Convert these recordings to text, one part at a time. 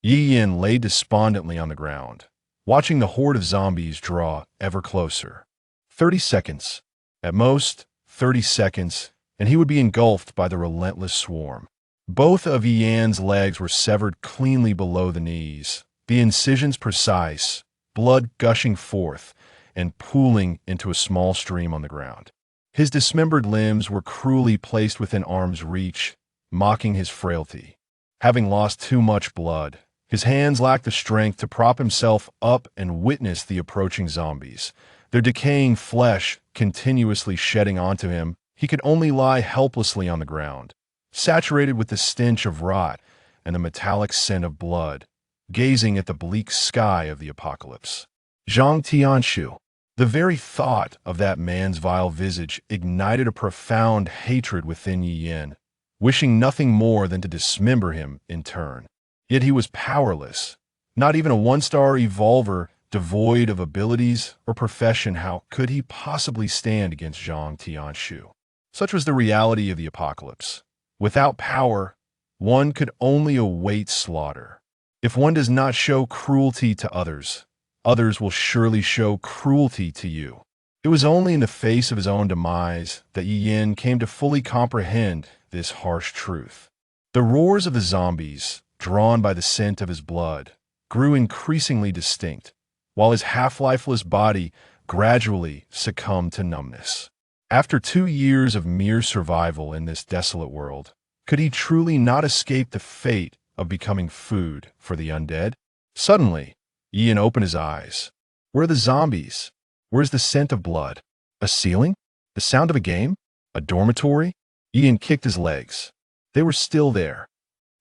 Yi Yin lay despondently on the ground, watching the horde of zombies draw ever closer. 30 seconds. At most, 30 seconds, and he would be engulfed by the relentless swarm. Both of Yi Yan's legs were severed cleanly below the knees, the incisions precise, blood gushing forth and pooling into a small stream on the ground. His dismembered limbs were cruelly placed within arm's reach, mocking his frailty. Having lost too much blood, his hands lacked the strength to prop himself up and witness the approaching zombies. Their decaying flesh continuously shedding onto him, he could only lie helplessly on the ground, saturated with the stench of rot and the metallic scent of blood, gazing at the bleak sky of the apocalypse. Zhang Tianshu. The very thought of that man's vile visage ignited a profound hatred within Yi Yin, wishing nothing more than to dismember him in turn. Yet he was powerless. Not even a one-star evolver devoid of abilities or profession, how could he possibly stand against Zhang Tianshu? Such was the reality of the apocalypse. Without power, one could only await slaughter. If one does not show cruelty to others, others will surely show cruelty to you. It was only in the face of his own demise that Yi Yin came to fully comprehend this harsh truth. The roars of the zombies, drawn by the scent of his blood, grew increasingly distinct, while his half-lifeless body gradually succumbed to numbness. After 2 years of mere survival in this desolate world, could he truly not escape the fate of becoming food for the undead? Suddenly, Yi Yin opened his eyes. Where are the zombies? Where's the scent of blood? A ceiling? The sound of a game? A dormitory? Yi Yin kicked his legs. They were still there.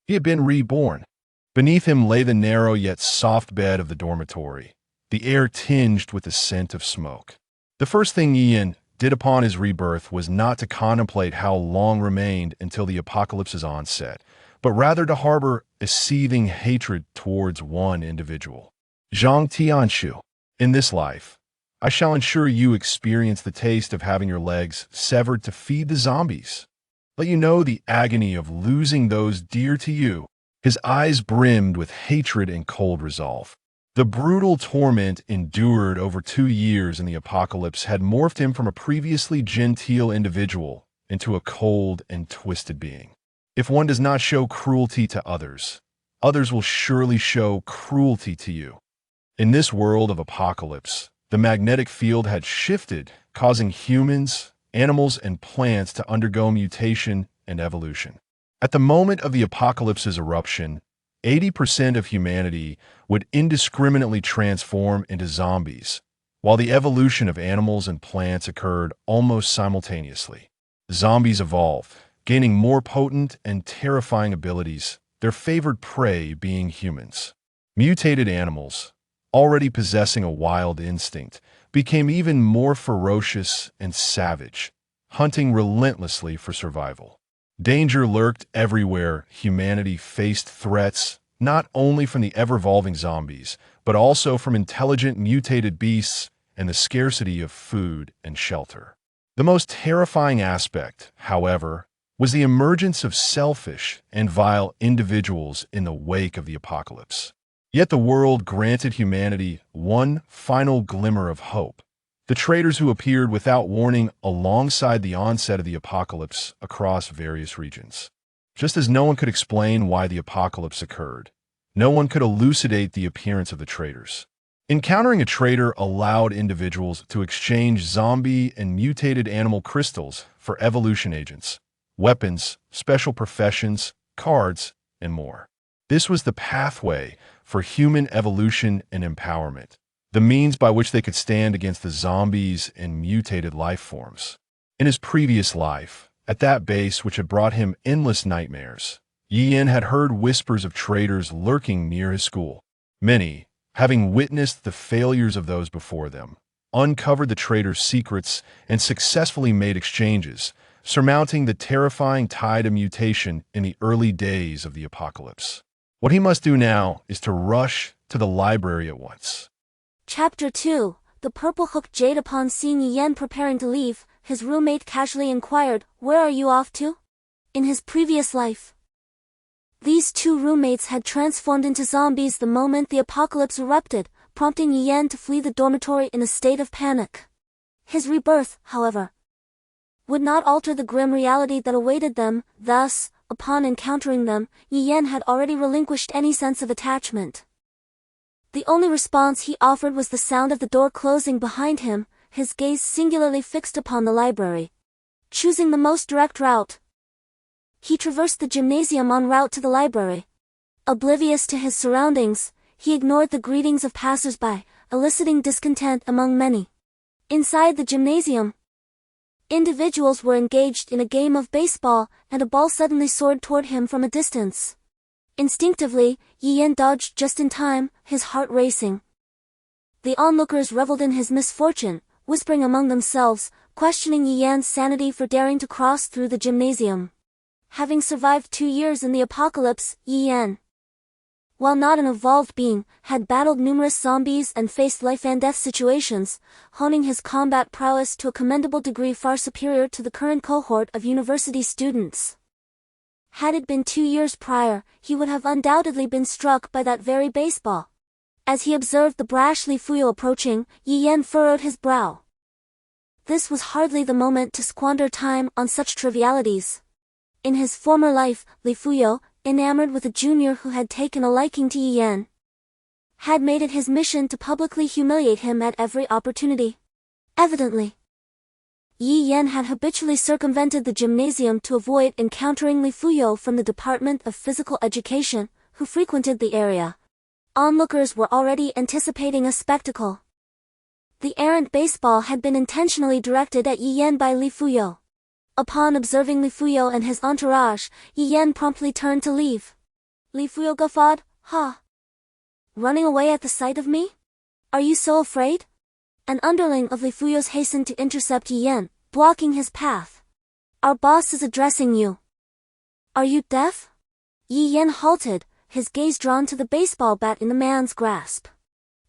He had been reborn. Beneath him lay the narrow yet soft bed of the dormitory, the air tinged with the scent of smoke. The first thing Yi Yin did upon his rebirth was not to contemplate how long remained until the apocalypse's onset, but rather to harbor a seething hatred towards one individual. Zhang Tianshu. In this life, I shall ensure you experience the taste of having your legs severed to feed the zombies. Let you know the agony of losing those dear to you. His eyes brimmed with hatred and cold resolve. The brutal torment endured over 2 years in the apocalypse had morphed him from a previously genteel individual into a cold and twisted being. If one does not show cruelty to others, others will surely show cruelty to you. In this world of apocalypse, the magnetic field had shifted, causing humans, animals, and plants to undergo mutation and evolution. At the moment of the apocalypse's eruption, 80% of humanity would indiscriminately transform into zombies, while the evolution of animals and plants occurred almost simultaneously. Zombies evolved, gaining more potent and terrifying abilities, their favored prey being humans. Mutated animals, already possessing a wild instinct, became even more ferocious and savage, hunting relentlessly for survival. Danger lurked everywhere. Humanity faced threats not only from the ever-evolving zombies, but also from intelligent mutated beasts and the scarcity of food and shelter. The most terrifying aspect, however, was the emergence of selfish and vile individuals in the wake of the apocalypse. Yet the world granted humanity one final glimmer of hope. The traitors who appeared without warning alongside the onset of the apocalypse across various regions. Just as no one could explain why the apocalypse occurred, no one could elucidate the appearance of the traitors. Encountering a traitor allowed individuals to exchange zombie and mutated animal crystals for evolution agents, weapons, special professions, cards, and more. This was the pathway for human evolution and empowerment, the means by which they could stand against the zombies and mutated life forms. In his previous life, at that base which had brought him endless nightmares, Yi Yin had heard whispers of traitors lurking near his school. Many, having witnessed the failures of those before them, uncovered the traitors' secrets and successfully made exchanges, surmounting the terrifying tide of mutation in the early days of the apocalypse. What he must do now is to rush to the library at once. Chapter 2. The purple-hooked jade. Upon seeing Yi Yin preparing to leave, his roommate casually inquired, "Where are you off to?" In his previous life, These two roommates had transformed into zombies the moment the apocalypse erupted, prompting Yan to flee the dormitory in a state of panic. His rebirth, however, would not alter the grim reality that awaited them. Thus, upon encountering them, Yan had already relinquished any sense of attachment. The only response he offered was the sound of the door closing behind him, his gaze singularly fixed upon the library. Choosing the most direct route, he traversed the gymnasium en route to the library. Oblivious to his surroundings, he ignored the greetings of passers-by, eliciting discontent among many. Inside the gymnasium, individuals were engaged in a game of baseball, and a ball suddenly soared toward him from a distance. Instinctively, Yan dodged just in time, his heart racing. The onlookers reveled in his misfortune, whispering among themselves, questioning Yan's sanity for daring to cross through the gymnasium. Having survived 2 years in the apocalypse, Yan, while not an evolved being, had battled numerous zombies and faced life-and-death situations, honing his combat prowess to a commendable degree far superior to the current cohort of university students. Had it been 2 years prior, he would have undoubtedly been struck by that very baseball. As he observed the brash Li Fuyo approaching, Yan furrowed his brow. This was hardly the moment to squander time on such trivialities. In his former life, Li Fuyo, enamored with a junior who had taken a liking to Yan, had made it his mission to publicly humiliate him at every opportunity. Evidently, Yan had habitually circumvented the gymnasium to avoid encountering Li Fuyo from the Department of Physical Education, who frequented the area. Onlookers were already anticipating a spectacle. The errant baseball had been intentionally directed at Yan by Li Fuyo. Upon observing Li Fuyo and his entourage, Yan promptly turned to leave. Li Fuyo guffawed, "Ha! Running away at the sight of me? Are you so afraid?" An underling of Li Fuyo's hastened to intercept Yan, blocking his path. "Our boss is addressing you. Are you deaf?" Yan halted, his gaze drawn to the baseball bat in the man's grasp.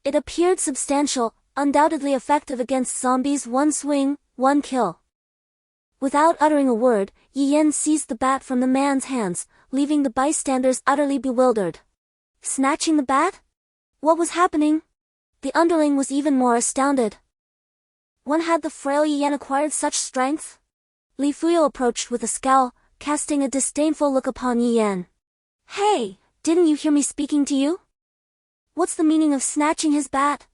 It appeared substantial, undoubtedly effective against zombies. One swing, one kill. Without uttering a word, Yan seized the bat from the man's hands, leaving the bystanders utterly bewildered. Snatching the bat? What was happening? The underling was even more astounded. When had the frail Yan acquired such strength? Li Fuyo approached with a scowl, casting a disdainful look upon Yan. "Hey, didn't you hear me speaking to you? What's the meaning of snatching his bat?"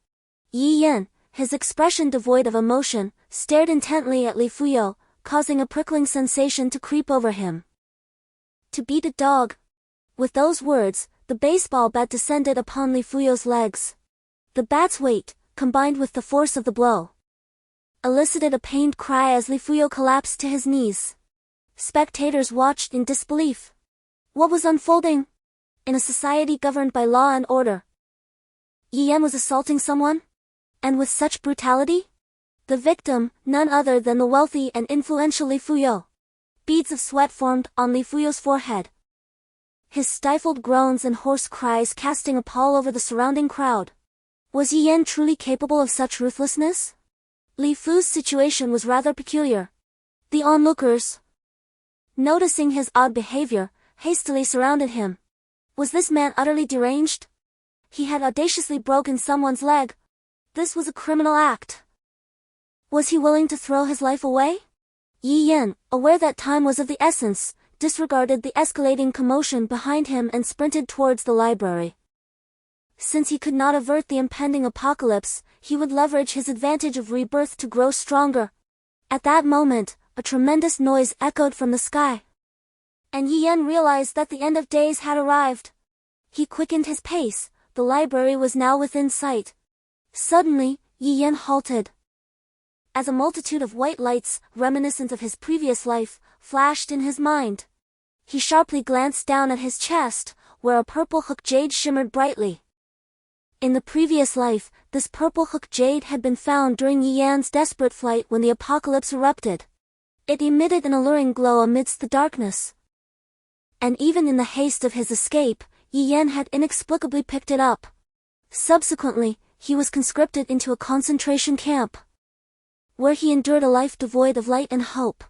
Yan, his expression devoid of emotion, stared intently at Li Fuyo, causing a prickling sensation to creep over him. "To beat a dog." With those words, the baseball bat descended upon Li Fuyo's legs. The bat's weight, combined with the force of the blow, elicited a pained cry as Li Fuyo collapsed to his knees. Spectators watched in disbelief. What was unfolding? In a society governed by law and order, Yan was assaulting someone? And with such brutality? The victim, none other than the wealthy and influential Li Fuyo. Beads of sweat formed on Li Fuyo's forehead, his stifled groans and hoarse cries casting a pall over the surrounding crowd. Was Yan truly capable of such ruthlessness? Li Fu's situation was rather peculiar. The onlookers, noticing his odd behavior, hastily surrounded him. Was this man utterly deranged? He had audaciously broken someone's leg. This was a criminal act. Was he willing to throw his life away? Yan, aware that time was of the essence, disregarded the escalating commotion behind him and sprinted towards the library. Since he could not avert the impending apocalypse, he would leverage his advantage of rebirth to grow stronger. At that moment, a tremendous noise echoed from the sky, and Yan realized that the end of days had arrived. He quickened his pace. The library was now within sight. Suddenly, Yan halted, as a multitude of white lights, reminiscent of his previous life, flashed in his mind. He sharply glanced down at his chest, where a purple hook jade shimmered brightly. In the previous life, this purple hook jade had been found during Yan's desperate flight when the apocalypse erupted. It emitted an alluring glow amidst the darkness, and even in the haste of his escape, Yan had inexplicably picked it up. Subsequently, he was conscripted into a concentration camp, where he endured a life devoid of light and hope.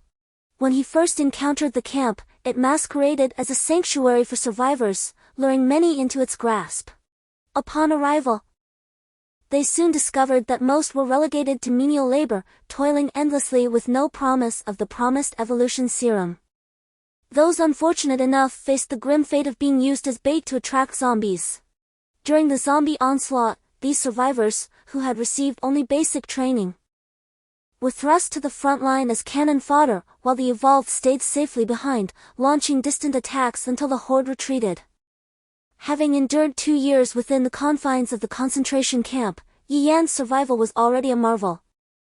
When he first encountered the camp, it masqueraded as a sanctuary for survivors, luring many into its grasp. Upon arrival, they soon discovered that most were relegated to menial labor, toiling endlessly with no promise of the promised evolution serum. Those unfortunate enough faced the grim fate of being used as bait to attract zombies. During the zombie onslaught, these survivors, who had received only basic training, were thrust to the front line as cannon fodder, while the evolved stayed safely behind, launching distant attacks until the horde retreated. Having endured 2 years within the confines of the concentration camp, Yi Yan's survival was already a marvel.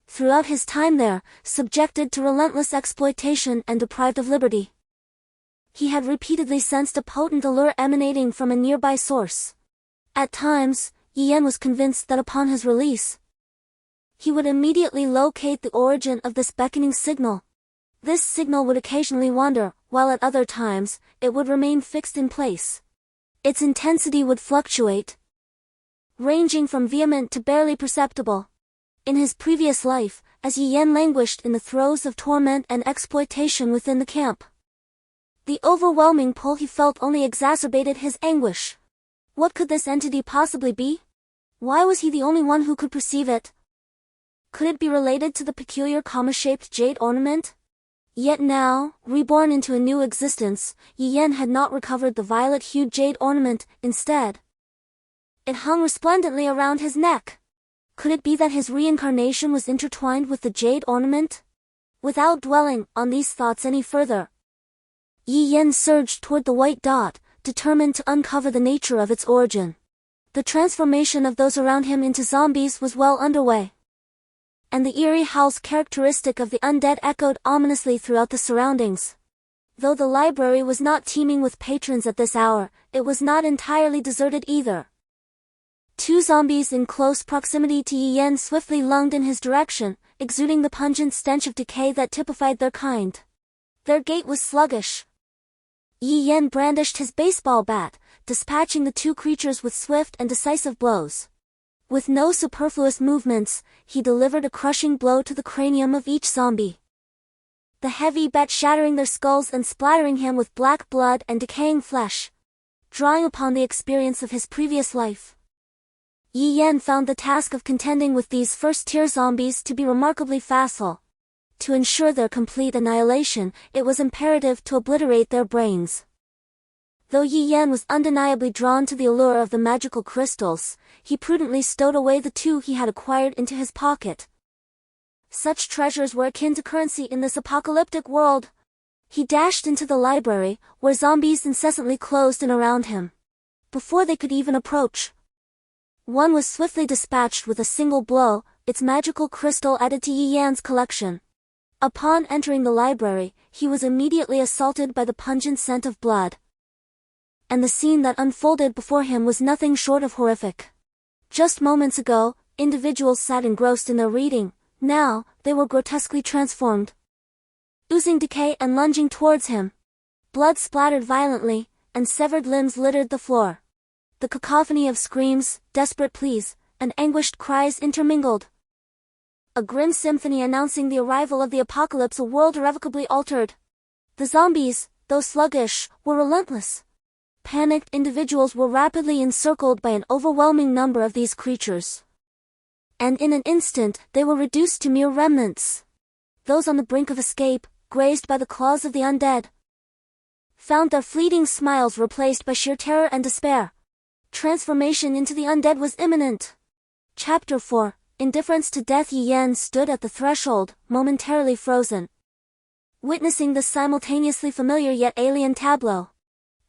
Throughout his time there, subjected to relentless exploitation and deprived of liberty, he had repeatedly sensed a potent allure emanating from a nearby source. At times, Yi Yan was convinced that upon his release, he would immediately locate the origin of this beckoning signal. This signal would occasionally wander, while at other times, it would remain fixed in place. Its intensity would fluctuate, ranging from vehement to barely perceptible. In his previous life, as Yi Yan languished in the throes of torment and exploitation within the camp, the overwhelming pull he felt only exacerbated his anguish. What could this entity possibly be? Why was he the only one who could perceive it? Could it be related to the peculiar comma-shaped jade ornament? Yet now, reborn into a new existence, Yi Yan had not recovered the violet-hued jade ornament. Instead, it hung resplendently around his neck. Could it be that his reincarnation was intertwined with the jade ornament? Without dwelling on these thoughts any further, Yi Yan surged toward the white dot, determined to uncover the nature of its origin. The transformation of those around him into zombies was well underway, and the eerie howls characteristic of the undead echoed ominously throughout the surroundings. Though the library was not teeming with patrons at this hour, it was not entirely deserted either. 2 zombies in close proximity to Yi Yan swiftly lunged in his direction, exuding the pungent stench of decay that typified their kind. Their gait was sluggish. Yi Yan brandished his baseball bat, dispatching the 2 creatures with swift and decisive blows. With no superfluous movements, he delivered a crushing blow to the cranium of each zombie, the heavy bat shattering their skulls and splattering him with black blood and decaying flesh. Drawing upon the experience of his previous life, Yi Yan found the task of contending with these first-tier zombies to be remarkably facile. To ensure their complete annihilation, it was imperative to obliterate their brains. Though Yi Yan was undeniably drawn to the allure of the magical crystals, he prudently stowed away the 2 he had acquired into his pocket. Such treasures were akin to currency in this apocalyptic world. He dashed into the library, where zombies incessantly closed in around him. Before they could even approach, one was swiftly dispatched with a single blow, its magical crystal added to Yi Yan's collection. Upon entering the library, he was immediately assaulted by the pungent scent of blood, and the scene that unfolded before him was nothing short of horrific. Just moments ago, individuals sat engrossed in their reading. Now, they were grotesquely transformed, oozing decay and lunging towards him. Blood splattered violently, and severed limbs littered the floor. The cacophony of screams, desperate pleas, and anguished cries intermingled, a grim symphony announcing the arrival of the apocalypse, a world irrevocably altered. The zombies, though sluggish, were relentless. Panicked individuals were rapidly encircled by an overwhelming number of these creatures, and in an instant they were reduced to mere remnants. Those on the brink of escape, grazed by the claws of the undead, found their fleeting smiles replaced by sheer terror and despair. Transformation into the undead was imminent. Chapter 4. Indifference to death. Yi Yan stood at the threshold, momentarily frozen, witnessing this simultaneously familiar yet alien tableau.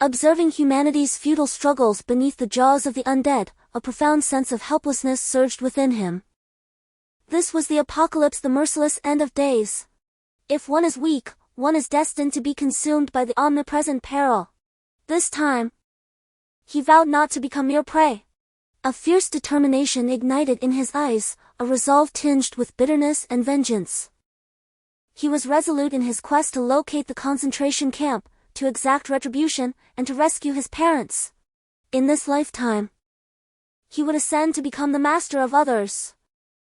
Observing humanity's futile struggles beneath the jaws of the undead, a profound sense of helplessness surged within him. This was the apocalypse, the merciless end of days. If one is weak, one is destined to be consumed by the omnipresent peril. This time, he vowed not to become mere prey. A fierce determination ignited in his eyes, a resolve tinged with bitterness and vengeance. He was resolute in his quest to locate the concentration camp, to exact retribution, and to rescue his parents. In this lifetime, he would ascend to become the master of others.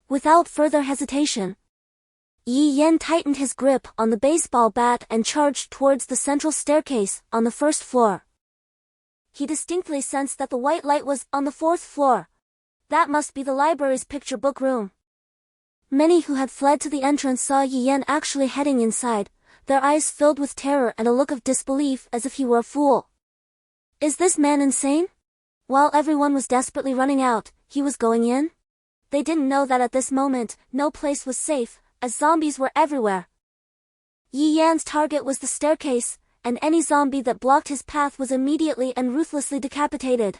Without further hesitation, Yi Yan tightened his grip on the baseball bat and charged towards the central staircase on the first floor. He distinctly sensed that the white light was on the fourth floor. That must be the library's picture book room. Many who had fled to the entrance saw Yi Yan actually heading inside, their eyes filled with terror and a look of disbelief as if he were a fool. Is this man insane? While everyone was desperately running out, he was going in? They didn't know that at this moment, no place was safe, as zombies were everywhere. Yi Yan's target was the staircase, and any zombie that blocked his path was immediately and ruthlessly decapitated.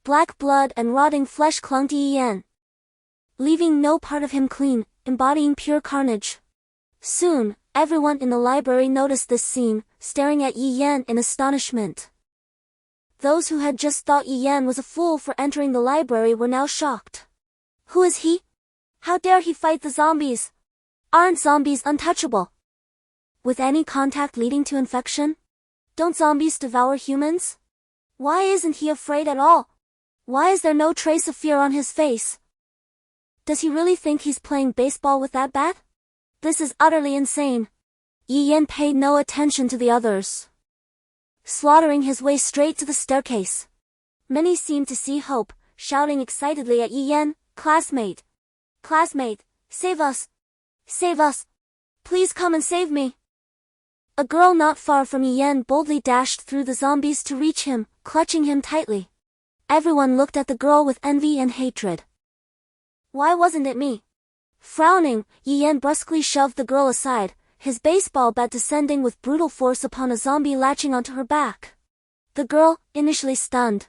Black blood and rotting flesh clung to Yi Yan, leaving no part of him clean, embodying pure carnage. Soon, everyone in the library noticed this scene, staring at Yi Yan in astonishment. Those who had just thought Yi Yan was a fool for entering the library were now shocked. Who is he? How dare he fight the zombies? Aren't zombies untouchable? With any contact leading to infection? Don't zombies devour humans? Why isn't he afraid at all? Why is there no trace of fear on his face? Does he really think he's playing baseball with that bat? This is utterly insane. Yi Yan paid no attention to the others, slaughtering his way straight to the staircase. Many seemed to see hope, shouting excitedly at Yi Yan, "Classmate! Classmate! Save us! Save us! Please come and save me!" A girl not far from Yi Yan boldly dashed through the zombies to reach him, clutching him tightly. Everyone looked at the girl with envy and hatred. Why wasn't it me? Frowning, Yi Yan brusquely shoved the girl aside, his baseball bat descending with brutal force upon a zombie latching onto her back. The girl, initially stunned,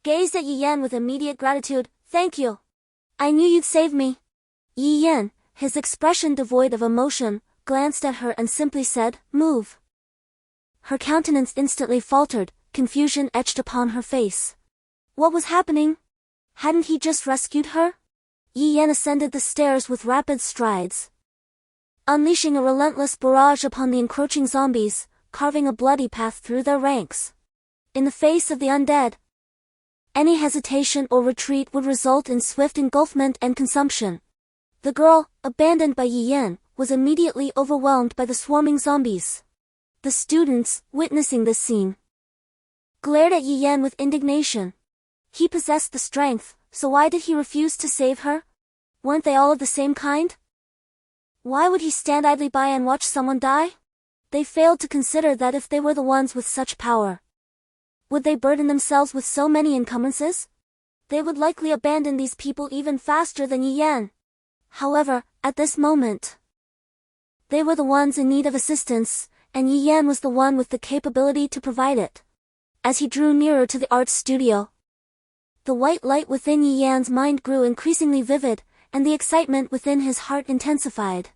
gazed at Yi Yan with immediate gratitude. "Thank you. I knew you'd save me." Yi Yan, his expression devoid of emotion, glanced at her and simply said, "Move." Her countenance instantly faltered, confusion etched upon her face. What was happening? Hadn't he just rescued her? Yi Yan ascended the stairs with rapid strides, unleashing a relentless barrage upon the encroaching zombies, carving a bloody path through their ranks. In the face of the undead, any hesitation or retreat would result in swift engulfment and consumption. The girl, abandoned by Yi Yan, was immediately overwhelmed by the swarming zombies. The students, witnessing this scene, glared at Yi Yan with indignation. He possessed the strength, so why did he refuse to save her? Weren't they all of the same kind? Why would he stand idly by and watch someone die? They failed to consider that if they were the ones with such power, would they burden themselves with so many encumbrances? They would likely abandon these people even faster than Yi Yan. However, at this moment, they were the ones in need of assistance, and Yi Yan was the one with the capability to provide it. As he drew nearer to the art studio, the white light within Yi Yan's mind grew increasingly vivid, and the excitement within his heart intensified.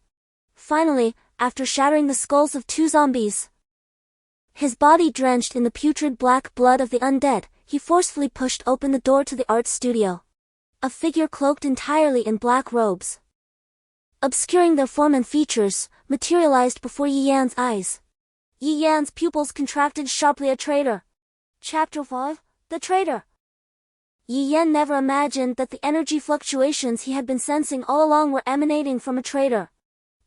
Finally, after shattering the skulls of 2 zombies, his body drenched in the putrid black blood of the undead, he forcefully pushed open the door to the art studio. A figure cloaked entirely in black robes, obscuring their form and features, materialized before Yi Yan's eyes. Yi Yan's pupils contracted sharply. A traitor. Chapter 5, The Traitor. Yi Yan never imagined that the energy fluctuations he had been sensing all along were emanating from a traitor.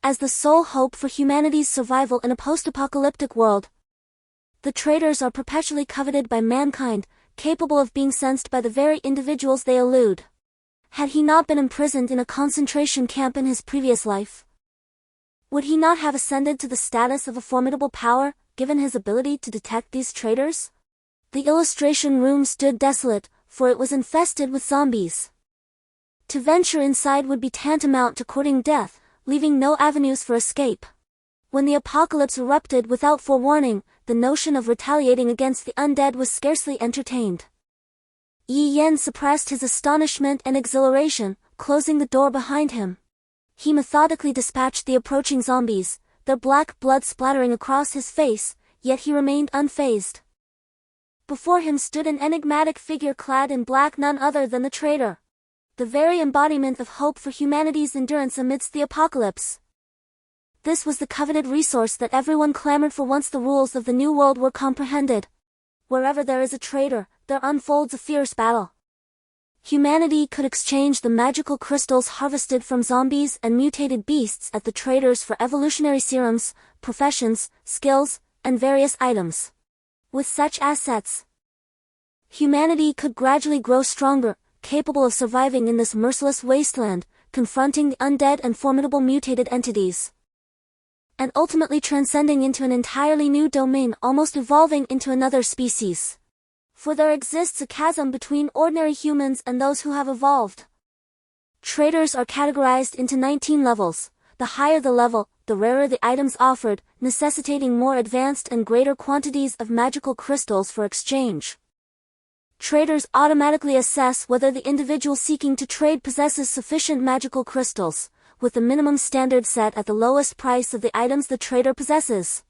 As the sole hope for humanity's survival in a post-apocalyptic world, the traitors are perpetually coveted by mankind, capable of being sensed by the very individuals they elude. Had he not been imprisoned in a concentration camp in his previous life, would he not have ascended to the status of a formidable power, given his ability to detect these traitors? The illustration room stood desolate, for it was infested with zombies. To venture inside would be tantamount to courting death, leaving no avenues for escape. When the apocalypse erupted without forewarning, the notion of retaliating against the undead was scarcely entertained. Yi Yan suppressed his astonishment and exhilaration, closing the door behind him. He methodically dispatched the approaching zombies, their black blood splattering across his face, yet he remained unfazed. Before him stood an enigmatic figure clad in black, none other than the traitor, the very embodiment of hope for humanity's endurance amidst the apocalypse. This was the coveted resource that everyone clamored for once the rules of the new world were comprehended. Wherever there is a traitor, there unfolds a fierce battle. Humanity could exchange the magical crystals harvested from zombies and mutated beasts at the traders for evolutionary serums, professions, skills, and various items. With such assets, humanity could gradually grow stronger, capable of surviving in this merciless wasteland, confronting the undead and formidable mutated entities, and ultimately transcending into an entirely new domain, almost evolving into another species. For there exists a chasm between ordinary humans and those who have evolved. Traders are categorized into 19 levels. The higher the level, the rarer the items offered, necessitating more advanced and greater quantities of magical crystals for exchange. Traders automatically assess whether the individual seeking to trade possesses sufficient magical crystals, with the minimum standard set at the lowest price of the items the trader possesses.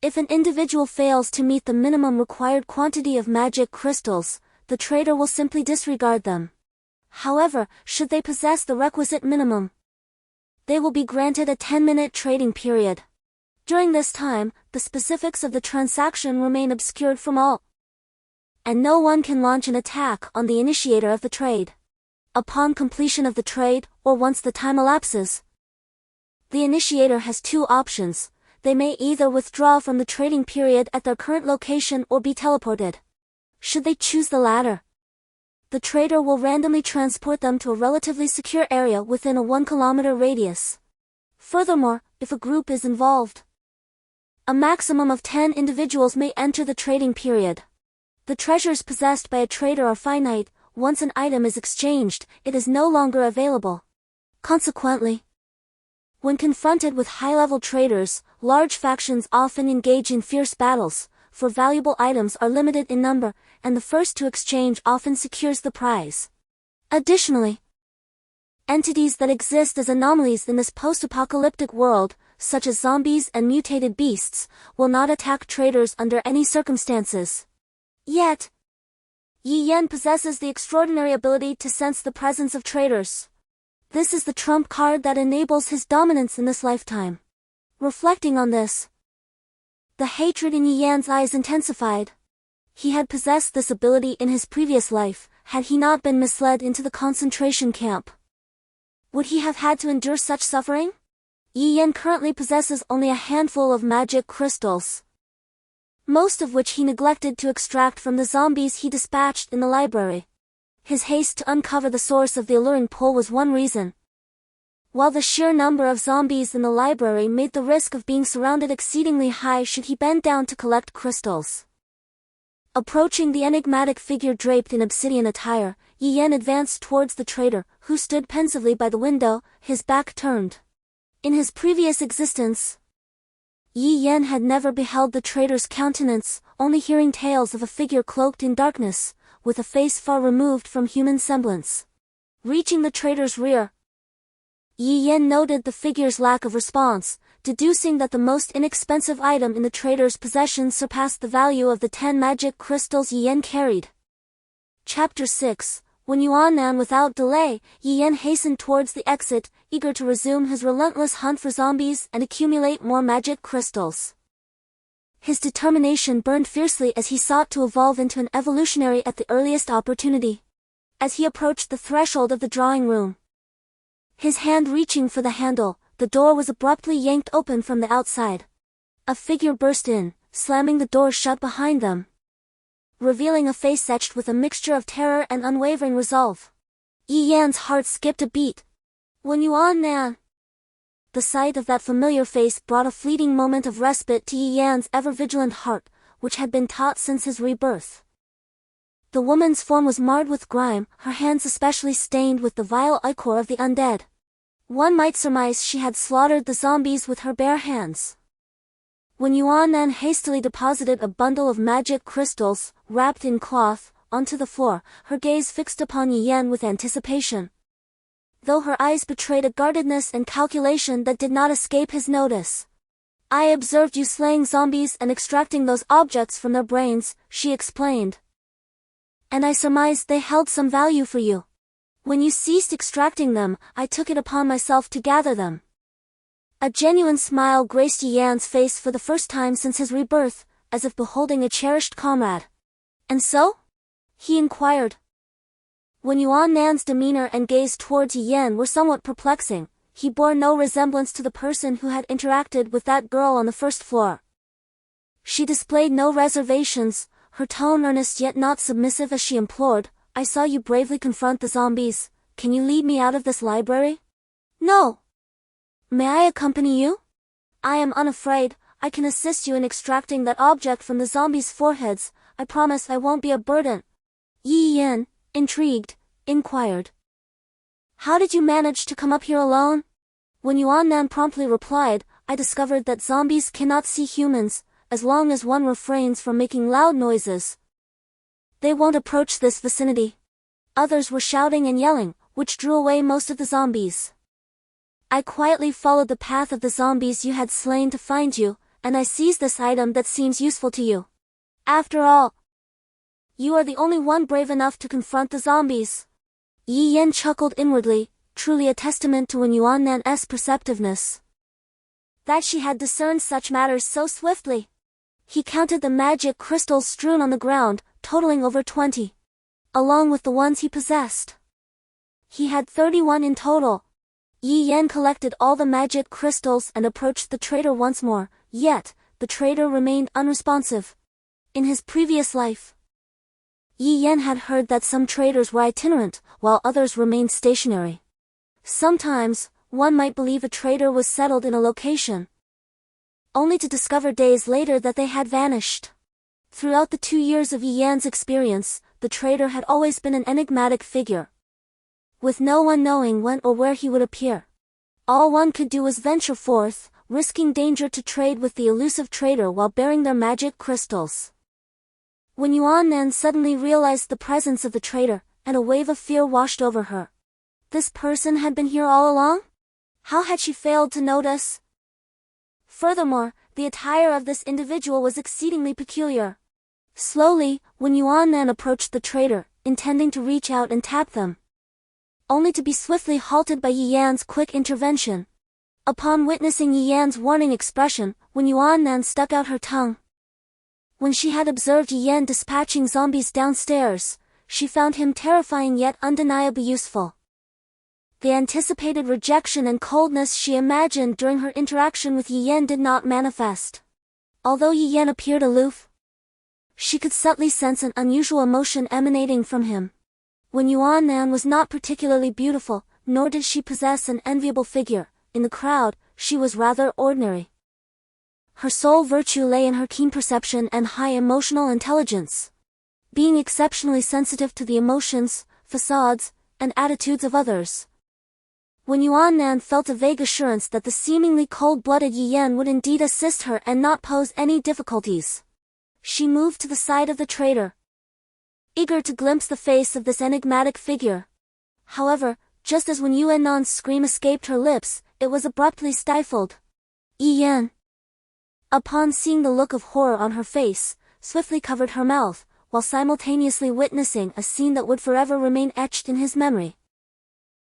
If an individual fails to meet the minimum required quantity of magic crystals, the trader will simply disregard them. However, should they possess the requisite minimum, they will be granted a 10-minute trading period. During this time, the specifics of the transaction remain obscured from all, and no one can launch an attack on the initiator of the trade. Upon completion of the trade, or once the time elapses, the initiator has two options. They may either withdraw from the trading period at their current location or be teleported. Should they choose the latter, the trader will randomly transport them to a relatively secure area within a 1-kilometer radius. Furthermore, if a group is involved, a maximum of 10 individuals may enter the trading period. The treasures possessed by a trader are finite. Once an item is exchanged, it is no longer available. Consequently, when confronted with high-level traders, large factions often engage in fierce battles, for valuable items are limited in number, and the first to exchange often secures the prize. Additionally, entities that exist as anomalies in this post-apocalyptic world, such as zombies and mutated beasts, will not attack traders under any circumstances. Yet, Yi Yan possesses the extraordinary ability to sense the presence of traders. This is the trump card that enables his dominance in this lifetime. Reflecting on this, the hatred in Yi Yan's eyes intensified. He had possessed this ability in his previous life, had he not been misled into the concentration camp. Would he have had to endure such suffering? Yi Yan currently possesses only a handful of magic crystals, most of which he neglected to extract from the zombies he dispatched in the library. His haste to uncover the source of the alluring pull was one reason, while the sheer number of zombies in the library made the risk of being surrounded exceedingly high should he bend down to collect crystals. Approaching the enigmatic figure draped in obsidian attire, Yi Yan advanced towards the trader, who stood pensively by the window, his back turned. In his previous existence, Yi Yan had never beheld the trader's countenance, only hearing tales of a figure cloaked in darkness, with a face far removed from human semblance. Reaching the trader's rear, Yi Yan noted the figure's lack of response, deducing that the most inexpensive item in the trader's possession surpassed the value of the 10 magic crystals Yi Yan carried. Chapter 6. When Yuan without delay, Yi Yan hastened towards the exit, eager to resume his relentless hunt for zombies and accumulate more magic crystals. His determination burned fiercely as he sought to evolve into an evolutionary at the earliest opportunity. As he approached the threshold of the drawing room, his hand reaching for the handle, the door was abruptly yanked open from the outside. A figure burst in, slamming the door shut behind them, revealing a face etched with a mixture of terror and unwavering resolve. Yi Yan's heart skipped a beat. When Yuan. The sight of that familiar face brought a fleeting moment of respite to Yi Yan's ever-vigilant heart, which had been taut since his rebirth. The woman's form was marred with grime, her hands especially stained with the vile ichor of the undead. One might surmise she had slaughtered the zombies with her bare hands. When Yuan hastily deposited a bundle of magic crystals, wrapped in cloth, onto the floor, her gaze fixed upon Yi Yan with anticipation, though her eyes betrayed a guardedness and calculation that did not escape his notice. "I observed you slaying zombies and extracting those objects from their brains," she explained, "and I surmised they held some value for you. When you ceased extracting them, I took it upon myself to gather them." A genuine smile graced Yi Yan's face for the first time since his rebirth, as if beholding a cherished comrade. "And so?" he inquired. When Yuan Nan's demeanor and gaze towards Yi Yan were somewhat perplexing, he bore no resemblance to the person who had interacted with that girl on the first floor. She displayed no reservations, her tone earnest yet not submissive as she implored, "I saw you bravely confront the zombies. Can you lead me out of this library?" "No." "May I accompany you?" "I am unafraid. I can assist you in extracting that object from the zombies' foreheads. I promise I won't be a burden." Yi Yan, intrigued, inquired, "How did you manage to come up here alone?" When Yuan Nan promptly replied, "I discovered that zombies cannot see humans, as long as one refrains from making loud noises. They won't approach this vicinity." Others were shouting and yelling, which drew away most of the zombies. "I quietly followed the path of the zombies you had slain to find you, and I seized this item that seems useful to you. After all, you are the only one brave enough to confront the zombies." Yi Yan chuckled inwardly, truly a testament to Yuan Nan's perceptiveness, that she had discerned such matters so swiftly. He counted the magic crystals strewn on the ground, totaling over 20. Along with the ones he possessed, he had 31 in total. Yi Yan collected all the magic crystals and approached the trader once more, yet, the trader remained unresponsive. In his previous life, Yi Yan had heard that some traders were itinerant, while others remained stationary. Sometimes, one might believe a trader was settled in a location, only to discover days later that they had vanished. Throughout the 2 years of Yi Yan's experience, the trader had always been an enigmatic figure, with no one knowing when or where he would appear. All one could do was venture forth, risking danger to trade with the elusive trader while bearing their magic crystals. When Yuan Nan suddenly realized the presence of the trader, and a wave of fear washed over her. This person had been here all along? How had she failed to notice? Furthermore, the attire of this individual was exceedingly peculiar. Slowly, when Yuan Nan approached the trader, intending to reach out and tap them, only to be swiftly halted by Yi Yan's quick intervention. Upon witnessing Yi Yan's warning expression, when Yuan Nan stuck out her tongue. When she had observed Yi Yan dispatching zombies downstairs, she found him terrifying yet undeniably useful. The anticipated rejection and coldness she imagined during her interaction with Yi Yan did not manifest. Although Yi Yan appeared aloof, she could subtly sense an unusual emotion emanating from him. When Yuan Nan was not particularly beautiful, nor did she possess an enviable figure, in the crowd, she was rather ordinary. Her sole virtue lay in her keen perception and high emotional intelligence, being exceptionally sensitive to the emotions, facades, and attitudes of others. When Yuan Nan felt a vague assurance that the seemingly cold-blooded Yi Yan would indeed assist her and not pose any difficulties, she moved to the side of the trader, eager to glimpse the face of this enigmatic figure. However, just as when Yuan Nan's scream escaped her lips, it was abruptly stifled. Yi Yan, upon seeing the look of horror on her face, swiftly covered her mouth, while simultaneously witnessing a scene that would forever remain etched in his memory.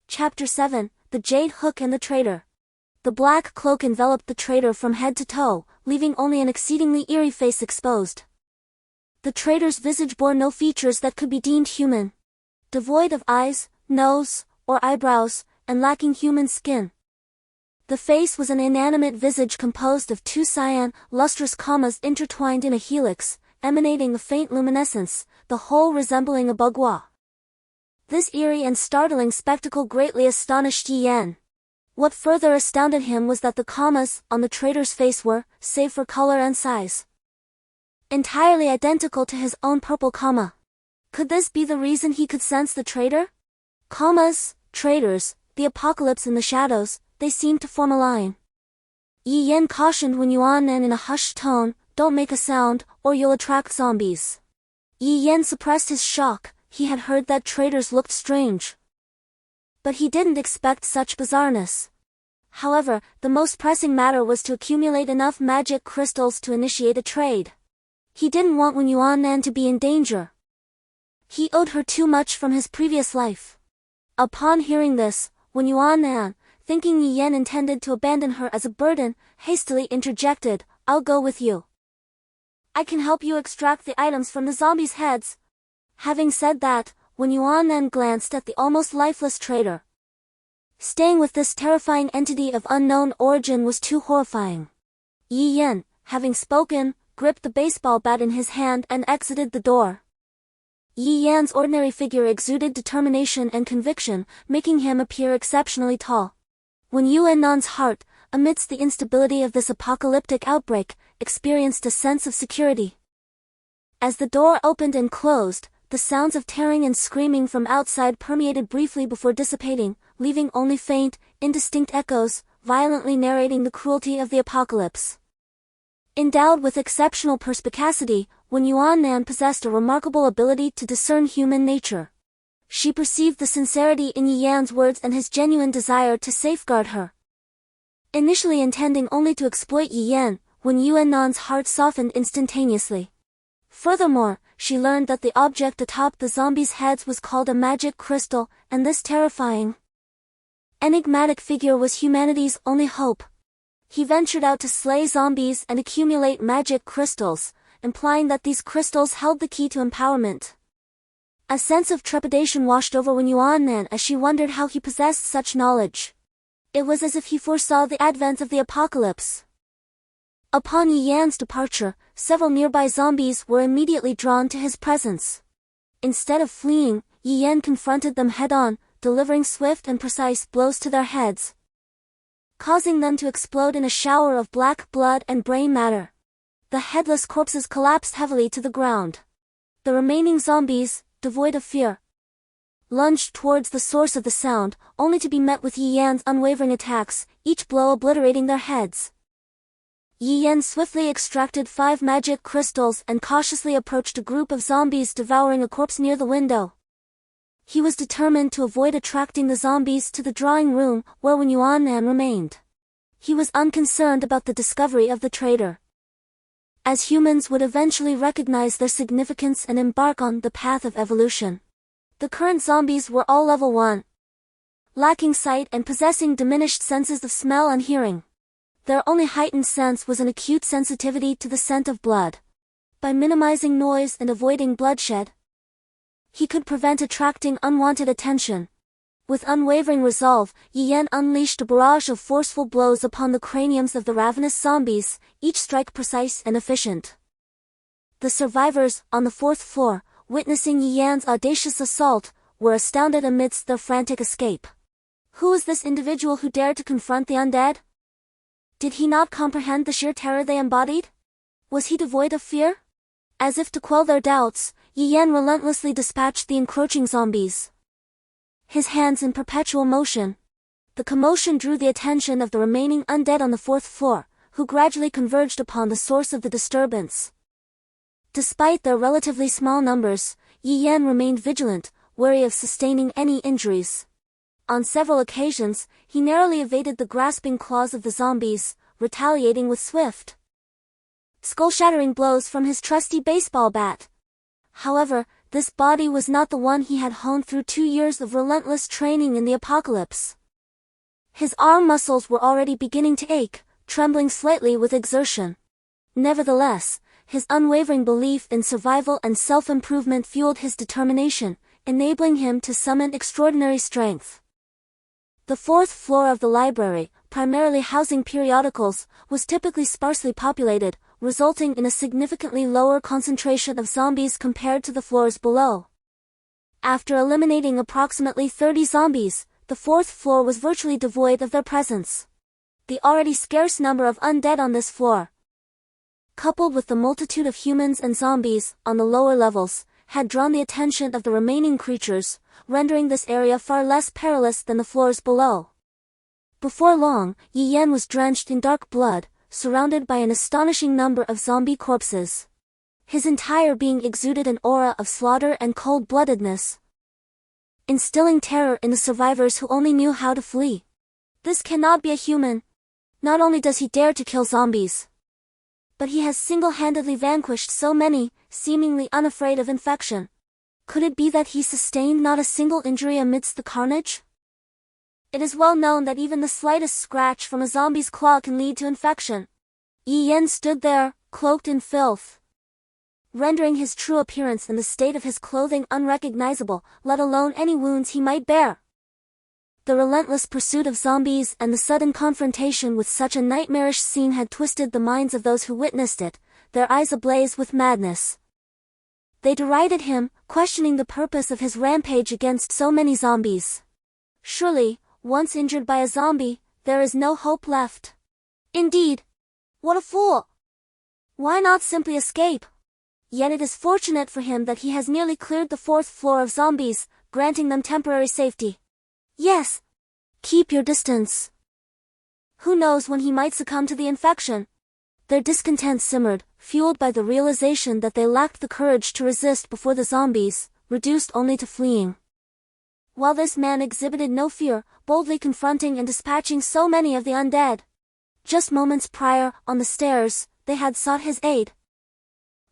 Chapter 7, The Jade Hook and the Trader. The black cloak enveloped the trader from head to toe, leaving only an exceedingly eerie face exposed. The trader's visage bore no features that could be deemed human. Devoid of eyes, nose, or eyebrows, and lacking human skin. The face was an inanimate visage composed of 2 cyan, lustrous commas intertwined in a helix, emanating a faint luminescence, the whole resembling a bugwa. This eerie and startling spectacle greatly astonished Yi Yan. What further astounded him was that the commas on the trader's face were, save for color and size, entirely identical to his own purple comma. Could this be the reason he could sense the trader? Commas, traders, the apocalypse in the shadows, they seemed to form a line. Yi Yan cautioned Wen Yuan Nan in a hushed tone, "Don't make a sound, or you'll attract zombies." Yi Yan suppressed his shock. He had heard that traders looked strange, but he didn't expect such bizarreness. However, the most pressing matter was to accumulate enough magic crystals to initiate a trade. He didn't want Wen Yuan Nan to be in danger. He owed her too much from his previous life. Upon hearing this, Wen Yuan Nan, thinking Yi Yan intended to abandon her as a burden, hastily interjected, "I'll go with you. I can help you extract the items from the zombies' heads." Having said that, when Yuan then glanced at the almost lifeless traitor. Staying with this terrifying entity of unknown origin was too horrifying. Yi Yan, having spoken, gripped the baseball bat in his hand and exited the door. Yi Yan's ordinary figure exuded determination and conviction, making him appear exceptionally tall. When Yuan Nan's heart, amidst the instability of this apocalyptic outbreak, experienced a sense of security. As the door opened and closed, the sounds of tearing and screaming from outside permeated briefly before dissipating, leaving only faint, indistinct echoes, violently narrating the cruelty of the apocalypse. Endowed with exceptional perspicacity, Wen Yuannan possessed a remarkable ability to discern human nature. She perceived the sincerity in Yi Yan's words and his genuine desire to safeguard her. Initially intending only to exploit Yi Yan, Wen Yuannan's heart softened instantaneously. Furthermore, she learned that the object atop the zombies' heads was called a magic crystal, and this terrifying, enigmatic figure was humanity's only hope. He ventured out to slay zombies and accumulate magic crystals, implying that these crystals held the key to empowerment. A sense of trepidation washed over Wen Yuannan as she wondered how he possessed such knowledge. It was as if he foresaw the advent of the apocalypse. Upon Yi Yan's departure, several nearby zombies were immediately drawn to his presence. Instead of fleeing, Yi Yan confronted them head-on, delivering swift and precise blows to their heads, causing them to explode in a shower of black blood and brain matter. The headless corpses collapsed heavily to the ground. The remaining zombies, devoid of fear, lunged towards the source of the sound, only to be met with Yi Yan's unwavering attacks, each blow obliterating their heads. Yi Yan swiftly extracted 5 magic crystals and cautiously approached a group of zombies devouring a corpse near the window. He was determined to avoid attracting the zombies to the drawing room where Wen Yuannan remained. He was unconcerned about the discovery of the traitor, as humans would eventually recognize their significance and embark on the path of evolution. The current zombies were all level 1, lacking sight and possessing diminished senses of smell and hearing. Their only heightened sense was an acute sensitivity to the scent of blood. By minimizing noise and avoiding bloodshed, he could prevent attracting unwanted attention. With unwavering resolve, Yi Yan unleashed a barrage of forceful blows upon the craniums of the ravenous zombies, each strike precise and efficient. The survivors, on the 4th floor, witnessing Yi Yan's audacious assault, were astounded amidst their frantic escape. Who was this individual who dared to confront the undead? Did he not comprehend the sheer terror they embodied? Was he devoid of fear? As if to quell their doubts, Yi Yan relentlessly dispatched the encroaching zombies, his hands in perpetual motion. The commotion drew the attention of the remaining undead on the 4th floor, who gradually converged upon the source of the disturbance. Despite their relatively small numbers, Yi Yan remained vigilant, wary of sustaining any injuries. On several occasions, he narrowly evaded the grasping claws of the zombies, retaliating with swift, skull-shattering blows from his trusty baseball bat. However, this body was not the one he had honed through 2 years of relentless training in the apocalypse. His arm muscles were already beginning to ache, trembling slightly with exertion. Nevertheless, his unwavering belief in survival and self-improvement fueled his determination, enabling him to summon extraordinary strength. The 4th floor of the library, primarily housing periodicals, was typically sparsely populated, resulting in a significantly lower concentration of zombies compared to the floors below. After eliminating approximately 30 zombies, the 4th floor was virtually devoid of their presence. The already scarce number of undead on this floor, coupled with the multitude of humans and zombies on the lower levels, had drawn the attention of the remaining creatures, rendering this area far less perilous than the floors below. Before long, Yi Yan was drenched in dark blood, surrounded by an astonishing number of zombie corpses. His entire being exuded an aura of slaughter and cold-bloodedness, instilling terror in the survivors who only knew how to flee. This cannot be a human. Not only does he dare to kill zombies, but he has single-handedly vanquished so many, seemingly unafraid of infection. Could it be that he sustained not a single injury amidst the carnage? It is well known that even the slightest scratch from a zombie's claw can lead to infection. Yi Yan stood there, cloaked in filth, rendering his true appearance and the state of his clothing unrecognizable, let alone any wounds he might bear. The relentless pursuit of zombies and the sudden confrontation with such a nightmarish scene had twisted the minds of those who witnessed it, their eyes ablaze with madness. They derided him, questioning the purpose of his rampage against so many zombies. Surely, once injured by a zombie, there is no hope left. Indeed. What a fool! Why not simply escape? Yet it is fortunate for him that he has nearly cleared the 4th floor of zombies, granting them temporary safety. Yes. Keep your distance. Who knows when he might succumb to the infection? Their discontent simmered, fueled by the realization that they lacked the courage to resist before the zombies, reduced only to fleeing. While this man exhibited no fear, boldly confronting and dispatching so many of the undead. Just moments prior, on the stairs, they had sought his aid,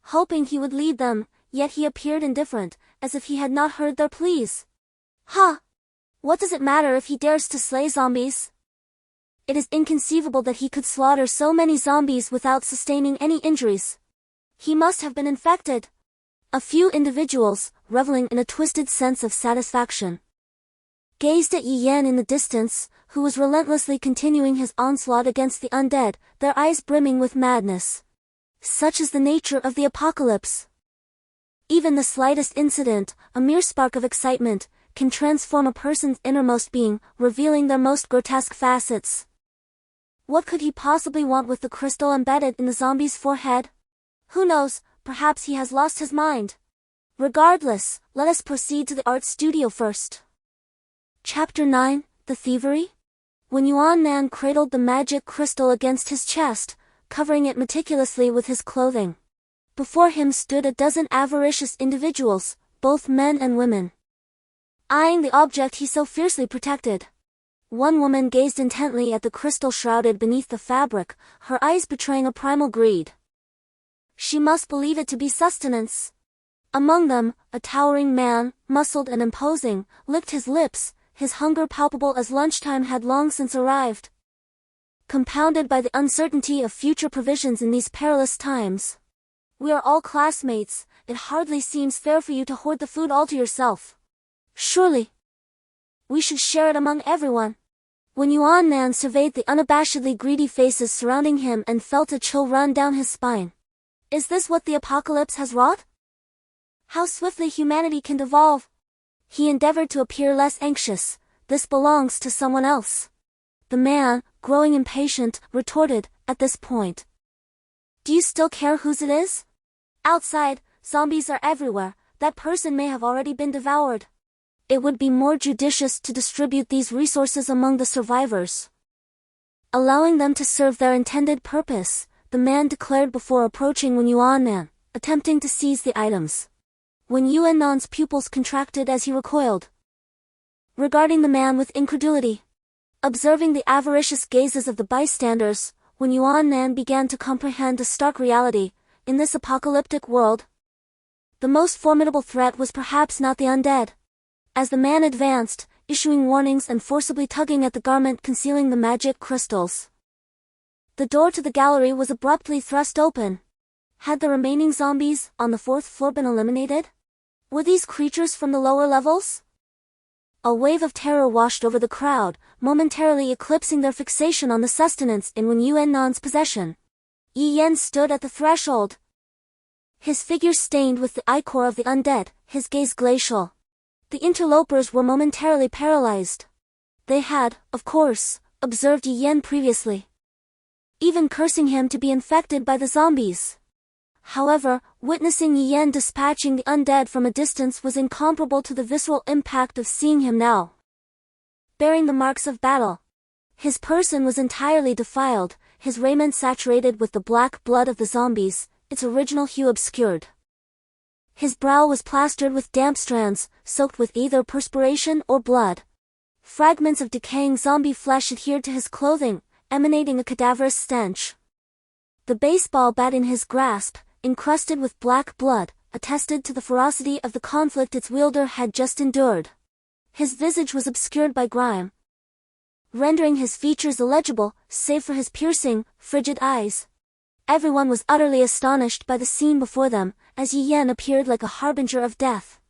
hoping he would lead them, yet he appeared indifferent, as if he had not heard their pleas. What does it matter if he dares to slay zombies? It is inconceivable that he could slaughter so many zombies without sustaining any injuries. He must have been infected. A few individuals, reveling in a twisted sense of satisfaction, gazed at Yi Yan in the distance, who was relentlessly continuing his onslaught against the undead, their eyes brimming with madness. Such is the nature of the apocalypse. Even the slightest incident, a mere spark of excitement, can transform a person's innermost being, revealing their most grotesque facets. What could he possibly want with the crystal embedded in the zombie's forehead? Who knows, perhaps he has lost his mind. Regardless, let us proceed to the art studio first. Chapter 9, The Thievery? When Yuan Nan cradled the magic crystal against his chest, covering it meticulously with his clothing. Before him stood a dozen avaricious individuals, both men and women, eyeing the object he so fiercely protected. One woman gazed intently at the crystal shrouded beneath the fabric, her eyes betraying a primal greed. She must believe it to be sustenance. Among them, a towering man, muscled and imposing, licked his lips, his hunger palpable as lunchtime had long since arrived. Compounded by the uncertainty of future provisions in these perilous times. We are all classmates, it hardly seems fair for you to hoard the food all to yourself. Surely, we should share it among everyone. When Yuan Nan surveyed the unabashedly greedy faces surrounding him and felt a chill run down his spine. Is this what the apocalypse has wrought? How swiftly humanity can devolve. He endeavored to appear less anxious. This belongs to someone else. The man, growing impatient, retorted, at this point. Do you still care whose it is? Outside, zombies are everywhere, that person may have already been devoured. It would be more judicious to distribute these resources among the survivors. Allowing them to serve their intended purpose, the man declared before approaching Wen Yuannan, attempting to seize the items. Wen Yuannan's pupils contracted as he recoiled, regarding the man with incredulity. Observing the avaricious gazes of the bystanders, Wen Yuannan began to comprehend a stark reality. In this apocalyptic world, the most formidable threat was perhaps not the undead. As the man advanced, issuing warnings and forcibly tugging at the garment concealing the magic crystals, the door to the gallery was abruptly thrust open. Had the remaining zombies on the 4th floor been eliminated? Were these creatures from the lower levels? A wave of terror washed over the crowd, momentarily eclipsing their fixation on the sustenance in Wen Yuannan's possession. Yi Yan stood at the threshold, his figure stained with the ichor of the undead, his gaze glacial. The interlopers were momentarily paralyzed. They had, of course, observed Yi Yan previously, even cursing him to be infected by the zombies. However, witnessing Yi Yan dispatching the undead from a distance was incomparable to the visceral impact of seeing him now, bearing the marks of battle. His person was entirely defiled, his raiment saturated with the black blood of the zombies, its original hue obscured. His brow was plastered with damp strands, soaked with either perspiration or blood. Fragments of decaying zombie flesh adhered to his clothing, emanating a cadaverous stench. The baseball bat in his grasp, encrusted with black blood, attested to the ferocity of the conflict its wielder had just endured. His visage was obscured by grime, rendering his features illegible, save for his piercing, frigid eyes. Everyone was utterly astonished by the scene before them, as Yi Yan appeared like a harbinger of death.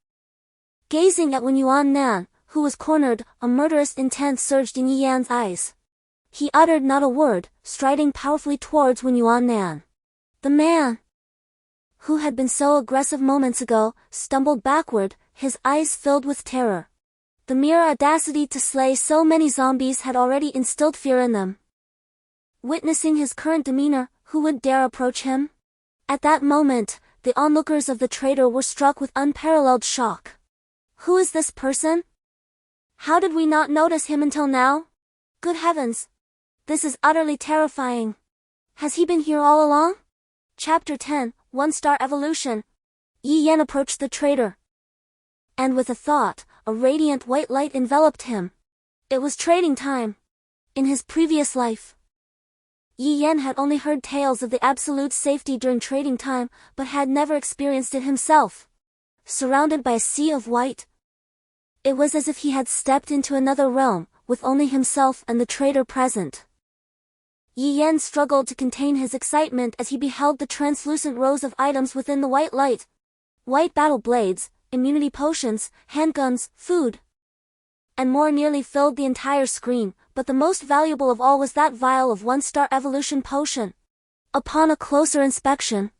Gazing at Wen Yuan, who was cornered, a murderous intent surged in Yi Yan's eyes. He uttered not a word, striding powerfully towards Wen Yuan. The man, who had been so aggressive moments ago, stumbled backward, his eyes filled with terror. The mere audacity to slay so many zombies had already instilled fear in them. Witnessing his current demeanor, who would dare approach him? At that moment, the onlookers of the traitor were struck with unparalleled shock. Who is this person? How did we not notice him until now? Good heavens! This is utterly terrifying. Has he been here all along? Chapter 10, One-Star Evolution. Yi Yan approached the traitor. And with a thought, a radiant white light enveloped him. It was trading time. In his previous life, Yi Yan had only heard tales of the absolute safety during trading time, but had never experienced it himself. Surrounded by a sea of white, it was as if he had stepped into another realm, with only himself and the traitor present. Yi Yan struggled to contain his excitement as he beheld the translucent rows of items within the white light. White battle blades, immunity potions, handguns, food, and more nearly filled the entire screen, but the most valuable of all was that vial of one-star evolution potion. Upon a closer inspection,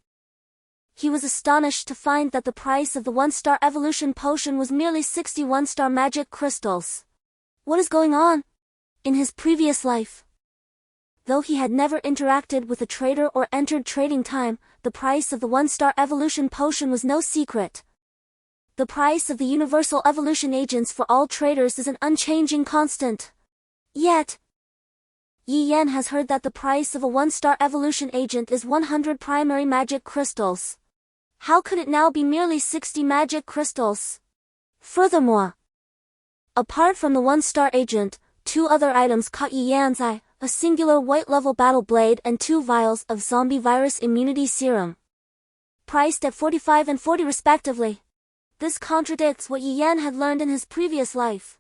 he was astonished to find that the price of the one-star evolution potion was merely 60 one-star magic crystals. What is going on? In his previous life, though he had never interacted with a trader or entered trading time, the price of the one-star evolution potion was no secret. The price of the universal evolution agents for all traders is an unchanging constant. Yet, Yi Yan has heard that the price of a one-star evolution agent is 100 primary magic crystals. How could it now be merely 60 magic crystals? Furthermore, apart from the one-star agent, two other items caught Yi Yan's eye, a singular white-level battle blade and 2 vials of zombie virus immunity serum, priced at 45 and 40 respectively. This contradicts what Yi Yan had learned in his previous life.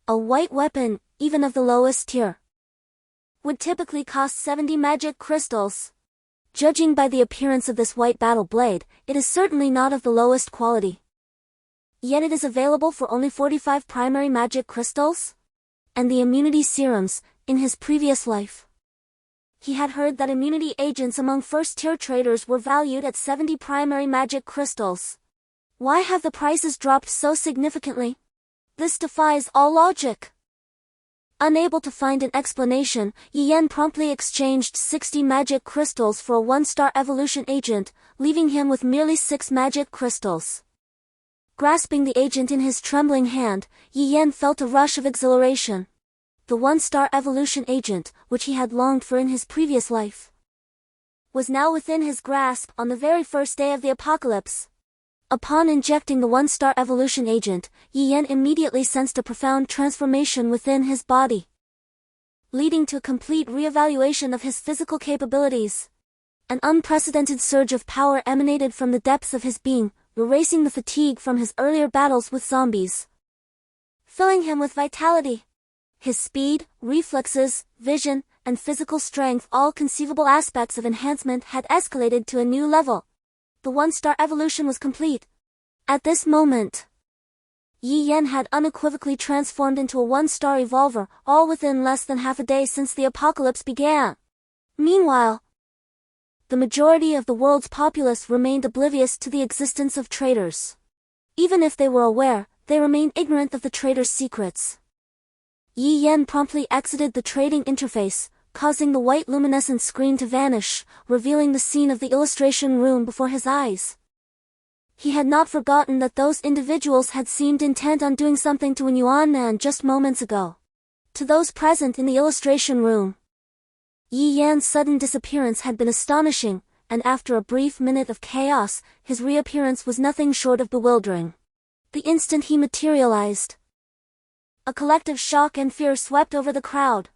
A white weapon, even of the lowest tier, would typically cost 70 magic crystals. Judging by the appearance of this white battle blade, it is certainly not of the lowest quality. Yet it is available for only 45 primary magic crystals? And the immunity serums, in his previous life, he had heard that immunity agents among first-tier traders were valued at 70 primary magic crystals. Why have the prices dropped so significantly? This defies all logic. Unable to find an explanation, Yi Yan promptly exchanged 60 magic crystals for a one-star evolution agent, leaving him with merely 6 magic crystals. Grasping the agent in his trembling hand, Yi Yan felt a rush of exhilaration. The one-star evolution agent, which he had longed for in his previous life, was now within his grasp on the very first day of the apocalypse. Upon injecting the one-star evolution agent, Yi Yan immediately sensed a profound transformation within his body, leading to a complete reevaluation of his physical capabilities. An unprecedented surge of power emanated from the depths of his being, erasing the fatigue from his earlier battles with zombies, filling him with vitality. His speed, reflexes, vision, and physical strength, all conceivable aspects of enhancement, had escalated to a new level. The one-star evolution was complete. At this moment, Yi Yan had unequivocally transformed into a one-star evolver, all within less than half a day since the apocalypse began. Meanwhile, the majority of the world's populace remained oblivious to the existence of traders. Even if they were aware, they remained ignorant of the traders' secrets. Yi Yan promptly exited the trading interface, causing the white luminescent screen to vanish, revealing the scene of the illustration room before his eyes. He had not forgotten that those individuals had seemed intent on doing something to Wen Yuan just moments ago. To those present in the illustration room, Yi Yan's sudden disappearance had been astonishing, and after a brief minute of chaos, his reappearance was nothing short of bewildering. The instant he materialized, a collective shock and fear swept over the crowd.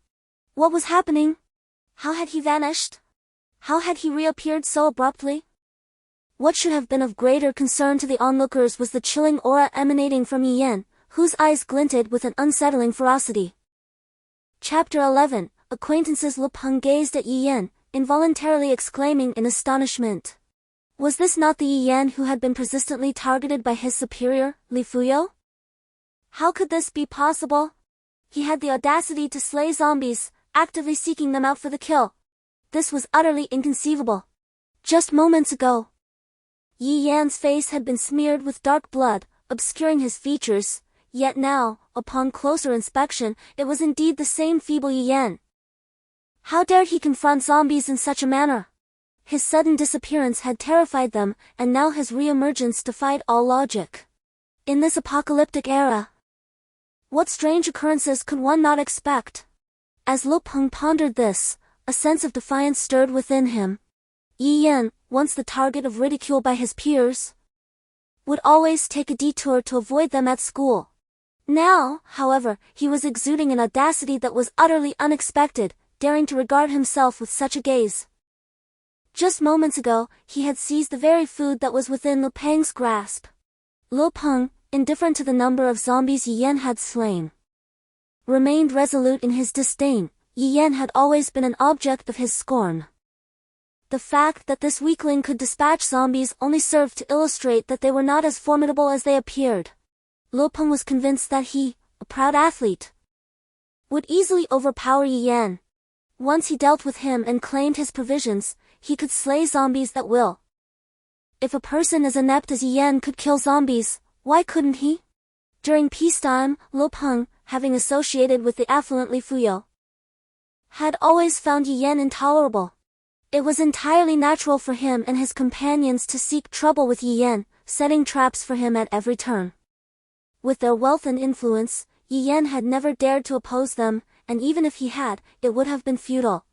What was happening? How had he vanished? How had he reappeared so abruptly? What should have been of greater concern to the onlookers was the chilling aura emanating from Yi Yan, whose eyes glinted with an unsettling ferocity. Chapter 11, Acquaintances. Lupeng gazed at Yi Yan, involuntarily exclaiming in astonishment. Was this not the Yi Yan who had been persistently targeted by his superior, Li Fuyo? How could this be possible? He had the audacity to slay zombies, actively seeking them out for the kill. This was utterly inconceivable. Just moments ago, Yi Yan's face had been smeared with dark blood, obscuring his features, yet now, upon closer inspection, it was indeed the same feeble Yi Yan. How dared he confront zombies in such a manner? His sudden disappearance had terrified them, and now his re-emergence defied all logic. In this apocalyptic era, what strange occurrences could one not expect? As Lo Peng pondered this, a sense of defiance stirred within him. Yi Yan, once the target of ridicule by his peers, would always take a detour to avoid them at school. Now, however, he was exuding an audacity that was utterly unexpected, daring to regard himself with such a gaze. Just moments ago, he had seized the very food that was within Lo Peng's grasp. Lo Peng, indifferent to the number of zombies Yi Yan had slain, remained resolute in his disdain. Yi Yan had always been an object of his scorn. The fact that this weakling could dispatch zombies only served to illustrate that they were not as formidable as they appeared. Lo Peng was convinced that he, a proud athlete, would easily overpower Yi Yan. Once he dealt with him and claimed his provisions, he could slay zombies at will. If a person as inept as Yi Yan could kill zombies, why couldn't he? During peacetime, Lo Peng, having associated with the affluent Li Fuyo, had always found Yi Yan intolerable. It was entirely natural for him and his companions to seek trouble with Yi Yan, setting traps for him at every turn. With their wealth and influence, Yi Yan had never dared to oppose them, and even if he had, it would have been futile.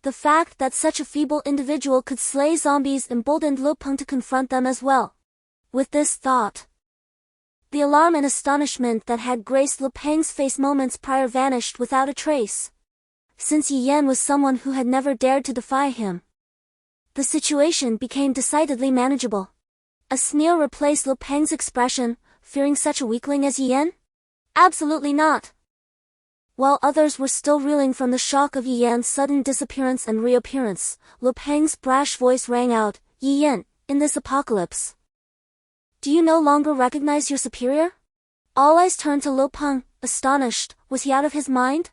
The fact that such a feeble individual could slay zombies emboldened Lo Peng to confront them as well. With this thought, the alarm and astonishment that had graced Lo Peng's face moments prior vanished without a trace. Since Yi Yan was someone who had never dared to defy him, the situation became decidedly manageable. A sneer replaced Lo Peng's expression, fearing such a weakling as Yi Yan? Absolutely not. While others were still reeling from the shock of Yi Yan's sudden disappearance and reappearance, Lo Peng's brash voice rang out, "Yi Yan, in this apocalypse, do you no longer recognize your superior?" All eyes turned to Lo Peng, astonished. Was he out of his mind?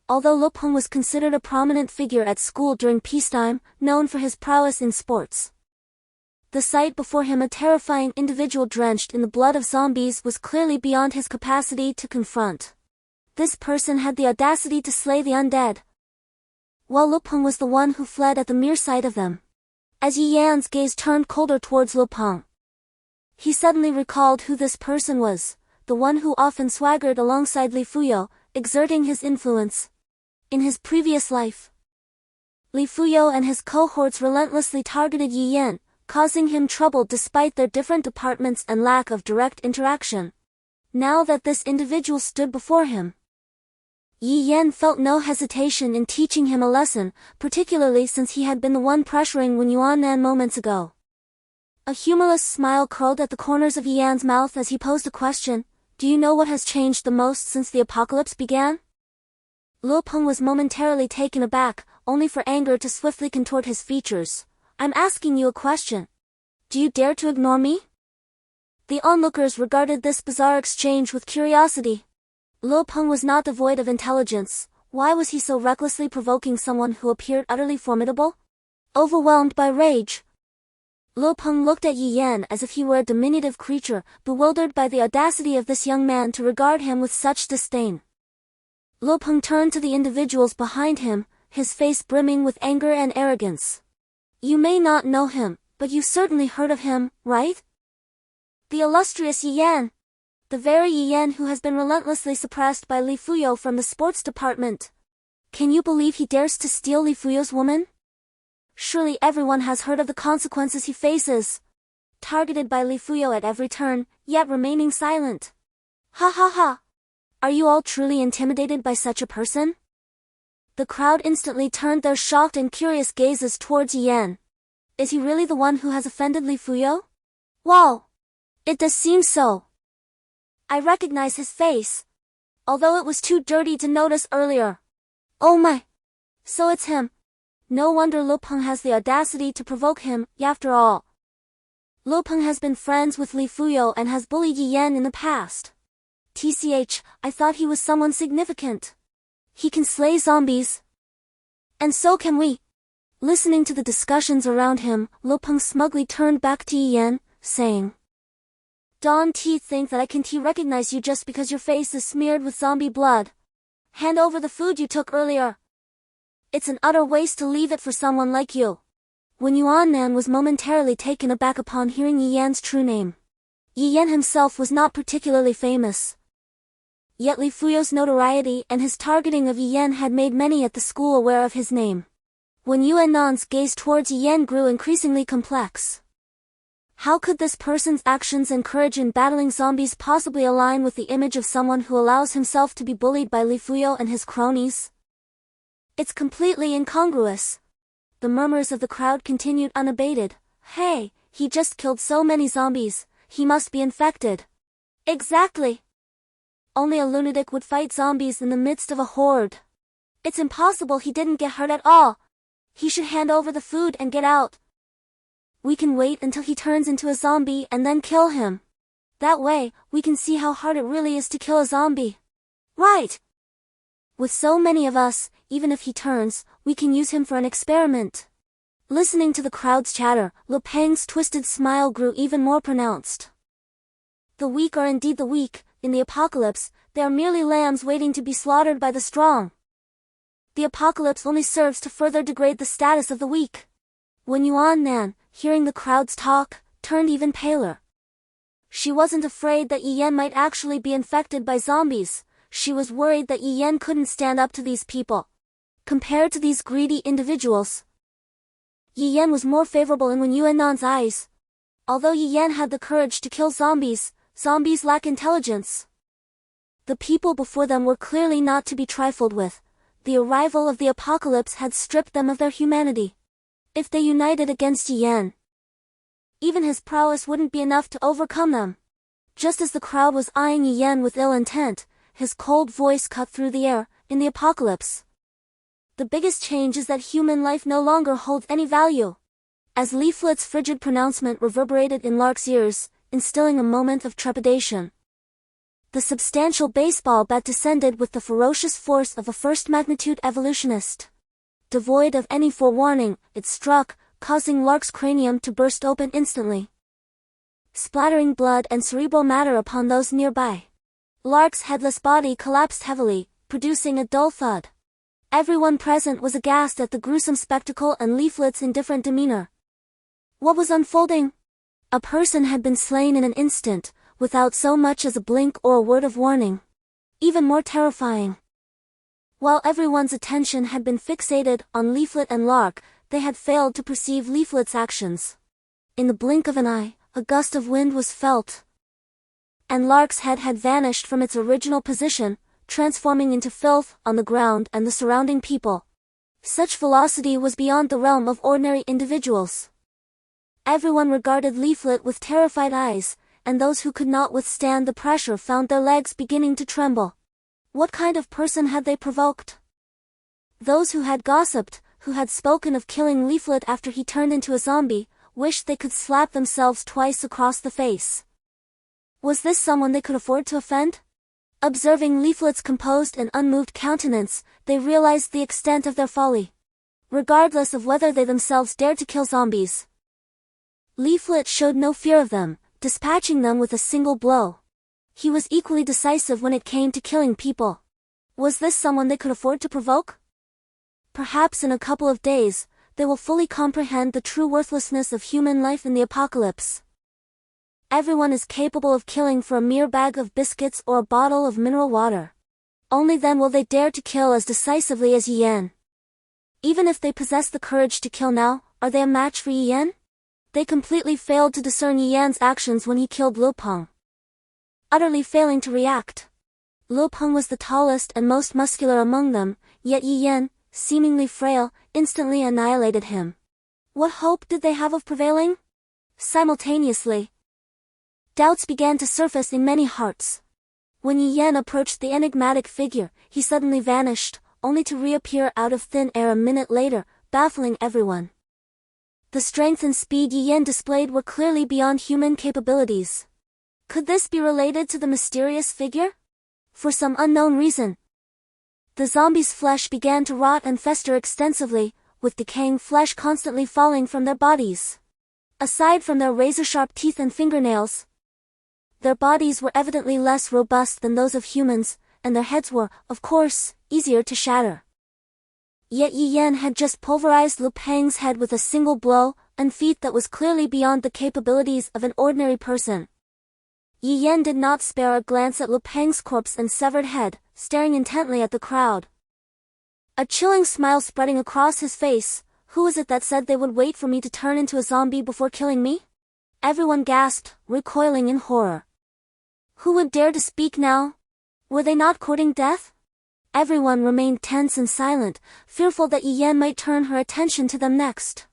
Although Lo Peng was considered a prominent figure at school during peacetime, known for his prowess in sports, the sight before him, a terrifying individual drenched in the blood of zombies, was clearly beyond his capacity to confront. This person had the audacity to slay the undead, while Lo Peng was the one who fled at the mere sight of them. As Yi Yan's gaze turned colder towards Lo Peng, he suddenly recalled who this person was, the one who often swaggered alongside Li Fuyo, exerting his influence. In his previous life, Li Fuyo and his cohorts relentlessly targeted Yi Yan, causing him trouble despite their different departments and lack of direct interaction. Now that this individual stood before him, Yi Yan felt no hesitation in teaching him a lesson, particularly since he had been the one pressuring Wen Yuannan moments ago. A humorless smile curled at the corners of Yi Yan's mouth as he posed a question. Do you know what has changed the most since the apocalypse began? Lo Peng was momentarily taken aback, only for anger to swiftly contort his features. I'm asking you a question. Do you dare to ignore me? The onlookers regarded this bizarre exchange with curiosity. Lo Peng was not devoid of intelligence. Why was he so recklessly provoking someone who appeared utterly formidable? Overwhelmed by rage, Lo Peng looked at Yi Yan as if he were a diminutive creature, bewildered by the audacity of this young man to regard him with such disdain. Lo Peng turned to the individuals behind him, his face brimming with anger and arrogance. You may not know him, but you certainly heard of him, right? The illustrious Yi Yan. The very Yi Yan who has been relentlessly suppressed by Li Fuyo from the sports department. Can you believe he dares to steal Li Fuyo's woman? Surely everyone has heard of the consequences he faces. Targeted by Li Fuyo at every turn, yet remaining silent. Ha ha ha! Are you all truly intimidated by such a person? The crowd instantly turned their shocked and curious gazes towards Yi Yan. Is he really the one who has offended Li Fuyo? Wow! It does seem so. I recognize his face, although it was too dirty to notice earlier. Oh my! So it's him. No wonder Lu Peng has the audacity to provoke him. After all, Lu Peng has been friends with Li Fuyo and has bullied Yi Yan in the past. TCH, I thought he was someone significant. He can slay zombies. And so can we. Listening to the discussions around him, Lu Peng smugly turned back to Yi Yan, saying, Don't think that I can recognize you just because your face is smeared with zombie blood. Hand over the food you took earlier. It's an utter waste to leave it for someone like you. Wen Yuannan was momentarily taken aback upon hearing Yi Yan's true name. Yi Yan himself was not particularly famous. Yet Li Fuyo's notoriety and his targeting of Yi Yan had made many at the school aware of his name. When Yuannan's gaze towards Yi Yan grew increasingly complex. How could this person's actions and courage in battling zombies possibly align with the image of someone who allows himself to be bullied by Li Fuyo and his cronies? It's completely incongruous. The murmurs of the crowd continued unabated. Hey, he just killed so many zombies, he must be infected. Exactly. Only a lunatic would fight zombies in the midst of a horde. It's impossible he didn't get hurt at all. He should hand over the food and get out. We can wait until he turns into a zombie and then kill him. That way, we can see how hard it really is to kill a zombie. Right. With so many of us, even if he turns, we can use him for an experiment. Listening to the crowd's chatter, Lu Peng's twisted smile grew even more pronounced. The weak are indeed the weak. In the apocalypse, they are merely lambs waiting to be slaughtered by the strong. The apocalypse only serves to further degrade the status of the weak. Wen Yuannan, hearing the crowd's talk, turned even paler. She wasn't afraid that Yi Yan might actually be infected by zombies. She was worried that Yi Yan couldn't stand up to these people. Compared to these greedy individuals, Yi Yan was more favorable in Wen Yuannan's eyes. Although Yi Yan had the courage to kill zombies, zombies lack intelligence. The people before them were clearly not to be trifled with. The arrival of the apocalypse had stripped them of their humanity. If they united against Yi Yan, even his prowess wouldn't be enough to overcome them. Just as the crowd was eyeing Yi Yan with ill intent, his cold voice cut through the air. In the apocalypse, the biggest change is that human life no longer holds any value. As Leaflet's frigid pronouncement reverberated in Lark's ears, instilling a moment of trepidation, the substantial baseball bat descended with the ferocious force of a first-magnitude evolutionist. Devoid of any forewarning, it struck, causing Lark's cranium to burst open instantly, splattering blood and cerebral matter upon those nearby. Lark's headless body collapsed heavily, producing a dull thud. Everyone present was aghast at the gruesome spectacle and Leaflet's indifferent demeanor. What was unfolding? A person had been slain in an instant, without so much as a blink or a word of warning. Even more terrifying. While everyone's attention had been fixated on Leaflet and Lark, they had failed to perceive Leaflet's actions. In the blink of an eye, a gust of wind was felt, and Lark's head had vanished from its original position, transforming into filth on the ground and the surrounding people. Such velocity was beyond the realm of ordinary individuals. Everyone regarded Leaflet with terrified eyes, and those who could not withstand the pressure found their legs beginning to tremble. What kind of person had they provoked? Those who had gossiped, who had spoken of killing Leaflet after he turned into a zombie, wished they could slap themselves twice across the face. Was this someone they could afford to offend? Observing Leaflet's composed and unmoved countenance, they realized the extent of their folly. Regardless of whether they themselves dared to kill zombies, Leaflet showed no fear of them, dispatching them with a single blow. He was equally decisive when it came to killing people. Was this someone they could afford to provoke? Perhaps in a couple of days, they will fully comprehend the true worthlessness of human life in the apocalypse. Everyone is capable of killing for a mere bag of biscuits or a bottle of mineral water. Only then will they dare to kill as decisively as Yi Yan. Even if they possess the courage to kill now, are they a match for Yi Yan? They completely failed to discern Yi Yan's actions when he killed Lu Peng, utterly failing to react. Lu Peng was the tallest and most muscular among them, yet Yi Yan, seemingly frail, instantly annihilated him. What hope did they have of prevailing? Simultaneously, doubts began to surface in many hearts. When Yi Yan approached the enigmatic figure, he suddenly vanished, only to reappear out of thin air a minute later, baffling everyone. The strength and speed Yi Yan displayed were clearly beyond human capabilities. Could this be related to the mysterious figure? For some unknown reason, the zombies' flesh began to rot and fester extensively, with decaying flesh constantly falling from their bodies. Aside from their razor-sharp teeth and fingernails, their bodies were evidently less robust than those of humans, and their heads were, of course, easier to shatter. Yet Yi Yan had just pulverized Lu Peng's head with a single blow, and feat that was clearly beyond the capabilities of an ordinary person. Yi Yan did not spare a glance at Lu Peng's corpse and severed head, staring intently at the crowd. A chilling smile spreading across his face. Who was it that said they would wait for me to turn into a zombie before killing me? Everyone gasped, recoiling in horror. Who would dare to speak now? Were they not courting death? Everyone remained tense and silent, fearful that Yi Yan might turn her attention to them next.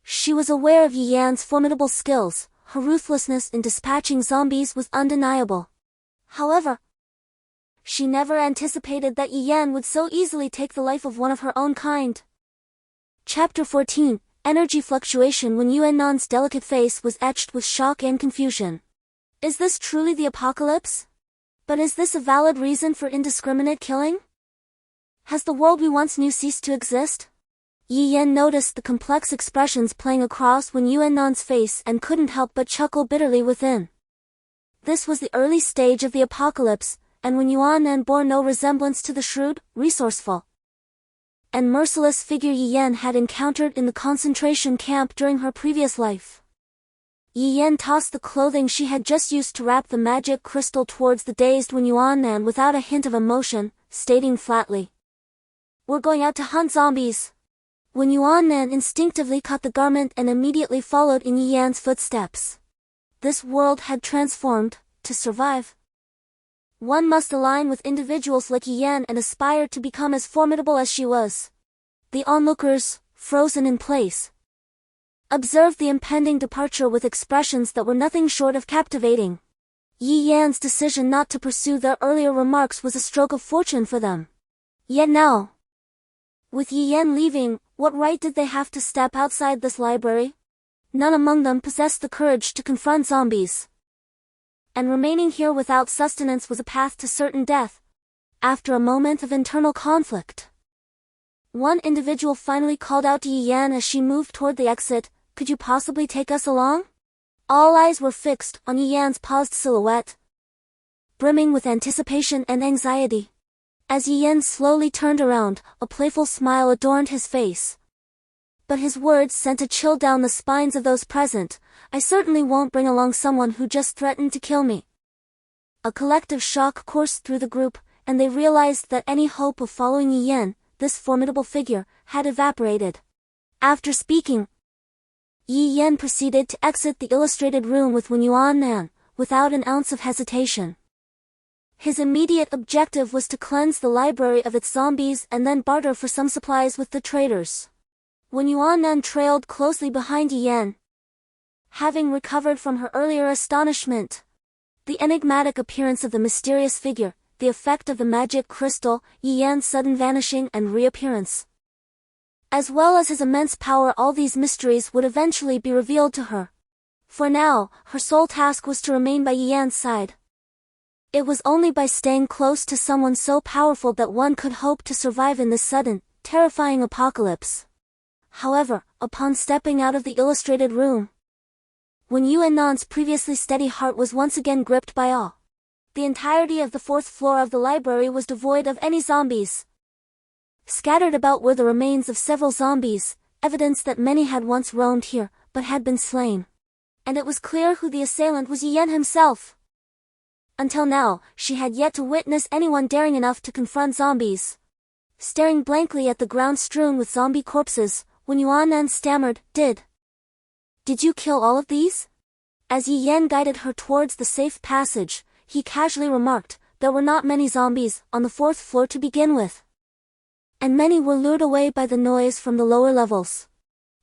She was aware of Yi Yan's formidable skills. Her ruthlessness in dispatching zombies was undeniable. However, she never anticipated that Yi Yan would so easily take the life of one of her own kind. Chapter 14, Energy Fluctuation. When Yuan Nan's delicate face was etched with shock and confusion. Is this truly the apocalypse? But is this a valid reason for indiscriminate killing? Has the world we once knew ceased to exist? Yi Yan noticed the complex expressions playing across Yuan Nan's face and couldn't help but chuckle bitterly within. This was the early stage of the apocalypse, and Yuan Nan bore no resemblance to the shrewd, resourceful, and merciless figure Yi Yan had encountered in the concentration camp during her previous life. Yi Yan tossed the clothing she had just used to wrap the magic crystal towards the dazed Yuan Nan without a hint of emotion, stating flatly, "We're going out to hunt zombies." Yuan Nan instinctively caught the garment and immediately followed in Yi Yan's footsteps. This world had transformed. To survive, one must align with individuals like Yi Yan and aspire to become as formidable as she was. The onlookers, frozen in place, observed the impending departure with expressions that were nothing short of captivating. Yi Yan's decision not to pursue their earlier remarks was a stroke of fortune for them. Yet now, with Yi Yan leaving, what right did they have to step outside this library? None among them possessed the courage to confront zombies. And remaining here without sustenance was a path to certain death. After a moment of internal conflict, one individual finally called out to Yi Yan as she moved toward the exit, "Could you possibly take us along?" All eyes were fixed on Yi Yan's paused silhouette, brimming with anticipation and anxiety. As Yi Yan slowly turned around, a playful smile adorned his face. But his words sent a chill down the spines of those present. "I certainly won't bring along someone who just threatened to kill me." A collective shock coursed through the group, and they realized that any hope of following Yi Yan, this formidable figure, had evaporated. After speaking, Yi Yan proceeded to exit the illustrated room with Yuan Nan, without an ounce of hesitation. His immediate objective was to cleanse the library of its zombies and then barter for some supplies with the traders. Yuan Nan trailed closely behind Yi Yan, having recovered from her earlier astonishment. The enigmatic appearance of the mysterious figure, the effect of the magic crystal, Yi Yan's sudden vanishing and reappearance, as well as his immense power, all these mysteries would eventually be revealed to her. For now, her sole task was to remain by Yi Yan's side. It was only by staying close to someone so powerful that one could hope to survive in this sudden, terrifying apocalypse. However, upon stepping out of the illustrated room, Yuan Nan's previously steady heart was once again gripped by awe. The entirety of the fourth floor of the library was devoid of any zombies. Scattered about were the remains of several zombies, evidence that many had once roamed here, but had been slain. And it was clear who the assailant was: Yi Yan himself. Until now, she had yet to witness anyone daring enough to confront zombies. Staring blankly at the ground strewn with zombie corpses, Yuan Nan stammered, Did you kill all of these?" As Yi Yan guided her towards the safe passage, he casually remarked, "There were not many zombies on the fourth floor to begin with, and many were lured away by the noise from the lower levels.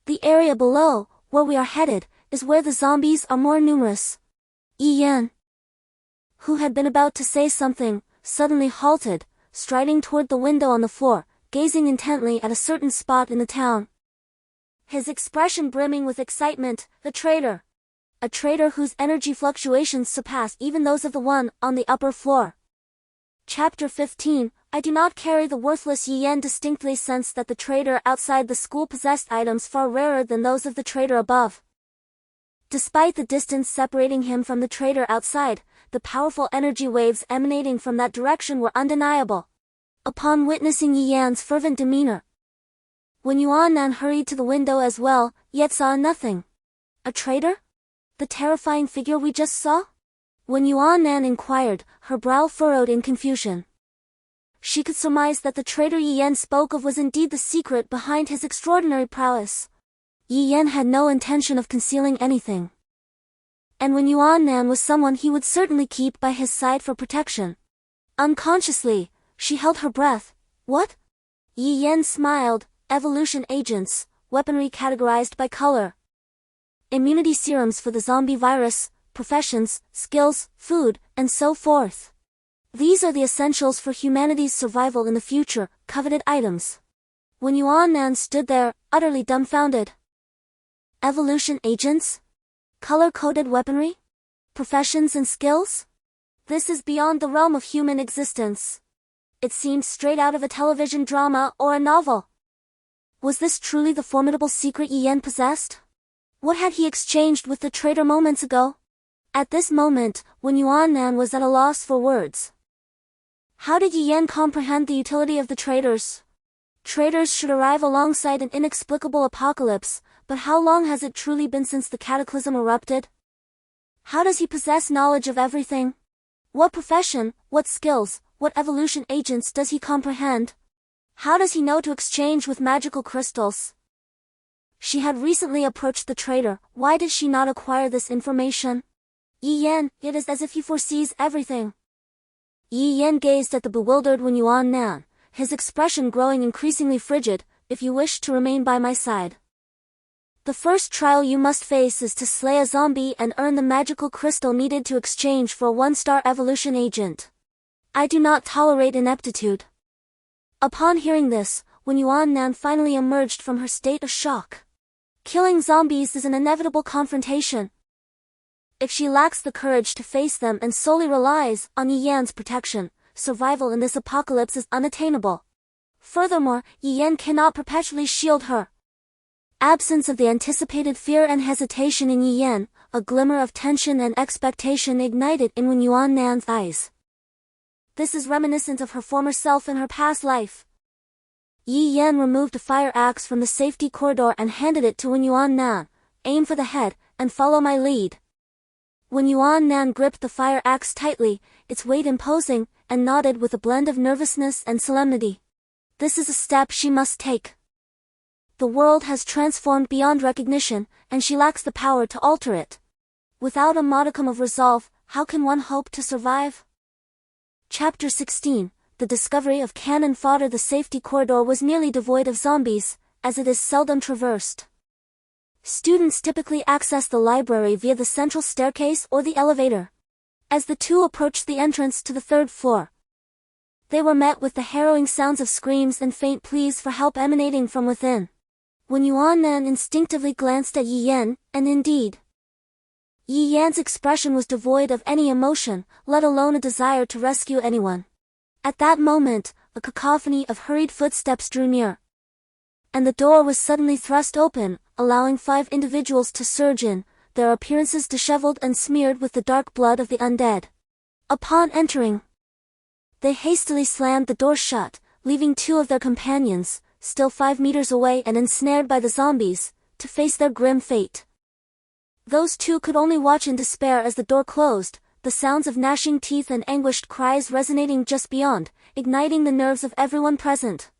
The area below, where we are headed, is where the zombies are more numerous." Yi Yan, who had been about to say something, suddenly halted, striding toward the window on the floor, gazing intently at a certain spot in the town. His expression brimming with excitement. The traitor. A traitor whose energy fluctuations surpass even those of the one on the upper floor. Chapter 15. I do not carry the worthless Yi Yan distinctly sensed that the traitor outside the school possessed items far rarer than those of the traitor above. Despite the distance separating him from the traitor outside, the powerful energy waves emanating from that direction were undeniable. Upon witnessing Yi Yan's fervent demeanor, Wen Yuannan hurried to the window as well, yet saw nothing. A traitor? The terrifying figure we just saw? Wen Yuannan inquired, her brow furrowed in confusion. She could surmise that the traitor Yi Yan spoke of was indeed the secret behind his extraordinary prowess. Yi Yan had no intention of concealing anything. And Wen Yuannan was someone he would certainly keep by his side for protection. Unconsciously, she held her breath. What? Yi Yan smiled. Evolution agents, weaponry categorized by color. Immunity serums for the zombie virus, professions, skills, food, and so forth. These are the essentials for humanity's survival in the future, coveted items. Wen Yuannan stood there, utterly dumbfounded. Evolution agents? Color-coded weaponry? Professions and skills? This is beyond the realm of human existence. It seemed straight out of a television drama or a novel. Was this truly the formidable secret Yi Yan possessed? What had he exchanged with the traitor moments ago? At this moment, Wen Yuannan was at a loss for words. How did Yi Yan comprehend the utility of the traitors? Traitors should arrive alongside an inexplicable apocalypse, but how long has it truly been since the cataclysm erupted? How does he possess knowledge of everything? What profession, what skills, what evolution agents does he comprehend? How does he know to exchange with magical crystals? She had recently approached the traitor. Why did she not acquire this information? Yi Yan, it is as if he foresees everything. Yi Yan gazed at the bewildered Wen Yuannan, his expression growing increasingly frigid. If you wish to remain by my side, the first trial you must face is to slay a zombie and earn the magical crystal needed to exchange for a one-star evolution agent. I do not tolerate ineptitude. Upon hearing this, Wen Yuannan finally emerged from her state of shock. Killing zombies is an inevitable confrontation. If she lacks the courage to face them and solely relies on Yi Yan's protection, survival in this apocalypse is unattainable. Furthermore, Yi Yan cannot perpetually shield her. Absence of the anticipated fear and hesitation in Yi Yan, a glimmer of tension and expectation ignited in Wen Yuannan's eyes. This is reminiscent of her former self in her past life. Yi Yan removed a fire axe from the safety corridor and handed it to Wen Yuannan. Aim for the head, and follow my lead. Wen Yuannan gripped the fire axe tightly, its weight imposing, and nodded with a blend of nervousness and solemnity. This is a step she must take. The world has transformed beyond recognition, and she lacks the power to alter it. Without a modicum of resolve, how can one hope to survive? Chapter 16. The discovery of cannon fodder. The safety corridor was nearly devoid of zombies, as it is seldom traversed. Students typically access the library via the central staircase or the elevator. As the two approached the entrance to the third floor, they were met with the harrowing sounds of screams and faint pleas for help emanating from within. Wen Yuannan instinctively glanced at Yi Yan, and indeed, Yi Yan's expression was devoid of any emotion, let alone a desire to rescue anyone. At that moment, a cacophony of hurried footsteps drew near, and the door was suddenly thrust open, allowing 5 individuals to surge in, their appearances disheveled and smeared with the dark blood of the undead. Upon entering, they hastily slammed the door shut, leaving 2 of their companions, still 5 meters away and ensnared by the zombies, to face their grim fate. Those 2 could only watch in despair as the door closed, the sounds of gnashing teeth and anguished cries resonating just beyond, igniting the nerves of everyone present.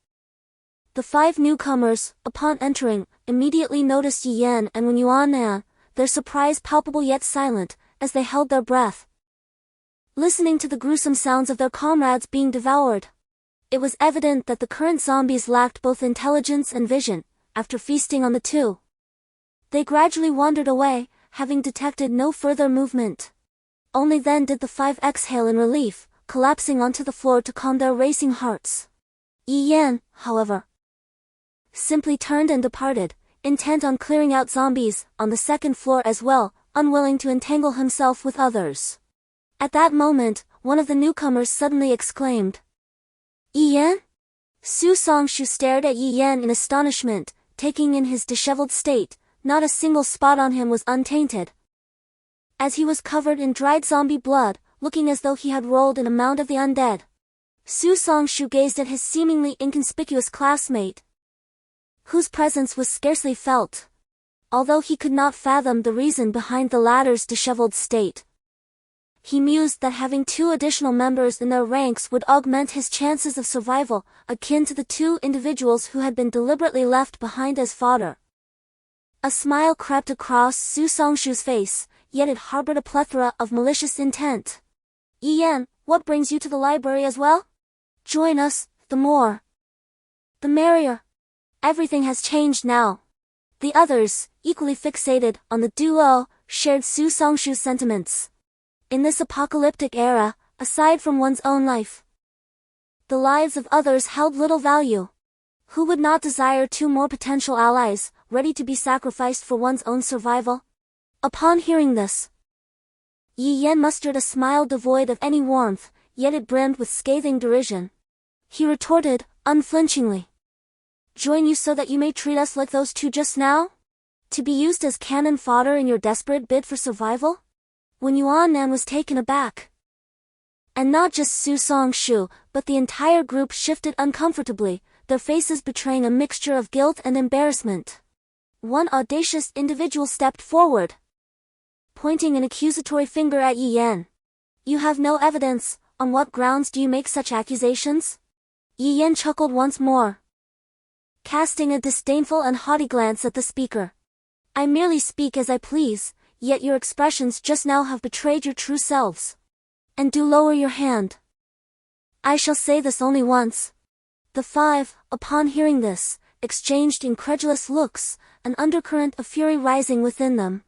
The 5 newcomers, upon entering, immediately noticed Yi Yan and Wen Yuannan, their surprise palpable yet silent, as they held their breath, listening to the gruesome sounds of their comrades being devoured. It was evident that the current zombies lacked both intelligence and vision. After feasting on the 2, they gradually wandered away, having detected no further movement. Only then did the 5 exhale in relief, collapsing onto the floor to calm their racing hearts. Yi Yan, however, simply turned and departed, intent on clearing out zombies on the second floor as well, unwilling to entangle himself with others. At that moment, one of the newcomers suddenly exclaimed, "Yi Yan?" Su Songshu stared at Yi Yan in astonishment, taking in his disheveled state. Not a single spot on him was untainted, as he was covered in dried zombie blood, looking as though he had rolled in a mound of the undead. Su Songshu gazed at his seemingly inconspicuous classmate, whose presence was scarcely felt, although he could not fathom the reason behind the latter's disheveled state. He mused that having 2 additional members in their ranks would augment his chances of survival, akin to the 2 individuals who had been deliberately left behind as fodder. A smile crept across Su Songshu's face, yet it harbored a plethora of malicious intent. "Yi Yan, what brings you to the library as well? Join us, the more the merrier. Everything has changed now." The others, equally fixated on the duo, shared Su Songshu's sentiments. In this apocalyptic era, aside from one's own life, the lives of others held little value. Who would not desire 2 more potential allies, ready to be sacrificed for one's own survival? Upon hearing this, Yi Yan mustered a smile devoid of any warmth, yet it brimmed with scathing derision. He retorted, unflinchingly, "Join you so that you may treat us like those 2 just now? To be used as cannon fodder in your desperate bid for survival?" When Yuan Nan was taken aback, and not just Su Songshu, but the entire group shifted uncomfortably, their faces betraying a mixture of guilt and embarrassment. One audacious individual stepped forward, pointing an accusatory finger at Yi Yan. "You have no evidence, on what grounds do you make such accusations?" Yi Yan chuckled once more, casting a disdainful and haughty glance at the speaker. "I merely speak as I please, yet your expressions just now have betrayed your true selves. And do lower your hand. I shall say this only once." The 5, upon hearing this, exchanged incredulous looks, an undercurrent of fury rising within them.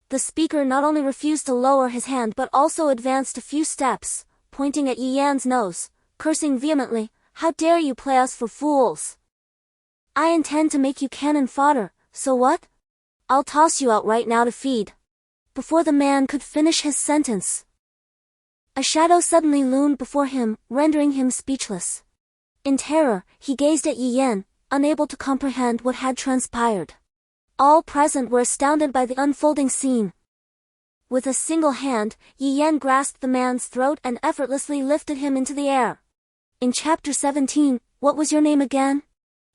The speaker not only refused to lower his hand but also advanced a few steps, pointing at Yi Yan's nose, cursing vehemently, "How dare you play us for fools? I intend to make you cannon fodder, so what? I'll toss you out right now to feed." Before the man could finish his sentence, a shadow suddenly loomed before him, rendering him speechless. In terror, he gazed at Yi Yan, unable to comprehend what had transpired. All present were astounded by the unfolding scene. With a single hand, Yi Yan grasped the man's throat and effortlessly lifted him into the air. In Chapter 17, "What was your name again?"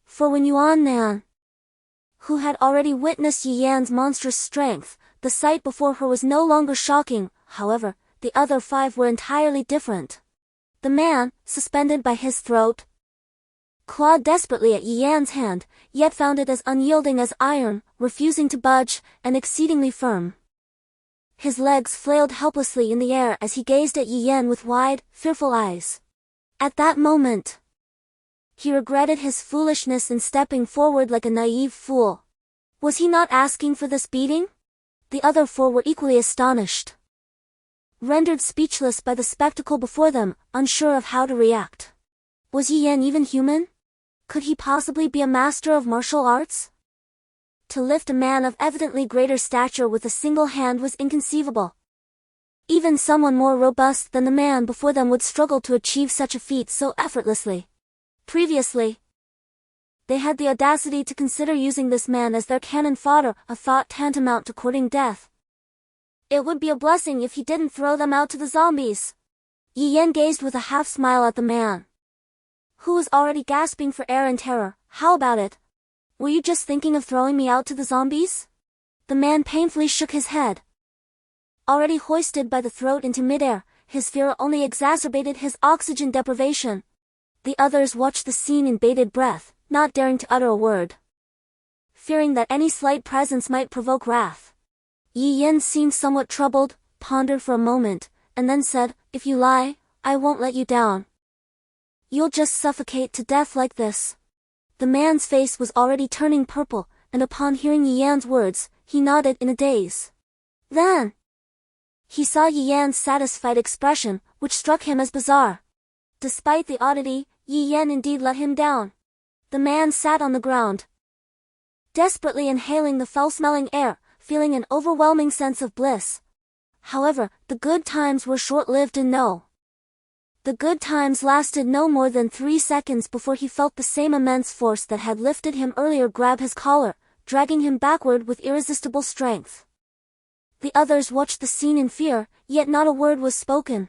For when Yuan Nan, who had already witnessed Yi Yan's monstrous strength, the sight before her was no longer shocking. However, the other 5 were entirely different. The man, suspended by his throat, clawed desperately at Yi Yan's hand, yet found it as unyielding as iron, refusing to budge, and exceedingly firm. His legs flailed helplessly in the air as he gazed at Yi Yan with wide, fearful eyes. At that moment, he regretted his foolishness in stepping forward like a naive fool. Was he not asking for this beating? The other 4 were equally astonished, rendered speechless by the spectacle before them, unsure of how to react. Was Yi Yan even human? Could he possibly be a master of martial arts? To lift a man of evidently greater stature with a single hand was inconceivable. Even someone more robust than the man before them would struggle to achieve such a feat so effortlessly. Previously, they had the audacity to consider using this man as their cannon fodder, a thought tantamount to courting death. It would be a blessing if he didn't throw them out to the zombies. Yi Yan gazed with a half-smile at the man, who was already gasping for air in terror. "How about it? Were you just thinking of throwing me out to the zombies?" The man painfully shook his head. Already hoisted by the throat into midair, his fear only exacerbated his oxygen deprivation. The others watched the scene in bated breath, not daring to utter a word, fearing that any slight presence might provoke wrath. Yi Yan seemed somewhat troubled, pondered for a moment, and then said, "If you lie, I won't let you down. You'll just suffocate to death like this." The man's face was already turning purple, and upon hearing Yi Yan's words, he nodded in a daze. Then he saw Yi Yan's satisfied expression, which struck him as bizarre. Despite the oddity, Yi Yan indeed let him down. The man sat on the ground, desperately inhaling the foul-smelling air, feeling an overwhelming sense of bliss. However, the good times were short-lived and the good times lasted no more than 3 seconds before he felt the same immense force that had lifted him earlier grab his collar, dragging him backward with irresistible strength. The others watched the scene in fear, yet not a word was spoken.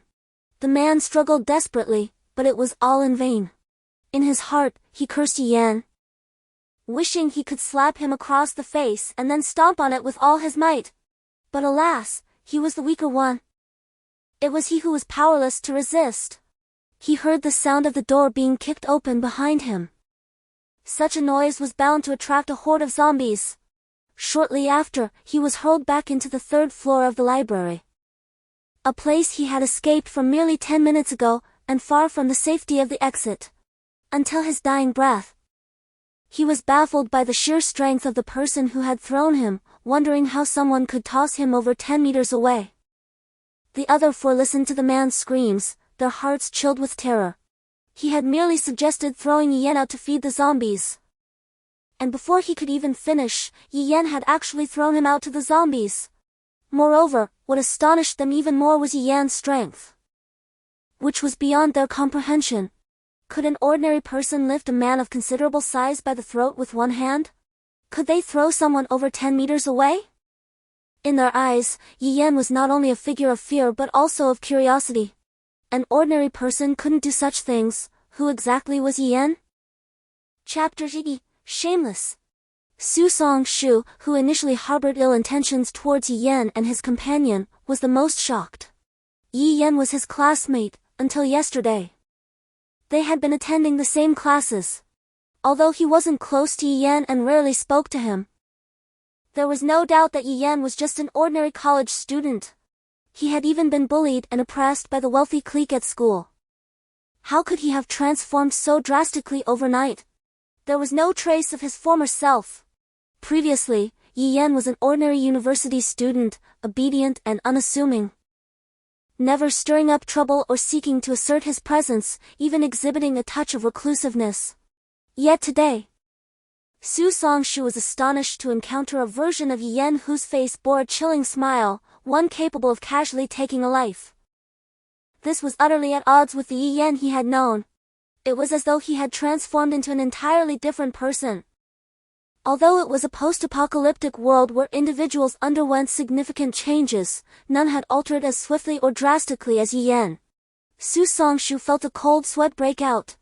The man struggled desperately, but it was all in vain. In his heart, he cursed Yi Yan, wishing he could slap him across the face and then stomp on it with all his might. But alas, he was the weaker one. It was he who was powerless to resist. He heard the sound of the door being kicked open behind him. Such a noise was bound to attract a horde of zombies. Shortly after, he was hurled back into the 3rd floor of the library, a place he had escaped from merely 10 minutes ago, and far from the safety of the exit. Until his dying breath, he was baffled by the sheer strength of the person who had thrown him, wondering how someone could toss him over 10 meters away. The other 4 listened to the man's screams, their hearts chilled with terror. He had merely suggested throwing Yi Yan out to feed the zombies. And before he could even finish, Yi Yan had actually thrown him out to the zombies. Moreover, what astonished them even more was Yi Yan's strength, which was beyond their comprehension. Could an ordinary person lift a man of considerable size by the throat with one hand? Could they throw someone over 10 meters away? In their eyes, Yi Yan was not only a figure of fear but also of curiosity. An ordinary person couldn't do such things. Who exactly was Yi Yan? Chapter 80. Shameless. Su Song-shu, who initially harbored ill intentions towards Yi Yan and his companion, was the most shocked. Yi Yan was his classmate, until yesterday. They had been attending the same classes. Although he wasn't close to Yi Yan and rarely spoke to him, there was no doubt that Yi Yan was just an ordinary college student. He had even been bullied and oppressed by the wealthy clique at school. How could he have transformed so drastically overnight? There was no trace of his former self. Previously, Yi Yan was an ordinary university student, obedient and unassuming, never stirring up trouble or seeking to assert his presence, even exhibiting a touch of reclusiveness. Yet today, Su Song-shu was astonished to encounter a version of Yi Yan whose face bore a chilling smile, one capable of casually taking a life. This was utterly at odds with the Yi Yan he had known. It was as though he had transformed into an entirely different person. Although it was a post-apocalyptic world where individuals underwent significant changes, none had altered as swiftly or drastically as Yi Yan. Su Song-shu felt a cold sweat break out,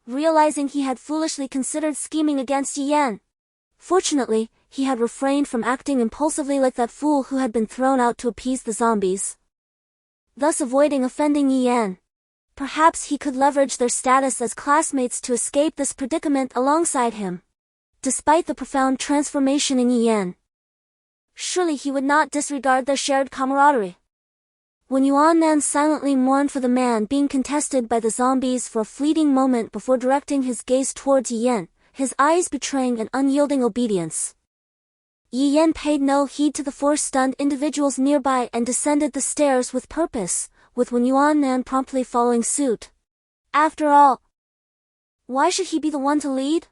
realizing he had foolishly considered scheming against Yi Yan. Fortunately, he had refrained from acting impulsively like that fool who had been thrown out to appease the zombies, thus avoiding offending Yi Yan. Perhaps he could leverage their status as classmates to escape this predicament alongside him. Despite the profound transformation in Yi Yan, surely he would not disregard their shared camaraderie. When Yuan Nan silently mourned for the man being contested by the zombies for a fleeting moment before directing his gaze towards Yi Yan, his eyes betraying an unyielding obedience, Yi Yan paid no heed to the 4 stunned individuals nearby and descended the stairs with purpose, with Wen Yuan Nan promptly following suit. After all, why should he be the one to lead?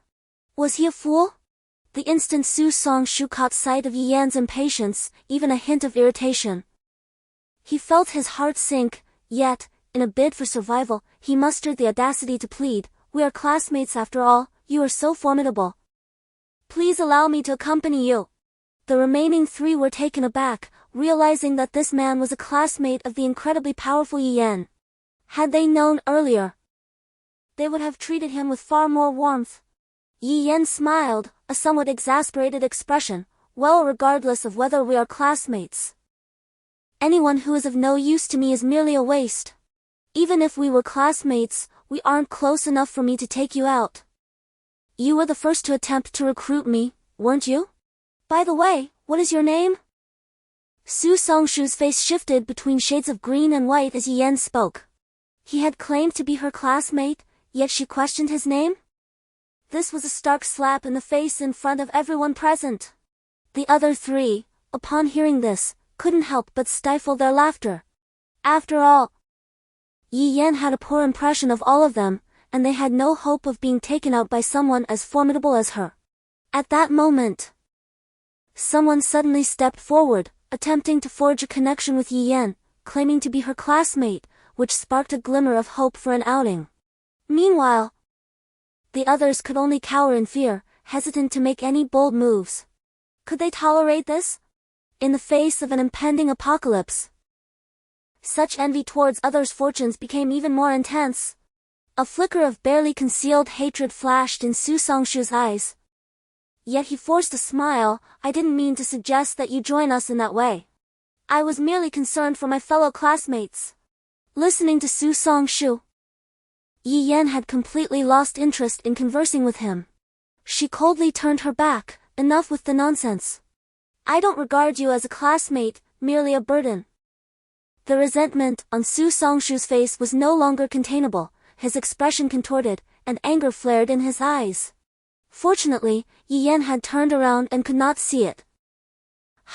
Was he a fool? The instant Su Song-shu caught sight of Yi Yan's impatience, even a hint of irritation, he felt his heart sink, yet, in a bid for survival, he mustered the audacity to plead, "We are classmates after all, you are so formidable. Please allow me to accompany you." The remaining 3 were taken aback, realizing that this man was a classmate of the incredibly powerful Yi Yan. Had they known earlier, they would have treated him with far more warmth. Yi Yan smiled, a somewhat exasperated expression. "Well, regardless of whether we are classmates, anyone who is of no use to me is merely a waste. Even if we were classmates, we aren't close enough for me to take you out. You were the first to attempt to recruit me, weren't you? By the way, what is your name?" Su Song-shu's face shifted between shades of green and white as Yi Yan spoke. He had claimed to be her classmate, yet she questioned his name? This was a stark slap in the face in front of everyone present. The other 3, upon hearing this, couldn't help but stifle their laughter. After all, Yi Yan had a poor impression of all of them, and they had no hope of being taken out by someone as formidable as her. At that moment, someone suddenly stepped forward, attempting to forge a connection with Yi Yan, claiming to be her classmate, which sparked a glimmer of hope for an outing. Meanwhile, the others could only cower in fear, hesitant to make any bold moves. Could they tolerate this? In the face of an impending apocalypse, such envy towards others' fortunes became even more intense. A flicker of barely concealed hatred flashed in Su Songshu's eyes. Yet he forced a smile. I didn't mean to suggest that you join us in that way. I was merely concerned for my fellow classmates. Listening to Su Songshu, Yi Yan had completely lost interest in conversing with him. She coldly turned her back. Enough with the nonsense. I don't regard you as a classmate, merely a burden. The resentment on Su Songshu's face was no longer containable, his expression contorted, and anger flared in his eyes. Fortunately, Yi Yan had turned around and could not see it.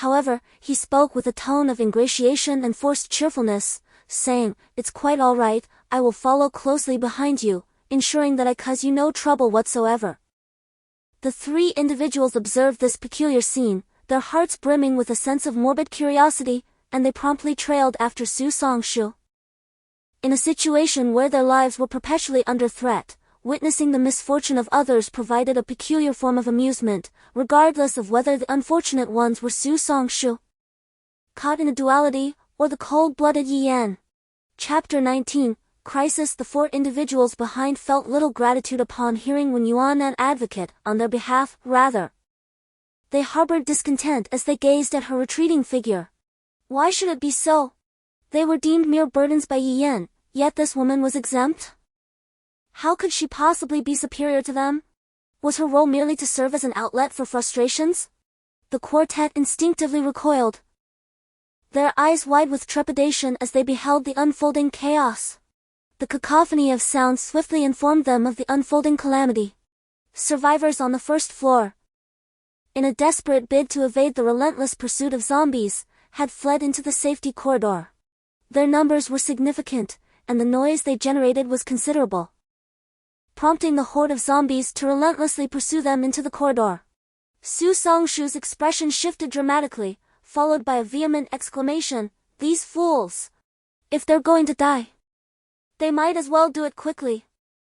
However, he spoke with a tone of ingratiation and forced cheerfulness, saying, "It's quite all right, I will follow closely behind you, ensuring that I cause you no trouble whatsoever." The three individuals observed this peculiar scene, their hearts brimming with a sense of morbid curiosity, and they promptly trailed after Su Songshu. In a situation where their lives were perpetually under threat, witnessing the misfortune of others provided a peculiar form of amusement, regardless of whether the unfortunate ones were Su Songshu, caught in a duality, or the cold-blooded Yi Yan. Chapter 19, Crisis. The four individuals behind felt little gratitude upon hearing Wen Yuan an advocate on their behalf, rather. They harbored discontent as they gazed at her retreating figure. Why should it be so? They were deemed mere burdens by Yi Yan, yet this woman was exempt? How could she possibly be superior to them? Was her role merely to serve as an outlet for frustrations? The quartet instinctively recoiled, their eyes wide with trepidation as they beheld the unfolding chaos. The cacophony of sounds swiftly informed them of the unfolding calamity. Survivors on the first floor, in a desperate bid to evade the relentless pursuit of zombies, had fled into the safety corridor. Their numbers were significant, and the noise they generated was considerable, prompting the horde of zombies to relentlessly pursue them into the corridor. Su Songshu's expression shifted dramatically, followed by a vehement exclamation, "These fools! If they're going to die, they might as well do it quickly.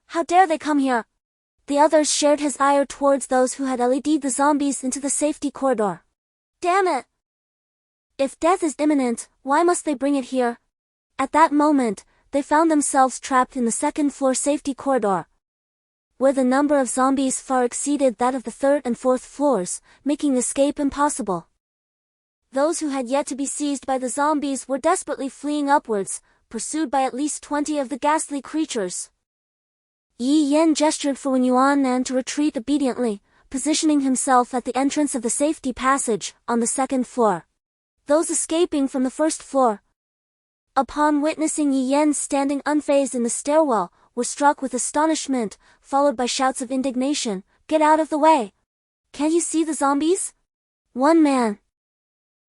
How dare they come here?" The others shared his ire towards those who had LED'd the zombies into the safety corridor. Damn it! If death is imminent, why must they bring it here? At that moment, they found themselves trapped in the second-floor safety corridor, where the number of zombies far exceeded that of the third and fourth floors, making escape impossible. Those who had yet to be seized by the zombies were desperately fleeing upwards, pursued by at least 20 of the ghastly creatures. Yi Yan gestured for Wen Yuan to retreat obediently, positioning himself at the entrance of the safety passage, on the second floor. Those escaping from the first floor, upon witnessing Yi Yan standing unfazed in the stairwell, were struck with astonishment, followed by shouts of indignation. "Get out of the way! Can't you see the zombies?" One man,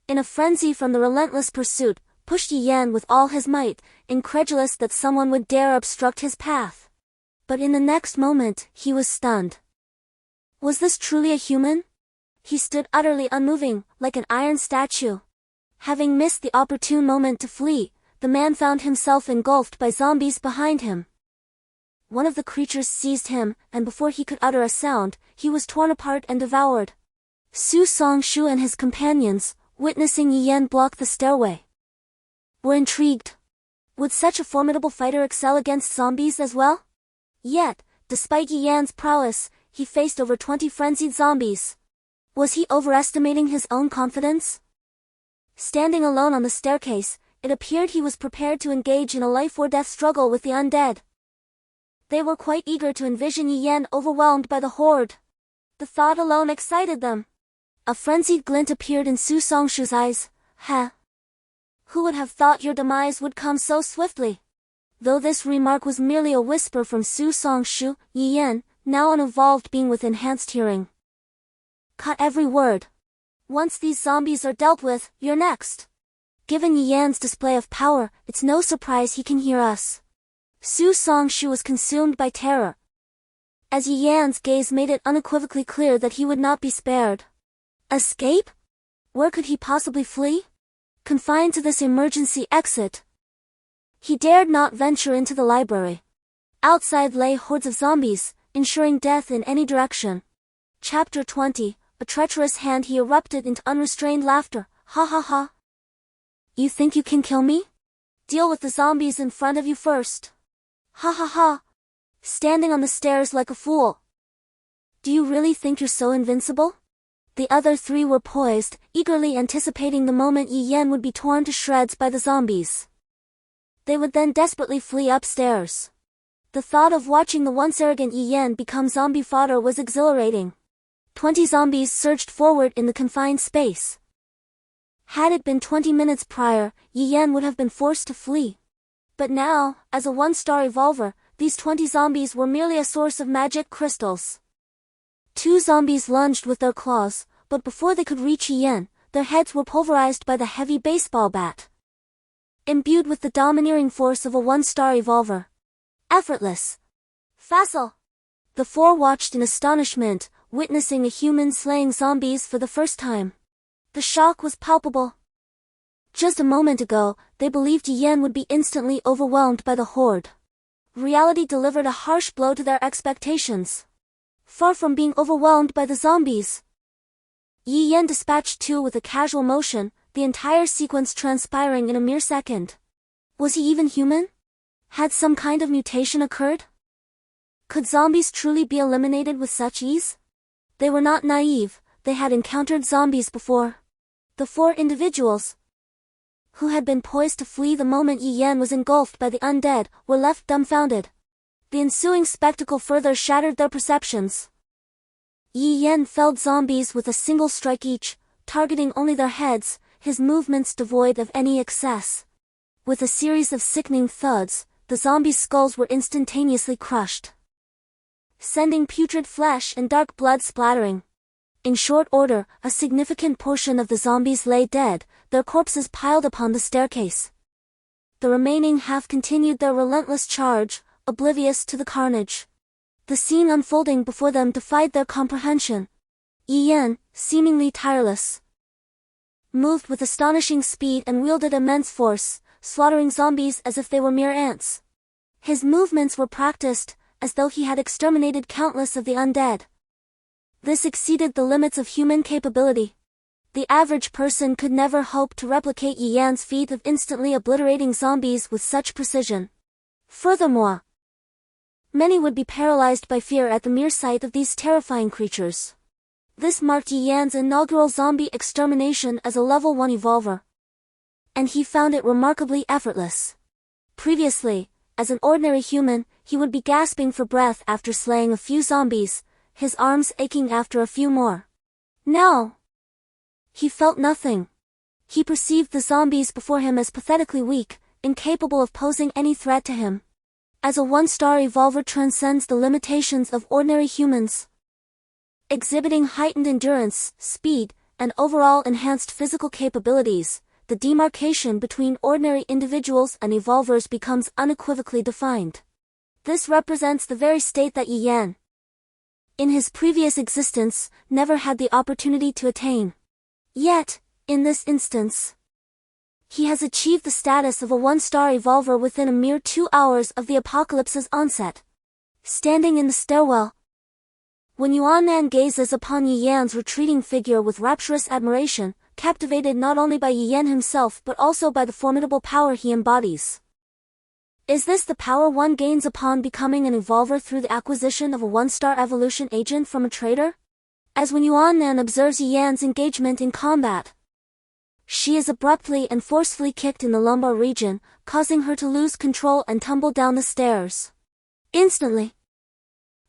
in a frenzy from the relentless pursuit, pushed Yi Yan with all his might, incredulous that someone would dare obstruct his path. But in the next moment, he was stunned. Was this truly a human? He stood utterly unmoving, like an iron statue. Having missed the opportune moment to flee, the man found himself engulfed by zombies behind him. One of the creatures seized him, and before he could utter a sound, he was torn apart and devoured. Su Songshu and his companions, witnessing Yi Yan block the stairway, were intrigued. Would such a formidable fighter excel against zombies as well? Yet, despite Yi Yan's prowess, he faced over 20 frenzied zombies. Was he overestimating his own confidence? Standing alone on the staircase, it appeared he was prepared to engage in a life-or-death struggle with the undead. They were quite eager to envision Yi Yan overwhelmed by the horde. The thought alone excited them. A frenzied glint appeared in Su Songshu's eyes. Who would have thought your demise would come so swiftly? Though this remark was merely a whisper from Su Songshu, Yi Yan, now an evolved being with enhanced hearing, caught every word. Once these zombies are dealt with, you're next. Given Yi Yan's display of power, it's no surprise he can hear us. Su Songshu was consumed by terror, as Yi Yan's gaze made it unequivocally clear that he would not be spared. Escape? Where could he possibly flee? Confined to this emergency exit, he dared not venture into the library. Outside lay hordes of zombies, ensuring death in any direction. Chapter 20, a treacherous hand. He erupted into unrestrained laughter. Ha ha ha. You think you can kill me? Deal with the zombies in front of you first. Ha ha ha. Standing on the stairs like a fool. Do you really think you're so invincible? The other three were poised, eagerly anticipating the moment Yi Yan would be torn to shreds by the zombies. They would then desperately flee upstairs. The thought of watching the once arrogant Yi Yan become zombie fodder was exhilarating. 20 zombies surged forward in the confined space. Had it been 20 minutes prior, Yi Yan would have been forced to flee. But now, as a one-star evolver, these 20 zombies were merely a source of magic crystals. 2 zombies lunged with their claws, but before they could reach Yi Yan, their heads were pulverized by the heavy baseball bat. Imbued with the domineering force of a one-star evolver. Effortless. Facile. The 4 watched in astonishment, witnessing a human slaying zombies for the first time. The shock was palpable. Just a moment ago, they believed Yi Yan would be instantly overwhelmed by the horde. Reality delivered a harsh blow to their expectations. Far from being overwhelmed by the zombies, Yi Yan dispatched 2 with a casual motion, the entire sequence transpiring in a mere second. Was he even human? Had some kind of mutation occurred? Could zombies truly be eliminated with such ease? They were not naive, they had encountered zombies before. The 4 individuals, who had been poised to flee the moment Yi Yan was engulfed by the undead, were left dumbfounded. The ensuing spectacle further shattered their perceptions. Yi Yan felled zombies with a single strike each, targeting only their heads, his movements devoid of any excess. With a series of sickening thuds, the zombies' skulls were instantaneously crushed, sending putrid flesh and dark blood splattering. In short order, a significant portion of the zombies lay dead, their corpses piled upon the staircase. The remaining half continued their relentless charge, oblivious to the carnage. The scene unfolding before them defied their comprehension. Yi Yan, seemingly tireless, moved with astonishing speed and wielded immense force, slaughtering zombies as if they were mere ants. His movements were practiced, as though he had exterminated countless of the undead. This exceeded the limits of human capability. The average person could never hope to replicate Yi Yan's feat of instantly obliterating zombies with such precision. Furthermore, many would be paralyzed by fear at the mere sight of these terrifying creatures. This marked Yi Yan's inaugural zombie extermination as a level 1 evolver, and he found it remarkably effortless. Previously, as an ordinary human, he would be gasping for breath after slaying a few zombies, his arms aching after a few more. Now, he felt nothing. He perceived the zombies before him as pathetically weak, incapable of posing any threat to him. As a one-star evolver transcends the limitations of ordinary humans, exhibiting heightened endurance, speed, and overall enhanced physical capabilities, the demarcation between ordinary individuals and evolvers becomes unequivocally defined. This represents the very state that Yi Yan, in his previous existence, never had the opportunity to attain. Yet, in this instance, he has achieved the status of a one-star evolver within a mere 2 hours of the apocalypse's onset. Standing in the stairwell, when Yuan Nan gazes upon Yi Yan's retreating figure with rapturous admiration, captivated not only by Yi Yan himself but also by the formidable power he embodies. Is this the power one gains upon becoming an evolver through the acquisition of a one-star evolution agent from a trader? As when Yuan Nan observes Yi Yan's engagement in combat, she is abruptly and forcefully kicked in the lumbar region, causing her to lose control and tumble down the stairs. Instantly,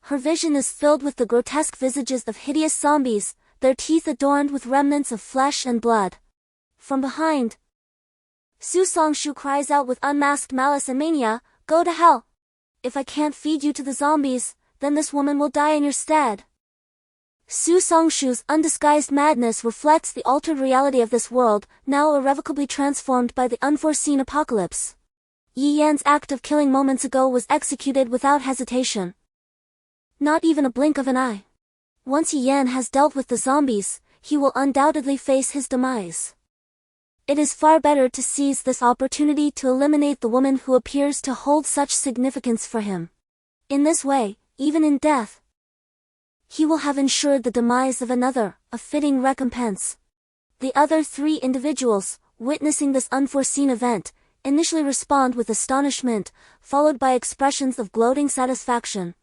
her vision is filled with the grotesque visages of hideous zombies, their teeth adorned with remnants of flesh and blood. From behind, Su Songshu cries out with unmasked malice and mania, "Go to hell! If I can't feed you to the zombies, then this woman will die in your stead." Su Songshu's undisguised madness reflects the altered reality of this world, now irrevocably transformed by the unforeseen apocalypse. Yi Yan's act of killing moments ago was executed without hesitation. Not even a blink of an eye. Once Yi Yan has dealt with the zombies, he will undoubtedly face his demise. It is far better to seize this opportunity to eliminate the woman who appears to hold such significance for him. In this way, even in death, he will have ensured the demise of another, a fitting recompense. The other three individuals, witnessing this unforeseen event, initially respond with astonishment, followed by expressions of gloating satisfaction.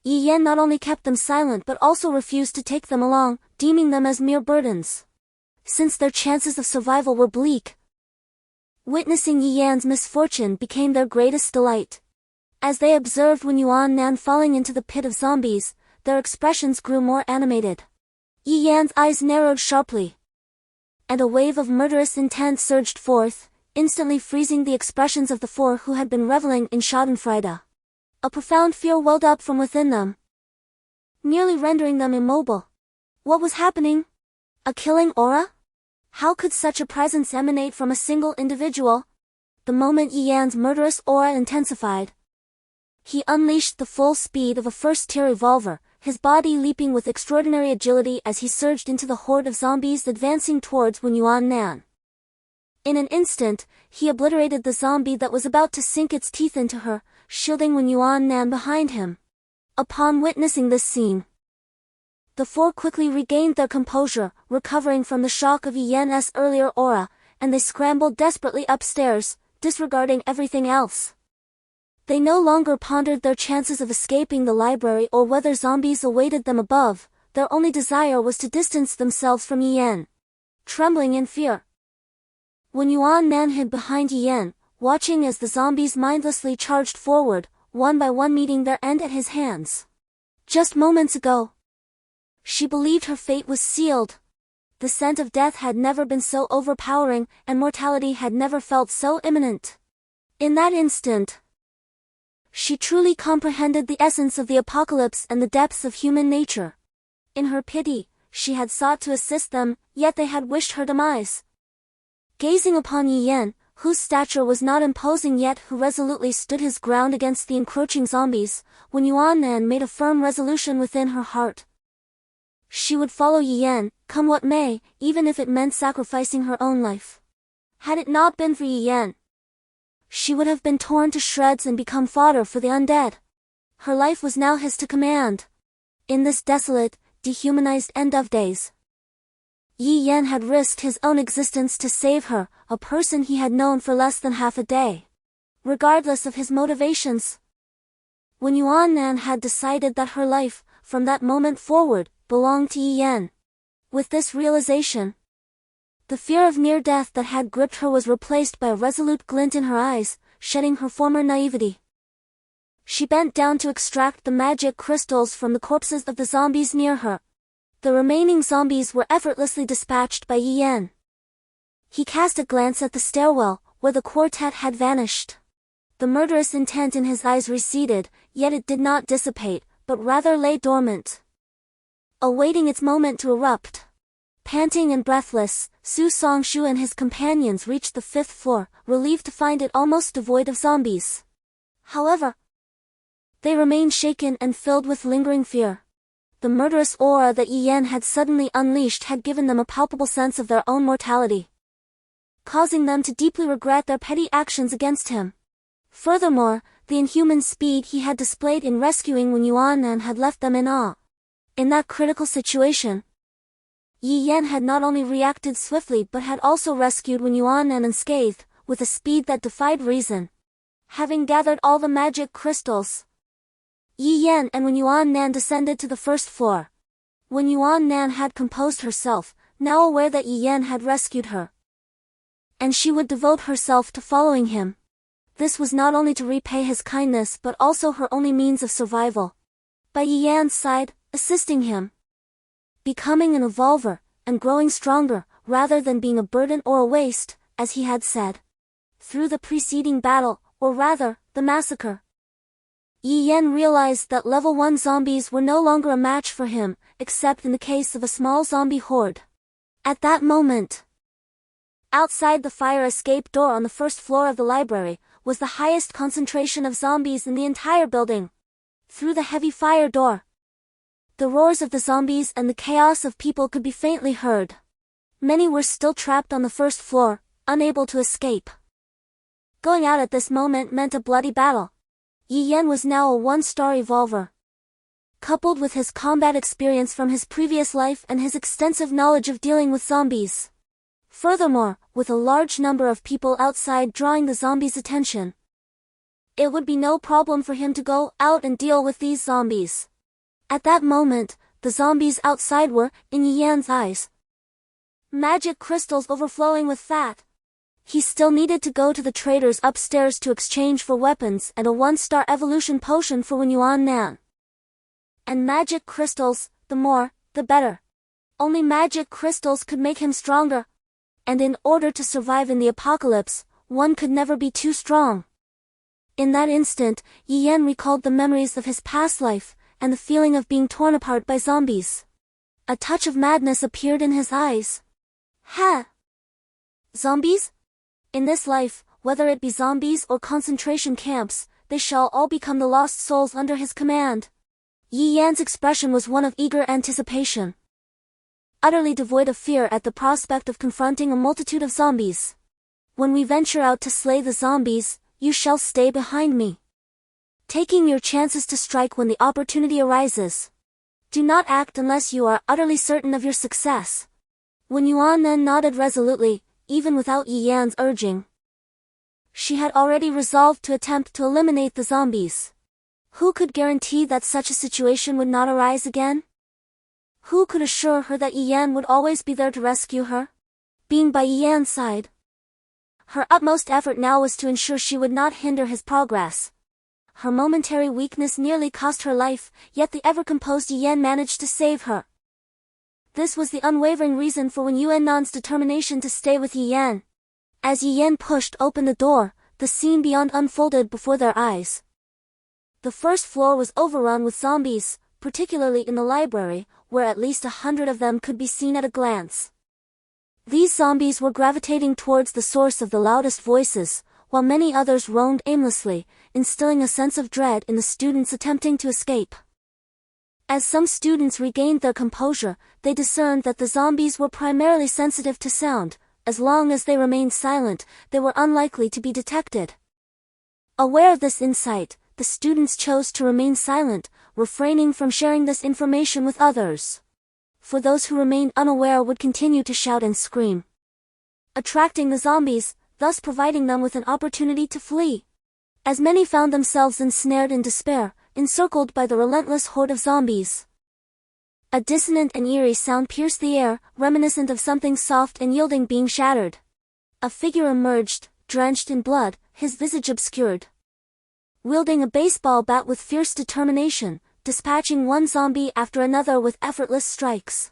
Yi Yan not only kept them silent but also refused to take them along, deeming them as mere burdens, since their chances of survival were bleak. Witnessing Yi Yan's misfortune became their greatest delight. As they observed Wen Yuan falling into the pit of zombies, their expressions grew more animated. Yi Yan's eyes narrowed sharply, and a wave of murderous intent surged forth, instantly freezing the expressions of the four who had been reveling in schadenfreude. A profound fear welled up from within them, nearly rendering them immobile. What was happening? A killing aura? How could such a presence emanate from a single individual? The moment Yi Yan's murderous aura intensified, he unleashed the full speed of a first-tier revolver, his body leaping with extraordinary agility as he surged into the horde of zombies advancing towards Wen Yuan. In an instant, he obliterated the zombie that was about to sink its teeth into her, shielding Wen Yuan behind him. Upon witnessing this scene, the four quickly regained their composure, recovering from the shock of Yi Yan's earlier aura, and they scrambled desperately upstairs, disregarding everything else. They no longer pondered their chances of escaping the library or whether zombies awaited them above. Their only desire was to distance themselves from Yi Yan. Trembling in fear, Wen Yuan hid behind Yi Yan, watching as the zombies mindlessly charged forward, one by one meeting their end at his hands. Just moments ago, she believed her fate was sealed. The scent of death had never been so overpowering, and mortality had never felt so imminent. In that instant, she truly comprehended the essence of the apocalypse and the depths of human nature. In her pity, she had sought to assist them, yet they had wished her demise. Gazing upon Yi Yan, whose stature was not imposing yet who resolutely stood his ground against the encroaching zombies, Wen Yuan made a firm resolution within her heart. She would follow Yi Yan, come what may, even if it meant sacrificing her own life. Had it not been for Yi Yan, she would have been torn to shreds and become fodder for the undead. Her life was now his to command. In this desolate, dehumanized end of days, Yi Yan had risked his own existence to save her, a person he had known for less than half a day. Regardless of his motivations, Wen Yuan had decided that her life, from that moment forward, belonged to Yi Yan. With this realization, the fear of near death that had gripped her was replaced by a resolute glint in her eyes, shedding her former naivety. She bent down to extract the magic crystals from the corpses of the zombies near her. The remaining zombies were effortlessly dispatched by Yi Yan. He cast a glance at the stairwell, where the quartet had vanished. The murderous intent in his eyes receded, yet it did not dissipate, but rather lay dormant, awaiting its moment to erupt. Panting and breathless, Su Songshu and his companions reached the 5th floor, relieved to find it almost devoid of zombies. However, they remained shaken and filled with lingering fear. The murderous aura that Yi Yan had suddenly unleashed had given them a palpable sense of their own mortality, causing them to deeply regret their petty actions against him. Furthermore, the inhuman speed he had displayed in rescuing Wen Yuan had left them in awe. In that critical situation, Yi Yan had not only reacted swiftly but had also rescued Wen Yuan unscathed, with a speed that defied reason. Having gathered all the magic crystals, Yi Yan and Wen Yuan descended to the 1st floor. Wen Yuan had composed herself, now aware that Yi Yan had rescued her, and she would devote herself to following him. This was not only to repay his kindness but also her only means of survival. By Yi Yan's side, assisting him, becoming an evolver, and growing stronger, rather than being a burden or a waste, as he had said. Through the preceding battle, or rather, the massacre, Yi Yan realized that level 1 zombies were no longer a match for him, except in the case of a small zombie horde. At that moment, outside the fire escape door on the 1st floor of the library, was the highest concentration of zombies in the entire building. Through the heavy fire door, the roars of the zombies and the chaos of people could be faintly heard. Many were still trapped on the first floor, unable to escape. Going out at this moment meant a bloody battle. Yi Yan was now a one-star evolver. Coupled with his combat experience from his previous life and his extensive knowledge of dealing with zombies. Furthermore, with a large number of people outside drawing the zombies' attention, it would be no problem for him to go out and deal with these zombies. At that moment, the zombies outside were, in Yi Yan's eyes, magic crystals overflowing with fat. He still needed to go to the traders upstairs to exchange for weapons and a one-star evolution potion for Wen Yuan Nan. And magic crystals, the more, the better. Only magic crystals could make him stronger. And in order to survive in the apocalypse, one could never be too strong. In that instant, Yi Yan recalled the memories of his past life, and the feeling of being torn apart by zombies. A touch of madness appeared in his eyes. Ha! Zombies? In this life, whether it be zombies or concentration camps, they shall all become the lost souls under his command. Yi Yan's expression was one of eager anticipation, utterly devoid of fear at the prospect of confronting a multitude of zombies. When we venture out to slay the zombies, you shall stay behind me, taking your chances to strike when the opportunity arises. Do not act unless you are utterly certain of your success. Wen Yuan then nodded resolutely, even without Yi Yan's urging. She had already resolved to attempt to eliminate the zombies. Who could guarantee that such a situation would not arise again? Who could assure her that Yi Yan would always be there to rescue her? Being by Yi Yan's side, her utmost effort now was to ensure she would not hinder his progress. Her momentary weakness nearly cost her life, yet the ever-composed Yi Yan managed to save her. This was the unwavering reason for Wen Yuannan's determination to stay with Yi Yan. As Yi Yan pushed open the door, the scene beyond unfolded before their eyes. The first floor was overrun with zombies, particularly in the library, where at least 100 of them could be seen at a glance. These zombies were gravitating towards the source of the loudest voices, while many others roamed aimlessly, instilling a sense of dread in the students attempting to escape. As some students regained their composure, they discerned that the zombies were primarily sensitive to sound. As long as they remained silent, they were unlikely to be detected. Aware of this insight, the students chose to remain silent, refraining from sharing this information with others. For those who remained unaware would continue to shout and scream, attracting the zombies, thus providing them with an opportunity to flee. As many found themselves ensnared in despair, encircled by the relentless horde of zombies. A dissonant and eerie sound pierced the air, reminiscent of something soft and yielding being shattered. A figure emerged, drenched in blood, his visage obscured, wielding a baseball bat with fierce determination, dispatching one zombie after another with effortless strikes.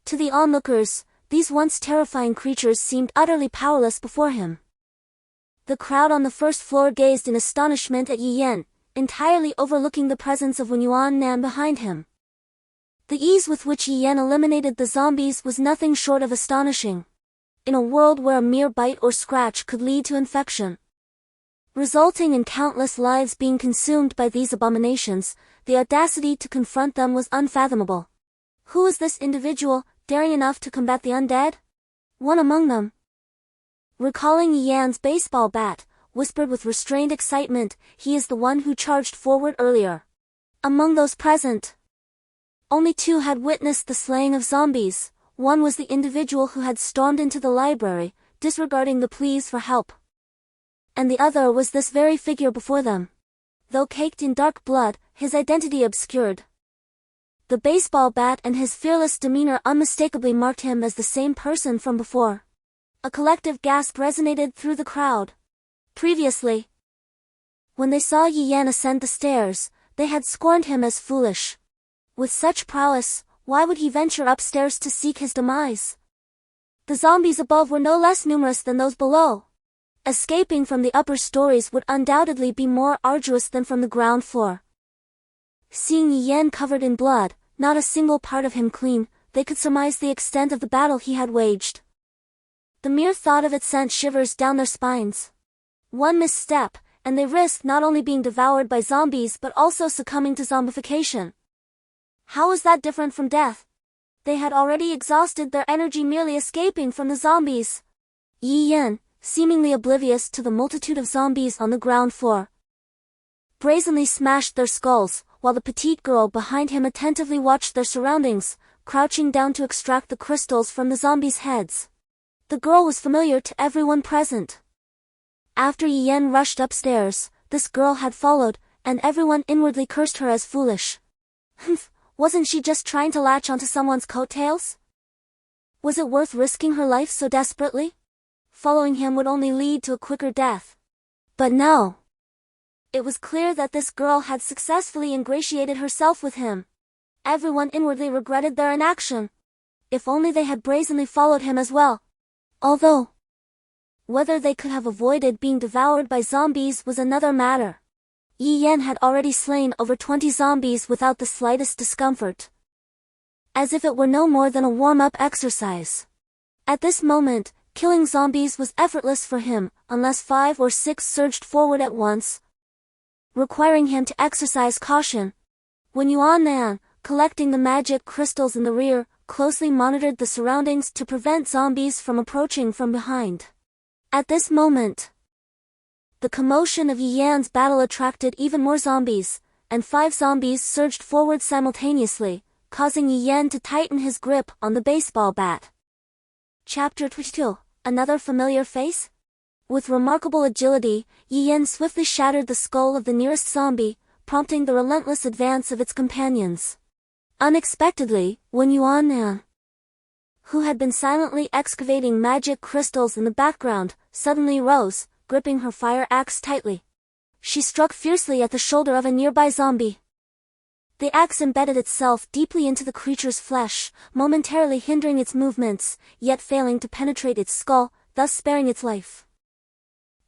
To the onlookers, these once terrifying creatures seemed utterly powerless before him. The crowd on the first floor gazed in astonishment at Yi Yan, entirely overlooking the presence of Wen Yuan behind him. The ease with which Yi Yan eliminated the zombies was nothing short of astonishing. In a world where a mere bite or scratch could lead to infection, resulting in countless lives being consumed by these abominations, the audacity to confront them was unfathomable. Who was this individual, daring enough to combat the undead? One among them, recalling Yi Yan's baseball bat, whispered with restrained excitement, "He is the one who charged forward earlier." Among those present, only 2 had witnessed the slaying of zombies. One was the individual who had stormed into the library, disregarding the pleas for help. And the other was this very figure before them. Though caked in dark blood, his identity obscured. The baseball bat and his fearless demeanor unmistakably marked him as the same person from before. A collective gasp resonated through the crowd. Previously, when they saw Yi Yan ascend the stairs, they had scorned him as foolish. With such prowess, why would he venture upstairs to seek his demise? The zombies above were no less numerous than those below. Escaping from the upper stories would undoubtedly be more arduous than from the ground floor. Seeing Yi Yan covered in blood, not a single part of him clean, they could surmise the extent of the battle he had waged. The mere thought of it sent shivers down their spines. One misstep, and they risked not only being devoured by zombies but also succumbing to zombification. How was that different from death? They had already exhausted their energy merely escaping from the zombies. Yi Yan, seemingly oblivious to the multitude of zombies on the ground floor, brazenly smashed their skulls, while the petite girl behind him attentively watched their surroundings, crouching down to extract the crystals from the zombies' heads. The girl was familiar to everyone present. After Yi Yan rushed upstairs, this girl had followed, and everyone inwardly cursed her as foolish. Humph, wasn't she just trying to latch onto someone's coattails? Was it worth risking her life so desperately? Following him would only lead to a quicker death. But no. It was clear that this girl had successfully ingratiated herself with him. Everyone inwardly regretted their inaction. If only they had brazenly followed him as well. Although, whether they could have avoided being devoured by zombies was another matter. Yi Yan had already slain over 20 zombies without the slightest discomfort, as if it were no more than a warm-up exercise. At this moment, killing zombies was effortless for him, unless 5 or 6 surged forward at once, requiring him to exercise caution. When Yuan Nan, collecting the magic crystals in the rear, closely monitored the surroundings to prevent zombies from approaching from behind. At this moment, the commotion of Yi Yan's battle attracted even more zombies, and 5 zombies surged forward simultaneously, causing Yi Yan to tighten his grip on the baseball bat. Chapter 22. Another familiar face? With remarkable agility, Yi Yan swiftly shattered the skull of the nearest zombie, prompting the relentless advance of its companions. Unexpectedly, when Yuan Nan, who had been silently excavating magic crystals in the background, suddenly rose, gripping her fire axe tightly. She struck fiercely at the shoulder of a nearby zombie. The axe embedded itself deeply into the creature's flesh, momentarily hindering its movements, yet failing to penetrate its skull, thus sparing its life.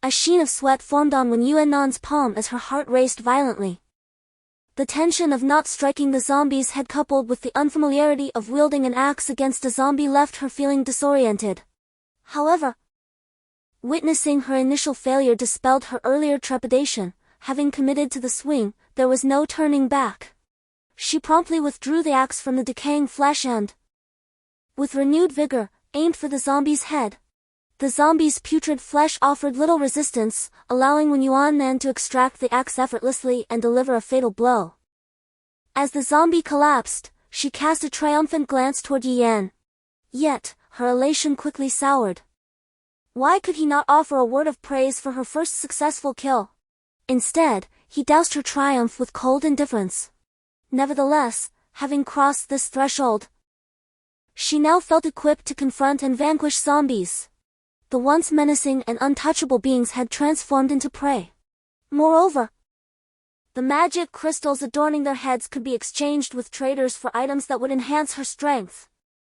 A sheen of sweat formed on Wen Yuannan's palm as her heart raced violently. The tension of not striking the zombies had coupled with the unfamiliarity of wielding an axe against a zombie left her feeling disoriented. However, witnessing her initial failure dispelled her earlier trepidation. Having committed to the swing, there was no turning back. She promptly withdrew the axe from the decaying flesh and, with renewed vigor, aimed for the zombie's head. The zombie's putrid flesh offered little resistance, allowing Wen Yuannan to extract the axe effortlessly and deliver a fatal blow. As the zombie collapsed, she cast a triumphant glance toward Yi Yan. Yet, her elation quickly soured. Why could he not offer a word of praise for her first successful kill? Instead, he doused her triumph with cold indifference. Nevertheless, having crossed this threshold, she now felt equipped to confront and vanquish zombies. The once menacing and untouchable beings had transformed into prey. Moreover, the magic crystals adorning their heads could be exchanged with traders for items that would enhance her strength,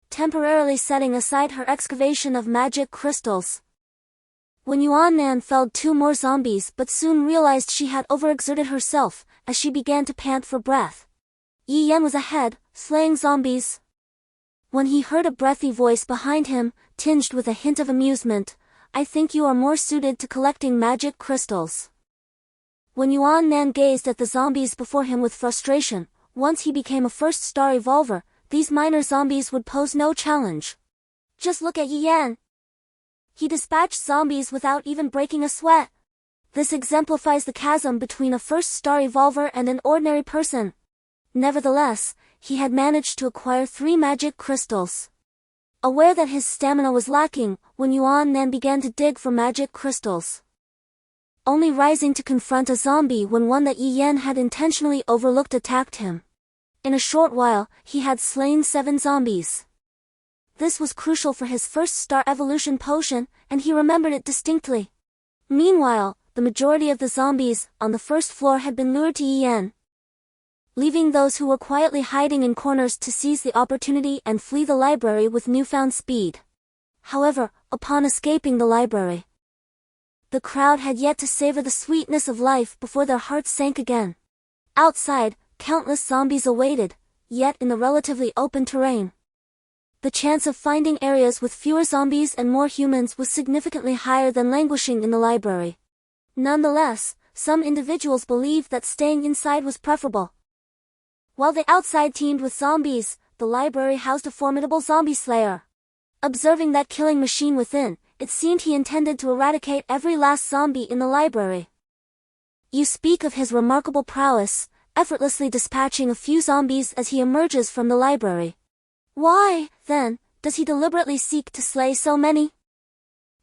temporarily setting aside her excavation of magic crystals. When Yuannan felled 2 more zombies but soon realized she had overexerted herself, as she began to pant for breath. Yi Yan was ahead, slaying zombies. When he heard a breathy voice behind him, tinged with a hint of amusement, "I think you are more suited to collecting magic crystals." When Yuan Nan gazed at the zombies before him with frustration, once he became a first-star evolver, these minor zombies would pose no challenge. Just look at Yi Yan. He dispatched zombies without even breaking a sweat. This exemplifies the chasm between a first-star evolver and an ordinary person. Nevertheless, he had managed to acquire 3 magic crystals. Aware that his stamina was lacking, when Yuan Nan began to dig for magic crystals, only rising to confront a zombie when one that Yi Yan had intentionally overlooked attacked him. In a short while, he had slain 7 zombies. This was crucial for his first-star evolution potion, and he remembered it distinctly. Meanwhile, the majority of the zombies on the first floor had been lured to Yi Yan, leaving those who were quietly hiding in corners to seize the opportunity and flee the library with newfound speed. However, upon escaping the library, the crowd had yet to savor the sweetness of life before their hearts sank again. Outside, countless zombies awaited, yet in the relatively open terrain, the chance of finding areas with fewer zombies and more humans was significantly higher than languishing in the library. Nonetheless, some individuals believed that staying inside was preferable. While the outside teemed with zombies, the library housed a formidable zombie slayer. Observing that killing machine within, it seemed he intended to eradicate every last zombie in the library. You speak of his remarkable prowess, effortlessly dispatching a few zombies as he emerges from the library. Why, then, does he deliberately seek to slay so many?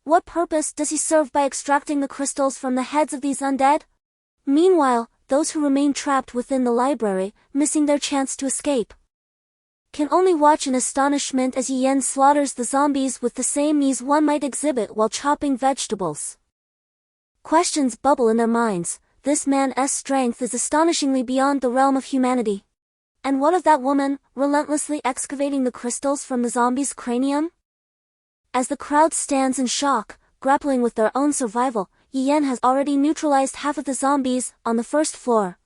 What purpose does he serve by extracting the crystals from the heads of these undead? Meanwhile, those who remain trapped within the library, missing their chance to escape, can only watch in astonishment as Yen slaughters the zombies with the same ease one might exhibit while chopping vegetables. Questions bubble in their minds. This man's strength is astonishingly beyond the realm of humanity. And what of that woman, relentlessly excavating the crystals from the zombie's cranium? As the crowd stands in shock, grappling with their own survival, Yen has already neutralized half of the zombies on the first floor.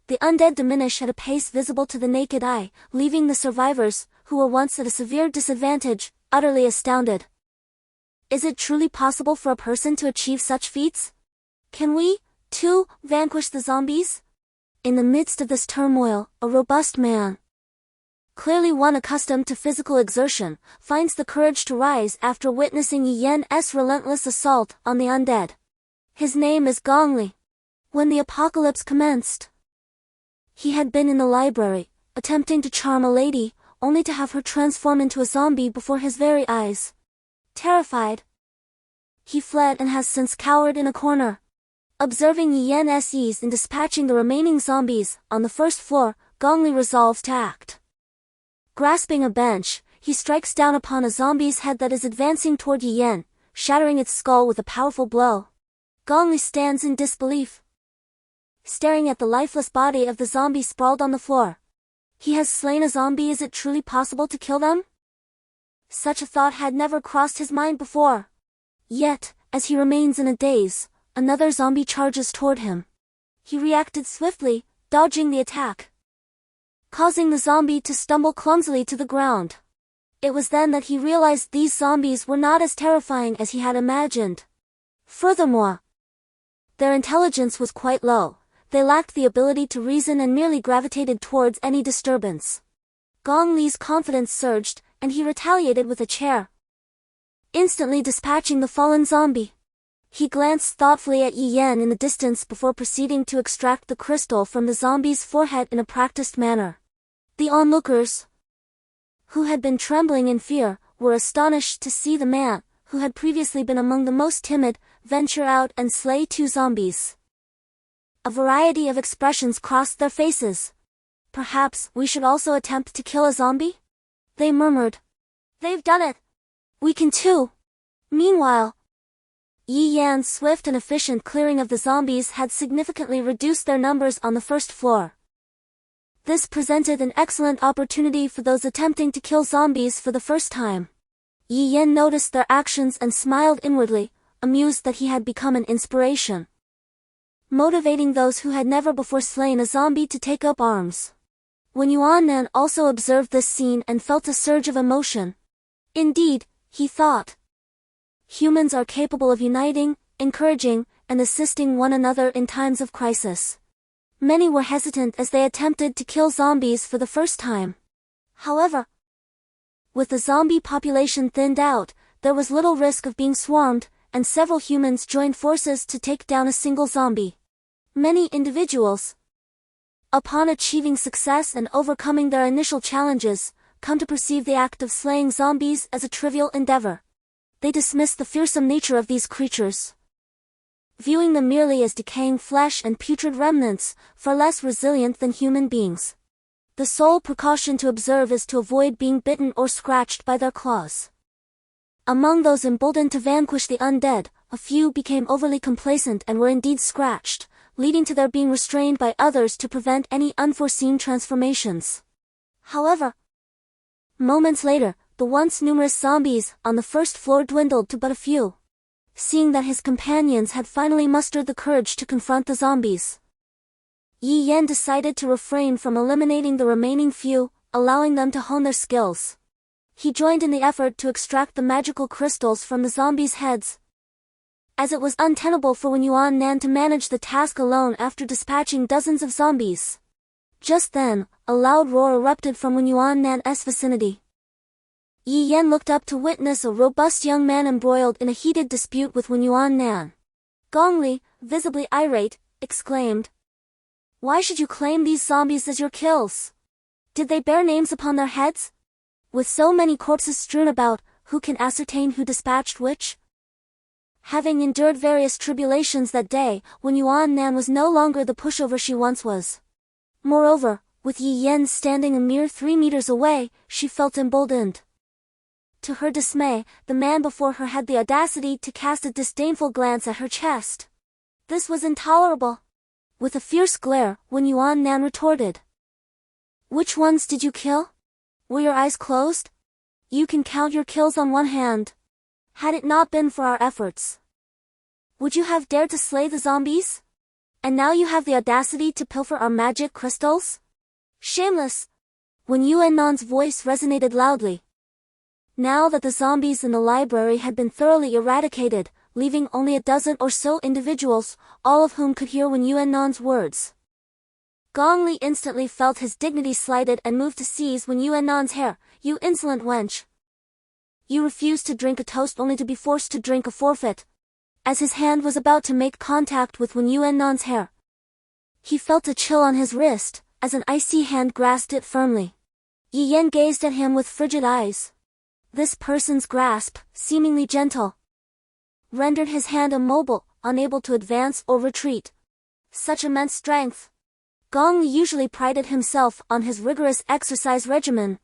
The undead diminish at a pace visible to the naked eye, leaving the survivors, who were once at a severe disadvantage, utterly astounded. Is it truly possible for a person to achieve such feats? Can we, too, vanquish the zombies? In the midst of this turmoil, a robust man, clearly one accustomed to physical exertion, finds the courage to rise after witnessing Yen's relentless assault on the undead. His name is Gongli. When the apocalypse commenced, he had been in the library, attempting to charm a lady, only to have her transform into a zombie before his very eyes. Terrified, he fled and has since cowered in a corner. Observing Yen's ease in dispatching the remaining zombies on the first floor, Gongli resolves to act. Grasping a bench, he strikes down upon a zombie's head that is advancing toward Yen, shattering its skull with a powerful blow. Gongli stands in disbelief, staring at the lifeless body of the zombie sprawled on the floor. He has slain a zombie. Is it truly possible to kill them? Such a thought had never crossed his mind before. Yet, as he remains in a daze, another zombie charges toward him. He reacted swiftly, dodging the attack, causing the zombie to stumble clumsily to the ground. It was then that he realized these zombies were not as terrifying as he had imagined. Furthermore, their intelligence was quite low. They lacked the ability to reason and merely gravitated towards any disturbance. Gong Li's confidence surged, and he retaliated with a chair, instantly dispatching the fallen zombie. He glanced thoughtfully at Yen in the distance before proceeding to extract the crystal from the zombie's forehead in a practiced manner. The onlookers, who had been trembling in fear, were astonished to see the man, who had previously been among the most timid, venture out and slay two zombies. A variety of expressions crossed their faces. Perhaps we should also attempt to kill a zombie? They murmured. They've done it. We can too. Meanwhile, Yi Yan's swift and efficient clearing of the zombies had significantly reduced their numbers on the first floor. This presented an excellent opportunity for those attempting to kill zombies for the first time. Yi Yan noticed their actions and smiled inwardly, amused that he had become an inspiration, motivating those who had never before slain a zombie to take up arms. When Yuan also observed this scene and felt a surge of emotion. Indeed, he thought, humans are capable of uniting, encouraging, and assisting one another in times of crisis. Many were hesitant as they attempted to kill zombies for the first time. However, with the zombie population thinned out, there was little risk of being swarmed, and several humans joined forces to take down a single zombie. Many individuals, upon achieving success and overcoming their initial challenges, come to perceive the act of slaying zombies as a trivial endeavor. They dismiss the fearsome nature of these creatures, viewing them merely as decaying flesh and putrid remnants, far less resilient than human beings. The sole precaution to observe is to avoid being bitten or scratched by their claws. Among those emboldened to vanquish the undead, a few became overly complacent and were indeed scratched, leading to their being restrained by others to prevent any unforeseen transformations. However, moments later, the once numerous zombies on the first floor dwindled to but a few. Seeing that his companions had finally mustered the courage to confront the zombies, Yi Yan decided to refrain from eliminating the remaining few, allowing them to hone their skills. He joined in the effort to extract the magical crystals from the zombies' heads. as it was untenable for Wen Yuan Nan to manage the task alone after dispatching dozens of zombies. Just then, a loud roar erupted from Wen Yuan Nan's vicinity. Yi Yan looked up to witness a robust young man embroiled in a heated dispute with Wen Yuan Nan. Gong Li, visibly irate, exclaimed, "Why should you claim these zombies as your kills? Did they bear names upon their heads? With so many corpses strewn about, who can ascertain who dispatched which?" Having endured various tribulations that day, Wen Yuan Nan was no longer the pushover she once was. Moreover, with Yi Yan standing a mere 3 meters away, she felt emboldened. To her dismay, the man before her had the audacity to cast a disdainful glance at her chest. This was intolerable. With a fierce glare, Wen Yuan Nan retorted, "Which ones did you kill? Were your eyes closed? You can count your kills on one hand. Had it not been for our efforts, would you have dared to slay the zombies? And now you have the audacity to pilfer our magic crystals? Shameless!" Wen Yuan Nan's voice resonated loudly. Now that the zombies in the library had been thoroughly eradicated, leaving only a dozen or so individuals, all of whom could hear Wen Yuan Nan's words. Gong Li instantly felt his dignity slighted and moved to seize Wen Yuan Nan's hair. "You insolent wench! You refuse to drink a toast only to be forced to drink a forfeit." As his hand was about to make contact with Wen Yuan Nan's hair, he felt a chill on his wrist, as an icy hand grasped it firmly. Yi Yan gazed at him with frigid eyes. This person's grasp, seemingly gentle, rendered his hand immobile, unable to advance or retreat. Such immense strength! Gong Li usually prided himself on his rigorous exercise regimen,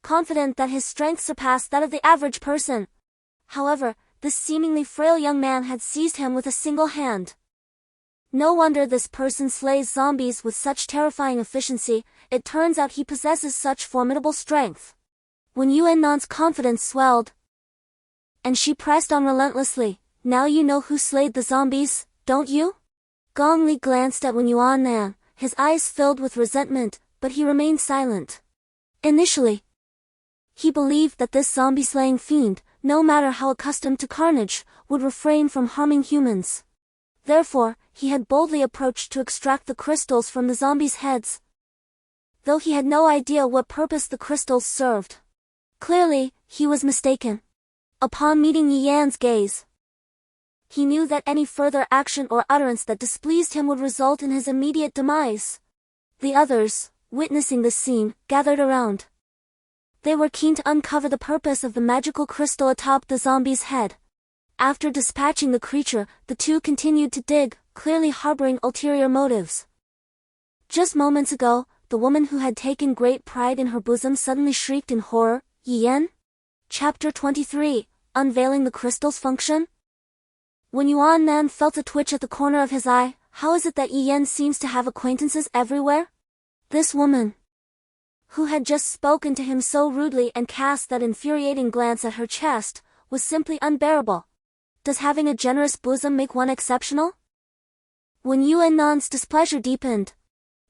confident that his strength surpassed that of the average person. However, this seemingly frail young man had seized him with a single hand. No wonder this person slays zombies with such terrifying efficiency. It turns out he possesses such formidable strength. Wen Yuan Nan's confidence swelled, and she pressed on relentlessly. "Now you know who slayed the zombies, don't you?" Gong Li glanced at Wen Yuan Nan, his eyes filled with resentment, but he remained silent. Initially, he believed that this zombie-slaying fiend, no matter how accustomed to carnage, would refrain from harming humans. Therefore, he had boldly approached to extract the crystals from the zombies' heads, though he had no idea what purpose the crystals served. Clearly, he was mistaken. Upon meeting Yi Yan's gaze, he knew that any further action or utterance that displeased him would result in his immediate demise. The others, witnessing this scene, gathered around. They were keen to uncover the purpose of the magical crystal atop the zombie's head. After dispatching the creature, the two continued to dig, clearly harboring ulterior motives. Just moments ago, the woman who had taken great pride in her bosom suddenly shrieked in horror. Yi Yan? Chapter 23, Unveiling the Crystal's Function? Wen Yuan Nan felt a twitch at the corner of his eye. How is it that Yi Yan seems to have acquaintances everywhere? This woman, who had just spoken to him so rudely and cast that infuriating glance at her chest, was simply unbearable. Does having a generous bosom make one exceptional? Wen Yuan Nan's displeasure deepened.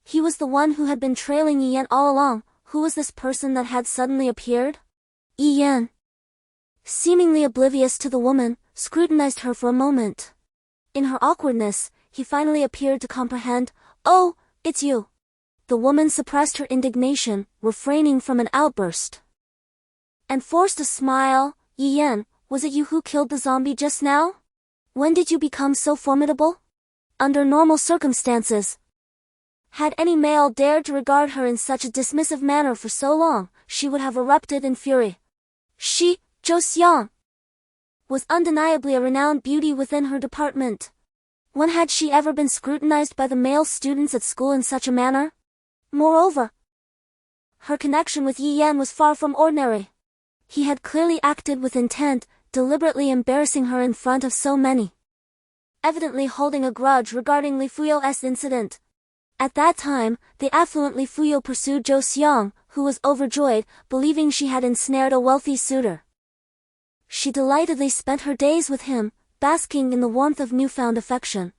He was the one who had been trailing Yi Yan all along. Who was this person that had suddenly appeared? Yi Yan, seemingly oblivious to the woman, scrutinized her for a moment. In her awkwardness, he finally appeared to comprehend. "Oh, it's you." The woman suppressed her indignation, refraining from an outburst, and forced a smile. "Yi Yan, was it you who killed the zombie just now? When did you become so formidable?" Under normal circumstances, had any male dared to regard her in such a dismissive manner for so long, she would have erupted in fury. She, Zhou Xiang, was undeniably a renowned beauty within her department. When had she ever been scrutinized by the male students at school in such a manner? Moreover, her connection with Yi Yan was far from ordinary. He had clearly acted with intent, deliberately embarrassing her in front of so many, evidently holding a grudge regarding Li Fuyo's incident. At that time, the affluent Li Fuyo pursued Zhou Xiang, who was overjoyed, believing she had ensnared a wealthy suitor. She delightedly spent her days with him, basking in the warmth of newfound affection.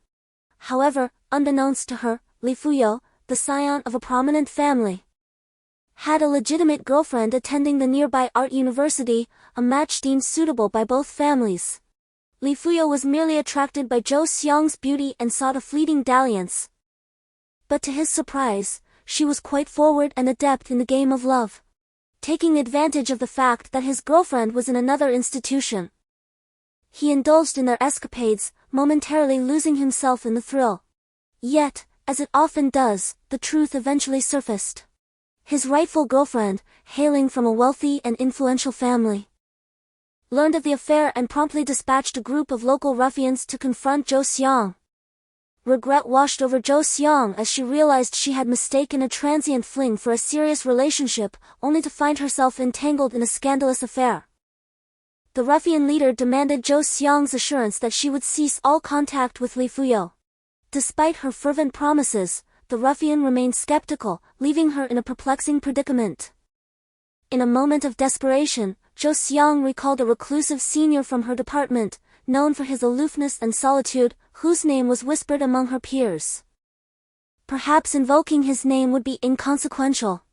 However, unbeknownst to her, Li Fuyo, the scion of a prominent family, had a legitimate girlfriend attending the nearby art university, a match deemed suitable by both families. Li Fuyo was merely attracted by Zhou Xiang's beauty and sought a fleeting dalliance. But to his surprise, she was quite forward and adept in the game of love, taking advantage of the fact that his girlfriend was in another institution. He indulged in their escapades, momentarily losing himself in the thrill. Yet, as it often does, the truth eventually surfaced. His rightful girlfriend, hailing from a wealthy and influential family, learned of the affair and promptly dispatched a group of local ruffians to confront Zhou Xiang. Regret washed over Zhou Xiang as she realized she had mistaken a transient fling for a serious relationship, only to find herself entangled in a scandalous affair. The ruffian leader demanded Zhou Xiang's assurance that she would cease all contact with Li Fuyo. Despite her fervent promises, the ruffian remained skeptical, leaving her in a perplexing predicament. In a moment of desperation, Zhou Xiang recalled a reclusive senior from her department, known for his aloofness and solitude, whose name was whispered among her peers. Perhaps invoking his name would be inconsequential.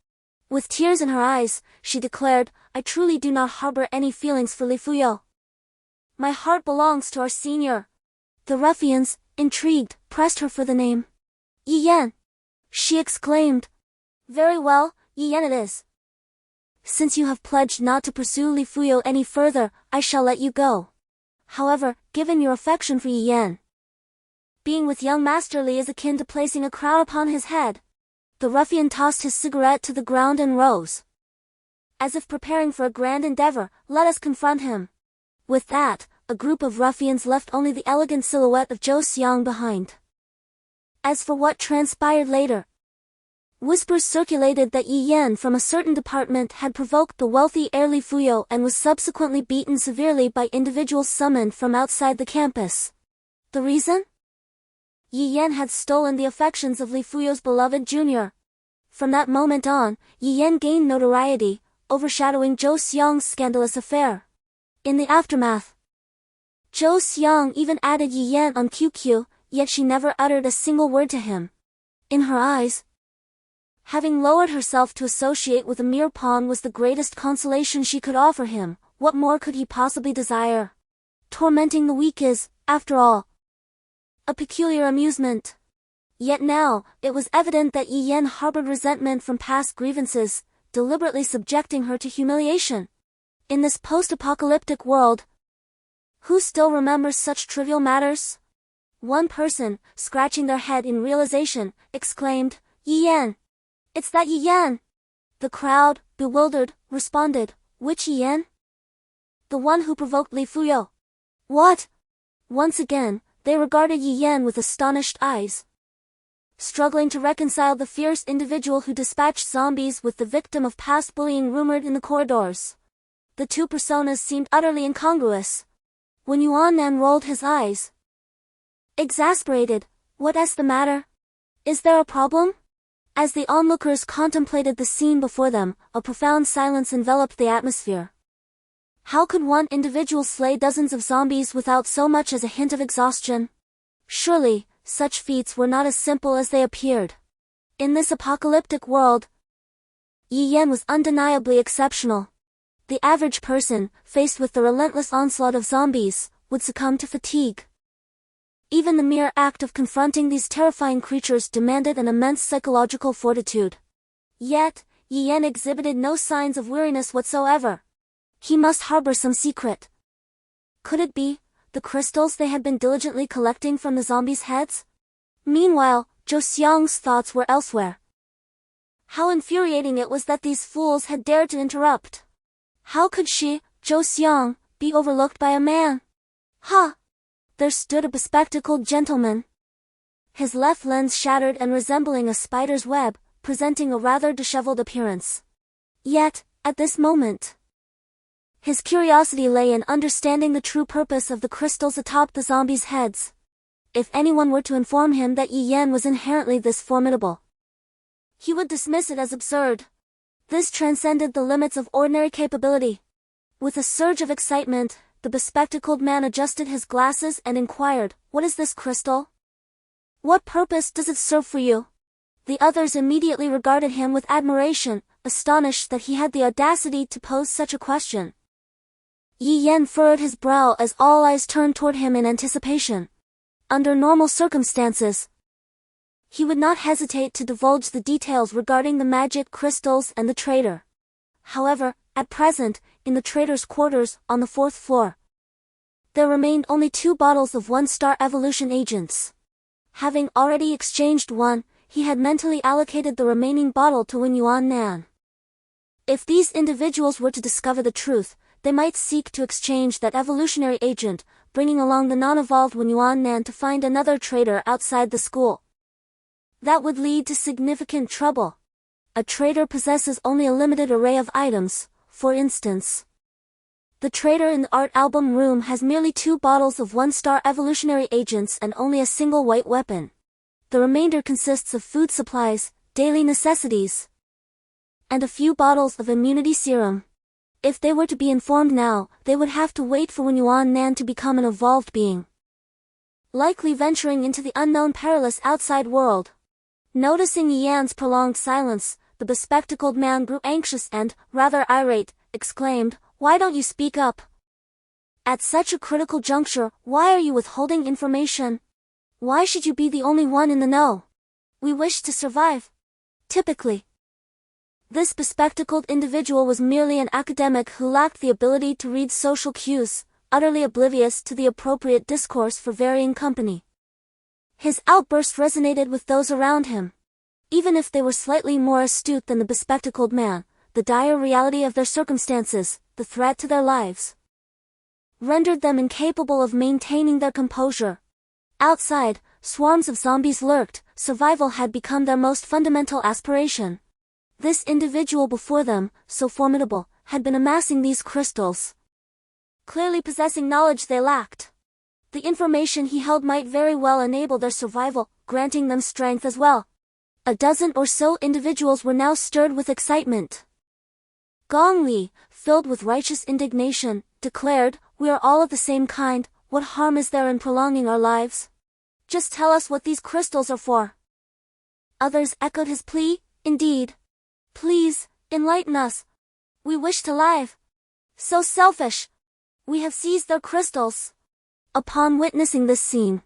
With tears in her eyes, she declared, "I truly do not harbor any feelings for Li Fuyo. My heart belongs to our senior." The ruffians, intrigued, pressed her for the name. "Yi Yan!" she exclaimed. "Very well, Yi Yan it is. Since you have pledged not to pursue Li Fuyo any further, I shall let you go. However, given your affection for Yi Yan, being with young Master Li is akin to placing a crown upon his head." The ruffian tossed his cigarette to the ground and rose. "As if preparing for a grand endeavor, let us confront him." With that, a group of ruffians left only the elegant silhouette of Zhou Xiang behind. As for what transpired later, whispers circulated that Yi Yan from a certain department had provoked the wealthy heir Li Fuyo and was subsequently beaten severely by individuals summoned from outside the campus. The reason? Yi Yan had stolen the affections of Li Fuyo's beloved junior. From that moment on, Yi Yan gained notoriety, overshadowing Zhou Xiang's scandalous affair. In the aftermath, Zhou Xiang even added Yi Yan on QQ, yet she never uttered a single word to him. In her eyes, having lowered herself to associate with a mere pawn was the greatest consolation she could offer him. What more could he possibly desire? Tormenting the weak is, after all, a peculiar amusement. Yet now, it was evident that Yi Yan harbored resentment from past grievances, deliberately subjecting her to humiliation. In this post-apocalyptic world, who still remembers such trivial matters? One person, scratching their head in realization, exclaimed, "Yi Yan! It's that Yi Yan!" The crowd, bewildered, responded, "Which Yi Yan?" "The one who provoked Li Fuyo." "What?" Once again, they regarded Yi Yan with astonished eyes. Struggling to reconcile the fierce individual who dispatched zombies with the victim of past bullying rumored in the corridors, the two personas seemed utterly incongruous. When Yuan rolled his eyes, exasperated, "What's the matter? Is there a problem?" As the onlookers contemplated the scene before them, a profound silence enveloped the atmosphere. How could one individual slay dozens of zombies without so much as a hint of exhaustion? Surely, such feats were not as simple as they appeared. In this apocalyptic world, Yi Yan was undeniably exceptional. The average person, faced with the relentless onslaught of zombies, would succumb to fatigue. Even the mere act of confronting these terrifying creatures demanded an immense psychological fortitude. Yet, Yi Yan exhibited no signs of weariness whatsoever. He must harbor some secret. Could it be the crystals they had been diligently collecting from the zombies' heads? Meanwhile, Zhou Xiang's thoughts were elsewhere. How infuriating it was that these fools had dared to interrupt. How could she, Zhou Xiang, be overlooked by a man? Ha! There stood a bespectacled gentleman, his left lens shattered and resembling a spider's web, presenting a rather disheveled appearance. Yet, at this moment, his curiosity lay in understanding the true purpose of the crystals atop the zombies' heads. If anyone were to inform him that Yi Yan was inherently this formidable, he would dismiss it as absurd. This transcended the limits of ordinary capability. With a surge of excitement, the bespectacled man adjusted his glasses and inquired, "What is this crystal? What purpose does it serve for you?" The others immediately regarded him with admiration, astonished that he had the audacity to pose such a question. Yi Yan furrowed his brow as all eyes turned toward him in anticipation. Under normal circumstances, he would not hesitate to divulge the details regarding the magic crystals and the traitor. However, at present, in the traitor's quarters on the 4th floor, there remained only 2 bottles of 1-star evolution agents. Having already exchanged one, he had mentally allocated the remaining bottle to Wen Yuan Nan. If these individuals were to discover the truth, they might seek to exchange that evolutionary agent, bringing along the non-evolved Wen Yuan Nan to find another traitor outside the school. That would lead to significant trouble. A traitor possesses only a limited array of items. For instance, the traitor in the art album room has merely 2 bottles of 1-star evolutionary agents and only a single white weapon. The remainder consists of food supplies, daily necessities, and a few bottles of immunity serum. If they were to be informed now, they would have to wait for Wen Yuan Nan to become an evolved being, likely venturing into the unknown perilous outside world. Noticing Yi Yan's prolonged silence, the bespectacled man grew anxious and, rather irate, exclaimed, "Why don't you speak up? At such a critical juncture, why are you withholding information? Why should you be the only one in the know? We wish to survive." Typically, this bespectacled individual was merely an academic who lacked the ability to read social cues, utterly oblivious to the appropriate discourse for varying company. His outburst resonated with those around him. Even if they were slightly more astute than the bespectacled man, the dire reality of their circumstances, the threat to their lives, rendered them incapable of maintaining their composure. Outside, swarms of zombies lurked. Survival had become their most fundamental aspiration. This individual before them, so formidable, had been amassing these crystals, clearly possessing knowledge they lacked. The information he held might very well enable their survival, granting them strength as well. A dozen or so individuals were now stirred with excitement. Gong Li, filled with righteous indignation, declared, "We are all of the same kind. What harm is there in prolonging our lives? Just tell us what these crystals are for." Others echoed his plea, "Indeed. Please, enlighten us. We wish to live. So selfish. We have seized their crystals." Upon witnessing this scene,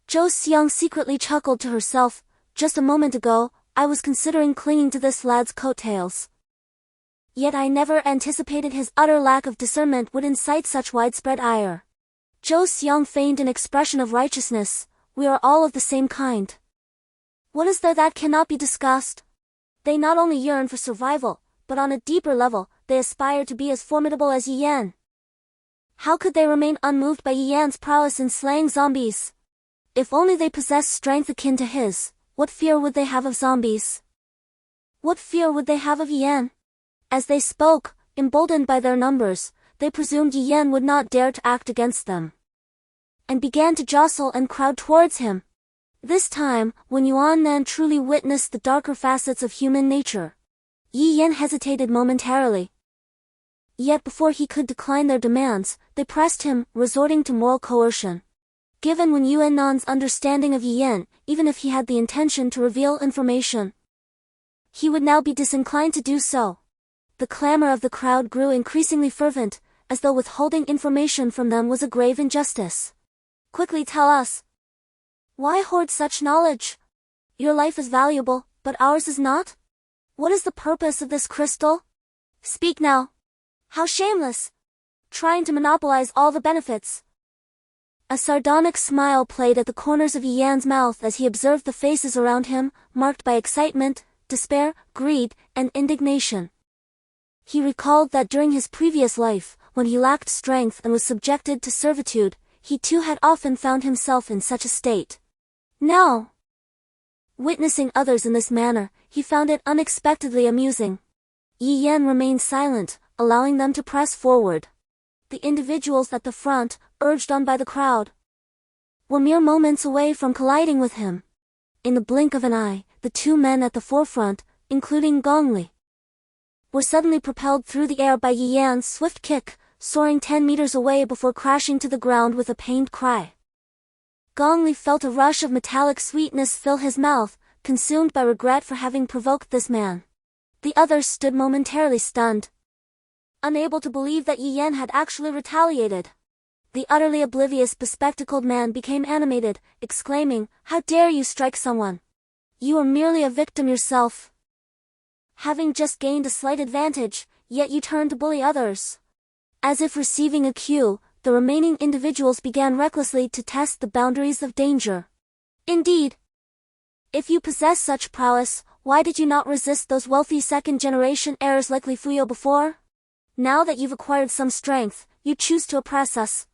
Zhou Xiang secretly chuckled to herself, "Just a moment ago, I was considering clinging to this lad's coattails. Yet I never anticipated his utter lack of discernment would incite such widespread ire." Zhou Xiang feigned an expression of righteousness, "We are all of the same kind. What is there that cannot be discussed?" They not only yearn for survival, but on a deeper level, they aspire to be as formidable as Yi Yan. How could they remain unmoved by Yi Yan's prowess in slaying zombies? If only they possessed strength akin to his, what fear would they have of zombies? What fear would they have of Yi Yan? As they spoke, emboldened by their numbers, they presumed Yi Yan would not dare to act against them, and began to jostle and crowd towards him. This time, when Yuan Nan truly witnessed the darker facets of human nature, Yi Yan hesitated momentarily. Yet before he could decline their demands, they pressed him, resorting to moral coercion. Given Wen Yuan Nan's understanding of Yi Yan, even if he had the intention to reveal information, he would now be disinclined to do so. The clamor of the crowd grew increasingly fervent, as though withholding information from them was a grave injustice. "Quickly tell us. Why hoard such knowledge? Your life is valuable, but ours is not? What is the purpose of this crystal? Speak now. How shameless! Trying to monopolize all the benefits." A sardonic smile played at the corners of Yi Yan's mouth as he observed the faces around him, marked by excitement, despair, greed, and indignation. He recalled that during his previous life, when he lacked strength and was subjected to servitude, he too had often found himself in such a state. Now, witnessing others in this manner, he found it unexpectedly amusing. Yi Yan remained silent, allowing them to press forward. The individuals at the front, urged on by the crowd, were mere moments away from colliding with him. In the blink of an eye, the 2 men at the forefront, including Gong Li, were suddenly propelled through the air by Yi Yan's swift kick, soaring 10 meters away before crashing to the ground with a pained cry. Gong Li felt a rush of metallic sweetness fill his mouth, consumed by regret for having provoked this man. The others stood momentarily stunned, unable to believe that Yi Yan had actually retaliated. The utterly oblivious bespectacled man became animated, exclaiming, "How dare you strike someone? You are merely a victim yourself. Having just gained a slight advantage, yet you turn to bully others." As if receiving a cue, the remaining individuals began recklessly to test the boundaries of danger. Indeed, if you possess such prowess, why did you not resist those wealthy second-generation heirs like Li Fuyo before? Now that you've acquired some strength, you choose to oppress us.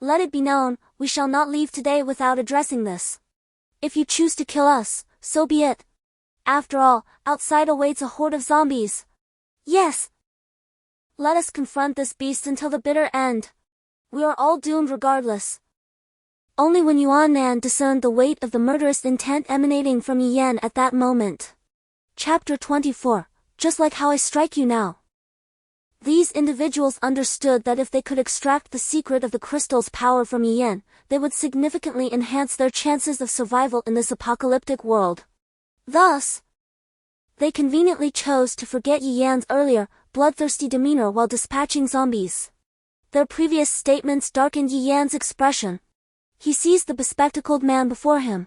Let it be known, we shall not leave today without addressing this. If you choose to kill us, so be it. After all, outside awaits a horde of zombies. Yes! Let us confront this beast until the bitter end. We are all doomed regardless. Only when Yuan Nan discerned the weight of the murderous intent emanating from Yi Yan at that moment. Chapter 24, Just like how I strike you now. These individuals understood that if they could extract the secret of the crystal's power from Yi Yan, they would significantly enhance their chances of survival in this apocalyptic world. Thus, they conveniently chose to forget Yi Yan's earlier, bloodthirsty demeanor while dispatching zombies. Their previous statements darkened Yi Yan's expression. He seized the bespectacled man before him,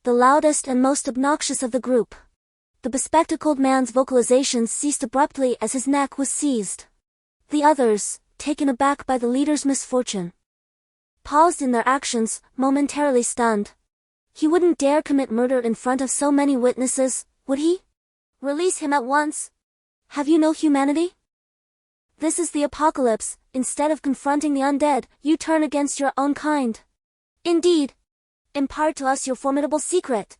the loudest and most obnoxious of the group. The bespectacled man's vocalizations ceased abruptly as his neck was seized. The others, taken aback by the leader's misfortune, paused in their actions, momentarily stunned. He wouldn't dare commit murder in front of so many witnesses, would he? Release him at once. Have you no humanity? This is the apocalypse. Instead of confronting the undead, you turn against your own kind. Indeed. Impart to us your formidable secret.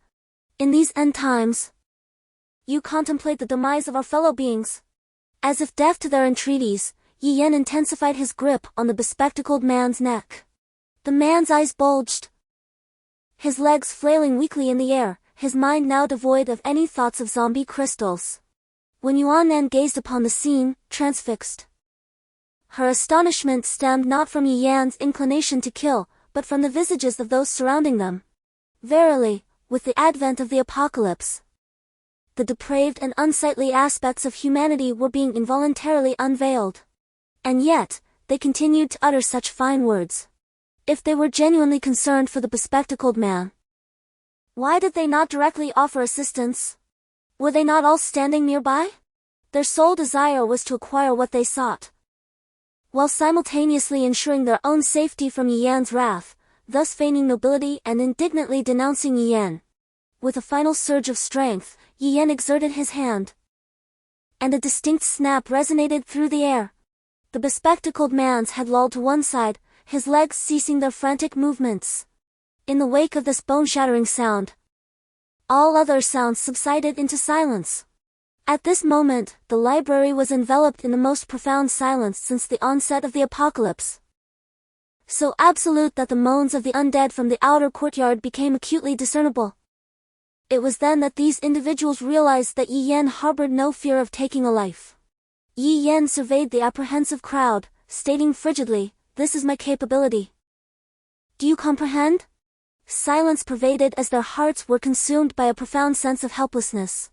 In these end times, you contemplate the demise of our fellow beings. As if deaf to their entreaties, Yi Yan intensified his grip on the bespectacled man's neck. The man's eyes bulged, his legs flailing weakly in the air, his mind now devoid of any thoughts of zombie crystals. When Yuan Nan gazed upon the scene, transfixed, her astonishment stemmed not from Yi Yan's inclination to kill, but from the visages of those surrounding them. Verily, with the advent of the apocalypse, the depraved and unsightly aspects of humanity were being involuntarily unveiled. And yet, they continued to utter such fine words. If they were genuinely concerned for the bespectacled man, why did they not directly offer assistance? Were they not all standing nearby? Their sole desire was to acquire what they sought, while simultaneously ensuring their own safety from Yi Yan's wrath, thus feigning nobility and indignantly denouncing Yi Yan. With a final surge of strength, Yi Yan exerted his hand, and a distinct snap resonated through the air. The bespectacled man's had lolled to one side, his legs ceasing their frantic movements. In the wake of this bone-shattering sound, all other sounds subsided into silence. At this moment, the library was enveloped in the most profound silence since the onset of the apocalypse, so absolute that the moans of the undead from the outer courtyard became acutely discernible. It was then that these individuals realized that Yi Yan harbored no fear of taking a life. Yi Yan surveyed the apprehensive crowd, stating frigidly, "This is my capability. Do you comprehend?" Silence pervaded as their hearts were consumed by a profound sense of helplessness.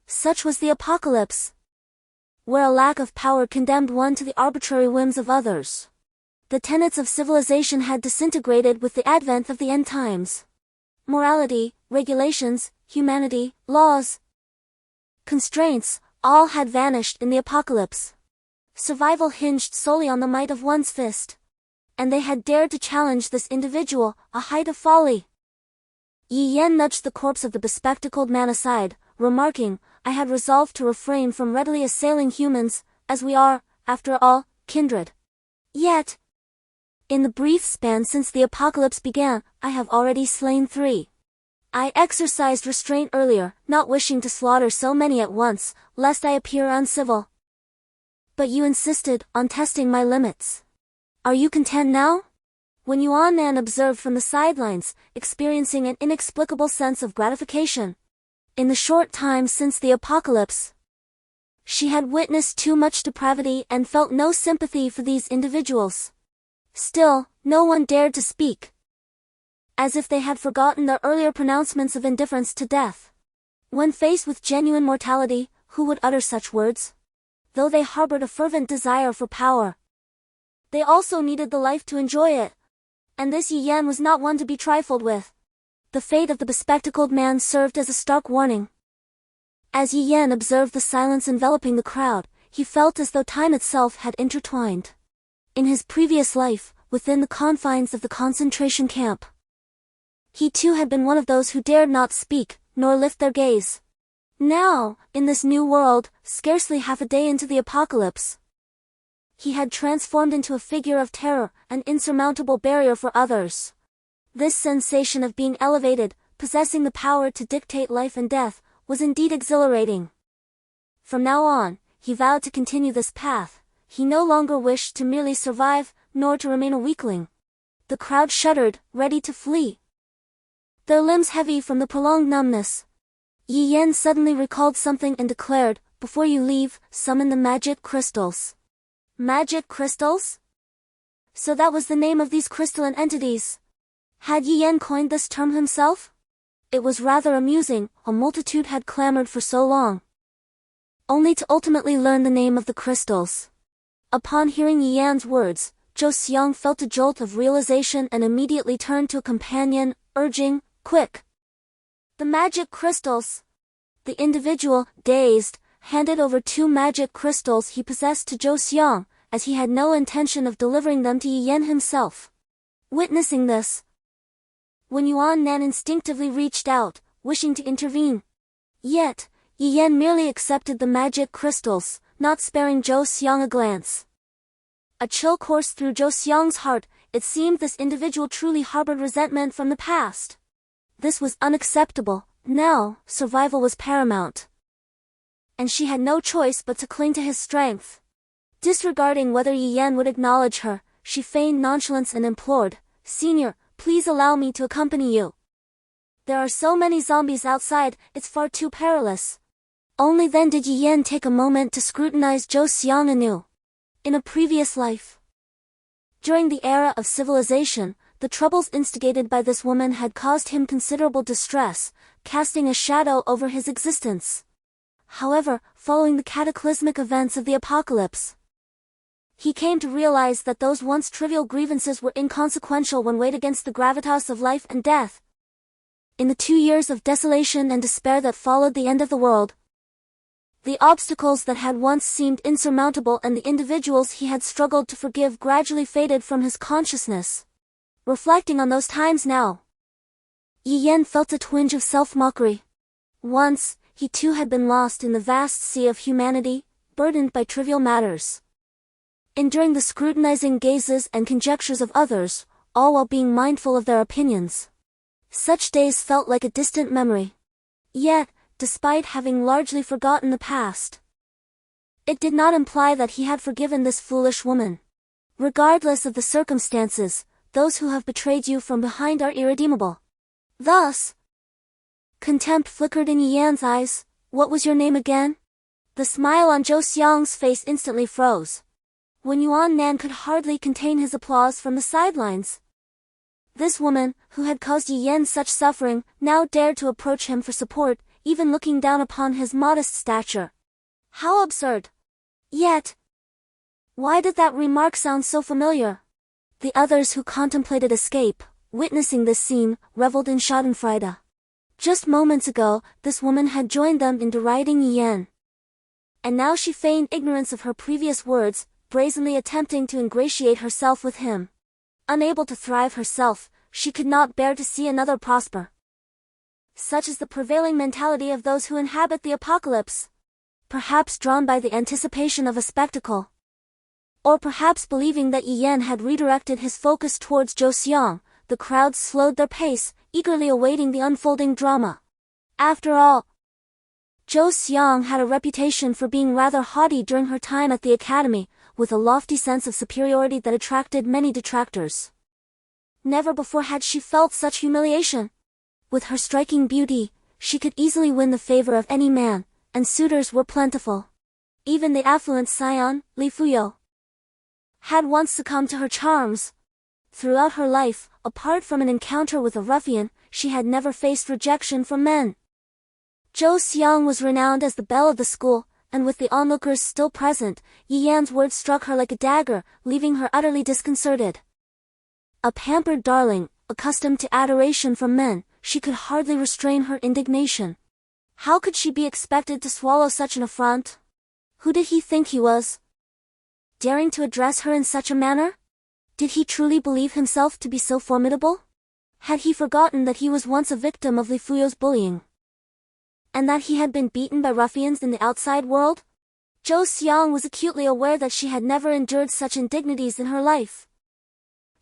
Such was the apocalypse, where a lack of power condemned one to the arbitrary whims of others. The tenets of civilization had disintegrated with the advent of the end times. Morality, regulations, humanity, laws, constraints, all had vanished in the apocalypse. Survival hinged solely on the might of one's fist. And they had dared to challenge this individual, a height of folly. Yi Yan nudged the corpse of the bespectacled man aside, remarking, "I had resolved to refrain from readily assailing humans, as we are, after all, kindred. Yet, in the brief span since the apocalypse began, I have already slain 3. I exercised restraint earlier, not wishing to slaughter so many at once, lest I appear uncivil. But you insisted on testing my limits. Are you content now?" When Yuan Nan observed from the sidelines, experiencing an inexplicable sense of gratification. In the short time since the apocalypse, she had witnessed too much depravity and felt no sympathy for these individuals. Still, no one dared to speak, as if they had forgotten their earlier pronouncements of indifference to death. When faced with genuine mortality, who would utter such words? though they harbored a fervent desire for power. They also needed the life to enjoy it. And this Yi Yan was not one to be trifled with. The fate of the bespectacled man served as a stark warning. As Yi Yan observed the silence enveloping the crowd, he felt as though time itself had intertwined. In his previous life, within the confines of the concentration camp, he too had been one of those who dared not speak, nor lift their gaze. Now, in this new world, scarcely half a day into the apocalypse, he had transformed into a figure of terror, an insurmountable barrier for others. This sensation of being elevated, possessing the power to dictate life and death, was indeed exhilarating. From now on, he vowed to continue this path. He no longer wished to merely survive, nor to remain a weakling. The crowd shuddered, ready to flee, their limbs heavy from the prolonged numbness. Yi Yan suddenly recalled something and declared, "Before you leave, summon the magic crystals." Magic crystals? So that was the name of these crystalline entities. Had Yi Yan coined this term himself? It was rather amusing, a multitude had clamored for so long, only to ultimately learn the name of the crystals. Upon hearing Yi Yan's words, Zhou Xiang felt a jolt of realization and immediately turned to a companion, urging, "Quick! The magic crystals!" The individual, dazed, handed over 2 magic crystals he possessed to Zhou Xiang, as he had no intention of delivering them to Yi Yan himself. Witnessing this, Wen Yuan Nan instinctively reached out, wishing to intervene. Yet, Yi Yan merely accepted the magic crystals, not sparing Zhou Xiang a glance. A chill coursed through Zhou Xiang's heart. It seemed this individual truly harbored resentment from the past. This was unacceptable. Now, survival was paramount, and she had no choice but to cling to his strength. Disregarding whether Yi Yan would acknowledge her, she feigned nonchalance and implored, "Senior, please allow me to accompany you. There are so many zombies outside, it's far too perilous." Only then did Yi Yan take a moment to scrutinize Zhou Xiang anew. In a previous life, during the era of civilization, the troubles instigated by this woman had caused him considerable distress, casting a shadow over his existence. However, following the cataclysmic events of the apocalypse, he came to realize that those once trivial grievances were inconsequential when weighed against the gravitas of life and death. In the 2 years of desolation and despair that followed the end of the world, the obstacles that had once seemed insurmountable and the individuals he had struggled to forgive gradually faded from his consciousness. Reflecting on those times now, Yi Yan felt a twinge of self-mockery. Once, he too had been lost in the vast sea of humanity, burdened by trivial matters, enduring the scrutinizing gazes and conjectures of others, all while being mindful of their opinions. Such days felt like a distant memory. Yet, despite having largely forgotten the past, it did not imply that he had forgiven this foolish woman. Regardless of the circumstances, those who have betrayed you from behind are irredeemable. Thus, contempt flickered in Yi Yan's eyes. "What was your name again?" The smile on Zhou Xiang's face instantly froze. Wen Yuan Nan could hardly contain his applause from the sidelines. This woman, who had caused Yi Yan such suffering, now dared to approach him for support, even looking down upon his modest stature. How absurd! Yet, why did that remark sound so familiar? The others who contemplated escape, witnessing this scene, reveled in schadenfreude. Just moments ago, this woman had joined them in deriding Yi Yan, and now she feigned ignorance of her previous words, brazenly attempting to ingratiate herself with him. Unable to thrive herself, she could not bear to see another prosper. Such is the prevailing mentality of those who inhabit the apocalypse. Perhaps drawn by the anticipation of a spectacle, or perhaps believing that Yi Yan had redirected his focus towards Zhou Xiang, the crowd slowed their pace, eagerly awaiting the unfolding drama. After all, Zhou Xiang had a reputation for being rather haughty during her time at the academy, with a lofty sense of superiority that attracted many detractors. Never before had she felt such humiliation. With her striking beauty, she could easily win the favor of any man, and suitors were plentiful. Even the affluent scion, Li Fuyo, had once succumbed to her charms. Throughout her life, apart from an encounter with a ruffian, she had never faced rejection from men. Zhou Xiang was renowned as the belle of the school, and with the onlookers still present, Yi Yan's words struck her like a dagger, leaving her utterly disconcerted. A pampered darling, accustomed to adoration from men, she could hardly restrain her indignation. How could she be expected to swallow such an affront? Who did he think he was? Daring to address her in such a manner? Did he truly believe himself to be so formidable? Had he forgotten that he was once a victim of Li Fuyo's bullying? And that he had been beaten by ruffians in the outside world? Zhou Xiang was acutely aware that she had never endured such indignities in her life.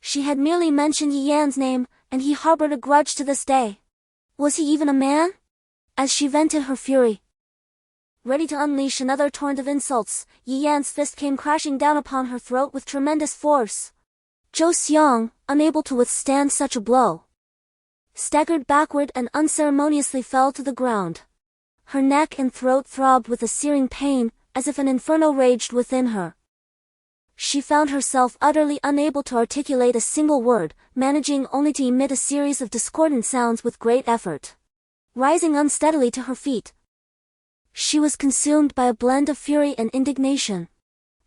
She had merely mentioned Yi Yan's name, and he harbored a grudge to this day. Was he even a man? As she vented her fury, ready to unleash another torrent of insults, Yi Yan's fist came crashing down upon her throat with tremendous force. Zhou Xiang, unable to withstand such a blow, staggered backward and unceremoniously fell to the ground. Her neck and throat throbbed with a searing pain, as if an inferno raged within her. She found herself utterly unable to articulate a single word, managing only to emit a series of discordant sounds with great effort. Rising unsteadily to her feet, she was consumed by a blend of fury and indignation.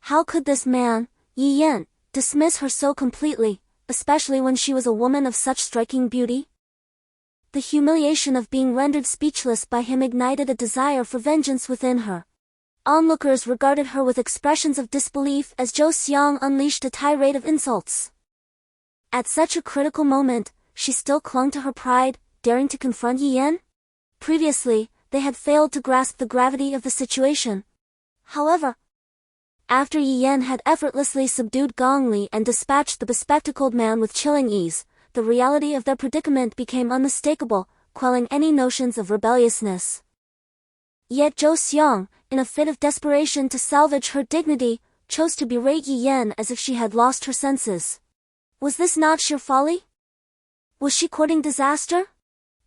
How could this man, Yi Yan, dismiss her so completely, especially when she was a woman of such striking beauty? The humiliation of being rendered speechless by him ignited a desire for vengeance within her. Onlookers regarded her with expressions of disbelief as Zhou Xiang unleashed a tirade of insults. At such a critical moment, she still clung to her pride, daring to confront Yi Yan? Previously, they had failed to grasp the gravity of the situation. However, after Yi Yan had effortlessly subdued Gong Li and dispatched the bespectacled man with chilling ease, the reality of their predicament became unmistakable, quelling any notions of rebelliousness. Yet Zhou Xiang, in a fit of desperation to salvage her dignity, chose to berate Yi Yan as if she had lost her senses. Was this not sheer folly? Was she courting disaster?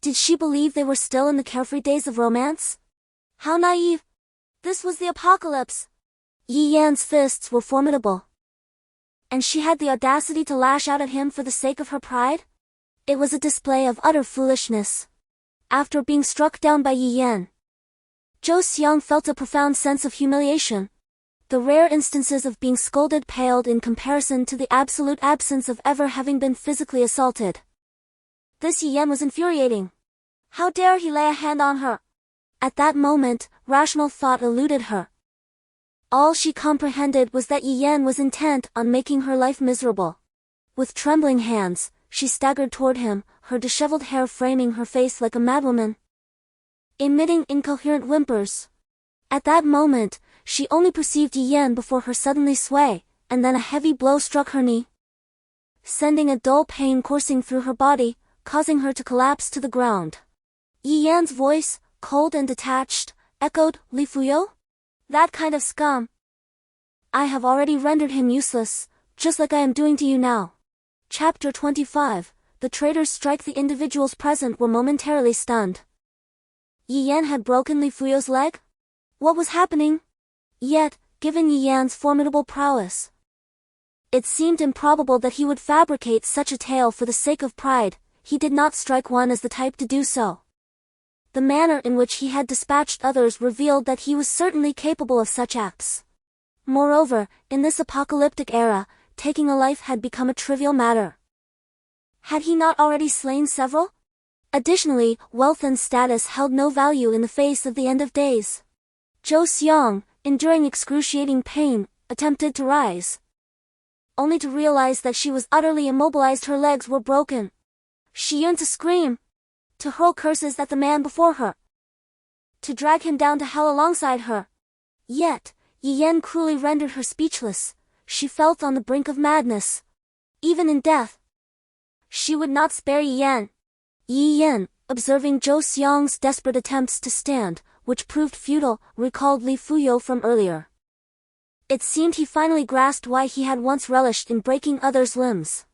Did she believe they were still in the carefree days of romance? How naive! This was the apocalypse. Yi Yan's fists were formidable. And she had the audacity to lash out at him for the sake of her pride? It was a display of utter foolishness. After being struck down by Yi Yan, Zhou Xiang felt a profound sense of humiliation. The rare instances of being scolded paled in comparison to the absolute absence of ever having been physically assaulted. This Yi Yan was infuriating. How dare he lay a hand on her? At that moment, rational thought eluded her. All she comprehended was that Yi Yan was intent on making her life miserable. With trembling hands, she staggered toward him, her disheveled hair framing her face like a madwoman, emitting incoherent whimpers. At that moment, she only perceived Yi Yan before her suddenly sway, and then a heavy blow struck her knee, sending a dull pain coursing through her body, causing her to collapse to the ground. Yi Yan's voice, cold and detached, echoed, "Li Fuyo? That kind of scum. I have already rendered him useless, just like I am doing to you now." Chapter 25. The traitors strike. The individuals present were momentarily stunned. Yi Yan had broken Li Fuyo's leg? What was happening? Yet, given Yi Yan's formidable prowess, it seemed improbable that he would fabricate such a tale for the sake of pride. He did not strike one as the type to do so. The manner in which he had dispatched others revealed that he was certainly capable of such acts. Moreover, in this apocalyptic era, taking a life had become a trivial matter. Had he not already slain several? Additionally, wealth and status held no value in the face of the end of days. Zhou Xiang, enduring excruciating pain, attempted to rise, only to realize that she was utterly immobilized. Her legs were broken. She yearned to scream, to hurl curses at the man before her, to drag him down to hell alongside her. Yet, Yi Yan cruelly rendered her speechless. She felt on the brink of madness. Even in death, she would not spare Yi Yan. Yi Yan, observing Zhou Xiang's desperate attempts to stand, which proved futile, recalled Li Fuyo from earlier. It seemed he finally grasped why he had once relished in breaking others' limbs.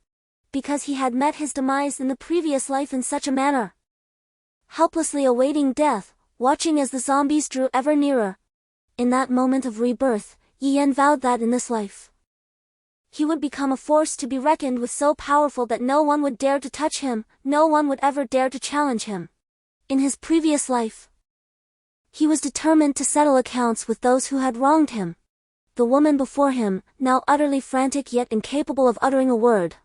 Because he had met his demise in the previous life in such a manner. Helplessly awaiting death, watching as the zombies drew ever nearer. In that moment of rebirth, Yi Yan vowed that in this life, he would become a force to be reckoned with, so powerful that no one would dare to touch him, no one would ever dare to challenge him. In his previous life, He was determined to settle accounts with those who had wronged him. The woman before him, now utterly frantic yet incapable of uttering a word,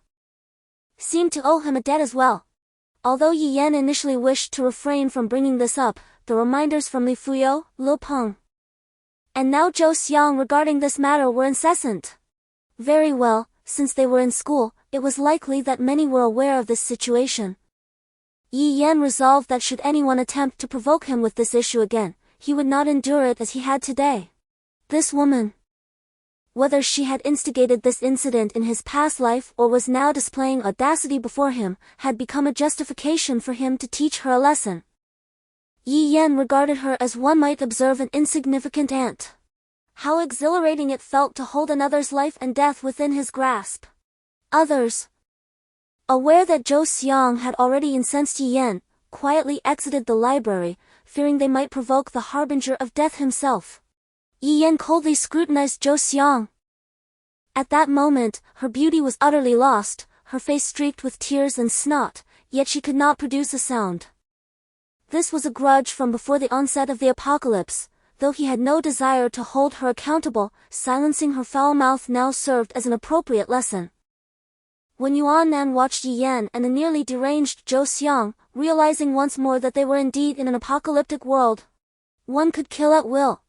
seemed to owe him a debt as well. Although Yi Yan initially wished to refrain from bringing this up, the reminders from Li Fuyo, Liu Peng, and now Zhou Xiang regarding this matter were incessant. Very well, since they were in school, it was likely that many were aware of this situation. Yi Yan resolved that should anyone attempt to provoke him with this issue again, he would not endure it as he had today. This woman, whether she had instigated this incident in his past life or was now displaying audacity before him, had become a justification for him to teach her a lesson. Yi Yan regarded her as one might observe an insignificant ant. How exhilarating it felt to hold another's life and death within his grasp. Others, aware that Zhou Xiang had already incensed Yi Yan, quietly exited the library, fearing they might provoke the harbinger of death himself. Yi Yan coldly scrutinized Zhou Xiang. At that moment, her beauty was utterly lost, her face streaked with tears and snot, yet she could not produce a sound. This was a grudge from before the onset of the apocalypse. Though he had no desire to hold her accountable, silencing her foul mouth now served as an appropriate lesson. When Yuan Nan watched Yi Yan and the nearly deranged Zhou Xiang, realizing once more that they were indeed in an apocalyptic world, one could kill at will,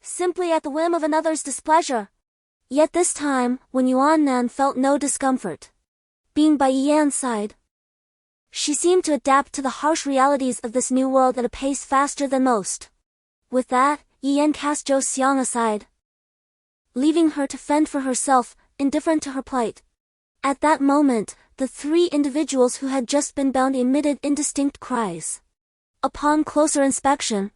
simply at the whim of another's displeasure. Yet this time, when Yuan Nan felt no discomfort, being by Yi Yan's side, she seemed to adapt to the harsh realities of this new world at a pace faster than most. With that, Yi Yan cast Zhou Xiang aside, leaving her to fend for herself, indifferent to her plight. At that moment, the three individuals who had just been bound emitted indistinct cries. Upon closer inspection,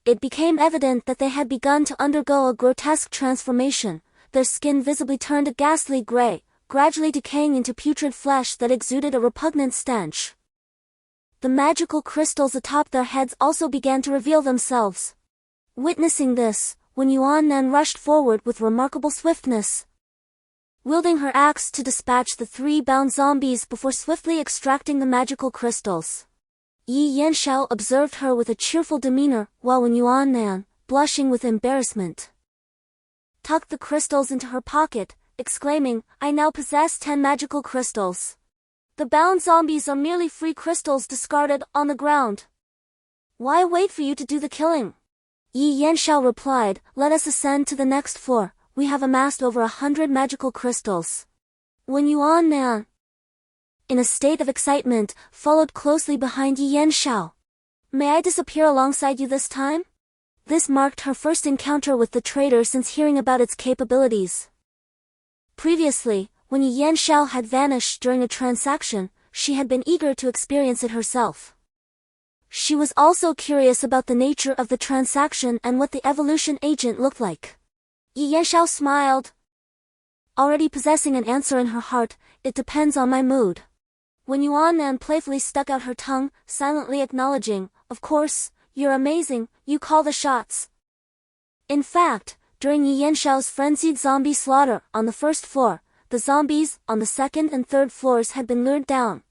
it became evident that they had begun to undergo a grotesque transformation, their skin visibly turned a ghastly gray, gradually decaying into putrid flesh that exuded a repugnant stench. The magical crystals atop their heads also began to reveal themselves. Witnessing this, when Yuan Nan rushed forward with remarkable swiftness, wielding her axe to dispatch the three bound zombies before swiftly extracting the magical crystals. Yi Yanshao observed her with a cheerful demeanor, while when Yuan Nan, blushing with embarrassment, tucked the crystals into her pocket, exclaiming, "I now possess 10 magical crystals. The bound zombies are merely free crystals discarded on the ground. Why wait for you to do the killing?" Yi Yanshao replied, "Let us ascend to the next floor. We have amassed over 100 magical crystals." When Yuan Nan, in a state of excitement, followed closely behind Yi Yanshao. "May I disappear alongside you this time?" This marked her first encounter with the traitor since hearing about its capabilities. Previously, when Yi Yanshao had vanished during a transaction, she had been eager to experience it herself. She was also curious about the nature of the transaction and what the evolution agent looked like. Yi Yanshao smiled, already possessing an answer in her heart. "It depends on my mood." When Yuan Nan playfully stuck out her tongue, silently acknowledging, "Of course, you're amazing, you call the shots." In fact, during Yi Yanshao's frenzied zombie slaughter on the first floor, the zombies on the second and third floors had been lured down.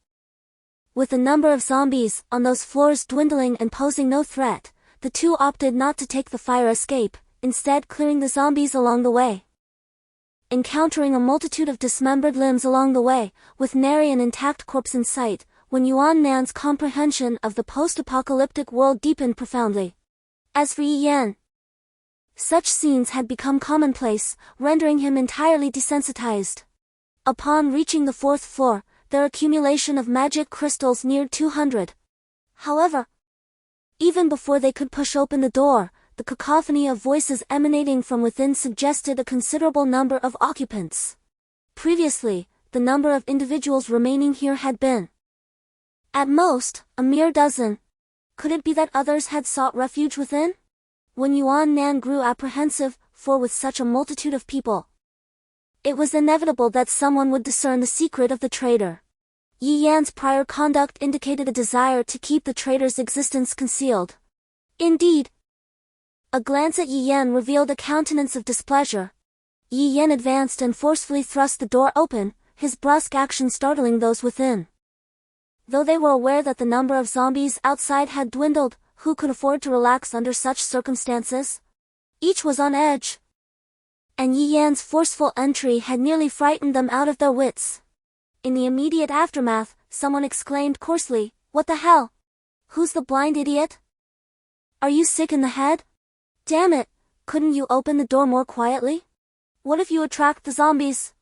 With the number of zombies on those floors dwindling and posing no threat, the two opted not to take the fire escape, instead clearing the zombies along the way. Encountering a multitude of dismembered limbs along the way, with nary an intact corpse in sight, when Yuan Nan's comprehension of the post-apocalyptic world deepened profoundly. As for Yi Yan, such scenes had become commonplace, rendering him entirely desensitized. Upon reaching the fourth floor, their accumulation of magic crystals neared 200. However, even before they could push open the door, the cacophony of voices emanating from within suggested a considerable number of occupants. Previously, the number of individuals remaining here had been, at most, a mere dozen. Could it be that others had sought refuge within? When Yuan Nan grew apprehensive, for with such a multitude of people, it was inevitable that someone would discern the secret of the traitor. Yi Yan's prior conduct indicated a desire to keep the traitor's existence concealed. Indeed, a glance at Yi Yan revealed a countenance of displeasure. Yi Yan advanced and forcefully thrust the door open, his brusque action startling those within. Though they were aware that the number of zombies outside had dwindled, Who could afford to relax under such circumstances? Each was on edge. And Yi Yan's forceful entry had nearly frightened them out of their wits. In the immediate aftermath, someone exclaimed coarsely, "What the hell? Who's the blind idiot? Are you sick in the head? Damn it, couldn't you open the door more quietly? What if you attract the zombies?"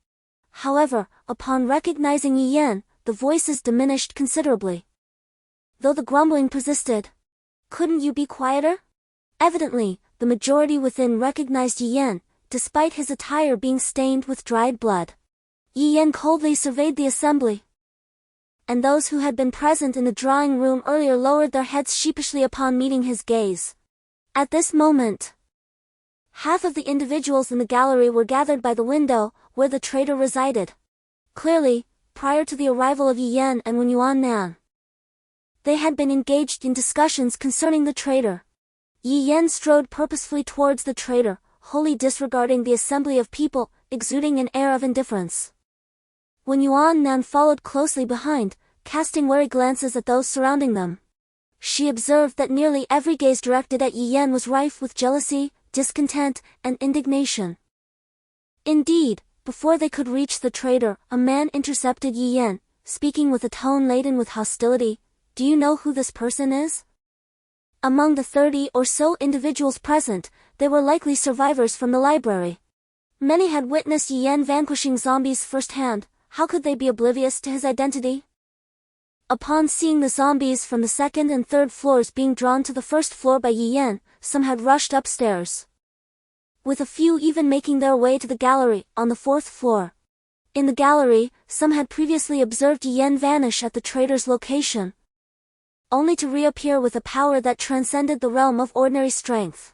However, upon recognizing Yi Yan, the voices diminished considerably. Though the grumbling persisted. "Couldn't you be quieter?" Evidently, the majority within recognized Yi Yan, despite his attire being stained with dried blood. Yi Yan coldly surveyed the assembly. And those who had been present in the drawing room earlier lowered their heads sheepishly upon meeting his gaze. At this moment, half of the individuals in the gallery were gathered by the window, where the traitor resided. Clearly, prior to the arrival of Yi Yan and Wen Yuan, they had been engaged in discussions concerning the traitor. Yi Yan strode purposefully towards the traitor, wholly disregarding the assembly of people, exuding an air of indifference. Wen Yuan followed closely behind, casting wary glances at those surrounding them. She observed that nearly every gaze directed at Yi Yan was rife with jealousy, discontent, and indignation. Indeed, before they could reach the traitor, a man intercepted Yi Yan, speaking with a tone laden with hostility. "Do you know who this person is?" Among the 30 or so individuals present, they were likely survivors from the library. Many had witnessed Yi Yan vanquishing zombies firsthand. How could they be oblivious to his identity? Upon seeing the zombies from the second and third floors being drawn to the first floor by Yi Yan, some had rushed upstairs, with a few even making their way to the gallery on the fourth floor. In the gallery, some had previously observed Yi Yan vanish at the traitor's location, only to reappear with a power that transcended the realm of ordinary strength.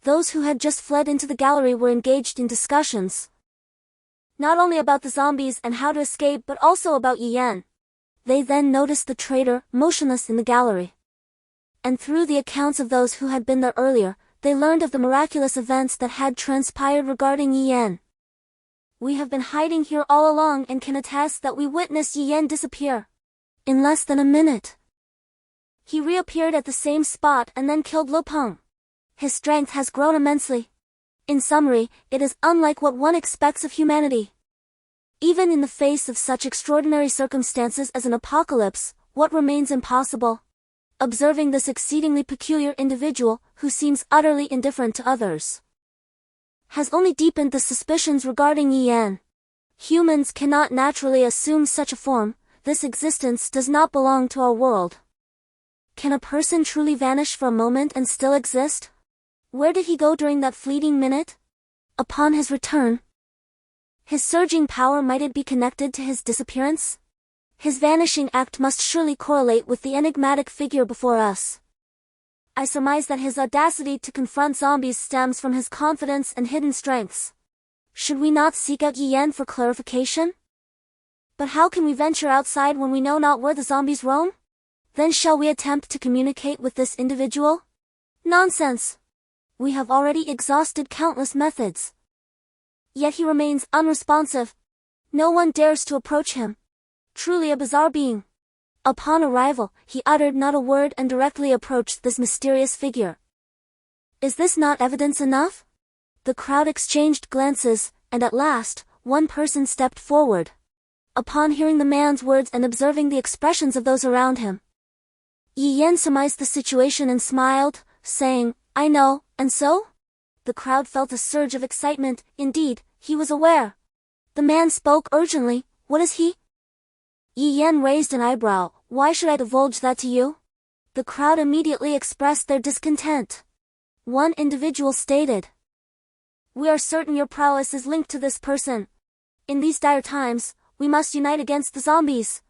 Those who had just fled into the gallery were engaged in discussions, not only about the zombies and how to escape but also about Yi Yan. They then noticed the traitor, motionless in the gallery. And through the accounts of those who had been there earlier, they learned of the miraculous events that had transpired regarding Yi Yan. "We have been hiding here all along and can attest that we witnessed Yi Yan disappear. In less than a minute, he reappeared at the same spot and then killed Lo Peng. His strength has grown immensely. In summary, it is unlike what one expects of humanity. Even in the face of such extraordinary circumstances as an apocalypse, what remains impossible?" Observing this exceedingly peculiar individual, who seems utterly indifferent to others, has only deepened the suspicions regarding Yi Yan. Humans cannot naturally assume such a form. This existence does not belong to our world. Can a person truly vanish for a moment and still exist? Where did he go during that fleeting minute? Upon his return, his surging power, might it be connected to his disappearance? His vanishing act must surely correlate with the enigmatic figure before us. I surmise that his audacity to confront zombies stems from his confidence and hidden strengths. Should we not seek out Yi Yan for clarification? But how can we venture outside when we know not where the zombies roam? Then shall we attempt to communicate with this individual? Nonsense! We have already exhausted countless methods. Yet he remains unresponsive. No one dares to approach him. Truly a bizarre being. Upon arrival, he uttered not a word and directly approached this mysterious figure. Is this not evidence enough? The crowd exchanged glances, and at last, one person stepped forward. Upon hearing the man's words and observing the expressions of those around him, Yi Yan surmised the situation and smiled, saying, "I know, and so?" The crowd felt a surge of excitement. Indeed, he was aware. The man spoke urgently. "What is he?" Yi Yan raised an eyebrow. "Why should I divulge that to you?" The crowd immediately expressed their discontent. One individual stated, "We are certain your prowess is linked to this person. In these dire times, we must unite against the zombies.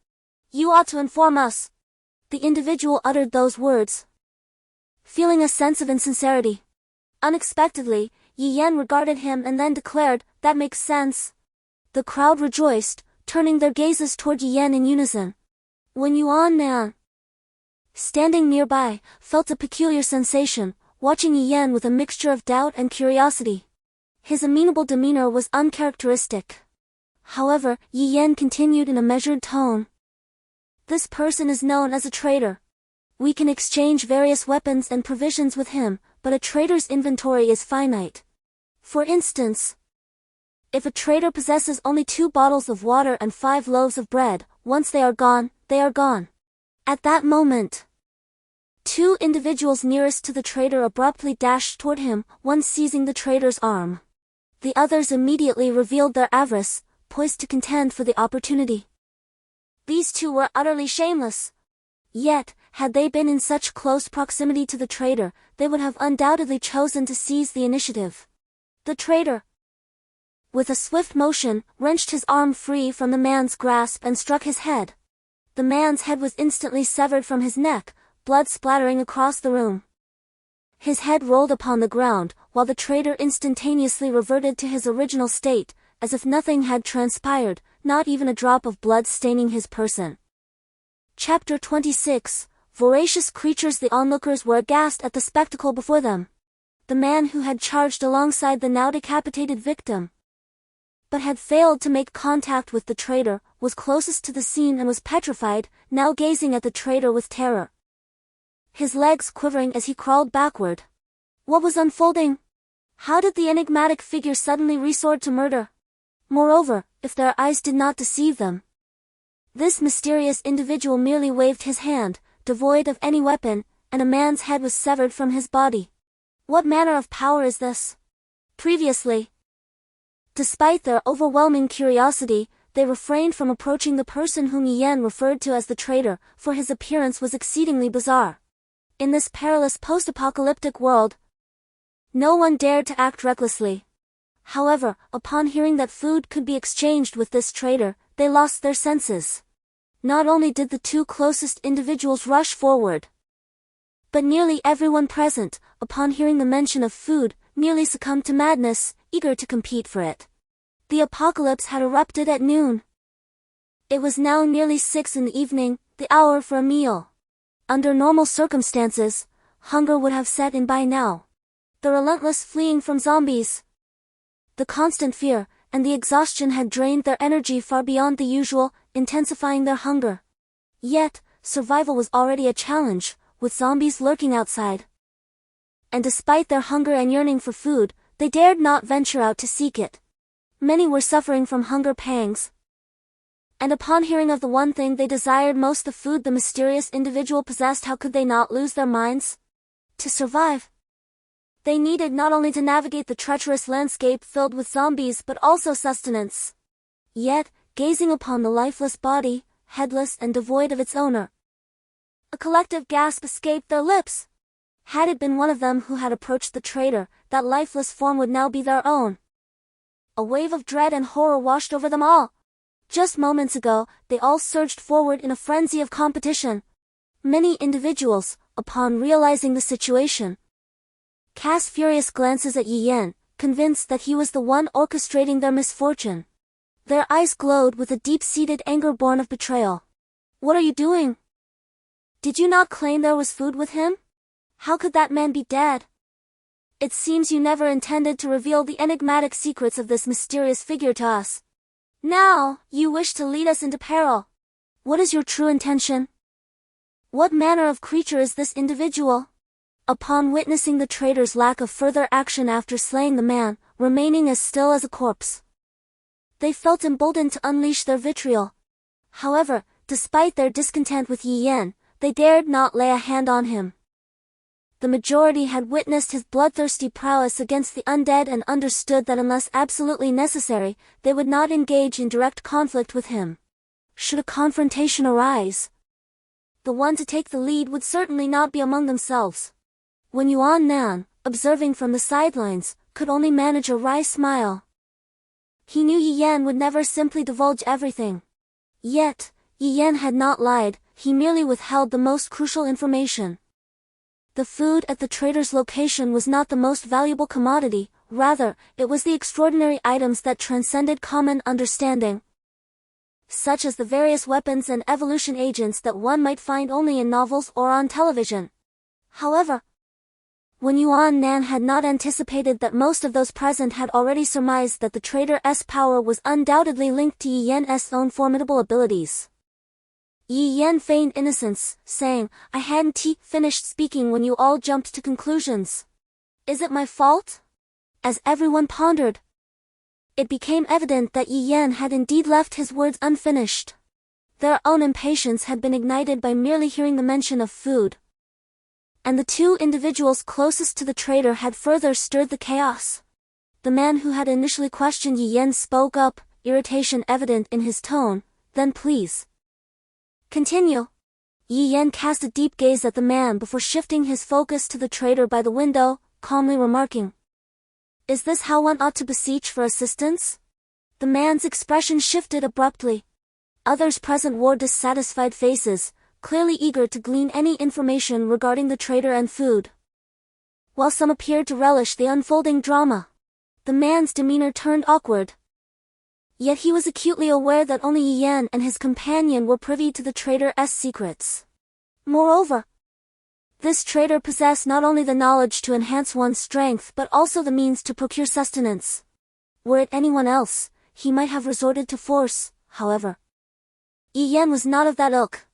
You ought to inform us." The individual uttered those words, feeling a sense of insincerity. Unexpectedly, Yi Yan regarded him and then declared, "That makes sense." The crowd rejoiced, turning their gazes toward Yi Yan in unison. Wen Yuan, standing nearby, felt a peculiar sensation, watching Yi Yan with a mixture of doubt and curiosity. His amenable demeanor was uncharacteristic. However, Yi Yan continued in a measured tone. "This person is known as a traitor. We can exchange various weapons and provisions with him, but a trader's inventory is finite. For instance, if a trader possesses only 2 bottles of water and 5 loaves of bread, once they are gone, they are gone. At that moment, 2 individuals nearest to the trader abruptly dashed toward him, one seizing the trader's arm. The others immediately revealed their avarice, poised to contend for the opportunity. These 2 were utterly shameless. Yet, had they been in such close proximity to the trader, they would have undoubtedly chosen to seize the initiative. The trader, with a swift motion, wrenched his arm free from the man's grasp and struck his head. The man's head was instantly severed from his neck, blood splattering across the room. His head rolled upon the ground, while the trader instantaneously reverted to his original state, as if nothing had transpired, not even a drop of blood staining his person. Chapter 26. Voracious creatures. The onlookers were aghast at the spectacle before them. The man who had charged alongside the now decapitated victim, but had failed to make contact with the trader, was closest to the scene and was petrified, now gazing at the trader with terror, his legs quivering as he crawled backward. What was unfolding? How did the enigmatic figure suddenly resort to murder? Moreover, if their eyes did not deceive them, this mysterious individual merely waved his hand, devoid of any weapon, and a man's head was severed from his body. What manner of power is this? Previously, despite their overwhelming curiosity, they refrained from approaching the person whom Yen referred to as the traitor, for his appearance was exceedingly bizarre. In this perilous post-apocalyptic world, no one dared to act recklessly. However, upon hearing that food could be exchanged with this traitor, they lost their senses. Not only did the 2 closest individuals rush forward, but nearly everyone present, upon hearing the mention of food, nearly succumbed to madness, eager to compete for it. The apocalypse had erupted at noon. It was now nearly 6 in the evening, the hour for a meal. Under normal circumstances, hunger would have set in by now. The relentless fleeing from zombies, the constant fear, and the exhaustion had drained their energy far beyond the usual, intensifying their hunger. Yet, survival was already a challenge, with zombies lurking outside. And despite their hunger and yearning for food, they dared not venture out to seek it. Many were suffering from hunger pangs, and upon hearing of the one thing they desired most, the food the mysterious individual possessed, how could they not lose their minds? To survive, they needed not only to navigate the treacherous landscape filled with zombies but also sustenance. Yet, gazing upon the lifeless body, headless and devoid of its owner, a collective gasp escaped their lips. Had it been one of them who had approached the traitor, that lifeless form would now be their own. A wave of dread and horror washed over them all. Just moments ago, they all surged forward in a frenzy of competition. Many individuals, upon realizing the situation, cast furious glances at Yi Yan, convinced that he was the one orchestrating their misfortune. Their eyes glowed with a deep-seated anger born of betrayal. What are you doing? Did you not claim there was food with him? How could that man be dead? It seems you never intended to reveal the enigmatic secrets of this mysterious figure to us. Now, you wish to lead us into peril. What is your true intention? What manner of creature is this individual? Upon witnessing the traitor's lack of further action after slaying the man, remaining as still as a corpse, they felt emboldened to unleash their vitriol. However, despite their discontent with Yi Yan, they dared not lay a hand on him. The majority had witnessed his bloodthirsty prowess against the undead and understood that unless absolutely necessary, they would not engage in direct conflict with him. Should a confrontation arise, the one to take the lead would certainly not be among themselves. When Yuan Nan, observing from the sidelines, could only manage a wry smile. He knew Yi Yan would never simply divulge everything. Yet, Yi Yan had not lied, he merely withheld the most crucial information. The food at the trader's location was not the most valuable commodity, rather, it was the extraordinary items that transcended common understanding, such as the various weapons and evolution agents that one might find only in novels or on television. However, when Yuan Nan had not anticipated that most of those present had already surmised that the trader's power was undoubtedly linked to Yi Yan's own formidable abilities. Yi Yan feigned innocence, saying, I hadn't finished speaking when you all jumped to conclusions. Is it my fault? As everyone pondered, it became evident that Yi Yan had indeed left his words unfinished. Their own impatience had been ignited by merely hearing the mention of food. And the two individuals closest to the traitor had further stirred the chaos. The man who had initially questioned Yi Yan spoke up, irritation evident in his tone, then please continue. Yi Yan cast a deep gaze at the man before shifting his focus to the traitor by the window, calmly remarking, Is this how one ought to beseech for assistance? The man's expression shifted abruptly. Others present wore dissatisfied faces, clearly eager to glean any information regarding the traitor and food. While some appeared to relish the unfolding drama, the man's demeanor turned awkward. Yet he was acutely aware that only Yi Yan and his companion were privy to the traitor's secrets. Moreover, this traitor possessed not only the knowledge to enhance one's strength but also the means to procure sustenance. Were it anyone else, he might have resorted to force, however. Yi Yan was not of that ilk.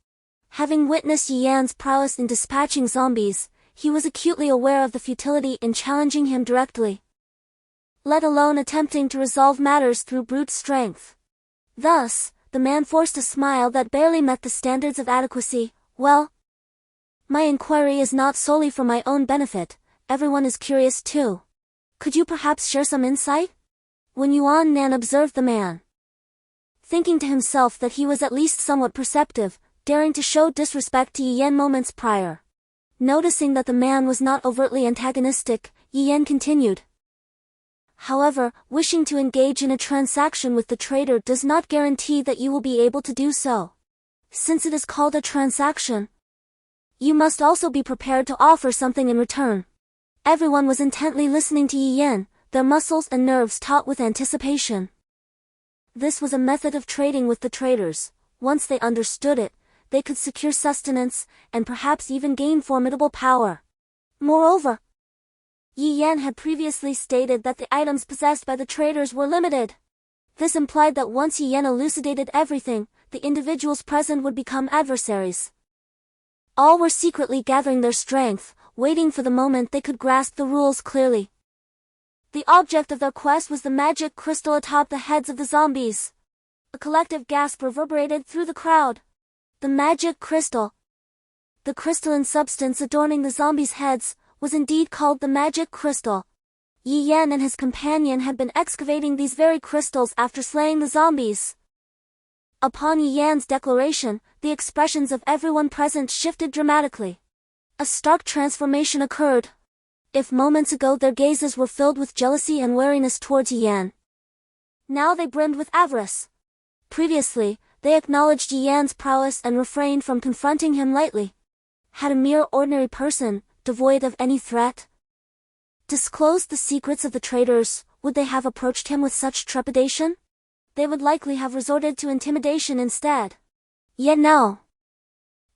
Having witnessed Yi Yan's prowess in dispatching zombies, he was acutely aware of the futility in challenging him directly, let alone attempting to resolve matters through brute strength. Thus, the man forced a smile that barely met the standards of adequacy. Well, my inquiry is not solely for my own benefit, everyone is curious too. Could you perhaps share some insight? When Yuan Nan observed the man, thinking to himself that he was at least somewhat perceptive, daring to show disrespect to Yi Yan moments prior. Noticing that the man was not overtly antagonistic, Yi Yan continued. However, wishing to engage in a transaction with the traitor does not guarantee that you will be able to do so. Since it is called a transaction, you must also be prepared to offer something in return. Everyone was intently listening to Yi Yan, their muscles and nerves taut with anticipation. This was a method of trading with the traitors. Once they understood it, they could secure sustenance, and perhaps even gain formidable power. Moreover, Yi Yan had previously stated that the items possessed by the traitors were limited. This implied that once Yi Yan elucidated everything, the individuals present would become adversaries. All were secretly gathering their strength, waiting for the moment they could grasp the rules clearly. The object of their quest was the magic crystal atop the heads of the zombies. A collective gasp reverberated through the crowd. The magic crystal, the crystalline substance adorning the zombies' heads, was indeed called the magic crystal. Yi Yan and his companion had been excavating these very crystals after slaying the zombies. Upon Yi Yan's declaration, the expressions of everyone present shifted dramatically. A stark transformation occurred. If moments ago their gazes were filled with jealousy and wariness towards Yi Yan, now they brimmed with avarice. Previously, they acknowledged Yi Yan's prowess and refrained from confronting him lightly. Had a mere ordinary person, devoid of any threat, disclosed the secrets of the traitors, would they have approached him with such trepidation? They would likely have resorted to intimidation instead. Yet no.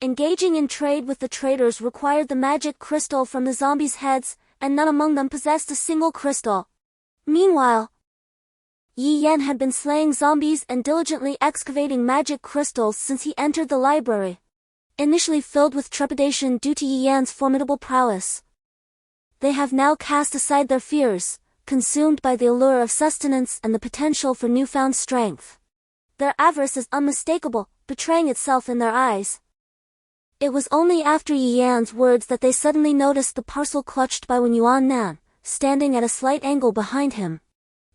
Engaging in trade with the traitors required the magic crystal from the zombies' heads, and none among them possessed a single crystal. Meanwhile, Yi Yan had been slaying zombies and diligently excavating magic crystals since he entered the library. Initially filled with trepidation due to Yi Yan's formidable prowess, they have now cast aside their fears, consumed by the allure of sustenance and the potential for newfound strength. Their avarice is unmistakable, betraying itself in their eyes. It was only after Yi Yan's words that they suddenly noticed the parcel clutched by Wen Yuan Nan, standing at a slight angle behind him.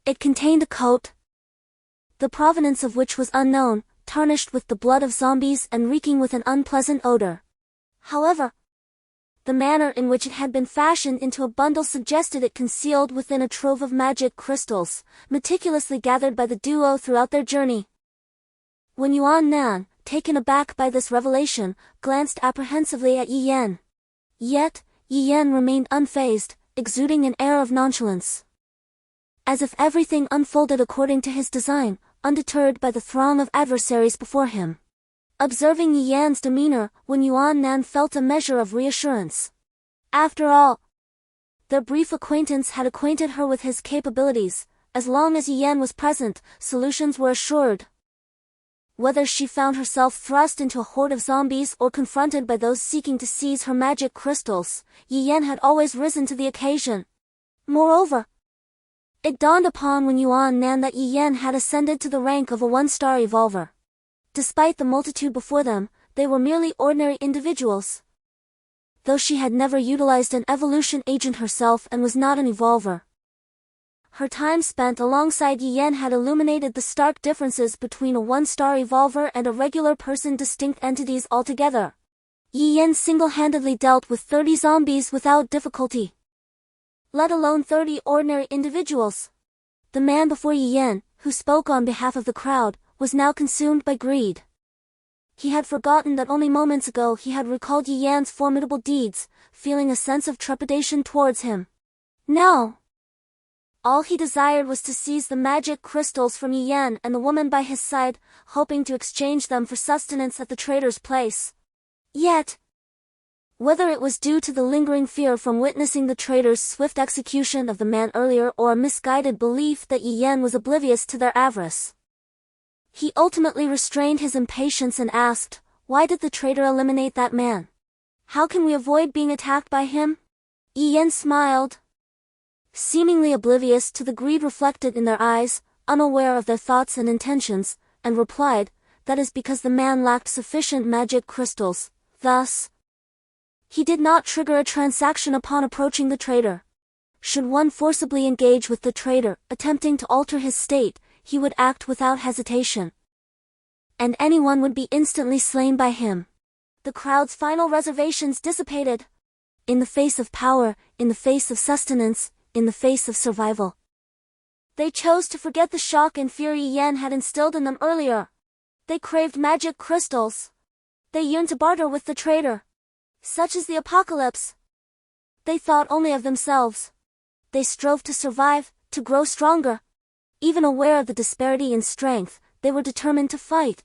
It contained a coat, the provenance of which was unknown, tarnished with the blood of zombies and reeking with an unpleasant odor. However, the manner in which it had been fashioned into a bundle suggested it concealed within a trove of magic crystals, meticulously gathered by the duo throughout their journey. When Yuan Nan, taken aback by this revelation, glanced apprehensively at Yi Yan. Yet, Yi Yan remained unfazed, exuding an air of nonchalance, as if everything unfolded according to his design, undeterred by the throng of adversaries before him. Observing Yi Yan's demeanor, Wen Yuan Nan felt a measure of reassurance. After all, their brief acquaintance had acquainted her with his capabilities. As long as Yi Yan was present, solutions were assured. Whether she found herself thrust into a horde of zombies or confronted by those seeking to seize her magic crystals, Yi Yan had always risen to the occasion. Moreover, it dawned upon Wen Yuan Nan that Yi Yan had ascended to the rank of a one-star evolver. Despite the multitude before them, they were merely ordinary individuals. Though she had never utilized an evolution agent herself and was not an evolver, her time spent alongside Yi Yan had illuminated the stark differences between a one-star evolver and a regular person, distinct entities altogether. Yi Yan single-handedly dealt with 30 zombies without difficulty, let alone 30 ordinary individuals. The man before Yi Yan, who spoke on behalf of the crowd, was now consumed by greed. He had forgotten that only moments ago he had recalled Yi Yan's formidable deeds, feeling a sense of trepidation towards him. Now, all he desired was to seize the magic crystals from Yi Yan and the woman by his side, hoping to exchange them for sustenance at the trader's place. Yet, whether it was due to the lingering fear from witnessing the trader's swift execution of the man earlier or a misguided belief that Yi Yan was oblivious to their avarice, he ultimately restrained his impatience and asked, "Why did the trader eliminate that man? How can we avoid being attacked by him?" Yi Yan smiled, seemingly oblivious to the greed reflected in their eyes, unaware of their thoughts and intentions, and replied, "That is because the man lacked sufficient magic crystals. Thus, he did not trigger a transaction upon approaching the trader. Should one forcibly engage with the trader, attempting to alter his state, he would act without hesitation, and anyone would be instantly slain by him." The crowd's final reservations dissipated. In the face of power, in the face of sustenance, in the face of survival, they chose to forget the shock and fear Yi Yan had instilled in them earlier. They craved magic crystals. They yearned to barter with the trader. Such is the apocalypse. They thought only of themselves. They strove to survive, to grow stronger. Even aware of the disparity in strength, they were determined to fight.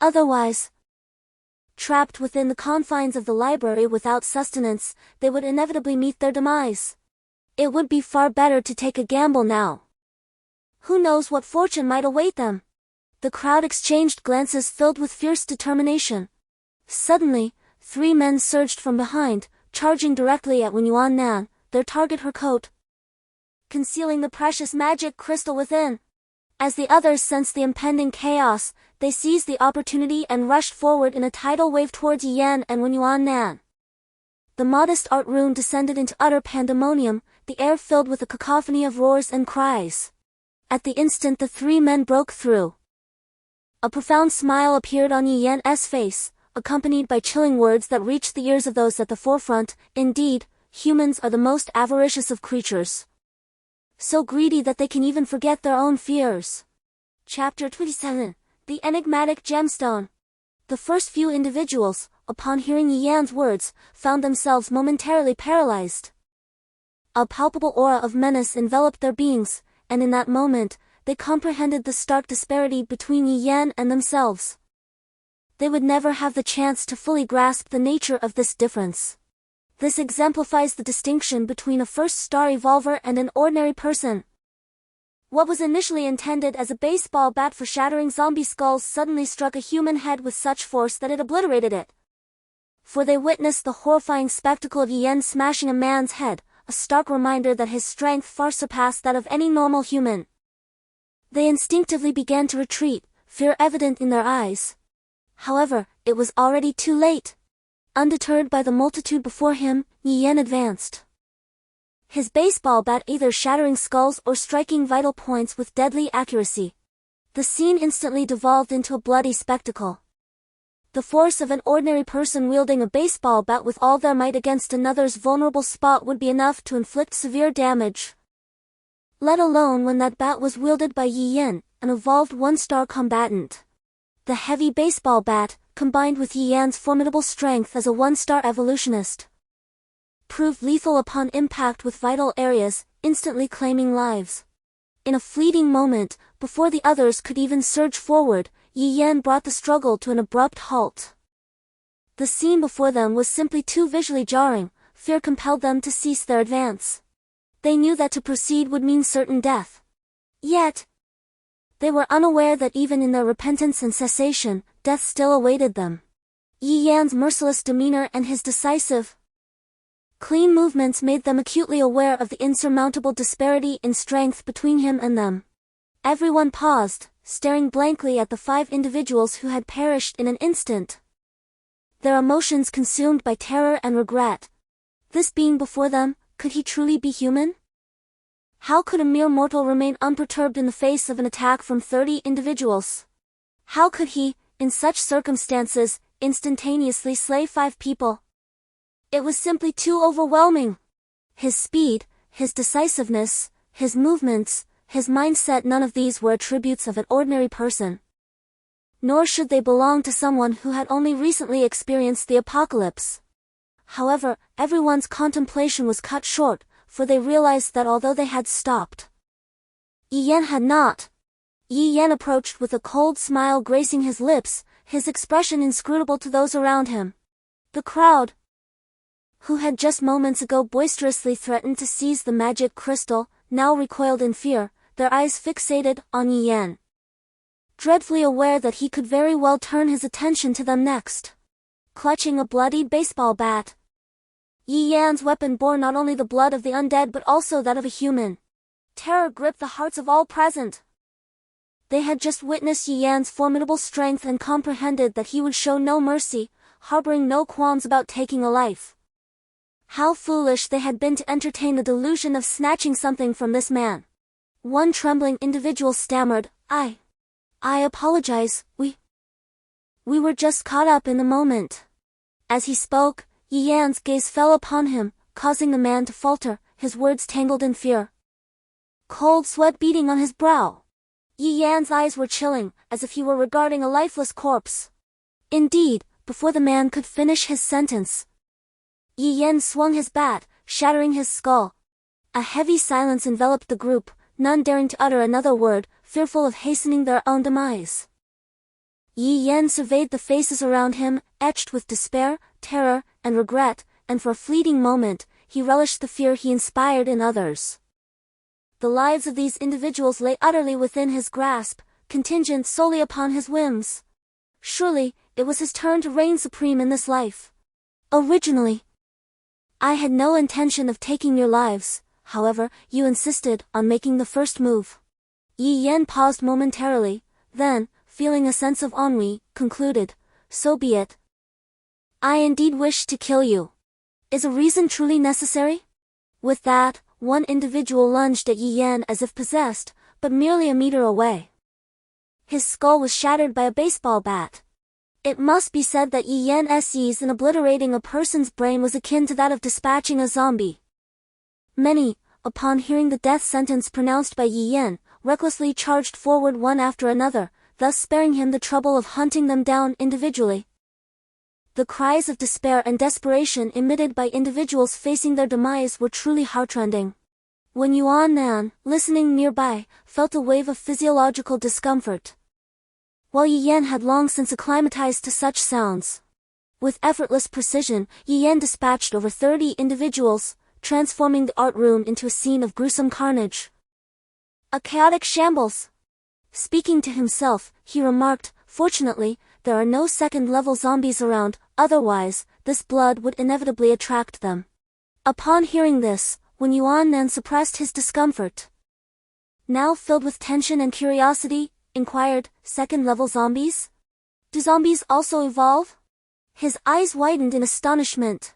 Otherwise, trapped within the confines of the library without sustenance, they would inevitably meet their demise. It would be far better to take a gamble now. Who knows what fortune might await them? The crowd exchanged glances filled with fierce determination. Suddenly, 3 men surged from behind, charging directly at Wen Yuan Nan, their target her coat, concealing the precious magic crystal within. As the others sensed the impending chaos, they seized the opportunity and rushed forward in a tidal wave towards Yi Yan and Wen Yuan Nan. The modest art room descended into utter pandemonium, the air filled with a cacophony of roars and cries. At the instant the 3 men broke through, a profound smile appeared on Yi Yan's face, accompanied by chilling words that reached the ears of those at the forefront. "Indeed, humans are the most avaricious of creatures, so greedy that they can even forget their own fears." Chapter 27. The Enigmatic Gemstone. The first few individuals, upon hearing Yi Yan's words, found themselves momentarily paralyzed. A palpable aura of menace enveloped their beings, and in that moment, they comprehended the stark disparity between Yi Yan and themselves. They would never have the chance to fully grasp the nature of this difference. This exemplifies the distinction between a first-star evolver and an ordinary person. What was initially intended as a baseball bat for shattering zombie skulls suddenly struck a human head with such force that it obliterated it. For they witnessed the horrifying spectacle of Yi Yan smashing a man's head, a stark reminder that his strength far surpassed that of any normal human. They instinctively began to retreat, fear evident in their eyes. However, it was already too late. Undeterred by the multitude before him, Yi Yan advanced, his baseball bat either shattering skulls or striking vital points with deadly accuracy. The scene instantly devolved into a bloody spectacle. The force of an ordinary person wielding a baseball bat with all their might against another's vulnerable spot would be enough to inflict severe damage, let alone when that bat was wielded by Yi Yan, an evolved one-star combatant. The heavy baseball bat, combined with Yi Yan's formidable strength as a one-star evolutionist, proved lethal upon impact with vital areas, instantly claiming lives. In a fleeting moment, before the others could even surge forward, Yi Yan brought the struggle to an abrupt halt. The scene before them was simply too visually jarring. Fear compelled them to cease their advance. They knew that to proceed would mean certain death. Yet, They were unaware that even in their repentance and cessation, death still awaited them. Yi Yan's merciless demeanor and his decisive, clean movements made them acutely aware of the insurmountable disparity in strength between him and them. Everyone paused, staring blankly at the 5 individuals who had perished in an instant, their emotions consumed by terror and regret. This being before them, could he truly be human? How could a mere mortal remain unperturbed in the face of an attack from 30 individuals? How could he, in such circumstances, instantaneously slay 5 people? It was simply too overwhelming. His speed, his decisiveness, his movements, his mindset, none of these were attributes of an ordinary person. Nor should they belong to someone who had only recently experienced the apocalypse. However, everyone's contemplation was cut short, for they realized that although they had stopped, Yi Yan had not. Yi Yan approached with a cold smile gracing his lips, his expression inscrutable to those around him. The crowd, who had just moments ago boisterously threatened to seize the magic crystal, now recoiled in fear, their eyes fixated on Yi Yan, dreadfully aware that he could very well turn his attention to them next. Clutching a bloodied baseball bat, Yi Yan's weapon bore not only the blood of the undead but also that of a human. Terror gripped the hearts of all present. They had just witnessed Yi Yan's formidable strength and comprehended that he would show no mercy, harboring no qualms about taking a life. How foolish they had been to entertain the delusion of snatching something from this man. One trembling individual stammered, I apologize, we were just caught up in the moment. As he spoke, Yi Yan's gaze fell upon him, causing the man to falter, his words tangled in fear. Cold sweat beading on his brow. Yi Yan's eyes were chilling, as if he were regarding a lifeless corpse. Indeed, before the man could finish his sentence, Yi Yan swung his bat, shattering his skull. A heavy silence enveloped the group, none daring to utter another word, fearful of hastening their own demise. Yi Yan surveyed the faces around him, etched with despair, terror, and regret, and for a fleeting moment, he relished the fear he inspired in others. The lives of these individuals lay utterly within his grasp, contingent solely upon his whims. Surely, it was his turn to reign supreme in this life. Originally, I had no intention of taking your lives, however, you insisted on making the first move. Yi Yan paused momentarily, then, feeling a sense of ennui, concluded, so be it. I indeed wish to kill you. Is a reason truly necessary? With that, one individual lunged at Yi Yan as if possessed, but merely a meter away. His skull was shattered by a baseball bat. It must be said that Yi Yan's ease in obliterating a person's brain was akin to that of dispatching a zombie. Many, upon hearing the death sentence pronounced by Yi Yan, recklessly charged forward one after another, thus sparing him the trouble of hunting them down individually. The cries of despair and desperation emitted by individuals facing their demise were truly heartrending. When Yuan Nan, listening nearby, felt a wave of physiological discomfort, while Yi Yan had long since acclimatized to such sounds. With effortless precision, Yi Yan dispatched over 30 individuals, transforming the art room into a scene of gruesome carnage. A chaotic shambles. Speaking to himself, he remarked, fortunately, there are no second-level zombies around, otherwise, this blood would inevitably attract them. Upon hearing this, when Yuan Nan suppressed his discomfort, now filled with tension and curiosity, inquired, second-level zombies? Do zombies also evolve? His eyes widened in astonishment.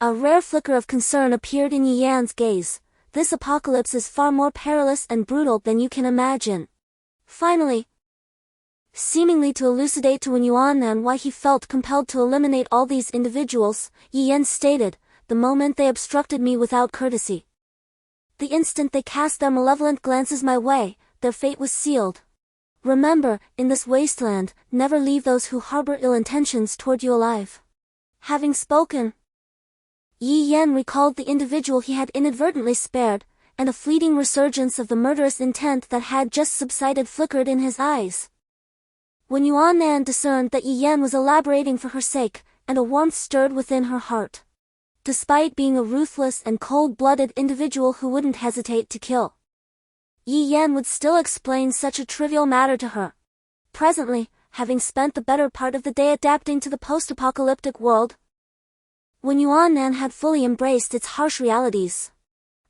A rare flicker of concern appeared in Yi Yan's gaze. This apocalypse is far more perilous and brutal than you can imagine. Finally, seemingly to elucidate to Yuan Nan why he felt compelled to eliminate all these individuals, Yi Yan stated, the moment they obstructed me without courtesy, the instant they cast their malevolent glances my way, their fate was sealed. Remember, in this wasteland, never leave those who harbor ill intentions toward you alive. Having spoken, Yi Yan recalled the individual he had inadvertently spared, and a fleeting resurgence of the murderous intent that had just subsided flickered in his eyes. When Yuan Nan discerned that Yi Yan was elaborating for her sake, and a warmth stirred within her heart. Despite being a ruthless and cold-blooded individual who wouldn't hesitate to kill, Yi Yan would still explain such a trivial matter to her. Presently, having spent the better part of the day adapting to the post-apocalyptic world, when Yuan Nan had fully embraced its harsh realities,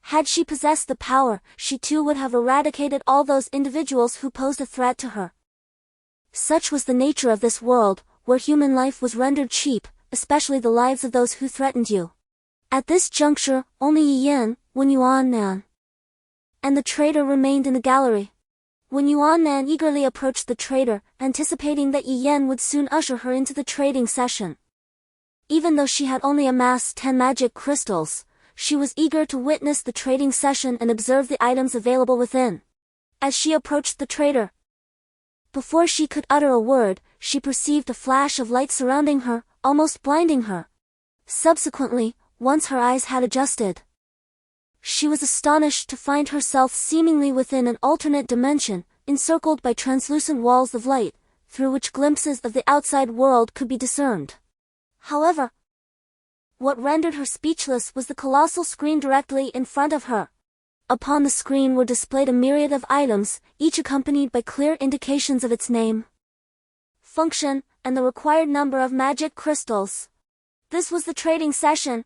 had she possessed the power, she too would have eradicated all those individuals who posed a threat to her. Such was the nature of this world, where human life was rendered cheap, especially the lives of those who threatened you. At this juncture, only Yi Yan, Wen Yuan Nan, and the traitor remained in the gallery. When Yuan Nan eagerly approached the trader, anticipating that Yi Yan would soon usher her into the trading session. Even though she had only amassed 10 magic crystals, she was eager to witness the trading session and observe the items available within. As she approached the trader, before she could utter a word, she perceived a flash of light surrounding her, almost blinding her. Subsequently, once her eyes had adjusted, she was astonished to find herself seemingly within an alternate dimension, encircled by translucent walls of light, through which glimpses of the outside world could be discerned. However, what rendered her speechless was the colossal screen directly in front of her. Upon the screen were displayed a myriad of items, each accompanied by clear indications of its name, function, and the required number of magic crystals. This was the trading session.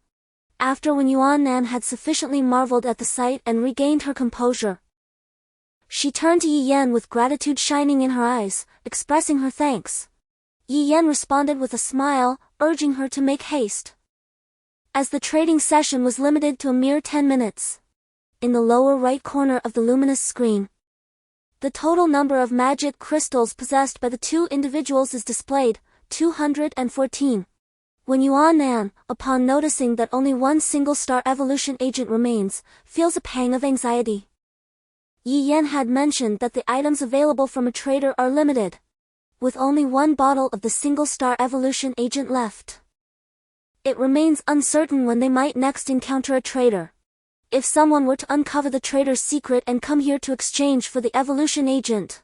After when Yuan Nan had sufficiently marveled at the sight and regained her composure, she turned to Yi Yan with gratitude shining in her eyes, expressing her thanks. Yi Yan responded with a smile, urging her to make haste, as the trading session was limited to a mere 10 minutes. In the lower right corner of the luminous screen, the total number of magic crystals possessed by the two individuals is displayed, 214. When Yuan Nan, upon noticing that only one single star evolution agent remains, feels a pang of anxiety. Yi Yan had mentioned that the items available from a trader are limited, with only one bottle of the single star evolution agent left. It remains uncertain when they might next encounter a trader. If someone were to uncover the trader's secret and come here to exchange for the evolution agent,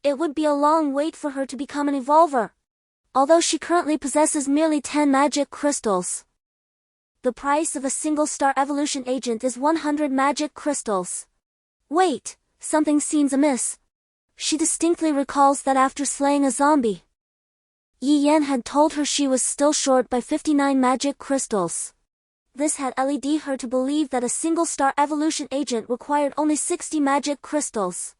it would be a long wait for her to become an evolver. Although she currently possesses merely 10 magic crystals, the price of a single star evolution agent is 100 magic crystals. Wait, something seems amiss. She distinctly recalls that after slaying a zombie, Yi Yan had told her she was still short by 59 magic crystals. This had led her to believe that a single star evolution agent required only 60 magic crystals.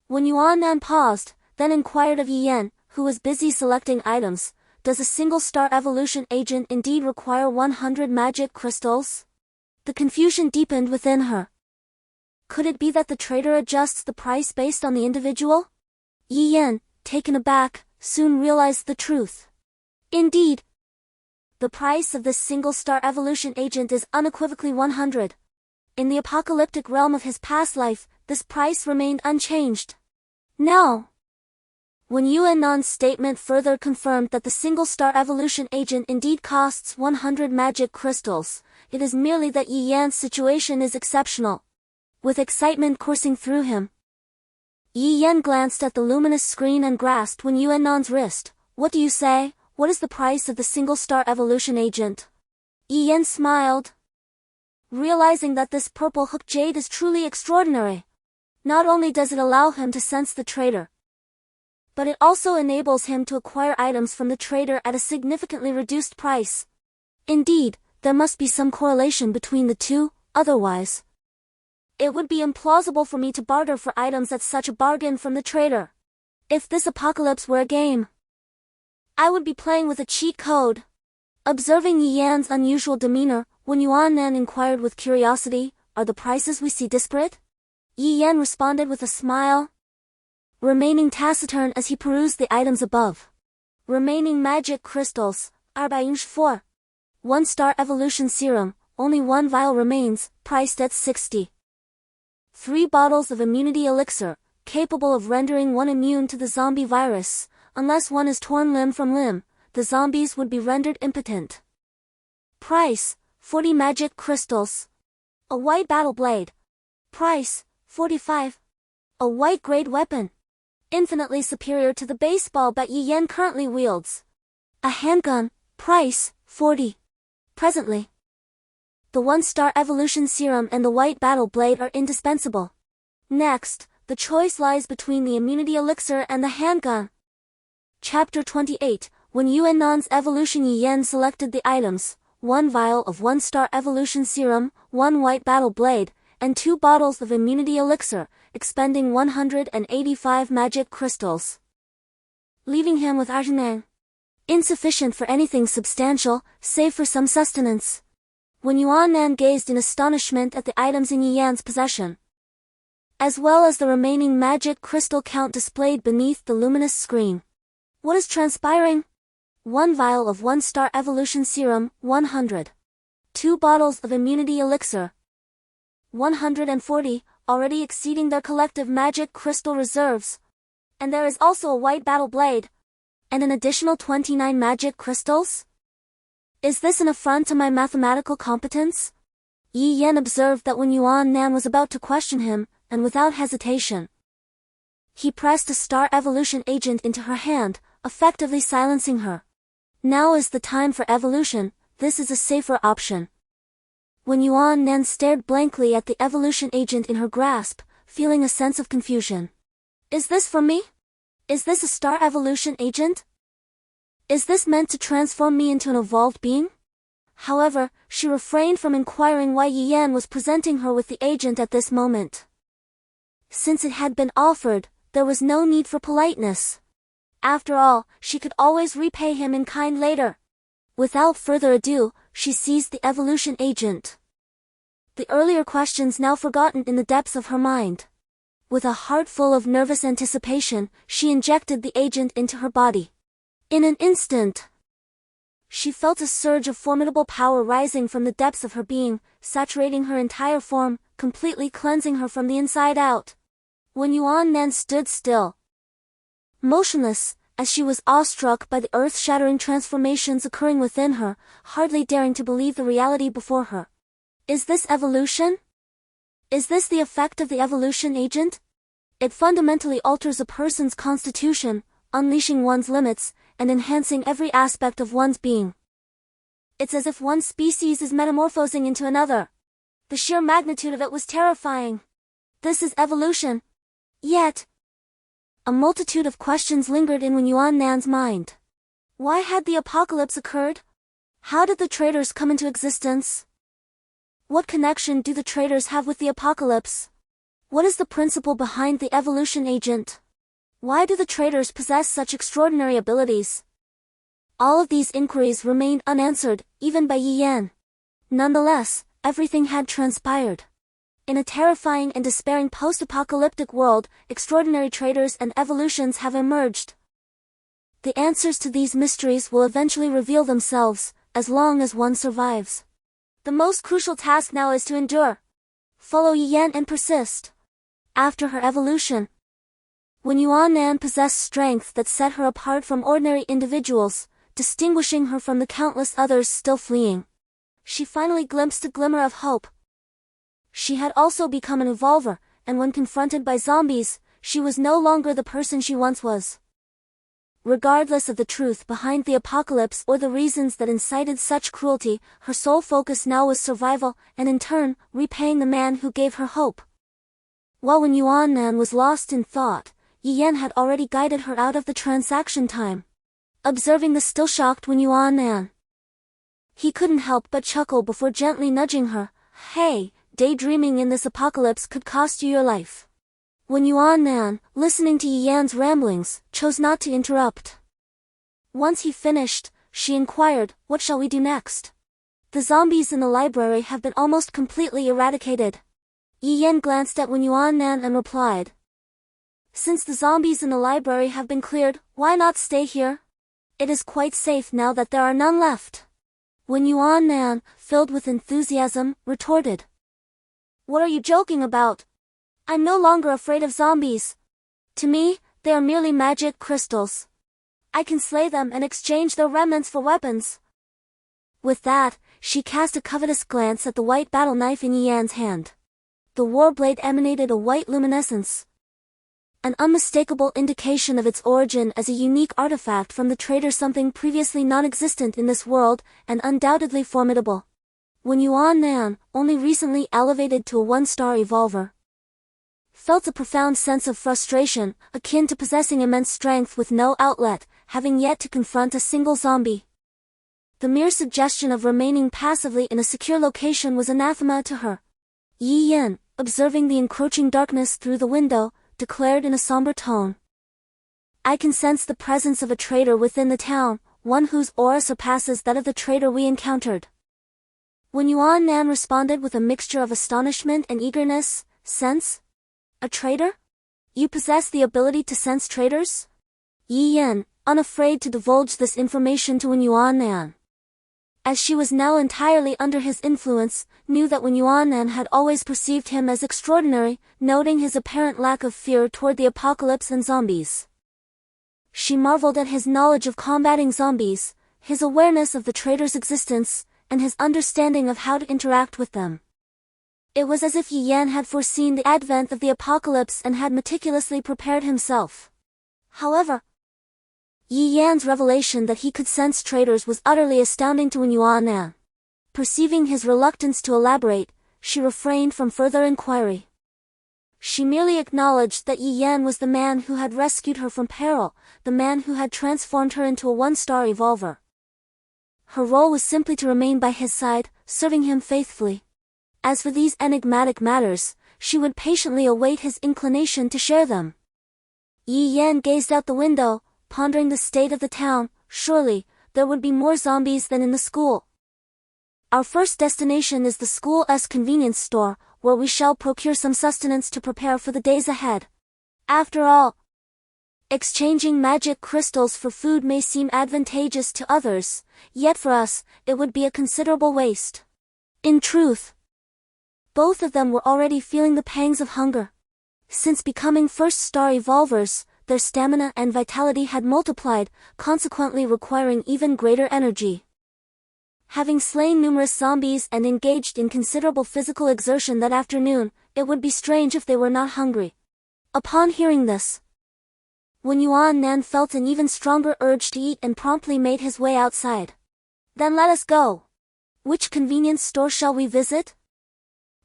When Yuan Nan paused, then inquired of Yi Yan, who was busy selecting items, does a single star evolution agent indeed require 100 magic crystals? The confusion deepened within her. Could it be that the trader adjusts the price based on the individual? Yi Yan, taken aback, soon realized the truth. Indeed, the price of this single star evolution agent is unequivocally 100. In the apocalyptic realm of his past life, this price remained unchanged. Now, when Yuan Nan's statement further confirmed that the single star evolution agent indeed costs 100 magic crystals, it is merely that Yi Yan's situation is exceptional. With excitement coursing through him, Yi Yan glanced at the luminous screen and grasped Wen Yuan Nan's wrist. What do you say? What is the price of the single star evolution agent? Yi Yan smiled, realizing that this purple hook jade is truly extraordinary. Not only does it allow him to sense the trader, but it also enables him to acquire items from the trader at a significantly reduced price. Indeed, there must be some correlation between the two, otherwise it would be implausible for me to barter for items at such a bargain from the trader. If this apocalypse were a game, I would be playing with a cheat code. Observing Yi Yan's unusual demeanor, Wen Yuan Nan inquired with curiosity, are the prices we see disparate? Yi Yan responded with a smile, remaining taciturn as he perused the items above. Remaining magic crystals, 4. 1 star evolution serum, only 1 vial remains, priced at 60. 3 bottles of immunity elixir, capable of rendering one immune to the zombie virus. Unless one is torn limb from limb, the zombies would be rendered impotent. Price, 40 magic crystals. A white battle blade. Price, 45. A white grade weapon, infinitely superior to the baseball bat Yi Yan currently wields. A handgun. Price, 40. Presently, the 1 star evolution serum and the white battle blade are indispensable. Next, the choice lies between the immunity elixir and the handgun. Chapter 28. When Yuan Nan's evolution, Yi Yan selected the items: 1 vial of 1-star evolution serum, 1 white battle blade, and 2 bottles of immunity elixir, expending 185 magic crystals, leaving him with argent, insufficient for anything substantial, save for some sustenance. When Yuan Nan gazed in astonishment at the items in Yi Yan's possession, as well as the remaining magic crystal count displayed beneath the luminous screen. What is transpiring? 1 vial of 1-star evolution serum, 100. 2 bottles of immunity elixir, 140, already exceeding their collective magic crystal reserves. And there is also a white battle blade, and an additional 29 magic crystals? Is this an affront to my mathematical competence? Yi Yan observed that when Yuan Nan was about to question him, and without hesitation, he pressed a star evolution agent into her hand, effectively silencing her. Now is the time for evolution, this is a safer option. When Yuan Nan stared blankly at the evolution agent in her grasp, feeling a sense of confusion. Is this for me? Is this a star evolution agent? Is this meant to transform me into an evolved being? However, she refrained from inquiring why Yi Yan was presenting her with the agent at this moment. Since it had been offered, there was no need for politeness. After all, she could always repay him in kind later. Without further ado, she seized the evolution agent, the earlier questions now forgotten in the depths of her mind. With a heart full of nervous anticipation, she injected the agent into her body. In an instant, she felt a surge of formidable power rising from the depths of her being, saturating her entire form, completely cleansing her from the inside out. When Yuan Nan stood still, motionless, as she was awestruck by the earth-shattering transformations occurring within her, hardly daring to believe the reality before her. Is this evolution? Is this the effect of the evolution agent? It fundamentally alters a person's constitution, unleashing one's limits, and enhancing every aspect of one's being. It's as if one species is metamorphosing into another. The sheer magnitude of it was terrifying. This is evolution. Yet, a multitude of questions lingered in Yuan Nan's mind. Why had the apocalypse occurred? How did the traitors come into existence? What connection do the traitors have with the apocalypse? What is the principle behind the evolution agent? Why do the traitors possess such extraordinary abilities? All of these inquiries remained unanswered, even by Yi Yan. Nonetheless, everything had transpired. In a terrifying and despairing post-apocalyptic world, extraordinary traitors and evolutions have emerged. The answers to these mysteries will eventually reveal themselves, as long as one survives. The most crucial task now is to endure. Follow Yi Yan and persist. After her evolution, when Yuan Nan possessed strength that set her apart from ordinary individuals, distinguishing her from the countless others still fleeing, she finally glimpsed a glimmer of hope. She had also become an evolver, and when confronted by zombies, she was no longer the person she once was. Regardless of the truth behind the apocalypse or the reasons that incited such cruelty, her sole focus now was survival, and in turn, repaying the man who gave her hope. While when Yuan Nan was lost in thought, Yi Yan had already guided her out of the transaction time. Observing the still shocked when Yuan Nan, he couldn't help but chuckle before gently nudging her. Hey, daydreaming in this apocalypse could cost you your life. When Yuan Nan, listening to Yi Yan's ramblings, chose not to interrupt. Once he finished, she inquired, what shall we do next? The zombies in the library have been almost completely eradicated. Yi Yan glanced at Yuan Nan and replied, since the zombies in the library have been cleared, why not stay here? It is quite safe now that there are none left. When Yuan Nan, filled with enthusiasm, retorted, what are you joking about? I'm no longer afraid of zombies. To me, they are merely magic crystals. I can slay them and exchange their remnants for weapons. With that, she cast a covetous glance at the white battle knife in Yi Yan's hand. The war blade emanated a white luminescence, an unmistakable indication of its origin as a unique artifact from the traitor, something previously non-existent in this world, and undoubtedly formidable. When Yuan Nan, only recently elevated to a 1-star evolver, felt a profound sense of frustration, akin to possessing immense strength with no outlet, having yet to confront a single zombie. The mere suggestion of remaining passively in a secure location was anathema to her. Yi Yan, observing the encroaching darkness through the window, declared in a somber tone. I can sense the presence of a traitor within the town, one whose aura surpasses that of the traitor we encountered. When Yuan Nan responded with a mixture of astonishment and eagerness, sense? A traitor? You possess the ability to sense traitors? Yi Yan, unafraid to divulge this information to Yuan Nan, as she was now entirely under his influence, knew that Yuan Nan had always perceived him as extraordinary, noting his apparent lack of fear toward the apocalypse and zombies. She marveled at his knowledge of combating zombies, his awareness of the traitor's existence, and his understanding of how to interact with them. It was as if Yi Yan had foreseen the advent of the apocalypse and had meticulously prepared himself. However, Yi Yan's revelation that he could sense traitors was utterly astounding to Yuan Nan. Perceiving his reluctance to elaborate, she refrained from further inquiry. She merely acknowledged that Yi Yan was the man who had rescued her from peril, the man who had transformed her into a one-star evolver. Her role was simply to remain by his side, serving him faithfully. As for these enigmatic matters, she would patiently await his inclination to share them. Yi Yan gazed out the window, pondering the state of the town. Surely, there would be more zombies than in the school. Our first destination is the school's convenience store, where we shall procure some sustenance to prepare for the days ahead. After all, exchanging magic crystals for food may seem advantageous to others, yet for us, it would be a considerable waste. In truth, both of them were already feeling the pangs of hunger. Since becoming first-star evolvers, their stamina and vitality had multiplied, consequently requiring even greater energy. Having slain numerous zombies and engaged in considerable physical exertion that afternoon, it would be strange if they were not hungry. Upon hearing this, Yuan Nan felt an even stronger urge to eat and promptly made his way outside. Then let us go. Which convenience store shall we visit?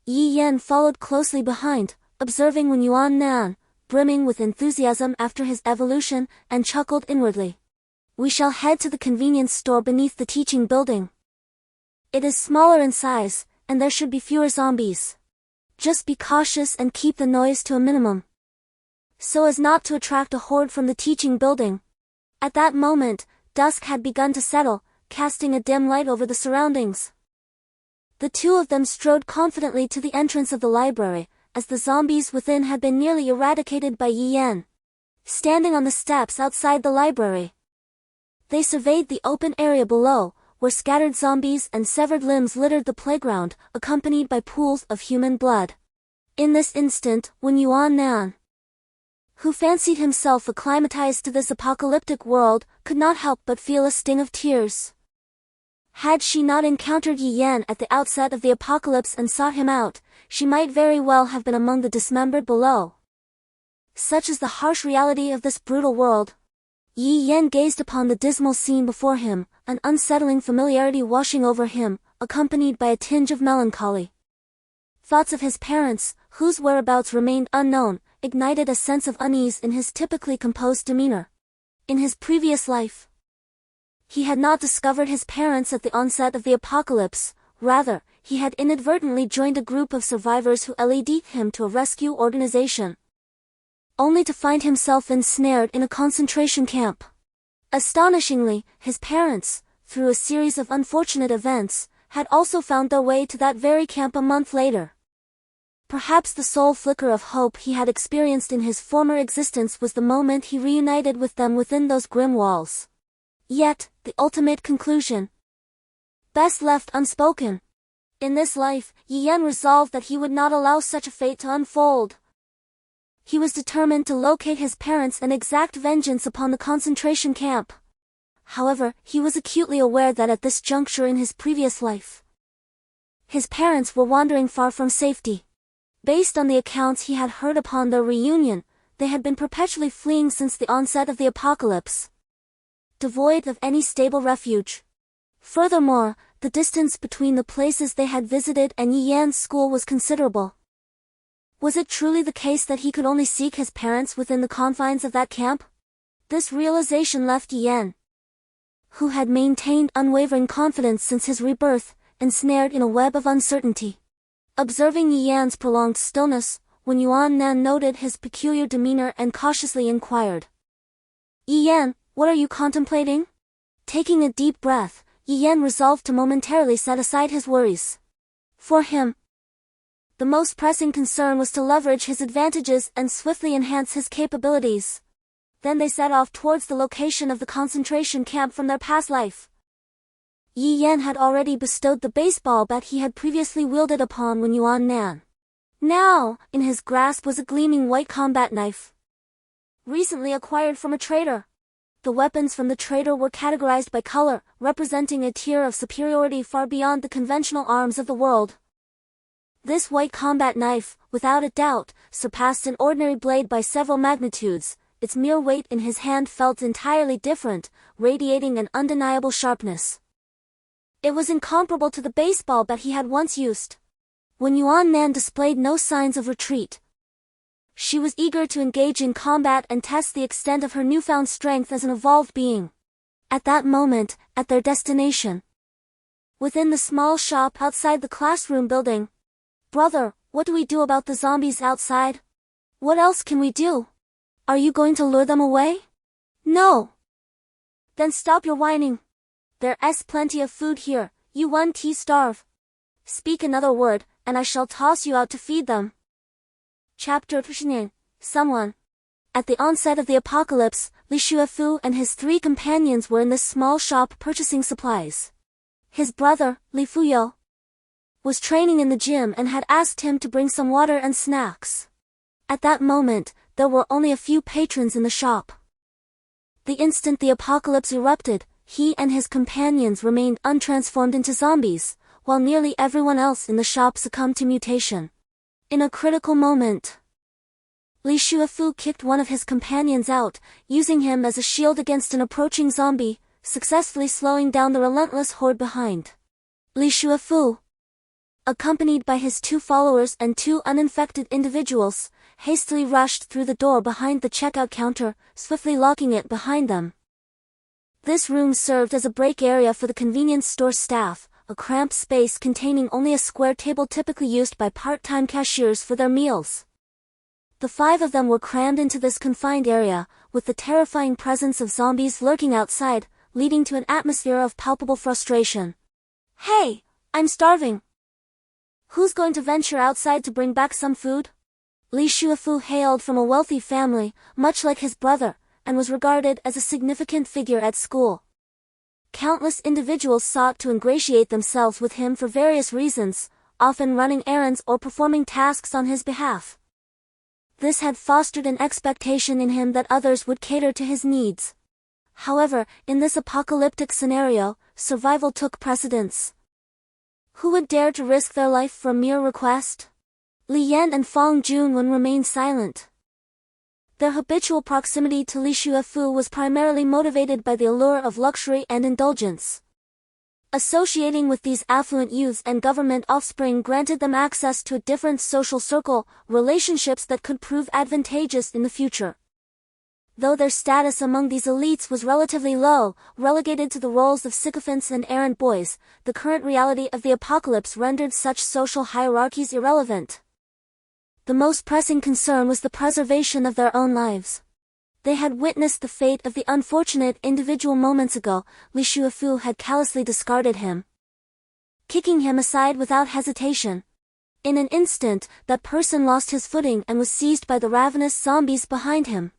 Yi Yan followed closely behind, observing Yuan Nan, brimming with enthusiasm after his evolution, and chuckled inwardly. We shall head to the convenience store beneath the teaching building. It is smaller in size, and there should be fewer zombies. Just be cautious and keep the noise to a minimum, so as not to attract a horde from the teaching building. At that moment, dusk had begun to settle, casting a dim light over the surroundings. The two of them strode confidently to the entrance of the library, as the zombies within had been nearly eradicated by Yi Yan. Standing on the steps outside the library, they surveyed the open area below, where scattered zombies and severed limbs littered the playground, accompanied by pools of human blood. In this instant, Yuan Nan, who fancied himself acclimatized to this apocalyptic world, could not help but feel a sting of tears. Had she not encountered Yi Yan at the outset of the apocalypse and sought him out, she might very well have been among the dismembered below. Such is the harsh reality of this brutal world. Yi Yan gazed upon the dismal scene before him, an unsettling familiarity washing over him, accompanied by a tinge of melancholy. Thoughts of his parents, whose whereabouts remained unknown, ignited a sense of unease in his typically composed demeanor. In his previous life, he had not discovered his parents at the onset of the apocalypse. Rather, he had inadvertently joined a group of survivors who led him to a rescue organization, only to find himself ensnared in a concentration camp. Astonishingly, his parents, through a series of unfortunate events, had also found their way to that very camp a month later. Perhaps the sole flicker of hope he had experienced in his former existence was the moment he reunited with them within those grim walls. Yet, the ultimate conclusion, best left unspoken. In this life, Yi Yan resolved that he would not allow such a fate to unfold. He was determined to locate his parents and exact vengeance upon the concentration camp. However, he was acutely aware that at this juncture in his previous life, his parents were wandering far from safety. Based on the accounts he had heard upon their reunion, they had been perpetually fleeing since the onset of the apocalypse, devoid of any stable refuge. Furthermore, the distance between the places they had visited and Yi Yan's school was considerable. Was it truly the case that he could only seek his parents within the confines of that camp? This realization left Yan, who had maintained unwavering confidence since his rebirth, ensnared in a web of uncertainty. Observing Yan's prolonged stillness, when Yuan Nan noted his peculiar demeanor and cautiously inquired, "Yan, what are you contemplating?" Taking a deep breath, Yan resolved to momentarily set aside his worries. For him, the most pressing concern was to leverage his advantages and swiftly enhance his capabilities. Then they set off towards the location of the concentration camp from their past life. Yi Yan had already bestowed the baseball bat he had previously wielded upon Wen Yuan Nan. Now, in his grasp was a gleaming white combat knife, recently acquired from a trader. The weapons from the trader were categorized by color, representing a tier of superiority far beyond the conventional arms of the world. This white combat knife, without a doubt, surpassed an ordinary blade by several magnitudes. Its mere weight in his hand felt entirely different, radiating an undeniable sharpness. It was incomparable to the baseball bat he had once used. When Yuan Nan displayed no signs of retreat, she was eager to engage in combat and test the extent of her newfound strength as an evolved being. At that moment, at their destination, within the small shop outside the classroom building, "Brother, what do we do about the zombies outside? What else can we do? Are you going to lure them away?" "No." "Then stop your whining. There's plenty of food here, you won't starve. Speak another word, and I shall toss you out to feed them." Chapter 9. Someone. At the onset of the apocalypse, Li Shuefu and his 3 companions were in this small shop purchasing supplies. His brother, Li Fuyo, was training in the gym and had asked him to bring some water and snacks. At that moment, there were only a few patrons in the shop. The instant the apocalypse erupted, he and his companions remained untransformed into zombies, while nearly everyone else in the shop succumbed to mutation. In a critical moment, Li Shuefu kicked one of his companions out, using him as a shield against an approaching zombie, successfully slowing down the relentless horde behind. Li Shuefu, accompanied by his 2 followers and 2 uninfected individuals, hastily rushed through the door behind the checkout counter, swiftly locking it behind them. This room served as a break area for the convenience store staff, a cramped space containing only a square table typically used by part-time cashiers for their meals. The 5 of them were crammed into this confined area, with the terrifying presence of zombies lurking outside, leading to an atmosphere of palpable frustration. "Hey, I'm starving. Who's going to venture outside to bring back some food?" Li Shuefu hailed from a wealthy family, much like his brother, and was regarded as a significant figure at school. Countless individuals sought to ingratiate themselves with him for various reasons, often running errands or performing tasks on his behalf. This had fostered an expectation in him that others would cater to his needs. However, in this apocalyptic scenario, survival took precedence. Who would dare to risk their life for a mere request? Li Yan and Fang Junwen remained silent. Their habitual proximity to Li Shuefu was primarily motivated by the allure of luxury and indulgence. Associating with these affluent youths and government offspring granted them access to a different social circle, relationships that could prove advantageous in the future. Though their status among these elites was relatively low, relegated to the roles of sycophants and errand boys, the current reality of the apocalypse rendered such social hierarchies irrelevant. The most pressing concern was the preservation of their own lives. They had witnessed the fate of the unfortunate individual moments ago. Li Shuefu had callously discarded him, kicking him aside without hesitation. In an instant, that person lost his footing and was seized by the ravenous zombies behind him.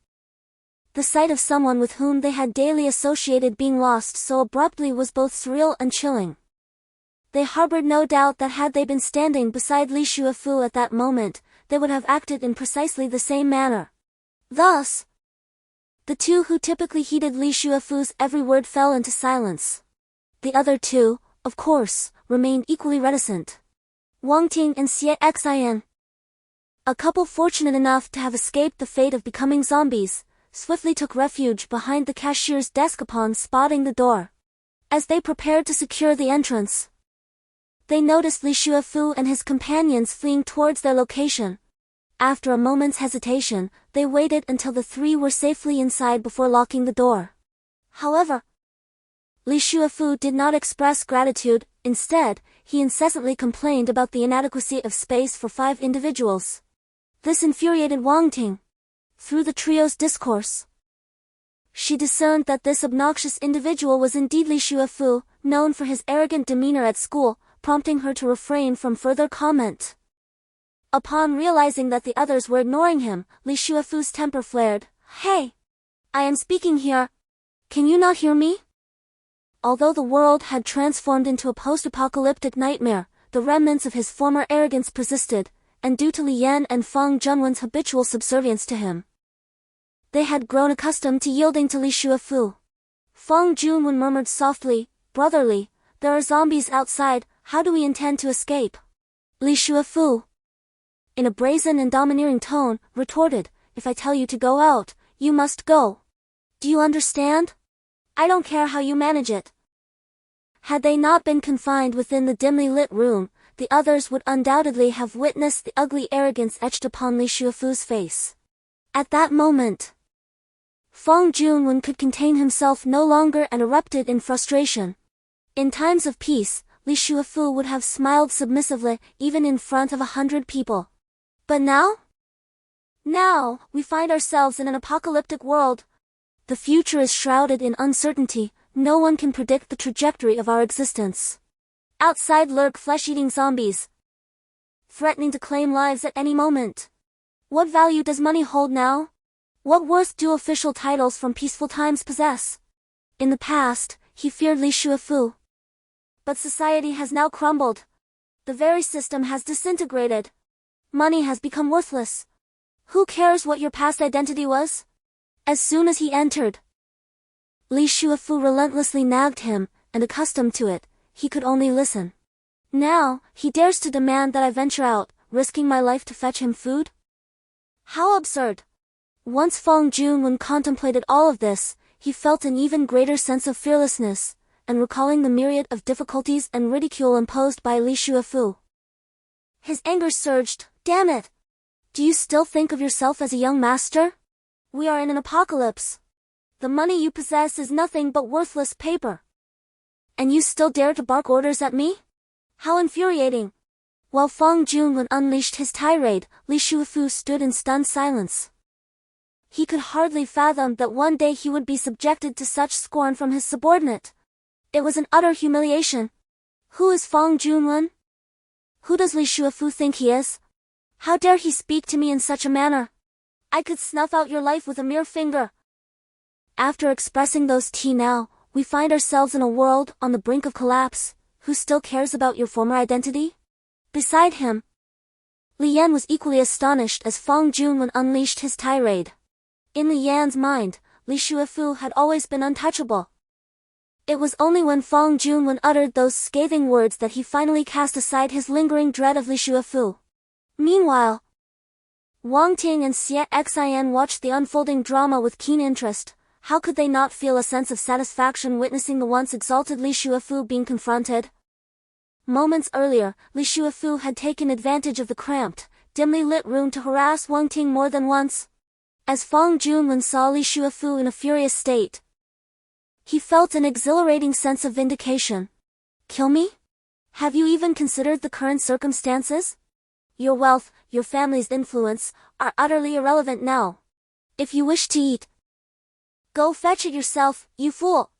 The sight of someone with whom they had daily associated being lost so abruptly was both surreal and chilling. They harbored no doubt that had they been standing beside Li Shuefu at that moment, they would have acted in precisely the same manner. Thus, the 2 who typically heeded Li Shuefu's every word fell into silence. The other 2, of course, remained equally reticent. Wang Ting and Xie Xian, a couple fortunate enough to have escaped the fate of becoming zombies, swiftly took refuge behind the cashier's desk upon spotting the door. As they prepared to secure the entrance, they noticed Li Shuefu and his companions fleeing towards their location. After a moment's hesitation, they waited until the three were safely inside before locking the door. However, Li Shuafu did not express gratitude. Instead, he incessantly complained about the inadequacy of space for 5 individuals. This infuriated Wang Ting. Through the trio's discourse, she discerned that this obnoxious individual was indeed Li Shuafu, known for his arrogant demeanor at school, prompting her to refrain from further comment. Upon realizing that the others were ignoring him, Li Shuafu's temper flared. "Hey! I am speaking here. Can you not hear me?" Although the world had transformed into a post-apocalyptic nightmare, the remnants of his former arrogance persisted, and due to Li Yan and Feng Zhenwen's habitual subservience to him, they had grown accustomed to yielding to Li Shuafu. Feng Zhenwen murmured softly, "Brotherly, there are zombies outside, how do we intend to escape?" Li Shuafu, in a brazen and domineering tone, retorted, "If I tell you to go out, you must go. Do you understand? I don't care how you manage it." Had they not been confined within the dimly lit room, the others would undoubtedly have witnessed the ugly arrogance etched upon Li Shuafu's face. At that moment, Feng Zhenwen could contain himself no longer and erupted in frustration. In times of peace, Li Shuafu would have smiled submissively even in front of 100 people. But now? Now, we find ourselves in an apocalyptic world. The future is shrouded in uncertainty, no one can predict the trajectory of our existence. Outside lurk flesh-eating zombies, threatening to claim lives at any moment. What value does money hold now? What worth do official titles from peaceful times possess? In the past, he feared Li Shuafu. But society has now crumbled. The very system has disintegrated. Money has become worthless. Who cares what your past identity was? As soon as he entered, Li Shuafu relentlessly nagged him, and accustomed to it, he could only listen. Now, he dares to demand that I venture out, risking my life to fetch him food? How absurd! Once Feng Zhenwen contemplated all of this, he felt an even greater sense of fearlessness, and recalling the myriad of difficulties and ridicule imposed by Li Shuafu, his anger surged. Damn it! Do you still think of yourself as a young master? We are in an apocalypse. The money you possess is nothing but worthless paper. And you still dare to bark orders at me? How infuriating! While Feng Zhenwen unleashed his tirade, Li Shuafu stood in stunned silence. He could hardly fathom that one day he would be subjected to such scorn from his subordinate. It was an utter humiliation. Who is Feng Zhenwen? Who does Li Shuafu think he is? How dare he speak to me in such a manner? I could snuff out your life with a mere finger. After expressing those now, we find ourselves in a world on the brink of collapse. Who still cares about your former identity? Beside him, Li Yan was equally astonished as Feng Zhenwen unleashed his tirade. In Li Yan's mind, Li Shuafu had always been untouchable. It was only when Feng Zhenwen uttered those scathing words that he finally cast aside his lingering dread of Li Shuafu. Meanwhile, Wang Ting and Xie Xin watched the unfolding drama with keen interest. How could they not feel a sense of satisfaction witnessing the once exalted Li Shuafu being confronted? Moments earlier, Li Shuafu had taken advantage of the cramped, dimly lit room to harass Wang Ting more than once. As Feng Zhenwen saw Li Shuafu in a furious state, he felt an exhilarating sense of vindication. Kill me? Have you even considered the current circumstances? Your wealth, your family's influence, are utterly irrelevant now. If you wish to eat, go fetch it yourself, you fool!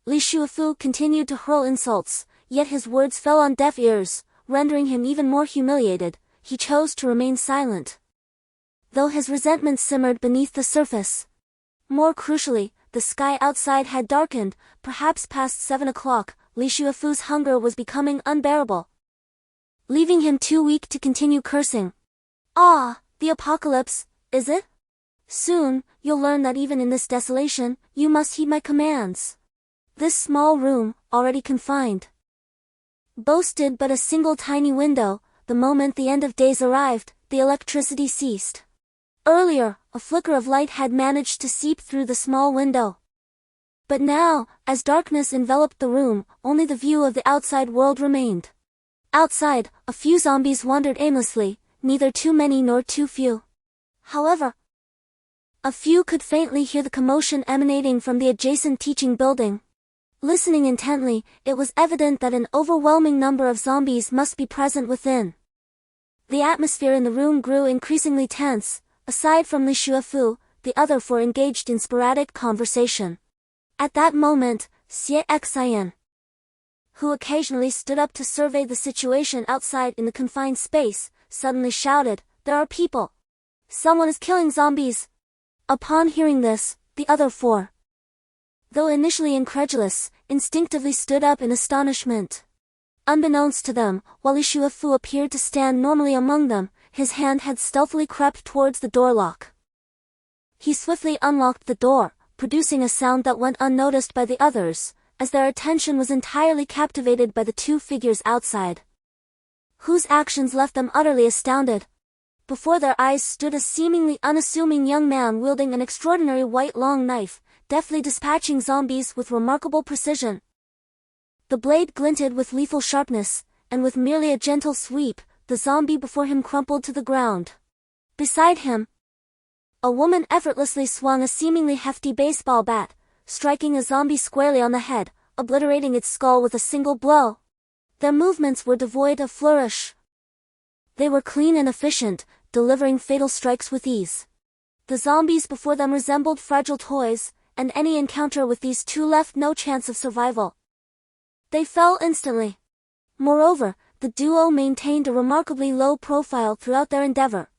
Li Shuafu continued to hurl insults, yet his words fell on deaf ears, rendering him even more humiliated. He chose to remain silent, though his resentment simmered beneath the surface. More crucially, the sky outside had darkened, perhaps past 7 o'clock. Li Shuafu's hunger was becoming unbearable, leaving him too weak to continue cursing. Ah, the apocalypse, is it? Soon, you'll learn that even in this desolation, you must heed my commands. This small room, already confined, boasted but a single tiny window. The moment the end of days arrived, the electricity ceased. Earlier, a flicker of light had managed to seep through the small window. But now, as darkness enveloped the room, only the view of the outside world remained. Outside, a few zombies wandered aimlessly, neither too many nor too few. However, a few could faintly hear the commotion emanating from the adjacent teaching building. Listening intently, it was evident that an overwhelming number of zombies must be present within. The atmosphere in the room grew increasingly tense. Aside from Li Shuefu, the other four engaged in sporadic conversation. At that moment, Xie Xian, who occasionally stood up to survey the situation outside in the confined space, suddenly shouted, "There are people! Someone is killing zombies!" Upon hearing this, the other four, though initially incredulous, instinctively stood up in astonishment. Unbeknownst to them, while Li Shuefu appeared to stand normally among them, his hand had stealthily crept towards the door lock. He swiftly unlocked the door, producing a sound that went unnoticed by the others, as their attention was entirely captivated by the two figures outside, whose actions left them utterly astounded. Before their eyes stood a seemingly unassuming young man wielding an extraordinary white long knife, deftly dispatching zombies with remarkable precision. The blade glinted with lethal sharpness, and with merely a gentle sweep, the zombie before him crumpled to the ground. Beside him, a woman effortlessly swung a seemingly hefty baseball bat, striking a zombie squarely on the head, obliterating its skull with a single blow. Their movements were devoid of flourish. They were clean and efficient, delivering fatal strikes with ease. The zombies before them resembled fragile toys, and any encounter with these two left no chance of survival. They fell instantly. Moreover, the duo maintained a remarkably low profile throughout their endeavor.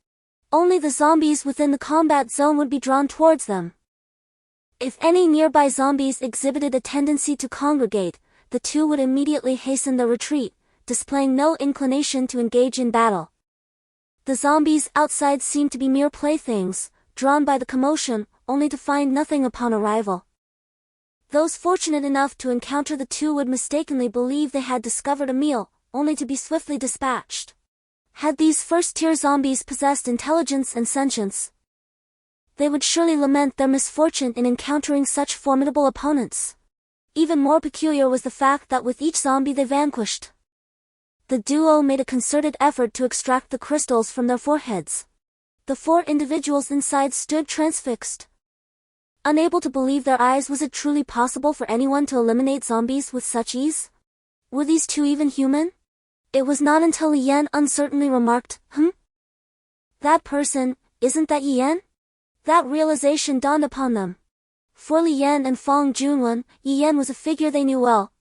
Only the zombies within the combat zone would be drawn towards them. If any nearby zombies exhibited a tendency to congregate, the two would immediately hasten their retreat, displaying no inclination to engage in battle. The zombies outside seemed to be mere playthings, drawn by the commotion, only to find nothing upon arrival. Those fortunate enough to encounter the two would mistakenly believe they had discovered a meal, only to be swiftly dispatched. Had these first-tier zombies possessed intelligence and sentience, they would surely lament their misfortune in encountering such formidable opponents. Even more peculiar was the fact that with each zombie they vanquished, the duo made a concerted effort to extract the crystals from their foreheads. The four individuals inside stood transfixed, unable to believe their eyes. Was it truly possible for anyone to eliminate zombies with such ease? Were these two even human? It was not until Li Yan uncertainly remarked, "That person, isn't that Yi Yan?" That realization dawned upon them. For Li Yan and Fang Junwen, Yi Yan was a figure they knew well,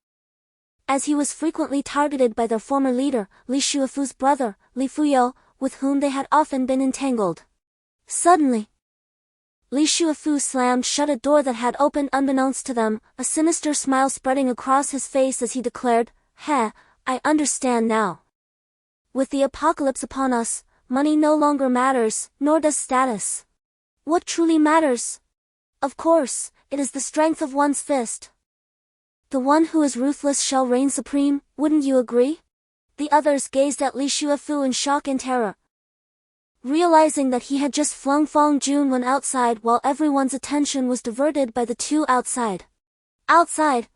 as he was frequently targeted by their former leader, Li Shuefu's brother, Li Fuyou, with whom they had often been entangled. Suddenly, Li Shuefu slammed shut a door that had opened unbeknownst to them, a sinister smile spreading across his face as he declared, "Heh, I understand now. With the apocalypse upon us, money no longer matters, nor does status. What truly matters? Of course, it is the strength of one's fist. The one who is ruthless shall reign supreme, wouldn't you agree?" The others gazed at Li Shuefu in shock and terror, realizing that he had just flung Fang Junwen outside while everyone's attention was diverted by the two outside. Outside,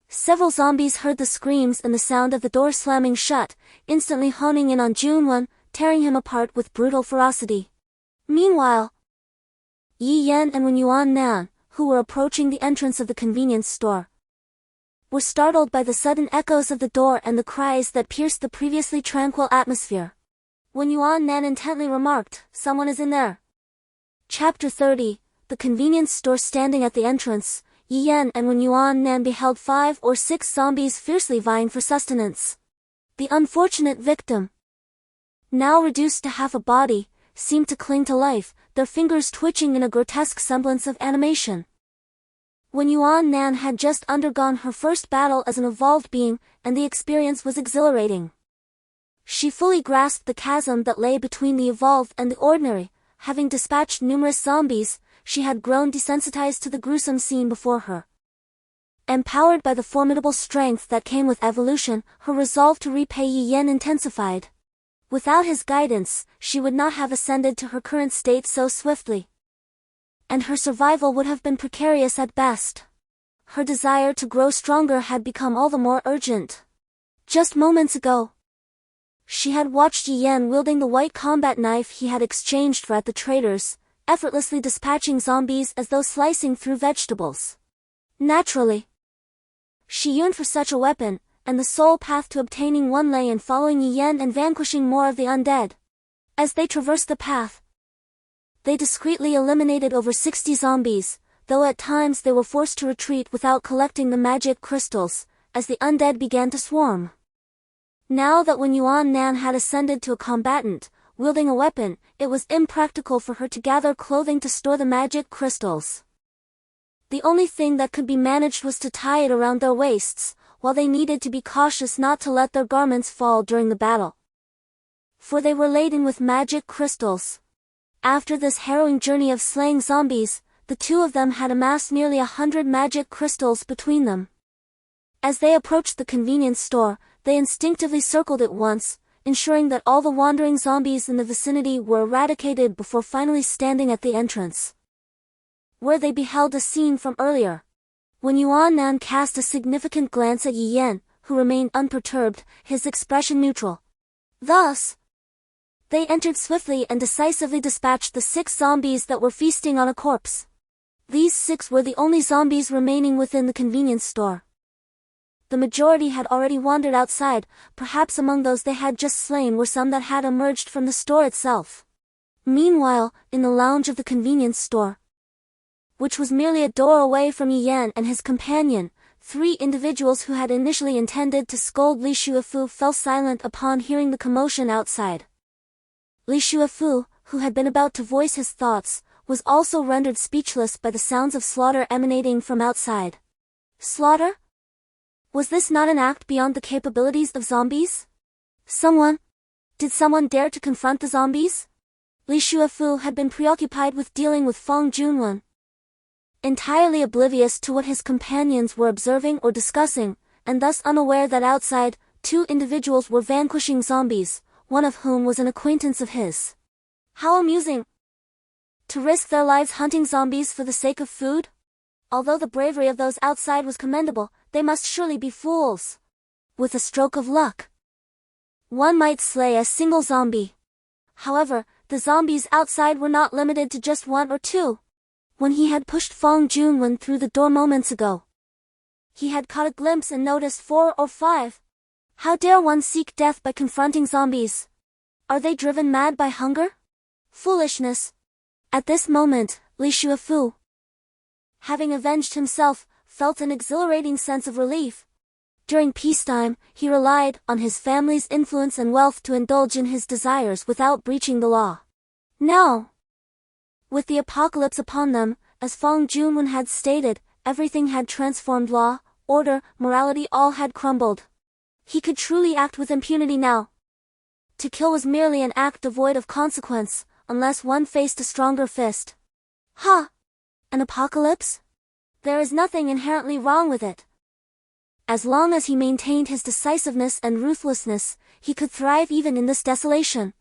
several zombies heard the screams and the sound of the door slamming shut, instantly honing in on Junwen, tearing him apart with brutal ferocity. Meanwhile, Yi Yan and Wen Yuan Nan, who were approaching the entrance of the convenience store, were startled by the sudden echoes of the door and the cries that pierced the previously tranquil atmosphere. Wen Yuan Nan intently remarked, "Someone is in there." Chapter 30, the convenience store. Standing at the entrance, Yi Yan and Wen Yuan Nan beheld 5 or 6 zombies fiercely vying for sustenance. The unfortunate victim, now reduced to half a body, seemed to cling to life, their fingers twitching in a grotesque semblance of animation. Wen Yuan Nan had just undergone her first battle as an evolved being, and the experience was exhilarating. She fully grasped the chasm that lay between the evolved and the ordinary. Having dispatched numerous zombies, she had grown desensitized to the gruesome scene before her. Empowered by the formidable strength that came with evolution, her resolve to repay Yi Yan intensified. Without his guidance, she would not have ascended to her current state so swiftly, and her survival would have been precarious at best. Her desire to grow stronger had become all the more urgent. Just moments ago, She had watched Yi Yan wielding the white combat knife he had exchanged for at the traders, effortlessly dispatching zombies as though slicing through vegetables. Naturally, she yearned for such a weapon, and the sole path to obtaining one lay in following Yi Yan and vanquishing more of the undead. As they traversed the path, they discreetly eliminated over 60 zombies, though at times they were forced to retreat without collecting the magic crystals, as the undead began to swarm. Now that when Yuan Nan had ascended to a combatant, wielding a weapon, it was impractical for her to gather clothing to store the magic crystals. The only thing that could be managed was to tie it around their waists, while they needed to be cautious not to let their garments fall during the battle. For they were laden with magic crystals. After this harrowing journey of slaying zombies, the two of them had amassed nearly 100 magic crystals between them. As they approached the convenience store, they instinctively circled it once, ensuring that all the wandering zombies in the vicinity were eradicated before finally standing at the entrance, where they beheld a scene from earlier. When Yuan Nan cast a significant glance at Yi Yan, who remained unperturbed, his expression neutral. Thus, they entered swiftly and decisively dispatched the 6 zombies that were feasting on a corpse. These 6 were the only zombies remaining within the convenience store. The majority had already wandered outside, perhaps among those they had just slain were some that had emerged from the store itself. Meanwhile, in the lounge of the convenience store, which was merely a door away from Yi Yan and his companion, 3 individuals who had initially intended to scold Li Shuifu fell silent upon hearing the commotion outside. Li Shuifu, who had been about to voice his thoughts, was also rendered speechless by the sounds of slaughter emanating from outside. Slaughter? Was this not an act beyond the capabilities of zombies? Did someone dare to confront the zombies? Li Shuifu had been preoccupied with dealing with Feng Junwen, entirely oblivious to what his companions were observing or discussing, and thus unaware that outside, 2 individuals were vanquishing zombies, one of whom was an acquaintance of his. How amusing! To risk their lives hunting zombies for the sake of food? Although the bravery of those outside was commendable, they must surely be fools. With a stroke of luck, one might slay a single zombie. However, the zombies outside were not limited to just 1 or 2. When he had pushed Feng Junwen through the door moments ago, he had caught a glimpse and noticed 4 or 5. How dare one seek death by confronting zombies? Are they driven mad by hunger? Foolishness. At this moment, Li Shuifu, having avenged himself, felt an exhilarating sense of relief. During peacetime, he relied on his family's influence and wealth to indulge in his desires without breaching the law. Now, with the apocalypse upon them, as Feng Junwen had stated, everything had transformed. Law, order, morality, all had crumbled. He could truly act with impunity now. To kill was merely an act devoid of consequence, unless one faced a stronger fist. Ha! An apocalypse? There is nothing inherently wrong with it. As long as he maintained his decisiveness and ruthlessness, he could thrive even in this desolation.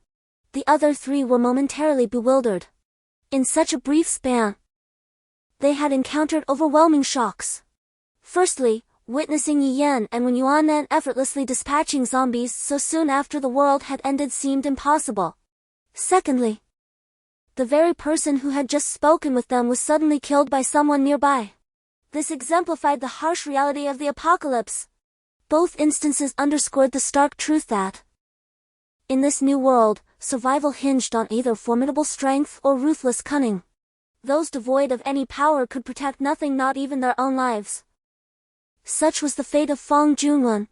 The other 3 were momentarily bewildered. In such a brief span, they had encountered overwhelming shocks. Firstly, witnessing Yi Yan and Wen Yuannan effortlessly dispatching zombies so soon after the world had ended seemed impossible. Secondly, the very person who had just spoken with them was suddenly killed by someone nearby. This exemplified the harsh reality of the apocalypse. Both instances underscored the stark truth that, in this new world, survival hinged on either formidable strength or ruthless cunning. Those devoid of any power could protect nothing, not even their own lives. Such was the fate of Feng Junwen.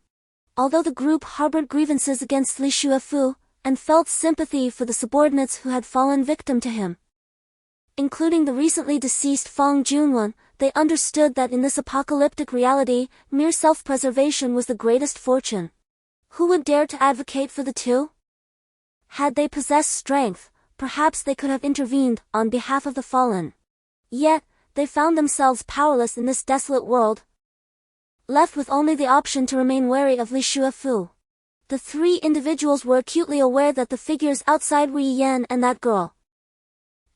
Although the group harbored grievances against Li Shuifu, and felt sympathy for the subordinates who had fallen victim to him, including the recently deceased Feng Junwen, they understood that in this apocalyptic reality, mere self-preservation was the greatest fortune. Who would dare to advocate for the 2? Had they possessed strength, perhaps they could have intervened on behalf of the fallen. Yet, they found themselves powerless in this desolate world, left with only the option to remain wary of Li Shuifu. The 3 individuals were acutely aware that the figures outside were Yi Yan and that girl.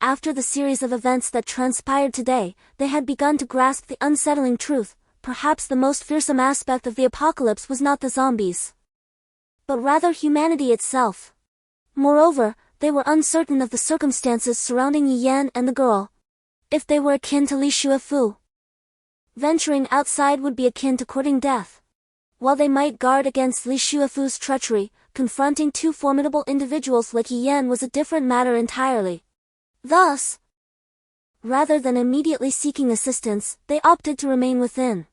After the series of events that transpired today, they had begun to grasp the unsettling truth. Perhaps the most fearsome aspect of the apocalypse was not the zombies, but rather humanity itself. Moreover, they were uncertain of the circumstances surrounding Yi Yan and the girl. If they were akin to Li Shuefu, venturing outside would be akin to courting death. While they might guard against Li Shuefu's treachery, confronting two formidable individuals like Yi Yan was a different matter entirely. Thus, rather than immediately seeking assistance, they opted to remain within.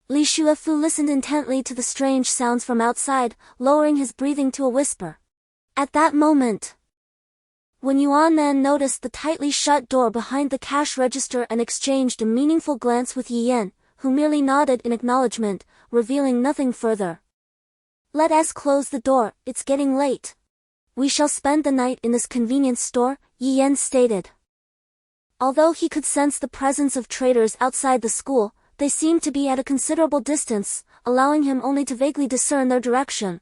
Li Shuefu listened intently to the strange sounds from outside, lowering his breathing to a whisper. At that moment, when Yuan Nan noticed the tightly shut door behind the cash register and exchanged a meaningful glance with Yi Yan, who merely nodded in acknowledgement, revealing nothing further. "Let us close the door, it's getting late. We shall spend the night in this convenience store," Yi Yan stated. Although he could sense the presence of traders outside the school, they seemed to be at a considerable distance, allowing him only to vaguely discern their direction.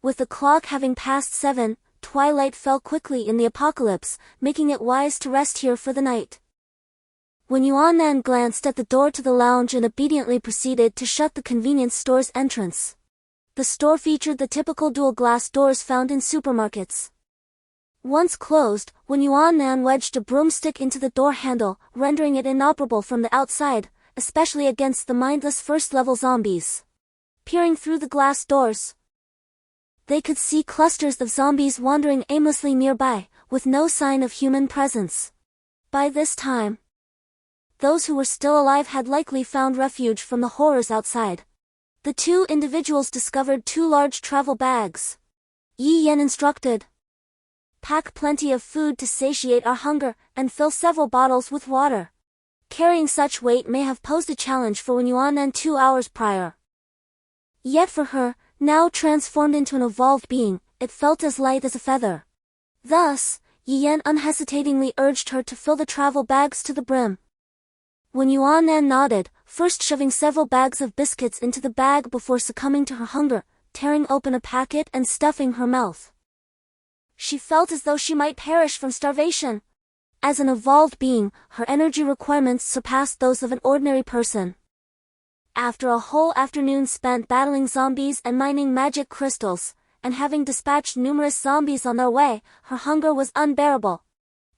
With the clock having passed 7, twilight fell quickly in the apocalypse, making it wise to rest here for the night. When Yuan Nan glanced at the door to the lounge and obediently proceeded to shut the convenience store's entrance. The store featured the typical dual glass doors found in supermarkets. Once closed, when Yuan Nan wedged a broomstick into the door handle, rendering it inoperable from the outside, especially against the mindless first-level zombies. Peering through the glass doors, they could see clusters of zombies wandering aimlessly nearby, with no sign of human presence. By this time, those who were still alive had likely found refuge from the horrors outside. The two individuals discovered 2 large travel bags. Yi Yan instructed, "Pack plenty of food to satiate our hunger, and fill several bottles with water." Carrying such weight may have posed a challenge for Wen Yuanan 2 hours prior. Yet for her, now transformed into an evolved being, it felt as light as a feather. Thus, Yi Yan unhesitatingly urged her to fill the travel bags to the brim. When Yuanan nodded, first shoving several bags of biscuits into the bag before succumbing to her hunger, tearing open a packet and stuffing her mouth. She felt as though she might perish from starvation. As an evolved being, her energy requirements surpassed those of an ordinary person. After a whole afternoon spent battling zombies and mining magic crystals, and having dispatched numerous zombies on their way, her hunger was unbearable.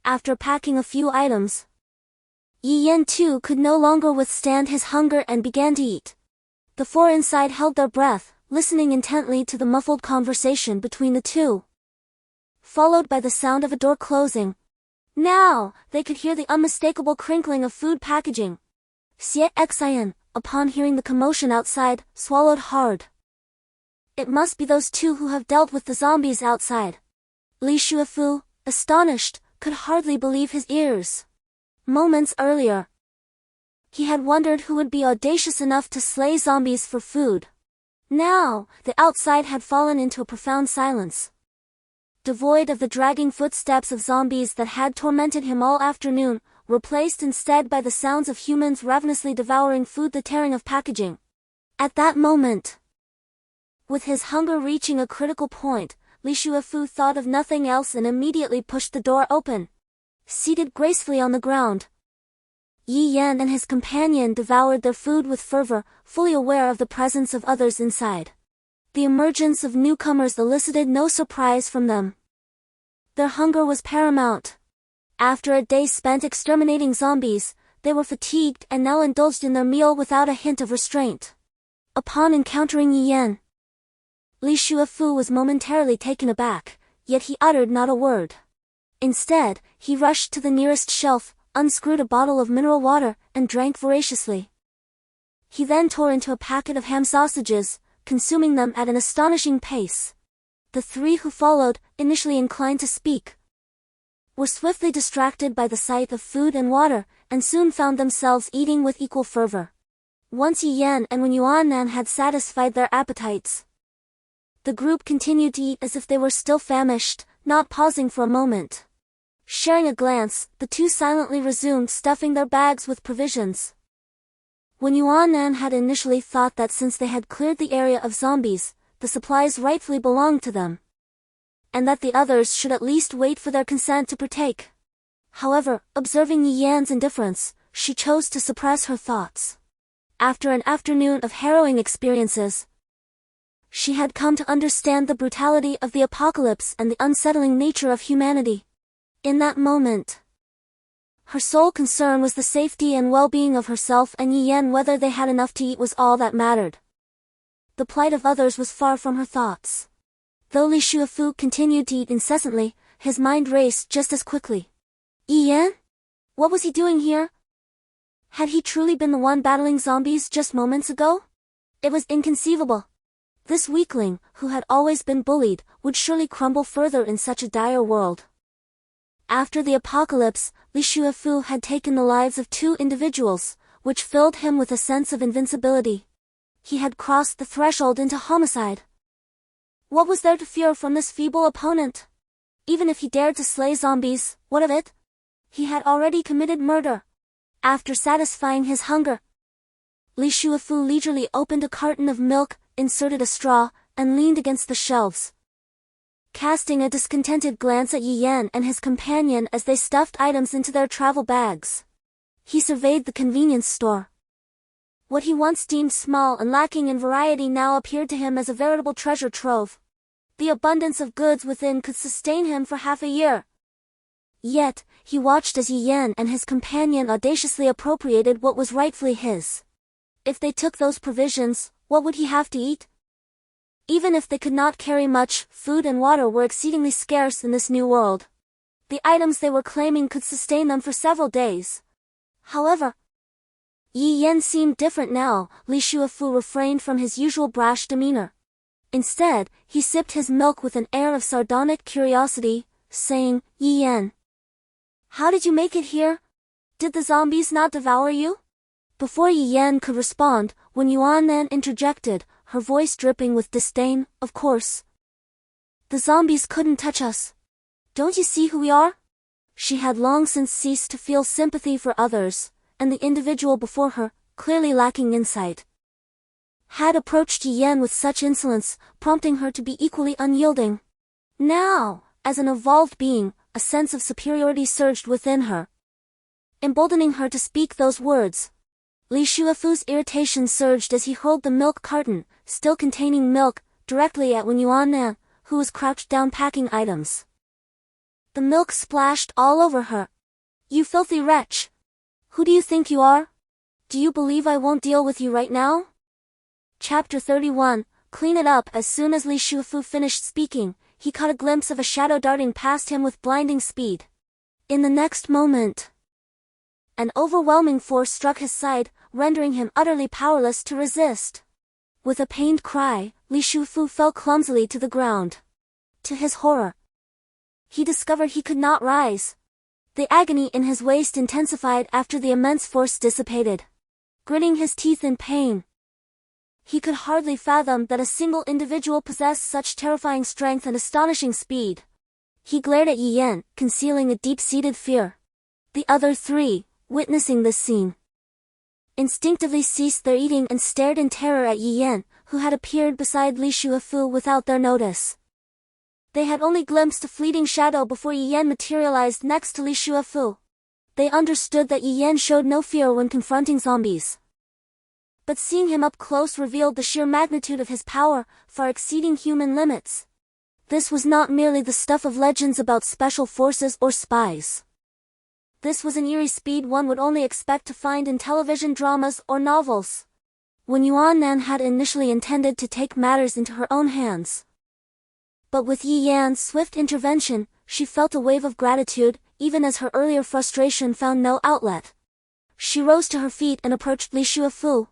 After packing a few items, Yi Yan too could no longer withstand his hunger and began to eat. The 4 inside held their breath, listening intently to the muffled conversation between the two, followed by the sound of a door closing. Now, they could hear the unmistakable crinkling of food packaging. Xie Xian, upon hearing the commotion outside, swallowed hard. It must be those two who have dealt with the zombies outside. Li Shuefu, astonished, could hardly believe his ears. Moments earlier, he had wondered who would be audacious enough to slay zombies for food. Now, the outside had fallen into a profound silence. Devoid of the dragging footsteps of zombies that had tormented him all afternoon, replaced instead by the sounds of humans ravenously devouring food, the tearing of packaging. At that moment, with his hunger reaching a critical point, Li Shuefu thought of nothing else and immediately pushed the door open. Seated gracefully on the ground, Yi Yan and his companion devoured their food with fervor, fully aware of the presence of others inside. The emergence of newcomers elicited no surprise from them. Their hunger was paramount. After a day spent exterminating zombies, they were fatigued and now indulged in their meal without a hint of restraint. Upon encountering Yi Yan, Li Shuefu was momentarily taken aback, yet he uttered not a word. Instead, he rushed to the nearest shelf, unscrewed a bottle of mineral water, and drank voraciously. He then tore into a packet of ham sausages, consuming them at an astonishing pace. The 3 who followed, initially inclined to speak, were swiftly distracted by the sight of food and water, and soon found themselves eating with equal fervor. Once Yi Yan and Wen Yuanan had satisfied their appetites, the group continued to eat as if they were still famished, not pausing for a moment. Sharing a glance, the 2 silently resumed stuffing their bags with provisions. When Yuanan had initially thought that since they had cleared the area of zombies, the supplies rightfully belonged to them, and that the others should at least wait for their consent to partake. However, observing Yi Yan's indifference, she chose to suppress her thoughts. After an afternoon of harrowing experiences, she had come to understand the brutality of the apocalypse and the unsettling nature of humanity. In that moment, her sole concern was the safety and well-being of herself and Yi Yan. Whether they had enough to eat was all that mattered. The plight of others was far from her thoughts. Though Li Shuafu continued to eat incessantly, his mind raced just as quickly. Yi Yan? What was he doing here? Had he truly been the one battling zombies just moments ago? It was inconceivable. This weakling, who had always been bullied, would surely crumble further in such a dire world. After the apocalypse, Li Shuafu had taken the lives of 2 individuals, which filled him with a sense of invincibility. He had crossed the threshold into homicide. What was there to fear from this feeble opponent? Even if he dared to slay zombies, what of it? He had already committed murder. After satisfying his hunger, Li Shuafu leisurely opened a carton of milk, inserted a straw, and leaned against the shelves. Casting a discontented glance at Yi Yan and his companion as they stuffed items into their travel bags, he surveyed the convenience store. What he once deemed small and lacking in variety now appeared to him as a veritable treasure trove. The abundance of goods within could sustain him for half a year. Yet, he watched as Yi Yan and his companion audaciously appropriated what was rightfully his. If they took those provisions, what would he have to eat? Even if they could not carry much, food and water were exceedingly scarce in this new world. The items they were claiming could sustain them for several days. However, Yi Yan seemed different now. Li Shuafu refrained from his usual brash demeanor. Instead, he sipped his milk with an air of sardonic curiosity, saying, "Yi Yan, how did you make it here? Did the zombies not devour you?" Before Yi Yan could respond, when Yuan Nan interjected, her voice dripping with disdain, "Of course. The zombies couldn't touch us. Don't you see who we are?" She had long since ceased to feel sympathy for others, and the individual before her, clearly lacking insight, had approached Yi Yan with such insolence, prompting her to be equally unyielding. Now, as an evolved being, a sense of superiority surged within her, emboldening her to speak those words. Li Shuafu's irritation surged as he hurled the milk carton, still containing milk, directly at Wen Yuannan, who was crouched down packing items. The milk splashed all over her. "You filthy wretch! Who do you think you are? Do you believe I won't deal with you right now?" Chapter 31, Clean It Up. As soon as Li Shuafu finished speaking, he caught a glimpse of a shadow darting past him with blinding speed. In the next moment, an overwhelming force struck his side, rendering him utterly powerless to resist. With a pained cry, Li Shuafu fell clumsily to the ground. To his horror, he discovered he could not rise. The agony in his waist intensified after the immense force dissipated. Gritting his teeth in pain, he could hardly fathom that a single individual possessed such terrifying strength and astonishing speed. He glared at Yi Yan, concealing a deep-seated fear. The other 3, witnessing this scene, instinctively ceased their eating and stared in terror at Yi Yan, who had appeared beside Li Shuafu without their notice. They had only glimpsed a fleeting shadow before Yi Yan materialized next to Li Shuafu. They understood that Yi Yan showed no fear when confronting zombies. But seeing him up close revealed the sheer magnitude of his power, far exceeding human limits. This was not merely the stuff of legends about special forces or spies. This was an eerie speed one would only expect to find in television dramas or novels. When Yuan Nan had initially intended to take matters into her own hands, but with Yi Yan's swift intervention, she felt a wave of gratitude, even as her earlier frustration found no outlet. She rose to her feet and approached Li Shuafu,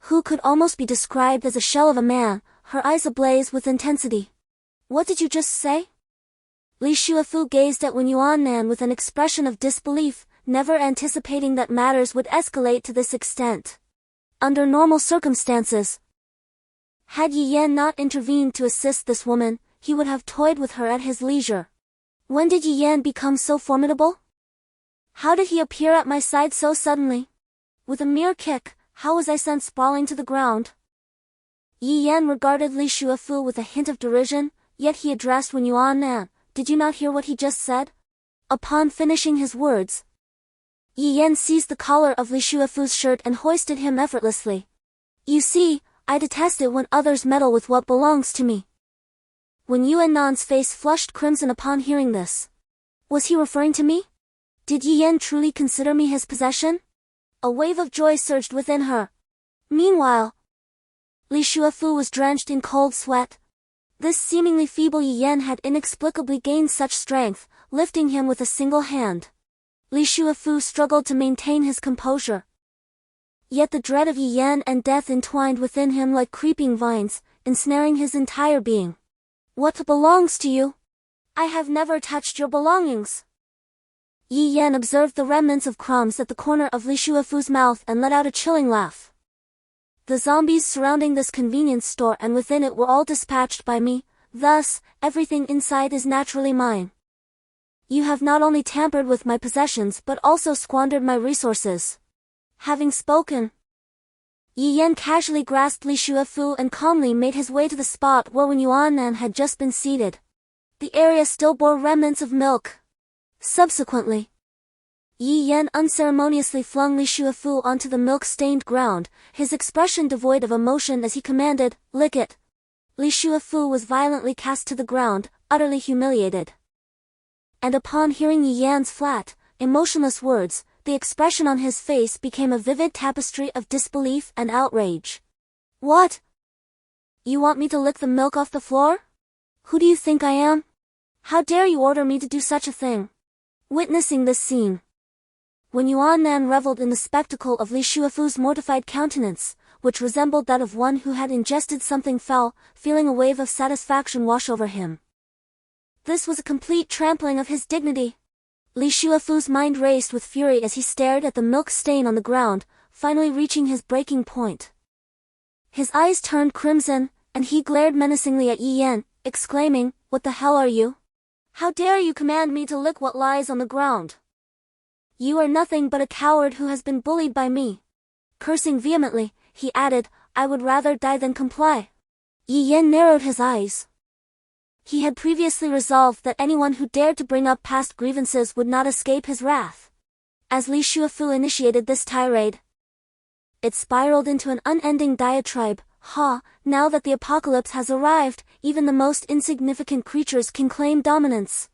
who could almost be described as a shell of a man, her eyes ablaze with intensity. "What did you just say?" Li Shuafu gazed at Wen Yuannan with an expression of disbelief, never anticipating that matters would escalate to this extent. Under normal circumstances, had Yi Yan not intervened to assist this woman, he would have toyed with her at his leisure. When did Yi Yan become so formidable? How did he appear at my side so suddenly? With a mere kick, how was I sent sprawling to the ground? Yi Yan regarded Li Shuafu with a hint of derision, yet he addressed Wen Yuannan. "Did you not hear what he just said?" Upon finishing his words, Yi Yan seized the collar of Li Shuafu's shirt and hoisted him effortlessly. "You see, I detest it when others meddle with what belongs to me. When Yuan Nan's face flushed crimson upon hearing this. Was he referring to me? Did Yi Yan truly consider me his possession? A wave of joy surged within her. Meanwhile, Li Shuafu was drenched in cold sweat. This seemingly feeble Yi Yan had inexplicably gained such strength, lifting him with a single hand. Li Shuafu struggled to maintain his composure. Yet the dread of Yi Yan and death entwined within him like creeping vines, ensnaring his entire being. What belongs to you? I have never touched your belongings. Yi Yan observed the remnants of crumbs at the corner of Li Shuafu's mouth and let out a chilling laugh. The zombies surrounding this convenience store and within it were all dispatched by me, thus, everything inside is naturally mine. You have not only tampered with my possessions but also squandered my resources. Having spoken, Yi Yan casually grasped Li Shuafu and calmly made his way to the spot where Yuan Nan had just been seated. The area still bore remnants of milk. Subsequently, Yi Yan unceremoniously flung Li Shuafu onto the milk-stained ground, his expression devoid of emotion as he commanded, "Lick it." Li Shuafu was violently cast to the ground, utterly humiliated. And upon hearing Yi Yan's flat, emotionless words, the expression on his face became a vivid tapestry of disbelief and outrage. What? You want me to lick the milk off the floor? Who do you think I am? How dare you order me to do such a thing? Witnessing this scene, when Yuan Nan reveled in the spectacle of Li Shuafu's mortified countenance, which resembled that of one who had ingested something foul, feeling a wave of satisfaction wash over him. This was a complete trampling of his dignity. Li Shuafu's mind raced with fury as he stared at the milk stain on the ground, finally reaching his breaking point. His eyes turned crimson, and he glared menacingly at Yi Yan, exclaiming, "What the hell are you? How dare you command me to lick what lies on the ground? You are nothing but a coward who has been bullied by me." Cursing vehemently, he added, "I would rather die than comply." Yi Yan narrowed his eyes. He had previously resolved that anyone who dared to bring up past grievances would not escape his wrath. As Li Shuafu initiated this tirade, it spiraled into an unending diatribe. Now that the apocalypse has arrived, even the most insignificant creatures can claim dominance.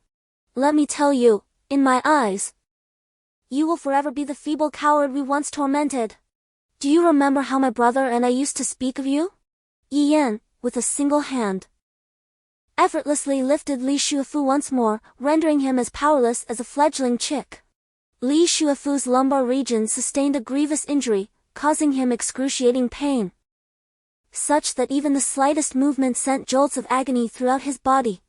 Let me tell you, in my eyes, you will forever be the feeble coward we once tormented. Do you remember how my brother and I used to speak of you? Yi Yan, with a single hand, effortlessly lifted Li Shuafu once more, rendering him as powerless as a fledgling chick. Li Shuafu's lumbar region sustained a grievous injury, causing him excruciating pain, such that even the slightest movement sent jolts of agony throughout his body.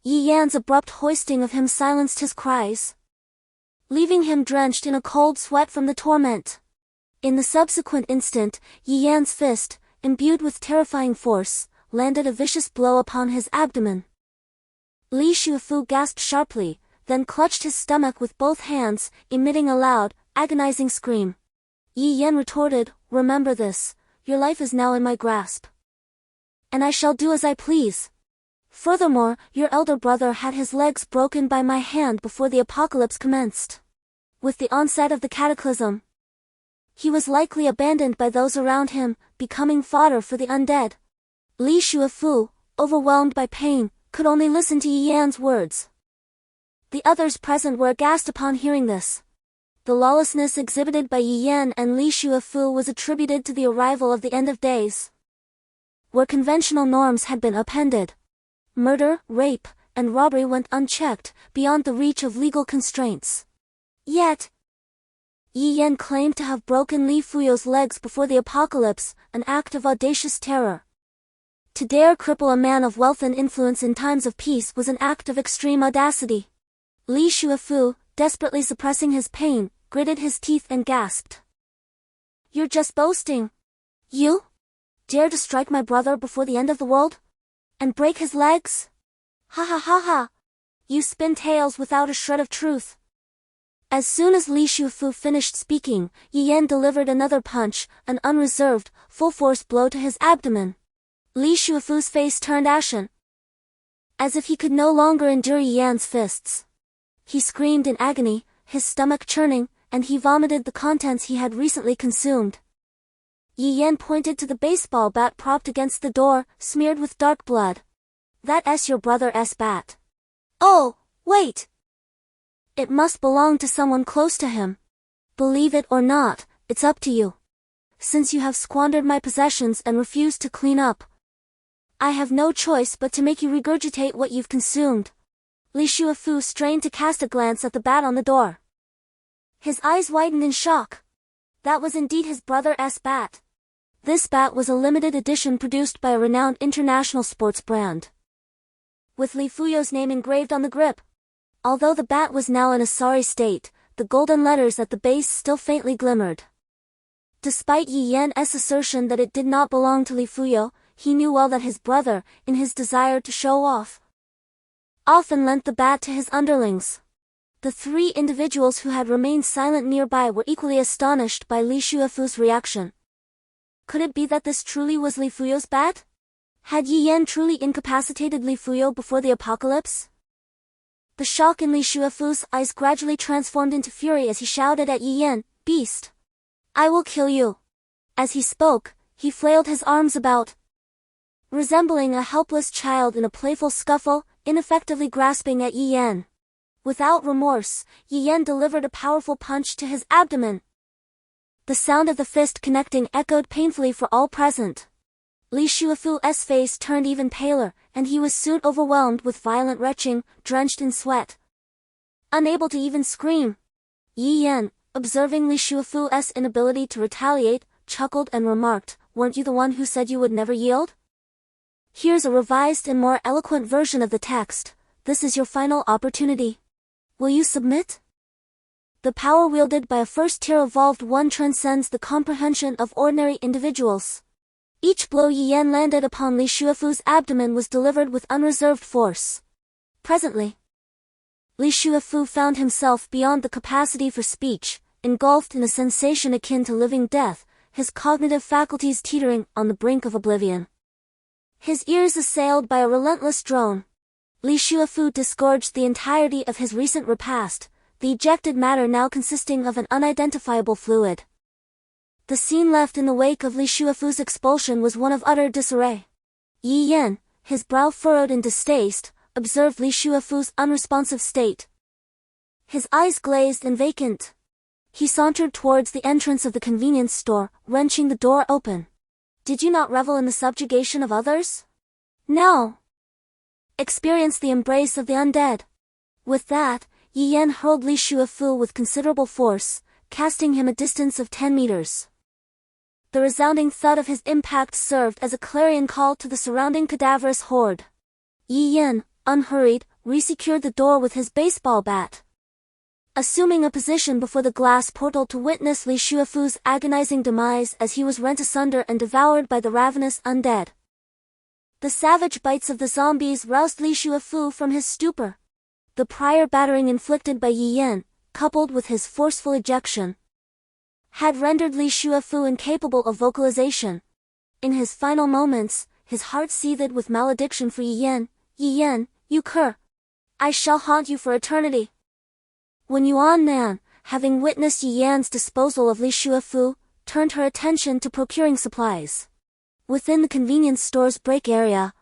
Yi Yan's abrupt hoisting of him silenced his cries, leaving him drenched in a cold sweat from the torment. In the subsequent instant, Yi Yan's fist, imbued with terrifying force, landed a vicious blow upon his abdomen. Li Shuafu gasped sharply, then clutched his stomach with both hands, emitting a loud, agonizing scream. Yi Yan retorted, "Remember this, your life is now in my grasp, and I shall do as I please. Furthermore, your elder brother had his legs broken by my hand before the apocalypse commenced. With the onset of the cataclysm, he was likely abandoned by those around him, becoming fodder for the undead." Li Shuafu, overwhelmed by pain, could only listen to Yi Yan's words. The others present were aghast upon hearing this. The lawlessness exhibited by Yi Yan and Li Shuafu was attributed to the arrival of the end of days, where conventional norms had been upended. Murder, rape, and robbery went unchecked, beyond the reach of legal constraints. Yet, Yi Yan claimed to have broken Li Fuyo's legs before the apocalypse, an act of audacious terror. To dare cripple a man of wealth and influence in times of peace was an act of extreme audacity. Li Shuafu, desperately suppressing his pain, gritted his teeth and gasped, "You're just boasting. You dare to strike my brother before the end of the world? And break his legs? Ha ha ha ha! You spin tales without a shred of truth." As soon as Li Shuafu finished speaking, Yi Yan delivered another punch, an unreserved, full-force blow to his abdomen. Li Shuafu's face turned ashen, as if he could no longer endure Yi Yan's fists. He screamed in agony, his stomach churning, and he vomited the contents he had recently consumed. Yi Yan pointed to the baseball bat propped against the door, smeared with dark blood. That's your brother's bat. Oh, wait! It must belong to someone close to him. Believe it or not, it's up to you. Since you have squandered my possessions and refused to clean up, I have no choice but to make you regurgitate what you've consumed. Li Shuafu strained to cast a glance at the bat on the door. His eyes widened in shock. That was indeed his brother's bat. This bat was a limited edition produced by a renowned international sports brand, with Li Fuyo's name engraved on the grip. Although the bat was now in a sorry state, the golden letters at the base still faintly glimmered. Despite Yi Yan's assertion that it did not belong to Li Fuyo, he knew well that his brother, in his desire to show off, often lent the bat to his underlings. The three individuals who had remained silent nearby were equally astonished by Li Shuafu's reaction. Could it be that this truly was Li Fuyo's bat? Had Yi Yan truly incapacitated Li Fuyo before the apocalypse? The shock in Li Shuafu's eyes gradually transformed into fury as he shouted at Yi Yan, "Beast! I will kill you!" As he spoke, he flailed his arms about, resembling a helpless child in a playful scuffle, ineffectively grasping at Yi Yan. Without remorse, Yi Yan delivered a powerful punch to his abdomen. The sound of the fist connecting echoed painfully for all present. Li Shuafu's face turned even paler, and he was soon overwhelmed with violent retching, drenched in sweat, unable to even scream. Yi Yan, observing Li Shuafu's inability to retaliate, chuckled and remarked, "Weren't you the one who said you would never yield? Here's a revised and more eloquent version of the text. This is your final opportunity. Will you submit?" The power wielded by a first-tier evolved one transcends the comprehension of ordinary individuals. Each blow Yi Yan landed upon Li Shuafu's abdomen was delivered with unreserved force. Presently, Li Shuafu found himself beyond the capacity for speech, engulfed in a sensation akin to living death, his cognitive faculties teetering on the brink of oblivion. His ears assailed by a relentless drone, Li Shuafu disgorged the entirety of his recent repast, the ejected matter now consisting of an unidentifiable fluid. The scene left in the wake of Li Shuafu's expulsion was one of utter disarray. Yi Yan, his brow furrowed in distaste, observed Li Shuafu's unresponsive state. His eyes glazed and vacant. He sauntered towards the entrance of the convenience store, wrenching the door open. "Did you not revel in the subjugation of others? No. Experience the embrace of the undead." With that, Yi Yan hurled Li Shuafu with considerable force, casting him a distance of 10 meters. The resounding thud of his impact served as a clarion call to the surrounding cadaverous horde. Yi Yan, unhurried, resecured the door with his baseball bat, assuming a position before the glass portal to witness Li Shuafu's agonizing demise as he was rent asunder and devoured by the ravenous undead. The savage bites of the zombies roused Li Shuafu from his stupor. The prior battering inflicted by Yi Yan, coupled with his forceful ejection, had rendered Li Shuafu incapable of vocalization. In his final moments, his heart seethed with malediction for Yi Yan. "Yi Yan, you cur! I shall haunt you for eternity." When Yuan Nan, having witnessed Yi Yan's disposal of Li Shuafu, turned her attention to procuring supplies within the convenience store's break area,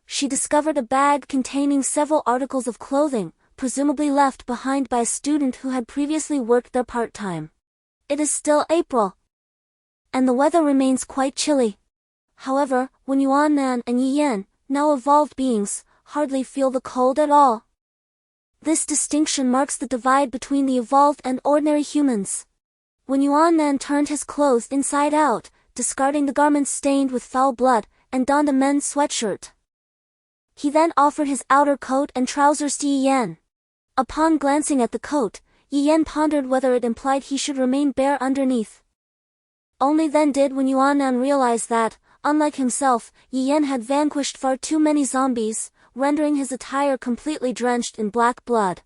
she discovered a bag containing several articles of clothing, presumably left behind by a student who had previously worked there part-time. It is still April, and the weather remains quite chilly. However, when Yuan Nan and Yi Yan, now evolved beings, hardly feel the cold at all. This distinction marks the divide between the evolved and ordinary humans. When Yuan Nan turned his clothes inside out, discarding the garments stained with foul blood, and donned a men's sweatshirt, he then offered his outer coat and trousers to Yi Yan. Upon glancing at the coat, Yi Yan pondered whether it implied he should remain bare underneath. Only then did when Yuan Nan realize that, unlike himself, Yi Yan had vanquished far too many zombies, rendering his attire completely drenched in black blood,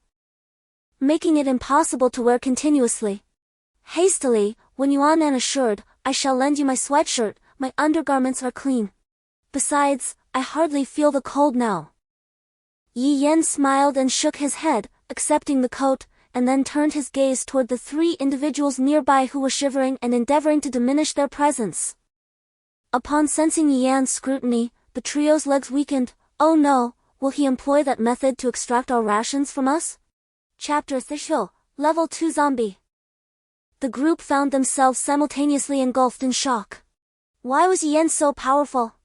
making it impossible to wear continuously. Hastily, when Yuan Nan assured, "I shall lend you my sweatshirt, my undergarments are clean. Besides, I hardly feel the cold now." Yi Yan smiled and shook his head, accepting the coat, and then turned his gaze toward the three individuals nearby who were shivering and endeavoring to diminish their presence. Upon sensing Yi Yan's scrutiny, the trio's legs weakened. Oh no, will he employ that method to extract our rations from us? Chapter 3: Level 2 Zombie. The group found themselves simultaneously engulfed in shock. Why was Yi Yan so powerful?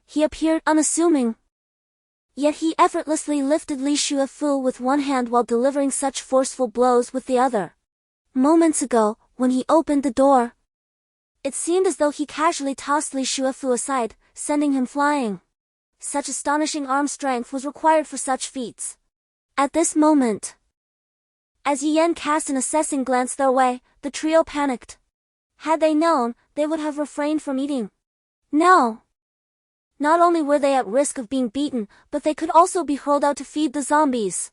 He appeared unassuming. Yet he effortlessly lifted Li Shuefu with one hand while delivering such forceful blows with the other. Moments ago, when he opened the door, it seemed as though he casually tossed Li Shuefu aside, sending him flying. Such astonishing arm strength was required for such feats. At this moment, as Yi Yan cast an assessing glance their way, the trio panicked. Had they known, they would have refrained from eating. No. Not only were they at risk of being beaten, but they could also be hurled out to feed the zombies.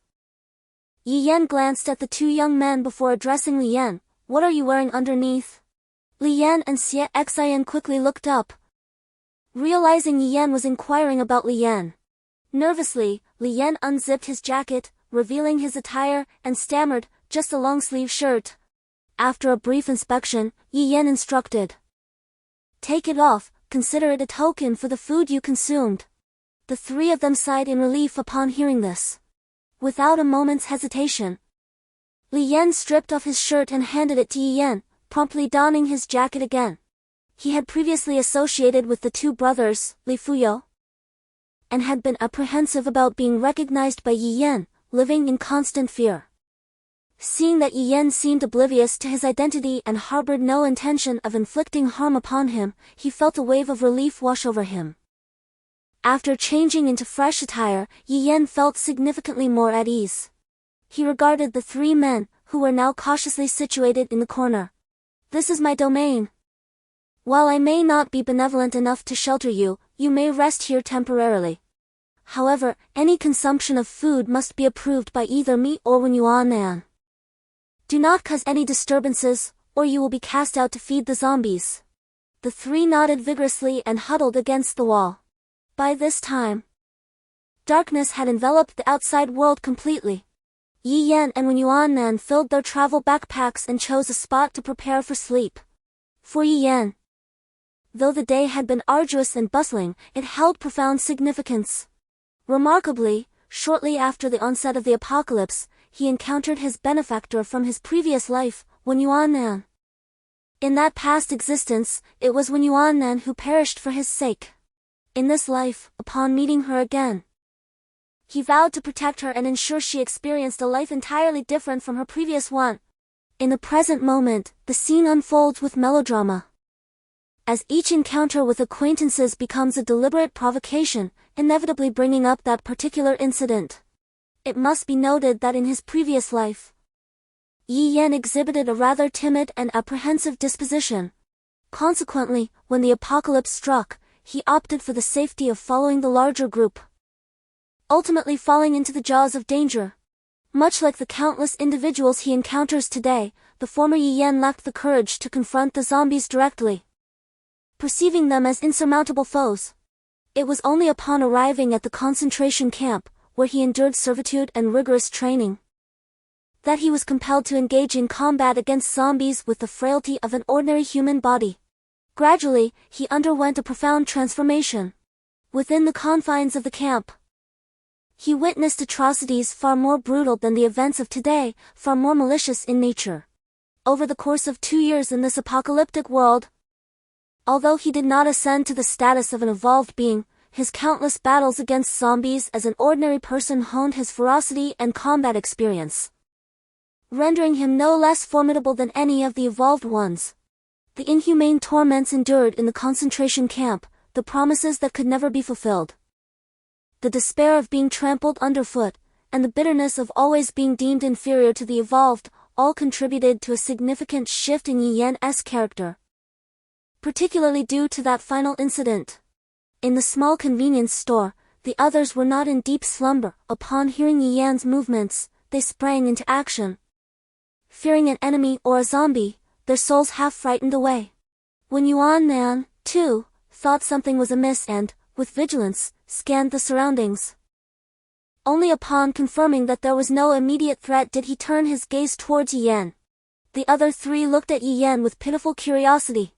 Yi Yan glanced at the two young men before addressing Li Yan. What are you wearing underneath? Li Yan and Xie Xian quickly looked up, realizing Yi Yan was inquiring about Li Yan. Nervously, Li Yan unzipped his jacket, revealing his attire, and stammered, just a long-sleeve shirt. After a brief inspection, Yi Yan instructed, take it off, consider it a token for the food you consumed. The three of them sighed in relief upon hearing this. Without a moment's hesitation, Li Yan stripped off his shirt and handed it to Yi Yan, promptly donning his jacket again. He had previously associated with the two brothers, Li Fuyo, and had been apprehensive about being recognized by Yi Yan, living in constant fear. Seeing that Yi Yan seemed oblivious to his identity and harbored no intention of inflicting harm upon him, he felt a wave of relief wash over him. After changing into fresh attire, Yi Yan felt significantly more at ease. He regarded the three men, who were now cautiously situated in the corner. This is my domain. While I may not be benevolent enough to shelter you, you may rest here temporarily. However, any consumption of food must be approved by either me or Wen Yuan. Do not cause any disturbances, or you will be cast out to feed the zombies. The three nodded vigorously and huddled against the wall. By this time, darkness had enveloped the outside world completely. Yi Yan and Wen Yuan filled their travel backpacks and chose a spot to prepare for sleep. For Yi Yan, though the day had been arduous and bustling, it held profound significance. Remarkably, shortly after the onset of the apocalypse, he encountered his benefactor from his previous life, Wen Yuan. In that past existence, it was Wen Yuan who perished for his sake. In this life, upon meeting her again, he vowed to protect her and ensure she experienced a life entirely different from her previous one. In the present moment, the scene unfolds with melodrama. As each encounter with acquaintances becomes a deliberate provocation, inevitably bringing up that particular incident. It must be noted that in his previous life, Yi Yan exhibited a rather timid and apprehensive disposition. Consequently, when the apocalypse struck, he opted for the safety of following the larger group, ultimately falling into the jaws of danger. Much like the countless individuals he encounters today, the former Yi Yan lacked the courage to confront the zombies directly, perceiving them as insurmountable foes. It was only upon arriving at the concentration camp, where he endured servitude and rigorous training, that he was compelled to engage in combat against zombies with the frailty of an ordinary human body. Gradually, he underwent a profound transformation. Within the confines of the camp, he witnessed atrocities far more brutal than the events of today, far more malicious in nature. Over the course of 2 years in this apocalyptic world, although he did not ascend to the status of an evolved being, his countless battles against zombies as an ordinary person honed his ferocity and combat experience, rendering him no less formidable than any of the evolved ones. The inhumane torments endured in the concentration camp, the promises that could never be fulfilled, the despair of being trampled underfoot, and the bitterness of always being deemed inferior to the evolved, all contributed to a significant shift in Yi Yan's character, particularly due to that final incident. In the small convenience store, the others were not in deep slumber. Upon hearing Yi Yan's movements, they sprang into action. Fearing an enemy or a zombie, their souls half frightened away. Wen Yuan, too, thought something was amiss and, with vigilance, scanned the surroundings. Only upon confirming that there was no immediate threat did he turn his gaze towards Yi Yan. The other three looked at Yi Yan with pitiful curiosity,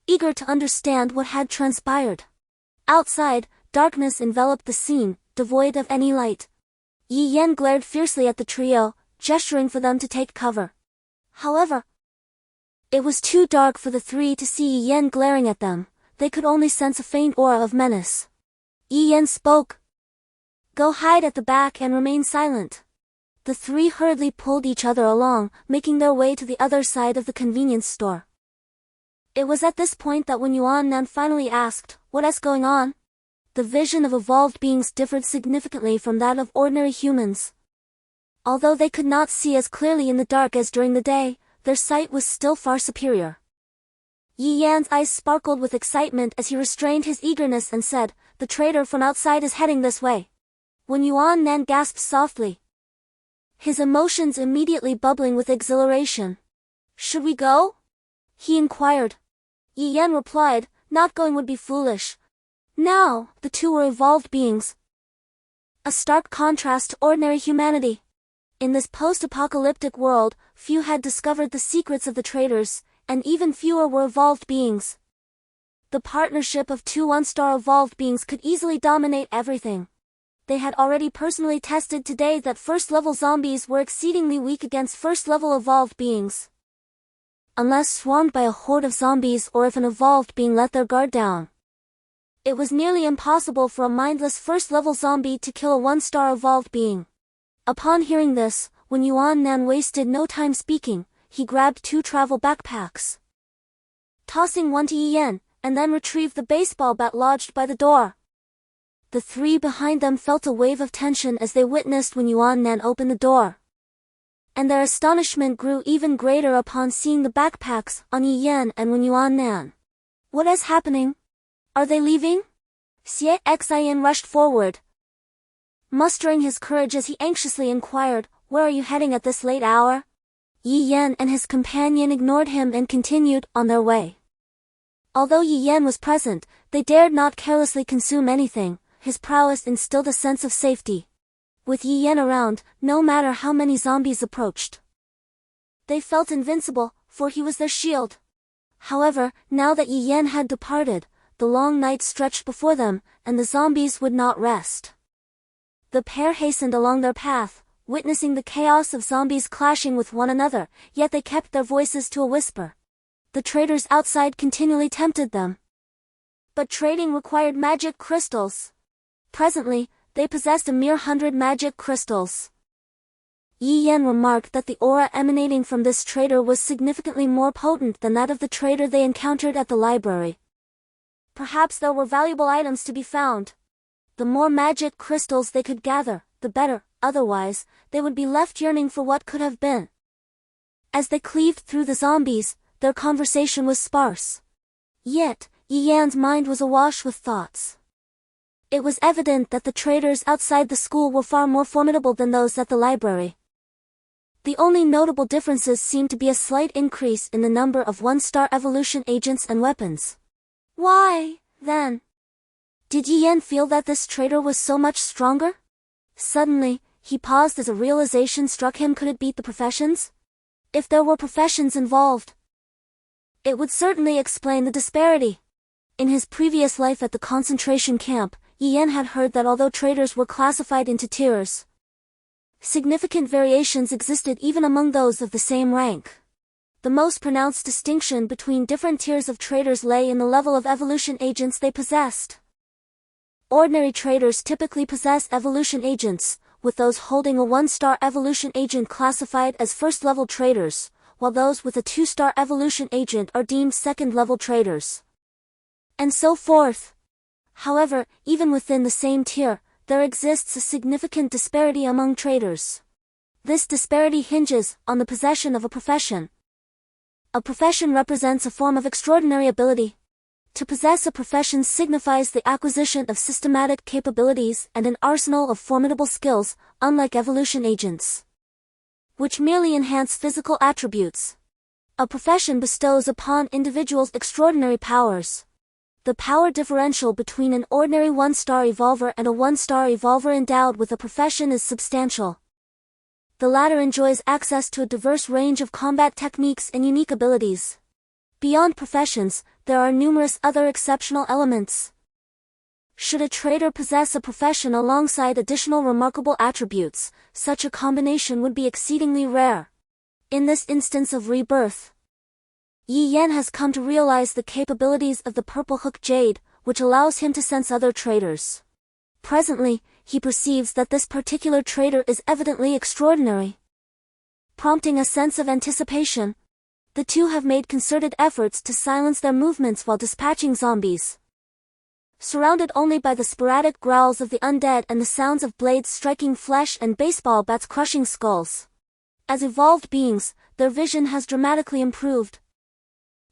eager to understand what had transpired. Outside, darkness enveloped the scene, devoid of any light. Yi Yan glared fiercely at the trio, gesturing for them to take cover. However, it was too dark for the three to see Yi Yan glaring at them. They could only sense a faint aura of menace. Yi Yan spoke. "Go hide at the back and remain silent." The three hurriedly pulled each other along, making their way to the other side of the convenience store. It was at this point that when Yuan Nan finally asked, "What's going on?" The vision of evolved beings differed significantly from that of ordinary humans. Although they could not see as clearly in the dark as during the day, their sight was still far superior. Yi Yan's eyes sparkled with excitement as he restrained his eagerness and said, "The trader from outside is heading this way." When Yuan Nan gasped softly, his emotions immediately bubbling with exhilaration. "Should we go?" he inquired. Yi Yan replied, "Not going would be foolish." Now, the two were evolved beings, a stark contrast to ordinary humanity. In this post-apocalyptic world, few had discovered the secrets of the traders, and even fewer were evolved beings. The partnership of two one-star evolved beings could easily dominate everything. They had already personally tested today that first-level zombies were exceedingly weak against first-level evolved beings. Unless swarmed by a horde of zombies or if an evolved being let their guard down, it was nearly impossible for a mindless first-level zombie to kill a one-star evolved being. Upon hearing this, when Yuan Nan wasted no time speaking, he grabbed two travel backpacks, tossing one to Yi Yan, and then retrieved the baseball bat lodged by the door. The three behind them felt a wave of tension as they witnessed when Yuan Nan opened the door, and their astonishment grew even greater upon seeing the backpacks on Yi Yan and when Yuan Nan. "What is happening? Are they leaving?" Xie Xian rushed forward, mustering his courage as he anxiously inquired, "Where are you heading at this late hour?" Yi Yan and his companion ignored him and continued on their way. Although Yi Yan was present, they dared not carelessly consume anything. His prowess instilled a sense of safety. With Yi Yan around, no matter how many zombies approached, they felt invincible, for he was their shield. However, now that Yi Yan had departed, the long night stretched before them, and the zombies would not rest. The pair hastened along their path, witnessing the chaos of zombies clashing with one another, yet they kept their voices to a whisper. The traders outside continually tempted them, but trading required magic crystals. Presently, they possessed a mere 100 magic crystals. Yi Yan remarked that the aura emanating from this trader was significantly more potent than that of the trader they encountered at the library. Perhaps there were valuable items to be found. The more magic crystals they could gather, the better, otherwise, they would be left yearning for what could have been. As they cleaved through the zombies, their conversation was sparse. Yet, Yi Yan's mind was awash with thoughts. It was evident that the traders outside the school were far more formidable than those at the library. The only notable differences seemed to be a slight increase in the number of one-star evolution agents and weapons. Why, then, did Yi Yan feel that this trader was so much stronger? Suddenly, he paused as a realization struck him. Could it beat the professions? If there were professions involved, it would certainly explain the disparity. In his previous life at the concentration camp, Yi Yan had heard that although traders were classified into tiers, significant variations existed even among those of the same rank. The most pronounced distinction between different tiers of traders lay in the level of evolution agents they possessed. Ordinary traders typically possess evolution agents, with those holding a one-star evolution agent classified as first-level traders, while those with a two-star evolution agent are deemed second-level traders, and so forth. However, even within the same tier, there exists a significant disparity among traders. This disparity hinges on the possession of a profession. A profession represents a form of extraordinary ability. To possess a profession signifies the acquisition of systematic capabilities and an arsenal of formidable skills, unlike evolution agents, which merely enhance physical attributes. A profession bestows upon individuals extraordinary powers. The power differential between an ordinary one-star evolver and a one-star evolver endowed with a profession is substantial. The latter enjoys access to a diverse range of combat techniques and unique abilities. Beyond professions, there are numerous other exceptional elements. Should a trader possess a profession alongside additional remarkable attributes, such a combination would be exceedingly rare. In this instance of rebirth, Yi Yan has come to realize the capabilities of the Purple Hook Jade, which allows him to sense other traders. Presently, he perceives that this particular trader is evidently extraordinary. Prompting a sense of anticipation, the two have made concerted efforts to silence their movements while dispatching zombies. Surrounded only by the sporadic growls of the undead and the sounds of blades striking flesh and baseball bats crushing skulls. As evolved beings, their vision has dramatically improved,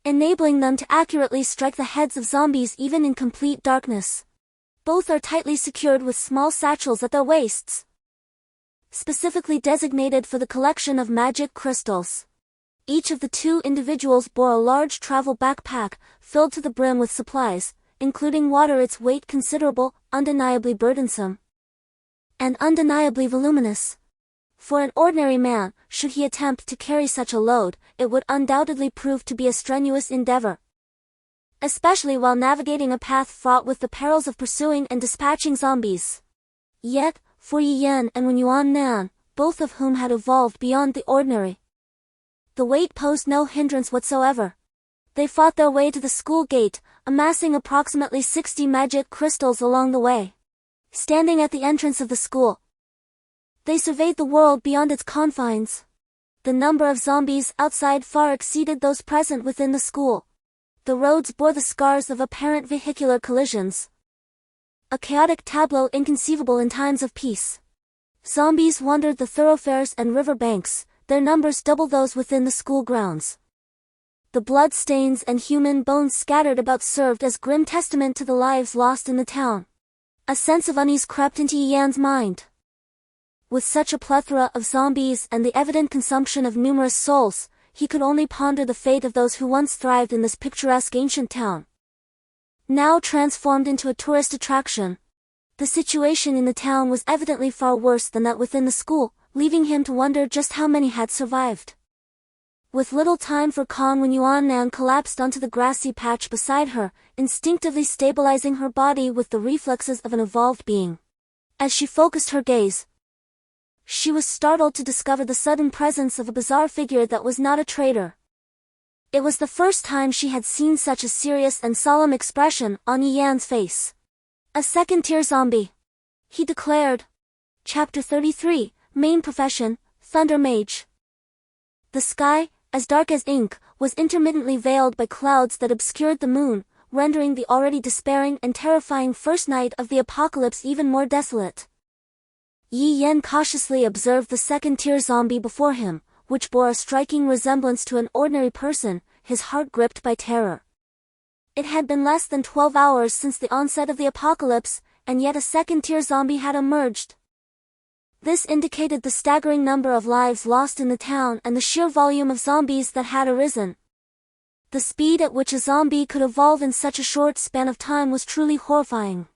enabling them to accurately strike the heads of zombies even in complete darkness. Both are tightly secured with small satchels at their waists, specifically designated for the collection of magic crystals. Each of the two individuals bore a large travel backpack, filled to the brim with supplies, including water, its weight considerable, undeniably burdensome, and undeniably voluminous. For an ordinary man, should he attempt to carry such a load, it would undoubtedly prove to be a strenuous endeavor, especially while navigating a path fraught with the perils of pursuing and dispatching zombies. Yet, for Yi Yan and Wen Yuan Nan, both of whom had evolved beyond the ordinary, the weight posed no hindrance whatsoever. They fought their way to the school gate, amassing approximately 60 magic crystals along the way. Standing at the entrance of the school, they surveyed the world beyond its confines. The number of zombies outside far exceeded those present within the school. The roads bore the scars of apparent vehicular collisions, a chaotic tableau inconceivable in times of peace. Zombies wandered the thoroughfares and river banks, their numbers double those within the school grounds. The blood stains and human bones scattered about served as grim testament to the lives lost in the town. A sense of unease crept into Yi Yan's mind. With such a plethora of zombies and the evident consumption of numerous souls, he could only ponder the fate of those who once thrived in this picturesque ancient town, now transformed into a tourist attraction. The situation in the town was evidently far worse than that within the school, leaving him to wonder just how many had survived. With little time for calm, Wen Yuan Nan collapsed onto the grassy patch beside her, instinctively stabilizing her body with the reflexes of an evolved being. As she focused her gaze, she was startled to discover the sudden presence of a bizarre figure that was not a trader. It was the first time she had seen such a serious and solemn expression on Yi Yan's face. A second-tier zombie, he declared. Chapter 33, Main Profession, Thunder Mage. The sky, as dark as ink, was intermittently veiled by clouds that obscured the moon, rendering the already despairing and terrifying first night of the apocalypse even more desolate. Yi Yan cautiously observed the second-tier zombie before him, which bore a striking resemblance to an ordinary person, his heart gripped by terror. It had been less than 12 hours since the onset of the apocalypse, and yet a second-tier zombie had emerged. This indicated the staggering number of lives lost in the town and the sheer volume of zombies that had arisen. The speed at which a zombie could evolve in such a short span of time was truly horrifying.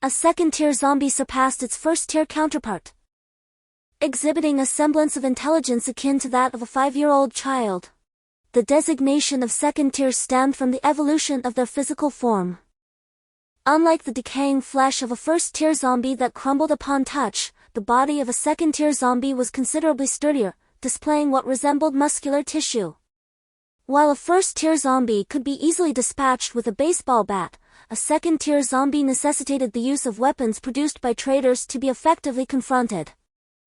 A second-tier zombie surpassed its first-tier counterpart, exhibiting a semblance of intelligence akin to that of a 5-year-old child. The designation of second-tier stemmed from the evolution of their physical form. Unlike the decaying flesh of a first-tier zombie that crumbled upon touch, the body of a second-tier zombie was considerably sturdier, displaying what resembled muscular tissue. While a first-tier zombie could be easily dispatched with a baseball bat, a second-tier zombie necessitated the use of weapons produced by traders to be effectively confronted.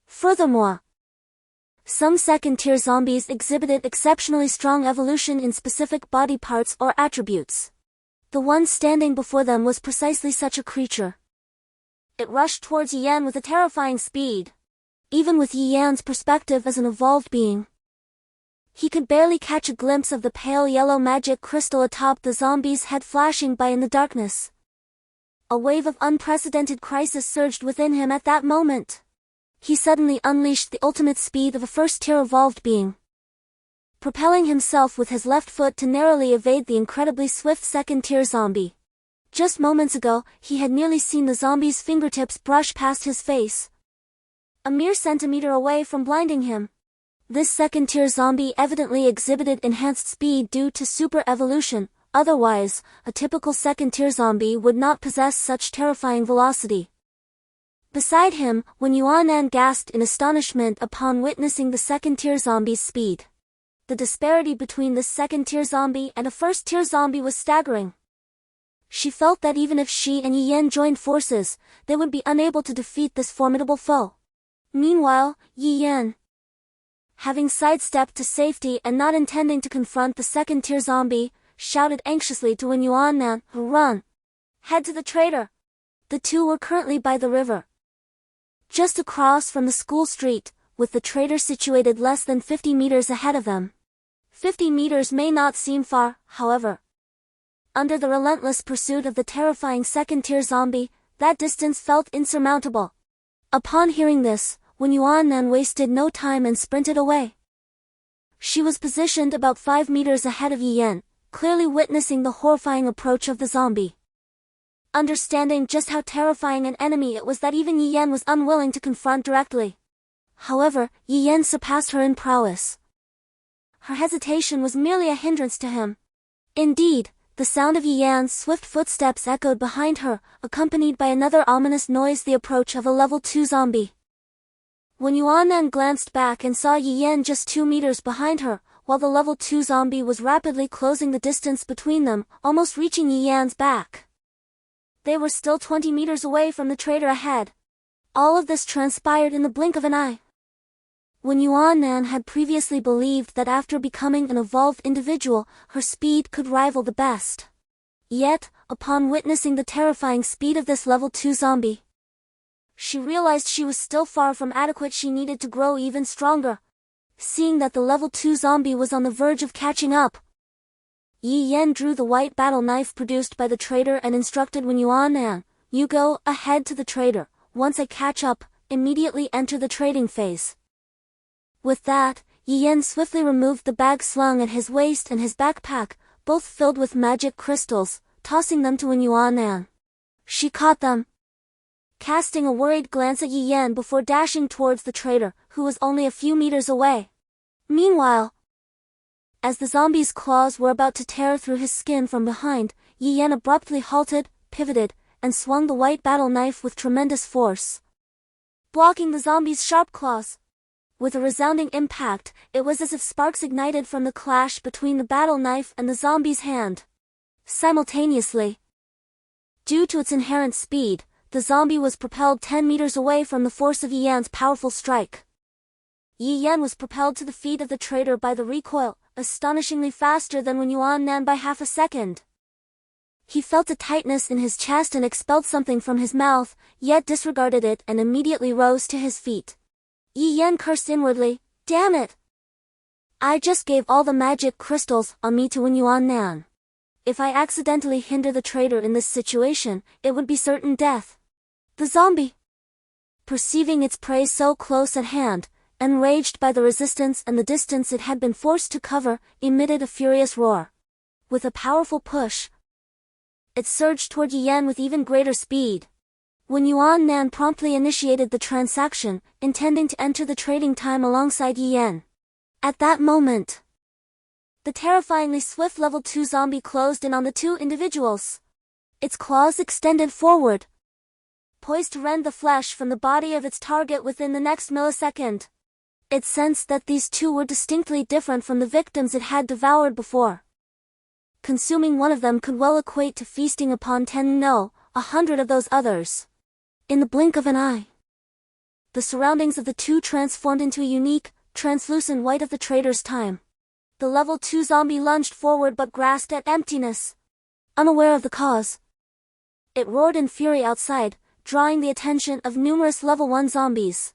Furthermore, some second-tier zombies exhibited exceptionally strong evolution in specific body parts or attributes. The one standing before them was precisely such a creature. It rushed towards Yi Yan with a terrifying speed. Even with Yi Yan's perspective as an evolved being, he could barely catch a glimpse of the pale yellow magic crystal atop the zombie's head flashing by in the darkness. A wave of unprecedented crisis surged within him at that moment. He suddenly unleashed the ultimate speed of a first-tier evolved being, propelling himself with his left foot to narrowly evade the incredibly swift second-tier zombie. Just moments ago, he had nearly seen the zombie's fingertips brush past his face, a mere centimeter away from blinding him. This second-tier zombie evidently exhibited enhanced speed due to super evolution. Otherwise, a typical second-tier zombie would not possess such terrifying velocity. Beside him, Wen Yuanan gasped in astonishment upon witnessing the second-tier zombie's speed. The disparity between this second-tier zombie and a first-tier zombie was staggering. She felt that even if she and Yi Yan joined forces, they would be unable to defeat this formidable foe. Meanwhile, Yi Yan, having sidestepped to safety and not intending to confront the second-tier zombie, shouted anxiously to Wen Yuanan, "Run! Head to the trader!" The two were currently by the river, just across from the school street, with the trader situated less than 50 meters ahead of them. 50 meters may not seem far, however. Under the relentless pursuit of the terrifying second-tier zombie, that distance felt insurmountable. Upon hearing this, Wen Yuanan wasted no time and sprinted away. She was positioned about 5 meters ahead of Yi Yan, clearly witnessing the horrifying approach of the zombie. Understanding just how terrifying an enemy it was that even Yi Yan was unwilling to confront directly. However, Yi Yan surpassed her in prowess. Her hesitation was merely a hindrance to him. Indeed, the sound of Yi Yan's swift footsteps echoed behind her, accompanied by another ominous noise, the approach of a level 2 zombie. When Yuanan glanced back and saw Yi Yan just 2 meters behind her, while the level 2 zombie was rapidly closing the distance between them, almost reaching Yi Yan's back. They were still 20 meters away from the trader ahead. All of this transpired in the blink of an eye. When Yuanan had previously believed that after becoming an evolved individual, her speed could rival the best. Yet, upon witnessing the terrifying speed of this level 2 zombie, she realized she was still far from adequate. She needed to grow even stronger. Seeing that the level 2 zombie was on the verge of catching up, Yi Yan drew the white battle knife produced by the trader and instructed Wen Yuanan, "You go ahead to the trader. Once I catch up, immediately enter the trading phase." With that, Yi Yan swiftly removed the bag slung at his waist and his backpack, both filled with magic crystals, tossing them to Wen Yuanan. She caught them, casting a worried glance at Yi Yan before dashing towards the trader, who was only a few meters away. Meanwhile, as the zombie's claws were about to tear through his skin from behind, Yi Yan abruptly halted, pivoted, and swung the white battle knife with tremendous force, blocking the zombie's sharp claws. With a resounding impact, it was as if sparks ignited from the clash between the battle knife and the zombie's hand. Simultaneously, due to its inherent speed, the zombie was propelled 10 meters away from the force of Yi Yan's powerful strike. Yi Yan was propelled to the feet of the trader by the recoil, astonishingly faster than Wen Yuanan by half a second. He felt a tightness in his chest and expelled something from his mouth, yet disregarded it and immediately rose to his feet. Yi Yan cursed inwardly, "Damn it! I just gave all the magic crystals on me to Wen Yuanan. If I accidentally hinder the trader in this situation, it would be certain death." The zombie, perceiving its prey so close at hand, enraged by the resistance and the distance it had been forced to cover, emitted a furious roar. With a powerful push, it surged toward Yi Yan with even greater speed. Wen Yuanan promptly initiated the transaction, intending to enter the trading time alongside Yi Yan. At that moment, the terrifyingly swift level 2 zombie closed in on the two individuals. Its claws extended forward, poised to rend the flesh from the body of its target within the next millisecond. It sensed that these two were distinctly different from the victims it had devoured before. Consuming one of them could well equate to feasting upon 10, no, 100 of those others. In the blink of an eye, the surroundings of the two transformed into a unique, translucent white of the trader's time. The level 2 zombie lunged forward but grasped at emptiness. Unaware of the cause, it roared in fury outside, drawing the attention of numerous level 1 zombies.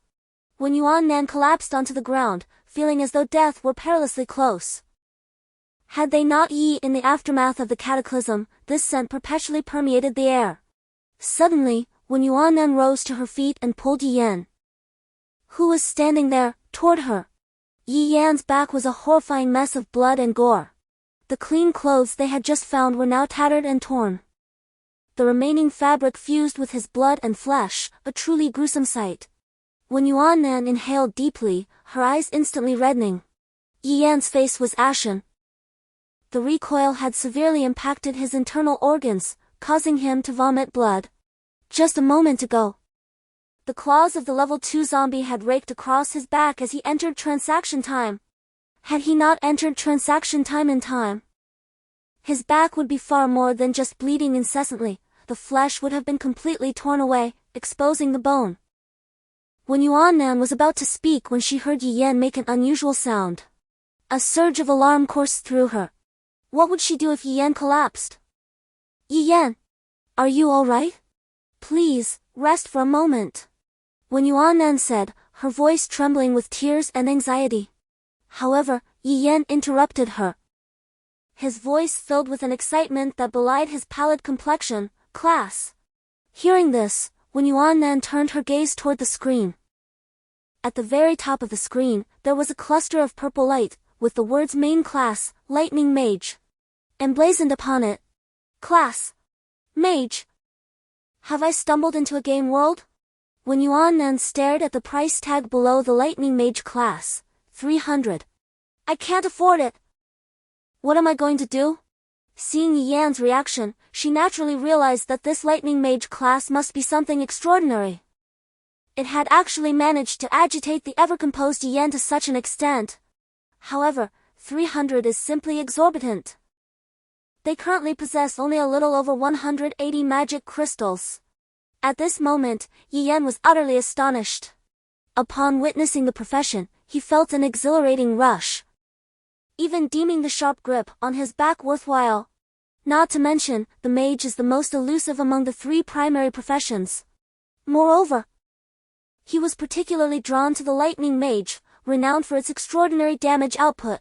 Wen Yuanan collapsed onto the ground, feeling as though death were perilously close. Had they not in the aftermath of the cataclysm, this scent perpetually permeated the air. Suddenly, Wen Yuanan rose to her feet and pulled Yi Yan, who was standing there, toward her. Yi Yan's back was a horrifying mess of blood and gore. The clean clothes they had just found were now tattered and torn. the remaining fabric fused with his blood and flesh, a truly gruesome sight. When Yuan Nan inhaled deeply, her eyes instantly reddening. Yi Yan's face was ashen. The recoil had severely impacted his internal organs, causing him to vomit blood. Just a moment ago, the claws of the level 2 zombie had raked across his back as he entered transaction time. Had he not entered transaction time in time, his back would be far more than just bleeding incessantly. The flesh would have been completely torn away, exposing the bone. When Yuan Nan was about to speak when she heard Yi Yan make an unusual sound, a surge of alarm coursed through her. What would she do if Yi Yan collapsed? Yi Yan, are you all right? Please, rest for a moment. When Yuan Nan said, her voice trembling with tears and anxiety. However, Yi Yan interrupted her. His voice filled with an excitement that belied his pallid complexion. Class. Hearing this, when Yuan Nan turned her gaze toward the screen. At the very top of the screen, there was a cluster of purple light, with the words Main Class, Lightning Mage, emblazoned upon it. Class. Mage. Have I stumbled into a game world? When Yuan Nan stared at the price tag below the Lightning Mage class, 300. I can't afford it. What am I going to do? Seeing Yi Yan's reaction, she naturally realized that this Lightning Mage class must be something extraordinary. It had actually managed to agitate the ever-composed Yi Yan to such an extent. However, 300 is simply exorbitant. They currently possess only a little over 180 magic crystals. At this moment, Yi Yan was utterly astonished. Upon witnessing the profession, he felt an exhilarating rush, even deeming the sharp grip on his back worthwhile. Not to mention, the mage is the most elusive among the 3 primary professions. Moreover, he was particularly drawn to the Lightning Mage, renowned for its extraordinary damage output.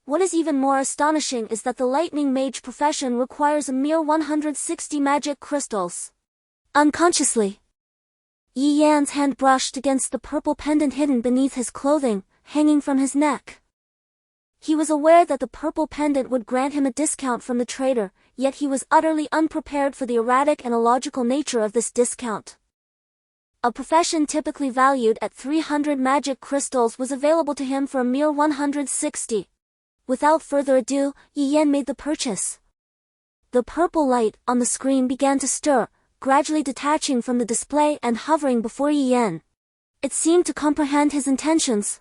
What is even more astonishing is that the Lightning Mage profession requires a mere 160 magic crystals. Unconsciously, Yi Yan's hand brushed against the purple pendant hidden beneath his clothing, hanging from his neck. He was aware that the purple pendant would grant him a discount from the trader, yet he was utterly unprepared for the erratic and illogical nature of this discount. A profession typically valued at 300 magic crystals was available to him for a mere 160. Without further ado, Yi Yan made the purchase. The purple light on the screen began to stir, gradually detaching from the display and hovering before Yi Yan. It seemed to comprehend his intentions.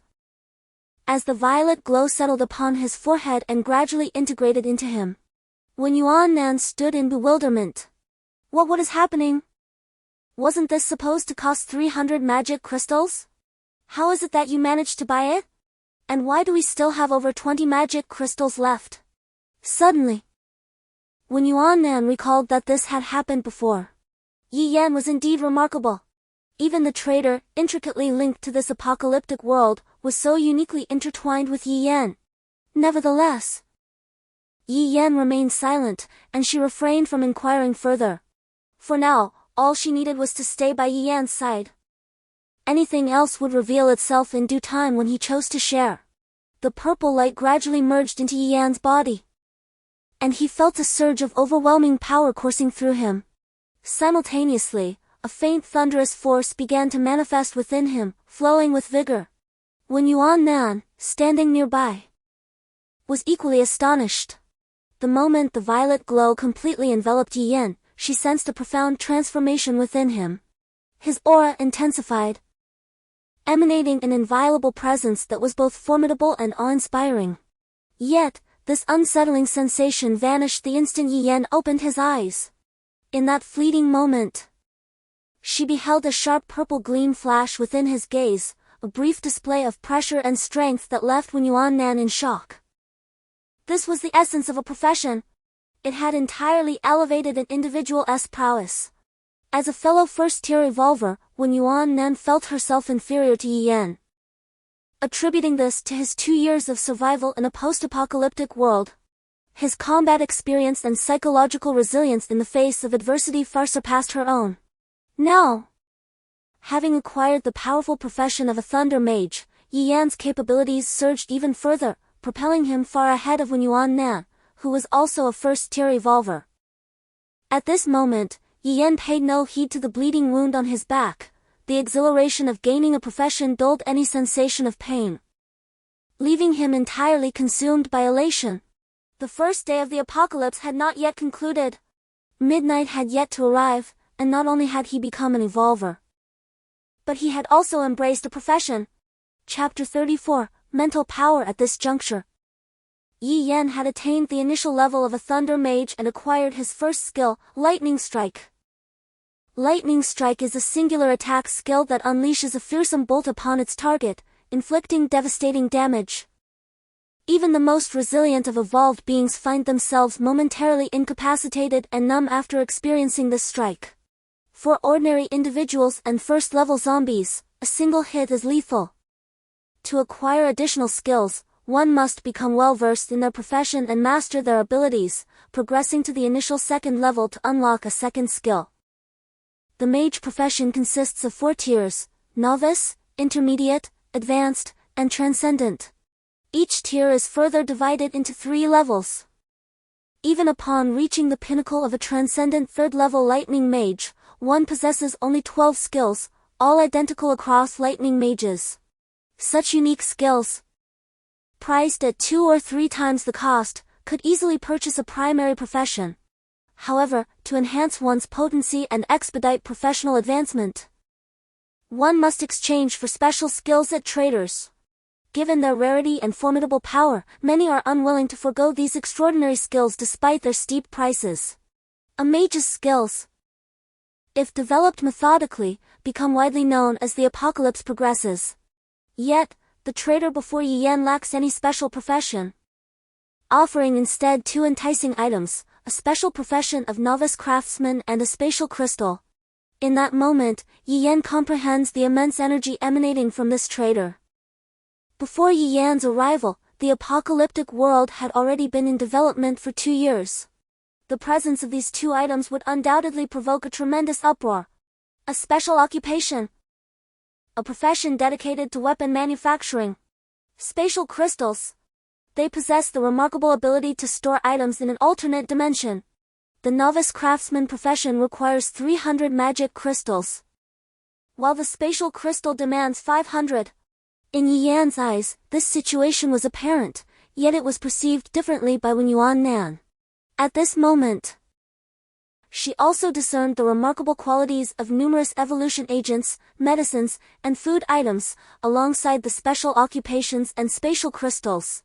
As the violet glow settled upon his forehead and gradually integrated into him. When Yuan Nan stood in bewilderment. What is happening? Wasn't this supposed to cost 300 magic crystals? How is it that you managed to buy it? And why do we still have over 20 magic crystals left? Suddenly, when Yuan Nan recalled that this had happened before, Yi Yan was indeed remarkable. Even the trader, intricately linked to this apocalyptic world, was so uniquely intertwined with Yi Yan. Nevertheless, Yi Yan remained silent, and she refrained from inquiring further. For now, all she needed was to stay by Yi Yan's side. Anything else would reveal itself in due time when he chose to share. The purple light gradually merged into Yi Yan's body, and he felt a surge of overwhelming power coursing through him. Simultaneously, a faint thunderous force began to manifest within him, flowing with vigor. When Yuan Nan, standing nearby, was equally astonished. The moment the violet glow completely enveloped Yi Yan, she sensed a profound transformation within him. His aura intensified, emanating an inviolable presence that was both formidable and awe-inspiring. Yet, this unsettling sensation vanished the instant Yi Yan opened his eyes. In that fleeting moment, she beheld a sharp purple gleam flash within his gaze, a brief display of pressure and strength that left Yuan Nan in shock. This was the essence of a profession. It had entirely elevated an individual's prowess. As a fellow first-tier evolver, Yuan Nan felt herself inferior to Yi Yan, attributing this to his 2 years of survival in a post-apocalyptic world. His combat experience and psychological resilience in the face of adversity far surpassed her own. Now, having acquired the powerful profession of a thunder mage, Yi Yan's capabilities surged even further, propelling him far ahead of Yuan Nan, who was also a first-tier evolver. At this moment, Yi Yan paid no heed to the bleeding wound on his back. The exhilaration of gaining a profession dulled any sensation of pain, leaving him entirely consumed by elation. The first day of the apocalypse had not yet concluded. Midnight had yet to arrive, and not only had he become an evolver, but he had also embraced a profession. Chapter 34, Mental Power. At this juncture, Yi Yan had attained the initial level of a Thunder Mage and acquired his first skill, Lightning Strike. Lightning Strike is a singular attack skill that unleashes a fearsome bolt upon its target, inflicting devastating damage. Even the most resilient of evolved beings find themselves momentarily incapacitated and numb after experiencing this strike. For ordinary individuals and first-level zombies, a single hit is lethal. To acquire additional skills, one must become well-versed in their profession and master their abilities, progressing to the initial second level to unlock a second skill. The mage profession consists of 4 tiers: novice, intermediate, advanced, and transcendent. Each tier is further divided into 3 levels. Even upon reaching the pinnacle of a transcendent third-level lightning mage, one possesses only 12 skills, all identical across lightning mages. Such unique skills, priced at 2 or 3 times the cost, could easily purchase a primary profession. However, to enhance one's potency and expedite professional advancement, one must exchange for special skills at traders. Given their rarity and formidable power, many are unwilling to forego these extraordinary skills despite their steep prices. A mage's skills, if developed methodically, become widely known as the apocalypse progresses. Yet, the trader before Yi Yan lacks any special profession, offering instead 2 enticing items: a special profession of novice craftsman and a spatial crystal. In that moment, Yi Yan comprehends the immense energy emanating from this trader. Before Yi Yan's arrival, the apocalyptic world had already been in development for 2 years. The presence of these 2 items would undoubtedly provoke a tremendous uproar. A special occupation, a profession dedicated to weapon manufacturing. Spatial crystals, they possess the remarkable ability to store items in an alternate dimension. The novice craftsman profession requires 300 magic crystals, while the spatial crystal demands 500. In Yi Yan's eyes, this situation was apparent, yet it was perceived differently by Wen Yuan Nan. At this moment, she also discerned the remarkable qualities of numerous evolution agents, medicines, and food items, alongside the special occupations and spatial crystals.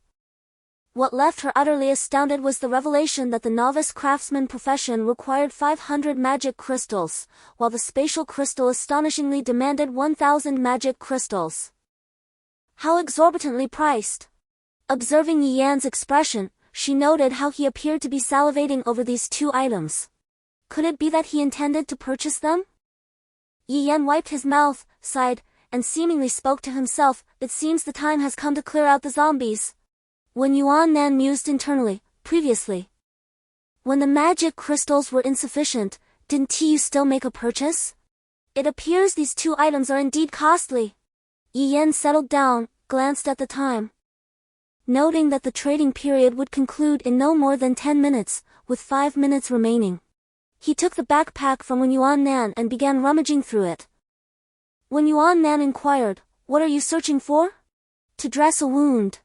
What left her utterly astounded was the revelation that the novice craftsman profession required 500 magic crystals, while the spatial crystal astonishingly demanded 1,000 magic crystals. How exorbitantly priced! Observing Yi Yan's expression, she noted how he appeared to be salivating over these 2 items. Could it be that he intended to purchase them? Yi Yan wiped his mouth, sighed, and seemingly spoke to himself. It seems the time has come to clear out the zombies. Wen Yuan Nan mused internally. Previously, when the magic crystals were insufficient, didn't you still make a purchase? It appears these 2 items are indeed costly. Yi Yan settled down, glanced at the time, noting that the trading period would conclude in no more than 10 minutes, with 5 minutes remaining. He took the backpack from Wen Yuan Nan and began rummaging through it. Wen Yuan Nan inquired, "What are you searching for?" "To dress a wound."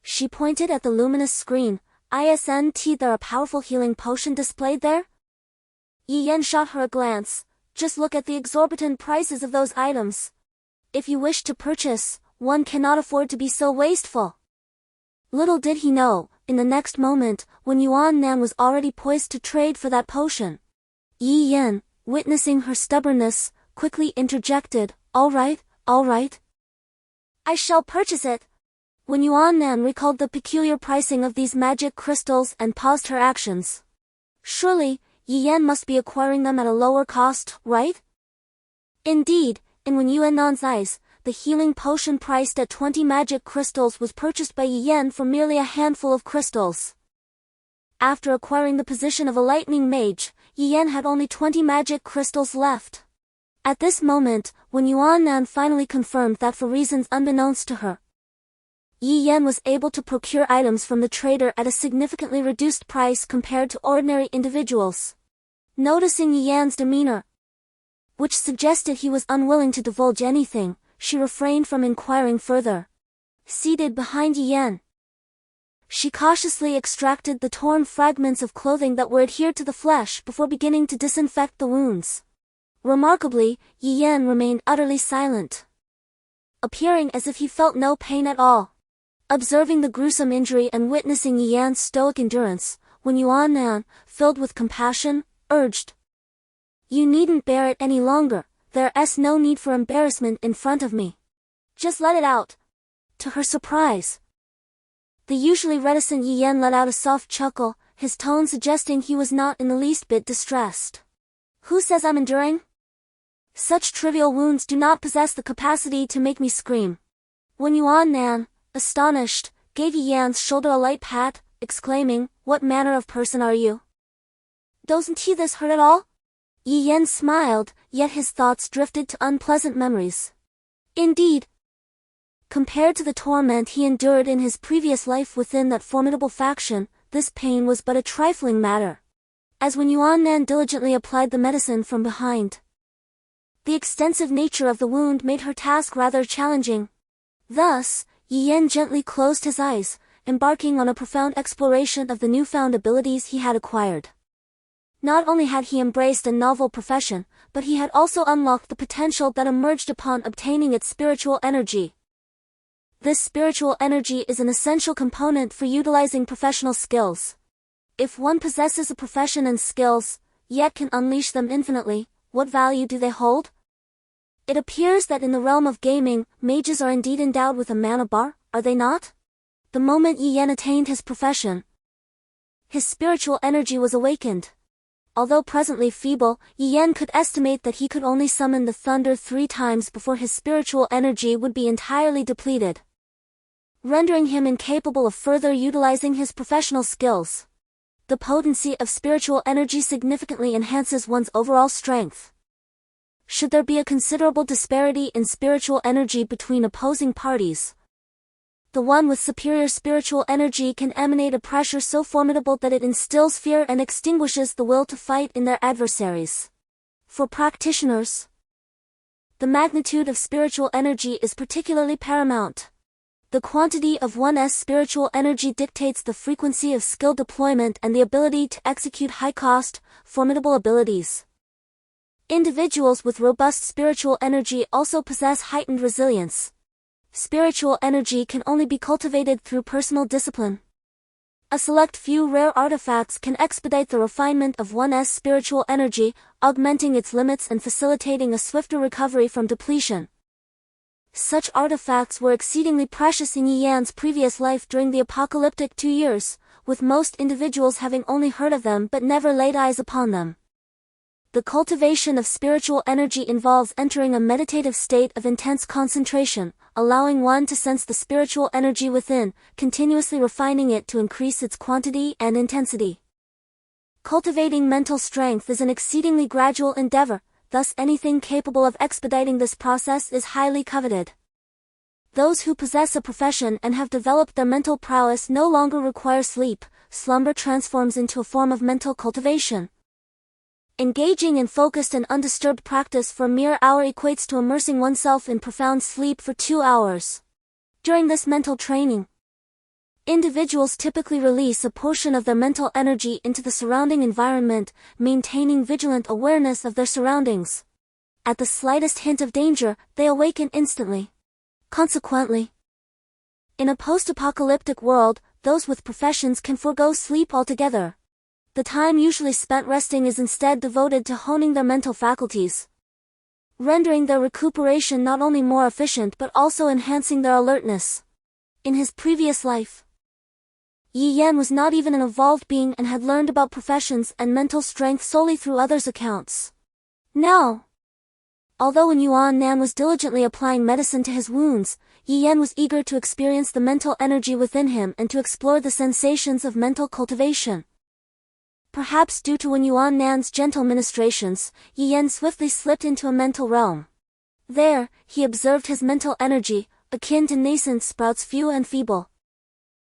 She pointed at the luminous screen. "Isn't there a powerful healing potion displayed there?" Yi Yan shot her a glance. "Just look at the exorbitant prices of those items. If you wish to purchase, one cannot afford to be so wasteful." Little did he know, in the next moment, Wen Yuan Nan was already poised to trade for that potion. Yi Yan, witnessing her stubbornness, quickly interjected, all right. I shall purchase it." Wen Yuan Nan recalled the peculiar pricing of these magic crystals and paused her actions. Surely, Yi Yan must be acquiring them at a lower cost, right? Indeed, in Wen Yuan Nan's eyes, the healing potion priced at 20 magic crystals was purchased by Yi Yan for merely a handful of crystals. After acquiring the position of a lightning mage, Yi Yan had only 20 magic crystals left. At this moment, Wen Yuan Nan finally confirmed that for reasons unbeknownst to her, Yi Yan was able to procure items from the trader at a significantly reduced price compared to ordinary individuals. Noticing Yi Yan's demeanor, which suggested he was unwilling to divulge anything, she refrained from inquiring further. Seated behind Yi Yan, she cautiously extracted the torn fragments of clothing that were adhered to the flesh before beginning to disinfect the wounds. Remarkably, Yi Yan remained utterly silent, appearing as if he felt no pain at all. Observing the gruesome injury and witnessing Yi Yan's stoic endurance, when Yuan Nan, filled with compassion, urged, "You needn't bear it any longer, there's no need for embarrassment in front of me. Just let it out." To her surprise, the usually reticent Yi Yan let out a soft chuckle, his tone suggesting he was not in the least bit distressed. "Who says I'm enduring? Such trivial wounds do not possess the capacity to make me scream." When Yuan Nan, astonished, gave Yi Yan's shoulder a light pat, exclaiming, "What manner of person are you? Doesn't this hurt at all?" Yi Yan smiled, yet his thoughts drifted to unpleasant memories. Indeed, compared to the torment he endured in his previous life within that formidable faction, this pain was but a trifling matter. As when Yuan Nan diligently applied the medicine from behind, the extensive nature of the wound made her task rather challenging. Thus, Yi Yan gently closed his eyes, embarking on a profound exploration of the newfound abilities he had acquired. Not only had he embraced a novel profession, but he had also unlocked the potential that emerged upon obtaining its spiritual energy. This spiritual energy is an essential component for utilizing professional skills. If one possesses a profession and skills, yet can unleash them infinitely, what value do they hold? It appears that in the realm of gaming, mages are indeed endowed with a mana bar, are they not? The moment Yi Yan attained his profession, his spiritual energy was awakened. Although presently feeble, Yi Yan could estimate that he could only summon the thunder 3 times before his spiritual energy would be entirely depleted, rendering him incapable of further utilizing his professional skills. The potency of spiritual energy significantly enhances one's overall strength. Should there be a considerable disparity in spiritual energy between opposing parties, the one with superior spiritual energy can emanate a pressure so formidable that it instills fear and extinguishes the will to fight in their adversaries. For practitioners, the magnitude of spiritual energy is particularly paramount. The quantity of one's spiritual energy dictates the frequency of skill deployment and the ability to execute high-cost, formidable abilities. Individuals with robust spiritual energy also possess heightened resilience. Spiritual energy can only be cultivated through personal discipline. A select few rare artifacts can expedite the refinement of one's spiritual energy, augmenting its limits and facilitating a swifter recovery from depletion. Such artifacts were exceedingly precious in Yi Yan's previous life during the apocalyptic 2 years, with most individuals having only heard of them but never laid eyes upon them. The cultivation of spiritual energy involves entering a meditative state of intense concentration, allowing one to sense the spiritual energy within, continuously refining it to increase its quantity and intensity. Cultivating mental strength is an exceedingly gradual endeavor, thus anything capable of expediting this process is highly coveted. Those who possess a profession and have developed their mental prowess no longer require sleep. Slumber transforms into a form of mental cultivation. Engaging in focused and undisturbed practice for a mere hour equates to immersing oneself in profound sleep for 2 hours. During this mental training, individuals typically release a portion of their mental energy into the surrounding environment, maintaining vigilant awareness of their surroundings. At the slightest hint of danger, they awaken instantly. Consequently, in a post-apocalyptic world, those with professions can forego sleep altogether. The time usually spent resting is instead devoted to honing their mental faculties, rendering their recuperation not only more efficient but also enhancing their alertness. In his previous life, Yi Yan was not even an evolved being and had learned about professions and mental strength solely through others' accounts. Now, although when Yuan Nan was diligently applying medicine to his wounds, Yi Yan was eager to experience the mental energy within him and to explore the sensations of mental cultivation. Perhaps due to when Yuan Nan's gentle ministrations, Yi Yan swiftly slipped into a mental realm. There, he observed his mental energy, akin to nascent sprouts few and feeble.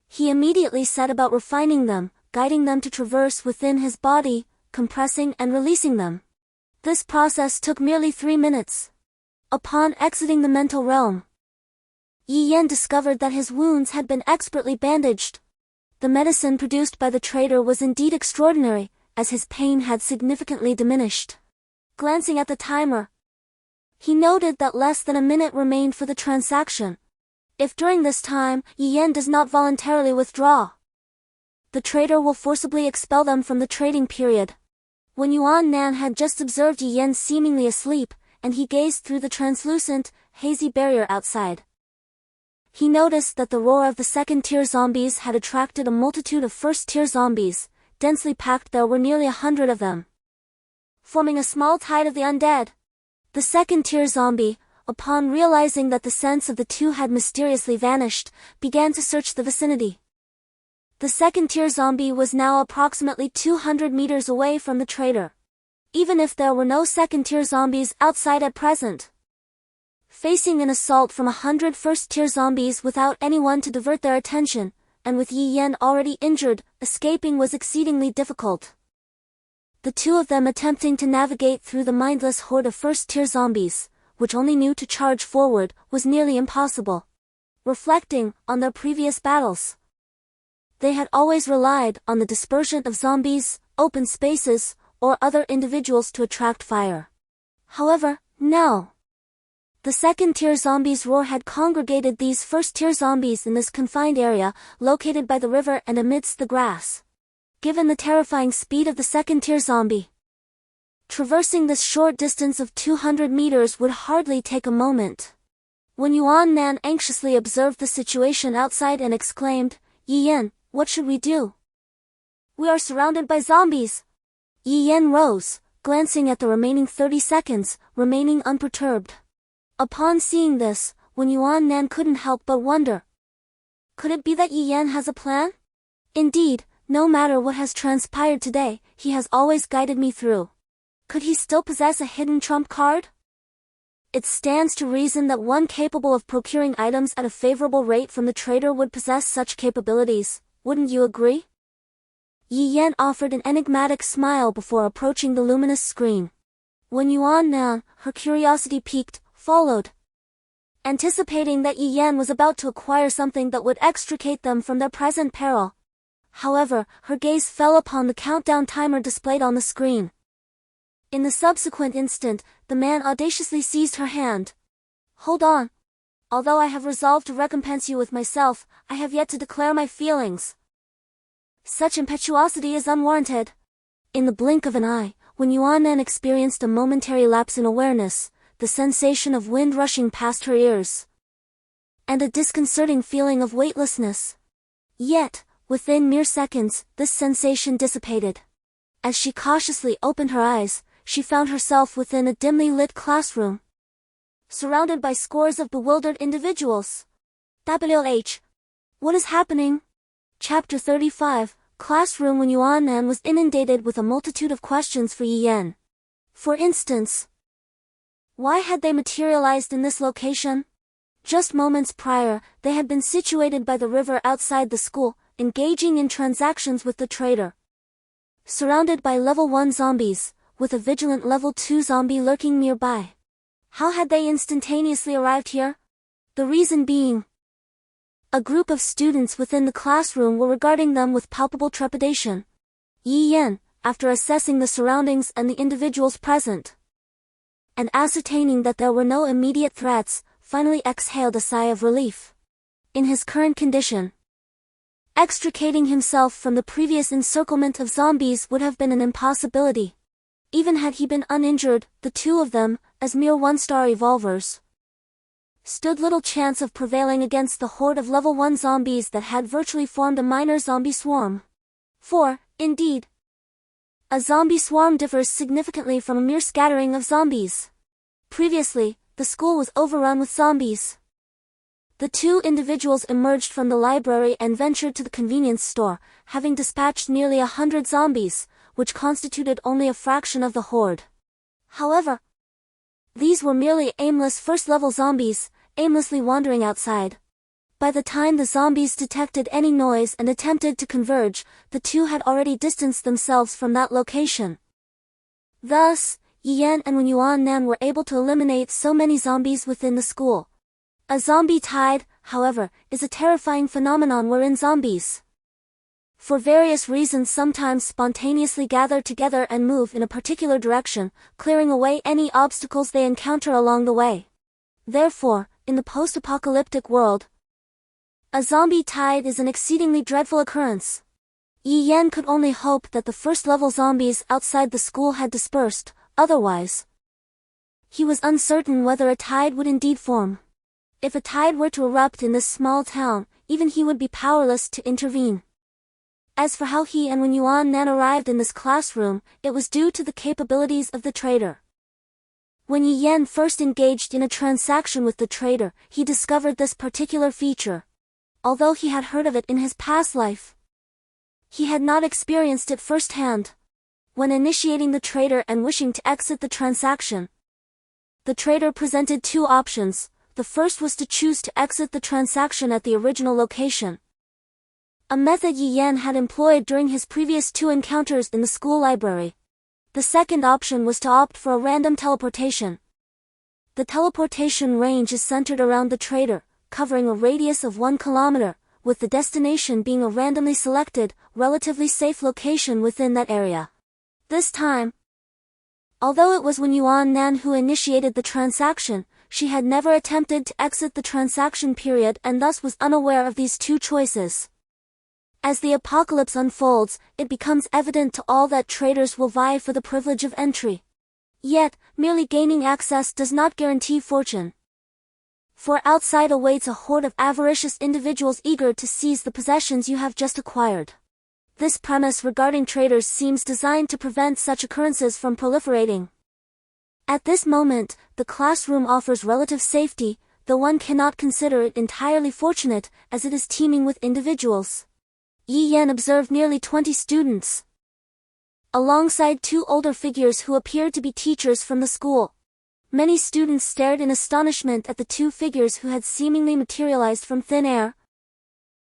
He immediately set about refining them, guiding them to traverse within his body, compressing and releasing them. This process took merely 3 minutes. Upon exiting the mental realm, Yi Yan discovered that his wounds had been expertly bandaged. The medicine produced by the trader was indeed extraordinary, as his pain had significantly diminished. Glancing at the timer, he noted that less than a minute remained for the transaction. If during this time, Yi Yan does not voluntarily withdraw, the trader will forcibly expel them from the trading period. When Yuan Nan had just observed Yi Yan seemingly asleep, and he gazed through the translucent, hazy barrier outside, he noticed that the roar of the second-tier zombies had attracted a multitude of first-tier zombies. Densely packed, there were nearly 100 of them, forming a small tide of the undead. The second-tier zombie, upon realizing that the sense of the two had mysteriously vanished, began to search the vicinity. The second-tier zombie was now approximately 200 meters away from the trader. Even if there were no second-tier zombies outside at present, facing an assault from 100 first-tier zombies without anyone to divert their attention, and with Yi Yan already injured, escaping was exceedingly difficult. The two of them attempting to navigate through the mindless horde of first-tier zombies, which only knew to charge forward, was nearly impossible. Reflecting on their previous battles, they had always relied on the dispersion of zombies, open spaces, or other individuals to attract fire. However, now, the second-tier zombies' roar had congregated these first-tier zombies in this confined area, located by the river and amidst the grass. Given the terrifying speed of the second-tier zombie, traversing this short distance of 200 meters would hardly take a moment. When Yuan Nan anxiously observed the situation outside and exclaimed, "Yi Yan, what should we do? We are surrounded by zombies." Yi Yan rose, glancing at the remaining 30 seconds, remaining unperturbed. Upon seeing this, when Yuan Nan couldn't help but wonder, could it be that Yi Yan has a plan? Indeed, no matter what has transpired today, he has always guided me through. Could he still possess a hidden trump card? It stands to reason that one capable of procuring items at a favorable rate from the trader would possess such capabilities, wouldn't you agree? Yi Yan offered an enigmatic smile before approaching the luminous screen. When Yuan Nan, her curiosity piqued, followed, anticipating that Yi Yan was about to acquire something that would extricate them from their present peril. However, her gaze fell upon the countdown timer displayed on the screen. In the subsequent instant, the man audaciously seized her hand. "Hold on. Although I have resolved to recompense you with myself, I have yet to declare my feelings. Such impetuosity is unwarranted." In the blink of an eye, when Yuan Nan experienced a momentary lapse in awareness, the sensation of wind rushing past her ears, and a disconcerting feeling of weightlessness. Yet, within mere seconds, this sensation dissipated. As she cautiously opened her eyes, she found herself within a dimly lit classroom, surrounded by scores of bewildered individuals. WH. What is happening? Chapter 35, Classroom. When Yuan Nan was inundated with a multitude of questions for Yi Yan. For instance, why had they materialized in this location? Just moments prior, they had been situated by the river outside the school, engaging in transactions with the trader. Surrounded by level 1 zombies, with a vigilant level 2 zombie lurking nearby. How had they instantaneously arrived here? The reason being, a group of students within the classroom were regarding them with palpable trepidation. Yi Yan, after assessing the surroundings and the individuals present, and ascertaining that there were no immediate threats, finally exhaled a sigh of relief. In his current condition, extricating himself from the previous encirclement of zombies would have been an impossibility. Even had he been uninjured, the two of them, as mere one-star evolvers, stood little chance of prevailing against the horde of level 1 zombies that had virtually formed a minor zombie swarm. For, indeed, a zombie swarm differs significantly from a mere scattering of zombies. Previously, the school was overrun with zombies. The two individuals emerged from the library and ventured to the convenience store, having dispatched nearly 100 zombies, which constituted only a fraction of the horde. However, these were merely aimless first-level zombies, aimlessly wandering outside. By the time the zombies detected any noise and attempted to converge, the two had already distanced themselves from that location, Thus, Yi Yan and Wen Yuan Nan were able to eliminate so many zombies within the school. A zombie tide, however, is a terrifying phenomenon wherein zombies, for various reasons, sometimes spontaneously gather together and move in a particular direction, clearing away any obstacles they encounter along the way. Therefore, in the post-apocalyptic world, a zombie tide is an exceedingly dreadful occurrence. Yi Yan could only hope that the first-level zombies outside the school had dispersed, otherwise, he was uncertain whether a tide would indeed form. If a tide were to erupt in this small town, even he would be powerless to intervene. As for how he and Wen Yuan Nan arrived in this classroom, it was due to the capabilities of the trader. When Yi Yan first engaged in a transaction with the trader, he discovered this particular feature. Although he had heard of it in his past life, he had not experienced it firsthand. When initiating the trader and wishing to exit the transaction, the trader presented two options. The first was to choose to exit the transaction at the original location, a method Yi Yan had employed during his previous two encounters in the school library. The second option was to opt for a random teleportation. The teleportation range is centered around the trader, covering a radius of 1 kilometer, with the destination being a randomly selected, relatively safe location within that area. This time, although it was Wen Yuan Nan who initiated the transaction, she had never attempted to exit the transaction period and thus was unaware of these two choices. As the apocalypse unfolds, it becomes evident to all that traders will vie for the privilege of entry. Yet, merely gaining access does not guarantee fortune. For outside awaits a horde of avaricious individuals eager to seize the possessions you have just acquired. This premise regarding traders seems designed to prevent such occurrences from proliferating. At this moment, the classroom offers relative safety, though one cannot consider it entirely fortunate, as it is teeming with individuals. Yi Yan observed nearly 20 students, alongside two older figures who appeared to be teachers from the school. Many students stared in astonishment at the two figures who had seemingly materialized from thin air,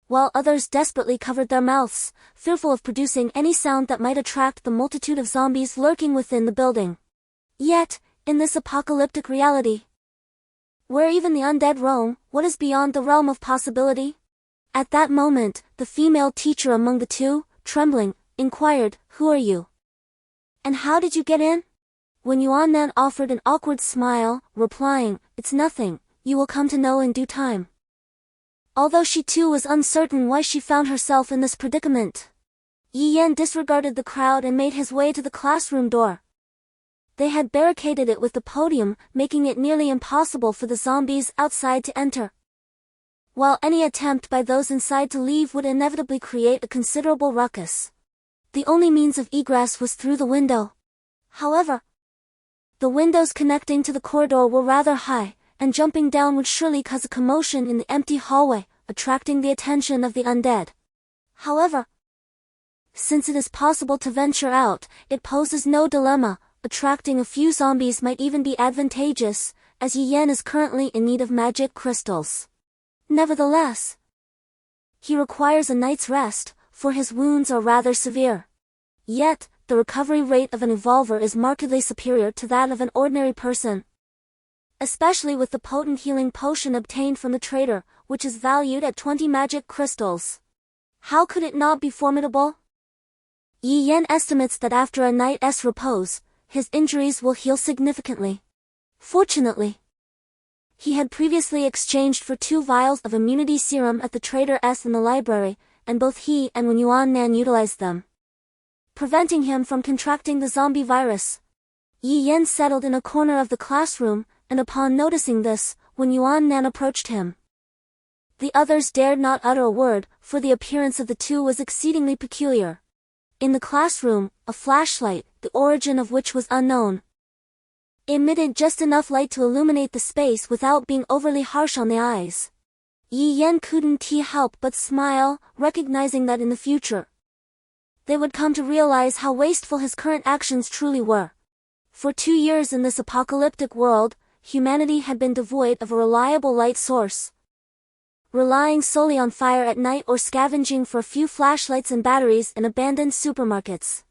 while others desperately covered their mouths, fearful of producing any sound that might attract the multitude of zombies lurking within the building. Yet, in this apocalyptic reality, where even the undead roam, what is beyond the realm of possibility? At that moment, the female teacher among the two, trembling, inquired, "Who are you? And how did you get in?" Wen Yuan Nan offered an awkward smile, replying, "It's nothing, you will come to know in due time." Although she too was uncertain why she found herself in this predicament, Yi Yan disregarded the crowd and made his way to the classroom door. They had barricaded it with the podium, making it nearly impossible for the zombies outside to enter. While any attempt by those inside to leave would inevitably create a considerable ruckus, the only means of egress was through the window. However, the windows connecting to the corridor were rather high, and jumping down would surely cause a commotion in the empty hallway, attracting the attention of the undead. However, since it is possible to venture out, it poses no dilemma. Attracting a few zombies might even be advantageous, as Yi Yan is currently in need of magic crystals. Nevertheless, he requires a night's rest, for his wounds are rather severe. Yet, the recovery rate of an evolver is markedly superior to that of an ordinary person, especially with the potent healing potion obtained from the trader, which is valued at 20 magic crystals. How could it not be formidable? Yi Yan estimates that after a night's repose, his injuries will heal significantly. Fortunately, he had previously exchanged for 2 vials of immunity serum at the trader's in the library, and both he and Wen Yuan Nan utilized them, preventing him from contracting the zombie virus. Yi Yan settled in a corner of the classroom, and upon noticing this, Wen Yuan Nan approached him. The others dared not utter a word, for the appearance of the two was exceedingly peculiar. In the classroom, a flashlight, the origin of which was unknown, emitted just enough light to illuminate the space without being overly harsh on the eyes. Yi Yan couldn't help but smile, recognizing that in the future, they would come to realize how wasteful his current actions truly were. For 2 years in this apocalyptic world, humanity had been devoid of a reliable light source, relying solely on fire at night or scavenging for a few flashlights and batteries in abandoned supermarkets.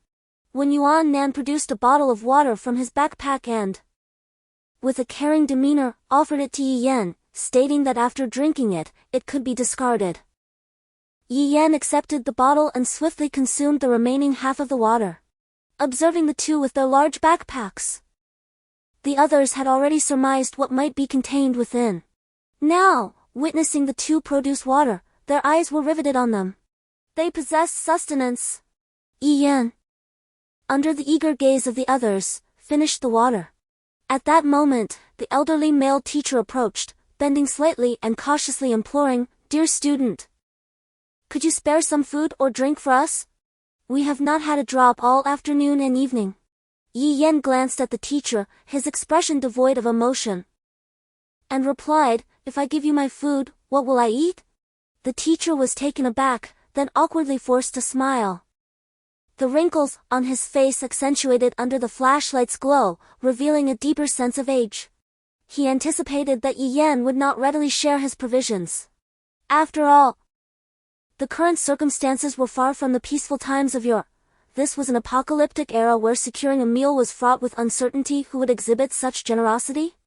When Yuan Nan produced a bottle of water from his backpack and, with a caring demeanor, offered it to Yi Yan, stating that after drinking it, it could be discarded. Yi Yan accepted the bottle and swiftly consumed the remaining half of the water. Observing the two with their large backpacks, the others had already surmised what might be contained within. Now, witnessing the two produce water, their eyes were riveted on them. They possessed sustenance. Yi Yan, under the eager gaze of the others, finished the water. At that moment, the elderly male teacher approached, bending slightly and cautiously imploring, "Dear student, could you spare some food or drink for us? We have not had a drop all afternoon and evening." Yi Yan glanced at the teacher, his expression devoid of emotion, and replied, "If I give you my food, what will I eat?" The teacher was taken aback, then awkwardly forced a smile. The wrinkles on his face accentuated under the flashlight's glow, revealing a deeper sense of age. He anticipated that Yi Yan would not readily share his provisions. After all, the current circumstances were far from the peaceful times of yore. This was an apocalyptic era where securing a meal was fraught with uncertainty. Who would exhibit such generosity?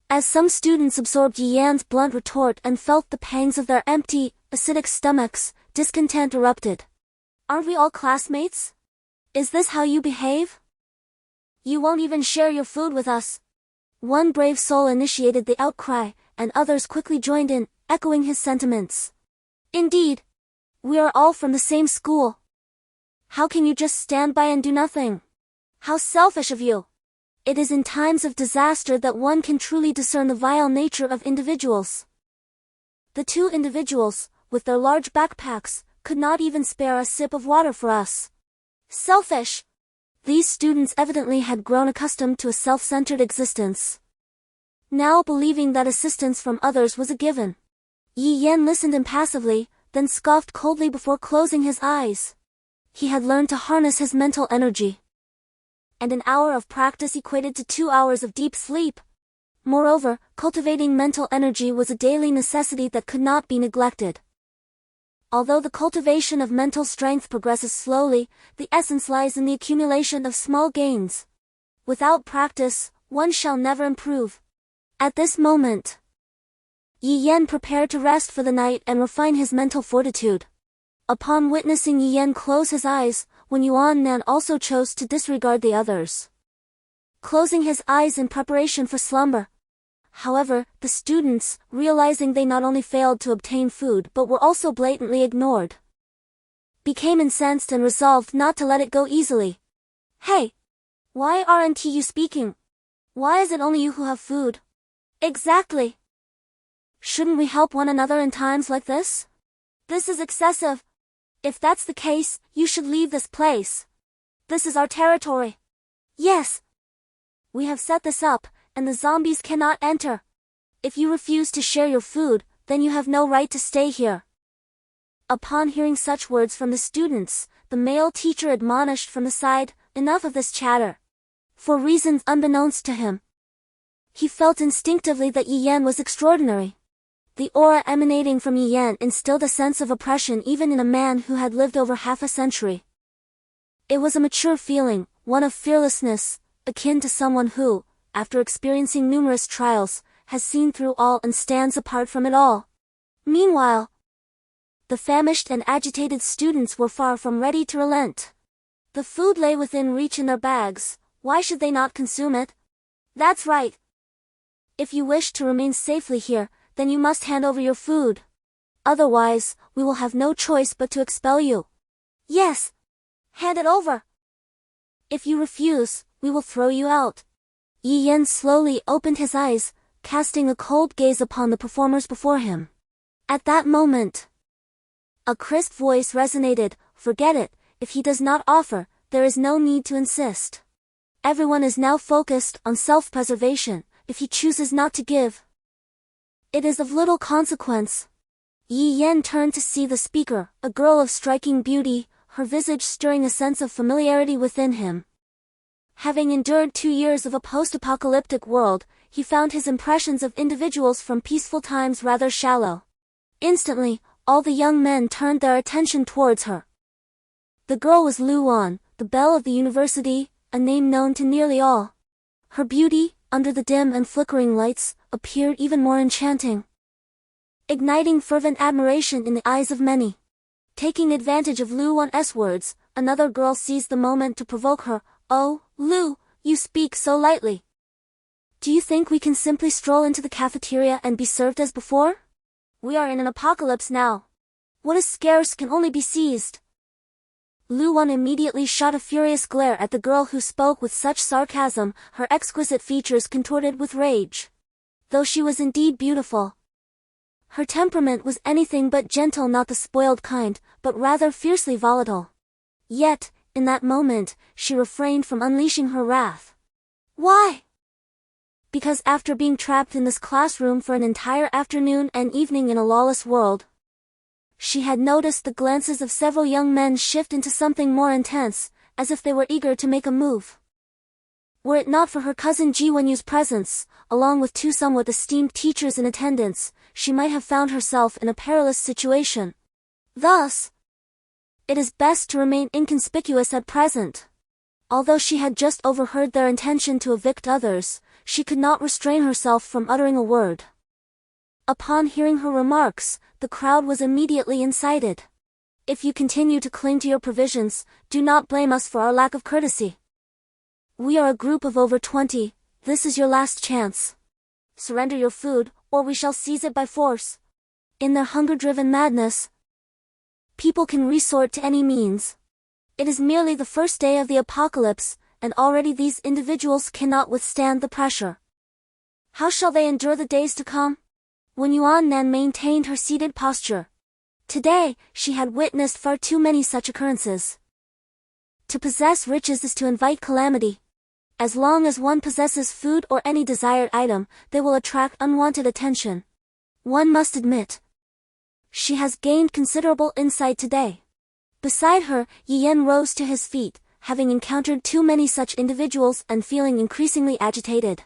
As some students absorbed Yi Yan's blunt retort and felt the pangs of their empty, acidic stomachs, discontent erupted. "Aren't we all classmates? Is this how you behave? You won't even share your food with us." One brave soul initiated the outcry, and others quickly joined in, echoing his sentiments. "Indeed, we are all from the same school. How can you just stand by and do nothing? How selfish of you!" It is in times of disaster that one can truly discern the vile nature of individuals. The two individuals, with their large backpacks, could not even spare a sip of water for us. Selfish! These students evidently had grown accustomed to a self-centered existence, now believing that assistance from others was a given. Yi Yan listened impassively, then scoffed coldly before closing his eyes. He had learned to harness his mental energy, and an hour of practice equated to 2 hours of deep sleep. Moreover, cultivating mental energy was a daily necessity that could not be neglected. Although the cultivation of mental strength progresses slowly, the essence lies in the accumulation of small gains. Without practice, one shall never improve. At this moment, Yi Yan prepared to rest for the night and refine his mental fortitude. Upon witnessing Yi Yan close his eyes, when Yuan Nan also chose to disregard the others, closing his eyes in preparation for slumber. However, the students, realizing they not only failed to obtain food but were also blatantly ignored, became incensed and resolved not to let it go easily. "Hey! Why aren't you speaking? Why is it only you who have food?" "Exactly! Shouldn't we help one another in times like this? This is excessive. If that's the case, you should leave this place. This is our territory." "Yes. We have set this up, and the zombies cannot enter. If you refuse to share your food, then you have no right to stay here." Upon hearing such words from the students, the male teacher admonished from the side, "Enough of this chatter." For reasons unbeknownst to him, he felt instinctively that Yi Yan was extraordinary. The aura emanating from Yi Yan instilled a sense of oppression even in a man who had lived over half a century. It was a mature feeling, one of fearlessness, akin to someone who, after experiencing numerous trials, has seen through all and stands apart from it all. Meanwhile, the famished and agitated students were far from ready to relent. The food lay within reach in their bags, why should they not consume it? "That's right. If you wish to remain safely here, then you must hand over your food. Otherwise, we will have no choice but to expel you." "Yes. Hand it over. If you refuse, we will throw you out." Yi Yan slowly opened his eyes, casting a cold gaze upon the performers before him. At that moment, a crisp voice resonated, "Forget it, if he does not offer, there is no need to insist. Everyone is now focused on self-preservation. If he chooses not to give, it is of little consequence." Yi Yan turned to see the speaker, a girl of striking beauty, her visage stirring a sense of familiarity within him. Having endured 2 years of a post-apocalyptic world, he found his impressions of individuals from peaceful times rather shallow. Instantly, all the young men turned their attention towards her. The girl was Luan, the belle of the university, a name known to nearly all. Her beauty, under the dim and flickering lights, appeared even more enchanting, igniting fervent admiration in the eyes of many. Taking advantage of Lu Wan's words, another girl seized the moment to provoke her. "Oh, Lu, you speak so lightly. Do you think we can simply stroll into the cafeteria and be served as before? We are in an apocalypse now. What is scarce can only be seized." Lu Wan immediately shot a furious glare at the girl who spoke with such sarcasm, her exquisite features contorted with rage. Though she was indeed beautiful, her temperament was anything but gentle, not the spoiled kind, but rather fiercely volatile. Yet, in that moment, she refrained from unleashing her wrath. Why? Because after being trapped in this classroom for an entire afternoon and evening in a lawless world, she had noticed the glances of several young men shift into something more intense, as if they were eager to make a move. Were it not for her cousin Ji Wenyu's presence, along with two somewhat esteemed teachers in attendance, she might have found herself in a perilous situation. Thus, it is best to remain inconspicuous at present. Although she had just overheard their intention to evict others, she could not restrain herself from uttering a word. Upon hearing her remarks, the crowd was immediately incited. "If you continue to cling to your provisions, do not blame us for our lack of courtesy. We are a group of over 20, this is your last chance. Surrender your food, or we shall seize it by force." In their hunger-driven madness, people can resort to any means. It is merely the first day of the apocalypse, and already these individuals cannot withstand the pressure. How shall they endure the days to come? When Yuan Nan maintained her seated posture. Today, she had witnessed far too many such occurrences. To possess riches is to invite calamity. As long as one possesses food or any desired item, they will attract unwanted attention. One must admit, she has gained considerable insight today. Beside her, Yi Yan rose to his feet, having encountered too many such individuals and feeling increasingly agitated.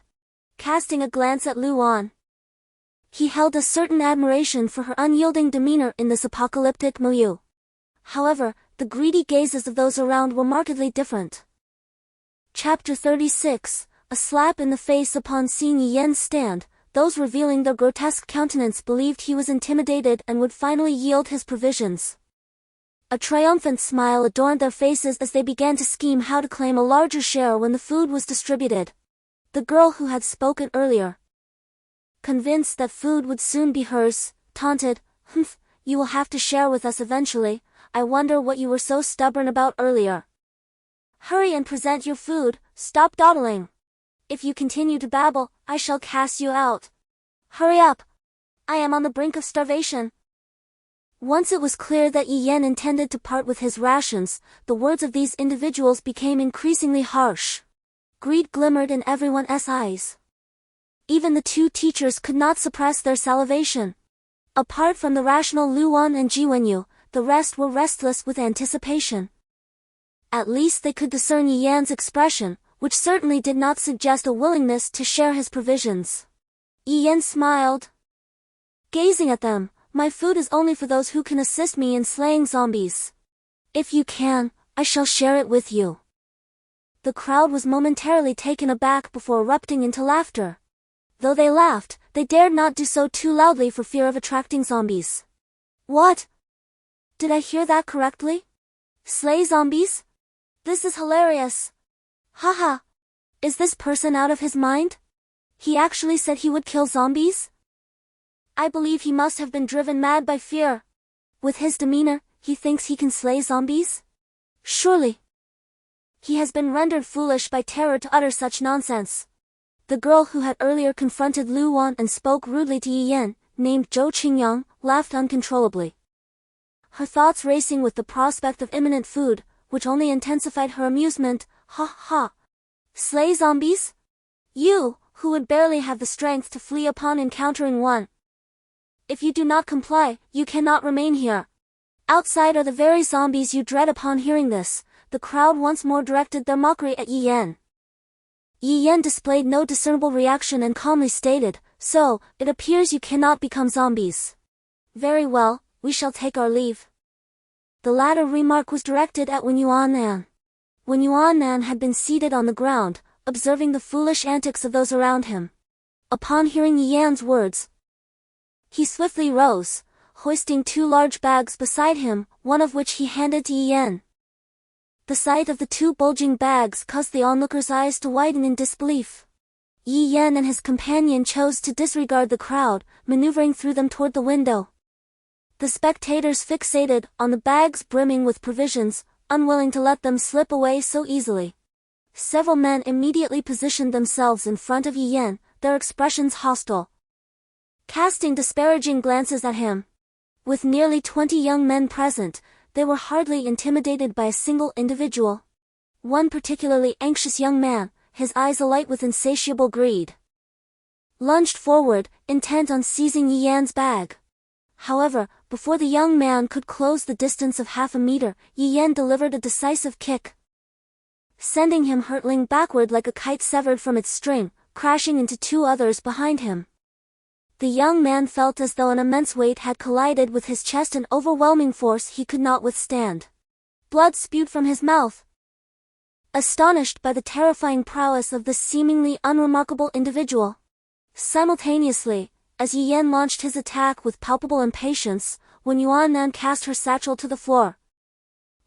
Casting a glance at Lu Wan, he held a certain admiration for her unyielding demeanor in this apocalyptic milieu. However, the greedy gazes of those around were markedly different. Chapter 36, A slap in the face. Upon seeing Yi Yan stand, those revealing their grotesque countenance believed he was intimidated and would finally yield his provisions. A triumphant smile adorned their faces as they began to scheme how to claim a larger share when the food was distributed. The girl who had spoken earlier, convinced that food would soon be hers, taunted, "Humph, you will have to share with us eventually. I wonder what you were so stubborn about earlier. Hurry and present your food, stop dawdling. If you continue to babble, I shall cast you out. Hurry up. I am on the brink of starvation." Once it was clear that Yi Yan intended to part with his rations, the words of these individuals became increasingly harsh. Greed glimmered in everyone's eyes. Even the two teachers could not suppress their salivation. Apart from the rational Lu Wan and Ji Wenyu, the rest were restless with anticipation. At least they could discern Yi Yan's expression, which certainly did not suggest a willingness to share his provisions. Yi Yan smiled, gazing at them. "My food is only for those who can assist me in slaying zombies. If you can, I shall share it with you." The crowd was momentarily taken aback before erupting into laughter. Though they laughed, they dared not do so too loudly for fear of attracting zombies. "What? Did I hear that correctly? Slay zombies? This is hilarious. Haha. Is this person out of his mind? He actually said he would kill zombies? I believe he must have been driven mad by fear. With his demeanor, he thinks he can slay zombies? Surely he has been rendered foolish by terror to utter such nonsense." The girl who had earlier confronted Lu Wan and spoke rudely to Yi Yan, named Zhou Qingyang, laughed uncontrollably. Her thoughts racing with the prospect of imminent food, which only intensified her amusement. "Ha ha! Slay zombies? You, who would barely have the strength to flee upon encountering one. If you do not comply, you cannot remain here. Outside are the very zombies you dread." Upon hearing this, the crowd once more directed their mockery at Yi Yan. Yi Yan displayed no discernible reaction and calmly stated, "So, it appears you cannot become zombies. Very well, we shall take our leave." The latter remark was directed at Wen Yuan Nan. When Yuan Nan had been seated on the ground, observing the foolish antics of those around him. Upon hearing Yi Yan's words, he swiftly rose, hoisting 2 large bags beside him, one of which he handed to Yi Yan. The sight of the 2 bulging bags caused the onlookers' eyes to widen in disbelief. Yi Yan and his companion chose to disregard the crowd, maneuvering through them toward the window. The spectators fixated on the bags brimming with provisions, unwilling to let them slip away so easily. Several men immediately positioned themselves in front of Yi Yan, their expressions hostile, casting disparaging glances at him. With nearly 20 young men present, they were hardly intimidated by a single individual. One particularly anxious young man, his eyes alight with insatiable greed, lunged forward, intent on seizing Yi Yan's bag. However, before the young man could close the distance of half a meter, Yi Yan delivered a decisive kick, sending him hurtling backward like a kite severed from its string, crashing into 2 others behind him. The young man felt as though an immense weight had collided with his chest, an overwhelming force he could not withstand. Blood spewed from his mouth. Astonished by the terrifying prowess of this seemingly unremarkable individual. Simultaneously, as Yi Yan launched his attack with palpable impatience, when Yuan Nan cast her satchel to the floor,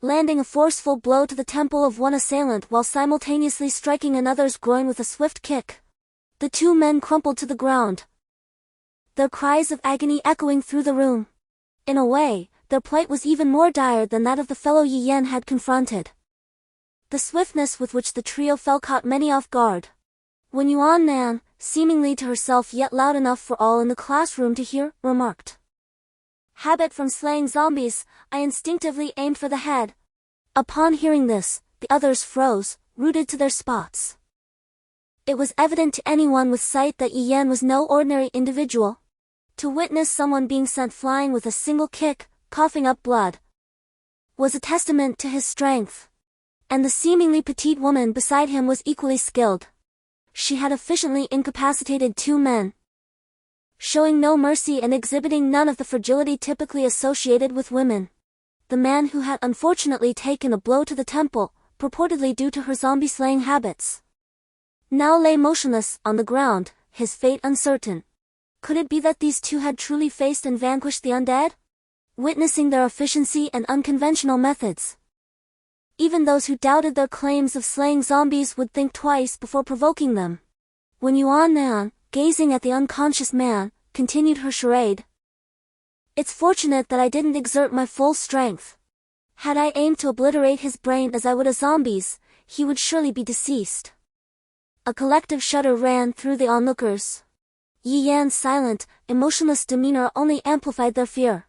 landing a forceful blow to the temple of one assailant while simultaneously striking another's groin with a swift kick. The 2 men crumpled to the ground, their cries of agony echoing through the room. In a way, their plight was even more dire than that of the fellow Yi Yan had confronted. The swiftness with which the trio fell caught many off guard. When Yuan Nan, seemingly to herself yet loud enough for all in the classroom to hear, remarked, "Habit from slaying zombies, I instinctively aimed for the head." Upon hearing this, the others froze, rooted to their spots. It was evident to anyone with sight that Yi Yan was no ordinary individual. To witness someone being sent flying with a single kick, coughing up blood, was a testament to his strength. And the seemingly petite woman beside him was equally skilled. She had efficiently incapacitated 2 men, showing no mercy and exhibiting none of the fragility typically associated with women. The man who had unfortunately taken a blow to the temple, purportedly due to her zombie-slaying habits, now lay motionless on the ground, his fate uncertain. Could it be that these 2 had truly faced and vanquished the undead? Witnessing their efficiency and unconventional methods, even those who doubted their claims of slaying zombies would think twice before provoking them. When Yuan Nan, gazing at the unconscious man, continued her charade, "It's fortunate that I didn't exert my full strength. Had I aimed to obliterate his brain as I would a zombie's, he would surely be deceased." A collective shudder ran through the onlookers. Yi Yan's silent, emotionless demeanor only amplified their fear.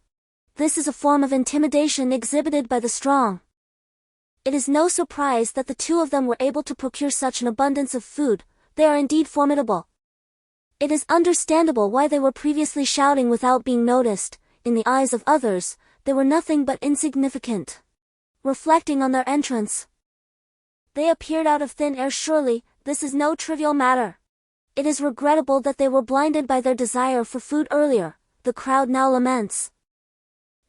This is a form of intimidation exhibited by the strong. It is no surprise that the 2 of them were able to procure such an abundance of food. They are indeed formidable. It is understandable why they were previously shouting without being noticed. In the eyes of others, they were nothing but insignificant. Reflecting on their entrance, they appeared out of thin air. Surely, this is no trivial matter. It is regrettable that they were blinded by their desire for food earlier, the crowd now laments,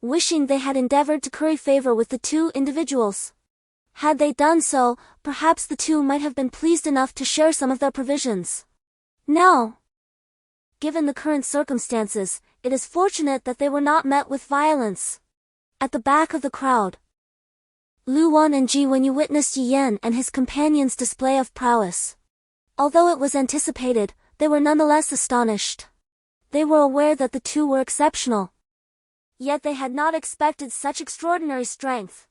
wishing they had endeavored to curry favor with the 2 individuals. Had they done so, perhaps the 2 might have been pleased enough to share some of their provisions. No. Given the current circumstances, it is fortunate that they were not met with violence. At the back of the crowd, Lu Wan and Ji Wenyu witnessed Yi Yan and his companions' display of prowess. Although it was anticipated, they were nonetheless astonished. They were aware that the 2 were exceptional. Yet they had not expected such extraordinary strength.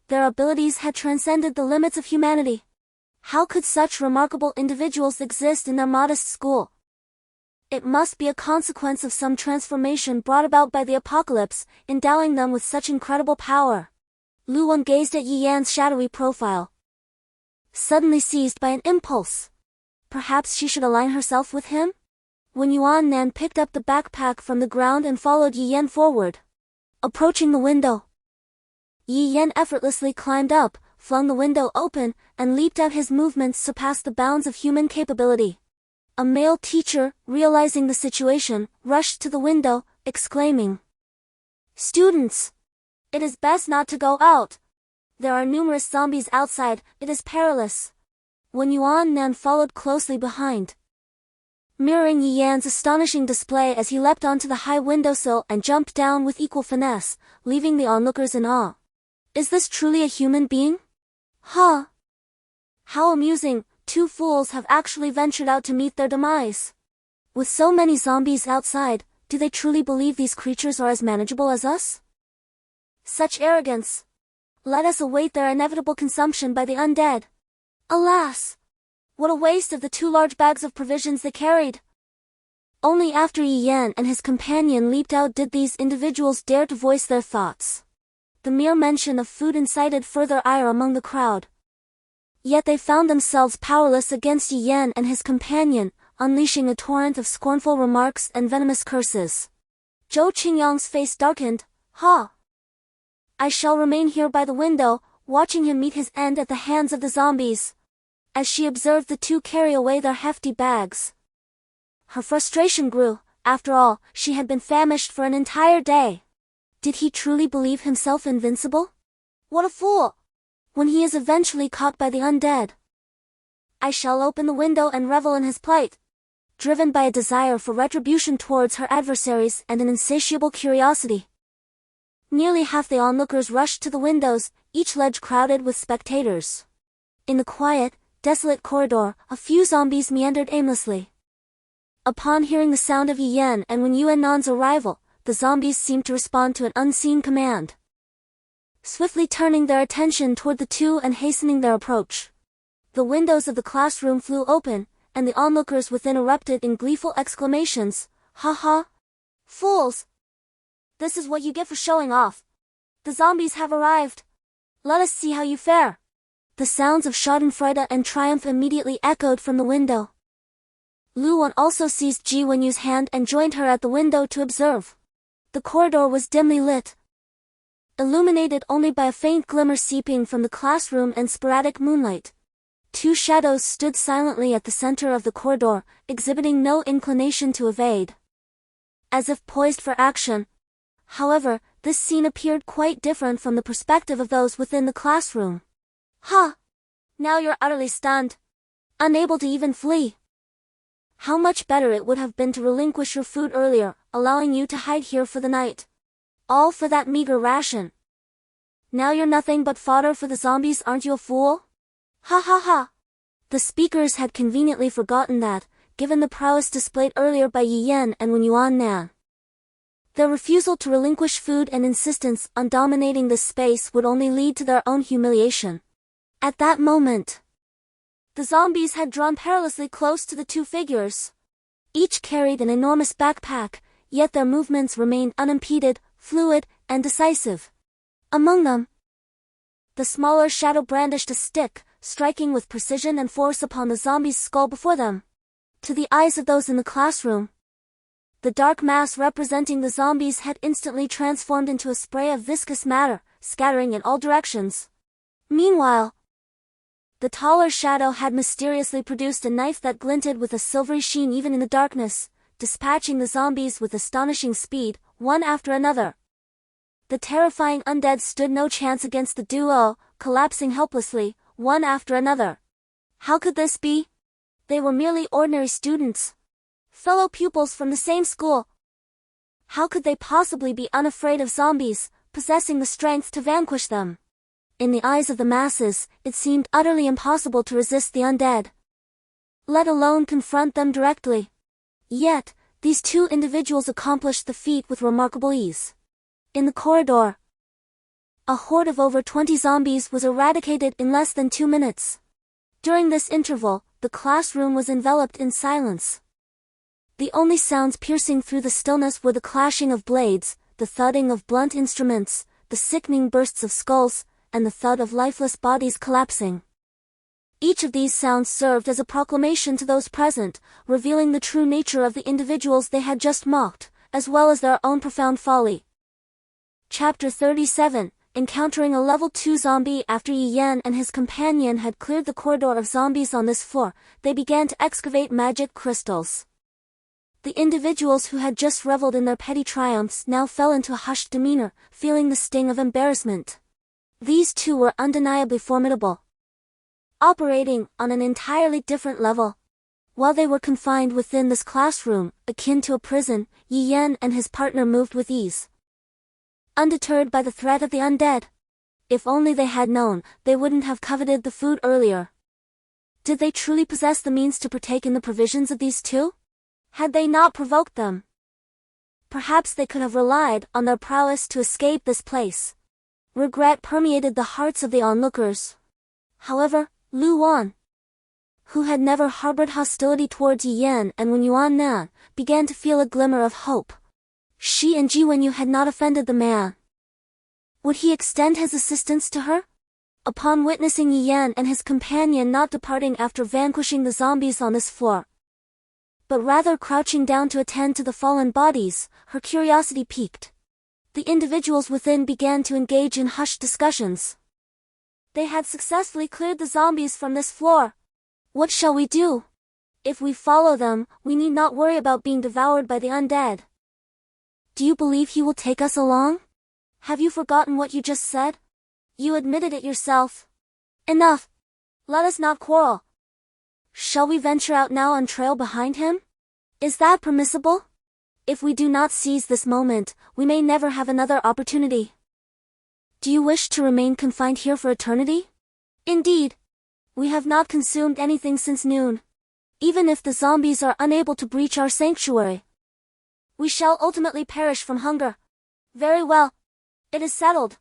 Their abilities had transcended the limits of humanity. How could such remarkable individuals exist in their modest school? It must be a consequence of some transformation brought about by the apocalypse, endowing them with such incredible power. Lu Wan gazed at Yi Yan's shadowy profile, suddenly seized by an impulse. Perhaps she should align herself with him? When Yuan Nan picked up the backpack from the ground and followed Yi Yan forward, approaching the window, Yi Yan effortlessly climbed up, flung the window open, and leaped out. His movements surpassed the bounds of human capability. A male teacher, realizing the situation, rushed to the window, exclaiming, "Students! It is best not to go out. There are numerous zombies outside, it is perilous. When Yuan Nan followed closely behind, mirroring Yi Yan's astonishing display as he leapt onto the high windowsill and jumped down with equal finesse, leaving the onlookers in awe. Is this truly a human being? Huh? How amusing, two fools have actually ventured out to meet their demise. With so many zombies outside, do they truly believe these creatures are as manageable as us? Such arrogance. Let us await their inevitable consumption by the undead. Alas! What a waste of the 2 large bags of provisions they carried. Only after Yi Yan and his companion leaped out did these individuals dare to voice their thoughts. The mere mention of food incited further ire among the crowd. Yet they found themselves powerless against Yi Yan and his companion, unleashing a torrent of scornful remarks and venomous curses. Zhou Qingyang's face darkened. Ha! I shall remain here by the window, watching him meet his end at the hands of the zombies. As she observed the two carry away their hefty bags, her frustration grew. After all, she had been famished for an entire day. Did he truly believe himself invincible? What a fool! When he is eventually caught by the undead, I shall open the window and revel in his plight. Driven by a desire for retribution towards her adversaries and an insatiable curiosity, nearly half the onlookers rushed to the windows, each ledge crowded with spectators. In the quiet, desolate corridor, a few zombies meandered aimlessly. Upon hearing the sound of Yi Yan and Wen Yuannan's arrival, the zombies seemed to respond to an unseen command, swiftly turning their attention toward the two and hastening their approach. The windows of the classroom flew open, and the onlookers within erupted in gleeful exclamations. Ha ha! Fools! This is what you get for showing off. The zombies have arrived. Let us see how you fare. The sounds of schadenfreude and triumph immediately echoed from the window. Lu Wan also seized Ji Wenyu's hand and joined her at the window to observe. The corridor was dimly lit, illuminated only by a faint glimmer seeping from the classroom and sporadic moonlight. Two shadows stood silently at the center of the corridor, exhibiting no inclination to evade, as if poised for action. However, this scene appeared quite different from the perspective of those within the classroom. Ha! Now you're utterly stunned, unable to even flee. How much better it would have been to relinquish your food earlier, allowing you to hide here for the night. All for that meager ration. Now you're nothing but fodder for the zombies, aren't you a fool? Ha ha ha! The speakers had conveniently forgotten that, given the prowess displayed earlier by Yi Yan and Wen Yuannan, their refusal to relinquish food and insistence on dominating this space would only lead to their own humiliation. At that moment, the zombies had drawn perilously close to the two figures. Each carried an enormous backpack, yet their movements remained unimpeded, fluid, and decisive. Among them, the smaller shadow brandished a stick, striking with precision and force upon the zombie's skull before them. To the eyes of those in the classroom, the dark mass representing the zombies had instantly transformed into a spray of viscous matter, scattering in all directions. Meanwhile, the taller shadow had mysteriously produced a knife that glinted with a silvery sheen even in the darkness, dispatching the zombies with astonishing speed, one after another. The terrifying undead stood no chance against the duo, collapsing helplessly, one after another. How could this be? They were merely ordinary students, fellow pupils from the same school. How could they possibly be unafraid of zombies, possessing the strength to vanquish them? In the eyes of the masses, it seemed utterly impossible to resist the undead, let alone confront them directly. Yet, these two individuals accomplished the feat with remarkable ease. In the corridor, a horde of over 20 zombies was eradicated in less than 2 minutes. During this interval, the classroom was enveloped in silence. The only sounds piercing through the stillness were the clashing of blades, the thudding of blunt instruments, the sickening bursts of skulls, and the thud of lifeless bodies collapsing. Each of these sounds served as a proclamation to those present, revealing the true nature of the individuals they had just mocked, as well as their own profound folly. Chapter 37, Encountering a Level 2 Zombie. After Yi Yan and his companion had cleared the corridor of zombies on this floor, they began to excavate magic crystals. The individuals who had just reveled in their petty triumphs now fell into a hushed demeanor, feeling the sting of embarrassment. These two were undeniably formidable, operating on an entirely different level. While they were confined within this classroom, akin to a prison, Yi Yan and his partner moved with ease, undeterred by the threat of the undead. If only they had known, they wouldn't have coveted the food earlier. Did they truly possess the means to partake in the provisions of these two? Had they not provoked them, perhaps they could have relied on their prowess to escape this place. Regret permeated the hearts of the onlookers. However, Lu Wan, who had never harbored hostility towards Yi Yan and Wen Yuan, began to feel a glimmer of hope. She and Ji Wenyu had not offended the man. Would he extend his assistance to her? Upon witnessing Yi Yan and his companion not departing after vanquishing the zombies on this floor, but rather crouching down to attend to the fallen bodies, her curiosity piqued. The individuals within began to engage in hushed discussions. They had successfully cleared the zombies from this floor. What shall we do? If we follow them, we need not worry about being devoured by the undead. Do you believe he will take us along? Have you forgotten what you just said? You admitted it yourself. Enough. Let us not quarrel. Shall we venture out now and trail behind him? Is that permissible? If we do not seize this moment, we may never have another opportunity. Do you wish to remain confined here for eternity? Indeed. We have not consumed anything since noon. Even if the zombies are unable to breach our sanctuary, we shall ultimately perish from hunger. Very well. It is settled.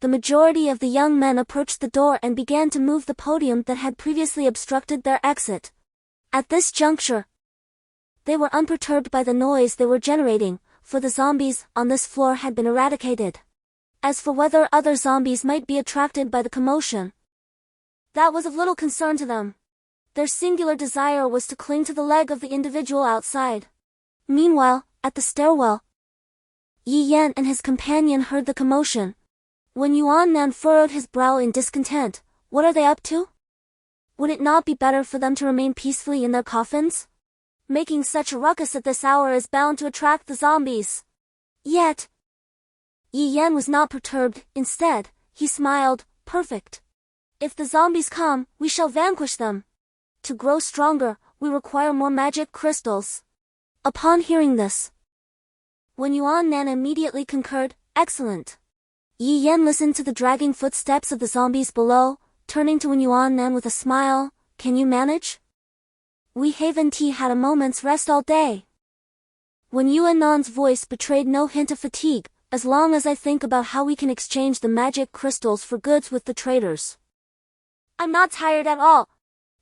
The majority of the young men approached the door and began to move the podium that had previously obstructed their exit. At this juncture, they were unperturbed by the noise they were generating, for the zombies on this floor had been eradicated. As for whether other zombies might be attracted by the commotion, that was of little concern to them. Their singular desire was to cling to the leg of the individual outside. Meanwhile, at the stairwell, Yi Yan and his companion heard the commotion. When Yuan furrowed his brow in discontent. What are they up to? Would it not be better for them to remain peacefully in their coffins? Making such a ruckus at this hour is bound to attract the zombies. Yet, Yi Yan was not perturbed. Instead, he smiled. Perfect. If the zombies come, we shall vanquish them. To grow stronger, we require more magic crystals. Upon hearing this, Wen Yuan immediately concurred. Excellent. Yi Yan listened to the dragging footsteps of the zombies below, turning to Wen Yuan with a smile. Can you manage? We Haven Tea had a moment's rest all day. Wen Yuan's voice betrayed no hint of fatigue. As long as I think about how we can exchange the magic crystals for goods with the traders, I'm not tired at all.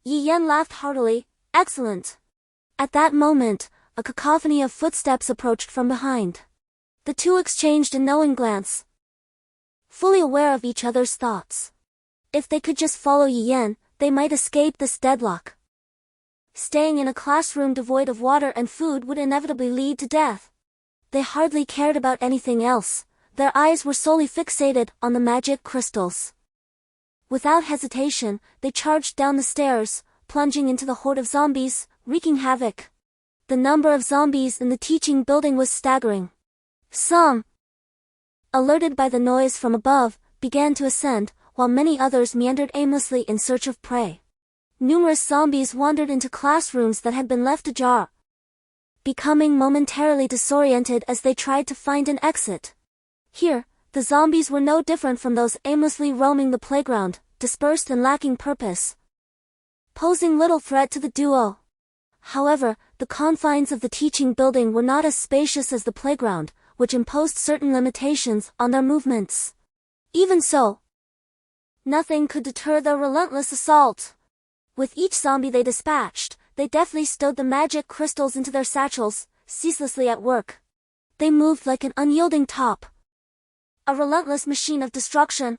Yi Yan laughed heartily. Excellent. At that moment, a cacophony of footsteps approached from behind. The two exchanged a knowing glance, fully aware of each other's thoughts. If they could just follow Yi Yan, they might escape this deadlock. Staying in a classroom devoid of water and food would inevitably lead to death. They hardly cared about anything else. Their eyes were solely fixated on the magic crystals. Without hesitation, they charged down the stairs, plunging into the horde of zombies, wreaking havoc. The number of zombies in the teaching building was staggering. Some, alerted by the noise from above, began to ascend, while many others meandered aimlessly in search of prey. Numerous zombies wandered into classrooms that had been left ajar, becoming momentarily disoriented as they tried to find an exit. Here, the zombies were no different from those aimlessly roaming the playground, dispersed and lacking purpose, posing little threat to the duo. However, the confines of the teaching building were not as spacious as the playground, which imposed certain limitations on their movements. Even so, nothing could deter their relentless assault. With each zombie they dispatched, they deftly stowed the magic crystals into their satchels, ceaselessly at work. They moved like an unyielding top, a relentless machine of destruction.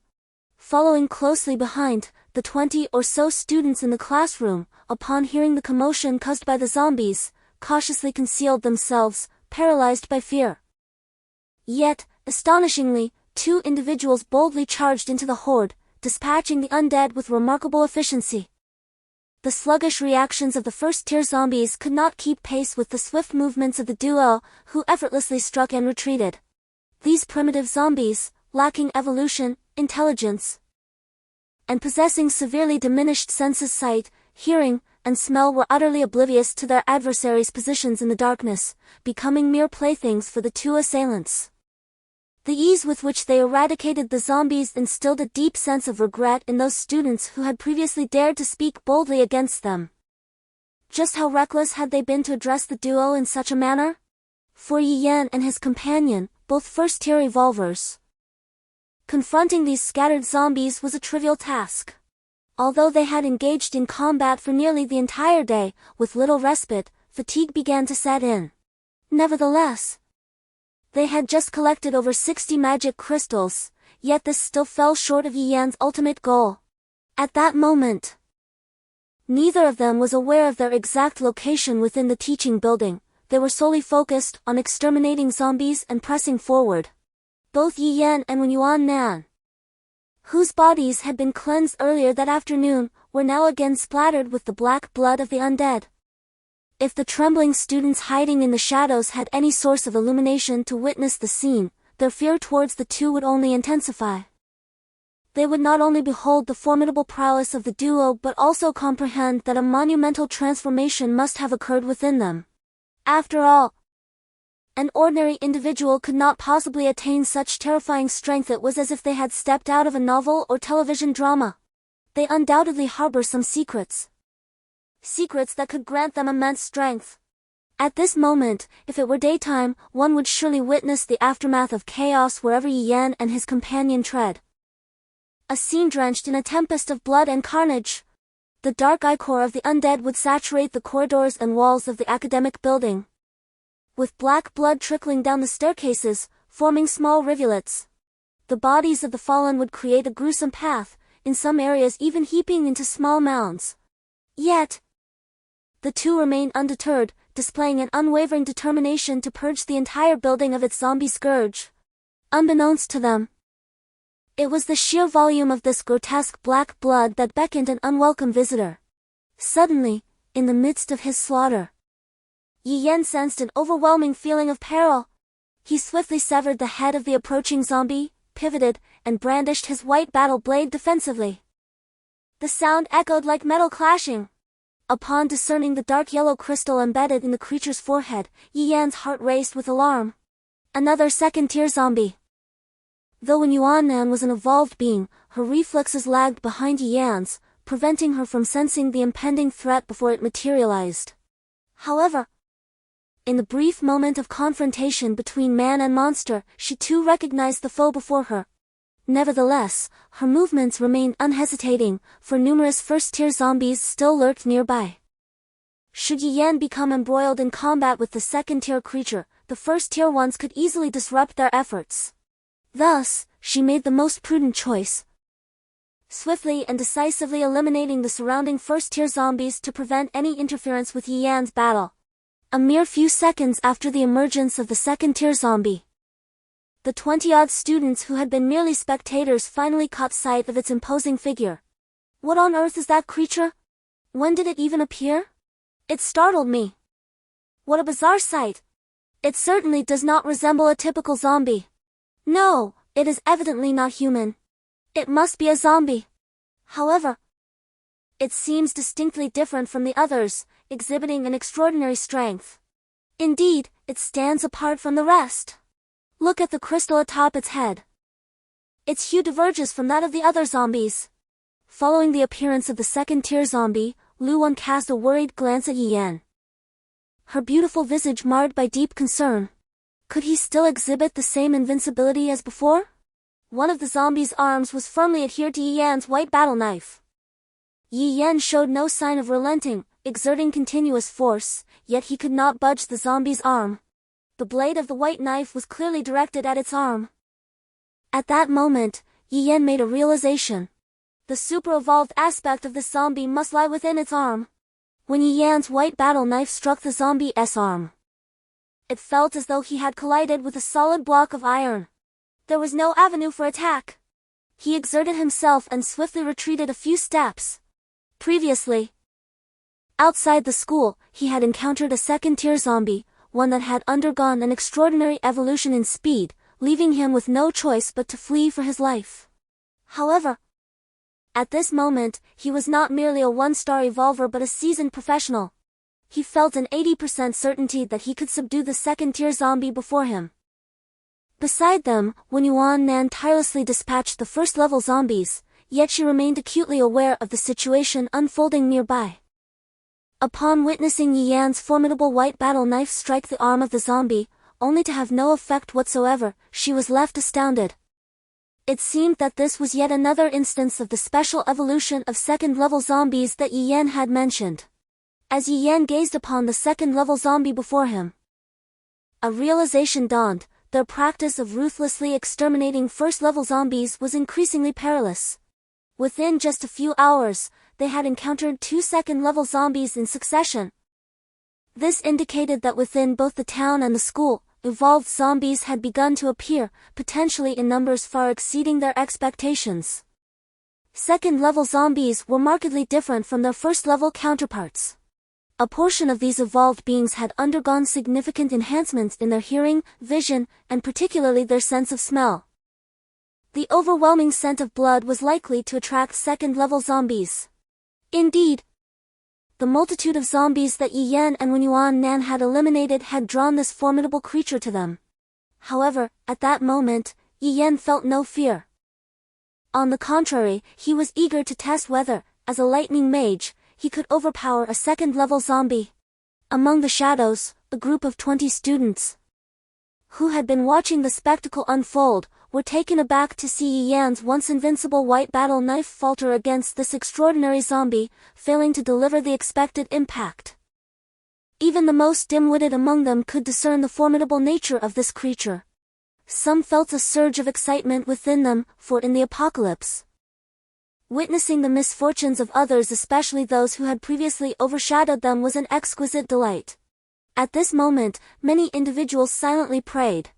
Following closely behind, the 20 or so students in the classroom, upon hearing the commotion caused by the zombies, cautiously concealed themselves, paralyzed by fear. Yet, astonishingly, two individuals boldly charged into the horde, dispatching the undead with remarkable efficiency. The sluggish reactions of the first-tier zombies could not keep pace with the swift movements of the duo, who effortlessly struck and retreated. These primitive zombies, lacking evolution, intelligence, and possessing severely diminished senses sight, hearing, and smell were utterly oblivious to their adversaries' positions in the darkness, becoming mere playthings for the two assailants. The ease with which they eradicated the zombies instilled a deep sense of regret in those students who had previously dared to speak boldly against them. Just how reckless had they been to address the duo in such a manner? For Yi Yan and his companion, both first-tier evolvers. Confronting these scattered zombies was a trivial task. Although they had engaged in combat for nearly the entire day, with little respite, fatigue began to set in. Nevertheless, they had just collected over 60 magic crystals, yet this still fell short of Yi Yan's ultimate goal. At that moment, neither of them was aware of their exact location within the teaching building. They were solely focused on exterminating zombies and pressing forward. Both Yi Yan and Yuan Nan, whose bodies had been cleansed earlier that afternoon, were now again splattered with the black blood of the undead. If the trembling students hiding in the shadows had any source of illumination to witness the scene, their fear towards the two would only intensify. They would not only behold the formidable prowess of the duo but also comprehend that a monumental transformation must have occurred within them. After all, an ordinary individual could not possibly attain such terrifying strength. It was as if they had stepped out of a novel or television drama. They undoubtedly harbor some secrets. Secrets that could grant them immense strength. At this moment, if it were daytime, one would surely witness the aftermath of chaos wherever Yi Yan and his companion tread. A scene drenched in a tempest of blood and carnage. The dark ichor of the undead would saturate the corridors and walls of the academic building, with black blood trickling down the staircases, forming small rivulets. The bodies of the fallen would create a gruesome path, in some areas even heaping into small mounds. Yet, the two remained undeterred, displaying an unwavering determination to purge the entire building of its zombie scourge. Unbeknownst to them, it was the sheer volume of this grotesque black blood that beckoned an unwelcome visitor. Suddenly, in the midst of his slaughter, Yi Yan sensed an overwhelming feeling of peril. He swiftly severed the head of the approaching zombie, pivoted, and brandished his white battle blade defensively. The sound echoed like metal clashing. Upon discerning the dark yellow crystal embedded in the creature's forehead, Yi Yan's heart raced with alarm. Another second-tier zombie. Though Yuan Nan was an evolved being, her reflexes lagged behind Yi Yan's, preventing her from sensing the impending threat before it materialized. However, in the brief moment of confrontation between man and monster, she too recognized the foe before her. Nevertheless, her movements remained unhesitating, for numerous first-tier zombies still lurked nearby. Should Yi Yan become embroiled in combat with the second-tier creature, the first-tier ones could easily disrupt their efforts. Thus, she made the most prudent choice, swiftly and decisively eliminating the surrounding first-tier zombies to prevent any interference with Yi Yan's battle. A mere few seconds after the emergence of the second-tier zombie, the 20-odd students who had been merely spectators finally caught sight of its imposing figure. What on earth is that creature? When did it even appear? It startled me. What a bizarre sight. It certainly does not resemble a typical zombie. No, it is evidently not human. It must be a zombie. However, it seems distinctly different from the others, exhibiting an extraordinary strength. Indeed, it stands apart from the rest. Look at the crystal atop its head. Its hue diverges from that of the other zombies. Following the appearance of the second-tier zombie, Lu Wan cast a worried glance at Yi Yan, her beautiful visage marred by deep concern. Could he still exhibit the same invincibility as before? One of the zombie's arms was firmly adhered to Yi Yan's white battle knife. Yi Yan showed no sign of relenting, exerting continuous force, yet he could not budge the zombie's arm. The blade of the white knife was clearly directed at its arm. At that moment, Yi Yan made a realization. The super-evolved aspect of the zombie must lie within its arm. When Yi Yan's white battle knife struck the zombie's arm, it felt as though he had collided with a solid block of iron. There was no avenue for attack. He exerted himself and swiftly retreated a few steps. Previously, outside the school, he had encountered a second-tier zombie, one that had undergone an extraordinary evolution in speed, leaving him with no choice but to flee for his life. However, at this moment, he was not merely a one-star evolver but a seasoned professional. He felt an 80% certainty that he could subdue the second-tier zombie before him. Beside them, Wen Yuan Nan tirelessly dispatched the first-level zombies, yet she remained acutely aware of the situation unfolding nearby. Upon witnessing Yi Yan's formidable white battle knife strike the arm of the zombie, only to have no effect whatsoever, she was left astounded. It seemed that this was yet another instance of the special evolution of second-level zombies that Yi Yan had mentioned. As Yi Yan gazed upon the second-level zombie before him, a realization dawned: their practice of ruthlessly exterminating first-level zombies was increasingly perilous. Within just a few hours, they had encountered 2 second-level zombies in succession. This indicated that within both the town and the school, evolved zombies had begun to appear, potentially in numbers far exceeding their expectations. Second-level zombies were markedly different from their first-level counterparts. A portion of these evolved beings had undergone significant enhancements in their hearing, vision, and particularly their sense of smell. The overwhelming scent of blood was likely to attract second-level zombies. Indeed, the multitude of zombies that Yi Yan and Wen Yuan Nan had eliminated had drawn this formidable creature to them. However, at that moment, Yi Yan felt no fear. On the contrary, he was eager to test whether, as a lightning mage, he could overpower a second-level zombie. Among the shadows, a group of 20 students, who had been watching the spectacle unfold, were taken aback to see Yi Yan's once invincible white battle knife falter against this extraordinary zombie, failing to deliver the expected impact. Even the most dim-witted among them could discern the formidable nature of this creature. Some felt a surge of excitement within them, for in the apocalypse, witnessing the misfortunes of others, especially those who had previously overshadowed them, was an exquisite delight. At this moment, many individuals silently prayed,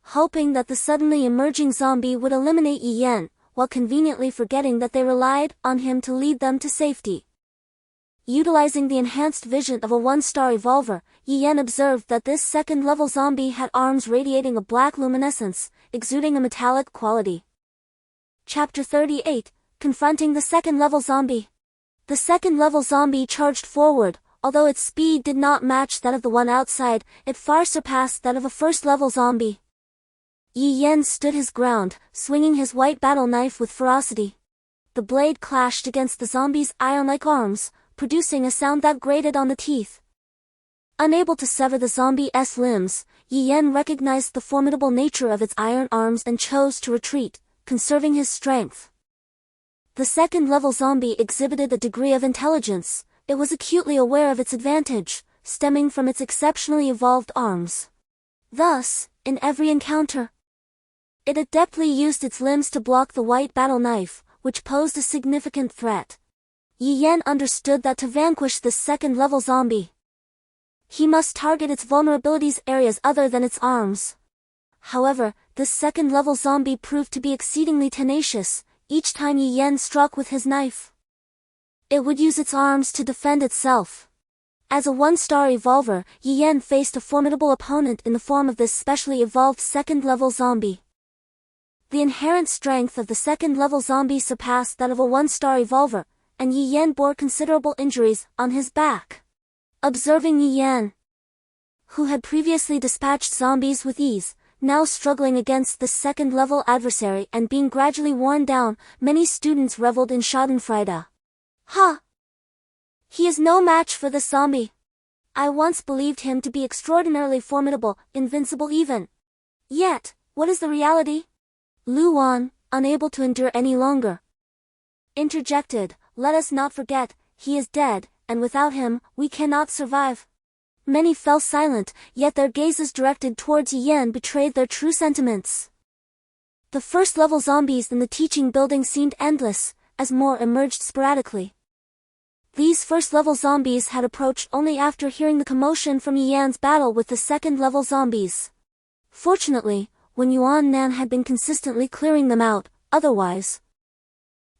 hoping that the suddenly emerging zombie would eliminate Yi Yan, while conveniently forgetting that they relied on him to lead them to safety. Utilizing the enhanced vision of a one-star evolver, Yi Yan observed that this second-level zombie had arms radiating a black luminescence, exuding a metallic quality. Chapter 38, Confronting the Second-Level Zombie. The second-level zombie charged forward. Although its speed did not match that of the one outside, it far surpassed that of a first-level zombie. Yi Yan stood his ground, swinging his white battle knife with ferocity. The blade clashed against the zombie's iron-like arms, producing a sound that grated on the teeth. Unable to sever the zombie's limbs, Yi Yan recognized the formidable nature of its iron arms and chose to retreat, conserving his strength. The second-level zombie exhibited a degree of intelligence. It was acutely aware of its advantage, stemming from its exceptionally evolved arms. Thus, in every encounter, it adeptly used its limbs to block the white battle knife, which posed a significant threat. Yi Yan understood that to vanquish this second-level zombie, he must target its vulnerabilities areas other than its arms. However, this second-level zombie proved to be exceedingly tenacious. Each time Yi Yan struck with his knife, it would use its arms to defend itself. As a one-star evolver, Yi Yan faced a formidable opponent in the form of this specially evolved second-level zombie. The inherent strength of the second-level zombie surpassed that of a one-star evolver, and Yi Yan bore considerable injuries on his back. Observing Yi Yan, who had previously dispatched zombies with ease, now struggling against this second-level adversary and being gradually worn down, many students reveled in schadenfreude. Ha! He is no match for this zombie. I once believed him to be extraordinarily formidable, invincible even. Yet, what is the reality? Lu Wan, unable to endure any longer, interjected, "Let us not forget, he is dead, and without him, we cannot survive." Many fell silent, yet their gazes directed towards Yi Yan betrayed their true sentiments. The first-level zombies in the teaching building seemed endless, as more emerged sporadically. These first-level zombies had approached only after hearing the commotion from Yi Yan's battle with the second-level zombies. Fortunately, Wen Yuan Nan had been consistently clearing them out, otherwise,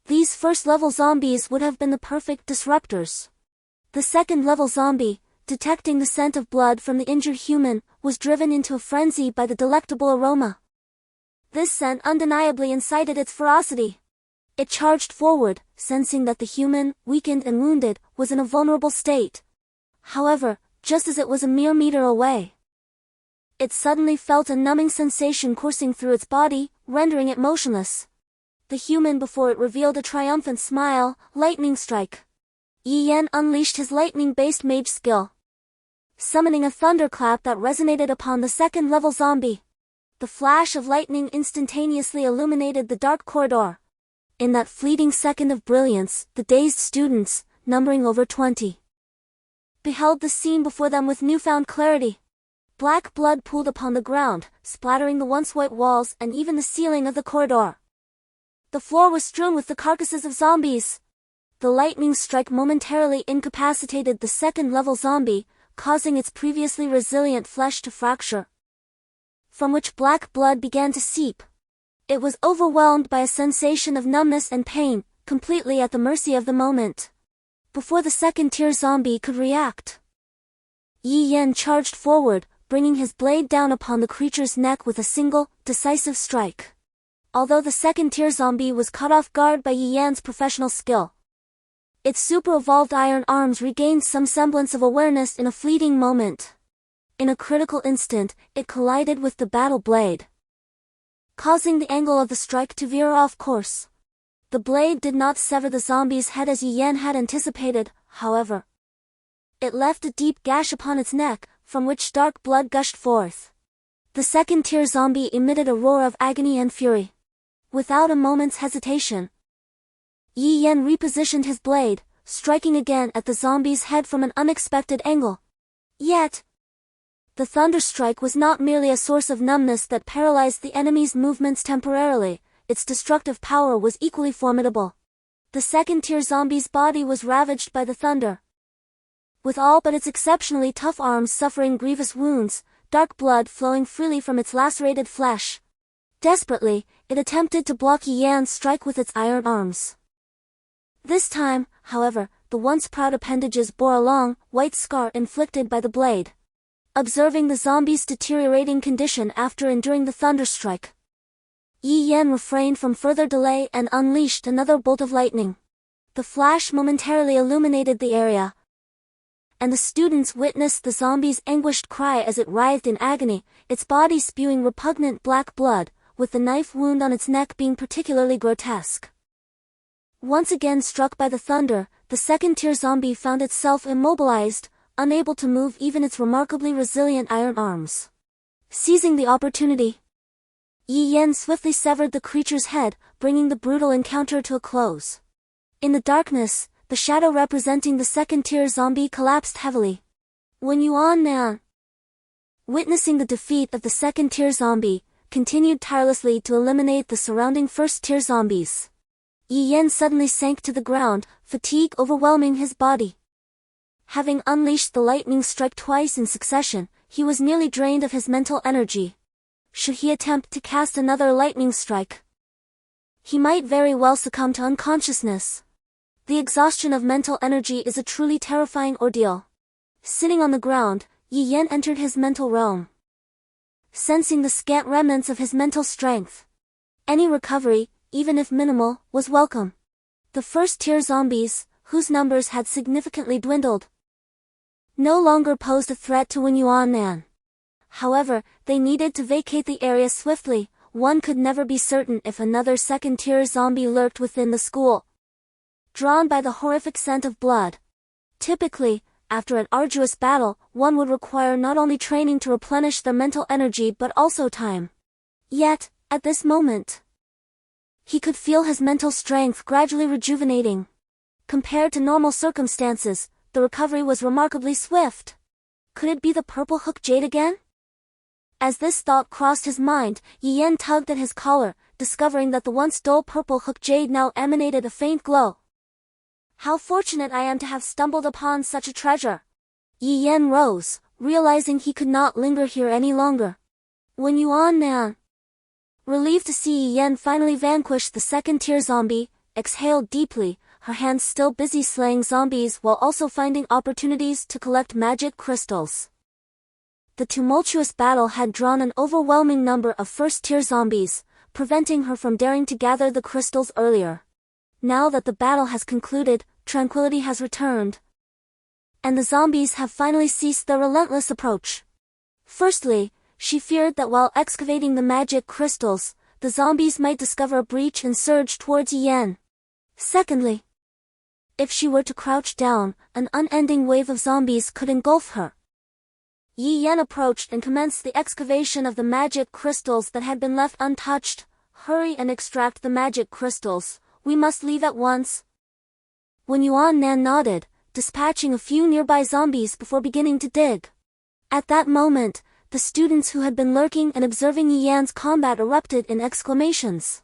these first-level zombies would have been the perfect disruptors. The second-level zombie, detecting the scent of blood from the injured human, was driven into a frenzy by the delectable aroma. This scent undeniably incited its ferocity. It charged forward, sensing that the human, weakened and wounded, was in a vulnerable state. However, just as it was a mere meter away, it suddenly felt a numbing sensation coursing through its body, rendering it motionless. The human before it revealed a triumphant smile. Lightning strike. Yi Yan unleashed his lightning-based mage skill, summoning a thunderclap that resonated upon the second-level zombie. The flash of lightning instantaneously illuminated the dark corridor. In that fleeting second of brilliance, the dazed students, numbering over 20, beheld the scene before them with newfound clarity. Black blood pooled upon the ground, splattering the once white walls and even the ceiling of the corridor. The floor was strewn with the carcasses of zombies. The lightning strike momentarily incapacitated the second-level zombie, causing its previously resilient flesh to fracture, from which black blood began to seep. It was overwhelmed by a sensation of numbness and pain, completely at the mercy of the moment. Before the second-tier zombie could react, Yi Yan charged forward, bringing his blade down upon the creature's neck with a single, decisive strike. Although the second-tier zombie was caught off guard by Yi Yan's professional skill, its super-evolved iron arms regained some semblance of awareness in a fleeting moment. In a critical instant, it collided with the battle blade, causing the angle of the strike to veer off course. The blade did not sever the zombie's head as Yi Yan had anticipated, however. It left a deep gash upon its neck, from which dark blood gushed forth. The second-tier zombie emitted a roar of agony and fury. Without a moment's hesitation, Yi Yan repositioned his blade, striking again at the zombie's head from an unexpected angle. Yet, the thunderstrike was not merely a source of numbness that paralyzed the enemy's movements temporarily, its destructive power was equally formidable. The second-tier zombie's body was ravaged by the thunder, with all but its exceptionally tough arms suffering grievous wounds, dark blood flowing freely from its lacerated flesh. Desperately, it attempted to block Yi Yan's strike with its iron arms. This time, however, the once proud appendages bore a long, white scar inflicted by the blade. Observing the zombie's deteriorating condition after enduring the thunderstrike, Yi Yan refrained from further delay and unleashed another bolt of lightning. The flash momentarily illuminated the area, and the students witnessed the zombie's anguished cry as it writhed in agony, its body spewing repugnant black blood, with the knife wound on its neck being particularly grotesque. Once again struck by the thunder, the second-tier zombie found itself immobilized, unable to move even its remarkably resilient iron arms. Seizing the opportunity, Yi Yan swiftly severed the creature's head, bringing the brutal encounter to a close. In the darkness, the shadow representing the second-tier zombie collapsed heavily. Wen Yuan, witnessing the defeat of the second-tier zombie, continued tirelessly to eliminate the surrounding first-tier zombies. Yi Yan suddenly sank to the ground, fatigue overwhelming his body. Having unleashed the lightning strike twice in succession, he was nearly drained of his mental energy. Should he attempt to cast another lightning strike, he might very well succumb to unconsciousness. The exhaustion of mental energy is a truly terrifying ordeal. Sitting on the ground, Yi Yan entered his mental realm, sensing the scant remnants of his mental strength. Any recovery, even if minimal, was welcome. The first-tier zombies, whose numbers had significantly dwindled, no longer posed a threat to Wen Yuan. However, they needed to vacate the area swiftly. One could never be certain if another second-tier zombie lurked within the school, drawn by the horrific scent of blood. Typically, after an arduous battle, one would require not only training to replenish their mental energy but also time. Yet, at this moment, he could feel his mental strength gradually rejuvenating. Compared to normal circumstances, the recovery was remarkably swift. Could it be the purple hook jade again? As this thought crossed his mind, Yi Yan tugged at his collar, discovering that the once dull purple hook jade now emanated a faint glow. How fortunate I am to have stumbled upon such a treasure! Yi Yan rose, realizing he could not linger here any longer. Wen Yuan, relieved to see Yi Yan finally vanquish the second-tier zombie, exhaled deeply, her hands still busy slaying zombies while also finding opportunities to collect magic crystals. The tumultuous battle had drawn an overwhelming number of first-tier zombies, preventing her from daring to gather the crystals earlier. Now that the battle has concluded, tranquility has returned, and the zombies have finally ceased their relentless approach. Firstly, she feared that while excavating the magic crystals, the zombies might discover a breach and surge towards Yen. Secondly, if she were to crouch down, an unending wave of zombies could engulf her. Yi Yan approached and commenced the excavation of the magic crystals that had been left untouched. Hurry and extract the magic crystals, we must leave at once. When Yuan Nan nodded, dispatching a few nearby zombies before beginning to dig. At that moment, the students who had been lurking and observing Yi Yan's combat erupted in exclamations.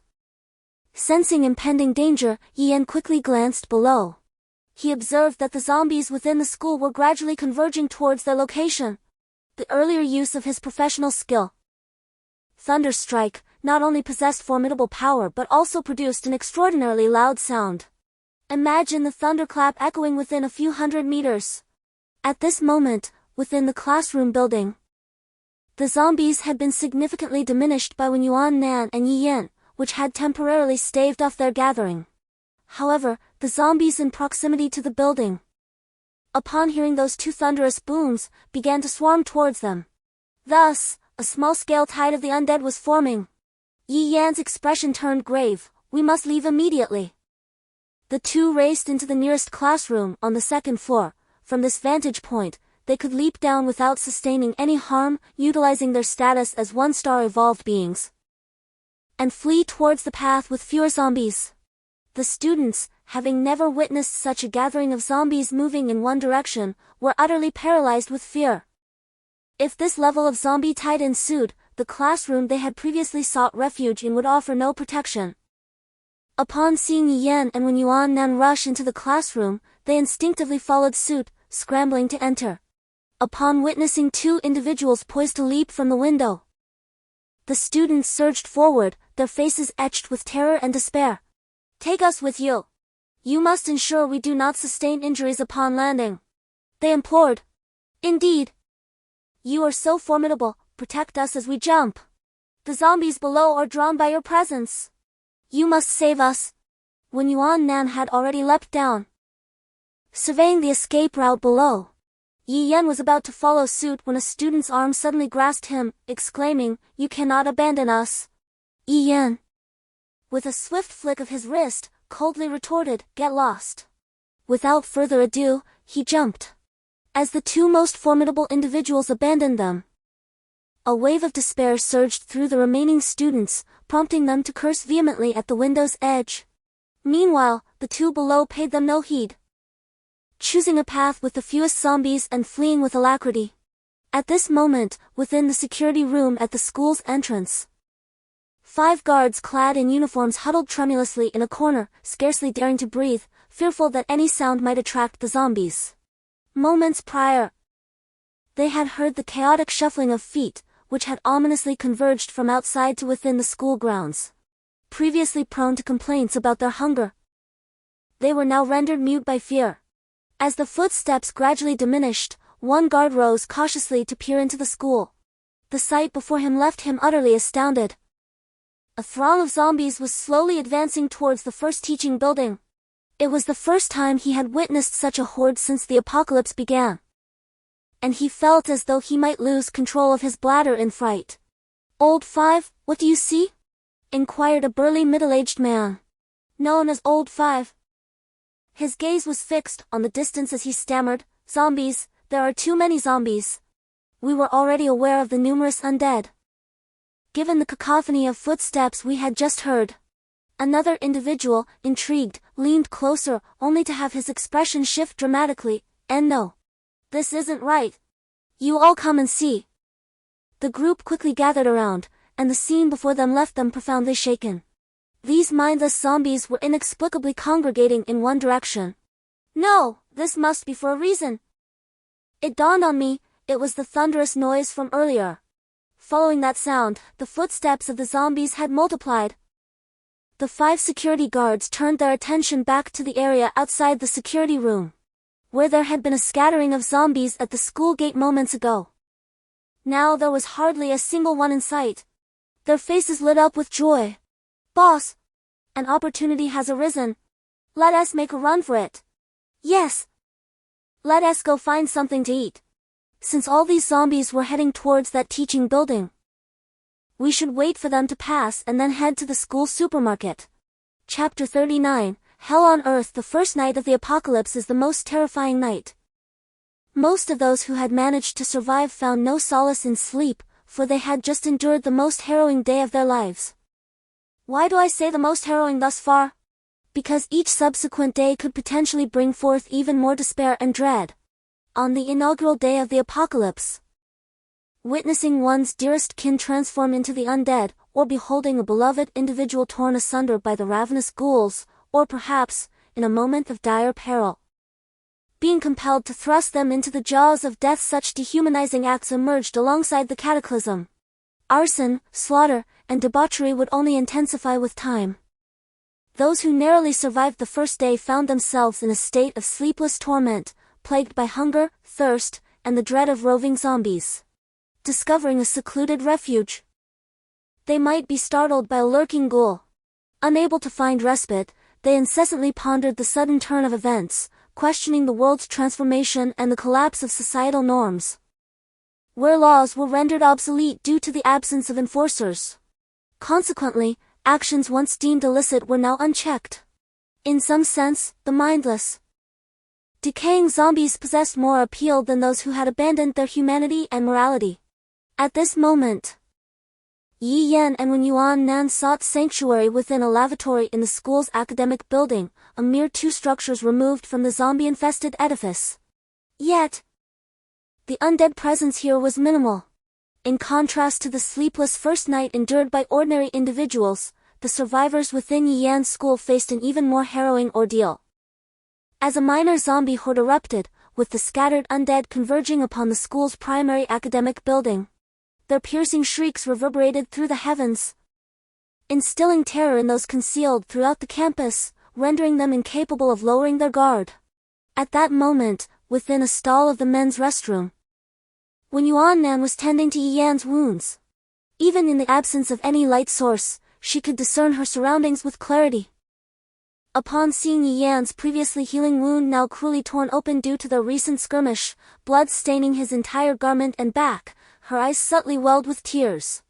Sensing impending danger, Yi Yan quickly glanced below. He observed that the zombies within the school were gradually converging towards their location. The earlier use of his professional skill, Thunder Strike, not only possessed formidable power but also produced an extraordinarily loud sound. Imagine the thunderclap echoing within a few hundred meters. At this moment, within the classroom building, the zombies had been significantly diminished by Wen Yuan Nan and Yi Yan, which had temporarily staved off their gathering. However, the zombies in proximity to the building, upon hearing those two thunderous booms, began to swarm towards them. Thus, a small-scale tide of the undead was forming. Yi Yan's expression turned grave. We must leave immediately. The two raced into the nearest classroom on the second floor. From this vantage point, they could leap down without sustaining any harm, utilizing their status as one-star evolved beings, and flee towards the path with fewer zombies. The students, having never witnessed such a gathering of zombies moving in one direction, were utterly paralyzed with fear. If this level of zombie tide ensued, the classroom they had previously sought refuge in would offer no protection. Upon seeing Yi Yan and Wen Yuan Nan rush into the classroom, they instinctively followed suit, scrambling to enter. Upon witnessing two individuals poised to leap from the window, the students surged forward, their faces etched with terror and despair. Take us with you. You must ensure we do not sustain injuries upon landing, they implored. Indeed. You are so formidable, protect us as we jump. The zombies below are drawn by your presence. You must save us. Wen Yuan Nan had already leapt down, surveying the escape route below. Yi Yan was about to follow suit when a student's arm suddenly grasped him, exclaiming, "You cannot abandon us." Yi Yan, with a swift flick of his wrist, coldly retorted, "Get lost." Without further ado, he jumped. As the two most formidable individuals abandoned them, a wave of despair surged through the remaining students, prompting them to curse vehemently at the window's edge. Meanwhile, the two below paid them no heed, choosing a path with the fewest zombies and fleeing with alacrity. At this moment, within the security room at the school's entrance, 5 guards clad in uniforms huddled tremulously in a corner, scarcely daring to breathe, fearful that any sound might attract the zombies. Moments prior, they had heard the chaotic shuffling of feet, which had ominously converged from outside to within the school grounds. Previously prone to complaints about their hunger, they were now rendered mute by fear. As the footsteps gradually diminished, one guard rose cautiously to peer into the school. The sight before him left him utterly astounded. A throng of zombies was slowly advancing towards the first teaching building. It was the first time he had witnessed such a horde since the apocalypse began, and he felt as though he might lose control of his bladder in fright. "Old Five, what do you see?" inquired a burly middle-aged man, known as Old Five. His gaze was fixed on the distance as he stammered, "Zombies, there are too many zombies. We were already aware of the numerous undead, given the cacophony of footsteps we had just heard." Another individual, intrigued, leaned closer, only to have his expression shift dramatically. "And no, this isn't right. You all come and see." The group quickly gathered around, and the scene before them left them profoundly shaken. These mindless zombies were inexplicably congregating in one direction. "No, this must be for a reason." It dawned on me, it was the thunderous noise from earlier. Following that sound, the footsteps of the zombies had multiplied. The 5 security guards turned their attention back to the area outside the security room, where there had been a scattering of zombies at the school gate moments ago. Now there was hardly a single one in sight. Their faces lit up with joy. "Boss! An opportunity has arisen." Let us make a run for it. Yes. Let us go find something to eat. Since all these zombies were heading towards that teaching building, we should wait for them to pass and then head to the school supermarket. Chapter 39, Hell on Earth. The first night of the apocalypse is the most terrifying night. Most of those who had managed to survive found no solace in sleep, for they had just endured the most harrowing day of their lives. Why do I say the most harrowing thus far? Because each subsequent day could potentially bring forth even more despair and dread. On the inaugural day of the apocalypse, witnessing one's dearest kin transform into the undead, or beholding a beloved individual torn asunder by the ravenous ghouls, or perhaps, in a moment of dire peril, being compelled to thrust them into the jaws of death. Such dehumanizing acts emerged alongside the cataclysm. Arson, slaughter, and debauchery would only intensify with time. Those who narrowly survived the first day found themselves in a state of sleepless torment, plagued by hunger, thirst, and the dread of roving zombies. Discovering a secluded refuge, they might be startled by a lurking ghoul. Unable to find respite, they incessantly pondered the sudden turn of events, questioning the world's transformation and the collapse of societal norms. Where laws were rendered obsolete due to the absence of enforcers. Consequently, actions once deemed illicit were now unchecked. In some sense, the mindless, decaying zombies possessed more appeal than those who had abandoned their humanity and morality. At this moment, Yi Yan and Wen Yuan Nan sought sanctuary within a lavatory in the school's academic building, a mere 2 structures removed from the zombie-infested edifice. Yet, the undead presence here was minimal. In contrast to the sleepless first night endured by ordinary individuals, the survivors within Yi Yan's school faced an even more harrowing ordeal. As a minor zombie horde erupted, with the scattered undead converging upon the school's primary academic building, their piercing shrieks reverberated through the heavens, instilling terror in those concealed throughout the campus, rendering them incapable of lowering their guard. At that moment, within a stall of the men's restroom, Wen Yuan Nan was tending to Yi Yan's wounds. Even in the absence of any light source, she could discern her surroundings with clarity. Upon seeing Yi Yan's previously healing wound now cruelly torn open due to the recent skirmish, blood staining his entire garment and back, her eyes subtly welled with tears.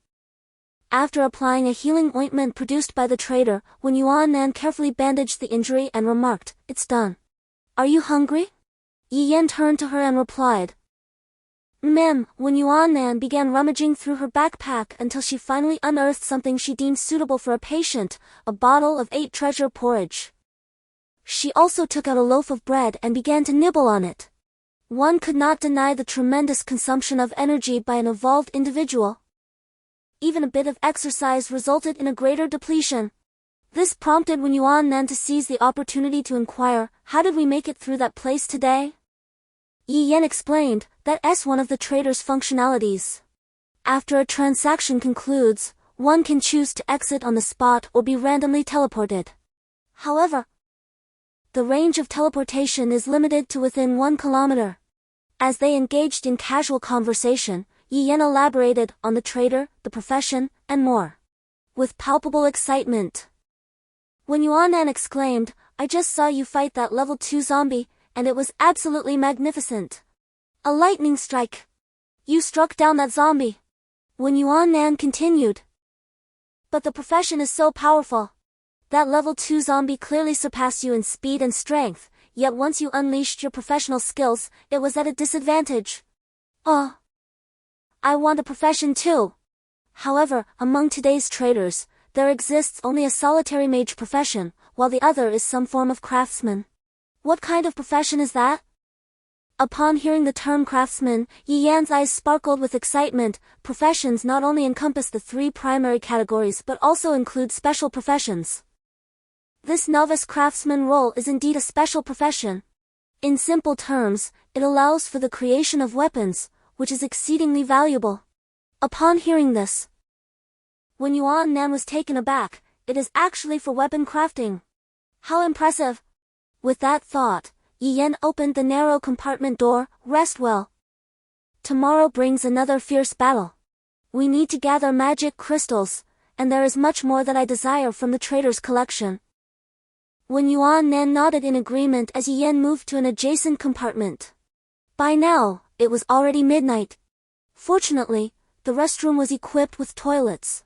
After applying a healing ointment produced by the trader, Wen Yuan Nan carefully bandaged the injury and remarked, "It's done. Are you hungry?" Yi Yan turned to her and replied, "Ma'am." Wen Yuan Nan began rummaging through her backpack until she finally unearthed something she deemed suitable for a patient, a bottle of 8 treasure porridge. She also took out a loaf of bread and began to nibble on it. One could not deny the tremendous consumption of energy by an evolved individual. Even a bit of exercise resulted in a greater depletion. This prompted Wen Yuan Nan to seize the opportunity to inquire, "How did we make it through that place today?" Yi Yan explained, "That's one of the trader's functionalities. After a transaction concludes, one can choose to exit on the spot or be randomly teleported. However, the range of teleportation is limited to within 1 kilometer. As they engaged in casual conversation, Yi Yan elaborated on the trader, the profession, and more. With palpable excitement, Wen Yuan Nan exclaimed, "I just saw you fight that level 2 zombie, and it was absolutely magnificent. A lightning strike. You struck down that zombie." Wen Yuan Nan continued, "But the profession is so powerful. That level 2 zombie clearly surpassed you in speed and strength, yet once you unleashed your professional skills, it was at a disadvantage. Oh, I want a profession too." However, among today's traders, there exists only a solitary mage profession, while the other is some form of craftsman. What kind of profession is that? Upon hearing the term craftsman, Yi Yan's eyes sparkled with excitement. Professions not only encompass the 3 primary categories but also include special professions. This novice craftsman role is indeed a special profession. In simple terms, it allows for the creation of weapons, which is exceedingly valuable. Upon hearing this, Wen Yuan Nan was taken aback. It is actually for weapon crafting. How impressive! With that thought, Yi Yan opened the narrow compartment door. "Rest well. Tomorrow brings another fierce battle. We need to gather magic crystals, and there is much more that I desire from the trader's collection." When Yuan Nan nodded in agreement as Yi Yan moved to an adjacent compartment. By now, it was already midnight. Fortunately, the restroom was equipped with toilets,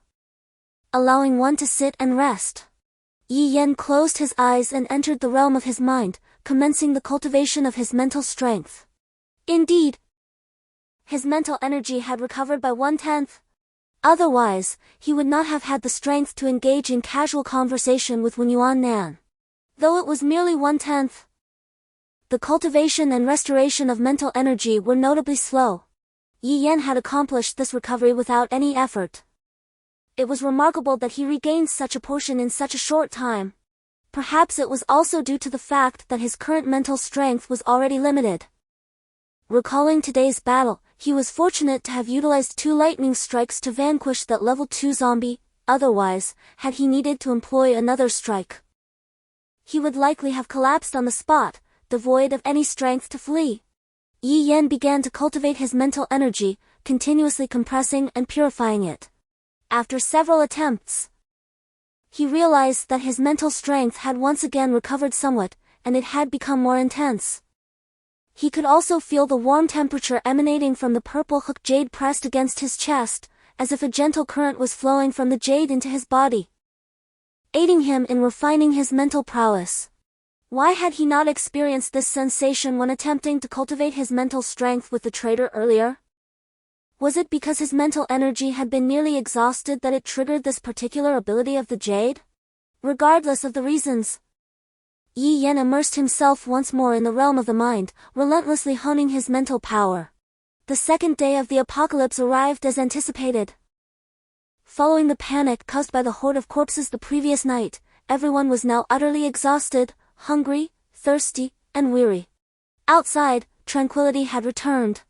allowing one to sit and rest. Yi Yan closed his eyes and entered the realm of his mind, commencing the cultivation of his mental strength. Indeed, his mental energy had recovered by 1/10. Otherwise, he would not have had the strength to engage in casual conversation with Wen Yuan Nan. Though it was merely 1/10, the cultivation and restoration of mental energy were notably slow. Yi Yan had accomplished this recovery without any effort. It was remarkable that he regained such a portion in such a short time. Perhaps it was also due to the fact that his current mental strength was already limited. Recalling today's battle, he was fortunate to have utilized 2 lightning strikes to vanquish that level 2 zombie. Otherwise, had he needed to employ another strike, he would likely have collapsed on the spot, devoid of any strength to flee. Yi Yan began to cultivate his mental energy, continuously compressing and purifying it. After several attempts, he realized that his mental strength had once again recovered somewhat, and it had become more intense. He could also feel the warm temperature emanating from the purple hook jade pressed against his chest, as if a gentle current was flowing from the jade into his body, aiding him in refining his mental prowess. Why had he not experienced this sensation when attempting to cultivate his mental strength with the trader earlier? Was it because his mental energy had been nearly exhausted that it triggered this particular ability of the jade? Regardless of the reasons, Yi Yan immersed himself once more in the realm of the mind, relentlessly honing his mental power. The second day of the apocalypse arrived as anticipated. Following the panic caused by the horde of corpses the previous night, everyone was now utterly exhausted, hungry, thirsty, and weary. Outside, tranquility had returned.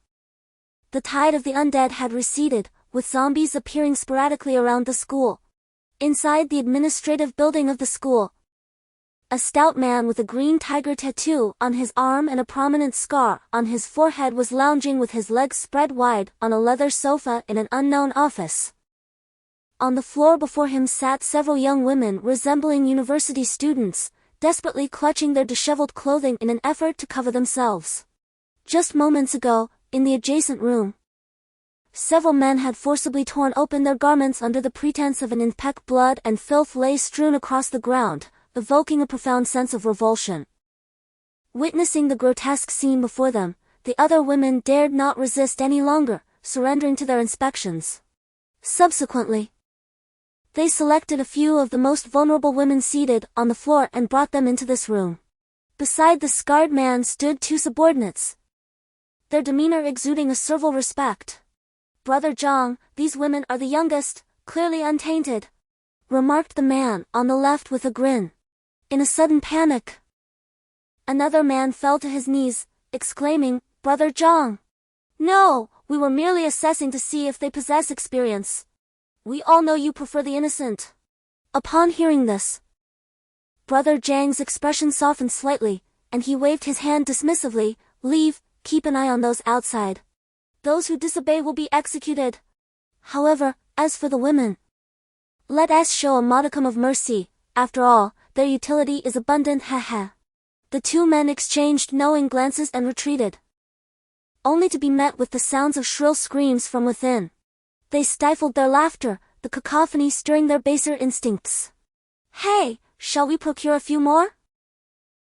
The tide of the undead had receded, with zombies appearing sporadically around the school. Inside the administrative building of the school, a stout man with a green tiger tattoo on his arm and a prominent scar on his forehead was lounging with his legs spread wide on a leather sofa in an unknown office. On the floor before him sat several young women resembling university students, desperately clutching their disheveled clothing in an effort to cover themselves. Just moments ago, in the adjacent room, several men had forcibly torn open their garments under the pretense of an infect. Blood and filth lay strewn across the ground, evoking a profound sense of revulsion. Witnessing the grotesque scene before them, the other women dared not resist any longer, surrendering to their inspections. Subsequently, they selected a few of the most vulnerable women seated on the floor and brought them into this room. Beside the scarred man stood 2 subordinates, their demeanor exuding a servile respect. "Brother Zhang, these women are the youngest, clearly untainted," remarked the man on the left with a grin. In a sudden panic, another man fell to his knees, exclaiming, "Brother Zhang! No, we were merely assessing to see if they possess experience. We all know you prefer the innocent." Upon hearing this, Brother Zhang's expression softened slightly, and he waved his hand dismissively. "Leave, keep an eye on those outside. Those who disobey will be executed. However, as for the women, let us show a modicum of mercy. After all, their utility is abundant." Haha. The 2 men exchanged knowing glances and retreated, only to be met with the sounds of shrill screams from within. They stifled their laughter, the cacophony stirring their baser instincts. "Hey, shall we procure a few more?"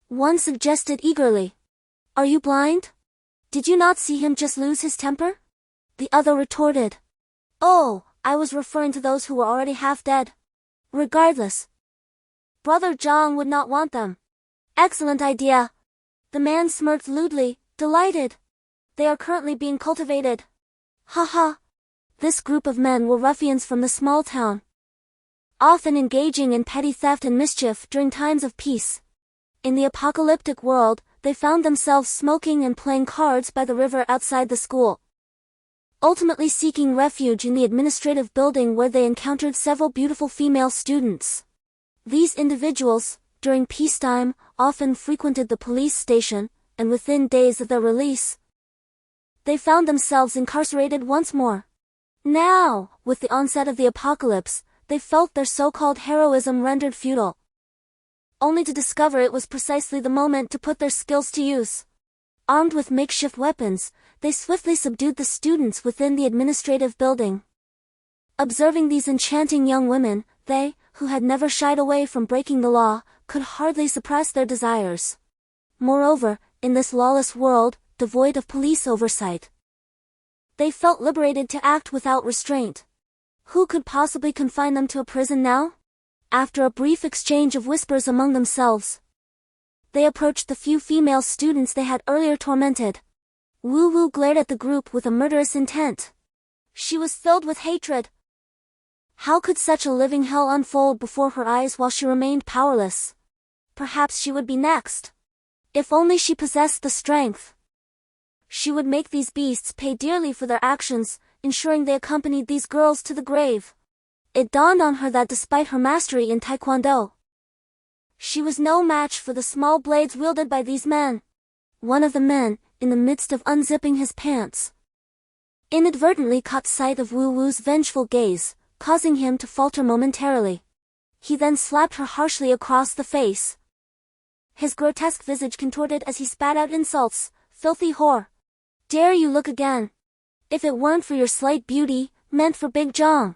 one suggested eagerly. "Are you blind? Did you not see him just lose his temper?" The other retorted. "Oh, I was referring to those who were already half dead." Regardless, Brother Zhang would not want them. "Excellent idea." The man smirked lewdly, delighted. "They are currently being cultivated." Haha. This group of men were ruffians from the small town, often engaging in petty theft and mischief during times of peace. In the apocalyptic world, they found themselves smoking and playing cards by the river outside the school, ultimately seeking refuge in the administrative building where they encountered several beautiful female students. These individuals, during peacetime, often frequented the police station, and within days of their release, they found themselves incarcerated once more. Now, with the onset of the apocalypse, they felt their so-called heroism rendered futile. only to discover it was precisely the moment to put their skills to use. Armed with makeshift weapons, they swiftly subdued the students within the administrative building. Observing these enchanting young women, they, who had never shied away from breaking the law, could hardly suppress their desires. Moreover, in this lawless world, devoid of police oversight, they felt liberated to act without restraint. Who could possibly confine them to a prison now? After a brief exchange of whispers among themselves, they approached the few female students they had earlier tormented. Wu Wu glared at the group with a murderous intent. She was filled with hatred. How could such a living hell unfold before her eyes while she remained powerless? Perhaps she would be next. If only she possessed the strength, she would make these beasts pay dearly for their actions, ensuring they accompanied these girls to the grave. It dawned on her that despite her mastery in Taekwondo, she was no match for the small blades wielded by these men. One of the men, in the midst of unzipping his pants, inadvertently caught sight of Wu Wu's vengeful gaze, causing him to falter momentarily. He then slapped her harshly across the face. His grotesque visage contorted as he spat out insults. Filthy whore! Dare you look again? If it weren't for your slight beauty, meant for Big Zhang,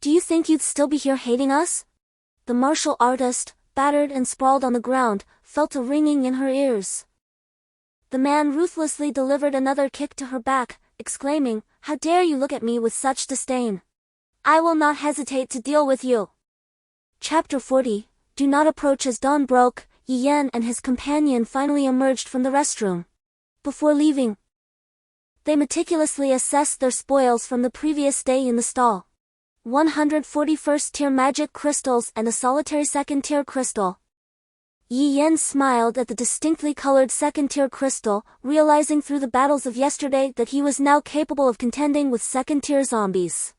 do you think you'd still be here hating us? The martial artist, battered and sprawled on the ground, felt a ringing in her ears. The man ruthlessly delivered another kick to her back, exclaiming, "How dare you look at me with such disdain? I will not hesitate to deal with you." Chapter 40. Do not approach. As dawn broke, Yi Yan and his companion finally emerged from the restroom. Before leaving, they meticulously assessed their spoils from the previous day in the stall. 141st tier magic crystals and a solitary second tier crystal. Yi Yan smiled at the distinctly colored second tier crystal, realizing through the battles of yesterday that he was now capable of contending with second tier zombies.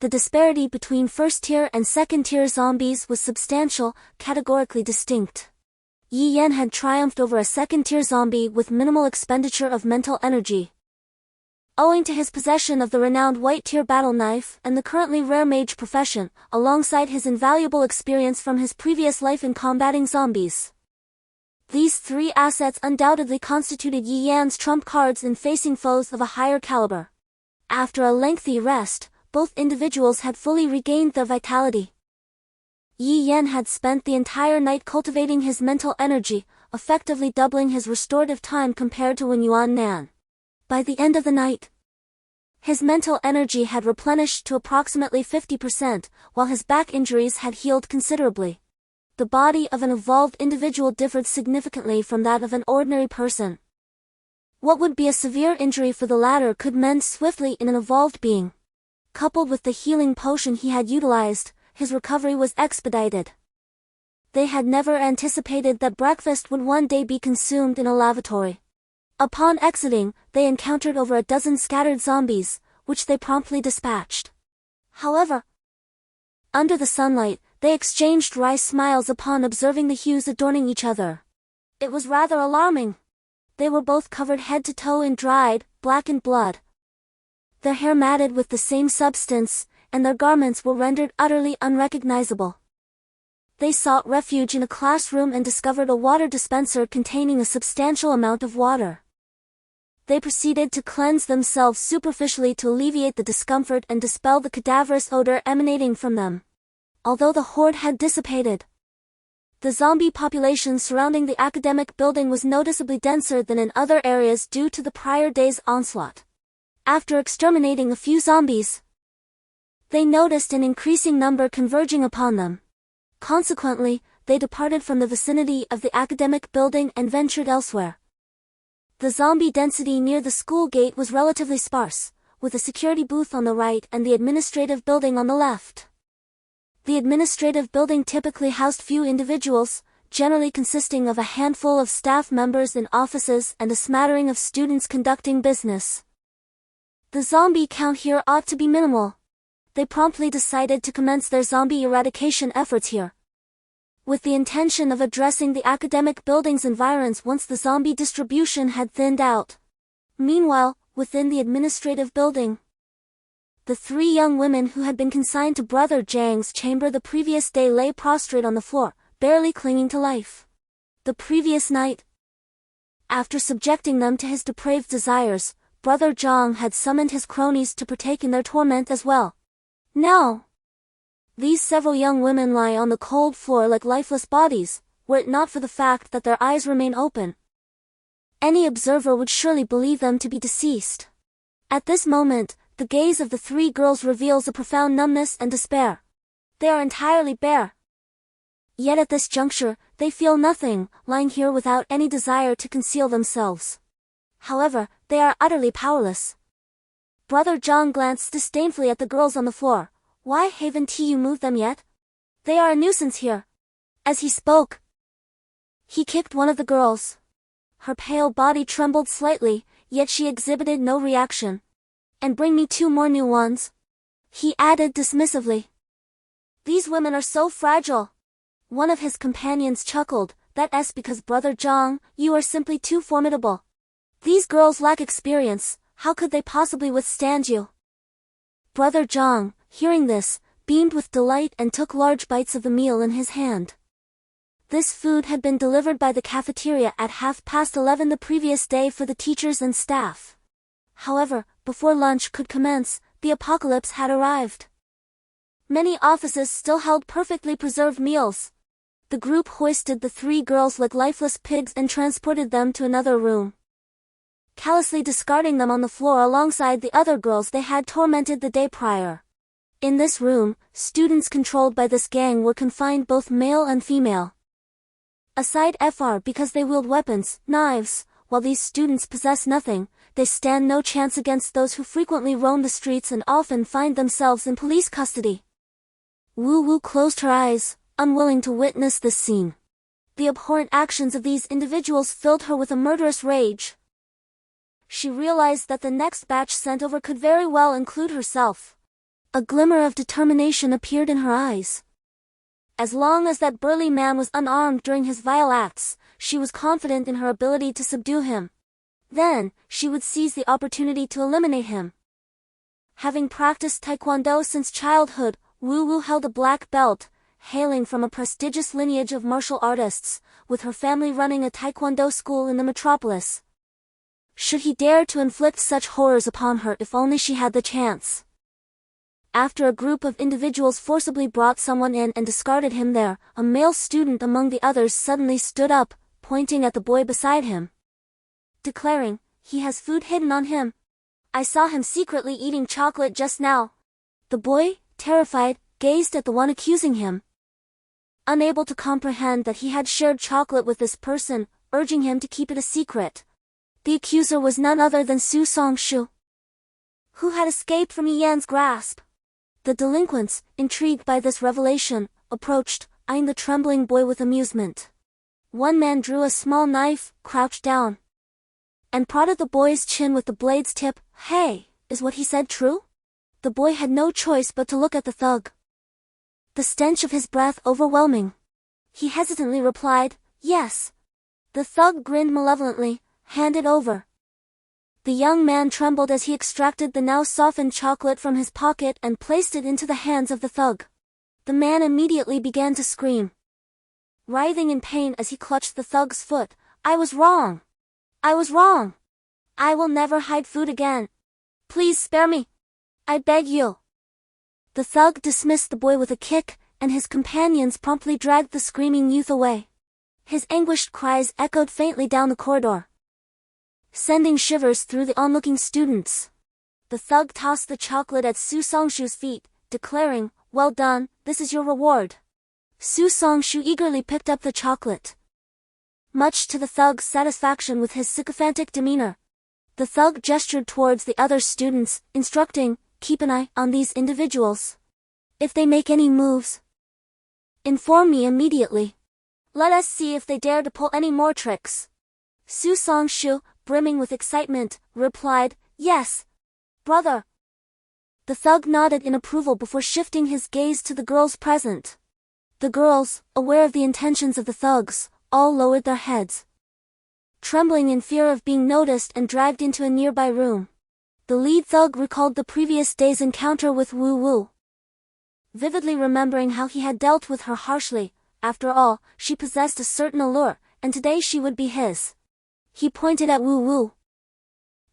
The disparity between first tier and second tier zombies was substantial, categorically distinct. Yi Yan had triumphed over a second tier zombie with minimal expenditure of mental energy. Owing to his possession of the renowned white tier battle knife and the currently rare mage profession, alongside his invaluable experience from his previous life in combating zombies. These three assets undoubtedly constituted Yi Yan's trump cards in facing foes of a higher caliber. After a lengthy rest, both individuals had fully regained their vitality. Yi Yan had spent the entire night cultivating his mental energy, effectively doubling his restorative time compared to when Yuan Nan. By the end of the night, his mental energy had replenished to approximately 50%, while his back injuries had healed considerably. The body of an evolved individual differed significantly from that of an ordinary person. What would be a severe injury for the latter could mend swiftly in an evolved being. Coupled with the healing potion he had utilized, his recovery was expedited. They had never anticipated that breakfast would one day be consumed in a lavatory. Upon exiting, they encountered over a dozen scattered zombies, which they promptly dispatched. However, under the sunlight, they exchanged wry smiles upon observing the hues adorning each other. It was rather alarming. They were both covered head to toe in dried, blackened blood. Their hair matted with the same substance, and their garments were rendered utterly unrecognizable. They sought refuge in a classroom and discovered a water dispenser containing a substantial amount of water. They proceeded to cleanse themselves superficially to alleviate the discomfort and dispel the cadaverous odor emanating from them. Although the horde had dissipated, the zombie population surrounding the academic building was noticeably denser than in other areas due to the prior day's onslaught. After exterminating a few zombies, they noticed an increasing number converging upon them. Consequently, they departed from the vicinity of the academic building and ventured elsewhere. The zombie density near the school gate was relatively sparse, with a security booth on the right and the administrative building on the left. The administrative building typically housed few individuals, generally consisting of a handful of staff members in offices and a smattering of students conducting business. The zombie count here ought to be minimal. They promptly decided to commence their zombie eradication efforts here, with the intention of addressing the academic building's environs once the zombie distribution had thinned out. Meanwhile, within the administrative building, the three young women who had been consigned to Brother Zhang's chamber the previous day lay prostrate on the floor, barely clinging to life. The previous night, after subjecting them to his depraved desires, Brother Zhang had summoned his cronies to partake in their torment as well. Now, these several young women lie on the cold floor like lifeless bodies, were it not for the fact that their eyes remain open. Any observer would surely believe them to be deceased. At this moment, the gaze of the three girls reveals a profound numbness and despair. They are entirely bare. Yet at this juncture, they feel nothing, lying here without any desire to conceal themselves. However, they are utterly powerless. Brother Zhang glanced disdainfully at the girls on the floor. Why haven't you moved them yet? They are a nuisance here. As he spoke, he kicked one of the girls. Her pale body trembled slightly, yet she exhibited no reaction. And bring me 2 more new ones, he added dismissively. These women are so fragile. One of his companions chuckled, that's because Brother Zhang, you are simply too formidable. These girls lack experience, how could they possibly withstand you? Brother Zhang, hearing this, beamed with delight and took large bites of the meal in his hand. This food had been delivered by the cafeteria at 11:30 the previous day for the teachers and staff. However, before lunch could commence, the apocalypse had arrived. Many offices still held perfectly preserved meals. The group hoisted the 3 girls like lifeless pigs and transported them to another room, callously discarding them on the floor alongside the other girls they had tormented the day prior. In this room, students controlled by this gang were confined, both male and female. Aside FR because they wield weapons, knives, while these students possess nothing, they stand no chance against those who frequently roam the streets and often find themselves in police custody. Wu Wu closed her eyes, unwilling to witness this scene. The abhorrent actions of these individuals filled her with a murderous rage. She realized that the next batch sent over could very well include herself. A glimmer of determination appeared in her eyes. As long as that burly man was unarmed during his vile acts, she was confident in her ability to subdue him. Then, she would seize the opportunity to eliminate him. Having practiced taekwondo since childhood, Wu Wu held a black belt, hailing from a prestigious lineage of martial artists, with her family running a taekwondo school in the metropolis. Should he dare to inflict such horrors upon her if only she had the chance? After a group of individuals forcibly brought someone in and discarded him there, a male student among the others suddenly stood up, pointing at the boy beside him, declaring, "He has food hidden on him. I saw him secretly eating chocolate just now." The boy, terrified, gazed at the one accusing him, unable to comprehend that he had shared chocolate with this person, urging him to keep it a secret. The accuser was none other than Su Songshu, who had escaped from Yan's grasp. The delinquents, intrigued by this revelation, approached, eyeing the trembling boy with amusement. One man drew a small knife, crouched down, and prodded the boy's chin with the blade's tip. "Hey, is what he said true?" The boy had no choice but to look at the thug, the stench of his breath overwhelming. He hesitantly replied, "Yes." The thug grinned malevolently, "Hand it over." The young man trembled as he extracted the now softened chocolate from his pocket and placed it into the hands of the thug. The man immediately began to scream, writhing in pain as he clutched the thug's foot. "I was wrong. I was wrong. I will never hide food again. Please spare me. I beg you." The thug dismissed the boy with a kick, and his companions promptly dragged the screaming youth away. His anguished cries echoed faintly down the corridor, sending shivers through the onlooking students. The thug tossed the chocolate at Su Songshu's feet, declaring, "Well done, this is your reward." Su Songshu eagerly picked up the chocolate, much to the thug's satisfaction with his sycophantic demeanor. The thug gestured towards the other students, instructing, "Keep an eye on these individuals. If they make any moves, inform me immediately. Let us see if they dare to pull any more tricks." Su Songshu, brimming with excitement, replied, "Yes, brother." The thug nodded in approval before shifting his gaze to the girls present. The girls, aware of the intentions of the thugs, all lowered their heads, trembling in fear of being noticed and dragged into a nearby room. The lead thug recalled the previous day's encounter with Wu Wu, vividly remembering how he had dealt with her harshly. After all, she possessed a certain allure, and today she would be his. He pointed at Wu Wu,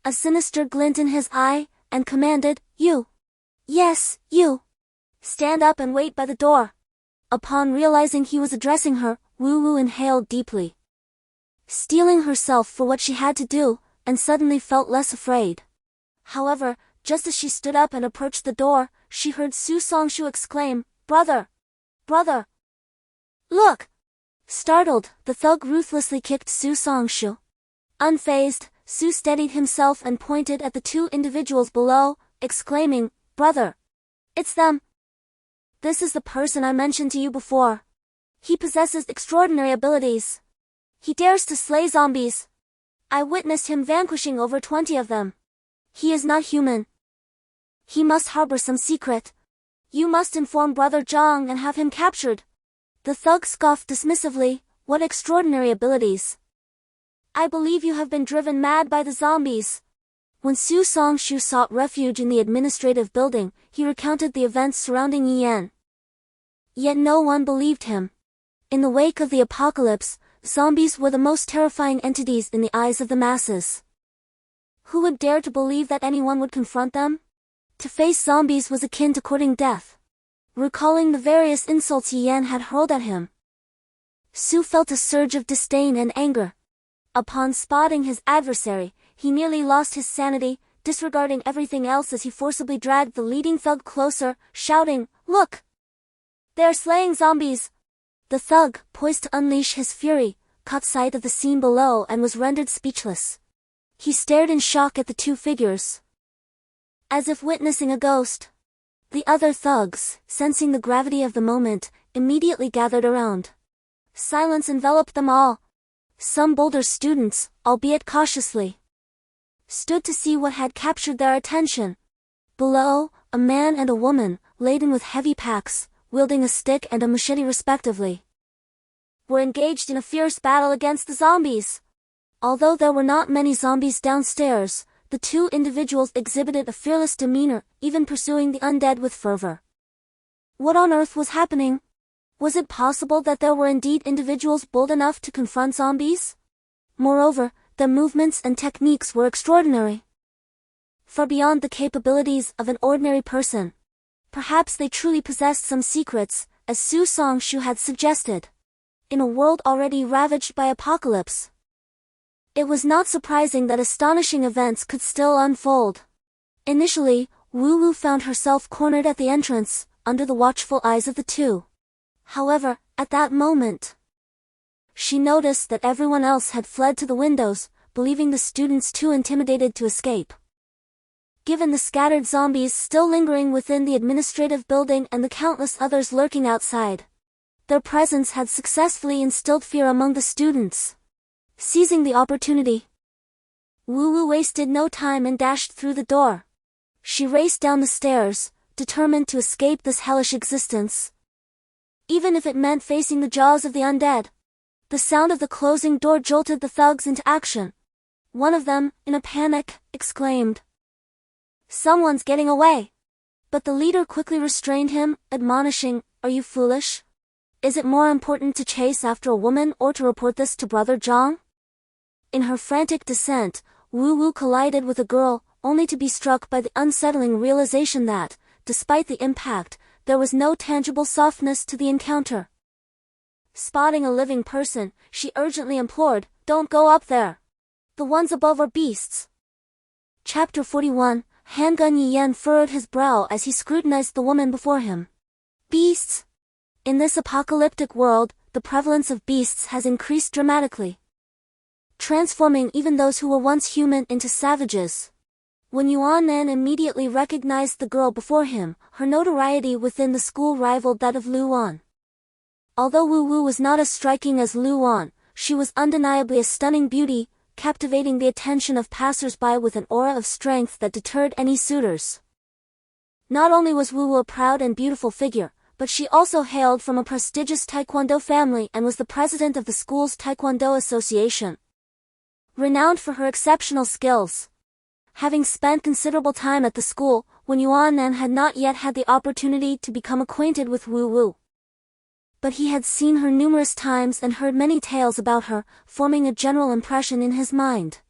a sinister glint in his eye, and commanded, "You. Yes, you. Stand up and wait by the door." Upon realizing he was addressing her, Wu Wu inhaled deeply, steeling herself for what she had to do, and suddenly felt less afraid. However, just as she stood up and approached the door, she heard Su Songshu exclaim, "Brother! Brother! Look!" Startled, the thug ruthlessly kicked Su Songshu. Unfazed, Su steadied himself and pointed at the two individuals below, exclaiming, "Brother! It's them! This is the person I mentioned to you before. He possesses extraordinary abilities. He dares to slay zombies. I witnessed him vanquishing over 20 of them. He is not human. He must harbor some secret. You must inform Brother Zhang and have him captured." The thug scoffed dismissively, "What extraordinary abilities! I believe you have been driven mad by the zombies." When Su Songshu sought refuge in the administrative building, he recounted the events surrounding Yan. Yet no one believed him. In the wake of the apocalypse, zombies were the most terrifying entities in the eyes of the masses. Who would dare to believe that anyone would confront them? To face zombies was akin to courting death. Recalling the various insults Yan had hurled at him, Su felt a surge of disdain and anger. Upon spotting his adversary, he nearly lost his sanity, disregarding everything else as he forcibly dragged the leading thug closer, shouting, "Look! They are slaying zombies!" The thug, poised to unleash his fury, caught sight of the scene below and was rendered speechless. He stared in shock at the two figures, as if witnessing a ghost. The other thugs, sensing the gravity of the moment, immediately gathered around. Silence enveloped them all. Some bolder students, albeit cautiously, stood to see what had captured their attention. Below, a man and a woman, laden with heavy packs, wielding a stick and a machete respectively, were engaged in a fierce battle against the zombies. Although there were not many zombies downstairs, the two individuals exhibited a fearless demeanor, even pursuing the undead with fervor. What on earth was happening? Was it possible that there were indeed individuals bold enough to confront zombies? Moreover, their movements and techniques were extraordinary, far beyond the capabilities of an ordinary person. Perhaps they truly possessed some secrets, as Su Songshu had suggested. In a world already ravaged by apocalypse, it was not surprising that astonishing events could still unfold. Initially, Wu Wu found herself cornered at the entrance, under the watchful eyes of the two. However, at that moment, she noticed that everyone else had fled to the windows, believing the students too intimidated to escape. Given the scattered zombies still lingering within the administrative building and the countless others lurking outside, their presence had successfully instilled fear among the students. Seizing the opportunity, Wu Wu wasted no time and dashed through the door. She raced down the stairs, determined to escape this hellish existence, even if it meant facing the jaws of the undead. The sound of the closing door jolted the thugs into action. One of them, in a panic, exclaimed, "Someone's getting away!" But the leader quickly restrained him, admonishing, "Are you foolish? Is it more important to chase after a woman or to report this to Brother Zhang?" In her frantic descent, Wu Wu collided with a girl, only to be struck by the unsettling realization that, despite the impact, there was no tangible softness to the encounter. Spotting a living person, she urgently implored, "Don't go up there. The ones above are beasts." Chapter 41, Handgun Yan furrowed his brow as he scrutinized the woman before him. Beasts? In this apocalyptic world, the prevalence of beasts has increased dramatically, transforming even those who were once human into savages. When Yuan Nan immediately recognized the girl before him, her notoriety within the school rivaled that of Lu Wan. Although Wu Wu was not as striking as Lu Wan, she was undeniably a stunning beauty, captivating the attention of passers-by with an aura of strength that deterred any suitors. Not only was Wu Wu a proud and beautiful figure, but she also hailed from a prestigious Taekwondo family and was the president of the school's Taekwondo Association, renowned for her exceptional skills. Having spent considerable time at the school, when Yuan Nan had not yet had the opportunity to become acquainted with Wu Wu, but he had seen her numerous times and heard many tales about her, forming a general impression in his mind.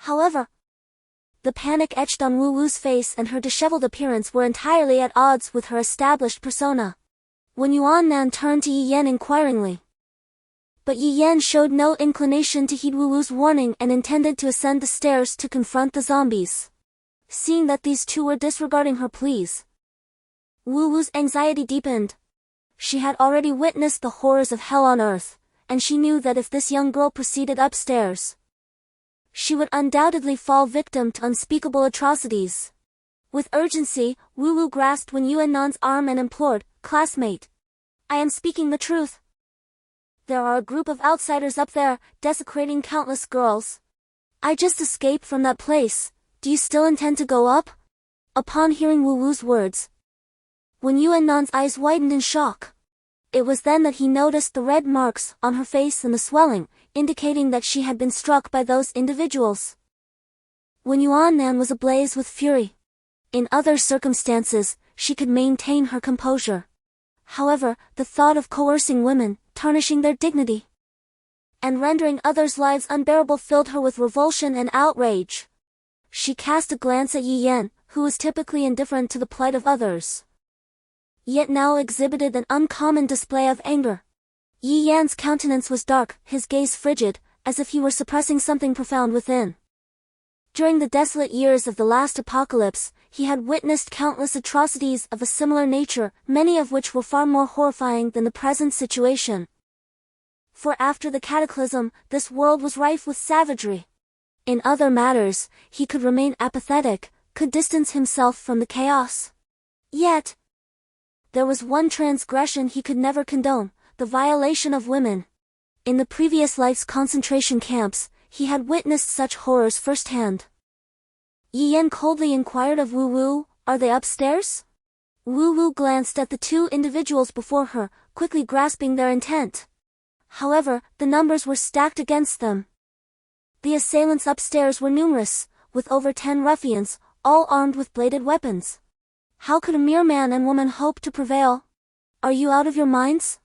However, the panic etched on Wu Wu's face and her disheveled appearance were entirely at odds with her established persona. When Yuan Nan turned to Yi Yan inquiringly. But Yi Yan showed no inclination to heed Wu Wu's warning and intended to ascend the stairs to confront the zombies. Seeing that these two were disregarding her pleas, Wu Wu's anxiety deepened. She had already witnessed the horrors of hell on earth, and she knew that if this young girl proceeded upstairs, she would undoubtedly fall victim to unspeakable atrocities. With urgency, Wu Wu grasped Wen Yuannan's arm and implored, "Classmate, I am speaking the truth. There are a group of outsiders up there, desecrating countless girls. I just escaped from that place. Do you still intend to go up?" Upon hearing Wu Wu's words, Wen Yuannan's eyes widened in shock. It was then that he noticed the red marks on her face and the swelling, indicating that she had been struck by those individuals. Wen Yuannan was ablaze with fury. In other circumstances, she could maintain her composure. However, the thought of coercing women, tarnishing their dignity, and rendering others' lives unbearable filled her with revulsion and outrage. She cast a glance at Yi Yan, who was typically indifferent to the plight of others, yet now exhibited an uncommon display of anger. Yi Yan's countenance was dark, his gaze frigid, as if he were suppressing something profound within. During the desolate years of the last apocalypse, he had witnessed countless atrocities of a similar nature, many of which were far more horrifying than the present situation. For after the cataclysm, this world was rife with savagery. In other matters, he could remain apathetic, could distance himself from the chaos. Yet, there was one transgression he could never condone, the violation of women. In the previous life's concentration camps, he had witnessed such horrors firsthand. Yi Yan coldly inquired of Wu Wu, "Are they upstairs?" Wu Wu glanced at the two individuals before her, quickly grasping their intent. However, the numbers were stacked against them. The assailants upstairs were numerous, with over 10 ruffians, all armed with bladed weapons. How could a mere man and woman hope to prevail? Are you out of your minds?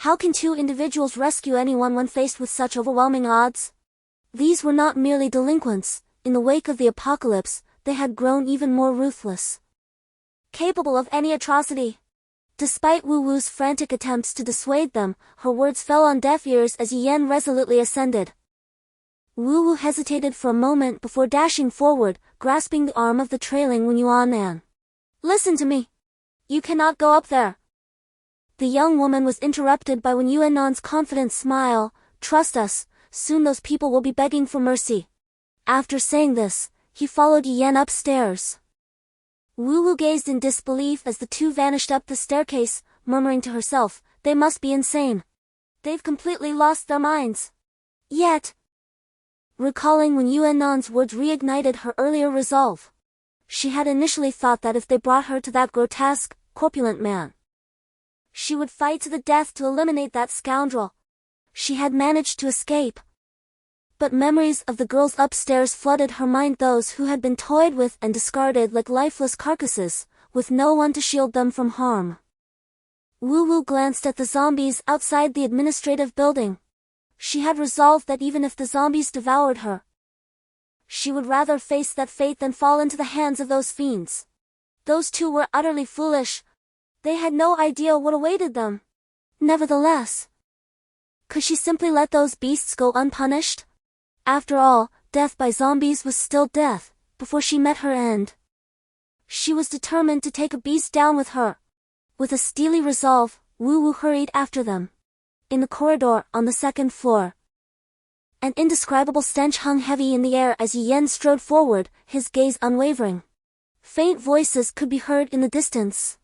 How can two individuals rescue anyone when faced with such overwhelming odds? These were not merely delinquents. In the wake of the apocalypse, they had grown even more ruthless, capable of any atrocity. Despite Wu Wu's frantic attempts to dissuade them, her words fell on deaf ears as Yi Yan resolutely ascended. Wu Wu hesitated for a moment before dashing forward, grasping the arm of the trailing Wen Yuannan. "Listen to me. You cannot go up there." The young woman was interrupted by Wen Yuannan's confident smile. "Trust us, soon those people will be begging for mercy." After saying this, he followed Yi Yan upstairs. Wu Wu gazed in disbelief as the two vanished up the staircase, murmuring to herself, "They must be insane. They've completely lost their minds." Yet, recalling Wen Yuannan's words reignited her earlier resolve. She had initially thought that if they brought her to that grotesque, corpulent man, she would fight to the death to eliminate that scoundrel. She had managed to escape, but memories of the girls upstairs flooded her mind, those who had been toyed with and discarded like lifeless carcasses, with no one to shield them from harm. Wu Wu glanced at the zombies outside the administrative building. She had resolved that even if the zombies devoured her, she would rather face that fate than fall into the hands of those fiends. Those two were utterly foolish. They had no idea what awaited them. Nevertheless, could she simply let those beasts go unpunished? After all, death by zombies was still death, before she met her end. She was determined to take a beast down with her. With a steely resolve, Wu Wu hurried after them. In the corridor, on the second floor, an indescribable stench hung heavy in the air as Yi Yan strode forward, his gaze unwavering. Faint voices could be heard in the distance,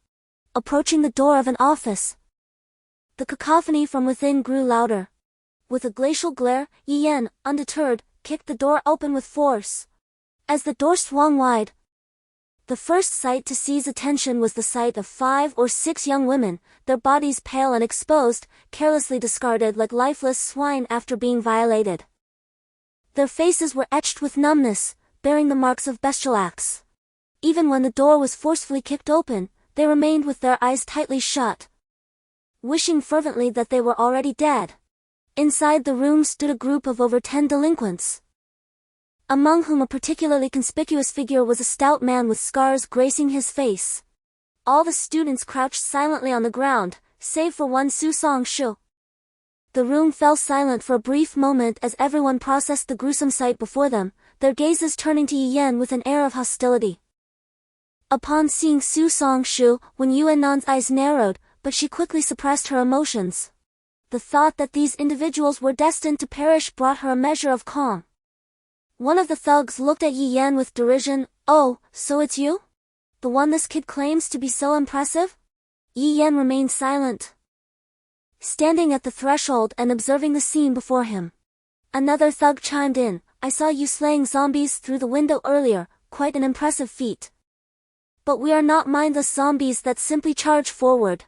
approaching the door of an office. The cacophony from within grew louder. With a glacial glare, Yi Yan, undeterred, kicked the door open with force. As the door swung wide, the first sight to seize attention was the sight of 5 or 6 young women, their bodies pale and exposed, carelessly discarded like lifeless swine after being violated. Their faces were etched with numbness, bearing the marks of bestial acts. Even when the door was forcefully kicked open, they remained with their eyes tightly shut. wishing fervently that they were already dead. Inside the room stood a group of over 10 delinquents, among whom a particularly conspicuous figure was a stout man with scars gracing his face. All the students crouched silently on the ground, save for one Su Song-shu. The room fell silent for a brief moment as everyone processed the gruesome sight before them, their gazes turning to Yi Yan with an air of hostility. Upon seeing Su Song-shu, Wen Yuannan's eyes narrowed, but she quickly suppressed her emotions. The thought that these individuals were destined to perish brought her a measure of calm. One of the thugs looked at Yi Yan with derision. "Oh, so it's you? The one this kid claims to be so impressive?" Yi Yan remained silent, standing at the threshold and observing the scene before him. Another thug chimed in. "I saw you slaying zombies through the window earlier, quite an impressive feat. But we are not mindless zombies that simply charge forward."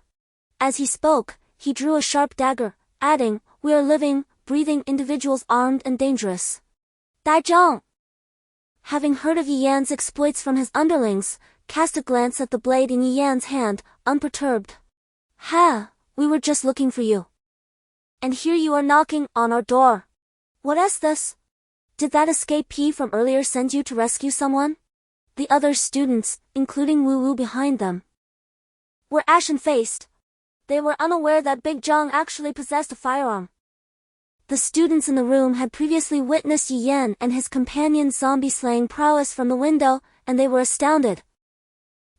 As he spoke, he drew a sharp dagger, adding, "We are living, breathing individuals armed and dangerous." Dai Zhang, having heard of Yi Yan's exploits from his underlings, cast a glance at the blade in Yi Yan's hand, unperturbed. "Ha, we were just looking for you. And here you are knocking on our door. What is this? Did that escapee from earlier send you to rescue someone?" The other students, including Wu Wu behind them, were ashen-faced. They were unaware that Big Zhang actually possessed a firearm. The students in the room had previously witnessed Yi Yan and his companion's zombie-slaying prowess from the window, and they were astounded.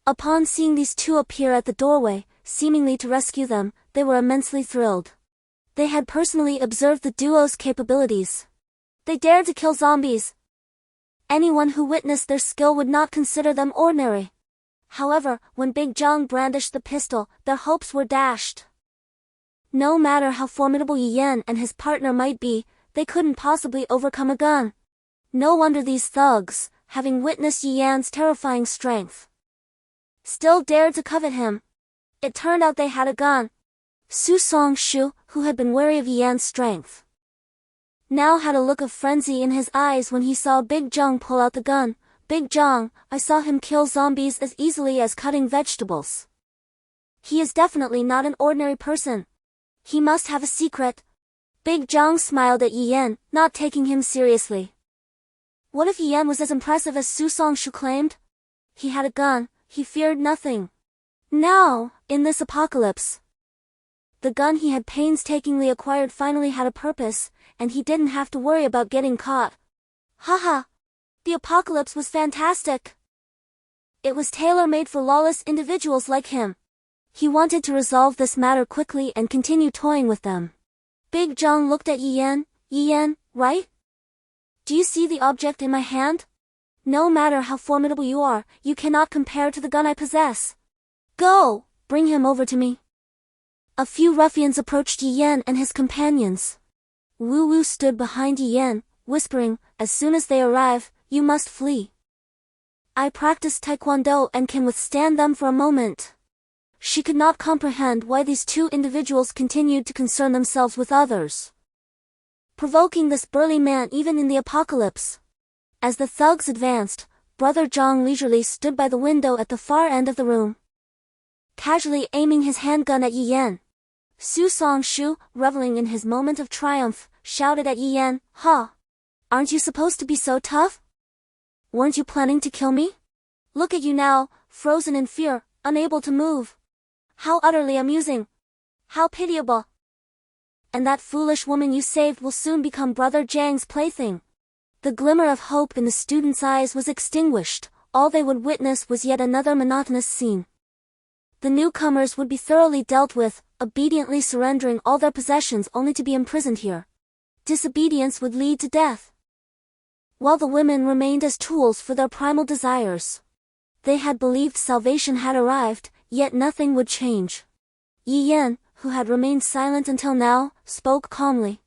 Upon seeing these two appear at the doorway, seemingly to rescue them, they were immensely thrilled. They had personally observed the duo's capabilities. They dared to kill zombies. Anyone who witnessed their skill would not consider them ordinary. However, when Big Zhang brandished the pistol, their hopes were dashed. No matter how formidable Yi Yan and his partner might be, they couldn't possibly overcome a gun. No wonder these thugs, having witnessed Yi Yan's terrifying strength, still dared to covet him. It turned out they had a gun. Su Song-shu, who had been wary of Yi Yan's strength, now had a look of frenzy in his eyes when he saw Big Zhang pull out the gun. "Big Zhang, I saw him kill zombies as easily as cutting vegetables. He is definitely not an ordinary person. He must have a secret." Big Zhang smiled at Yi Yan, not taking him seriously. What if Yi Yan was as impressive as Su Song-shu claimed? He had a gun, he feared nothing. Now, in this apocalypse, the gun he had painstakingly acquired finally had a purpose, and he didn't have to worry about getting caught. Haha! The apocalypse was fantastic. It was tailor-made for lawless individuals like him. He wanted to resolve this matter quickly and continue toying with them. Big Zhang looked at Yi Yan. "Yi Yan, right? Do you see the object in my hand? No matter how formidable you are, you cannot compare to the gun I possess. Go, bring him over to me." A few ruffians approached Yi Yan and his companions. Wu Wu stood behind Yi Yan, whispering, "As soon as they arrive, you must flee. I practice taekwondo and can withstand them for a moment." She could not comprehend why these two individuals continued to concern themselves with others, provoking this burly man even in the apocalypse. As the thugs advanced, Brother Zhang leisurely stood by the window at the far end of the room, casually aiming his handgun at Yi Yan. Su Song-shu, reveling in his moment of triumph, shouted at Yi Yan, "Huh! Aren't you supposed to be so tough? Weren't you planning to kill me? Look at you now, frozen in fear, unable to move. How utterly amusing! How pitiable! And that foolish woman you saved will soon become Brother Zhang's plaything." The glimmer of hope in the students' eyes was extinguished. All they would witness was yet another monotonous scene. The newcomers would be thoroughly dealt with, obediently surrendering all their possessions only to be imprisoned here. Disobedience would lead to death, while the women remained as tools for their primal desires. They had believed salvation had arrived, yet nothing would change. Yi Yan, who had remained silent until now, spoke calmly.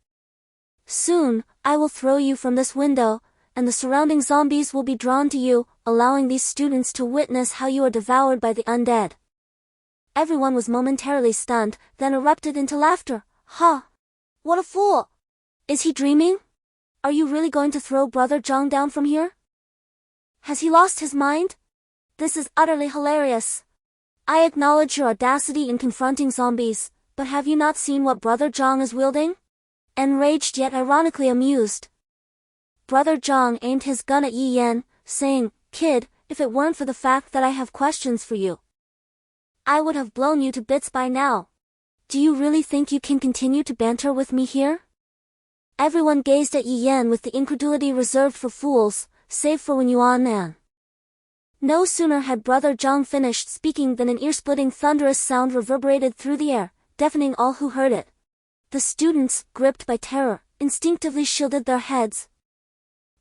"Soon, I will throw you from this window, and the surrounding zombies will be drawn to you, allowing these students to witness how you are devoured by the undead." Everyone was momentarily stunned, then erupted into laughter. "Ha! What a fool! Is he dreaming? Are you really going to throw Brother Zhang down from here? Has he lost his mind? This is utterly hilarious. I acknowledge your audacity in confronting zombies, But have you not seen what Brother Zhang is wielding? Enraged yet ironically amused, Brother Zhang aimed his gun at Yi Yan, saying, "Kid, if it weren't for the fact that I have questions for you, I would have blown you to bits by now. Do you really think you can continue to banter with me here?" Everyone gazed at Yi Yan with the incredulity reserved for fools, save for Wen Yuan. No sooner had Brother Zhang finished speaking than an ear-splitting thunderous sound reverberated through the air, deafening all who heard it. The students, gripped by terror, instinctively shielded their heads,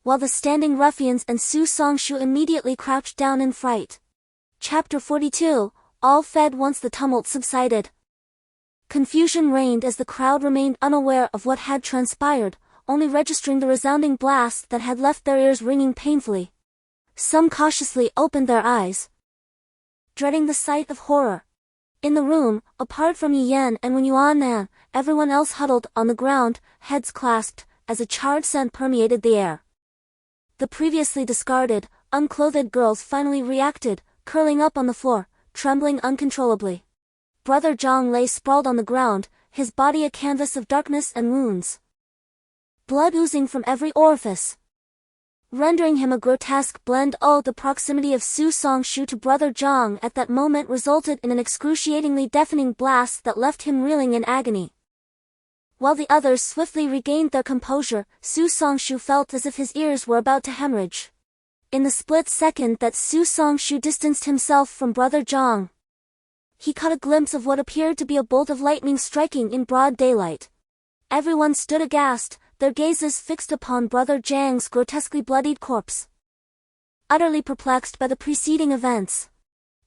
while the standing ruffians and Su Songshu immediately crouched down in fright. Chapter 42, all fed once the tumult subsided. Confusion reigned as the crowd remained unaware of what had transpired, only registering the resounding blast that had left their ears ringing painfully. Some cautiously opened their eyes, dreading the sight of horror. In the room, apart from Yi Yan and Wen Yuan, everyone else huddled on the ground, heads clasped, as a charred scent permeated the air. The previously discarded, unclothed girls finally reacted, curling up on the floor, trembling uncontrollably. Brother Zhang lay sprawled on the ground, his body a canvas of darkness and wounds, blood oozing from every orifice, rendering him a grotesque blend. The proximity of Su Songshu to Brother Zhang at that moment resulted in an excruciatingly deafening blast that left him reeling in agony. While the others swiftly regained their composure, Su Songshu felt as if his ears were about to hemorrhage. In the split second that Su Songshu distanced himself from Brother Zhang, he caught a glimpse of what appeared to be a bolt of lightning striking in broad daylight. Everyone stood aghast, their gazes fixed upon Brother Zhang's grotesquely bloodied corpse, utterly perplexed by the preceding events.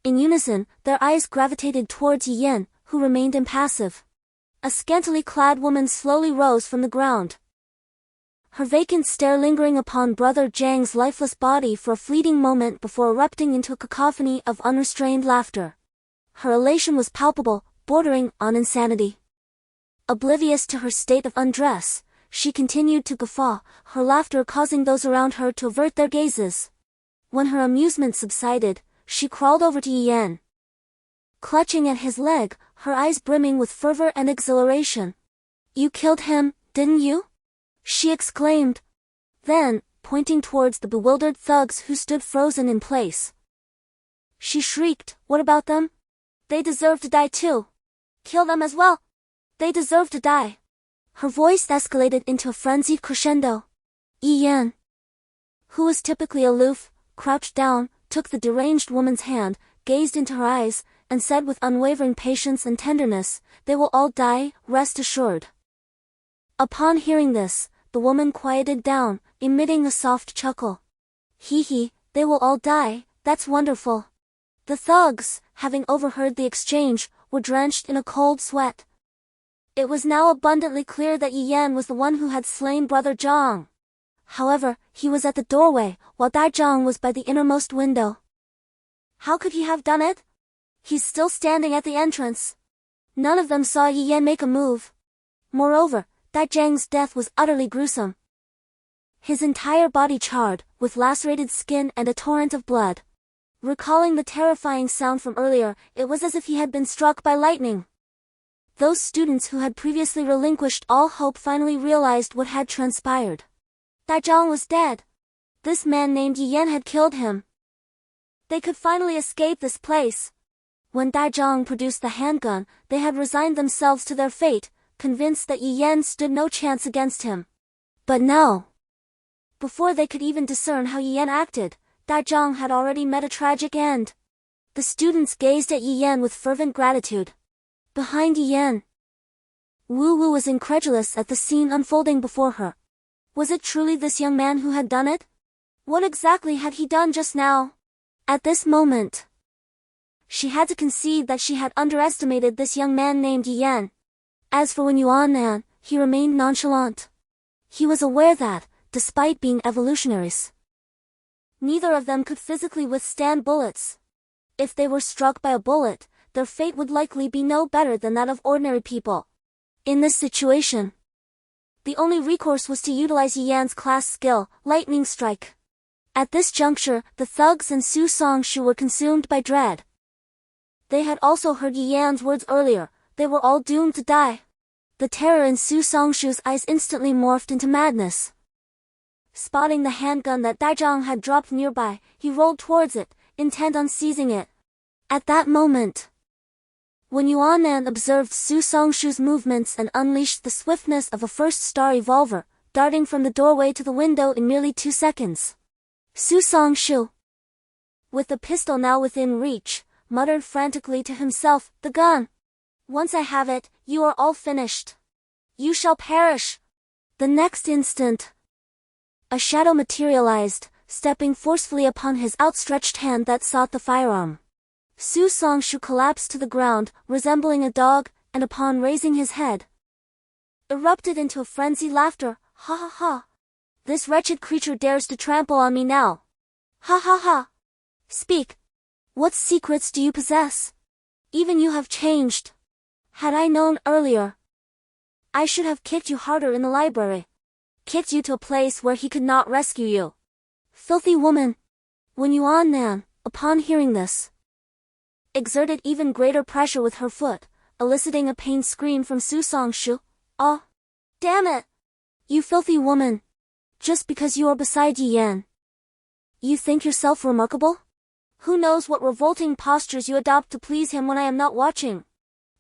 In unison, their eyes gravitated towards Yi Yan, who remained impassive. A scantily clad woman slowly rose from the ground, her vacant stare lingering upon Brother Zhang's lifeless body for a fleeting moment before erupting into a cacophony of unrestrained laughter. Her elation was palpable, bordering on insanity. Oblivious to her state of undress, she continued to guffaw, her laughter causing those around her to avert their gazes. When her amusement subsided, she crawled over to Yi Yan, clutching at his leg, her eyes brimming with fervor and exhilaration. "You killed him, didn't you?" she exclaimed. Then, pointing towards the bewildered thugs who stood frozen in place, she shrieked, "What about them? They deserve to die too. Kill them as well. They deserve to die." Her voice escalated into a frenzied crescendo. Yi Yan, who was typically aloof, crouched down, took the deranged woman's hand, gazed into her eyes, and said with unwavering patience and tenderness, "They will all die, rest assured." Upon hearing this, the woman quieted down, emitting a soft chuckle. "Hee, they will all die, that's wonderful." The thugs, having overheard the exchange, were drenched in a cold sweat. It was now abundantly clear that Yi Yan was the one who had slain Brother Zhang. However, he was at the doorway, while Dai Zhang was by the innermost window. How could he have done it? He's still standing at the entrance. None of them saw Yi Yan make a move. Moreover, Dai Zhang's death was utterly gruesome. His entire body charred, with lacerated skin and a torrent of blood. Recalling the terrifying sound from earlier, it was as if he had been struck by lightning. Those students who had previously relinquished all hope finally realized what had transpired. Dai Zhang was dead. This man named Yi Yan had killed him. They could finally escape this place. When Dai Zhang produced the handgun, they had resigned themselves to their fate, convinced that Yi Yan stood no chance against him. But now, before they could even discern how Yi Yan acted, Dai Zhang had already met a tragic end. The students gazed at Yi Yan with fervent gratitude. Behind Yi Yan, Wu Wu was incredulous at the scene unfolding before her. Was it truly this young man who had done it? What exactly had he done just now? At this moment, she had to concede that she had underestimated this young man named Yi Yan. As for Wen Yuan, he remained nonchalant. He was aware that, despite being evolutionaries, neither of them could physically withstand bullets. If they were struck by a bullet, their fate would likely be no better than that of ordinary people. In this situation, the only recourse was to utilize Yi Yan's class skill, Lightning Strike. At this juncture, the thugs and Su Songshu were consumed by dread. They had also heard Yi Yan's words earlier, They were all doomed to die. The terror in Su Songshu's eyes instantly morphed into madness. Spotting the handgun that Daizhang had dropped nearby, he rolled towards it, intent on seizing it. At that moment, when Yuan observed Su Songshu's movements and unleashed the swiftness of a first-star evolver, darting from the doorway to the window in merely 2 seconds. Su Songshu, with the pistol now within reach, muttered frantically to himself, "The gun! Once I have it, you are all finished. You shall perish." The next instant, a shadow materialized, stepping forcefully upon his outstretched hand that sought the firearm. Su Songshu collapsed to the ground, resembling a dog, and upon raising his head, erupted into a frenzied laughter. "Ha ha ha! This wretched creature dares to trample on me now! Ha ha ha! Speak! What secrets do you possess? Even you have changed. Had I known earlier, I should have kicked you harder in the library. Kicked you to a place where he could not rescue you. Filthy woman!" When Yuan, upon hearing this, exerted even greater pressure with her foot, eliciting a pained scream from Su Songshu. "Ah! Damn it! You filthy woman! Just because you are beside Yi Yan, you think yourself remarkable? Who knows what revolting postures you adopt to please him when I am not watching?"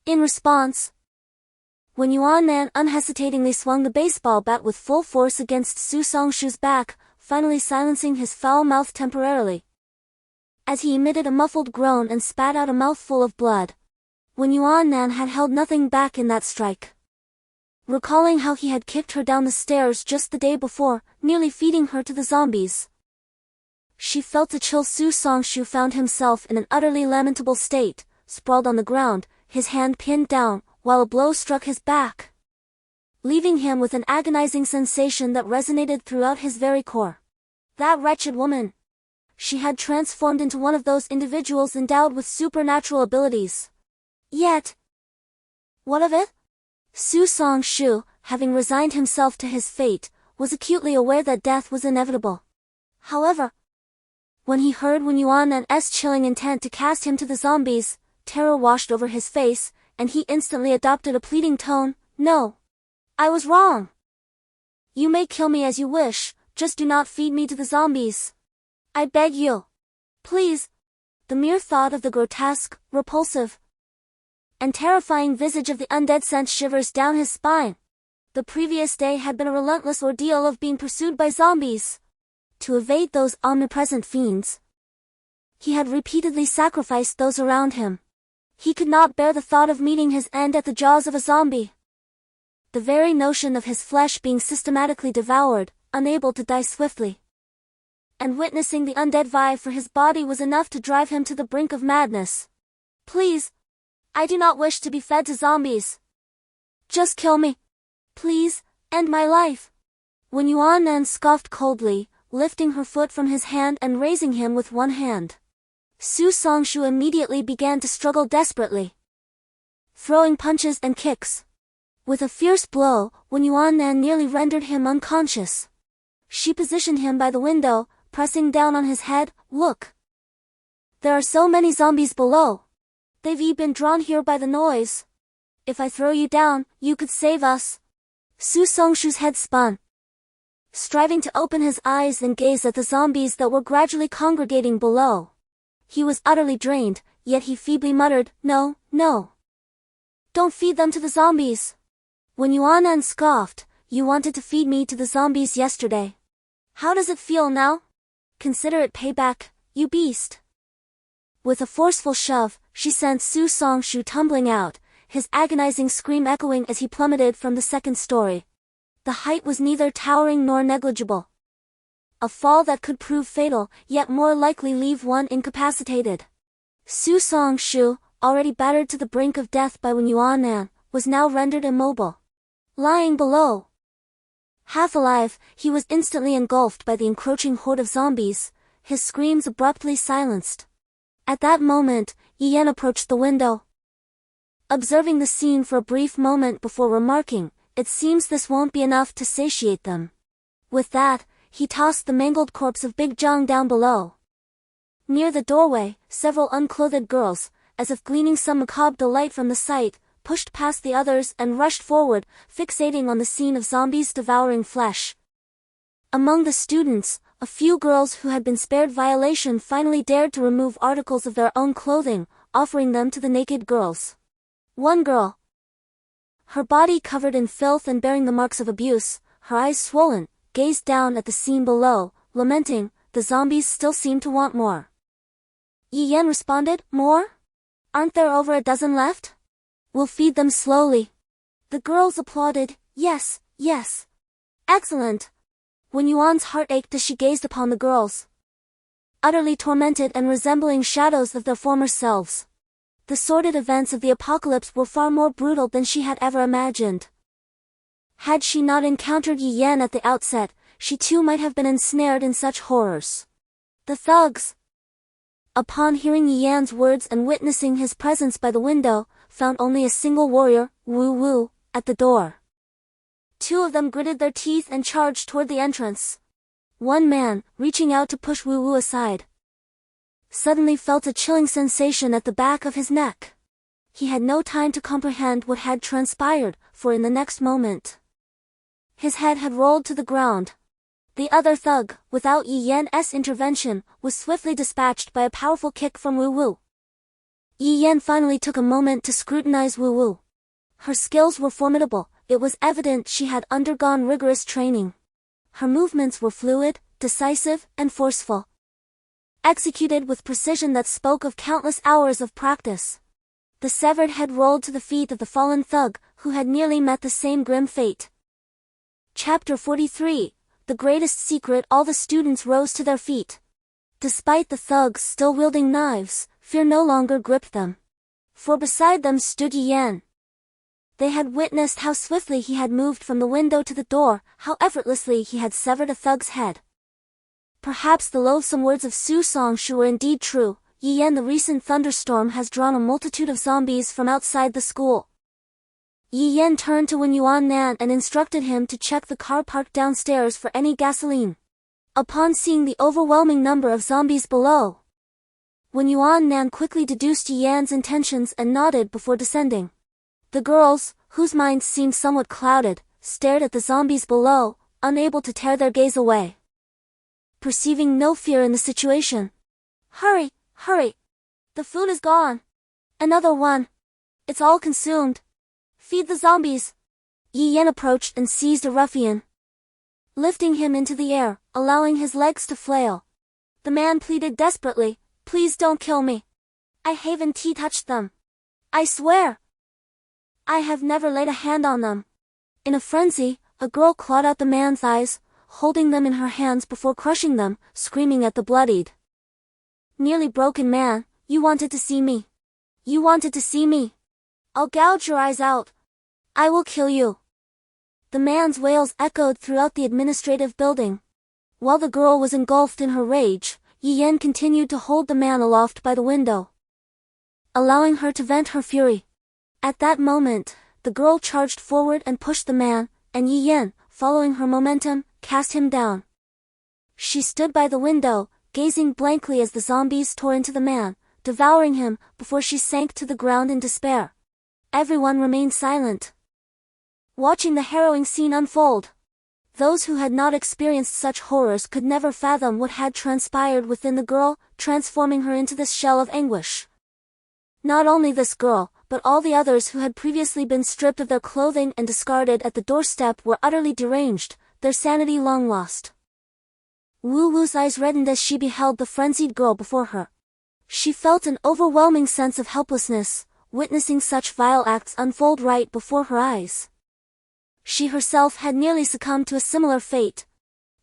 In response, when Yuan unhesitatingly swung the baseball bat with full force against Su Songshu's back, finally silencing his foul mouth temporarily, as he emitted a muffled groan and spat out a mouthful of blood. When Yuan had held nothing back in that strike, recalling how he had kicked her down the stairs just the day before, nearly feeding her to the zombies, she felt a chill. Su Songshu found himself in an utterly lamentable state, sprawled on the ground, his hand pinned down, while a blow struck his back, leaving him with an agonizing sensation that resonated throughout his very core. That wretched woman! She had transformed into one of those individuals endowed with supernatural abilities. Yet, what of it? Su Songshu, having resigned himself to his fate, was acutely aware that death was inevitable. However, when he heard Yuan's chilling intent to cast him to the zombies, terror washed over his face, and he instantly adopted a pleading tone. "No. I was wrong. You may kill me as you wish, just do not feed me to the zombies. I beg you. Please." The mere thought of the grotesque, repulsive, and terrifying visage of the undead sent shivers down his spine. The previous day had been a relentless ordeal of being pursued by zombies. To evade those omnipresent fiends, he had repeatedly sacrificed those around him. He could not bear the thought of meeting his end at the jaws of a zombie. The very notion of his flesh being systematically devoured, unable to die swiftly, and witnessing the undead vie for his body was enough to drive him to the brink of madness. "Please, I do not wish to be fed to zombies. Just kill me. Please, end my life." When Yuan scoffed coldly, lifting her foot from his hand and raising him with one hand, Su Songshu immediately began to struggle desperately, throwing punches and kicks. With a fierce blow, when Yuan nearly rendered him unconscious, she positioned him by the window, pressing down on his head. "Look. There are so many zombies below. They've been drawn here by the noise. If I throw you down, you could save us." Su Songshu's head spun, striving to open his eyes and gaze at the zombies that were gradually congregating below. He was utterly drained, yet he feebly muttered, "No, no. Don't feed them to the zombies." When Yuan scoffed, "You wanted to feed me to the zombies yesterday. How does it feel now? Consider it payback, you beast." With a forceful shove, she sent Su Songshu tumbling out, his agonizing scream echoing as he plummeted from the second story. The height was neither towering nor negligible. A fall that could prove fatal, yet more likely leave one incapacitated. Su Songshu, already battered to the brink of death by Yuan, was now rendered immobile. Lying below, half alive, he was instantly engulfed by the encroaching horde of zombies, his screams abruptly silenced. At that moment, Yi Yan approached the window, observing the scene for a brief moment before remarking, "It seems this won't be enough to satiate them." With that, he tossed the mangled corpse of Big Zhang down below. Near the doorway, several unclothed girls, as if gleaning some macabre delight from the sight, pushed past the others and rushed forward, fixating on the scene of zombies devouring flesh. Among the students, a few girls who had been spared violation finally dared to remove articles of their own clothing, offering them to the naked girls. One girl, her body covered in filth and bearing the marks of abuse, her eyes swollen, gazed down at the scene below, lamenting, "The zombies still seem to want more." Yi Yan responded, "More? Aren't there over a dozen left? We'll feed them slowly." The girls applauded, "Yes, yes. Excellent." When Yuan's heart ached as she gazed upon the girls, utterly tormented and resembling shadows of their former selves. The sordid events of the apocalypse were far more brutal than she had ever imagined. Had she not encountered Yi Yan at the outset, she too might have been ensnared in such horrors. The thugs, upon hearing Yi Yan's words and witnessing his presence by the window, found only a single warrior, Wu Wu, at the door. Two of them gritted their teeth and charged toward the entrance. One man, reaching out to push Wu Wu aside, suddenly felt a chilling sensation at the back of his neck. He had no time to comprehend what had transpired, for in the next moment, his head had rolled to the ground. The other thug, without Yi Yan's intervention, was swiftly dispatched by a powerful kick from Wu Wu. Yi Yan finally took a moment to scrutinize Wu Wu. Her skills were formidable. It was evident she had undergone rigorous training. Her movements were fluid, decisive, and forceful, executed with precision that spoke of countless hours of practice. The severed head rolled to the feet of the fallen thug, who had nearly met the same grim fate. Chapter 43. The Greatest Secret. All the students rose to their feet. Despite the thugs still wielding knives, fear no longer gripped them. For beside them stood Yi Yan. They had witnessed how swiftly he had moved from the window to the door, how effortlessly he had severed a thug's head. Perhaps the loathsome words of Su Songshu were indeed true. Yi Yan, the recent thunderstorm has drawn a multitude of zombies from outside the school. Yi Yan turned to Wen Yuan and instructed him to check the car parked downstairs for any gasoline. Upon seeing the overwhelming number of zombies below, Wen Yuan quickly deduced Yi Yan's intentions and nodded before descending. The girls, whose minds seemed somewhat clouded, stared at the zombies below, unable to tear their gaze away. Perceiving no fear in the situation, "Hurry, hurry! The food is gone! Another one! It's all consumed! Feed the zombies!" Yi Yan approached and seized a ruffian, lifting him into the air, allowing his legs to flail. The man pleaded desperately, "Please don't kill me. I haven't touched them. I swear. I have never laid a hand on them." In a frenzy, a girl clawed out the man's eyes, holding them in her hands before crushing them, screaming at the bloodied, nearly broken man, "You wanted to see me. You wanted to see me. I'll gouge your eyes out. I will kill you." The man's wails echoed throughout the administrative building. While the girl was engulfed in her rage, Yi Yan continued to hold the man aloft by the window, allowing her to vent her fury. At that moment, the girl charged forward and pushed the man, and Yi Yan, following her momentum, cast him down. She stood by the window, gazing blankly as the zombies tore into the man, devouring him, before she sank to the ground in despair. Everyone remained silent, watching the harrowing scene unfold. Those who had not experienced such horrors could never fathom what had transpired within the girl, transforming her into this shell of anguish. Not only this girl, but all the others who had previously been stripped of their clothing and discarded at the doorstep were utterly deranged, their sanity long lost. Wu Wu's eyes reddened as she beheld the frenzied girl before her. She felt an overwhelming sense of helplessness, witnessing such vile acts unfold right before her eyes. She herself had nearly succumbed to a similar fate.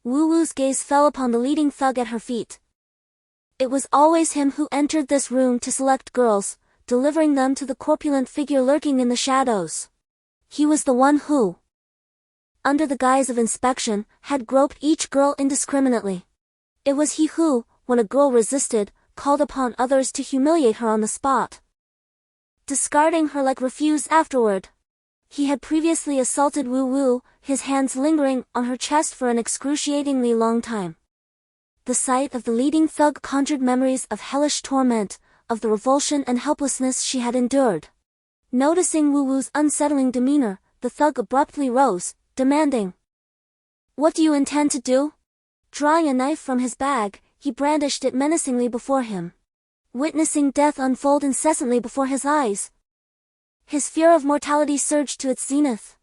Wu Wu's gaze fell upon the leading thug at her feet. It was always him who entered this room to select girls, delivering them to the corpulent figure lurking in the shadows. He was the one who, under the guise of inspection, had groped each girl indiscriminately. It was he who, when a girl resisted, called upon others to humiliate her on the spot, discarding her like refuse afterward. He had previously assaulted Wu Wu, his hands lingering on her chest for an excruciatingly long time. The sight of the leading thug conjured memories of hellish torment, of the revulsion and helplessness she had endured. Noticing Wu Wu's unsettling demeanor, the thug abruptly rose, demanding, "What do you intend to do?" Drawing a knife from his bag, he brandished it menacingly before him. Witnessing death unfold incessantly before his eyes, his fear of mortality surged to its zenith.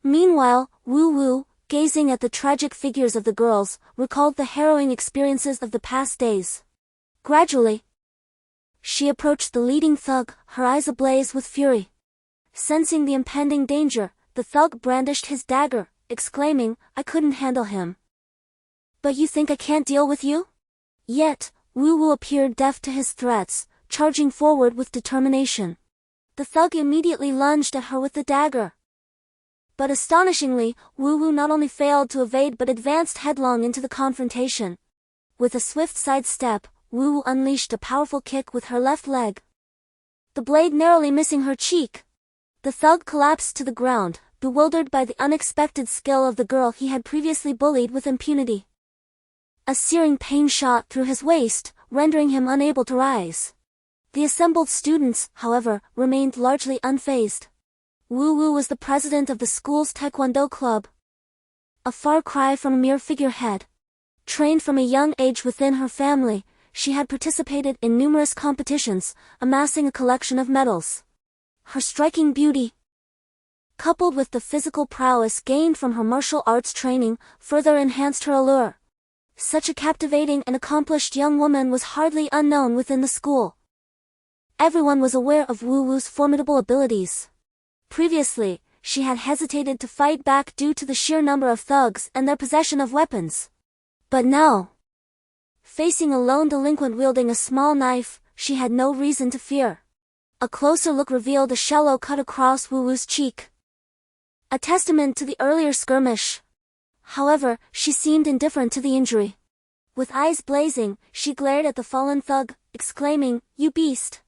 Meanwhile, Wu Wu, gazing at the tragic figures of the girls, recalled the harrowing experiences of the past days. Gradually, she approached the leading thug, her eyes ablaze with fury. Sensing the impending danger, the thug brandished his dagger, exclaiming, "I couldn't handle him." "But you think I can't deal with you?" Yet, Wu Wu appeared deaf to his threats, charging forward with determination. The thug immediately lunged at her with the dagger. But astonishingly, Wu Wu not only failed to evade but advanced headlong into the confrontation. With a swift sidestep, Wu Wu unleashed a powerful kick with her left leg, the blade narrowly missing her cheek. The thug collapsed to the ground, bewildered by the unexpected skill of the girl he had previously bullied with impunity. A searing pain shot through his waist, rendering him unable to rise. The assembled students, however, remained largely unfazed. Wu Wu was the president of the school's taekwondo club, a far cry from a mere figurehead. Trained from a young age within her family, she had participated in numerous competitions, amassing a collection of medals. Her striking beauty, coupled with the physical prowess gained from her martial arts training, further enhanced her allure. Such a captivating and accomplished young woman was hardly unknown within the school. Everyone was aware of Wu Wu's formidable abilities. Previously, she had hesitated to fight back due to the sheer number of thugs and their possession of weapons. But now, facing a lone delinquent wielding a small knife, she had no reason to fear. A closer look revealed a shallow cut across Wu Wu's cheek, a testament to the earlier skirmish. However, she seemed indifferent to the injury. With eyes blazing, she glared at the fallen thug, exclaiming, "You beast!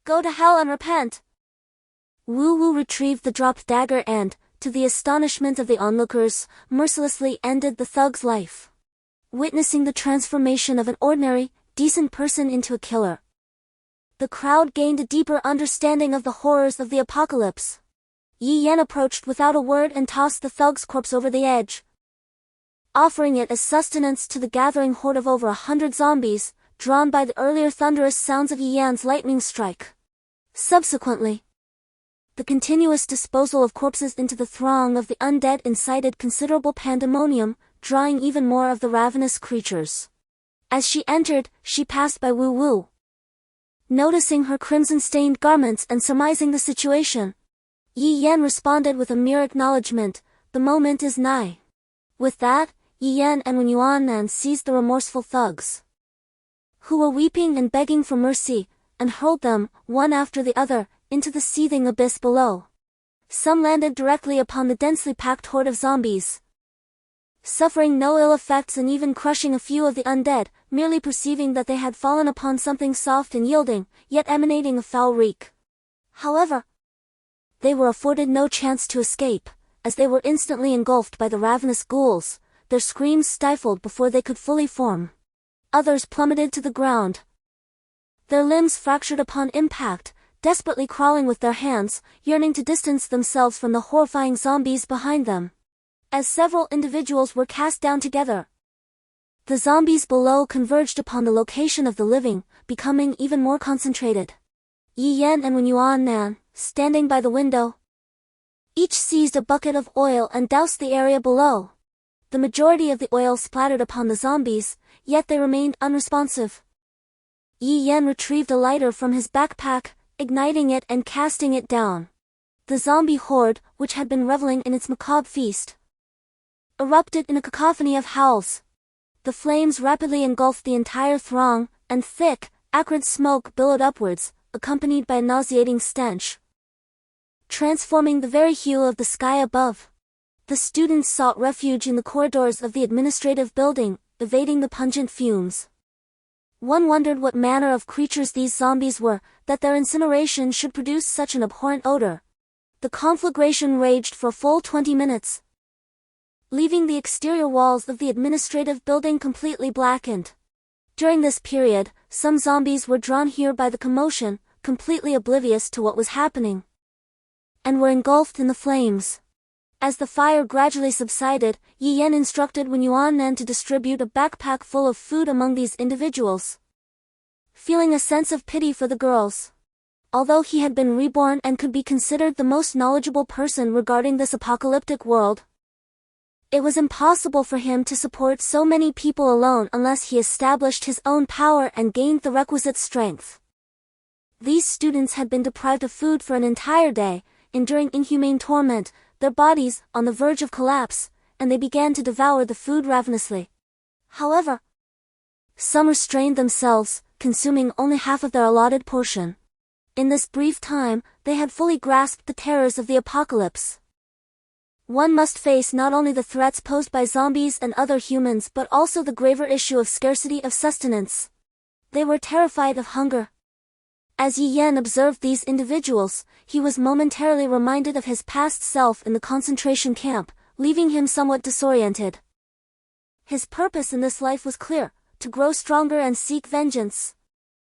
Go to hell and repent!" Wu Wu retrieved the dropped dagger and, to the astonishment of the onlookers, mercilessly ended the thug's life. Witnessing the transformation of an ordinary, decent person into a killer, the crowd gained a deeper understanding of the horrors of the apocalypse. Yi Yan approached without a word and tossed the thug's corpse over the edge, offering it as sustenance to the gathering horde of over 100 zombies, drawn by the earlier thunderous sounds of Yi Yan's lightning strike. Subsequently, the continuous disposal of corpses into the throng of the undead incited considerable pandemonium, drawing even more of the ravenous creatures. As she entered, she passed by Wu Wu. Noticing her crimson-stained garments and surmising the situation, Yi Yan responded with a mere acknowledgement, "The moment is nigh." With that, Yi Yan and Wen Yuannan seized the remorseful thugs, who were weeping and begging for mercy, and hurled them, one after the other, into the seething abyss below. Some landed directly upon the densely packed horde of zombies, suffering no ill effects and even crushing a few of the undead, merely perceiving that they had fallen upon something soft and yielding, yet emanating a foul reek. However, they were afforded no chance to escape, as they were instantly engulfed by the ravenous ghouls, their screams stifled before they could fully form. Others plummeted to the ground, their limbs fractured upon impact, desperately crawling with their hands, yearning to distance themselves from the horrifying zombies behind them. As several individuals were cast down together, the zombies below converged upon the location of the living, becoming even more concentrated. Yi Yan and Wen Yuannan, standing by the window, each seized a bucket of oil and doused the area below. The majority of the oil splattered upon the zombies, yet they remained unresponsive. Yi Yan retrieved a lighter from his backpack, igniting it and casting it down. The zombie horde, which had been reveling in its macabre feast, erupted in a cacophony of howls. The flames rapidly engulfed the entire throng, and thick, acrid smoke billowed upwards, accompanied by a nauseating stench, transforming the very hue of the sky above. The students sought refuge in the corridors of the administrative building, evading the pungent fumes. One wondered what manner of creatures these zombies were, that their incineration should produce such an abhorrent odor. The conflagration raged for a full 20 minutes, leaving the exterior walls of the administrative building completely blackened. During this period, some zombies were drawn here by the commotion, completely oblivious to what was happening. and were engulfed in the flames. As the fire gradually subsided, Yi Yan instructed Wen Yuannan to distribute a backpack full of food among these individuals. Feeling a sense of pity for the girls, although he had been reborn and could be considered the most knowledgeable person regarding this apocalyptic world, it was impossible for him to support so many people alone unless he established his own power and gained the requisite strength. These students had been deprived of food for an entire day, enduring inhumane torment, their bodies on the verge of collapse, and they began to devour the food ravenously. However, some restrained themselves, consuming only half of their allotted portion. In this brief time, they had fully grasped the terrors of the apocalypse. One must face not only the threats posed by zombies and other humans but also the graver issue of scarcity of sustenance. They were terrified of hunger. As Yi Yan observed these individuals, he was momentarily reminded of his past self in the concentration camp, leaving him somewhat disoriented. His purpose in this life was clear: to grow stronger and seek vengeance.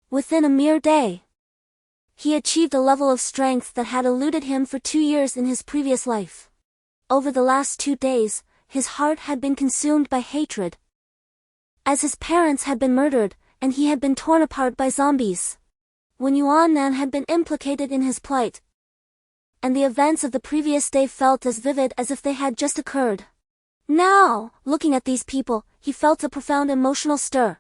Within a mere day, he achieved a level of strength that had eluded him for 2 years in his previous life. Over the last 2 days, his heart had been consumed by hatred. As his parents had been murdered, and he had been torn apart by zombies. Wen Yuannan had been implicated in his plight, and the events of the previous day felt as vivid as if they had just occurred. Now, looking at these people, he felt a profound emotional stir.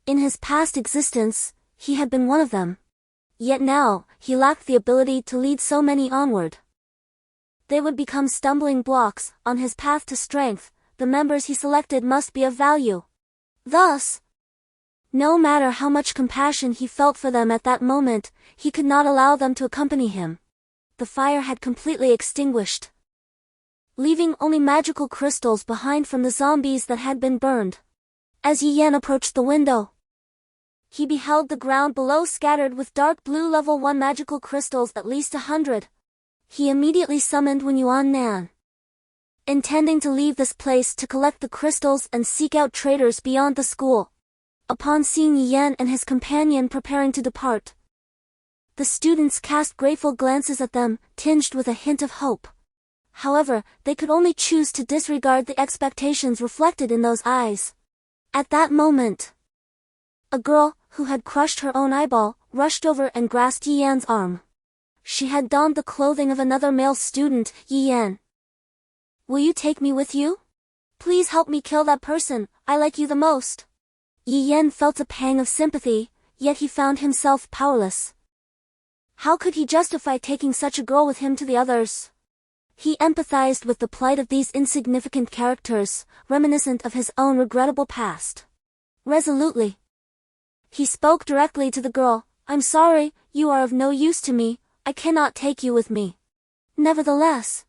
In his past existence, he had been one of them. Yet now, he lacked the ability to lead so many onward. They would become stumbling blocks on his path to strength. The members he selected must be of value. Thus, no matter how much compassion he felt for them at that moment, he could not allow them to accompany him. The fire had completely extinguished, leaving only magical crystals behind from the zombies that had been burned. As Yi Yan approached the window, he beheld the ground below scattered with dark blue level 1 magical crystals, at least 100. He immediately summoned Wen Yuannan, intending to leave this place to collect the crystals and seek out traitors beyond the school. Upon seeing Yi Yan and his companion preparing to depart, the students cast grateful glances at them, tinged with a hint of hope. However, they could only choose to disregard the expectations reflected in those eyes. At that moment, a girl, who had crushed her own eyeball, rushed over and grasped Yi Yan's arm. She had donned the clothing of another male student. Yi Yan, will you take me with you? Please help me kill that person, I like you the most. Yi Yan felt a pang of sympathy, yet he found himself powerless. How could he justify taking such a girl with him to the others? He empathized with the plight of these insignificant characters, reminiscent of his own regrettable past. Resolutely, he spoke directly to the girl. I'm sorry, you are of no use to me, I cannot take you with me. Nevertheless,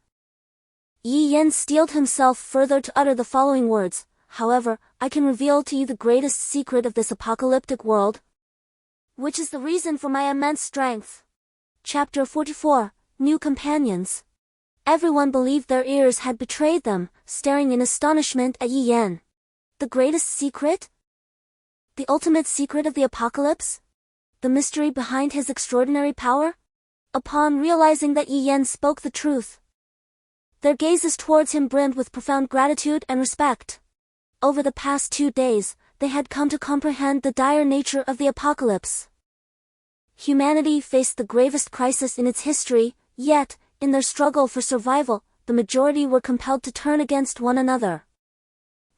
Yi Yan steeled himself further to utter the following words: however, I can reveal to you the greatest secret of this apocalyptic world, which is the reason for my immense strength. Chapter 44, New Companions. Everyone believed their ears had betrayed them, staring in astonishment at Yi Yan. The greatest secret? The ultimate secret of the apocalypse? The mystery behind his extraordinary power? Upon realizing that Yi Yan spoke the truth, their gazes towards him brimmed with profound gratitude and respect. Over the past 2 days, they had come to comprehend the dire nature of the apocalypse. Humanity faced the gravest crisis in its history, yet, in their struggle for survival, the majority were compelled to turn against one another.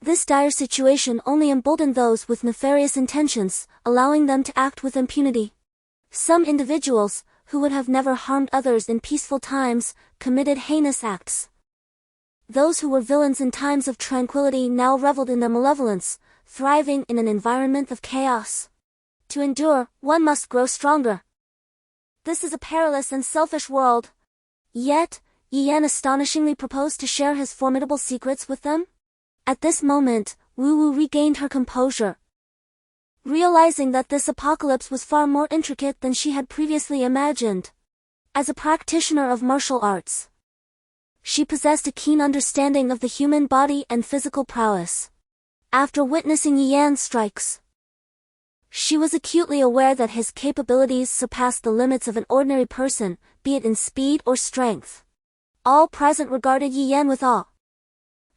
This dire situation only emboldened those with nefarious intentions, allowing them to act with impunity. Some individuals, who would have never harmed others in peaceful times, committed heinous acts. Those who were villains in times of tranquility now reveled in their malevolence, thriving in an environment of chaos. To endure, one must grow stronger. This is a perilous and selfish world. Yet, Yi Yan astonishingly proposed to share his formidable secrets with them. At this moment, Wu Wu regained her composure, realizing that this apocalypse was far more intricate than she had previously imagined. As a practitioner of martial arts, she possessed a keen understanding of the human body and physical prowess. After witnessing Yi Yan's strikes, she was acutely aware that his capabilities surpassed the limits of an ordinary person, be it in speed or strength. All present regarded Yi Yan with awe.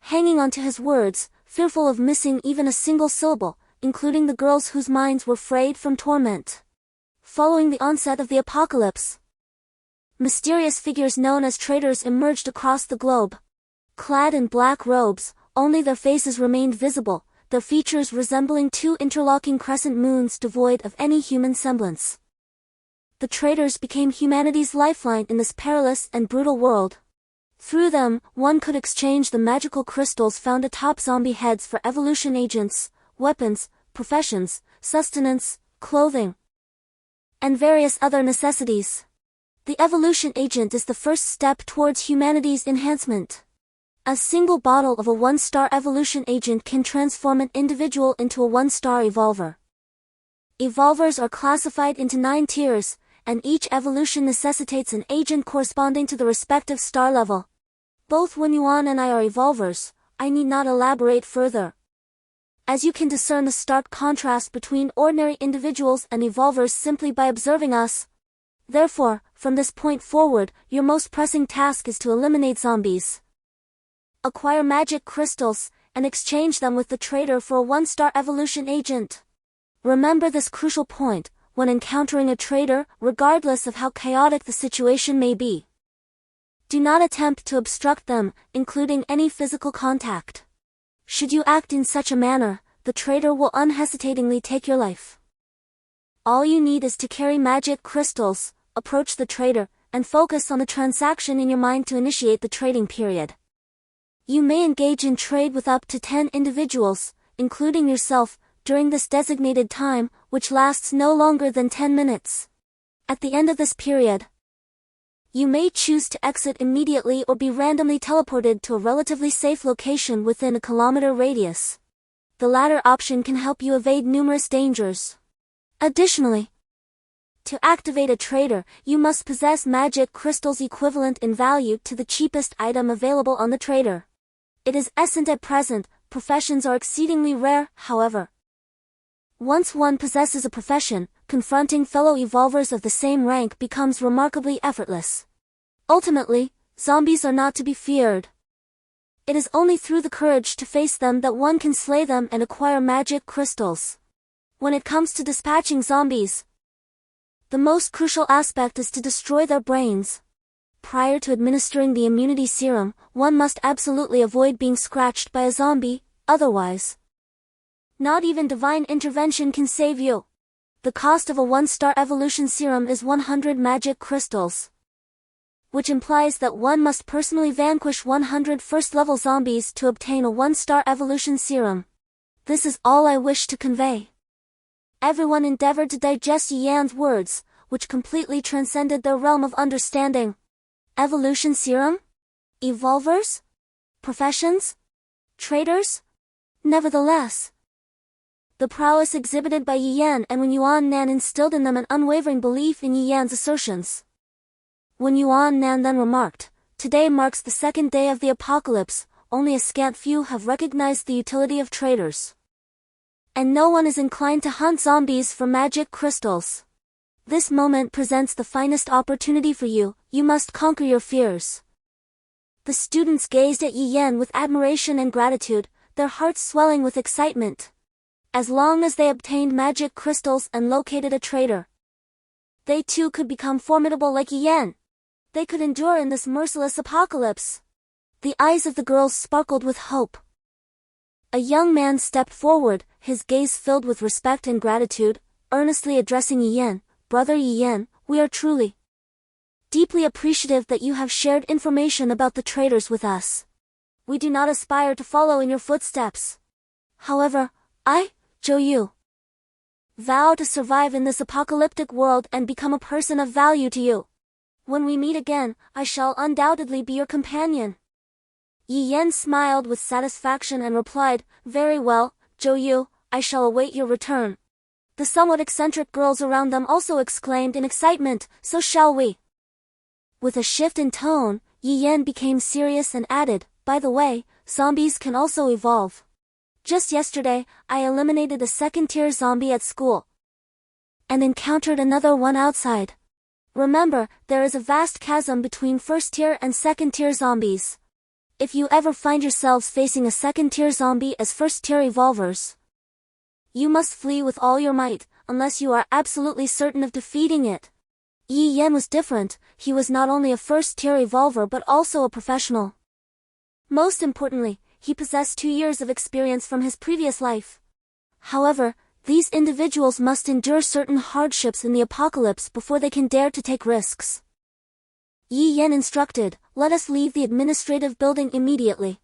Hanging on to his words, fearful of missing even a single syllable, including the girls whose minds were frayed from torment. Following the onset of the apocalypse, mysterious figures known as traitors emerged across the globe. Clad in black robes, only their faces remained visible, their features resembling two interlocking crescent moons devoid of any human semblance. The traitors became humanity's lifeline in this perilous and brutal world. Through them, one could exchange the magical crystals found atop zombie heads for evolution agents, weapons, professions, sustenance, clothing, and various other necessities. The evolution agent is the first step towards humanity's enhancement. A single bottle of a one-star evolution agent can transform an individual into a one-star evolver. Evolvers are classified into 9 tiers, and each evolution necessitates an agent corresponding to the respective star level. Both Wen Yuan and I are evolvers, I need not elaborate further. As you can discern the stark contrast between ordinary individuals and evolvers simply by observing us. Therefore, from this point forward, your most pressing task is to eliminate zombies. Acquire magic crystals, and exchange them with the traitor for a one-star evolution agent. Remember this crucial point when encountering a traitor, regardless of how chaotic the situation may be. Do not attempt to obstruct them, including any physical contact. Should you act in such a manner, the traitor will unhesitatingly take your life. All you need is to carry magic crystals, approach the traitor, and focus on the transaction in your mind to initiate the trading period. You may engage in trade with up to 10 individuals, including yourself, during this designated time, which lasts no longer than 10 minutes. At the end of this period, you may choose to exit immediately or be randomly teleported to a relatively safe location within a kilometer radius. The latter option can help you evade numerous dangers. Additionally, to activate a traitor, you must possess magic crystals equivalent in value to the cheapest item available on the trader. It is essent at present, professions are exceedingly rare, however. Once one possesses a profession, confronting fellow evolvers of the same rank becomes remarkably effortless. Ultimately, zombies are not to be feared. It is only through the courage to face them that one can slay them and acquire magic crystals. When it comes to dispatching zombies, the most crucial aspect is to destroy their brains. Prior to administering the immunity serum, one must absolutely avoid being scratched by a zombie, otherwise, not even divine intervention can save you. The cost of a one-star evolution serum is 100 magic crystals, which implies that one must personally vanquish 100 first-level zombies to obtain a one-star evolution serum. This is all I wish to convey. Everyone endeavored to digest Yi Yan's words, which completely transcended their realm of understanding. Evolution serum? Evolvers? Professions? Traders? Nevertheless, the prowess exhibited by Yi Yan and Wen Yuan Nan instilled in them an unwavering belief in Yi Yan's assertions. Wen Yuan Nan then remarked, "Today marks the second day of the apocalypse, only a scant few have recognized the utility of traders. And no one is inclined to hunt zombies for magic crystals. This moment presents the finest opportunity for you, you must conquer your fears." The students gazed at Yi Yan with admiration and gratitude, their hearts swelling with excitement. As long as they obtained magic crystals and located a traitor, they too could become formidable like Yi Yan. They could endure in this merciless apocalypse. The eyes of the girls sparkled with hope. A young man stepped forward, his gaze filled with respect and gratitude, earnestly addressing Yi Yan. "Brother Yi Yan, we are truly deeply appreciative that you have shared information about the traitors with us. We do not aspire to follow in your footsteps. However, I, Zhou Yu, vow to survive in this apocalyptic world and become a person of value to you. When we meet again, I shall undoubtedly be your companion." Yi Yan smiled with satisfaction and replied, "Very well, Zhou Yu, I shall await your return." The somewhat eccentric girls around them also exclaimed in excitement, "So shall we." With a shift in tone, Yi Yan became serious and added, "By the way, zombies can also evolve. Just yesterday, I eliminated a second-tier zombie at school, and encountered another one outside. Remember, there is a vast chasm between first-tier and second-tier zombies. If you ever find yourselves facing a second-tier zombie as first-tier evolvers, you must flee with all your might, unless you are absolutely certain of defeating it. Yi Yan was different. He was not only a first-tier evolver but also a professional. Most importantly, he possessed 2 years of experience from his previous life. However, these individuals must endure certain hardships in the apocalypse before they can dare to take risks. Yi Yan instructed, "Let us leave the administrative building immediately.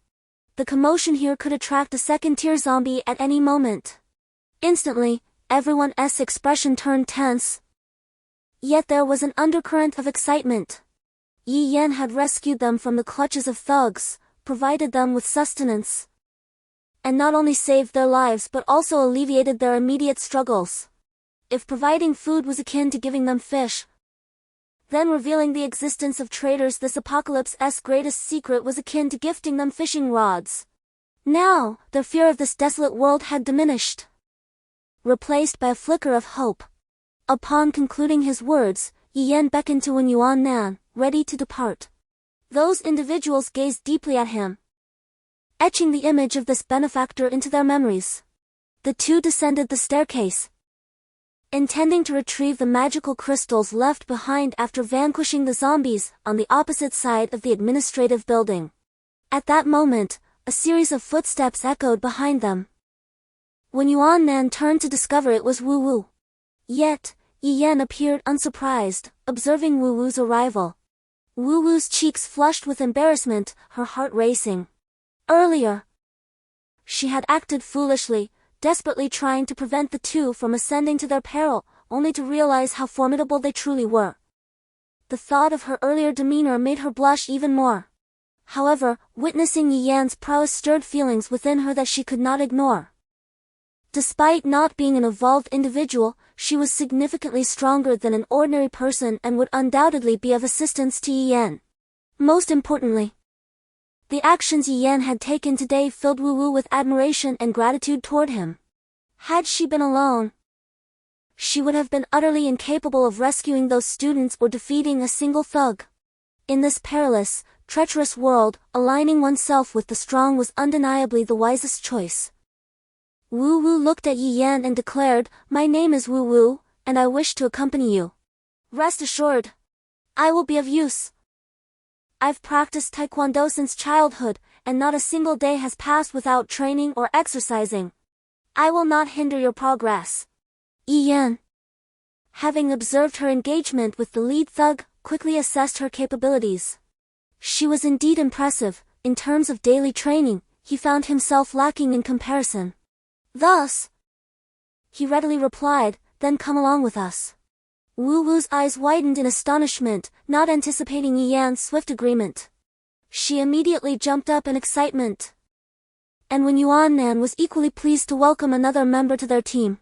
The commotion here could attract a second-tier zombie at any moment." Instantly, everyone's expression turned tense. Yet there was an undercurrent of excitement. Yi Yan had rescued them from the clutches of thugs, provided them with sustenance, and not only saved their lives but also alleviated their immediate struggles. If providing food was akin to giving them fish, then revealing the existence of traitors, this apocalypse's greatest secret was akin to gifting them fishing rods. Now, their fear of this desolate world had diminished, replaced by a flicker of hope. Upon concluding his words, Yi Yan beckoned to Wen Yuan Nan, ready to depart. Those individuals gazed deeply at him, etching the image of this benefactor into their memories. The two descended the staircase, intending to retrieve the magical crystals left behind after vanquishing the zombies on the opposite side of the administrative building. At that moment, a series of footsteps echoed behind them. When Yuan Nan turned to discover it was Wu Wu. Yet, Yi Yan appeared unsurprised, observing Wu Wu's arrival. Wu Wu's cheeks flushed with embarrassment, her heart racing. Earlier, she had acted foolishly, desperately trying to prevent the two from ascending to their peril, only to realize how formidable they truly were. The thought of her earlier demeanor made her blush even more. However, witnessing Yi Yan's prowess stirred feelings within her that she could not ignore. Despite not being an evolved individual, she was significantly stronger than an ordinary person and would undoubtedly be of assistance to Yi Yan. Most importantly, the actions Yi Yan had taken today filled Wu Wu with admiration and gratitude toward him. Had she been alone, she would have been utterly incapable of rescuing those students or defeating a single thug. In this perilous, treacherous world, aligning oneself with the strong was undeniably the wisest choice. Wu Wu looked at Yi Yan and declared, "My name is Wu Wu, and I wish to accompany you. Rest assured, I will be of use. I've practiced Taekwondo since childhood, and not a single day has passed without training or exercising. I will not hinder your progress." Yi Yan, having observed her engagement with the lead thug, quickly assessed her capabilities. She was indeed impressive. In terms of daily training, he found himself lacking in comparison. Thus, he readily replied, "Then come along with us." Wu Wu's eyes widened in astonishment, not anticipating Yi Yan's swift agreement. She immediately jumped up in excitement. And when Yuan Nan was equally pleased to welcome another member to their team,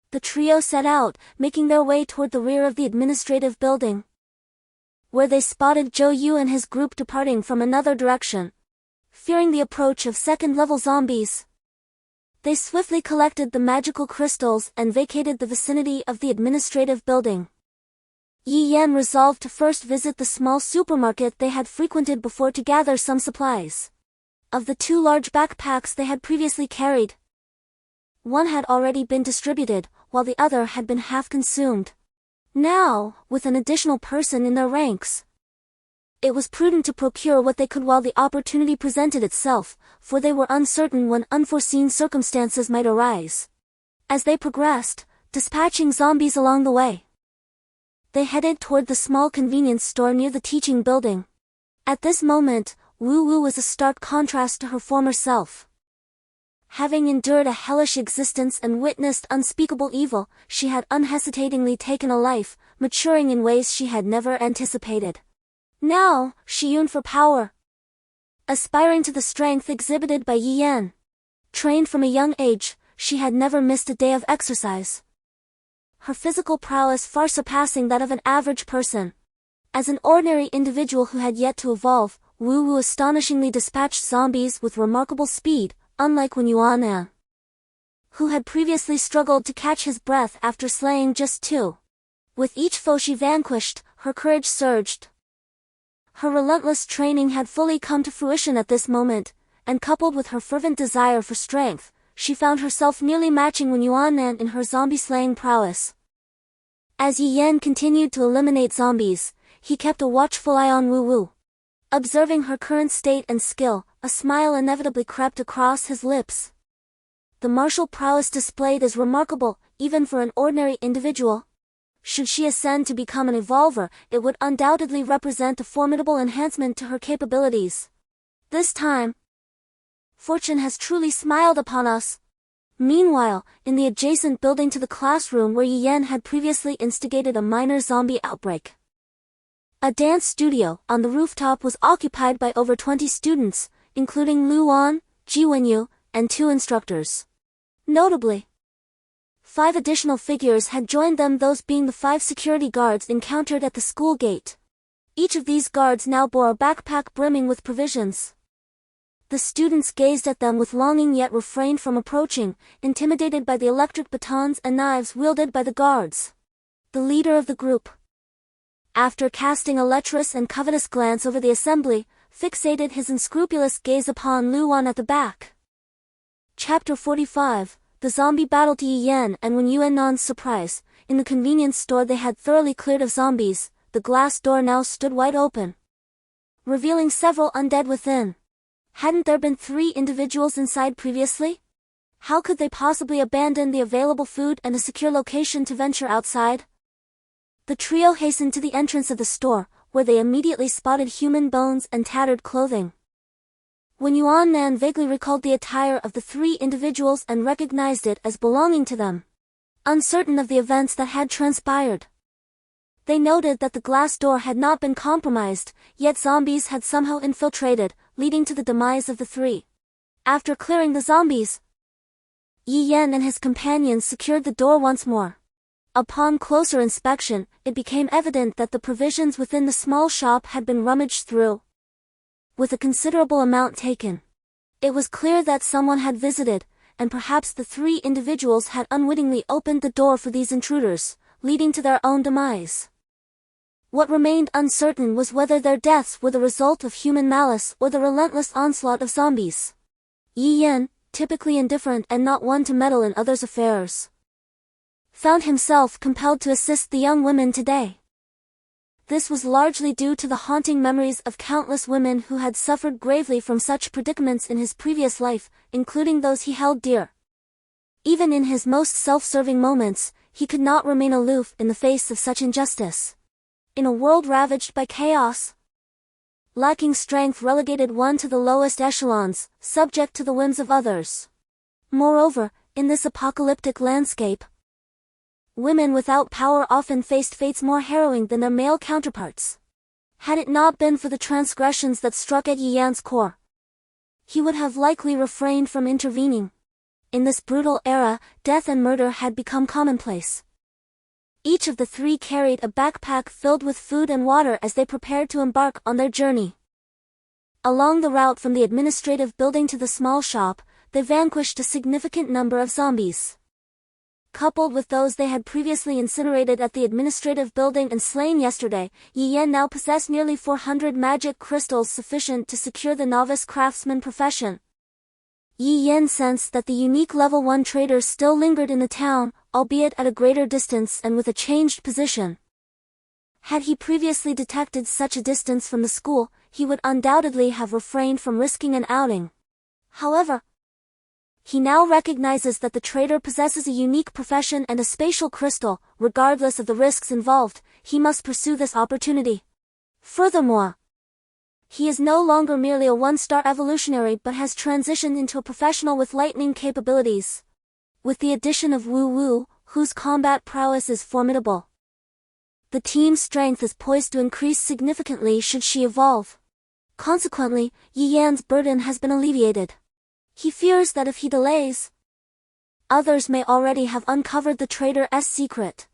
the trio set out, making their way toward the rear of the administrative building, where they spotted Zhou Yu and his group departing from another direction. Fearing the approach of second-level zombies, they swiftly collected the magical crystals and vacated the vicinity of the administrative building. Yi Yan resolved to first visit the small supermarket they had frequented before to gather some supplies. Of the 2 large backpacks they had previously carried, one had already been distributed, while the other had been half consumed. Now, with an additional person in their ranks, it was prudent to procure what they could while the opportunity presented itself, for they were uncertain when unforeseen circumstances might arise. As they progressed, dispatching zombies along the way, they headed toward the small convenience store near the teaching building. At this moment, Wu Wu was a stark contrast to her former self. Having endured a hellish existence and witnessed unspeakable evil, she had unhesitatingly taken a life, maturing in ways she had never anticipated. Now, she yearned for power, aspiring to the strength exhibited by Yi Yan. Trained from a young age, she had never missed a day of exercise, her physical prowess far surpassing that of an average person. As an ordinary individual who had yet to evolve, Wu Wu astonishingly dispatched zombies with remarkable speed, unlike Wen Yuan, who had previously struggled to catch his breath after slaying just 2. With each foe she vanquished, her courage surged. Her relentless training had fully come to fruition at this moment, and coupled with her fervent desire for strength, she found herself nearly matching Wen Yuannan in her zombie-slaying prowess. As Yi Yan continued to eliminate zombies, he kept a watchful eye on Wu Wu. Observing her current state and skill, a smile inevitably crept across his lips. The martial prowess displayed is remarkable, even for an ordinary individual. Should she ascend to become an evolver, it would undoubtedly represent a formidable enhancement to her capabilities. This time, fortune has truly smiled upon us. Meanwhile, in the adjacent building to the classroom where Yi Yan had previously instigated a minor zombie outbreak, a dance studio on the rooftop was occupied by over 20 students, including Lu Wan, Ji Wenyu, and 2 instructors. Notably, 5 additional figures had joined them, those being the 5 security guards encountered at the school gate. Each of these guards now bore a backpack brimming with provisions. The students gazed at them with longing yet refrained from approaching, intimidated by the electric batons and knives wielded by the guards. The leader of the group, after casting a lecherous and covetous glance over the assembly, fixated his unscrupulous gaze upon Lu Wan at the back. Chapter 45, The Zombie Battle. To Yi Yan and Wen Yuannan's surprise, in the convenience store they had thoroughly cleared of zombies, the glass door now stood wide open, revealing several undead within. Hadn't there been 3 individuals inside previously? How could they possibly abandon the available food and a secure location to venture outside? The trio hastened to the entrance of the store, where they immediately spotted human bones and tattered clothing. Wen Yuannan vaguely recalled the attire of the 3 individuals and recognized it as belonging to them. Uncertain of the events that had transpired, they noted that the glass door had not been compromised, yet zombies had somehow infiltrated, leading to the demise of the 3. After clearing the zombies, Yi Yan and his companions secured the door once more. Upon closer inspection, it became evident that the provisions within the small shop had been rummaged through, with a considerable amount taken. It was clear that someone had visited, and perhaps the 3 individuals had unwittingly opened the door for these intruders, leading to their own demise. What remained uncertain was whether their deaths were the result of human malice or the relentless onslaught of zombies. Yi Yan, typically indifferent and not one to meddle in others' affairs, found himself compelled to assist the young women today. This was largely due to the haunting memories of countless women who had suffered gravely from such predicaments in his previous life, including those he held dear. Even in his most self-serving moments, he could not remain aloof in the face of such injustice. In a world ravaged by chaos, lacking strength relegated one to the lowest echelons, subject to the whims of others. Moreover, in this apocalyptic landscape, women without power often faced fates more harrowing than their male counterparts. Had it not been for the transgressions that struck at Yi Yan's core, he would have likely refrained from intervening. In this brutal era, death and murder had become commonplace. Each of the 3 carried a backpack filled with food and water as they prepared to embark on their journey. Along the route from the administrative building to the small shop, they vanquished a significant number of zombies. Coupled with those they had previously incinerated at the administrative building and slain yesterday, Yi Yan now possessed nearly 400 magic crystals sufficient to secure the novice craftsman profession. Yi Yan sensed that the unique level 1 traders still lingered in the town, albeit at a greater distance and with a changed position. Had he previously detected such a distance from the school, he would undoubtedly have refrained from risking an outing. However, he now recognizes that the trader possesses a unique profession and a spatial crystal. Regardless of the risks involved, he must pursue this opportunity. Furthermore, he is no longer merely a 1-star evolutionary but has transitioned into a professional with lightning capabilities. With the addition of Wu Wu, whose combat prowess is formidable, the team's strength is poised to increase significantly should she evolve. Consequently, Yi Yan's burden has been alleviated. He fears that if he delays, others may already have uncovered the trader's secret.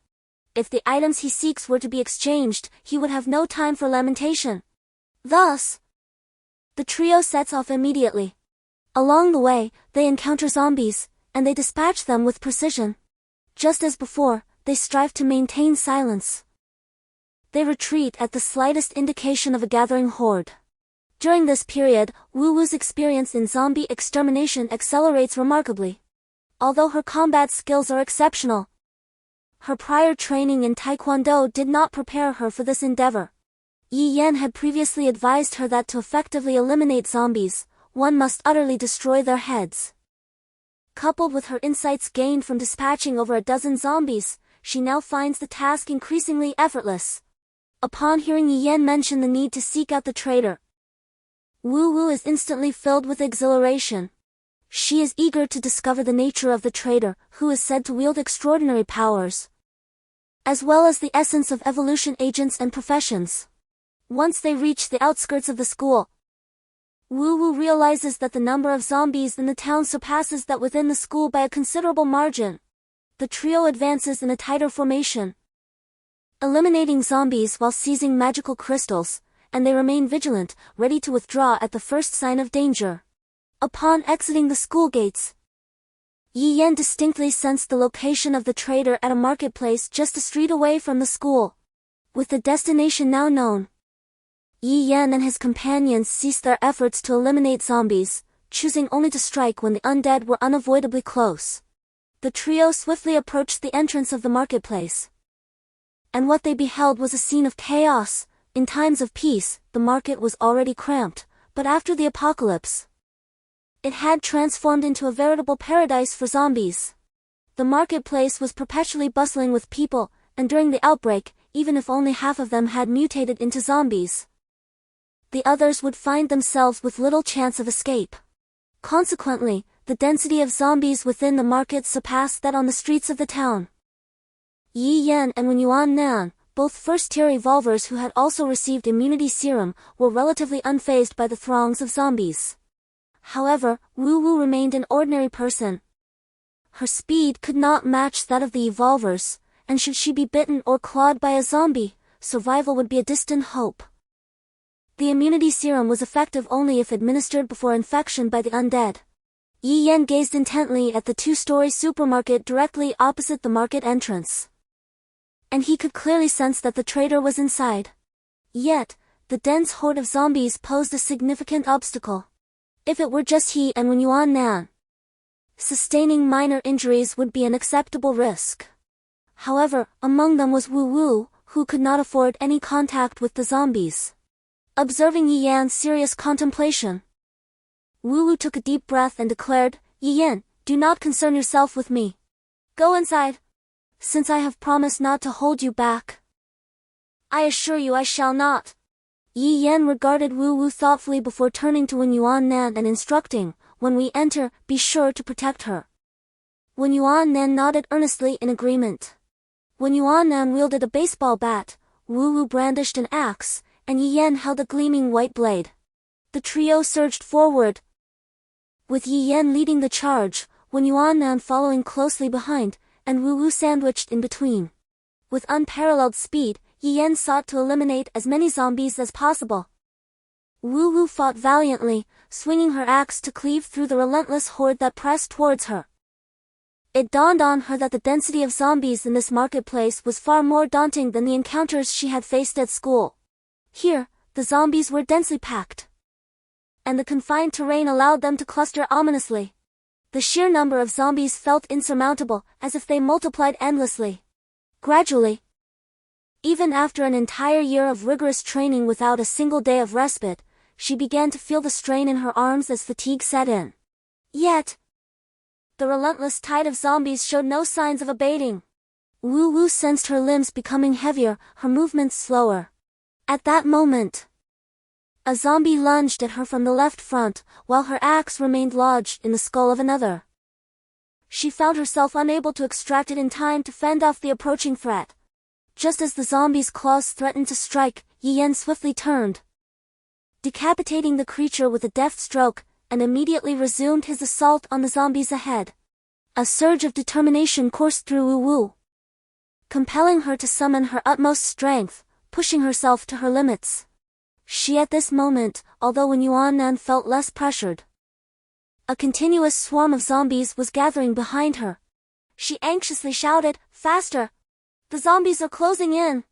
If the items he seeks were to be exchanged, he would have no time for lamentation. Thus, the trio sets off immediately. Along the way, they encounter zombies, and they dispatch them with precision. Just as before, they strive to maintain silence. They retreat at the slightest indication of a gathering horde. During this period, Wu Wu's experience in zombie extermination accelerates remarkably. Although her combat skills are exceptional, her prior training in Taekwondo did not prepare her for this endeavor. Yi Yan had previously advised her that to effectively eliminate zombies, one must utterly destroy their heads. Coupled with her insights gained from dispatching over a dozen zombies, she now finds the task increasingly effortless. Upon hearing Yi Yan mention the need to seek out the traitor, Wu Wu is instantly filled with exhilaration. She is eager to discover the nature of the traitor, who is said to wield extraordinary powers, as well as the essence of evolution agents and professions. Once they reach the outskirts of the school, Wu Wu realizes that the number of zombies in the town surpasses that within the school by a considerable margin. The trio advances in a tighter formation, eliminating zombies while seizing magical crystals, and they remain vigilant, ready to withdraw at the first sign of danger. Upon exiting the school gates, Yi Yan distinctly sensed the location of the traitor at a marketplace just a street away from the school. With the destination now known, Yi Yan and his companions ceased their efforts to eliminate zombies, choosing only to strike when the undead were unavoidably close. The trio swiftly approached the entrance of the marketplace, and what they beheld was a scene of chaos. In times of peace, the market was already cramped, but after the apocalypse, it had transformed into a veritable paradise for zombies. The marketplace was perpetually bustling with people, and during the outbreak, even if only half of them had mutated into zombies, the others would find themselves with little chance of escape. Consequently, the density of zombies within the market surpassed that on the streets of the town. Yi Yan and Wen Yuan, both first-tier evolvers who had also received immunity serum, were relatively unfazed by the throngs of zombies. However, Wu Wu remained an ordinary person. Her speed could not match that of the evolvers, and should she be bitten or clawed by a zombie, survival would be a distant hope. The immunity serum was effective only if administered before infection by the undead. Yi Yan gazed intently at the two-story supermarket directly opposite the market entrance, and he could clearly sense that the traitor was inside. Yet, the dense horde of zombies posed a significant obstacle. If it were just he and Wen Yuan, sustaining minor injuries would be an acceptable risk. However, among them was Wu Wu, who could not afford any contact with the zombies. Observing Yi Yan's serious contemplation, Wu Wu took a deep breath and declared, "Yi Yan, do not concern yourself with me. Go inside, since I have promised not to hold you back." "I assure you I shall not." Yi Yan regarded Wu Wu thoughtfully before turning to Wen Yuan and instructing, "When we enter, be sure to protect her." Wen Yuan nodded earnestly in agreement. Wen Yuan wielded a baseball bat, Wu Wu brandished an axe, and Yi Yan held a gleaming white blade. The trio surged forward, with Yi Yan leading the charge, Wen Yuan following closely behind, and Wu Wu sandwiched in between. With unparalleled speed, Yi Yan sought to eliminate as many zombies as possible. Wu Wu fought valiantly, swinging her axe to cleave through the relentless horde that pressed towards her. It dawned on her that the density of zombies in this marketplace was far more daunting than the encounters she had faced at school. Here, the zombies were densely packed, and the confined terrain allowed them to cluster ominously. The sheer number of zombies felt insurmountable, as if they multiplied endlessly. Gradually, even after an entire year of rigorous training without a single day of respite, she began to feel the strain in her arms as fatigue set in. Yet, the relentless tide of zombies showed no signs of abating. Wu Wu sensed her limbs becoming heavier, her movements slower. At that moment, a zombie lunged at her from the left front, while her axe remained lodged in the skull of another. She found herself unable to extract it in time to fend off the approaching threat. Just as the zombie's claws threatened to strike, Yi Yan swiftly turned, decapitating the creature with a deft stroke, and immediately resumed his assault on the zombies ahead. A surge of determination coursed through Wu Wu, compelling her to summon her utmost strength, pushing herself to her limits. She at this moment, although Wen Yuan felt less pressured, a continuous swarm of zombies was gathering behind her. She anxiously shouted, "Faster! The zombies are closing in!"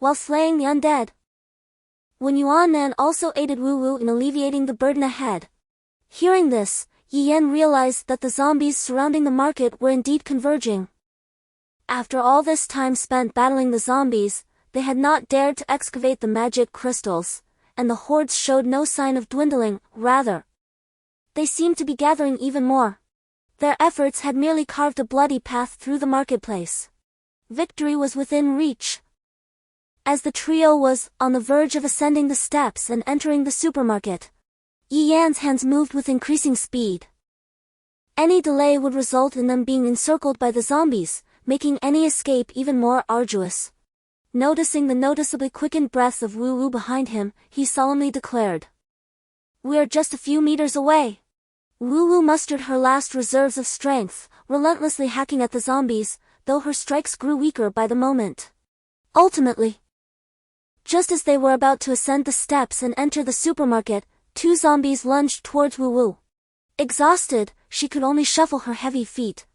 while slaying the undead. Wen Yuan also aided Wu Wu in alleviating the burden ahead. Hearing this, Yi Yan realized that the zombies surrounding the market were indeed converging. After all this time spent battling the zombies, they had not dared to excavate the magic crystals, and the hordes showed no sign of dwindling, rather. They seemed to be gathering even more. Their efforts had merely carved a bloody path through the marketplace. Victory was within reach. As the trio was on the verge of ascending the steps and entering the supermarket, Yi Yan's hands moved with increasing speed. Any delay would result in them being encircled by the zombies, making any escape even more arduous. Noticing the noticeably quickened breaths of Wu Wu behind him, he solemnly declared, "We are just a few meters away." Wu Wu mustered her last reserves of strength, relentlessly hacking at the zombies, though her strikes grew weaker by the moment. Ultimately, just as they were about to ascend the steps and enter the supermarket, two zombies lunged towards Wu Wu. Exhausted, she could only shuffle her heavy feet,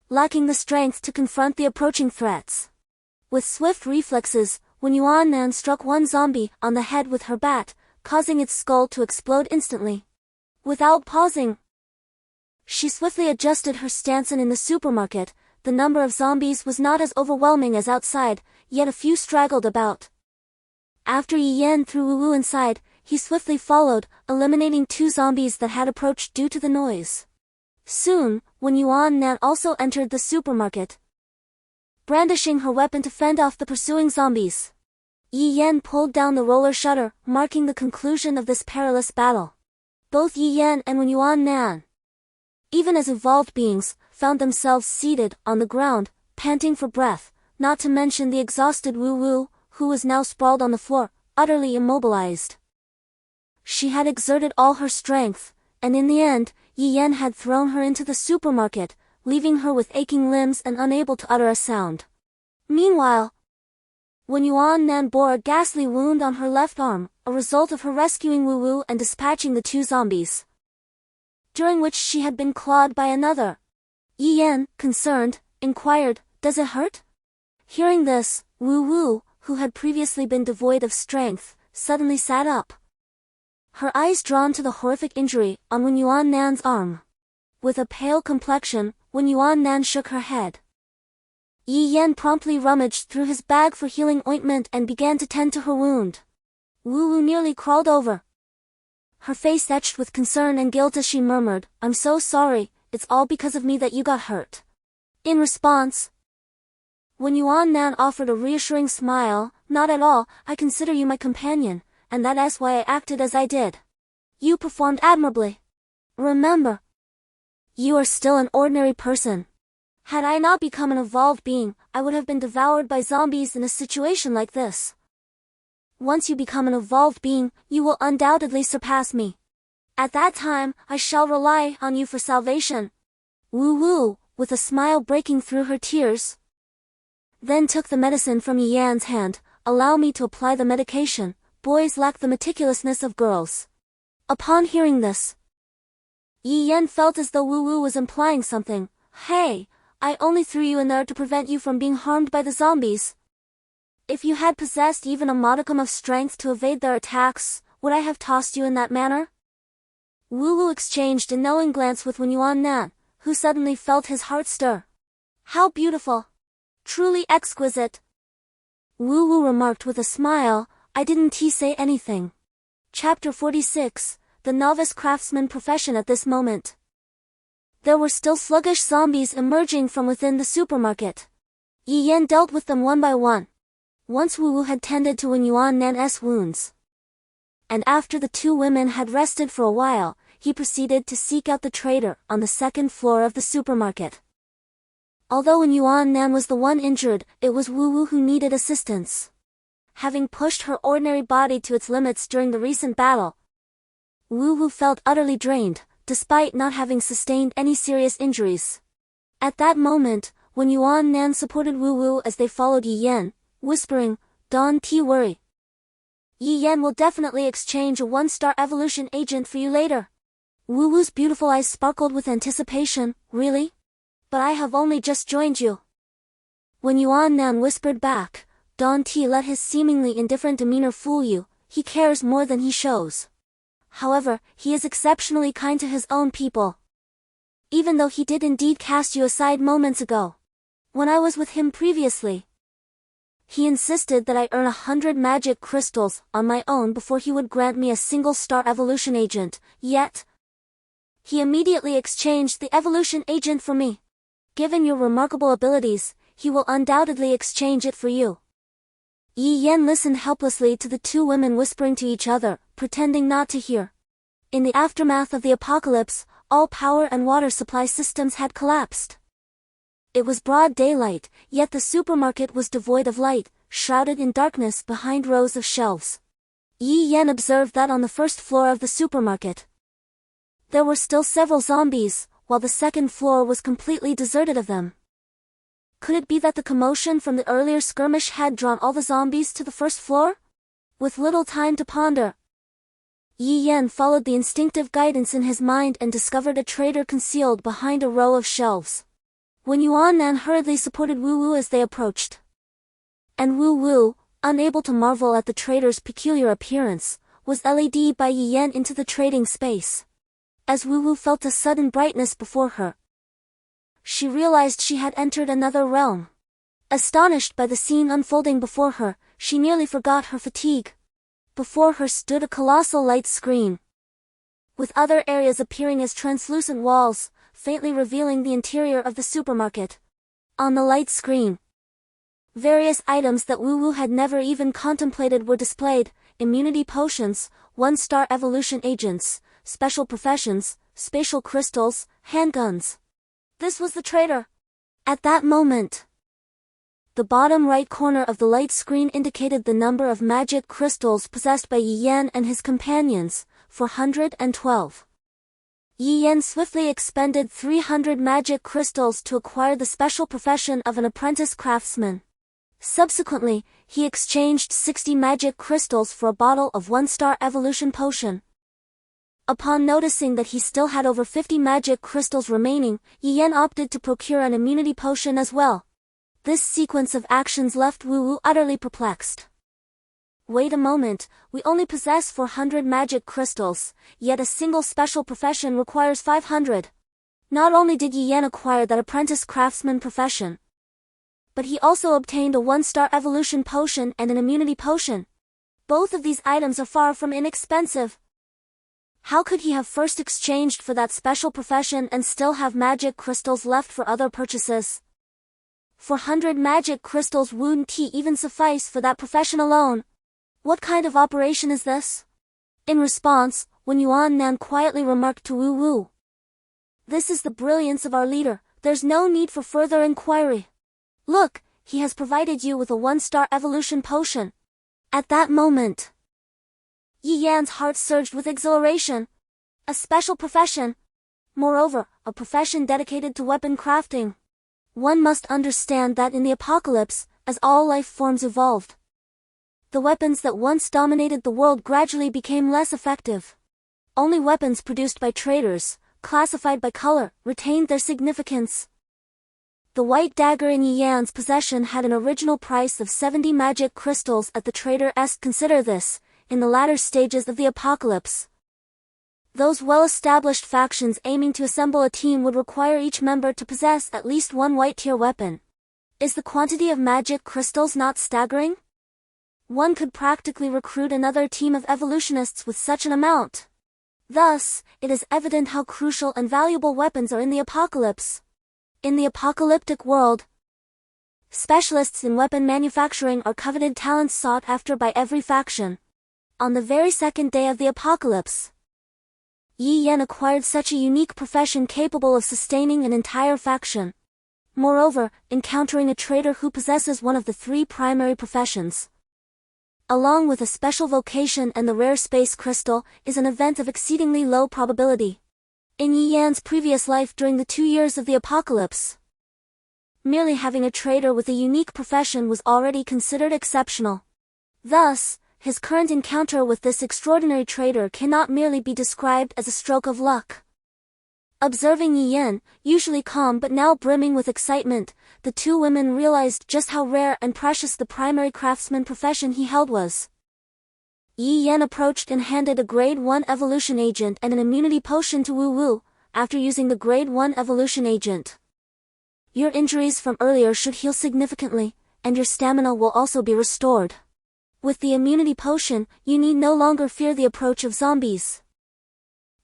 lacking the strength to confront the approaching threats. With swift reflexes, Wen Yuan struck one zombie on the head with her bat, causing its skull to explode instantly. Without pausing, she swiftly adjusted her stance, and in the supermarket, the number of zombies was not as overwhelming as outside, yet a few straggled about. After Yi Yan threw Wu Wu inside, he swiftly followed, eliminating two zombies that had approached due to the noise. Soon, Wen Yuan also entered the supermarket, brandishing her weapon to fend off the pursuing zombies. Yi Yan pulled down the roller shutter, marking the conclusion of this perilous battle. Both Yi Yan and Wen Yuan, even as evolved beings, found themselves seated on the ground, panting for breath, not to mention the exhausted Wu Wu, who was now sprawled on the floor, utterly immobilized. She had exerted all her strength, and in the end, Yi Yan had thrown her into the supermarket, leaving her with aching limbs and unable to utter a sound. Meanwhile, Wen Yuan bore a ghastly wound on her left arm, a result of her rescuing Wu Wu and dispatching the two zombies, during which she had been clawed by another. Yi Yan, concerned, inquired, "Does it hurt?" Hearing this, Wu Wu, who had previously been devoid of strength, suddenly sat up, her eyes drawn to the horrific injury on Wen Yuan's arm. With a pale complexion, Wen Yuan shook her head. Yi Yan promptly rummaged through his bag for healing ointment and began to tend to her wound. Wu Wu nearly crawled over, her face etched with concern and guilt as she murmured, "I'm so sorry, it's all because of me that you got hurt." In response, Wen Yuan offered a reassuring smile, "Not at all, I consider you my companion, and that's why I acted as I did. You performed admirably. Remember, you are still an ordinary person. Had I not become an evolved being, I would have been devoured by zombies in a situation like this. Once you become an evolved being, you will undoubtedly surpass me. At that time, I shall rely on you for salvation." Wu Wu, with a smile breaking through her tears, then took the medicine from Yi Yan's hand. "Allow me to apply the medication. Boys lack the meticulousness of girls." Upon hearing this, Yi Yan felt as though Wu Wu was implying something. "Hey, I only threw you in there to prevent you from being harmed by the zombies. If you had possessed even a modicum of strength to evade their attacks, would I have tossed you in that manner?" Wu Wu exchanged a knowing glance with Wen Yuan, who suddenly felt his heart stir. "How beautiful! Truly exquisite!" Wu Wu remarked with a smile, "I didn't say anything." Chapter 46, The Novice Craftsman Profession. At this moment, there were still sluggish zombies emerging from within the supermarket. Yi Yan dealt with them one by one, once Wu Wu had tended to Wen Yuan's wounds. And after the two women had rested for a while, he proceeded to seek out the trader on the second floor of the supermarket. Although Wen Yuan was the one injured, it was Wu Wu who needed assistance. Having pushed her ordinary body to its limits during the recent battle, Wu Wu felt utterly drained, despite not having sustained any serious injuries. At that moment, Wen Yuan supported Wu Wu as they followed Yi Yan, whispering, "Don't worry. Yi Yan will definitely exchange a 1-star evolution agent for you later." Wu Wu's beautiful eyes sparkled with anticipation. "Really? But I have only just joined you." Wen Yuan whispered back, Don't let his seemingly indifferent demeanor fool you, he cares more than he shows. However, he is exceptionally kind to his own people. Even though he did indeed cast you aside moments ago. When I was with him previously, he insisted that I earn 100 magic crystals on my own before he would grant me a single star evolution agent, yet he immediately exchanged the evolution agent for me. Given your remarkable abilities, he will undoubtedly exchange it for you. Yi Yan listened helplessly to the two women whispering to each other, pretending not to hear. In the aftermath of the apocalypse, all power and water supply systems had collapsed. It was broad daylight, yet the supermarket was devoid of light, shrouded in darkness behind rows of shelves. Yi Yan observed that on the first floor of the supermarket, there were still several zombies, while the second floor was completely deserted of them. Could it be that the commotion from the earlier skirmish had drawn all the zombies to the first floor? With little time to ponder, Yi Yan followed the instinctive guidance in his mind and discovered a trader concealed behind a row of shelves. Wen Yuannan hurriedly supported Wu Wu as they approached. And Wu Wu, unable to marvel at the trader's peculiar appearance, was led by Yi Yan into the trading space. As Wu Wu felt a sudden brightness before her, she realized she had entered another realm. Astonished by the scene unfolding before her, she nearly forgot her fatigue. Before her stood a colossal light screen, with other areas appearing as translucent walls, faintly revealing the interior of the supermarket. On the light screen, various items that Wu Wu had never even contemplated were displayed: immunity potions, 1-star evolution agents, special professions, spatial crystals, handguns. This was the trader. At that moment, the bottom right corner of the light screen indicated the number of magic crystals possessed by Yi Yan and his companions, 412. Yi Yan swiftly expended 300 magic crystals to acquire the special profession of an apprentice craftsman. Subsequently, he exchanged 60 magic crystals for a bottle of 1-star evolution potion. Upon noticing that he still had over 50 magic crystals remaining, Yi Yan opted to procure an immunity potion as well. This sequence of actions left Wu Wu utterly perplexed. Wait a moment, we only possess 400 magic crystals, yet a single special profession requires 500. Not only did Yi Yan acquire that apprentice craftsman profession, but he also obtained a 1-star evolution potion and an immunity potion. Both of these items are far from inexpensive. How could he have first exchanged for that special profession and still have magic crystals left for other purchases? 400 magic crystals wouldn't even suffice for that profession alone. What kind of operation is this? In response, Wen Yuannan quietly remarked to Wu Wu, "This is the brilliance of our leader, there's no need for further inquiry. Look, he has provided you with a 1-star evolution potion." At that moment, Yi Yan's heart surged with exhilaration. A special profession. Moreover, a profession dedicated to weapon crafting. One must understand that in the apocalypse, as all life forms evolved, the weapons that once dominated the world gradually became less effective. Only weapons produced by traders, classified by color, retained their significance. The white dagger in Yi Yan's possession had an original price of 70 magic crystals at the trader's. Consider this, in the latter stages of the apocalypse, those well-established factions aiming to assemble a team would require each member to possess at least one white-tier weapon. Is the quantity of magic crystals not staggering? One could practically recruit another team of evolutionists with such an amount. Thus, it is evident how crucial and valuable weapons are in the apocalypse. In the apocalyptic world, specialists in weapon manufacturing are coveted talents sought after by every faction. On the very second day of the apocalypse, Yi Yan acquired such a unique profession capable of sustaining an entire faction. Moreover, encountering a trader who possesses one of the 3 primary professions, along with a special vocation and the rare space crystal, is an event of exceedingly low probability. In Yi Yan's previous life during the 2 years of the apocalypse, merely having a trader with a unique profession was already considered exceptional. Thus, his current encounter with this extraordinary trader cannot merely be described as a stroke of luck. Observing Yi Yan, usually calm but now brimming with excitement, the two women realized just how rare and precious the primary craftsman profession he held was. Yi Yan approached and handed a Grade 1 evolution agent and an immunity potion to Wu Wu, after using the Grade 1 evolution agent. Your injuries from earlier should heal significantly, and your stamina will also be restored. With the immunity potion, you need no longer fear the approach of zombies.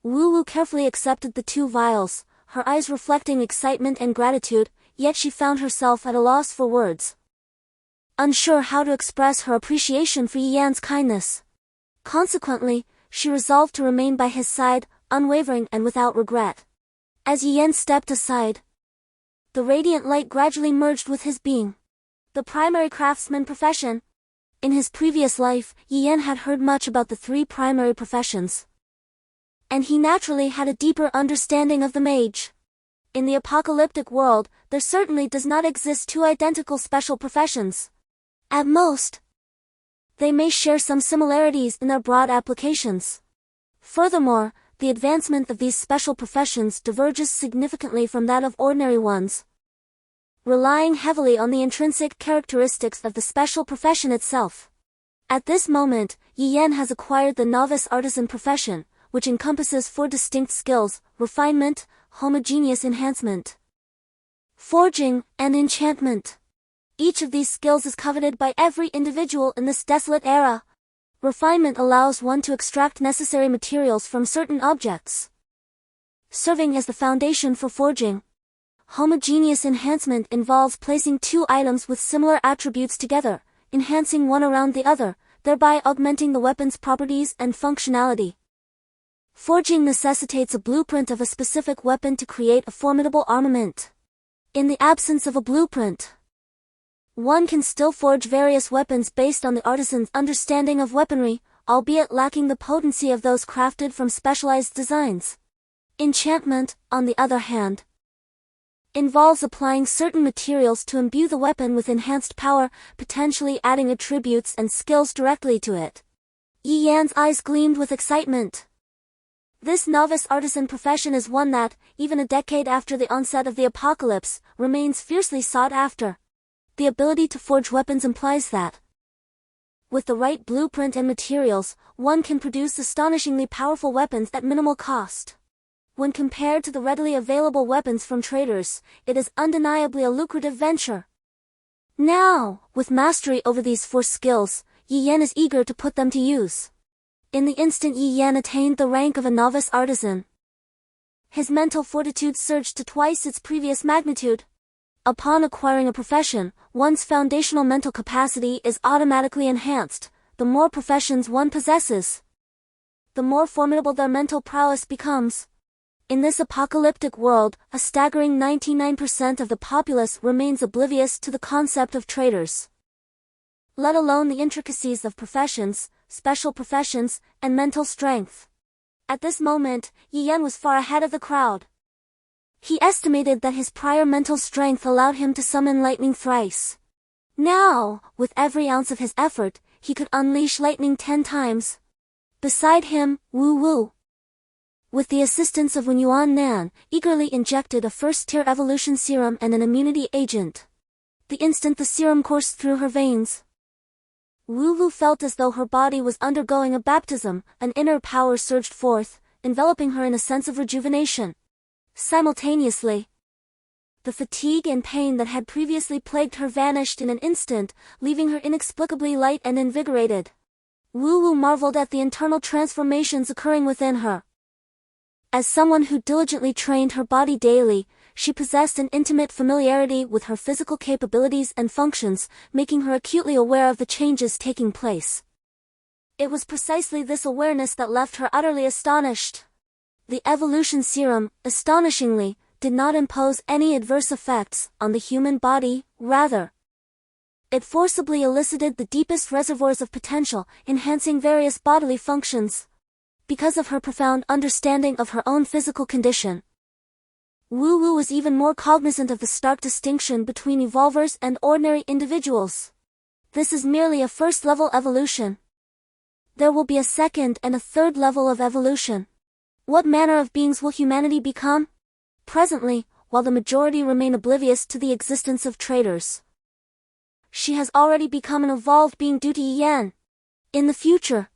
Wu Wu carefully accepted the 2 vials, her eyes reflecting excitement and gratitude, yet she found herself at a loss for words. Unsure how to express her appreciation for Yi Yan's kindness. Consequently, she resolved to remain by his side, unwavering and without regret. As Yi Yan stepped aside, the radiant light gradually merged with his being. The primary craftsman profession. In his previous life, Yi Yan had heard much about the 3 primary professions, and he naturally had a deeper understanding of the mage. In the apocalyptic world, there certainly does not exist 2 identical special professions. At most, they may share some similarities in their broad applications. Furthermore, the advancement of these special professions diverges significantly from that of ordinary ones, relying heavily on the intrinsic characteristics of the special profession itself. At this moment, Yi Yan has acquired the novice artisan profession, which encompasses 4 distinct skills: refinement, homogeneous enhancement, forging, and enchantment. Each of these skills is coveted by every individual in this desolate era. Refinement allows one to extract necessary materials from certain objects, serving as the foundation for forging. Homogeneous enhancement involves placing 2 items with similar attributes together, enhancing one around the other, thereby augmenting the weapon's properties and functionality. Forging necessitates a blueprint of a specific weapon to create a formidable armament. In the absence of a blueprint, one can still forge various weapons based on the artisan's understanding of weaponry, albeit lacking the potency of those crafted from specialized designs. Enchantment, on the other hand, involves applying certain materials to imbue the weapon with enhanced power, potentially adding attributes and skills directly to it. Yi Yan's eyes gleamed with excitement. This novice artisan profession is one that, even a decade after the onset of the apocalypse, remains fiercely sought after. The ability to forge weapons implies that, with the right blueprint and materials, one can produce astonishingly powerful weapons at minimal cost. When compared to the readily available weapons from traders, it is undeniably a lucrative venture. Now, with mastery over these 4 skills, Yi Yan is eager to put them to use. In the instant Yi Yan attained the rank of a novice artisan, his mental fortitude surged to twice its previous magnitude. Upon acquiring a profession, one's foundational mental capacity is automatically enhanced. The more professions one possesses, the more formidable their mental prowess becomes. In this apocalyptic world, a staggering 99% of the populace remains oblivious to the concept of traders, let alone the intricacies of professions, special professions, and mental strength. At this moment, Yi Yan was far ahead of the crowd. He estimated that his prior mental strength allowed him to summon lightning thrice. Now, with every ounce of his effort, he could unleash lightning 10 times. Beside him, Wu Wu, with the assistance of Wen Yuan Nan, eagerly injected a first-tier evolution serum and an immunity agent. The instant the serum coursed through her veins, Wu Wu felt as though her body was undergoing a baptism. An inner power surged forth, enveloping her in a sense of rejuvenation. Simultaneously, the fatigue and pain that had previously plagued her vanished in an instant, leaving her inexplicably light and invigorated. Wu Wu marveled at the internal transformations occurring within her. As someone who diligently trained her body daily, she possessed an intimate familiarity with her physical capabilities and functions, making her acutely aware of the changes taking place. It was precisely this awareness that left her utterly astonished. The evolution serum, astonishingly, did not impose any adverse effects on the human body, rather, it forcibly elicited the deepest reservoirs of potential, enhancing various bodily functions. Because of her profound understanding of her own physical condition, Wu Wu was even more cognizant of the stark distinction between evolvers and ordinary individuals. This is merely a first-level evolution. There will be a second and a third level of evolution. What manner of beings will humanity become? presently, while the majority remain oblivious to the existence of traitors, she has already become an evolved being due to Yan. In the future,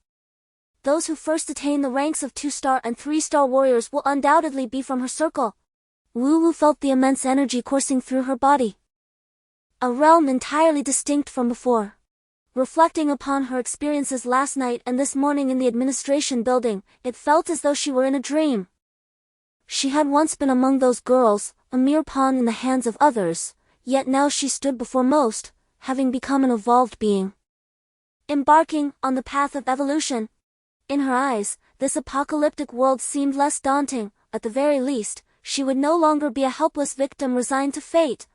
those who first attain the ranks of 2-star and 3-star warriors will undoubtedly be from her circle. Wu Wu felt the immense energy coursing through her body, a realm entirely distinct from before. Reflecting upon her experiences last night and this morning in the administration building, it felt as though she were in a dream. She had once been among those girls, a mere pawn in the hands of others, yet now she stood before most, having become an evolved being, embarking on the path of evolution. In her eyes, this apocalyptic world seemed less daunting. At the very least, she would no longer be a helpless victim resigned to fate.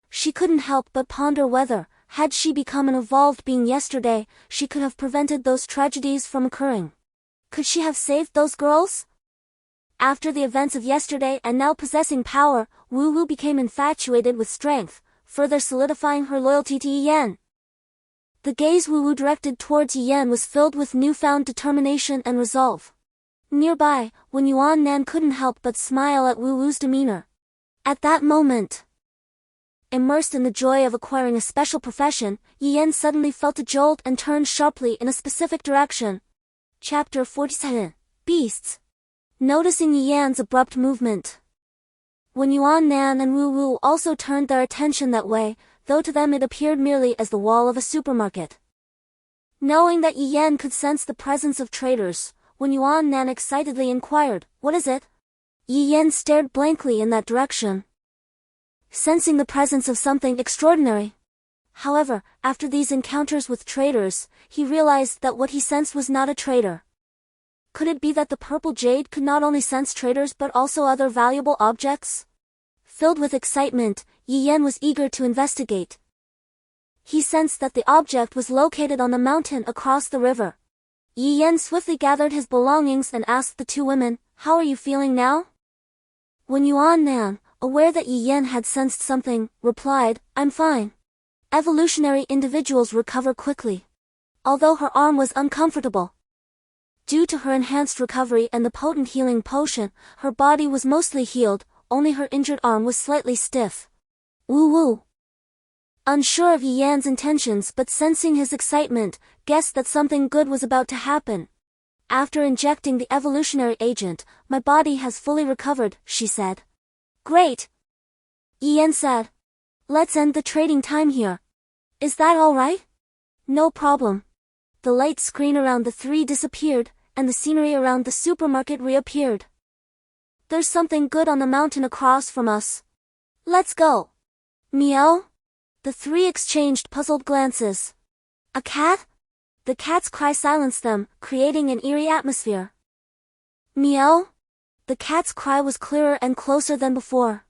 She couldn't help but ponder whether, had she become an evolved being yesterday, she could have prevented those tragedies from occurring. Could she have saved those girls? After the events of yesterday and now possessing power, Wu Wu became infatuated with strength, further solidifying her loyalty to Yan. The gaze Wu Wu directed towards Yan was filled with newfound determination and resolve. Nearby, Wen Yuan Nan couldn't help but smile at Wu Wu's demeanor. At that moment, immersed in the joy of acquiring a special profession, Yan suddenly felt a jolt and turned sharply in a specific direction. Chapter 47. Beasts. Noticing Yan's abrupt movement, Wen Yuan Nan and Wu Wu also turned their attention that way, though to them it appeared merely as the wall of a supermarket. Knowing that Yan could sense the presence of traitors, Wen Yuan Nan excitedly inquired, "What is it?" Yan stared blankly in that direction, sensing the presence of something extraordinary. However, after these encounters with traitors, he realized that what he sensed was not a traitor. Could it be that the purple jade could not only sense traitors but also other valuable objects? Filled with excitement, Yan was eager to investigate. He sensed that the object was located on the mountain across the river. Yan swiftly gathered his belongings and asked the two women, "How are you feeling now?" Wen Yuan Nan, aware that Yan had sensed something, replied, "I'm fine." Evolutionary individuals recover quickly. Although her arm was uncomfortable, due to her enhanced recovery and the potent healing potion, her body was mostly healed, only her injured arm was slightly stiff. Wu Wu, unsure of Yan's intentions but sensing his excitement, guessed that something good was about to happen. "After injecting the evolutionary agent, my body has fully recovered," she said. "Great," Yan said. "Let's end the trading time here. Is that all right?" "No problem." The light screen around the three disappeared, and the scenery around the supermarket reappeared. "There's something good on the mountain across from us. Let's go." "Meow?" The three exchanged puzzled glances. "A cat?" The cat's cry silenced them, creating an eerie atmosphere. "Meow?" The cat's cry was clearer and closer than before.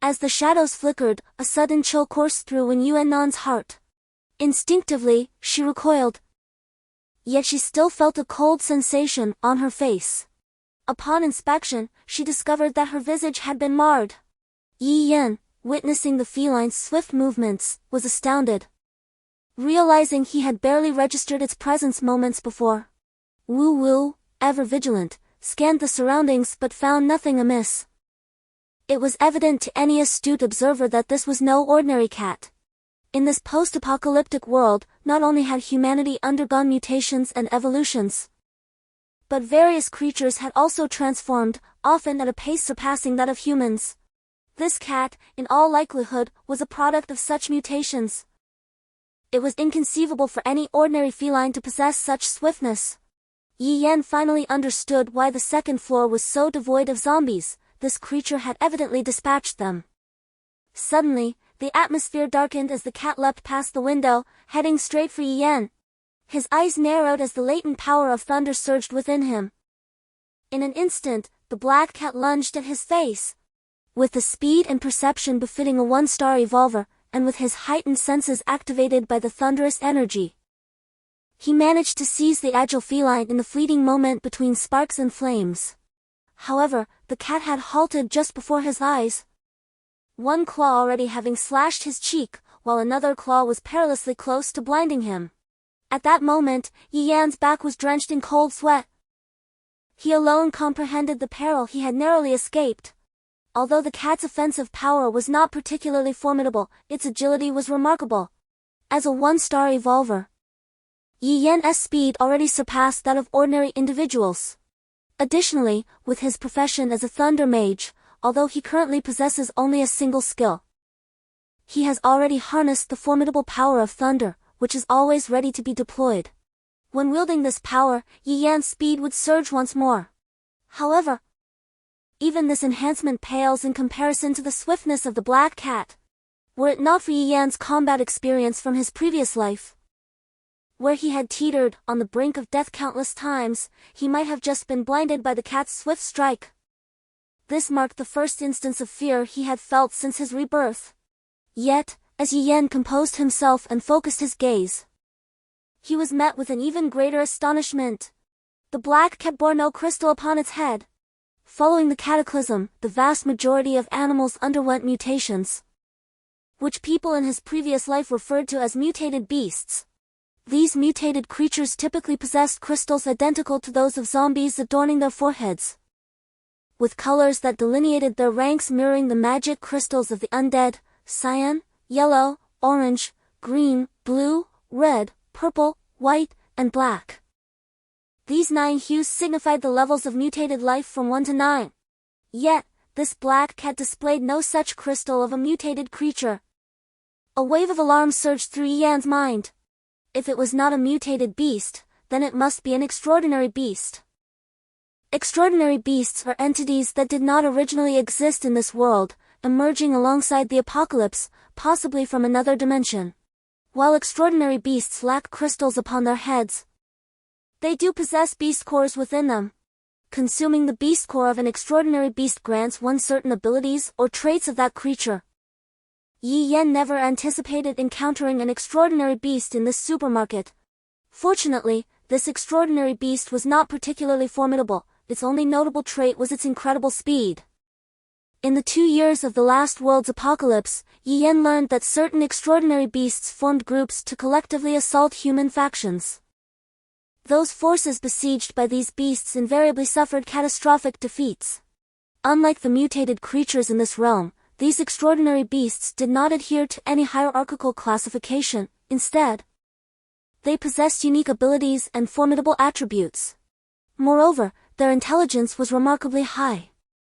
As the shadows flickered, a sudden chill coursed through Wen Yuannan's heart. Instinctively, she recoiled. Yet she still felt a cold sensation on her face. Upon inspection, she discovered that her visage had been marred. Yan, witnessing the feline's swift movements, was astounded, realizing he had barely registered its presence moments before. Wu Wu, ever vigilant, scanned the surroundings but found nothing amiss. It was evident to any astute observer that this was no ordinary cat. In this post-apocalyptic world, not only had humanity undergone mutations and evolutions, but various creatures had also transformed, often at a pace surpassing that of humans. This cat, in all likelihood, was a product of such mutations. It was inconceivable for any ordinary feline to possess such swiftness. Yan finally understood why the second floor was so devoid of zombies. This creature had evidently dispatched them. Suddenly, the atmosphere darkened as the cat leapt past the window, heading straight for Yan. His eyes narrowed as the latent power of thunder surged within him. In an instant, the black cat lunged at his face. With the speed and perception befitting a one-star evolver, and with his heightened senses activated by the thunderous energy, he managed to seize the agile feline in the fleeting moment between sparks and flames. However, the cat had halted just before his eyes, one claw already having slashed his cheek, while another claw was perilously close to blinding him. At that moment, Yan's back was drenched in cold sweat. He alone comprehended the peril he had narrowly escaped. Although the cat's offensive power was not particularly formidable, its agility was remarkable. As a one-star evolver, Yi Yan's speed already surpassed that of ordinary individuals. Additionally, with his profession as a thunder mage, although he currently possesses only a single skill, he has already harnessed the formidable power of thunder, which is always ready to be deployed. When wielding this power, Yi Yan's speed would surge once more. However, even this enhancement pales in comparison to the swiftness of the black cat. Were it not for Yi Yan's combat experience from his previous life, where he had teetered on the brink of death countless times, he might have just been blinded by the cat's swift strike. This marked the first instance of fear he had felt since his rebirth. Yet, as Yi Yan composed himself and focused his gaze, he was met with an even greater astonishment. The black cat bore no crystal upon its head. Following the cataclysm, the vast majority of animals underwent mutations, which people in his previous life referred to as mutated beasts. These mutated creatures typically possessed crystals identical to those of zombies adorning their foreheads, with colors that delineated their ranks mirroring the magic crystals of the undead: cyan, yellow, orange, green, blue, red, purple, white, and black. These 9 hues signified the levels of mutated life from 1 to 9. Yet, this black cat displayed no such crystal of a mutated creature. A wave of alarm surged through Yi Yan's mind. If it was not a mutated beast, then it must be an extraordinary beast. Extraordinary beasts are entities that did not originally exist in this world, emerging alongside the apocalypse, possibly from another dimension. While extraordinary beasts lack crystals upon their heads, they do possess beast cores within them. Consuming the beast core of an extraordinary beast grants one certain abilities or traits of that creature. Yi Yan never anticipated encountering an extraordinary beast in this supermarket. Fortunately, this extraordinary beast was not particularly formidable. Its only notable trait was its incredible speed. In the 2 years of the last world's apocalypse, Yi Yan learned that certain extraordinary beasts formed groups to collectively assault human factions. Those forces besieged by these beasts invariably suffered catastrophic defeats. Unlike the mutated creatures in this realm, these extraordinary beasts did not adhere to any hierarchical classification. Instead, they possessed unique abilities and formidable attributes. Moreover, their intelligence was remarkably high.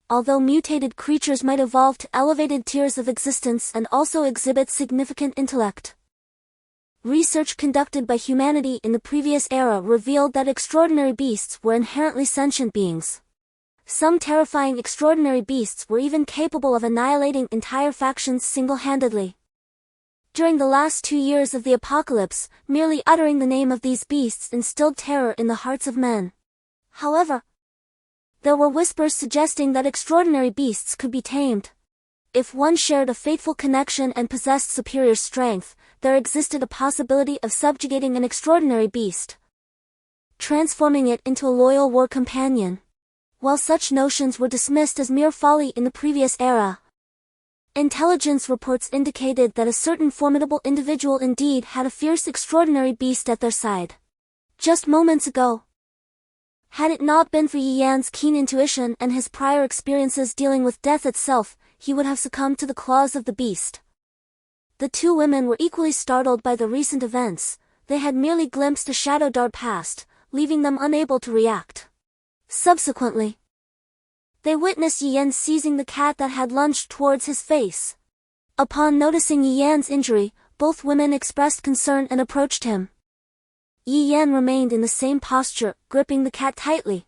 Although mutated creatures might evolve to elevated tiers of existence and also exhibit significant intellect, research conducted by humanity in the previous era revealed that extraordinary beasts were inherently sentient beings. Some terrifying extraordinary beasts were even capable of annihilating entire factions single-handedly. During the last 2 years of the apocalypse, merely uttering the name of these beasts instilled terror in the hearts of men. However, there were whispers suggesting that extraordinary beasts could be tamed. If one shared a fateful connection and possessed superior strength, there existed a possibility of subjugating an extraordinary beast, transforming it into a loyal war companion. While such notions were dismissed as mere folly in the previous era, intelligence reports indicated that a certain formidable individual indeed had a fierce extraordinary beast at their side. Just moments ago, had it not been for Yi Yan's keen intuition and his prior experiences dealing with death itself, he would have succumbed to the claws of the beast. The 2 women were equally startled by the recent events. They had merely glimpsed a shadow dart past, leaving them unable to react. Subsequently, they witnessed Yi Yan seizing the cat that had lunged towards his face. Upon noticing Yi Yan's injury, both women expressed concern and approached him. Yi Yan remained in the same posture, gripping the cat tightly.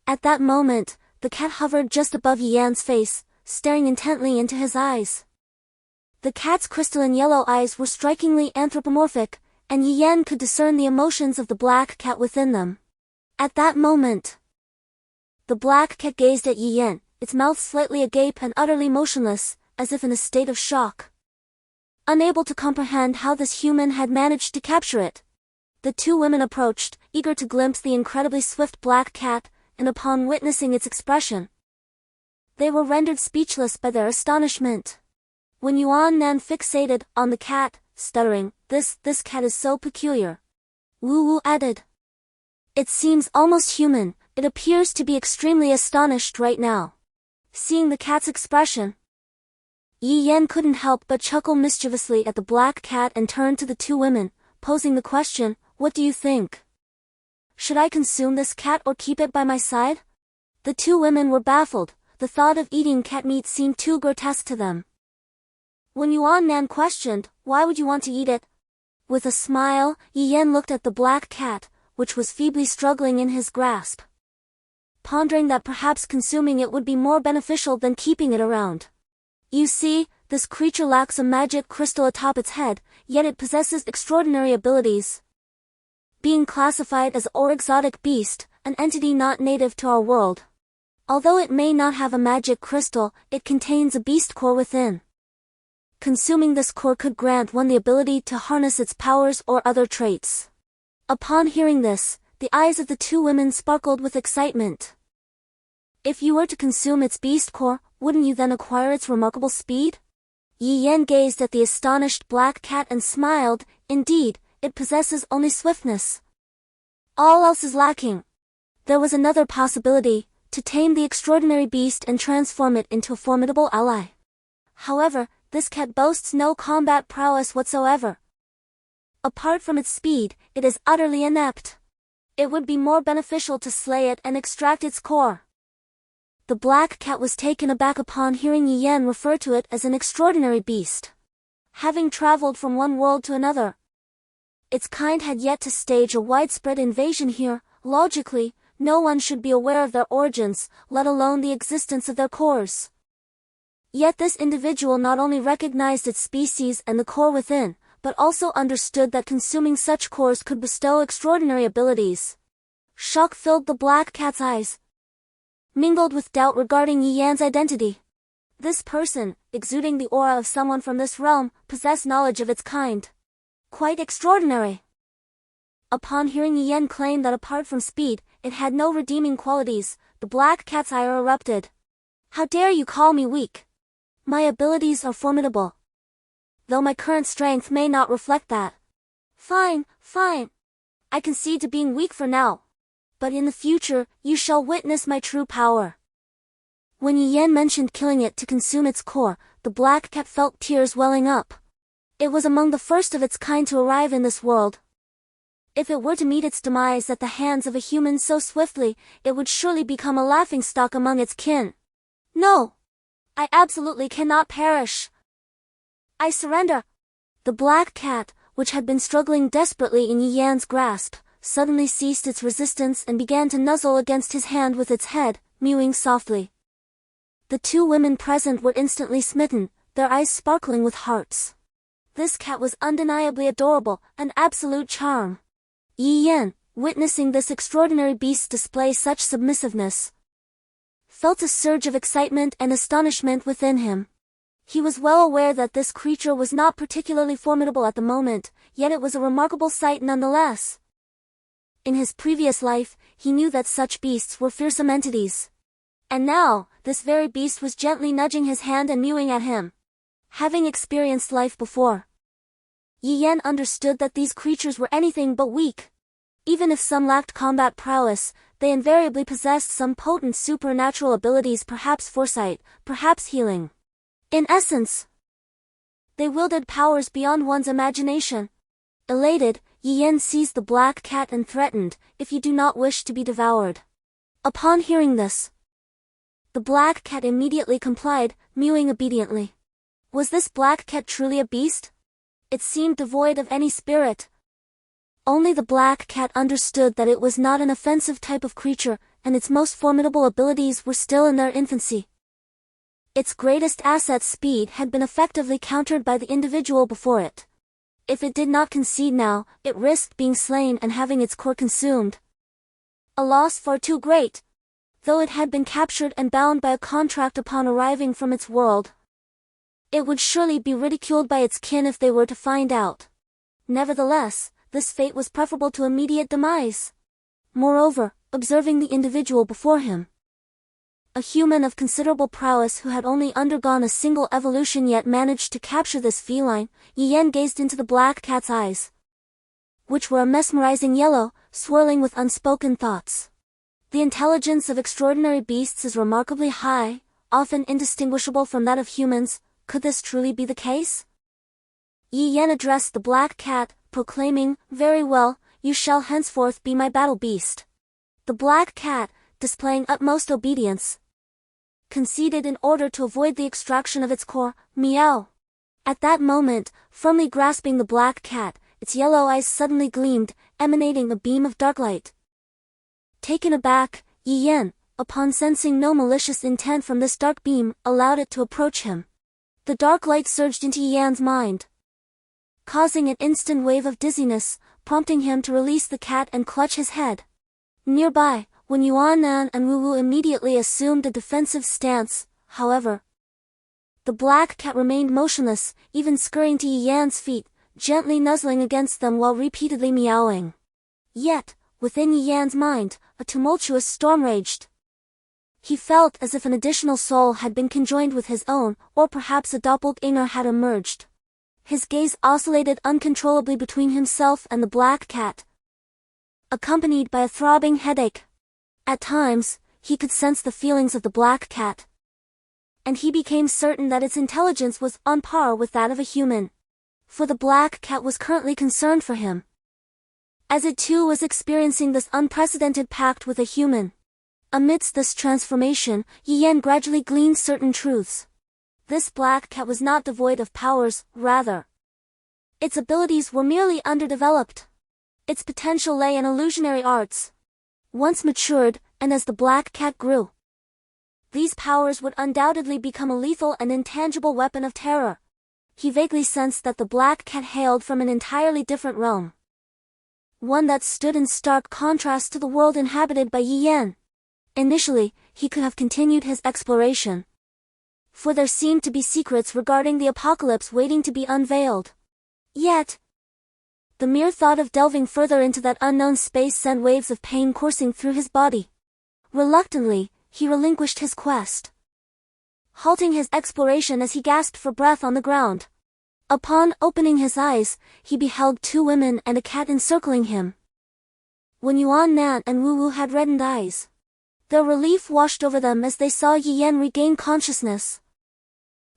At that moment, the cat hovered just above Yi Yan's face, staring intently into his eyes. The cat's crystalline yellow eyes were strikingly anthropomorphic, and Yi Yan could discern the emotions of the black cat within them. At that moment, the black cat gazed at Yi Yan, its mouth slightly agape and utterly motionless, as if in a state of shock. Unable to comprehend how this human had managed to capture it, the 2 women approached, eager to glimpse the incredibly swift black cat, and upon witnessing its expression, they were rendered speechless by their astonishment. When Yuan Nan fixated on the cat, stuttering, this cat is so peculiar. Wu Wu added, "It seems almost human. It appears to be extremely astonished right now." Seeing the cat's expression, Yi Yan couldn't help but chuckle mischievously at the black cat and turned to the two women, posing the question, "What do you think? Should I consume this cat or keep it by my side?" The two women were baffled. The thought of eating cat meat seemed too grotesque to them. When Yuan Nan questioned, "Why would you want to eat it?" With a smile, Yi Yan looked at the black cat, which was feebly struggling in his grasp, pondering that perhaps consuming it would be more beneficial than keeping it around. "You see, this creature lacks a magic crystal atop its head, yet it possesses extraordinary abilities. Being classified as or exotic beast, an entity not native to our world. Although it may not have a magic crystal, it contains a beast core within. Consuming this core could grant one the ability to harness its powers or other traits." Upon hearing this, the eyes of the two women sparkled with excitement. "If you were to consume its beast core, wouldn't you then acquire its remarkable speed?" Yi Yan gazed at the astonished black cat and smiled. "Indeed, it possesses only swiftness. All else is lacking." There was another possibility, to tame the extraordinary beast and transform it into a formidable ally. However, this cat boasts no combat prowess whatsoever. Apart from its speed, it is utterly inept. It would be more beneficial to slay it and extract its core. The black cat was taken aback upon hearing Yi Yan refer to it as an extraordinary beast. Having traveled from one world to another, its kind had yet to stage a widespread invasion here. Logically, no one should be aware of their origins, let alone the existence of their cores. Yet this individual not only recognized its species and the core within, but also understood that consuming such cores could bestow extraordinary abilities. Shock filled the black cat's eyes, mingled with doubt regarding Yi Yan's identity. This person, exuding the aura of someone from this realm, possessed knowledge of its kind. Quite extraordinary. Upon hearing Yi Yan claim that apart from speed, it had no redeeming qualities, the black cat's ire erupted. "How dare you call me weak? My abilities are formidable, though my current strength may not reflect that." Fine. I concede to being weak for now. But in the future, you shall witness my true power." When Yi Yan mentioned killing it to consume its core, the black cat felt tears welling up. It was among the first of its kind to arrive in this world. If it were to meet its demise at the hands of a human so swiftly, it would surely become a laughingstock among its kin. "No! I absolutely cannot perish. I surrender." The black cat, which had been struggling desperately in Yi Yan's grasp, suddenly ceased its resistance and began to nuzzle against his hand with its head, mewing softly. The two women present were instantly smitten, their eyes sparkling with hearts. This cat was undeniably adorable, an absolute charm. Yi Yan, witnessing this extraordinary beast display such submissiveness, felt a surge of excitement and astonishment within him. He was well aware that this creature was not particularly formidable at the moment, yet it was a remarkable sight nonetheless. In his previous life, he knew that such beasts were fearsome entities. And now, this very beast was gently nudging his hand and mewing at him. Having experienced life before, Yi Yan understood that these creatures were anything but weak. Even if some lacked combat prowess, they invariably possessed some potent supernatural abilities, perhaps foresight, perhaps healing. In essence, they wielded powers beyond one's imagination. Elated, Yi Yan seized the black cat and threatened, "If you do not wish to be devoured." Upon hearing this, the black cat immediately complied, mewing obediently. Was this black cat truly a beast? It seemed devoid of any spirit. Only the black cat understood that it was not an offensive type of creature, and its most formidable abilities were still in their infancy. Its greatest asset, speed, had been effectively countered by the individual before it. If it did not concede now, it risked being slain and having its core consumed. A loss far too great. Though it had been captured and bound by a contract upon arriving from its world, it would surely be ridiculed by its kin if they were to find out. Nevertheless, this fate was preferable to immediate demise. Moreover, observing the individual before him, a human of considerable prowess who had only undergone a single evolution yet managed to capture this feline, Yi Yan gazed into the black cat's eyes, which were a mesmerizing yellow, swirling with unspoken thoughts. The intelligence of extraordinary beasts is remarkably high, often indistinguishable from that of humans. Could this truly be the case? Yi Yan addressed the black cat, proclaiming, "Very well, you shall henceforth be my battle beast." The black cat, displaying utmost obedience, conceded in order to avoid the extraction of its core, meow. At that moment, firmly grasping the black cat, its yellow eyes suddenly gleamed, emanating a beam of dark light. Taken aback, Yi Yan, upon sensing no malicious intent from this dark beam, allowed it to approach him. The dark light surged into Yi Yan's mind, causing an instant wave of dizziness, prompting him to release the cat and clutch his head. Nearby, when Yuan Nan and Wu Wu immediately assumed a defensive stance, however, the black cat remained motionless, even scurrying to Yi Yan's feet, gently nuzzling against them while repeatedly meowing. Yet, within Yi Yan's mind, a tumultuous storm raged. He felt as if an additional soul had been conjoined with his own, or perhaps a doppelganger had emerged. His gaze oscillated uncontrollably between himself and the black cat, accompanied by a throbbing headache. At times, he could sense the feelings of the black cat, and he became certain that its intelligence was on par with that of a human. For the black cat was currently concerned for him, as it too was experiencing this unprecedented pact with a human. Amidst this transformation, Yi Yan gradually gleaned certain truths. This black cat was not devoid of powers, rather, its abilities were merely underdeveloped. Its potential lay in illusionary arts. Once matured, and as the black cat grew, these powers would undoubtedly become a lethal and intangible weapon of terror. He vaguely sensed that the black cat hailed from an entirely different realm, one that stood in stark contrast to the world inhabited by Yi Yan. Initially, he could have continued his exploration, for there seemed to be secrets regarding the apocalypse waiting to be unveiled. Yet, the mere thought of delving further into that unknown space sent waves of pain coursing through his body. Reluctantly, he relinquished his quest, halting his exploration as he gasped for breath on the ground. Upon opening his eyes, he beheld two women and a cat encircling him. When Yuan Nan and Wu Wu had reddened eyes, their relief washed over them as they saw Yi Yan regain consciousness.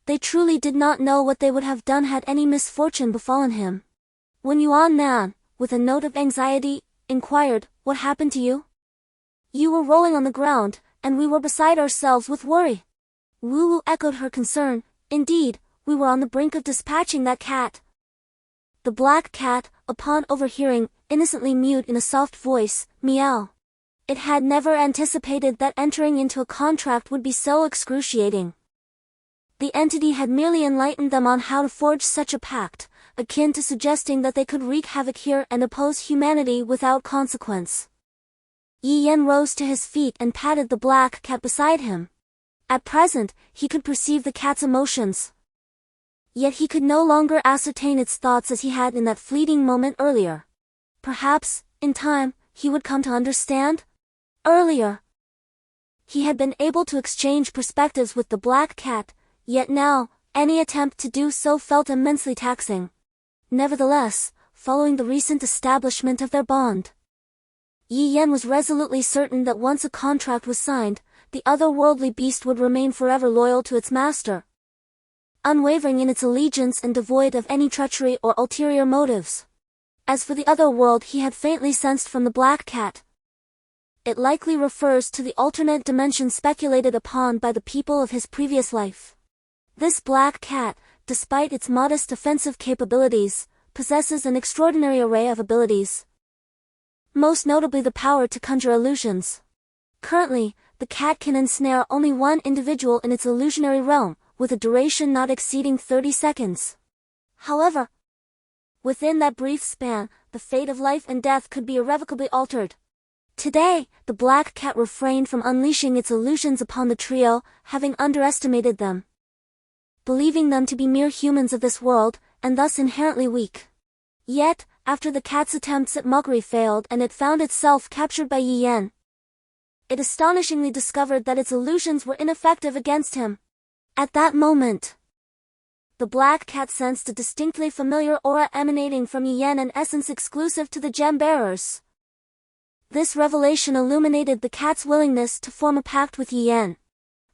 They truly did not know what they would have done had any misfortune befallen him. When Yuan Nan, with a note of anxiety, inquired, "What happened to you?" "You were rolling on the ground, and we were beside ourselves with worry." Wu Wu echoed her concern. "Indeed, we were on the brink of dispatching that cat." The black cat, upon overhearing, innocently mewed in a soft voice, "Meow." It had never anticipated that entering into a contract would be so excruciating. The entity had merely enlightened them on how to forge such a pact, akin to suggesting that they could wreak havoc here and oppose humanity without consequence. Yi Yan rose to his feet and patted the black cat beside him. At present, he could perceive the cat's emotions. Yet he could no longer ascertain its thoughts as he had in that fleeting moment earlier. Perhaps, in time, he would come to understand? Earlier, he had been able to exchange perspectives with the black cat, yet now, any attempt to do so felt immensely taxing. Nevertheless, following the recent establishment of their bond, Yi Yan was resolutely certain that once a contract was signed, the otherworldly beast would remain forever loyal to its master, unwavering in its allegiance and devoid of any treachery or ulterior motives. As for the other world he had faintly sensed from the black cat, it likely refers to the alternate dimension speculated upon by the people of his previous life. This black cat, despite its modest offensive capabilities, possesses an extraordinary array of abilities, most notably the power to conjure illusions. Currently, the cat can ensnare only one individual in its illusionary realm, with a duration not exceeding 30 seconds. However, within that brief span, the fate of life and death could be irrevocably altered. Today, the black cat refrained from unleashing its illusions upon the trio, having underestimated them, believing them to be mere humans of this world, and thus inherently weak. Yet, after the cat's attempts at mockery failed and it found itself captured by Yi Yan, it astonishingly discovered that its illusions were ineffective against him. At that moment, the black cat sensed a distinctly familiar aura emanating from Yi Yan, an essence exclusive to the gem bearers. This revelation illuminated the cat's willingness to form a pact with Yi Yan.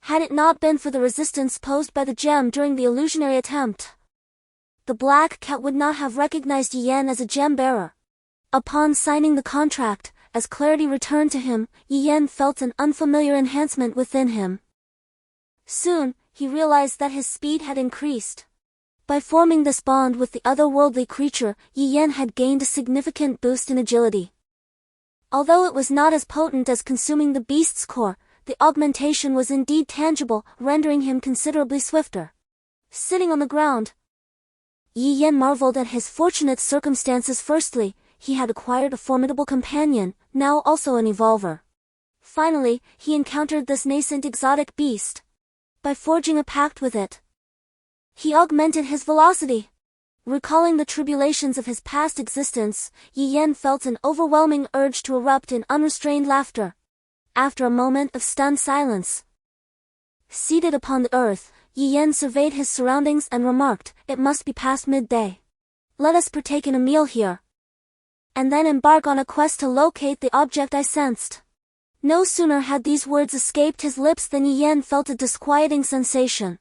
Had it not been for the resistance posed by the gem during the illusionary attempt, the Black Cat would not have recognized Yen as a gem bearer. Upon signing the contract, as clarity returned to him, Yen felt an unfamiliar enhancement within him. Soon, he realized that his speed had increased. By forming this bond with the otherworldly creature, Yen had gained a significant boost in agility. Although it was not as potent as consuming the beast's core, the augmentation was indeed tangible, rendering him considerably swifter. Sitting on the ground, Yen marveled at his fortunate circumstances. Firstly, he had acquired a formidable companion, now also an evolver. Finally, he encountered this nascent exotic beast. By forging a pact with it, he augmented his velocity. Recalling the tribulations of his past existence, Yen felt an overwhelming urge to erupt in unrestrained laughter. After a moment of stunned silence, seated upon the earth, Yen surveyed his surroundings and remarked, "It must be past midday. Let us partake in a meal here, and then embark on a quest to locate the object I sensed." No sooner had these words escaped his lips than Yen felt a disquieting sensation.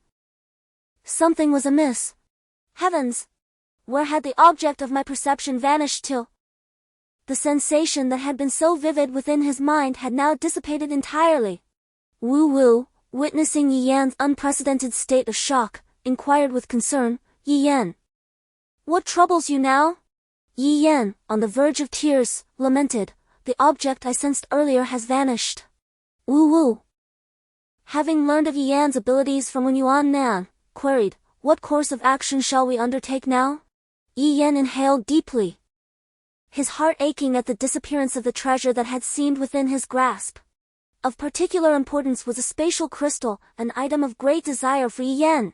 Something was amiss. Heavens! Where had the object of my perception vanished to? The sensation that had been so vivid within his mind had now dissipated entirely. Wu Wu, witnessing Yen's unprecedented state of shock, inquired with concern, "Yen, what troubles you now?" Yen, on the verge of tears, lamented, "The object I sensed earlier has vanished." Wu Wu, having learned of Yen's abilities from Wen Yuan Nan, queried, "What course of action shall we undertake now?" Yen inhaled deeply, his heart aching at the disappearance of the treasure that had seemed within his grasp. Of particular importance was a spatial crystal, an item of great desire for Yen.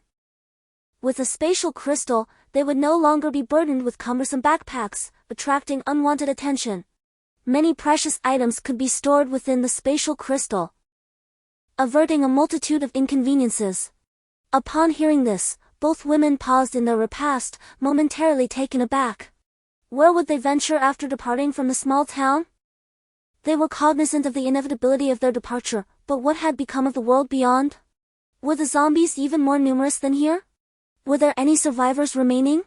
With a spatial crystal, they would no longer be burdened with cumbersome backpacks, attracting unwanted attention. Many precious items could be stored within the spatial crystal, averting a multitude of inconveniences. Upon hearing this, both women paused in their repast, momentarily taken aback. Where would they venture after departing from the small town? They were cognizant of the inevitability of their departure, but what had become of the world beyond? Were the zombies even more numerous than here? Were there any survivors remaining?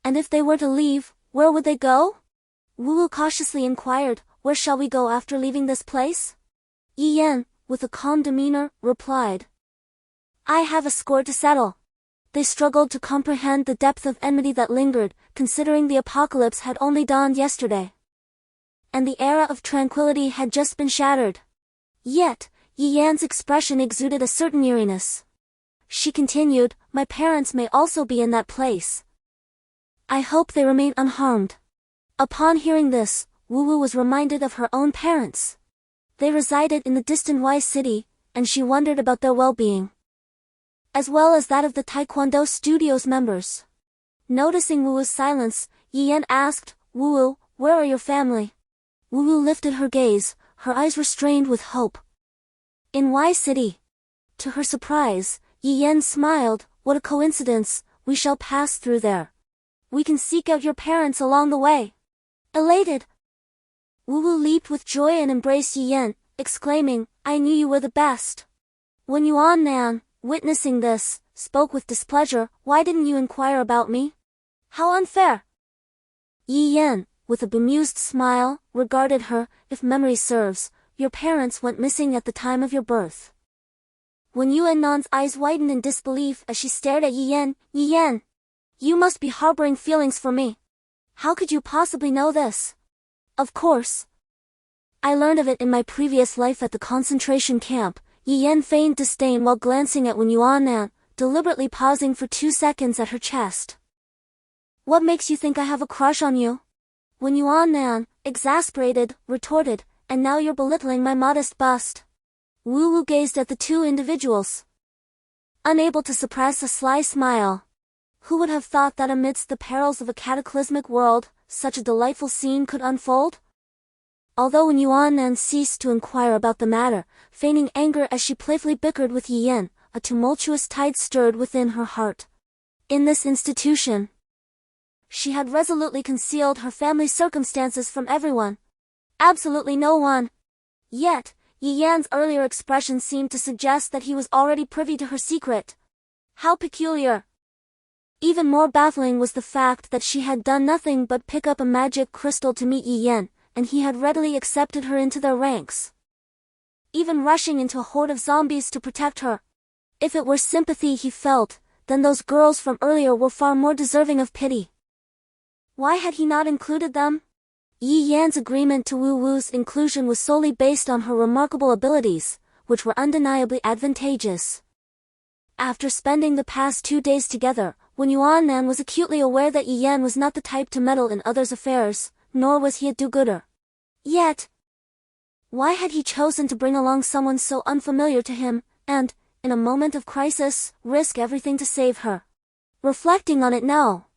And if they were to leave, where would they go? Wu Wu cautiously inquired, "Where shall we go after leaving this place?" Yen, with a calm demeanor, replied, "I have a score to settle." They struggled to comprehend the depth of enmity that lingered, considering the apocalypse had only dawned yesterday, and the era of tranquility had just been shattered. Yet, Yen's expression exuded a certain eeriness. She continued, "My parents may also be in that place. I hope they remain unharmed." Upon hearing this, Wu Wu was reminded of her own parents. They resided in the distant Y city, and she wondered about their well-being, as well as that of the Taekwondo Studio's members. Noticing Wu Wu's silence, Yen asked, "Wu Wu, where are your family?" Wu Wu lifted her gaze, her eyes restrained with hope. "In Y city." To her surprise, Yen smiled, "What a coincidence, we shall pass through there. We can seek out your parents along the way." Elated, Wu Wu leaped with joy and embraced Yen, exclaiming, "I knew you were the best." Wen Yuan Nan, witnessing this, spoke with displeasure, "Why didn't you inquire about me? How unfair." Yen, with a bemused smile, regarded her, "If memory serves, your parents went missing at the time of your birth." Wen Yuan Nan's eyes widened in disbelief as she stared at Yen, "Yen, you must be harboring feelings for me. How could you possibly know this?" "Of course. I learned of it in my previous life at the concentration camp." Yen feigned disdain while glancing at Wen Yuan, deliberately pausing for 2 seconds at her chest. "What makes you think I have a crush on you?" Wen Yuan, exasperated, retorted, "And now you're belittling my modest bust." Wu Wu gazed at the two individuals, unable to suppress a sly smile. Who would have thought that amidst the perils of a cataclysmic world, such a delightful scene could unfold? Although Wen Yuan ceased to inquire about the matter, feigning anger as she playfully bickered with Yen, a tumultuous tide stirred within her heart. In this institution, she had resolutely concealed her family circumstances from everyone. Absolutely no one. Yet, Yi Yan's earlier expression seemed to suggest that he was already privy to her secret. How peculiar. Even more baffling was the fact that she had done nothing but pick up a magic crystal to meet Yi Yan, and he had readily accepted her into their ranks, even rushing into a horde of zombies to protect her. If it were sympathy he felt, then those girls from earlier were far more deserving of pity. Why had he not included them? Yi Yan's agreement to Wu Wu's inclusion was solely based on her remarkable abilities, which were undeniably advantageous. After spending the past 2 days together, Wen Yuannan was acutely aware that Yi Yan was not the type to meddle in others' affairs, nor was he a do-gooder. Yet, why had he chosen to bring along someone so unfamiliar to him, and, in a moment of crisis, risk everything to save her? Reflecting on it now,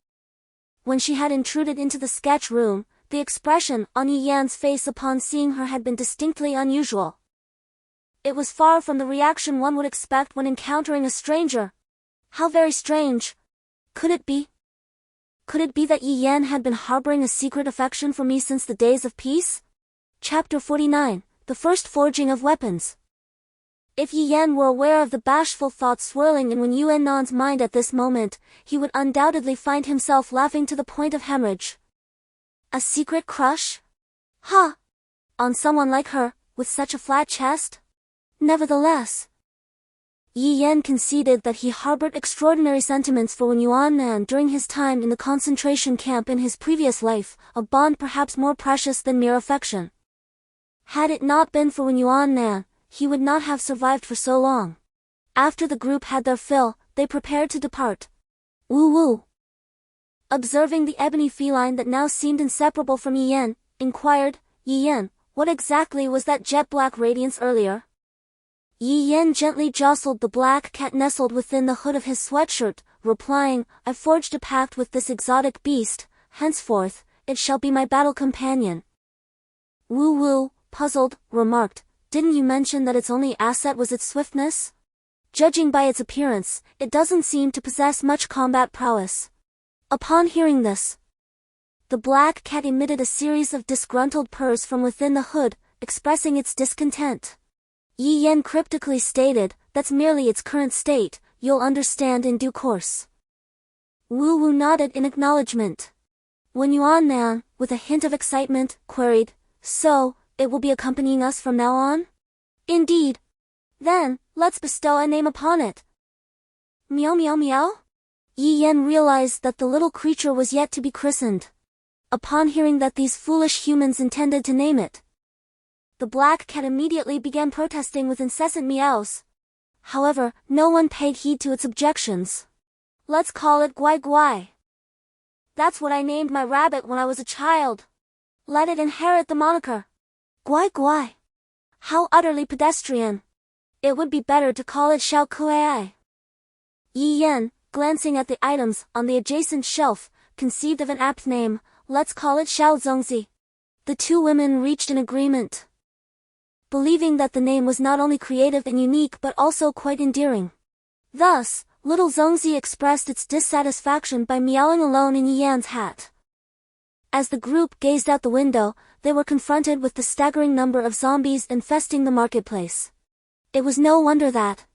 when she had intruded into the sketch room, the expression on Yi Yan's face upon seeing her had been distinctly unusual. It was far from the reaction one would expect when encountering a stranger. How very strange. Could it be? Could it be that Yi Yan had been harboring a secret affection for me since the days of peace? Chapter 49, The First Forging of Weapons. If Yi Yan were aware of the bashful thoughts swirling in Wen Yuannan's mind at this moment, he would undoubtedly find himself laughing to the point of hemorrhage. A secret crush? Huh! On someone like her, with such a flat chest? Nevertheless, Yi Yan conceded that he harbored extraordinary sentiments for Wen Yuannan during his time in the concentration camp in his previous life, a bond perhaps more precious than mere affection. Had it not been for Wen Yuannan, he would not have survived for so long. After the group had their fill, they prepared to depart. Wu Wu, observing the ebony feline that now seemed inseparable from Yi Yan, inquired, Yi Yan, what exactly was that jet-black radiance earlier? Yi Yan gently jostled the black cat nestled within the hood of his sweatshirt, replying, I forged a pact with this exotic beast, henceforth, it shall be my battle companion. Wu Wu, puzzled, remarked, didn't you mention that its only asset was its swiftness? Judging by its appearance, it doesn't seem to possess much combat prowess. Upon hearing this, the black cat emitted a series of disgruntled purrs from within the hood, expressing its discontent. Yi Yan cryptically stated, that's merely its current state, you'll understand in due course. Wu Wu nodded in acknowledgement. Wen Yuannan, with a hint of excitement, queried, so, it will be accompanying us from now on? Indeed. Then, let's bestow a name upon it. Meow meow meow? Yi Yan realized that the little creature was yet to be christened. Upon hearing that these foolish humans intended to name it, the black cat immediately began protesting with incessant meows. However, no one paid heed to its objections. Let's call it Guai Guai. That's what I named my rabbit when I was a child. Let it inherit the moniker. Guai Guai. How utterly pedestrian. It would be better to call it Xiao Kuai. Yi Yan, glancing at the items on the adjacent shelf, conceived of an apt name, let's call it Xiao Zongzi. The two women reached an agreement, believing that the name was not only creative and unique but also quite endearing. Thus, little Zongzi expressed its dissatisfaction by meowing alone in Yi Yan's hat. As the group gazed out the window, they were confronted with the staggering number of zombies infesting the marketplace. It was no wonder that,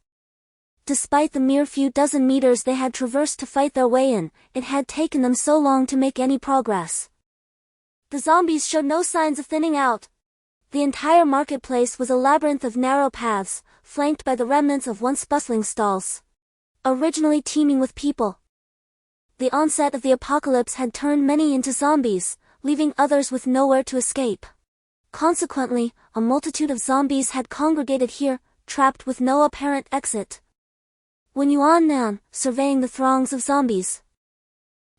despite the mere few dozen meters they had traversed to fight their way in, it had taken them so long to make any progress. The zombies showed no signs of thinning out. The entire marketplace was a labyrinth of narrow paths, flanked by the remnants of once bustling stalls, originally teeming with people. The onset of the apocalypse had turned many into zombies, leaving others with nowhere to escape. Consequently, a multitude of zombies had congregated here, trapped with no apparent exit. Wen Yuannan, surveying the throngs of zombies,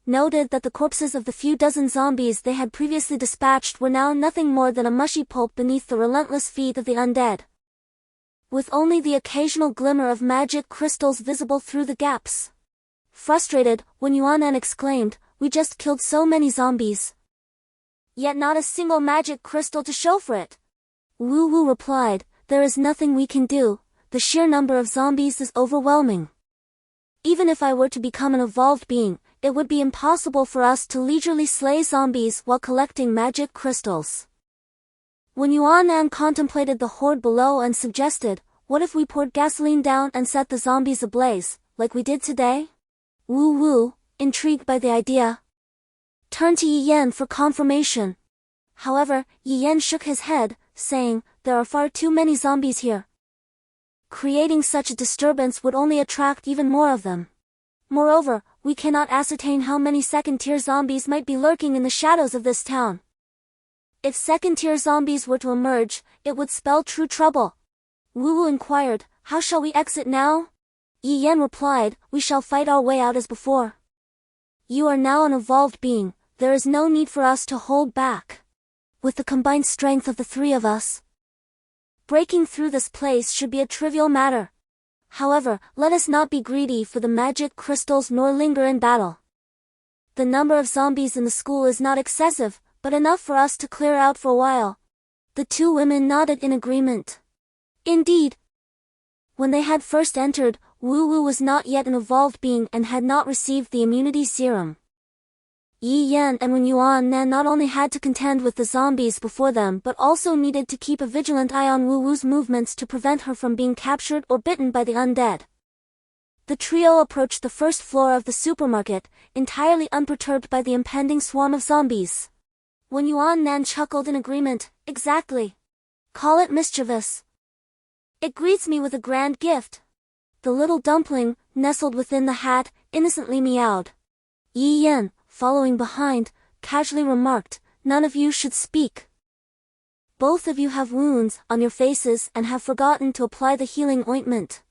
noted that the corpses of the few dozen zombies they had previously dispatched were now nothing more than a mushy pulp beneath the relentless feet of the undead, with only the occasional glimmer of magic crystals visible through the gaps. Frustrated, Wen Yuannan exclaimed, we just killed so many zombies, yet not a single magic crystal to show for it. Wu Wu replied, there is nothing we can do, the sheer number of zombies is overwhelming. Even if I were to become an evolved being, it would be impossible for us to leisurely slay zombies while collecting magic crystals. When Yuan contemplated the horde below and suggested, what if we poured gasoline down and set the zombies ablaze, like we did today? Wu Wu, intrigued by the idea, turned to Yi Yan for confirmation. However, Yi Yan shook his head, saying, there are far too many zombies here. Creating such a disturbance would only attract even more of them. Moreover, we cannot ascertain how many second-tier zombies might be lurking in the shadows of this town. If second-tier zombies were to emerge, it would spell true trouble. Wu Wu inquired, how shall we exit now? Yi Yan replied, we shall fight our way out as before. You are now an evolved being, there is no need for us to hold back. With the combined strength of the three of us, breaking through this place should be a trivial matter. However, let us not be greedy for the magic crystals nor linger in battle. The number of zombies in the school is not excessive, but enough for us to clear out for a while. The two women nodded in agreement. Indeed, when they had first entered, Wu Wu was not yet an evolved being and had not received the immunity serum. Yi Yan and Wen Yuan not only had to contend with the zombies before them but also needed to keep a vigilant eye on Wu Wu's movements to prevent her from being captured or bitten by the undead. The trio approached the first floor of the supermarket, entirely unperturbed by the impending swarm of zombies. Wen Yuan chuckled in agreement, exactly. Call it mischievous. It greets me with a grand gift. The little dumpling, nestled within the hat, innocently meowed. Yi Yan, following behind, casually remarked, none of you should speak. Both of you have wounds on your faces and have forgotten to apply the healing ointment.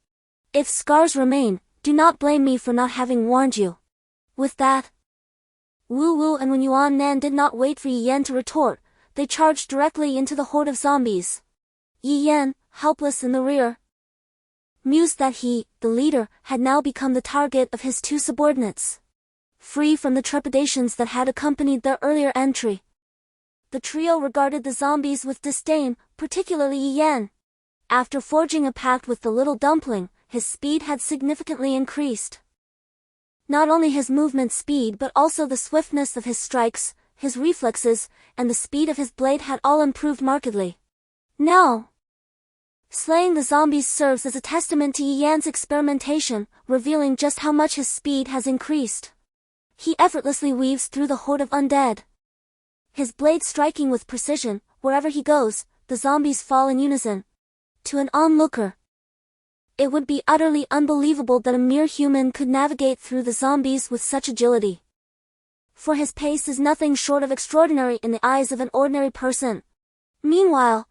If scars remain, do not blame me for not having warned you. With that, Wu Wu and Wen Yuan did not wait for Yi Yan to retort, they charged directly into the horde of zombies. Yi Yan, helpless in the rear, mused that he, the leader, had now become the target of his two subordinates. Free from the trepidations that had accompanied their earlier entry, the trio regarded the zombies with disdain, particularly Yi Yan. After forging a pact with the little dumpling, his speed had significantly increased. Not only his movement speed but also the swiftness of his strikes, his reflexes, and the speed of his blade had all improved markedly. Now, slaying the zombies serves as a testament to Yi Yan's experimentation, revealing just how much his speed has increased. He effortlessly weaves through the horde of undead, his blade striking with precision. Wherever he goes, the zombies fall in unison. To an onlooker, it would be utterly unbelievable that a mere human could navigate through the zombies with such agility. For his pace is nothing short of extraordinary in the eyes of an ordinary person. Meanwhile,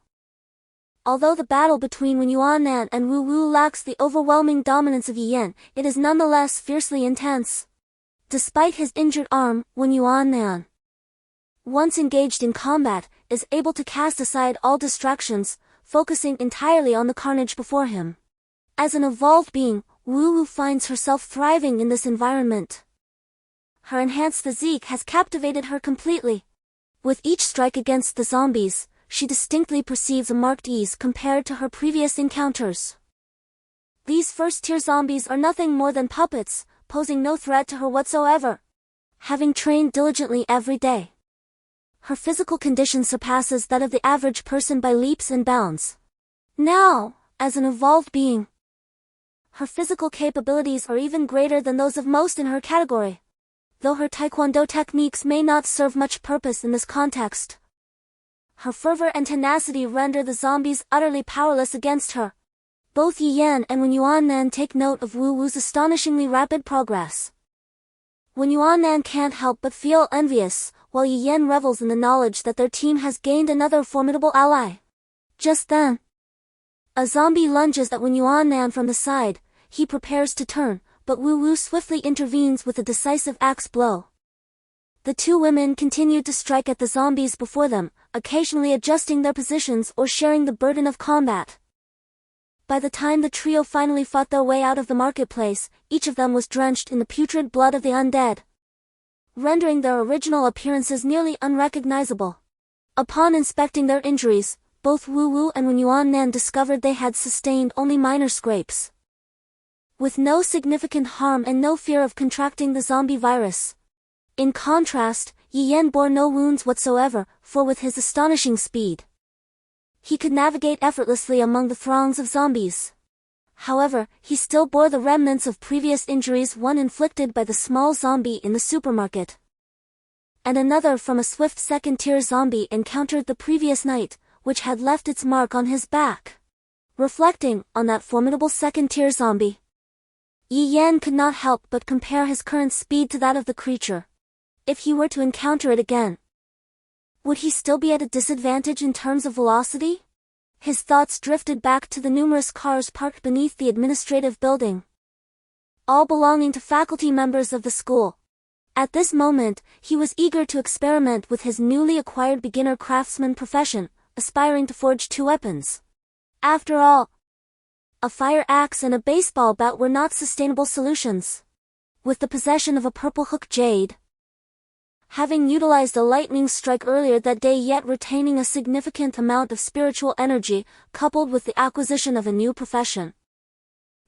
although the battle between Wen Yuan and Wu Wu lacks the overwhelming dominance of Yi Yan, it is nonetheless fiercely intense. Despite his injured arm, Wen Yuan, once engaged in combat, is able to cast aside all distractions, focusing entirely on the carnage before him. As an evolved being, Wu Wu finds herself thriving in this environment. Her enhanced physique has captivated her completely. With each strike against the zombies, she distinctly perceives a marked ease compared to her previous encounters. These first-tier zombies are nothing more than puppets, posing no threat to her whatsoever. Having trained diligently every day, her physical condition surpasses that of the average person by leaps and bounds. Now, as an evolved being, her physical capabilities are even greater than those of most in her category. Though her taekwondo techniques may not serve much purpose in this context, her fervor and tenacity render the zombies utterly powerless against her. Both Yi Yan and Wen Yuan take note of Wu Wu's astonishingly rapid progress. Wen Yuan can't help but feel envious, while Yi Yan revels in the knowledge that their team has gained another formidable ally. Just then, a zombie lunges at Wen Yuan from the side. He prepares to turn, but Wu Wu swiftly intervenes with a decisive axe blow. The two women continued to strike at the zombies before them, occasionally adjusting their positions or sharing the burden of combat. By the time the trio finally fought their way out of the marketplace, each of them was drenched in the putrid blood of the undead, rendering their original appearances nearly unrecognizable. Upon inspecting their injuries, both Wu Wu and Wen Yuan discovered they had sustained only minor scrapes, with no significant harm and no fear of contracting the zombie virus. In contrast, Yi Yan bore no wounds whatsoever, for with his astonishing speed, He could navigate effortlessly among the throngs of zombies. However, he still bore the remnants of previous injuries, one inflicted by the small zombie in the supermarket, and another from a swift second-tier zombie encountered the previous night, which had left its mark on his back. Reflecting on that formidable second-tier zombie, Yi Yan could not help but compare his current speed to that of the creature. If he were to encounter it again, would he still be at a disadvantage in terms of velocity? His thoughts drifted back to the numerous cars parked beneath the administrative building, all belonging to faculty members of the school. At this moment, he was eager to experiment with his newly acquired beginner craftsman profession, aspiring to forge two weapons. After all, a fire axe and a baseball bat were not sustainable solutions. With the possession of a purple hook jade, having utilized a lightning strike earlier that day yet retaining a significant amount of spiritual energy, coupled with the acquisition of a new profession,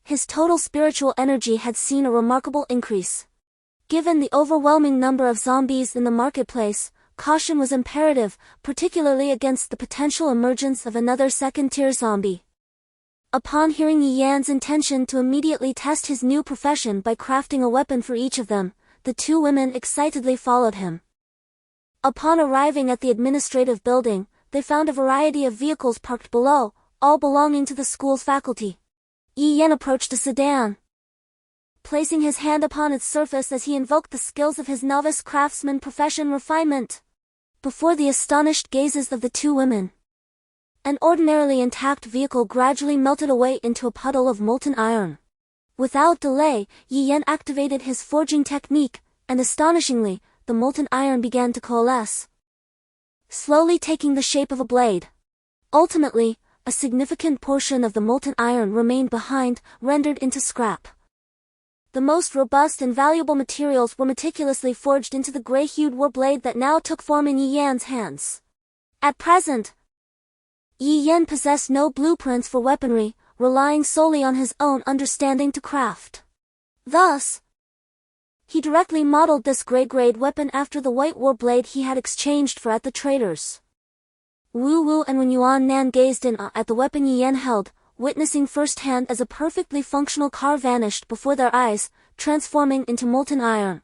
his total spiritual energy had seen a remarkable increase. Given the overwhelming number of zombies in the marketplace, caution was imperative, particularly against the potential emergence of another second-tier zombie. Upon hearing Yi Yan's intention to immediately test his new profession by crafting a weapon for each of them, the two women excitedly followed him. Upon arriving at the administrative building, they found a variety of vehicles parked below, all belonging to the school's faculty. Yi Yan approached a sedan, placing his hand upon its surface as he invoked the skills of his novice craftsman profession refinement. Before the astonished gazes of the two women, an ordinarily intact vehicle gradually melted away into a puddle of molten iron. Without delay, Yi Yan activated his forging technique, and astonishingly, the molten iron began to coalesce, slowly taking the shape of a blade. Ultimately, a significant portion of the molten iron remained behind, rendered into scrap. The most robust and valuable materials were meticulously forged into the gray-hued war blade that now took form in Yi Yan's hands. At present, Yi Yan possessed no blueprints for weaponry, relying solely on his own understanding to craft. Thus, he directly modeled this gray-grade weapon after the white war blade he had exchanged for at the trader's. Wu Wu and Wen Yuan Nan gazed in awe at the weapon Yi Yan held, witnessing firsthand as a perfectly functional car vanished before their eyes, transforming into molten iron,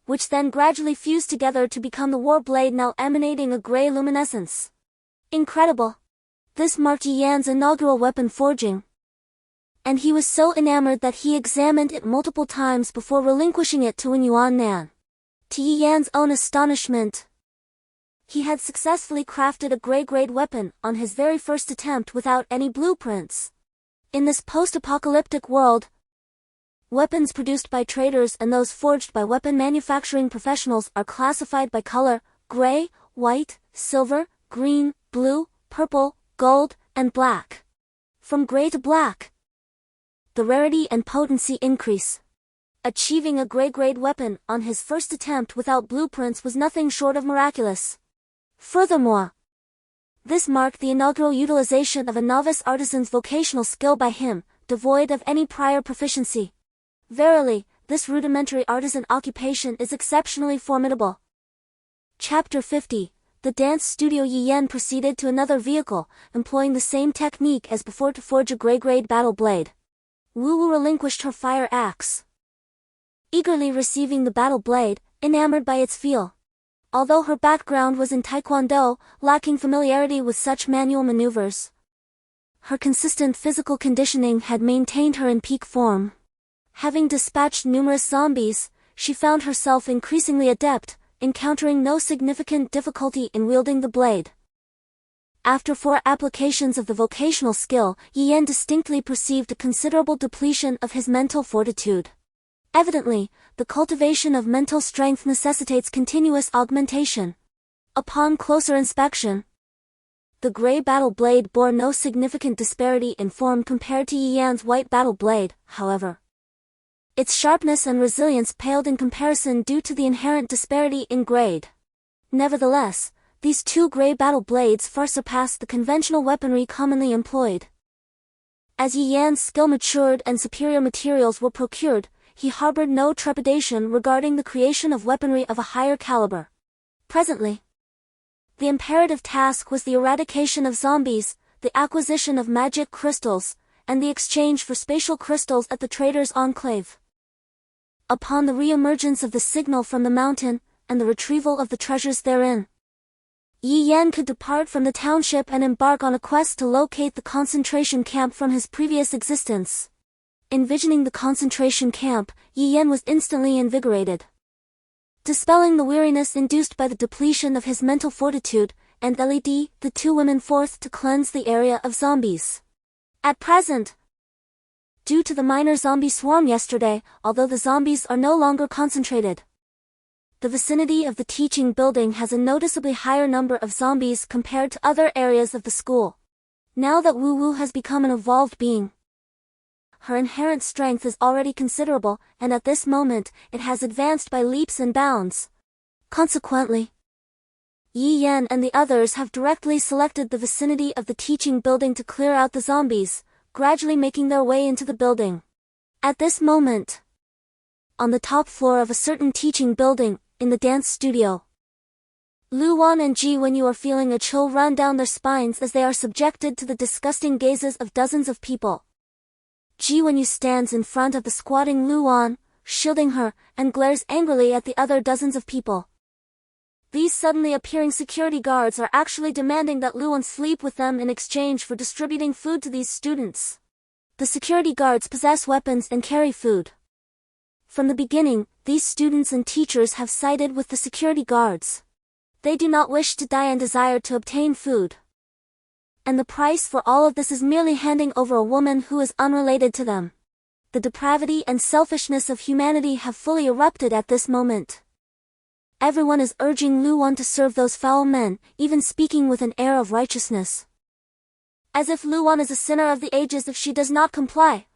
which then gradually fused together to become the war blade now emanating a gray luminescence. Incredible! This marked Yi Yan's inaugural weapon forging, and he was so enamored that he examined it multiple times before relinquishing it to Wen Yuan Nan. To Yi Yan's own astonishment, he had successfully crafted a gray-grade weapon on his very first attempt without any blueprints. In this post-apocalyptic world, weapons produced by traders and those forged by weapon manufacturing professionals are classified by color: gray, white, silver, green, blue, purple, gold, and black. From gray to black, the rarity and potency increase. Achieving a gray-grade weapon on his first attempt without blueprints was nothing short of miraculous. Furthermore, this marked the inaugural utilization of a novice artisan's vocational skill by him, devoid of any prior proficiency. Verily, this rudimentary artisan occupation is exceptionally formidable. Chapter 50. The dance studio. Yi Yan proceeded to another vehicle, employing the same technique as before to forge a gray-grade battle blade. Wu Wu relinquished her fire axe, eagerly receiving the battle blade, enamored by its feel. Although her background was in Taekwondo, lacking familiarity with such manual maneuvers, her consistent physical conditioning had maintained her in peak form. Having dispatched numerous zombies, she found herself increasingly adept, encountering no significant difficulty in wielding the blade. After 4 applications of the vocational skill, Yi Yan distinctly perceived a considerable depletion of his mental fortitude. Evidently, the cultivation of mental strength necessitates continuous augmentation. Upon closer inspection, the gray battle blade bore no significant disparity in form compared to Yi Yan's white battle blade, however. Its sharpness and resilience paled in comparison due to the inherent disparity in grade. Nevertheless, these 2 gray battle blades far surpassed the conventional weaponry commonly employed. As Yi Yan's skill matured and superior materials were procured, he harbored no trepidation regarding the creation of weaponry of a higher caliber. Presently, The imperative task was the eradication of zombies, the acquisition of magic crystals, and the exchange for spatial crystals at the Trader's Enclave. Upon the re-emergence of the signal from the mountain, and the retrieval of the treasures therein, Yi Yan could depart from the township and embark on a quest to locate the concentration camp from his previous existence. Envisioning the concentration camp, Yi Yan was instantly invigorated. Dispelling the weariness induced by the depletion of his mental fortitude, and LED, the two women forth to cleanse the area of zombies. At present, due to the minor zombie swarm yesterday, although the zombies are no longer concentrated, the vicinity of the teaching building has a noticeably higher number of zombies compared to other areas of the school. Now that Wu Wu has become an evolved being, her inherent strength is already considerable, and at this moment, it has advanced by leaps and bounds. Consequently, Yi Yan and the others have directly selected the vicinity of the teaching building to clear out the zombies, gradually making their way into the building. At this moment, on the top floor of a certain teaching building, in the dance studio, Lu Wan and Ji Wenyu are feeling a chill run down their spines as they are subjected to the disgusting gazes of dozens of people. Ji Wenyu stands in front of the squatting Lu Wan, shielding her, and glares angrily at the other dozens of people. These suddenly appearing security guards are actually demanding that Lu Wan sleep with them in exchange for distributing food to these students. The security guards possess weapons and carry food. From the beginning, these students and teachers have sided with the security guards. They do not wish to die and desire to obtain food. And the price for all of this is merely handing over a woman who is unrelated to them. The depravity and selfishness of humanity have fully erupted at this moment. Everyone is urging Lu Wan to serve those foul men, even speaking with an air of righteousness. As if Lu Wan is a sinner of the ages if she does not comply.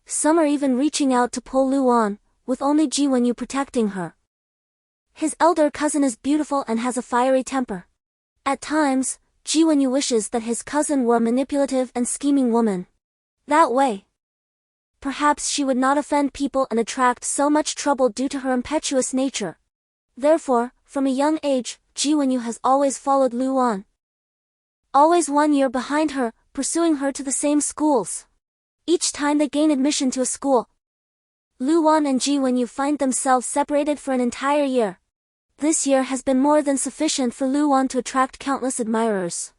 Some are even reaching out to pull Lu Wan, with only Ji Wenyu protecting her. His elder cousin is beautiful and has a fiery temper. At times, Ji Wenyu wishes that his cousin were a manipulative and scheming woman. That way, perhaps she would not offend people and attract so much trouble due to her impetuous nature. Therefore, from a young age, Ji Wenyu has always followed Lu Wan. Always 1 year behind her, pursuing her to the same schools. Each time they gain admission to a school, Lu Wan and Ji Wenyu find themselves separated for an entire year. This year has been more than sufficient for Lu Wan to attract countless admirers.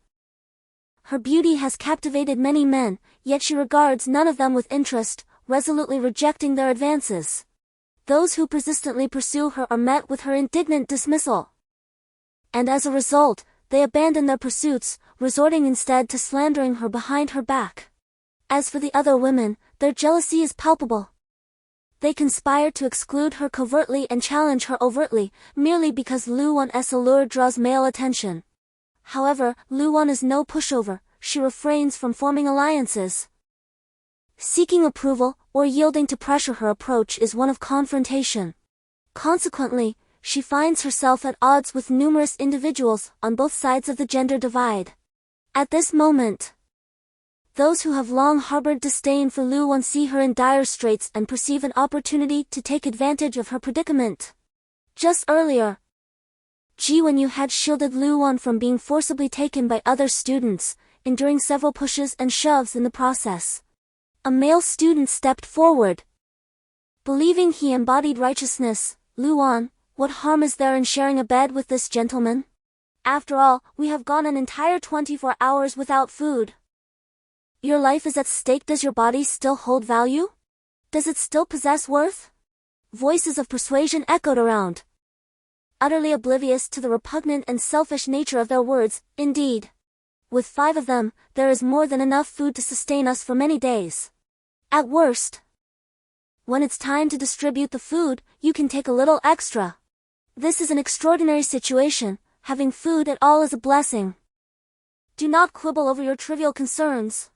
Her beauty has captivated many men, yet she regards none of them with interest, resolutely rejecting their advances. Those who persistently pursue her are met with her indignant dismissal. And as a result, they abandon their pursuits, resorting instead to slandering her behind her back. As for the other women, their jealousy is palpable. They conspire to exclude her covertly and challenge her overtly, merely because Lu Wan's allure draws male attention. However, Lu Wan is no pushover, she refrains from forming alliances. Seeking approval, or yielding to pressure, her approach is one of confrontation. Consequently, she finds herself at odds with numerous individuals on both sides of the gender divide. At this moment, those who have long harbored disdain for Lu Wan see her in dire straits and perceive an opportunity to take advantage of her predicament. Just earlier, Ji Wenyu had shielded Lu Wan from being forcibly taken by other students, enduring several pushes and shoves in the process. A male student stepped forward. Believing he embodied righteousness, Lu Wan, what harm is there in sharing a bed with this gentleman? After all, we have gone an entire 24 hours without food. Your life is at stake. Does your body still hold value? Does it still possess worth? Voices of persuasion echoed around, utterly oblivious to the repugnant and selfish nature of their words. Indeed, with 5 of them, there is more than enough food to sustain us for many days. At worst, when it's time to distribute the food, you can take a little extra. This is an extraordinary situation. Having food at all is a blessing. Do not quibble over your trivial concerns.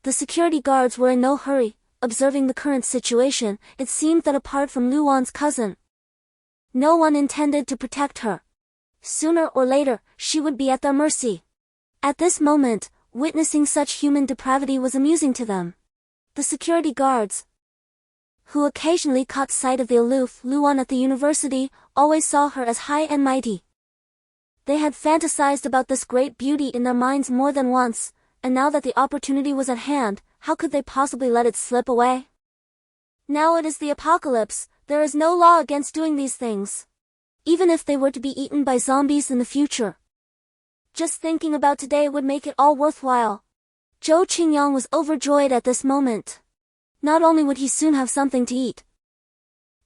The security guards were in no hurry. Observing the current situation, it seemed that apart from Lu Wan's cousin, no one intended to protect her. Sooner or later, she would be at their mercy. At this moment, witnessing such human depravity was amusing to them. The security guards, who occasionally caught sight of the aloof Lu Wan at the university, always saw her as high and mighty. They had fantasized about this great beauty in their minds more than once, and now that the opportunity was at hand, how could they possibly let it slip away? Now it is the apocalypse, there is no law against doing these things. Even if they were to be eaten by zombies in the future. Just thinking about today would make it all worthwhile. Zhou Qingyang was overjoyed at this moment. Not only would he soon have something to eat,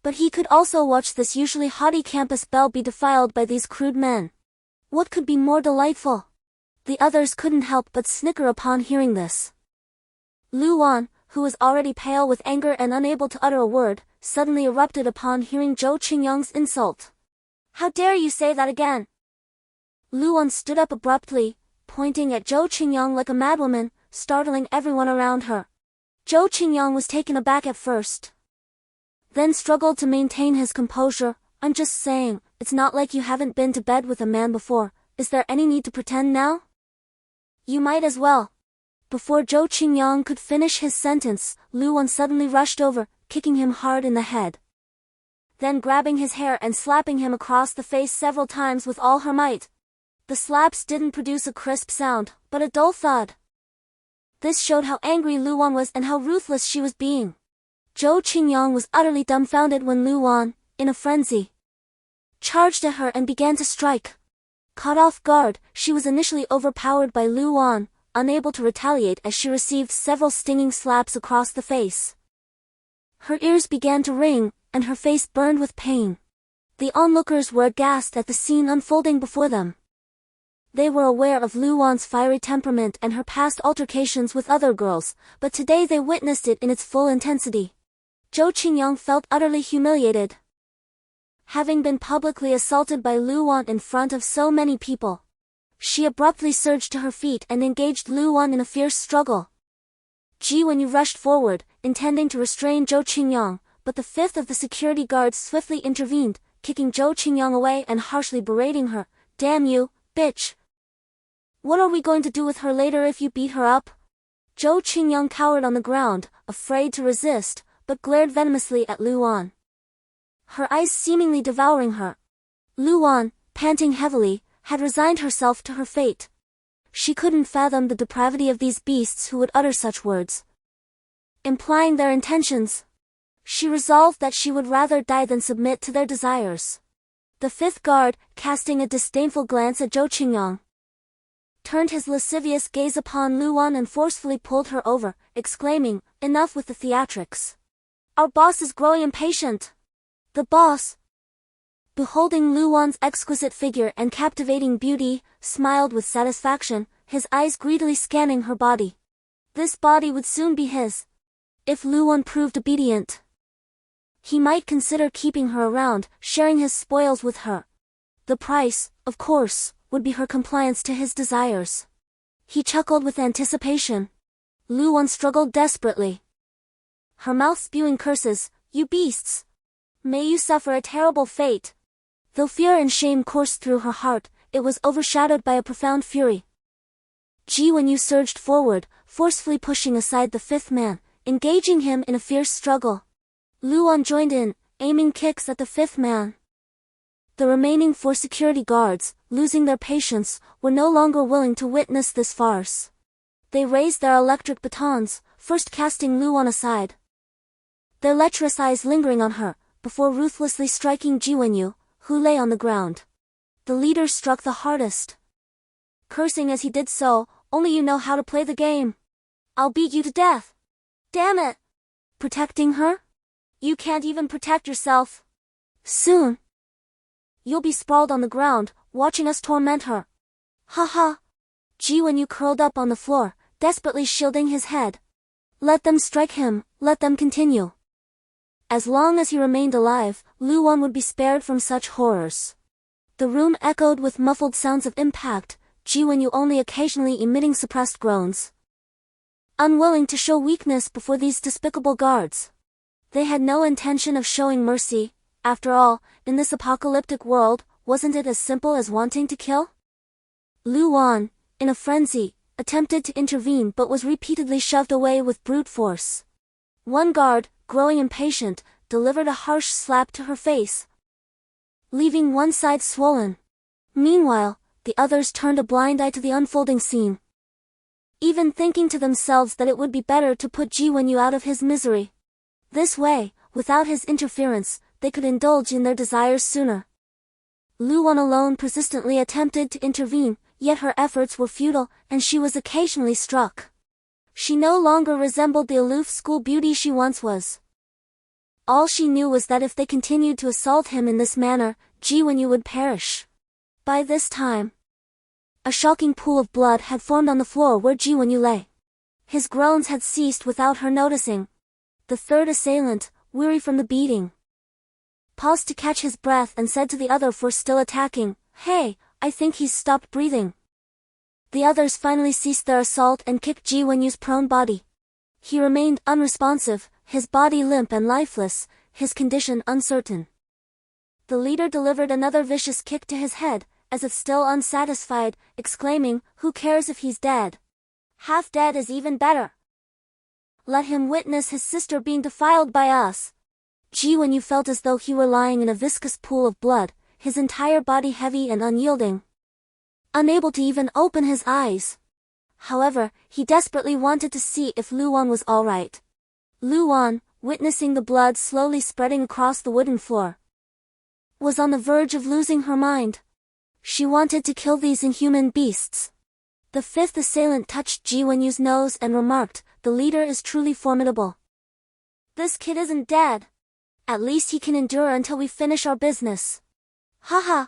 but he could also watch this usually haughty campus belle be defiled by these crude men. What could be more delightful? The others couldn't help but snicker upon hearing this. Lu Wan, who was already pale with anger and unable to utter a word, suddenly erupted upon hearing Zhou Qingyang's insult. How dare you say that again? Lu Wan stood up abruptly, pointing at Zhou Qingyang like a madwoman, startling everyone around her. Zhou Qingyang was taken aback at first, then struggled to maintain his composure. I'm just saying, it's not like you haven't been to bed with a man before, is there any need to pretend now? You might as well. Before Zhou Qingyang could finish his sentence, Lu Wan suddenly rushed over, kicking him hard in the head. Then grabbing his hair and slapping him across the face several times with all her might. The slaps didn't produce a crisp sound, but a dull thud. This showed how angry Lu Wan was and how ruthless she was being. Zhou Qingyang was utterly dumbfounded when Lu Wan, in a frenzy, charged at her and began to strike. Caught off guard, she was initially overpowered by Lu Wan, unable to retaliate as she received several stinging slaps across the face. Her ears began to ring, and her face burned with pain. The onlookers were aghast at the scene unfolding before them. They were aware of Lu Wan's fiery temperament and her past altercations with other girls, but today they witnessed it in its full intensity. Zhou Qingyang felt utterly humiliated. Having been publicly assaulted by Lu Wan in front of so many people, she abruptly surged to her feet and engaged Lu Wan in a fierce struggle. Ji Wenyu rushed forward, intending to restrain Zhou Qingyang, but the fifth of the security guards swiftly intervened, kicking Zhou Qingyang away and harshly berating her. Damn you, bitch! What are we going to do with her later if you beat her up? Zhou Qingyang cowered on the ground, afraid to resist, but glared venomously at Lu Wan, her eyes seemingly devouring her. Lu Wan, panting heavily, had resigned herself to her fate. She couldn't fathom the depravity of these beasts who would utter such words, implying their intentions. She resolved that she would rather die than submit to their desires. The fifth guard, casting a disdainful glance at Zhou Qingyang, turned his lascivious gaze upon Lu Wan and forcefully pulled her over, exclaiming, "Enough with the theatrics. Our boss is growing impatient." The boss, beholding Lu Wan's exquisite figure and captivating beauty, smiled with satisfaction, his eyes greedily scanning her body. This body would soon be his. If Lu Wan proved obedient, he might consider keeping her around, sharing his spoils with her. The price, of course, would be her compliance to his desires. He chuckled with anticipation. Lu Wan struggled desperately, her mouth spewing curses. "You beasts! May you suffer a terrible fate." Though fear and shame coursed through her heart, it was overshadowed by a profound fury. Ji Wenyu surged forward, forcefully pushing aside the fifth man, engaging him in a fierce struggle. Lu Wan joined in, aiming kicks at the fifth man. The remaining 4 security guards, losing their patience, were no longer willing to witness this farce. They raised their electric batons, first casting Lu Wan aside, their lecherous eyes lingering on her, before ruthlessly striking Ji Wenyu, who lay on the ground. The leader struck the hardest, cursing as he did so, "Only you know how to play the game. I'll beat you to death. Damn it! Protecting her? You can't even protect yourself. Soon you'll be sprawled on the ground, watching us torment her." Ha ha! Ji Wenyu curled up on the floor, desperately shielding his head. Let them strike him, let them continue. As long as he remained alive, Lu Wan would be spared from such horrors. The room echoed with muffled sounds of impact, Ji Wenyu only occasionally emitting suppressed groans. Unwilling to show weakness before these despicable guards, they had no intention of showing mercy. After all, in this apocalyptic world, wasn't it as simple as wanting to kill? Lu Wan, in a frenzy, attempted to intervene but was repeatedly shoved away with brute force. One guard, growing impatient, delivered a harsh slap to her face, leaving one side swollen. Meanwhile, the others turned a blind eye to the unfolding scene, even thinking to themselves that it would be better to put Ji Wenyu out of his misery. This way, without his interference, they could indulge in their desires sooner. Lu Wan alone persistently attempted to intervene, yet her efforts were futile, and she was occasionally struck. She no longer resembled the aloof school beauty she once was. All she knew was that if they continued to assault him in this manner, Ji Wenyu would perish. By this time, a shocking pool of blood had formed on the floor where Ji Wenyu lay. His groans had ceased without her noticing. The third assailant, weary from the beating, paused to catch his breath and said to the other for still attacking, "Hey, I think he's stopped breathing." The others finally ceased their assault and kicked Ji Wenyu's prone body. He remained unresponsive, his body limp and lifeless, his condition uncertain. The leader delivered another vicious kick to his head, as if still unsatisfied, exclaiming, "Who cares if he's dead? Half dead is even better. Let him witness his sister being defiled by us." Ji Wenyu felt as though he were lying in a viscous pool of blood, his entire body heavy and unyielding, unable to even open his eyes. However, he desperately wanted to see if Lu Wan was all right. Lu Wan, witnessing the blood slowly spreading across the wooden floor, was on the verge of losing her mind. She wanted to kill these inhuman beasts. The fifth assailant touched Ji Wenyu's nose and remarked, "The leader is truly formidable. This kid isn't dead. At least he can endure until we finish our business." "Haha."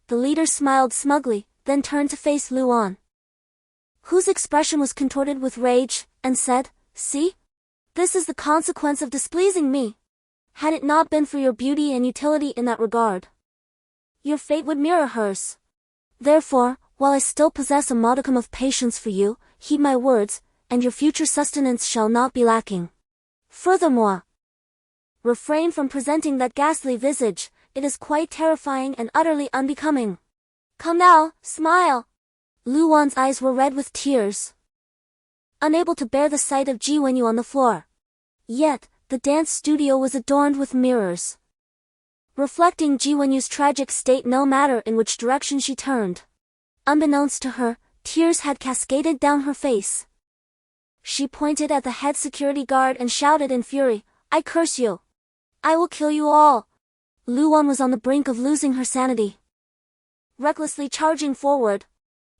The leader smiled smugly, then turned to face Lu Wan, whose expression was contorted with rage, and said, "See? This is the consequence of displeasing me. Had it not been for your beauty and utility in that regard, your fate would mirror hers. Therefore, while I still possess a modicum of patience for you, heed my words, and your future sustenance shall not be lacking. Furthermore, refrain from presenting that ghastly visage, it is quite terrifying and utterly unbecoming. Come now, smile." Lu Wan's eyes were red with tears, unable to bear the sight of Ji Wenyu on the floor. Yet, the dance studio was adorned with mirrors, reflecting Ji Wenyu's tragic state no matter in which direction she turned. Unbeknownst to her, tears had cascaded down her face. She pointed at the head security guard and shouted in fury, "I curse you! I will kill you all!" Lu Wan was on the brink of losing her sanity, recklessly charging forward.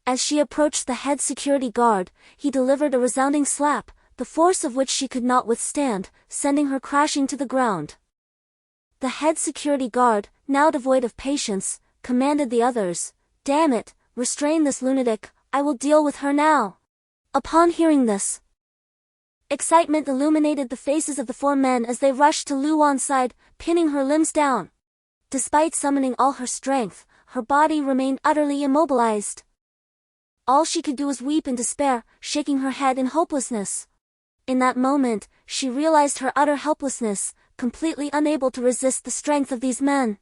As she approached the head security guard, he delivered a resounding slap, the force of which she could not withstand, sending her crashing to the ground. The head security guard, now devoid of patience, commanded the others, "Damn it, restrain this lunatic, I will deal with her now." Upon hearing this, excitement illuminated the faces of the four men as they rushed to Lu Wan's side, pinning her limbs down. Despite summoning all her strength, her body remained utterly immobilized. All she could do was weep in despair, shaking her head in hopelessness. In that moment, she realized her utter helplessness, completely unable to resist the strength of these men.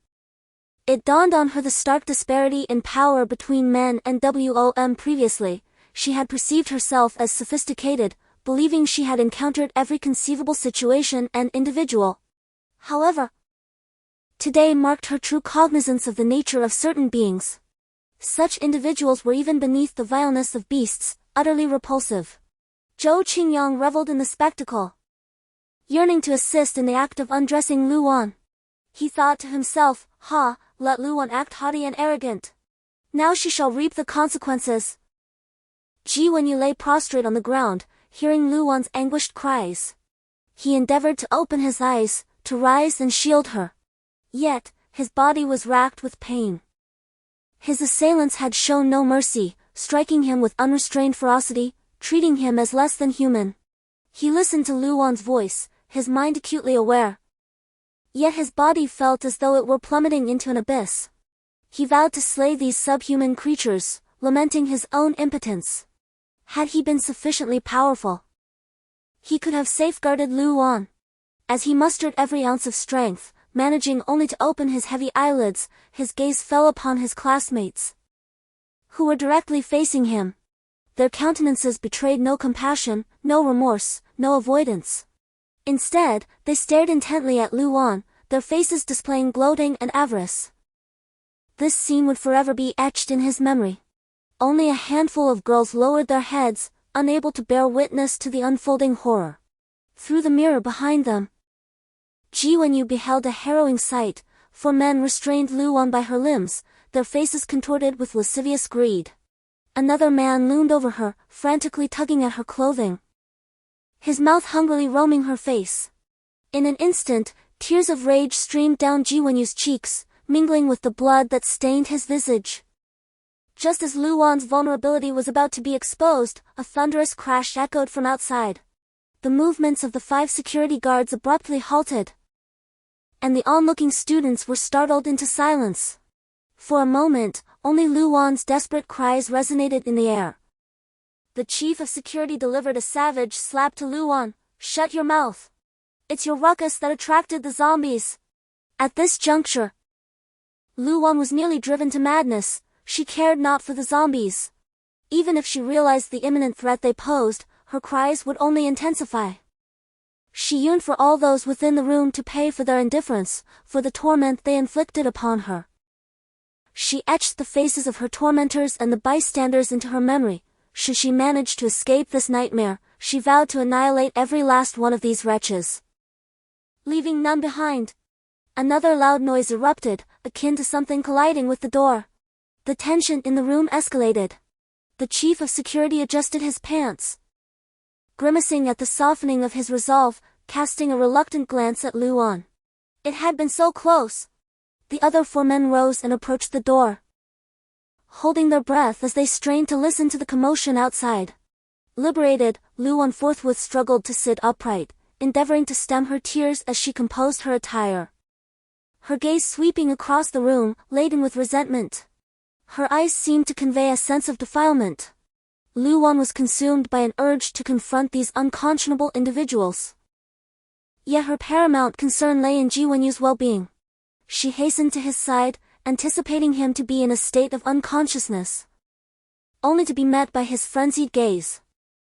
It dawned on her the stark disparity in power between men and WOM. Previously, she had perceived herself as sophisticated, believing she had encountered every conceivable situation and individual. However, today marked her true cognizance of the nature of certain beings. Such individuals were even beneath the vileness of beasts, utterly repulsive. Zhou Qingyang reveled in the spectacle, yearning to assist in the act of undressing Lu Wan. He thought to himself, let Lu Wan act haughty and arrogant. Now she shall reap the consequences. Ji Wenyu lay prostrate on the ground, hearing Lu Wan's anguished cries. He endeavored to open his eyes, to rise and shield her. Yet, his body was racked with pain. His assailants had shown no mercy, striking him with unrestrained ferocity, treating him as less than human. He listened to Lu Wan's voice, his mind acutely aware. Yet his body felt as though it were plummeting into an abyss. He vowed to slay these subhuman creatures, lamenting his own impotence. Had he been sufficiently powerful, he could have safeguarded Lu Wan. As he mustered every ounce of strength, managing only to open his heavy eyelids, his gaze fell upon his classmates, who were directly facing him. Their countenances betrayed no compassion, no remorse, no avoidance. Instead, they stared intently at Lu Wan, their faces displaying gloating and avarice. This scene would forever be etched in his memory. Only a handful of girls lowered their heads, unable to bear witness to the unfolding horror. Through the mirror behind them, Ji Wenyu beheld a harrowing sight. 4 men restrained Luan by her limbs, their faces contorted with lascivious greed. Another man loomed over her, frantically tugging at her clothing, his mouth hungrily roaming her face. In an instant, tears of rage streamed down Ji Wenyu's cheeks, mingling with the blood that stained his visage. Just as Luan's vulnerability was about to be exposed, a thunderous crash echoed from outside. The movements of the 5 security guards abruptly halted, and the onlooking students were startled into silence. For a moment, only Luan's desperate cries resonated in the air. The chief of security delivered a savage slap to Luan. "Shut your mouth. It's your ruckus that attracted the zombies." At this juncture, Luan was nearly driven to madness. She cared not for the zombies. Even if she realized the imminent threat they posed, her cries would only intensify. She yearned for all those within the room to pay for their indifference, for the torment they inflicted upon her. She etched the faces of her tormentors and the bystanders into her memory. Should she manage to escape this nightmare, she vowed to annihilate every last one of these wretches, leaving none behind. Another loud noise erupted, akin to something colliding with the door. The tension in the room escalated. The chief of security adjusted his pants, grimacing at the softening of his resolve, casting a reluctant glance at Luan. It had been so close. The other 4 men rose and approached the door, holding their breath as they strained to listen to the commotion outside. Liberated, Luan forthwith struggled to sit upright, endeavoring to stem her tears as she composed her attire, her gaze sweeping across the room, laden with resentment. Her eyes seemed to convey a sense of defilement. Luan was consumed by an urge to confront these unconscionable individuals. Yet her paramount concern lay in Ji Wenyu's well-being. She hastened to his side, anticipating him to be in a state of unconsciousness, only to be met by his frenzied gaze.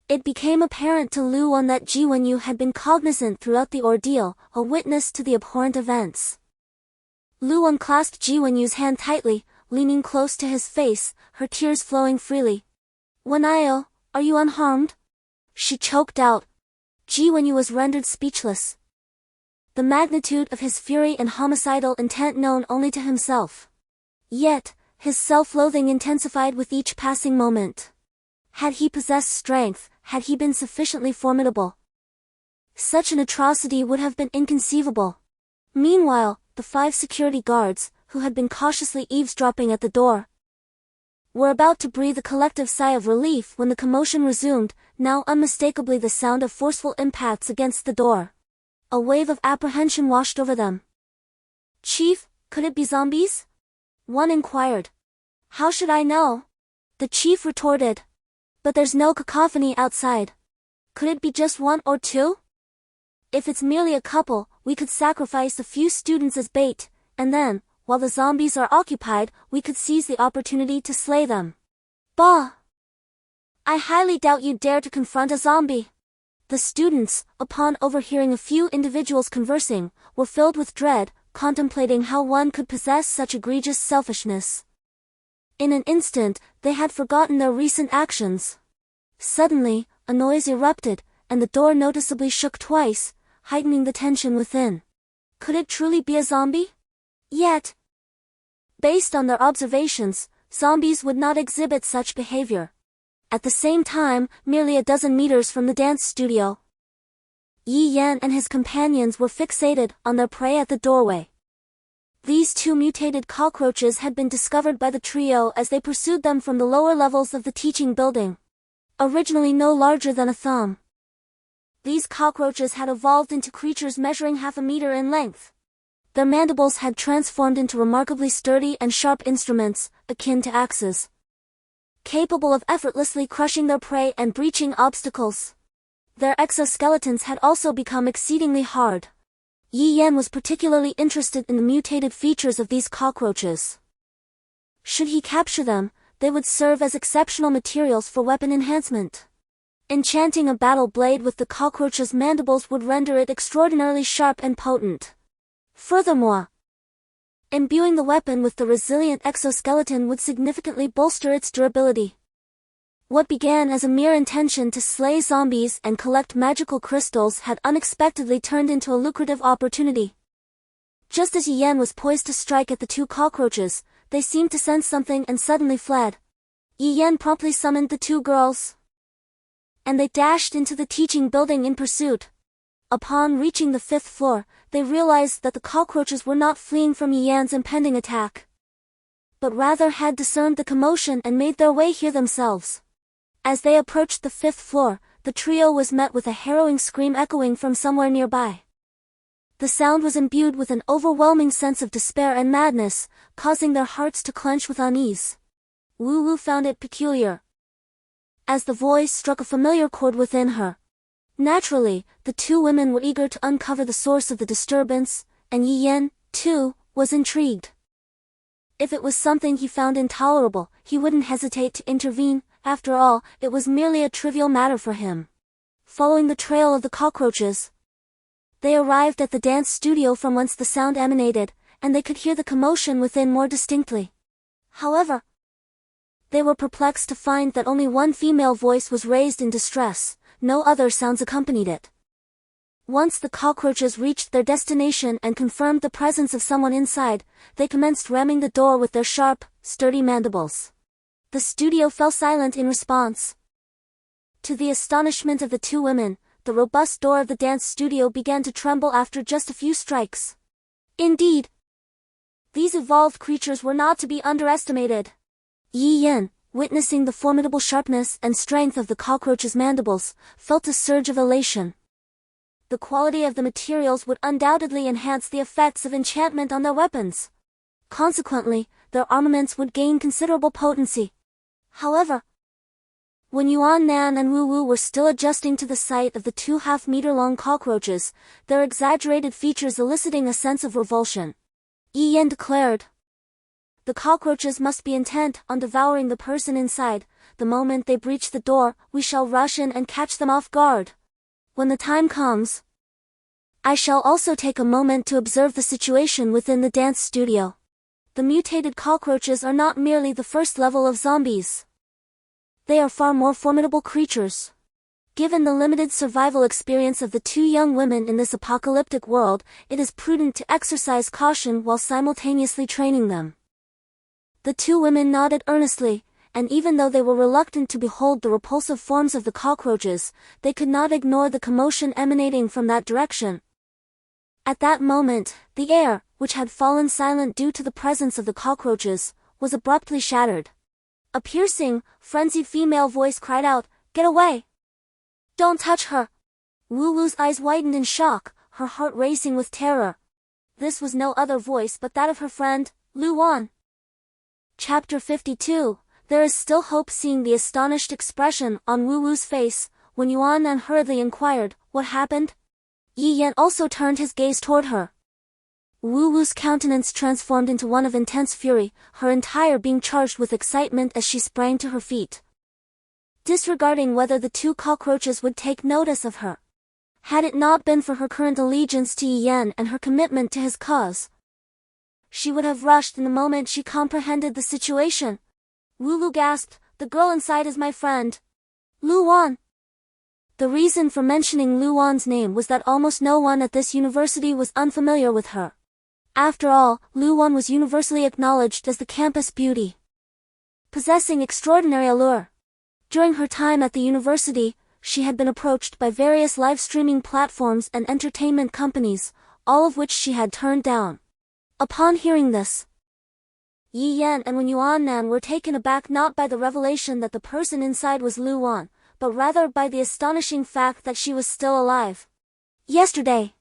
It became apparent to Luan that Ji Wenyu had been cognizant throughout the ordeal, a witness to the abhorrent events. Luan clasped Ji Wenyu's hand tightly, leaning close to his face, her tears flowing freely. "Wenyo, are you unharmed?" she choked out. Ji Wenyu was rendered speechless. The magnitude of his fury and homicidal intent known only to himself. Yet, his self-loathing intensified with each passing moment. Had he possessed strength, had he been sufficiently formidable, such an atrocity would have been inconceivable. Meanwhile, the 5 security guards, who had been cautiously eavesdropping at the door, were about to breathe a collective sigh of relief when the commotion resumed, now unmistakably the sound of forceful impacts against the door. A wave of apprehension washed over them. "Chief, could it be zombies?" one inquired. "How should I know?" the chief retorted. "But there's no cacophony outside. Could it be just 1 or 2? If it's merely a couple, we could sacrifice a few students as bait, and then, while the zombies are occupied, we could seize the opportunity to slay them." "Bah! I highly doubt you'd dare to confront a zombie." The students, upon overhearing a few individuals conversing, were filled with dread, contemplating how one could possess such egregious selfishness. In an instant, they had forgotten their recent actions. Suddenly, a noise erupted, and the door noticeably shook twice, heightening the tension within. Could it truly be a zombie? Yet, based on their observations, zombies would not exhibit such behavior. At the same time, merely a dozen meters from the dance studio, Yi Yan and his companions were fixated on their prey at the doorway. These 2 mutated cockroaches had been discovered by the trio as they pursued them from the lower levels of the teaching building. Originally no larger than a thumb, these cockroaches had evolved into creatures measuring half a meter in length. Their mandibles had transformed into remarkably sturdy and sharp instruments, akin to axes, capable of effortlessly crushing their prey and breaching obstacles. Their exoskeletons had also become exceedingly hard. Yi Yan was particularly interested in the mutated features of these cockroaches. Should he capture them, they would serve as exceptional materials for weapon enhancement. Enchanting a battle blade with the cockroach's mandibles would render it extraordinarily sharp and potent. Furthermore, Imbuing the weapon with the resilient exoskeleton would significantly bolster its durability. What began as a mere intention to slay zombies and collect magical crystals had unexpectedly turned into a lucrative opportunity. Just as Yi Yan was poised to strike at the two cockroaches, they seemed to sense something and suddenly fled. Yi Yan promptly summoned the two girls, and they dashed into the teaching building in pursuit. Upon reaching the 5th floor, they realized that the cockroaches were not fleeing from Yi Yan's impending attack, but rather had discerned the commotion and made their way here themselves. As they approached the 5th floor, the trio was met with a harrowing scream echoing from somewhere nearby. The sound was imbued with an overwhelming sense of despair and madness, causing their hearts to clench with unease. Wu Wu found it peculiar, as the voice struck a familiar chord within her. Naturally, the two women were eager to uncover the source of the disturbance, and Yi Yan, too, was intrigued. If it was something he found intolerable, he wouldn't hesitate to intervene. After all, it was merely a trivial matter for him. Following the trail of the cockroaches, they arrived at the dance studio from whence the sound emanated, and they could hear the commotion within more distinctly. However, they were perplexed to find that only one female voice was raised in distress. No other sounds accompanied it. Once the cockroaches reached their destination and confirmed the presence of someone inside, they commenced ramming the door with their sharp, sturdy mandibles. The studio fell silent in response. To the astonishment of the two women, the robust door of the dance studio began to tremble after just a few strikes. Indeed, these evolved creatures were not to be underestimated. Yi Yan, witnessing the formidable sharpness and strength of the cockroach's mandibles, felt a surge of elation. The quality of the materials would undoubtedly enhance the effects of enchantment on their weapons. Consequently, their armaments would gain considerable potency. However, when Yuan Nan and Wu Wu were still adjusting to the sight of the 2.5-meter-long cockroaches, their exaggerated features eliciting a sense of revulsion, Yi Yan declared, "The cockroaches must be intent on devouring the person inside. The moment they breach the door, we shall rush in and catch them off guard. When the time comes, I shall also take a moment to observe the situation within the dance studio. The mutated cockroaches are not merely the first level of zombies. They are far more formidable creatures. Given the limited survival experience of the two young women in this apocalyptic world, it is prudent to exercise caution while simultaneously training them." The two women nodded earnestly, and even though they were reluctant to behold the repulsive forms of the cockroaches, they could not ignore the commotion emanating from that direction. At that moment, the air, which had fallen silent due to the presence of the cockroaches, was abruptly shattered. A piercing, frenzied female voice cried out, "Get away! Don't touch her!" Wu Wu's eyes widened in shock, her heart racing with terror. This was no other voice but that of her friend, Lu Wan. Chapter 52. There is still hope. Seeing the astonished expression on Wu Wu's face, when Yuan Nan hurriedly inquired, "What happened?" Yi Yan also turned his gaze toward her. Wu Wu's countenance transformed into one of intense fury, her entire being charged with excitement as she sprang to her feet. Disregarding whether the two cockroaches would take notice of her, had it not been for her current allegiance to Yi Yan and her commitment to his cause, she would have rushed in the moment she comprehended the situation. Wu Lu gasped, "The girl inside is my friend, Lu Wan." The reason for mentioning Lu Wan's name was that almost no one at this university was unfamiliar with her. After all, Lu Wan was universally acknowledged as the campus beauty, possessing extraordinary allure. During her time at the university, she had been approached by various live streaming platforms and entertainment companies, all of which she had turned down. Upon hearing this, Yi Yan and Yuan Nan were taken aback not by the revelation that the person inside was Lu Wan, but rather by the astonishing fact that she was still alive. Yesterday,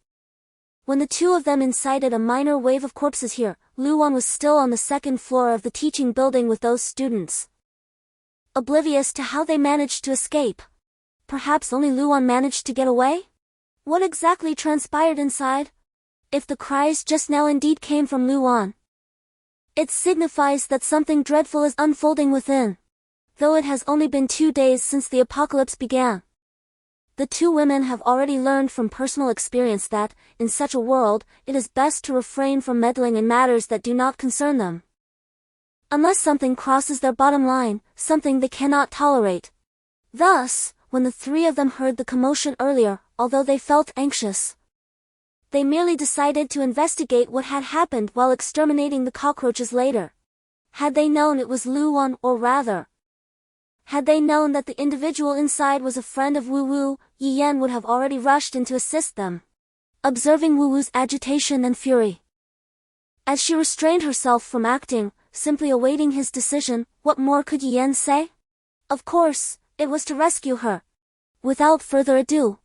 when the two of them incited a minor wave of corpses here, Lu Wan was still on the 2nd floor of the teaching building with those students, oblivious to how they managed to escape. Perhaps only Lu Wan managed to get away? What exactly transpired inside? If the cries just now indeed came from Lu Wan, it signifies that something dreadful is unfolding within, though it has only been 2 days since the apocalypse began. The two women have already learned from personal experience that, in such a world, it is best to refrain from meddling in matters that do not concern them. Unless something crosses their bottom line, something they cannot tolerate. Thus, when the three of them heard the commotion earlier, although they felt anxious, they merely decided to investigate what had happened while exterminating the cockroaches later. Had they known it was Luan, or rather, had they known that the individual inside was a friend of Wu Wu, Yi Yan would have already rushed in to assist them. Observing Wu Wu's agitation and fury, as she restrained herself from acting, simply awaiting his decision, what more could Yi Yan say? Of course, it was to rescue her. Without further ado,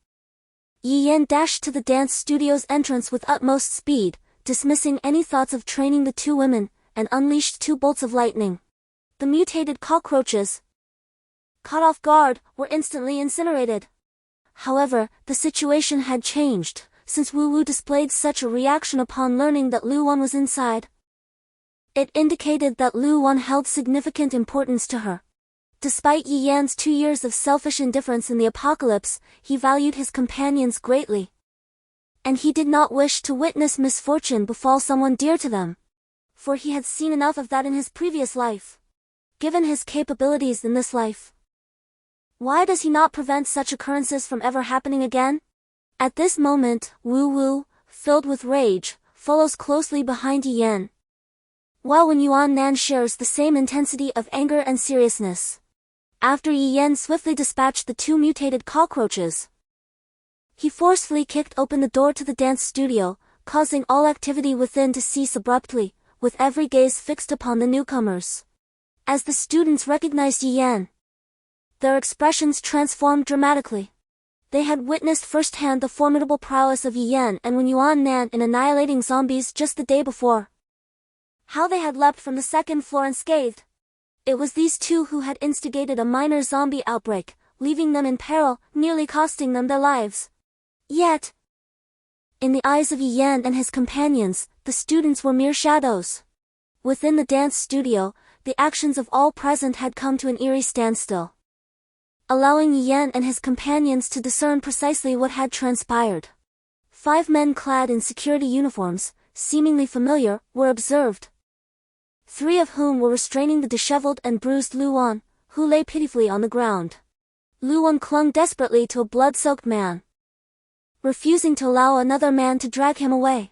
Yi Yan dashed to the dance studio's entrance with utmost speed, dismissing any thoughts of training the two women, and unleashed two bolts of lightning. The mutated cockroaches, caught off guard, were instantly incinerated. However, the situation had changed, since Wu Wu displayed such a reaction upon learning that Luan was inside. It indicated that Luan held significant importance to her. Despite Yi Yan's 2 years of selfish indifference in the apocalypse, he valued his companions greatly. And he did not wish to witness misfortune befall someone dear to them. For he had seen enough of that in his previous life. Given his capabilities in this life, why does he not prevent such occurrences from ever happening again? At this moment, Wu Wu, filled with rage, follows closely behind Yi Yan, while Wen Yuan Nan shares the same intensity of anger and seriousness. After Yi Yan swiftly dispatched the two mutated cockroaches, he forcefully kicked open the door to the dance studio, causing all activity within to cease abruptly, with every gaze fixed upon the newcomers. As the students recognized Yi Yan, their expressions transformed dramatically. They had witnessed firsthand the formidable prowess of Yi Yan and Wen Yuan Nan in annihilating zombies just the day before. How they had leapt from the second floor unscathed. It was these two who had instigated a minor zombie outbreak, leaving them in peril, nearly costing them their lives. Yet, in the eyes of Yi Yan and his companions, the students were mere shadows. Within the dance studio, the actions of all present had come to an eerie standstill, allowing Yi Yan and his companions to discern precisely what had transpired. 5 men clad in security uniforms, seemingly familiar, were observed. 3 of whom were restraining the disheveled and bruised Luan, who lay pitifully on the ground. Luan clung desperately to a blood-soaked man, refusing to allow another man to drag him away.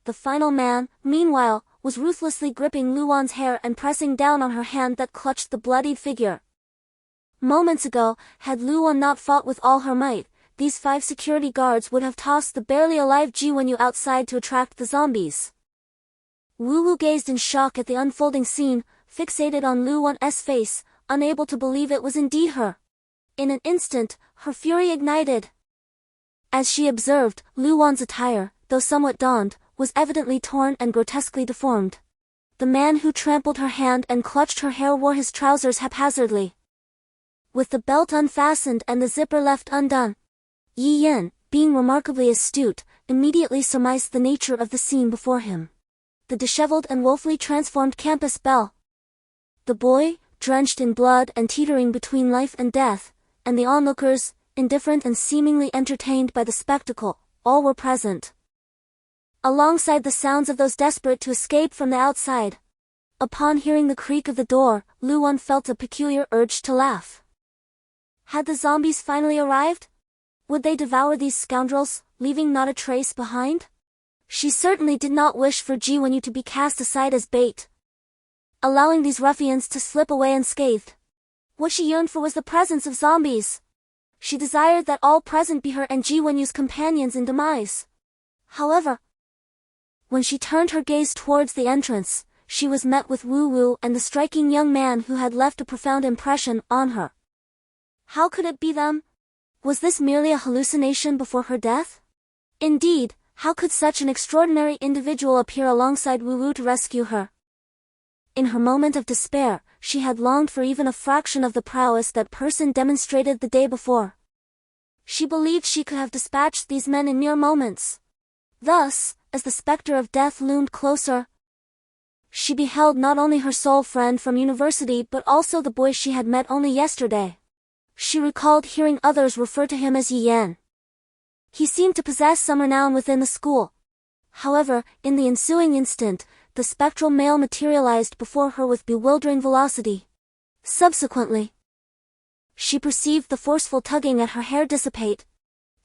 The final man, meanwhile, was ruthlessly gripping Luan's hair and pressing down on her hand that clutched the bloodied figure. Moments ago, had Luan not fought with all her might, these 5 security guards would have tossed the barely alive Ji Wenyu outside to attract the zombies. Wu Wu gazed in shock at the unfolding scene, fixated on Luan's face, unable to believe it was indeed her. In an instant, her fury ignited. As she observed, Luan's attire, though somewhat donned, was evidently torn and grotesquely deformed. The man who trampled her hand and clutched her hair wore his trousers haphazardly, with the belt unfastened and the zipper left undone. Yi Yan, being remarkably astute, immediately surmised the nature of the scene before him. The disheveled and woefully transformed campus belle, the boy, drenched in blood and teetering between life and death, and the onlookers, indifferent and seemingly entertained by the spectacle, all were present. Alongside the sounds of those desperate to escape from the outside. Upon hearing the creak of the door, Luan felt a peculiar urge to laugh. Had the zombies finally arrived? Would they devour these scoundrels, leaving not a trace behind? She certainly did not wish for Ji Wenyu to be cast aside as bait, allowing these ruffians to slip away unscathed. What she yearned for was the presence of zombies. She desired that all present be her and Ji Wenyu's companions in demise. However, when she turned her gaze towards the entrance, she was met with Wu Wu and the striking young man who had left a profound impression on her. How could it be them? Was this merely a hallucination before her death? Indeed, how could such an extraordinary individual appear alongside Wu Wu to rescue her? In her moment of despair, she had longed for even a fraction of the prowess that person demonstrated the day before. She believed she could have dispatched these men in mere moments. Thus, as the specter of death loomed closer, she beheld not only her soul friend from university but also the boy she had met only yesterday. She recalled hearing others refer to him as Yi Yan. He seemed to possess some renown within the school. However, in the ensuing instant, the spectral male materialized before her with bewildering velocity. Subsequently, she perceived the forceful tugging at her hair dissipate.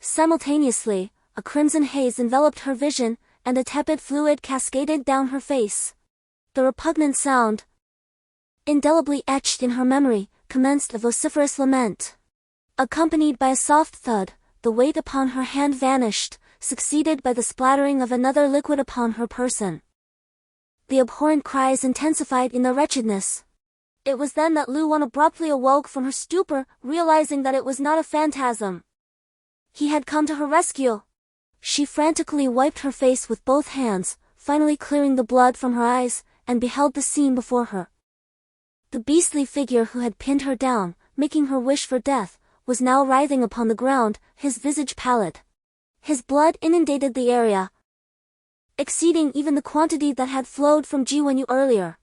Simultaneously, a crimson haze enveloped her vision, and a tepid fluid cascaded down her face. The repugnant sound, indelibly etched in her memory, commenced a vociferous lament. Accompanied by a soft thud, the weight upon her hand vanished, succeeded by the splattering of another liquid upon her person. The abhorrent cries intensified in their wretchedness. It was then that Lu Wan abruptly awoke from her stupor, realizing that it was not a phantasm. He had come to her rescue. She frantically wiped her face with both hands, finally clearing the blood from her eyes, and beheld the scene before her. The beastly figure who had pinned her down, making her wish for death, was now writhing upon the ground, his visage pallid. His blood inundated the area, exceeding even the quantity that had flowed from Ji Wenyu earlier.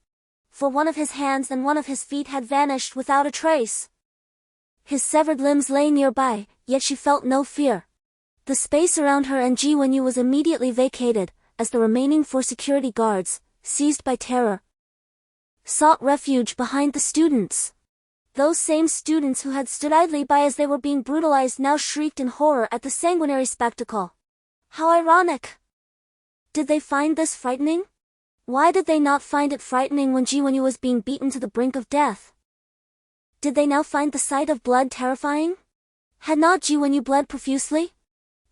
For one of his hands and one of his feet had vanished without a trace. His severed limbs lay nearby, yet she felt no fear. The space around her and Ji Wenyu was immediately vacated, as the remaining 4 security guards, seized by terror, sought refuge behind the students. Those same students who had stood idly by as they were being brutalized now shrieked in horror at the sanguinary spectacle. How ironic! Did they find this frightening? Why did they not find it frightening when Ji Wenyu was being beaten to the brink of death? Did they now find the sight of blood terrifying? Had not Ji Wenyu bled profusely?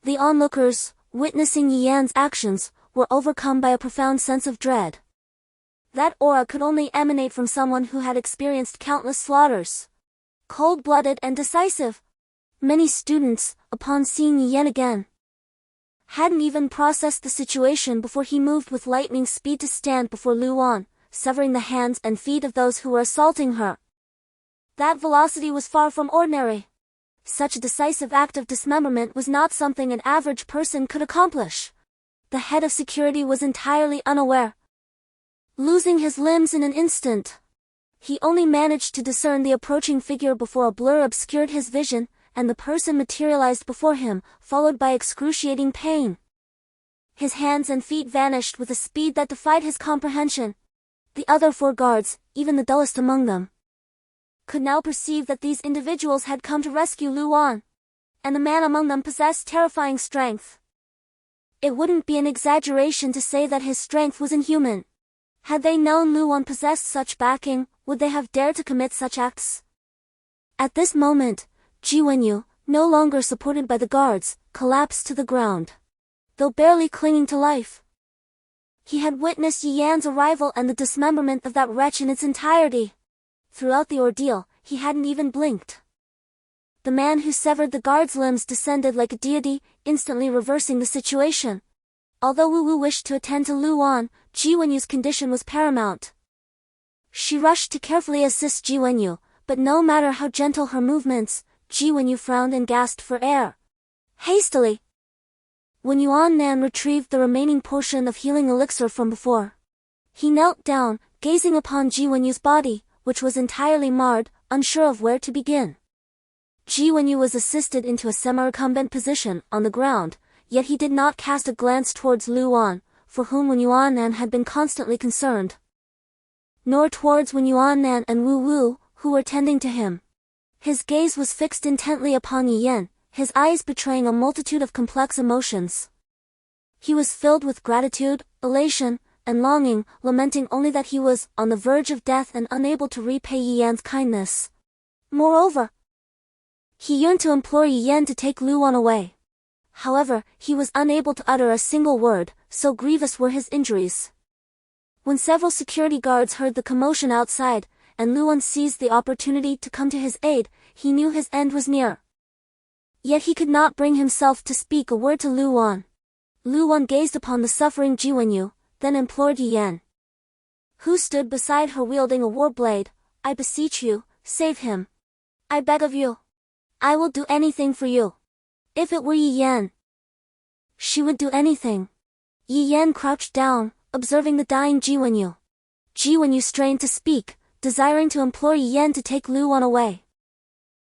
The onlookers, witnessing Yi Yan's actions, were overcome by a profound sense of dread. That aura could only emanate from someone who had experienced countless slaughters. Cold-blooded and decisive. Many students, upon seeing Yi Yan again, hadn't even processed the situation before he moved with lightning speed to stand before Lu Wan, severing the hands and feet of those who were assaulting her. That velocity was far from ordinary. Such a decisive act of dismemberment was not something an average person could accomplish. The head of security was entirely unaware, losing his limbs in an instant. He only managed to discern the approaching figure before a blur obscured his vision, and the person materialized before him, followed by excruciating pain. His hands and feet vanished with a speed that defied his comprehension. The other 4 guards, even the dullest among them, could now perceive that these individuals had come to rescue Lu Wan, and the man among them possessed terrifying strength. It wouldn't be an exaggeration to say that his strength was inhuman. Had they known Lu Wan possessed such backing, would they have dared to commit such acts? At this moment, Ji Wenyu, no longer supported by the guards, collapsed to the ground, though barely clinging to life. He had witnessed Yi Yan's arrival and the dismemberment of that wretch in its entirety. Throughout the ordeal, he hadn't even blinked. The man who severed the guard's limbs descended like a deity, instantly reversing the situation. Although Wu Wu wished to attend to Lu Wan, Ji Wenyu's condition was paramount. She rushed to carefully assist Ji Wenyu, but no matter how gentle her movements, Ji Wenyu frowned and gasped for air. Hastily, when Yuan Nan retrieved the remaining portion of healing elixir from before, he knelt down, gazing upon Ji Wenyu's body, which was entirely marred, unsure of where to begin. Ji Wenyu was assisted into a semi-recumbent position on the ground, yet he did not cast a glance towards Lu Wan, for whom Yuan Nan had been constantly concerned, nor towards Yuan Nan and Wu Wu, who were tending to him. His gaze was fixed intently upon Yi Yan, his eyes betraying a multitude of complex emotions. He was filled with gratitude, elation, and longing, lamenting only that he was on the verge of death and unable to repay Yi Yan's kindness. Moreover, he yearned to implore Yi Yan to take Lu Wan away. However, he was unable to utter a single word, so grievous were his injuries. When several security guards heard the commotion outside, and Lu Wan seized the opportunity to come to his aid, he knew his end was near. Yet he could not bring himself to speak a word to Lu Wan. Lu Wan gazed upon the suffering Ji Wenyu, then implored Yi Yan, who stood beside her wielding a war blade. I beseech you, save him. I beg of you. I will do anything for you. If it were Yi Yan, she would do anything. Yi Yan crouched down, observing the dying Ji Wenyu. Ji Wenyu strained to speak, desiring to implore Yi Yan to take Lu Wan away.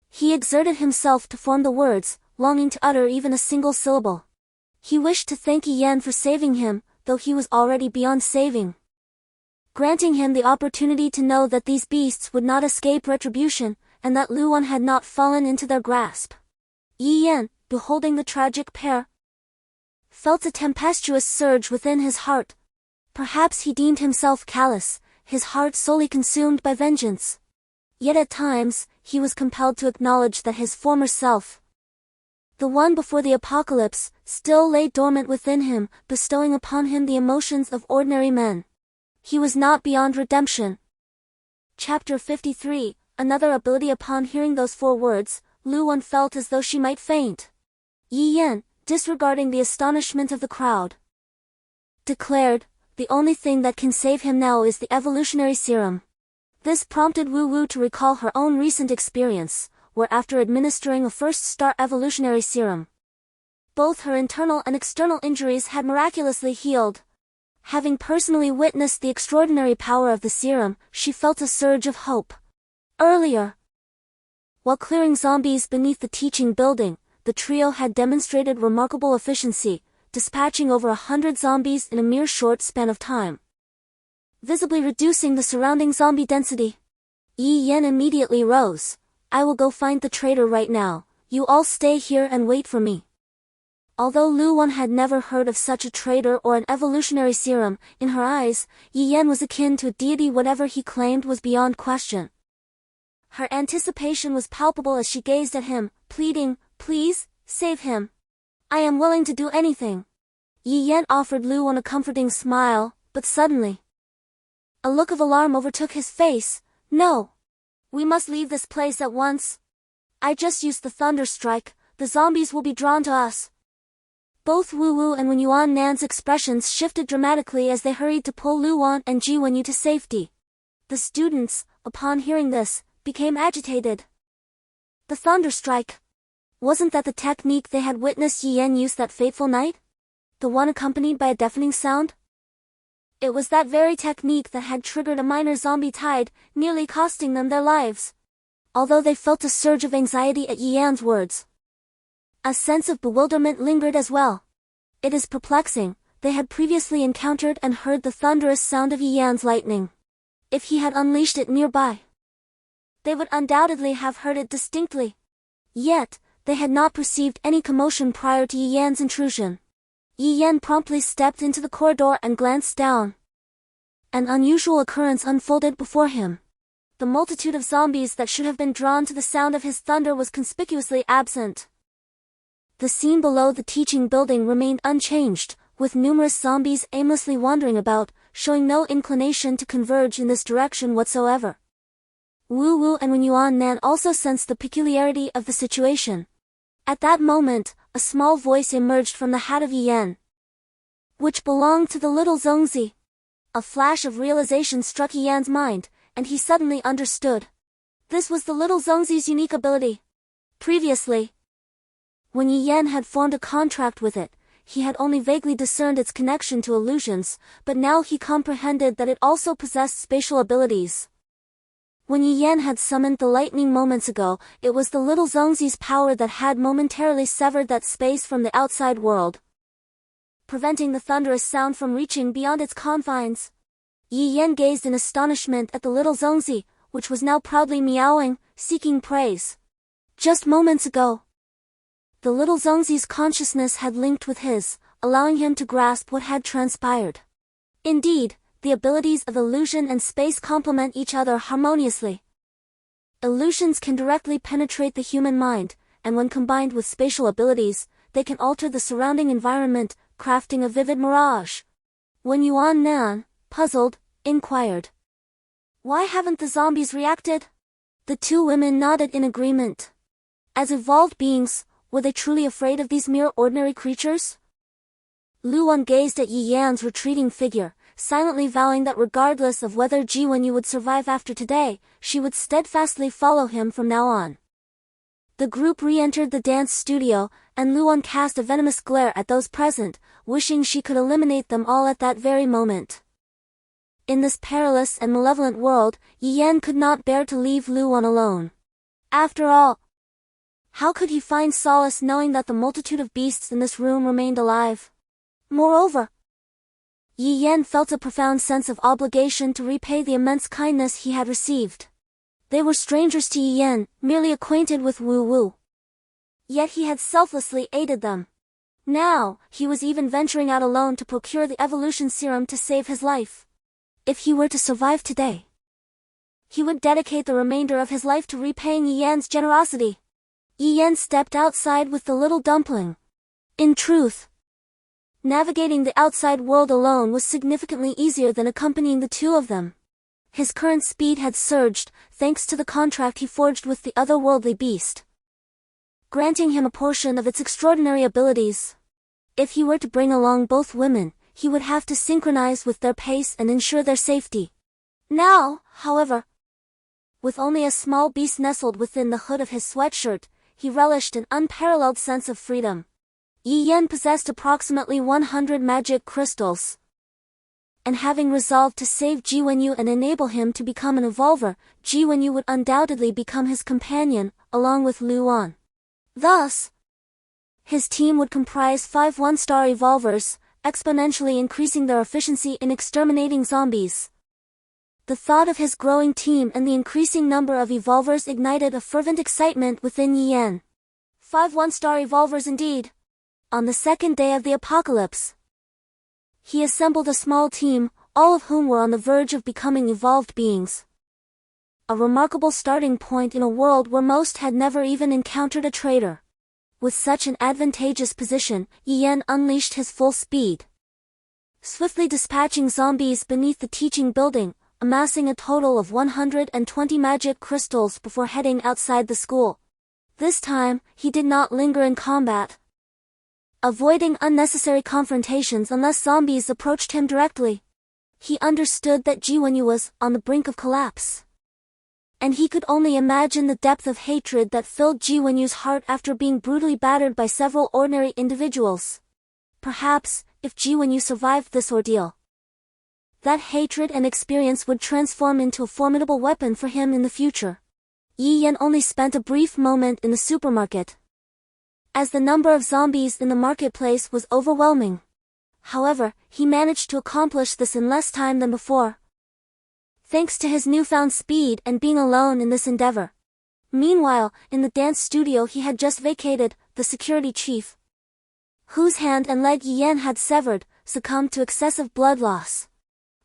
He exerted himself to form the words, longing to utter even a single syllable. He wished to thank Yi Yan for saving him, though he was already beyond saving. Granting him the opportunity to know that these beasts would not escape retribution, and that Luan had not fallen into their grasp. Yi Yan, beholding the tragic pair, felt a tempestuous surge within his heart. Perhaps he deemed himself callous, his heart solely consumed by vengeance. Yet at times, he was compelled to acknowledge that his former self, the one before the apocalypse, still lay dormant within him, bestowing upon him the emotions of ordinary men. He was not beyond redemption. Chapter 53, Another ability. Upon hearing those 4 words, Luan felt as though she might faint. Yi Yan, disregarding the astonishment of the crowd, declared, "The only thing that can save him now is the evolutionary serum." This prompted Wu Wu to recall her own recent experience, where after administering a first-star evolutionary serum, both her internal and external injuries had miraculously healed. Having personally witnessed the extraordinary power of the serum, she felt a surge of hope. Earlier, while clearing zombies beneath the teaching building, the trio had demonstrated remarkable efficiency, dispatching over 100 zombies in a mere short span of time, visibly reducing the surrounding zombie density. Yi Yan immediately rose. "I will go find the traitor right now, you all stay here and wait for me." Although Luan had never heard of such a traitor or an evolutionary serum, in her eyes, Yi Yan was akin to a deity. Whatever he claimed was beyond question. Her anticipation was palpable as she gazed at him, pleading, "Please, save him. I am willing to do anything." Yi Yan offered Luan a comforting smile, but suddenly, a look of alarm overtook his face. "No. We must leave this place at once. I just used the thunder strike, the zombies will be drawn to us." Both Wu Wu and Wen Yuan Nan's expressions shifted dramatically as they hurried to pull Luan and Ji Wenyu to safety. The students, upon hearing this, became agitated. The thunder strike. Wasn't that the technique they had witnessed Yi Yan use that fateful night? The one accompanied by a deafening sound? It was that very technique that had triggered a minor zombie tide, nearly costing them their lives. Although they felt a surge of anxiety at Yi Yan's words, a sense of bewilderment lingered as well. It is perplexing, they had previously encountered and heard the thunderous sound of Yi Yan's lightning. If he had unleashed it nearby, they would undoubtedly have heard it distinctly. Yet, they had not perceived any commotion prior to Yi Yan's intrusion. Yi Yan promptly stepped into the corridor and glanced down. An unusual occurrence unfolded before him. The multitude of zombies that should have been drawn to the sound of his thunder was conspicuously absent. The scene below the teaching building remained unchanged, with numerous zombies aimlessly wandering about, showing no inclination to converge in this direction whatsoever. Wu Wu and Wen Yuan Nan also sensed the peculiarity of the situation. At that moment, a small voice emerged from the hat of Yi Yan, which belonged to the little Zongzi. A flash of realization struck Yi Yan's mind, and he suddenly understood. This was the little Zongzi's unique ability. Previously, when Yi Yan had formed a contract with it, he had only vaguely discerned its connection to illusions, but now he comprehended that it also possessed spatial abilities. When Yi Yan had summoned the lightning moments ago, it was the little Zongzi's power that had momentarily severed that space from the outside world, preventing the thunderous sound from reaching beyond its confines. Yi Yan gazed in astonishment at the little Zongzi, which was now proudly meowing, seeking praise. Just moments ago, the little Zongzi's consciousness had linked with his, allowing him to grasp what had transpired. Indeed, the abilities of illusion and space complement each other harmoniously. Illusions can directly penetrate the human mind, and when combined with spatial abilities, they can alter the surrounding environment, crafting a vivid mirage. Wen Yuan Nan, puzzled, inquired, "Why haven't the zombies reacted?" The 2 women nodded in agreement. As evolved beings, were they truly afraid of these mere ordinary creatures? Luan gazed at Yi Yan's retreating figure, silently vowing that regardless of whether Ji Wenyu would survive after today, she would steadfastly follow him from now on. The group re-entered the dance studio, and Luan cast a venomous glare at those present, wishing she could eliminate them all at that very moment. In this perilous and malevolent world, Yi Yan could not bear to leave Luan alone. After all, How could he find solace knowing that the multitude of beasts in this room remained alive? Moreover, Yi Yan felt a profound sense of obligation to repay the immense kindness he had received. They were strangers to Yi Yan, merely acquainted with Wu Wu. Yet he had selflessly aided them. Now, he was even venturing out alone to procure the evolution serum to save his life. If he were to survive today, he would dedicate the remainder of his life to repaying Yi Yan's generosity. Yi Yan stepped outside with the little dumpling. In truth, navigating the outside world alone was significantly easier than accompanying the two of them. His current speed had surged, thanks to the contract he forged with the otherworldly beast, granting him a portion of its extraordinary abilities. If he were to bring along both women, he would have to synchronize with their pace and ensure their safety. Now, however, with only a small beast nestled within the hood of his sweatshirt, he relished an unparalleled sense of freedom. Yi Yan possessed approximately 100 magic crystals, and having resolved to save Ji Wenyu and enable him to become an evolver, Ji Wenyu would undoubtedly become his companion, along with Lu Wan. Thus, his team would comprise 5 one-star evolvers, exponentially increasing their efficiency in exterminating zombies. The thought of his growing team and the increasing number of evolvers ignited a fervent excitement within Yi Yan. 5 one-star evolvers indeed. On the second day of the apocalypse, he assembled a small team, all of whom were on the verge of becoming evolved beings. A remarkable starting point in a world where most had never even encountered a traitor. With such an advantageous position, Yi Yan unleashed his full speed, swiftly dispatching zombies beneath the teaching building, amassing a total of 120 magic crystals before heading outside the school. This time, he did not linger in combat, avoiding unnecessary confrontations unless zombies approached him directly. He understood that Ji Wenyu was on the brink of collapse, and he could only imagine the depth of hatred that filled Ji Wenyu's heart after being brutally battered by several ordinary individuals. Perhaps, if Ji Wenyu survived this ordeal, that hatred and experience would transform into a formidable weapon for him in the future. Yi Yan only spent a brief moment in the supermarket, as the number of zombies in the marketplace was overwhelming. However, he managed to accomplish this in less time than before, thanks to his newfound speed and being alone in this endeavor. Meanwhile, in the dance studio he had just vacated, the security chief, whose hand and leg Yi Yan had severed, succumbed to excessive blood loss.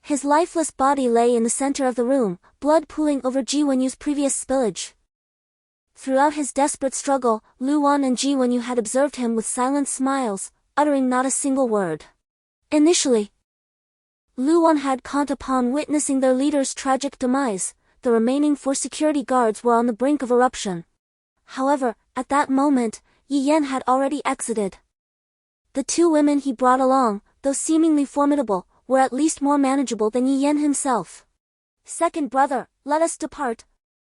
His lifeless body lay in the center of the room, blood pooling over Ji Wenyu's previous spillage. Throughout his desperate struggle, Lu Wan and Ji Wenyu had observed him with silent smiles, uttering not a single word. Initially, Lu Wan had count upon witnessing their leader's tragic demise. The remaining 4 security guards were on the brink of eruption. However, at that moment, Yi Yan had already exited. The 2 women he brought along, though seemingly formidable, were at least more manageable than Yi Yan himself. "Second brother, let us depart.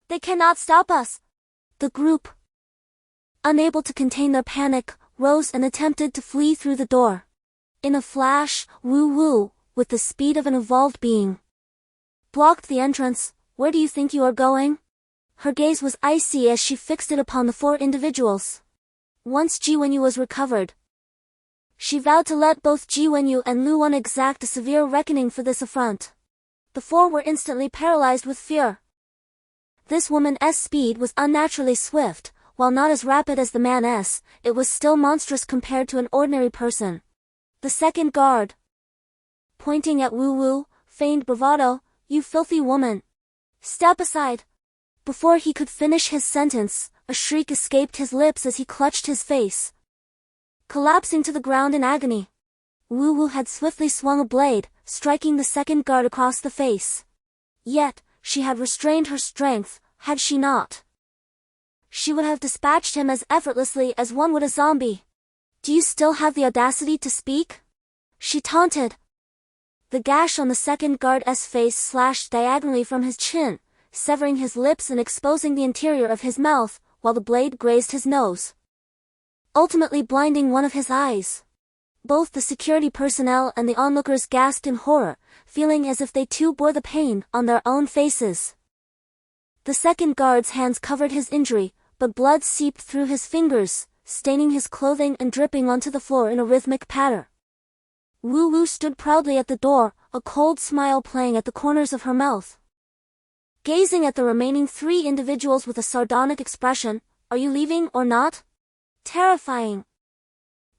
They cannot stop us." The group, unable to contain their panic, rose and attempted to flee through the door. In a flash, Wu Wu, with the speed of an evolved being, blocked the entrance. "Where do you think you are going?" Her gaze was icy as she fixed it upon the 4 individuals. Once Ji Wenyu was recovered, she vowed to let both Ji Wenyu and Lu Wan exact a severe reckoning for this affront. The 4 were instantly paralyzed with fear. This woman's speed was unnaturally swift. While not as rapid as the man's, it was still monstrous compared to an ordinary person. The second guard, pointing at Wu Wu, feigned bravado. "You filthy woman! Step aside!" Before he could finish his sentence, a shriek escaped his lips as he clutched his face, collapsing to the ground in agony. Wu Wu had swiftly swung a blade, striking the second guard across the face. Yet, she had restrained her strength. Had she not, she would have dispatched him as effortlessly as one would a zombie. "Do you still have the audacity to speak?" she taunted. The gash on the second guard's face slashed diagonally from his chin, severing his lips and exposing the interior of his mouth, while the blade grazed his nose, ultimately blinding one of his eyes. Both the security personnel and the onlookers gasped in horror, feeling as if they too bore the pain on their own faces. The second guard's hands covered his injury, but blood seeped through his fingers, staining his clothing and dripping onto the floor in a rhythmic patter. Wu Wu stood proudly at the door, a cold smile playing at the corners of her mouth. Gazing at the remaining 3 individuals with a sardonic expression, "Are you leaving or not?" Terrifying.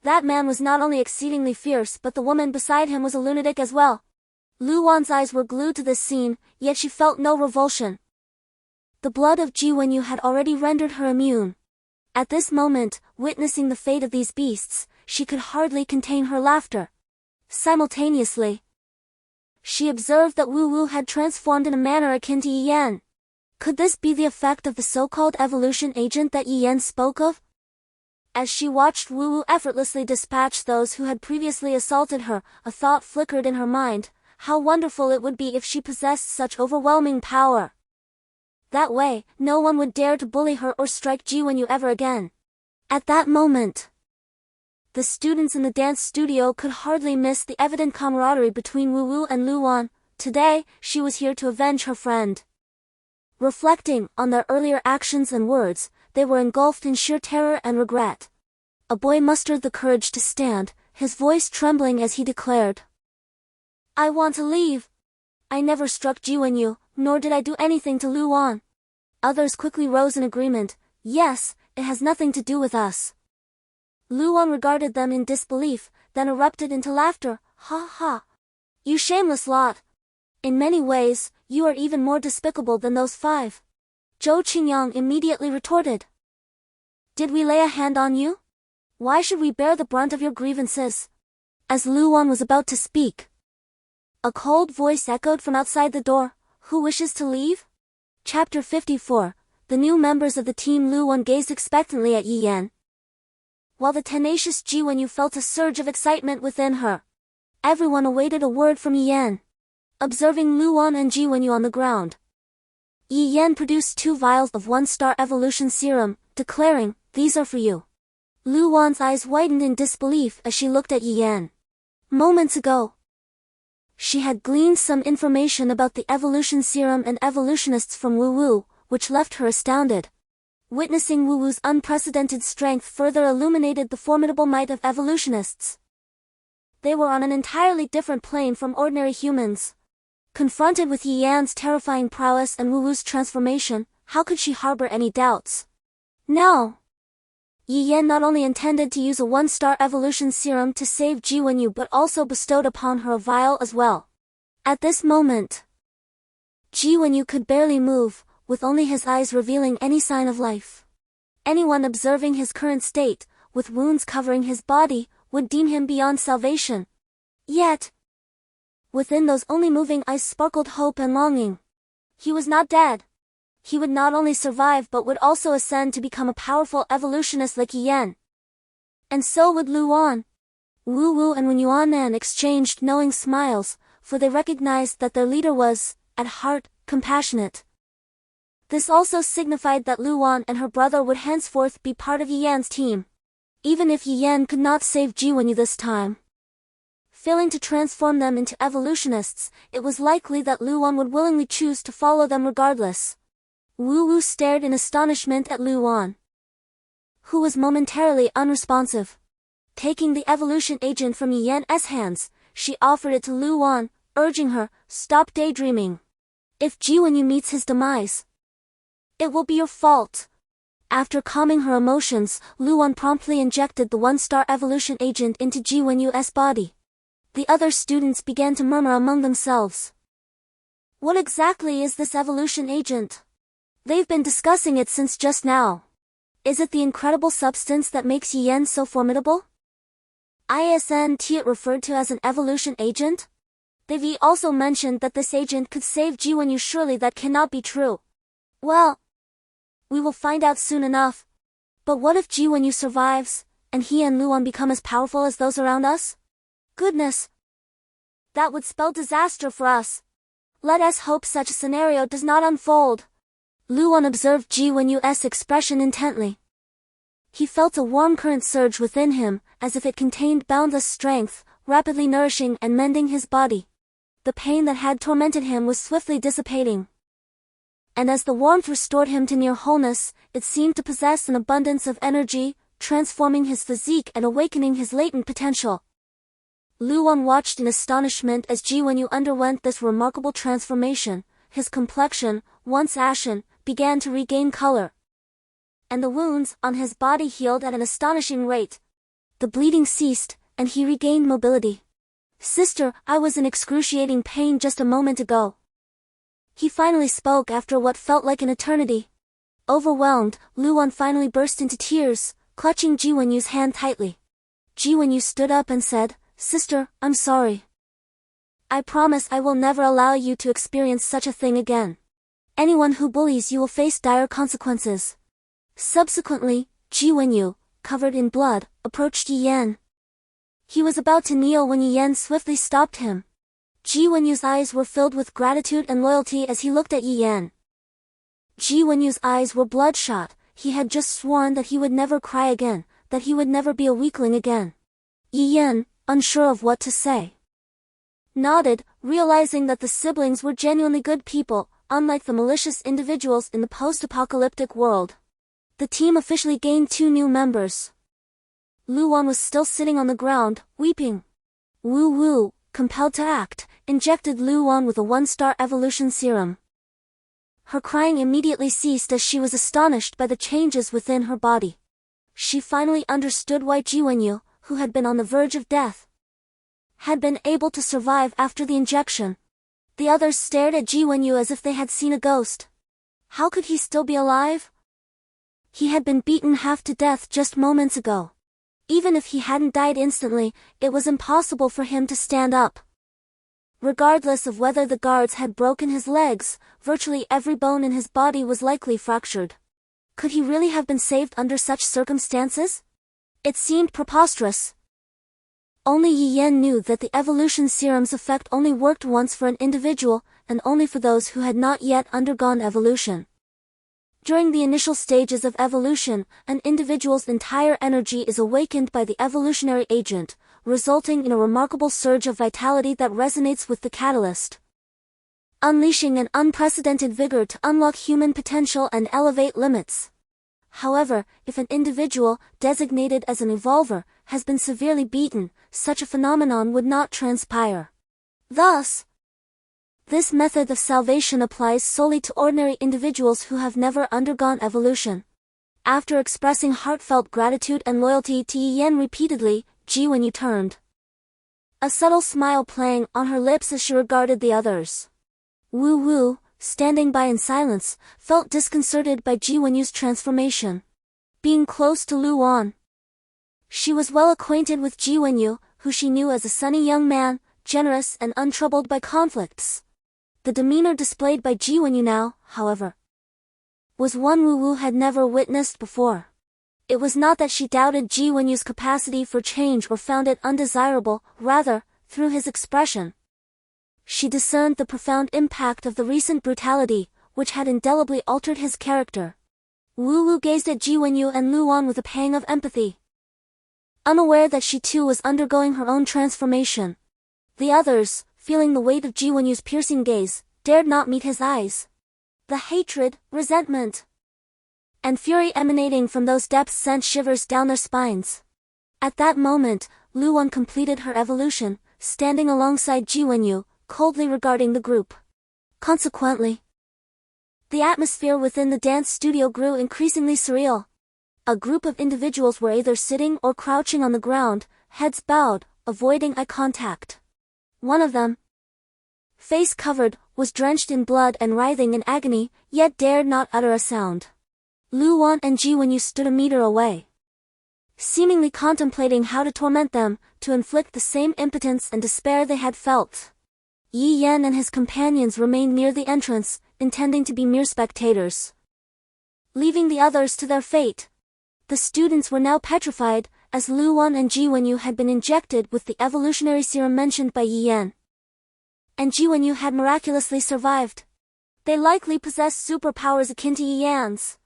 That man was not only exceedingly fierce, but the woman beside him was a lunatic as well. Lu Wan's eyes were glued to this scene, yet she felt no revulsion. The blood of Ji Wenyu had already rendered her immune. At this moment, witnessing the fate of these beasts, she could hardly contain her laughter. Simultaneously, she observed that Wu Wu had transformed in a manner akin to Yi Yan. Could this be the effect of the so-called evolution agent that Yi Yan spoke of? As she watched Wu Wu effortlessly dispatch those who had previously assaulted her, a thought flickered in her mind: how wonderful it would be if she possessed such overwhelming power. That way, no one would dare to bully her or strike Ji Wenyu ever again. At that moment, the students in the dance studio could hardly miss the evident camaraderie between Wu Wu and Lu Wan. Today, she was here to avenge her friend. Reflecting on their earlier actions and words, they were engulfed in sheer terror and regret. A boy mustered the courage to stand, his voice trembling as he declared, "I want to leave. I never struck Ji Wenyu, nor did I do anything to Lu Wan." Others quickly rose in agreement. "Yes, it has nothing to do with us." Lu Wan regarded them in disbelief, then erupted into laughter. "Ha ha! You shameless lot! In many ways, you are even more despicable than those 5. Zhou Qingyang immediately retorted. "Did we lay a hand on you? Why should we bear the brunt of your grievances?" As Lu Wan was about to speak, a cold voice echoed from outside the door. "Who wishes to leave?" Chapter 54. The new members of the team. Lu Wan gazed expectantly at Yi Yan, while the tenacious Ji Wenyu felt a surge of excitement within her. Everyone awaited a word from Yi Yan. Observing Lu Wan and Ji Wenyu on the ground, Yi Yan produced 2 vials of 1-star evolution serum, declaring, "These are for you." Lu Wan's eyes widened in disbelief as she looked at Yi Yan. Moments ago, she had gleaned some information about the evolution serum and evolutionists from Wu Wu, which left her astounded. Witnessing Wu Wu's unprecedented strength further illuminated the formidable might of evolutionists. They were on an entirely different plane from ordinary humans. Confronted with Yi Yan's terrifying prowess and Wu Wu's transformation, how could she harbor any doubts? No! Yi Yan not only intended to use a 1-star evolution serum to save Ji Wenyu but also bestowed upon her a vial as well. At this moment, Ji Wenyu could barely move, with only his eyes revealing any sign of life. Anyone observing his current state, with wounds covering his body, would deem him beyond salvation. Yet, within those only moving eyes sparkled hope and longing. He was not dead. He would not only survive but would also ascend to become a powerful evolutionist like Yi Yan. And so would Lu Wan. Wu Wu and Wen Yuanan exchanged knowing smiles, for they recognized that their leader was, at heart, compassionate. This also signified that Lu Wan and her brother would henceforth be part of Yi Yan's team. Even if Yi Yan could not save Ji Wenyu this time, failing to transform them into evolutionists, it was likely that Lu Wan would willingly choose to follow them regardless. Wu Wu stared in astonishment at Lu Wan, who was momentarily unresponsive. Taking the evolution agent from Yi Yan's hands, she offered it to Lu Wan, urging her, "Stop daydreaming. If Ji Wenyu meets his demise, it will be your fault." After calming her emotions, Lu Wan promptly injected the 1-star evolution agent into Ji Wenyu's body. The other students began to murmur among themselves. What exactly is this evolution agent? They've been discussing it since just now. Is it the incredible substance that makes Yi Yan so formidable? Isn't it referred to as an evolution agent? They've also mentioned that this agent could save Ji Wenyu. Surely that cannot be true. Well, we will find out soon enough. But what if Ji Wenyu survives, and he and Lu Wan become as powerful as those around us? Goodness! That would spell disaster for us. Let us hope such a scenario does not unfold. Lu Wan observed Ji Wenyu's expression intently. He felt a warm current surge within him, as if it contained boundless strength, rapidly nourishing and mending his body. The pain that had tormented him was swiftly dissipating. and as the warmth restored him to near wholeness, it seemed to possess an abundance of energy, transforming his physique and awakening his latent potential. Lu Wan watched in astonishment as Ji Wenyu underwent this remarkable transformation. His complexion, once ashen, began to regain color, and the wounds on his body healed at an astonishing rate. The bleeding ceased, and he regained mobility. "Sister, I was in excruciating pain just a moment ago." He finally spoke after what felt like an eternity. Overwhelmed, Lu Wan finally burst into tears, clutching Ji Wenyu's hand tightly. Ji Wenyu stood up and said, "Sister, I'm sorry. I promise I will never allow you to experience such a thing again. Anyone who bullies you will face dire consequences." Subsequently, Ji Wenyu, covered in blood, approached Yi Yan. He was about to kneel when Yi Yan swiftly stopped him. Ji Wenyu's eyes were filled with gratitude and loyalty as he looked at Yi Yan. Ji Wenyu's eyes were bloodshot. He had just sworn that he would never cry again, that he would never be a weakling again. Yi Yan, unsure of what to say, nodded, realizing that the siblings were genuinely good people, unlike the malicious individuals in the post-apocalyptic world. The team officially gained 2 new members. Lu Wan was still sitting on the ground, weeping. Wu Wu, compelled to act, injected Lu Wan with a 1-star evolution serum. Her crying immediately ceased as she was astonished by the changes within her body. She finally understood why Ji Wenyu, who had been on the verge of death, had been able to survive after the injection. The others stared at Ji Wenyu as if they had seen a ghost. How could he still be alive? He had been beaten half to death just moments ago. Even if he hadn't died instantly, it was impossible for him to stand up. Regardless of whether the guards had broken his legs, virtually every bone in his body was likely fractured. Could he really have been saved under such circumstances? It seemed preposterous. Only Yi Yan knew that the evolution serum's effect only worked once for an individual, and only for those who had not yet undergone evolution. During the initial stages of evolution, an individual's entire energy is awakened by the evolutionary agent, resulting in a remarkable surge of vitality that resonates with the catalyst, unleashing an unprecedented vigor to unlock human potential and elevate limits. However, if an individual, designated as an evolver, has been severely beaten, such a phenomenon would not transpire. Thus, this method of salvation applies solely to ordinary individuals who have never undergone evolution. After expressing heartfelt gratitude and loyalty to Yi Yan repeatedly, Ji Wenyu turned, a subtle smile playing on her lips as she regarded the others. Wu Wu, standing by in silence, felt disconcerted by Ji Wenyu's transformation. Being close to Lu Wan, she was well acquainted with Ji Wenyu, who she knew as a sunny young man, generous and untroubled by conflicts. The demeanor displayed by Ji Wenyu now, however, was one Wu Wu had never witnessed before. It was not that she doubted Ji Wenyu's capacity for change or found it undesirable, rather, through his expression, she discerned the profound impact of the recent brutality, which had indelibly altered his character. Wu Wu gazed at Ji Wenyu and Lu Wan with a pang of empathy, unaware that she too was undergoing her own transformation. The others, feeling the weight of Ji Wenyu's piercing gaze, dared not meet his eyes. The hatred, resentment, and fury emanating from those depths sent shivers down their spines. At that moment, Lu Wan completed her evolution, standing alongside Ji Wenyu, coldly regarding the group. Consequently, the atmosphere within the dance studio grew increasingly surreal. A group of individuals were either sitting or crouching on the ground, heads bowed, avoiding eye contact. One of them, face covered, was drenched in blood and writhing in agony, yet dared not utter a sound. Lu Wan and Ji Wenyu stood a meter away, seemingly contemplating how to torment them, to inflict the same impotence and despair they had felt. Yi Yan and his companions remained near the entrance, intending to be mere spectators, leaving the others to their fate. The students were now petrified, as Lu Wan and Ji Wenyu had been injected with the evolutionary serum mentioned by Yi Yan, and Ji Wenyu had miraculously survived. They likely possessed superpowers akin to Yi Yan's.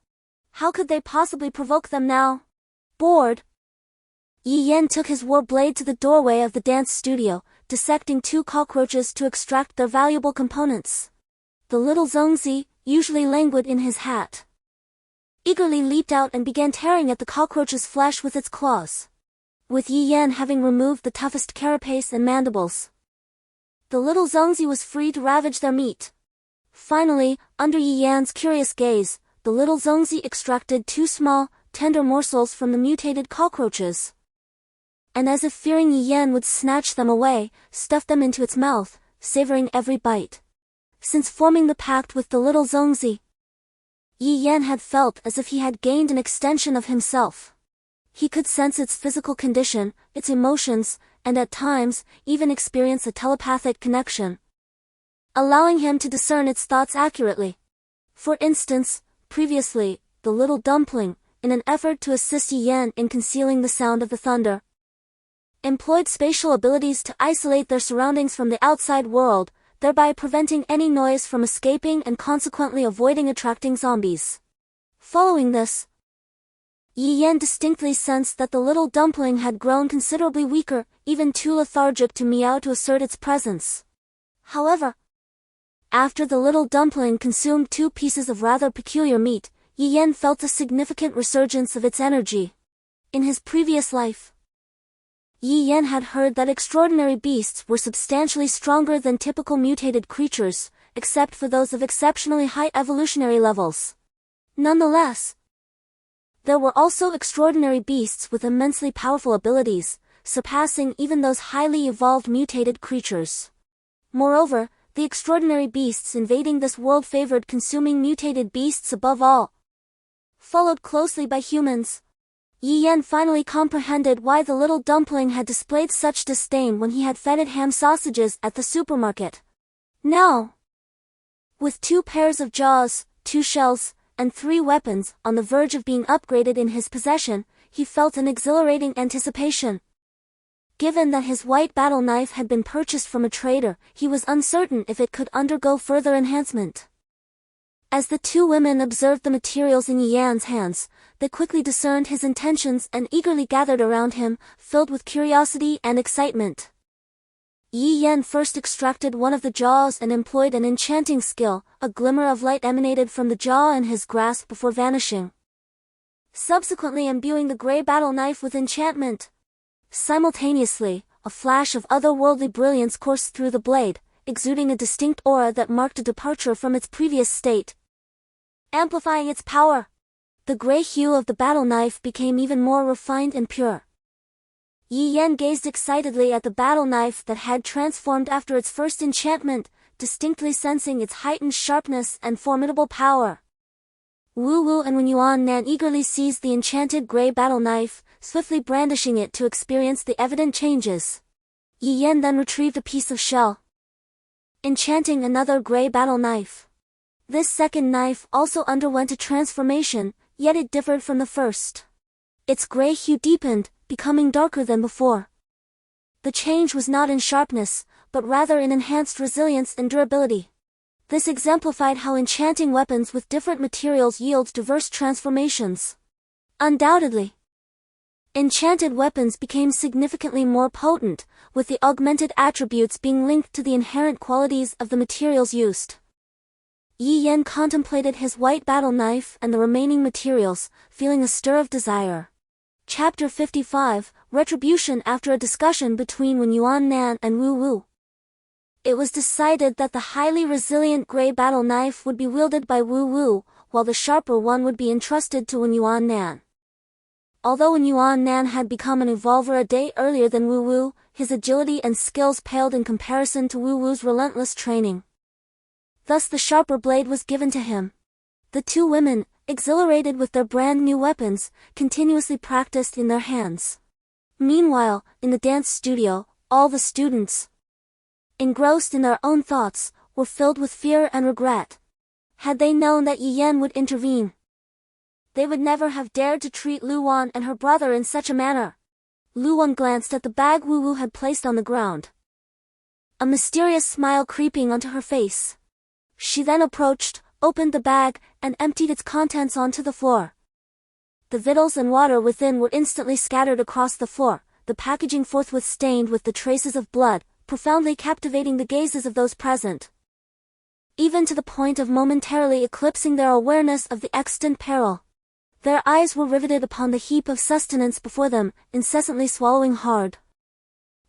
How could they possibly provoke them now? Bored, Yi Yan took his war blade to the doorway of the dance studio, dissecting 2 cockroaches to extract their valuable components. The little Zhongzi, usually languid in his hat, eagerly leaped out and began tearing at the cockroach's flesh with its claws. With Yi Yan having removed the toughest carapace and mandibles, the little Zongzi was free to ravage their meat. Finally, under Yi Yan's curious gaze, the little Zongzi extracted 2 small, tender morsels from the mutated cockroaches, and as if fearing Yi Yan would snatch them away, stuffed them into its mouth, savoring every bite. Since forming the pact with the little Zongzi, Yi Yan had felt as if he had gained an extension of himself. He could sense its physical condition, its emotions, and at times, even experience a telepathic connection, allowing him to discern its thoughts accurately. For instance, previously, the little dumpling, in an effort to assist Yi Yan in concealing the sound of the thunder, employed spatial abilities to isolate their surroundings from the outside world, thereby preventing any noise from escaping and consequently avoiding attracting zombies. Following this, Yi Yan distinctly sensed that the little dumpling had grown considerably weaker, even too lethargic to meow to assert its presence. However, after the little dumpling consumed 2 pieces of rather peculiar meat, Yi Yan felt a significant resurgence of its energy. In his previous life, Yi Yan had heard that extraordinary beasts were substantially stronger than typical mutated creatures, except for those of exceptionally high evolutionary levels. Nonetheless, there were also extraordinary beasts with immensely powerful abilities, surpassing even those highly evolved mutated creatures. Moreover, the extraordinary beasts invading this world favored consuming mutated beasts above all, followed closely by humans. Yi Yan finally comprehended why the little dumpling had displayed such disdain when he had fed it ham sausages at the supermarket. Now, with 2 pairs of jaws, 2 shells, and 3 weapons on the verge of being upgraded in his possession, he felt an exhilarating anticipation. Given that his white battle knife had been purchased from a trader, he was uncertain if it could undergo further enhancement. As the 2 women observed the materials in Yi Yan's hands, they quickly discerned his intentions and eagerly gathered around him, filled with curiosity and excitement. Yi Yan first extracted one of the jaws and employed an enchanting skill. A glimmer of light emanated from the jaw in his grasp before vanishing, subsequently imbuing the gray battle knife with enchantment. Simultaneously, a flash of otherworldly brilliance coursed through the blade, exuding a distinct aura that marked a departure from its previous state. Amplifying its power, the gray hue of the battle knife became even more refined and pure. Yi Yan gazed excitedly at the battle knife that had transformed after its first enchantment, distinctly sensing its heightened sharpness and formidable power. Wu Wu and Wen Yuan Nan eagerly seized the enchanted gray battle knife, swiftly brandishing it to experience the evident changes. Yi Yan then retrieved a piece of shell, enchanting another gray battle knife. This second knife also underwent a transformation, yet it differed from the first. Its gray hue deepened, becoming darker than before. The change was not in sharpness, but rather in enhanced resilience and durability. This exemplified how enchanting weapons with different materials yield diverse transformations. Undoubtedly, enchanted weapons became significantly more potent, with the augmented attributes being linked to the inherent qualities of the materials used. Yi Yan contemplated his white battle knife and the remaining materials, feeling a stir of desire. Chapter 55, Retribution. After a discussion between Wen Yuan Nan and Wu Wu, it was decided that the highly resilient gray battle knife would be wielded by Wu Wu, while the sharper one would be entrusted to Wen Yuan Nan. Although Wen Yuan Nan had become an evolver a day earlier than Wu Wu, his agility and skills paled in comparison to Wu Wu's relentless training. Thus the sharper blade was given to him. The 2 women, exhilarated with their brand new weapons, continuously practiced in their hands. Meanwhile, in the dance studio, all the students, engrossed in their own thoughts, were filled with fear and regret. Had they known that Yi Yan would intervene, they would never have dared to treat Lu Wan and her brother in such a manner. Lu Wan glanced at the bag Wu Wu had placed on the ground, a mysterious smile creeping onto her face. She then approached, opened the bag, and emptied its contents onto the floor. The victuals and water within were instantly scattered across the floor, the packaging forthwith stained with the traces of blood, profoundly captivating the gazes of those present. even to the point of momentarily eclipsing their awareness of the extant peril. Their eyes were riveted upon the heap of sustenance before them, incessantly swallowing hard,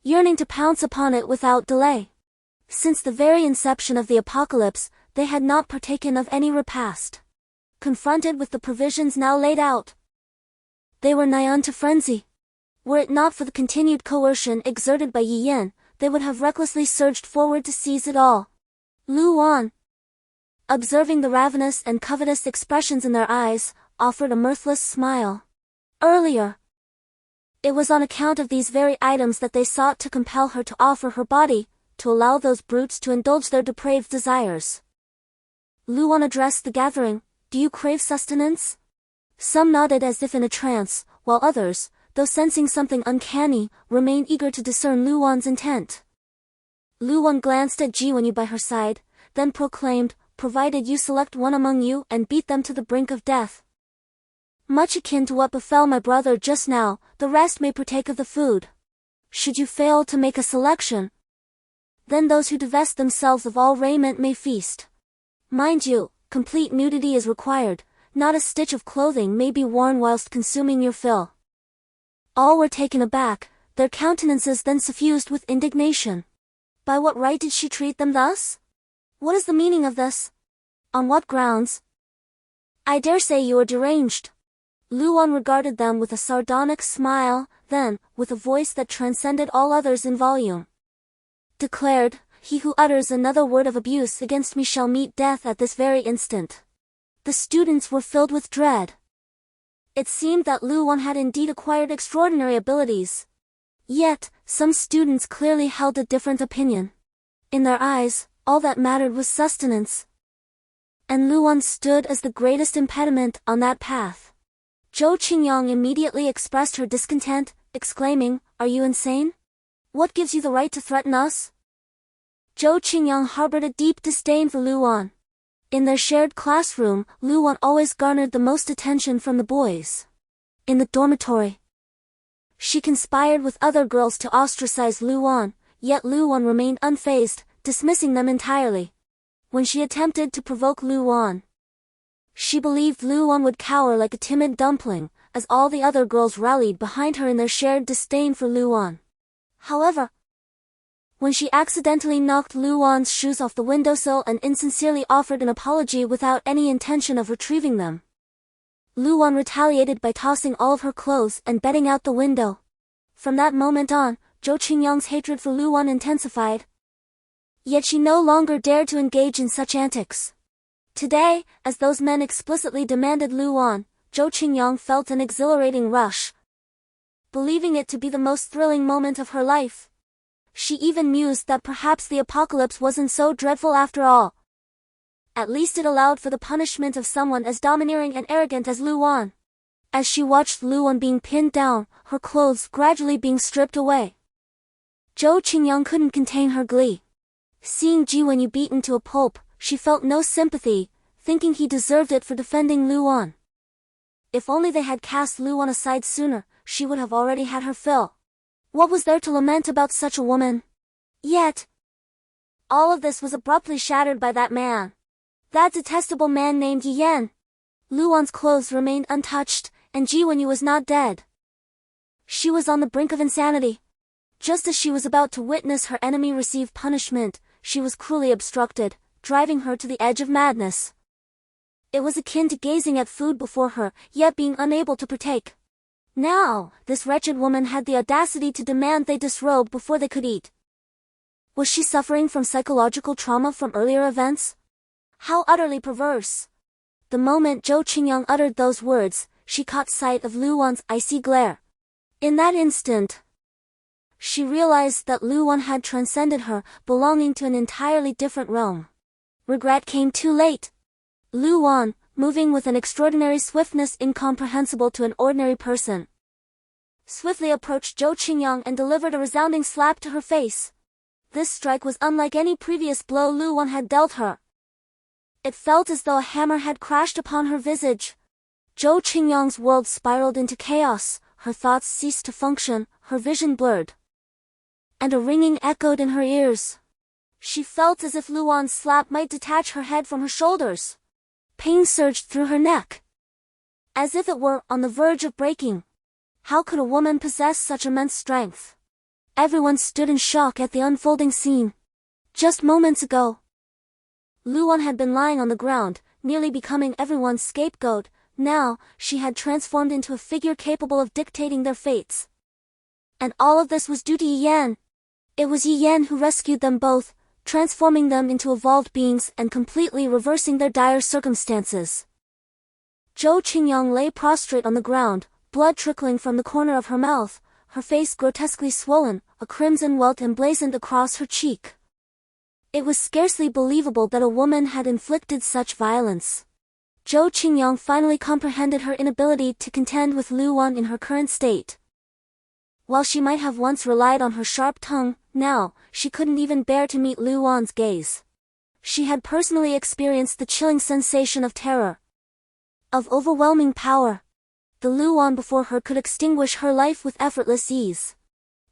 yearning to pounce upon it without delay. Since the very inception of the apocalypse, they had not partaken of any repast. Confronted with the provisions now laid out, they were nigh unto frenzy. Were it not for the continued coercion exerted by Yi Yan, they would have recklessly surged forward to seize it all. Lu Wan, observing the ravenous and covetous expressions in their eyes, offered a mirthless smile. Earlier, it was on account of these very items that they sought to compel her to offer her body, to allow those brutes to indulge their depraved desires. Lu Wan addressed the gathering. Do you crave sustenance? Some nodded as if in a trance, while others, though sensing something uncanny, remained eager to discern Lu Wan's intent. Lu Wan glanced at Ji Wenyu by her side, then proclaimed, provided you select one among you and beat them to the brink of death, much akin to what befell my brother just now, the rest may partake of the food. Should you fail to make a selection, then those who divest themselves of all raiment may feast. Mind you, complete nudity is required, not a stitch of clothing may be worn whilst consuming your fill. All were taken aback, their countenances then suffused with indignation. By what right did she treat them thus? What is the meaning of this? On what grounds? I dare say you are deranged. Lu Wan regarded them with a sardonic smile, then, with a voice that transcended all others in volume, declared, he who utters another word of abuse against me shall meet death at this very instant. The students were filled with dread. It seemed that Lu Wan had indeed acquired extraordinary abilities. Yet, some students clearly held a different opinion. In their eyes, all that mattered was sustenance. And Lu Wan stood as the greatest impediment on that path. Zhou Qingyang immediately expressed her discontent, exclaiming, are you insane? What gives you the right to threaten us? Zhou Qingyang harbored a deep disdain for Lu Wan. In their shared classroom, Lu Wan always garnered the most attention from the boys. In the dormitory, she conspired with other girls to ostracize Lu Wan, yet Lu Wan remained unfazed, dismissing them entirely. When she attempted to provoke Lu Wan, she believed Lu Wan would cower like a timid dumpling, as all the other girls rallied behind her in their shared disdain for Lu Wan. However, when she accidentally knocked Lu Wan's shoes off the windowsill and insincerely offered an apology without any intention of retrieving them, Lu Wan retaliated by tossing all of her clothes and bedding out the window. From that moment on, Zhou Qingyang's hatred for Lu Wan intensified. Yet she no longer dared to engage in such antics. Today, as those men explicitly demanded Lu Wan, Zhou Qingyang felt an exhilarating rush, believing it to be the most thrilling moment of her life. She even mused that perhaps the apocalypse wasn't so dreadful after all. At least it allowed for the punishment of someone as domineering and arrogant as Lu Wan. As she watched Lu Wan being pinned down, her clothes gradually being stripped away, Zhou Qingyang couldn't contain her glee. Seeing Ji Wenyu beaten to a pulp, she felt no sympathy, thinking he deserved it for defending Lu Wan. If only they had cast Lu Wan aside sooner, she would have already had her fill. What was there to lament about such a woman? Yet, all of this was abruptly shattered by that man. That detestable man named Yi Yan. Lu Wan's clothes remained untouched, and Ji Wenyu was not dead. She was on the brink of insanity. Just as she was about to witness her enemy receive punishment, she was cruelly obstructed, driving her to the edge of madness. It was akin to gazing at food before her, yet being unable to partake. Now, this wretched woman had the audacity to demand they disrobe before they could eat. Was she suffering from psychological trauma from earlier events? How utterly perverse! The moment Zhou Qingyang uttered those words, she caught sight of Lu Wan's icy glare. In that instant, she realized that Lu Wan had transcended her, belonging to an entirely different realm. Regret came too late. Lu Wan, moving with an extraordinary swiftness incomprehensible to an ordinary person, swiftly approached Zhou Qingyang and delivered a resounding slap to her face. This strike was unlike any previous blow Lu Wan had dealt her. It felt as though a hammer had crashed upon her visage. Zhou Qingyang's world spiraled into chaos, her thoughts ceased to function, her vision blurred, and a ringing echoed in her ears. She felt as if Luan's slap might detach her head from her shoulders. Pain surged through her neck, as if it were on the verge of breaking. How could a woman possess such immense strength? Everyone stood in shock at the unfolding scene. Just moments ago, Luan had been lying on the ground, nearly becoming everyone's scapegoat. Now, she had transformed into a figure capable of dictating their fates. And all of this was due to Yi Yan. It was Yi Yan who rescued them both, transforming them into evolved beings and completely reversing their dire circumstances. Zhou Qingyang lay prostrate on the ground, blood trickling from the corner of her mouth, her face grotesquely swollen, a crimson welt emblazoned across her cheek. It was scarcely believable that a woman had inflicted such violence. Zhou Qingyang finally comprehended her inability to contend with Luan in her current state. While she might have once relied on her sharp tongue, now, she couldn't even bear to meet Luan's gaze. She had personally experienced the chilling sensation of terror, of overwhelming power. The Luan before her could extinguish her life with effortless ease.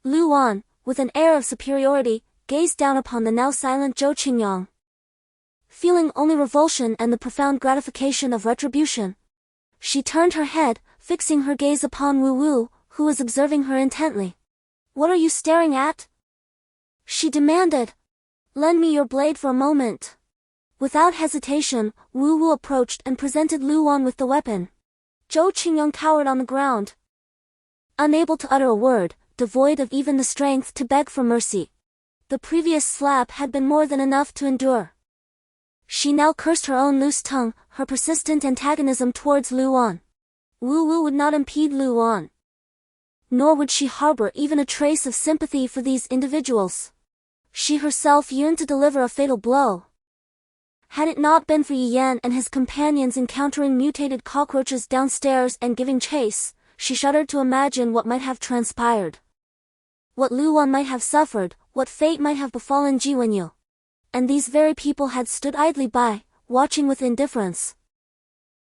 Luan, with an air of superiority, gazed down upon the now silent Zhou Qingyang, feeling only revulsion and the profound gratification of retribution. She turned her head, fixing her gaze upon Wu Wu, who was observing her intently. "What are you staring at?" she demanded. "Lend me your blade for a moment." Without hesitation, Wu Wu approached and presented Luan with the weapon. Zhou Qingyang cowered on the ground, unable to utter a word, devoid of even the strength to beg for mercy. The previous slap had been more than enough to endure. She now cursed her own loose tongue, her persistent antagonism towards Luan. Wu Wu would not impede Luan, nor would she harbor even a trace of sympathy for these individuals. She herself yearned to deliver a fatal blow. Had it not been for Yi Yan and his companions encountering mutated cockroaches downstairs and giving chase, she shuddered to imagine what might have transpired. What Luan might have suffered, what fate might have befallen Ji Wenyu. And these very people had stood idly by, watching with indifference,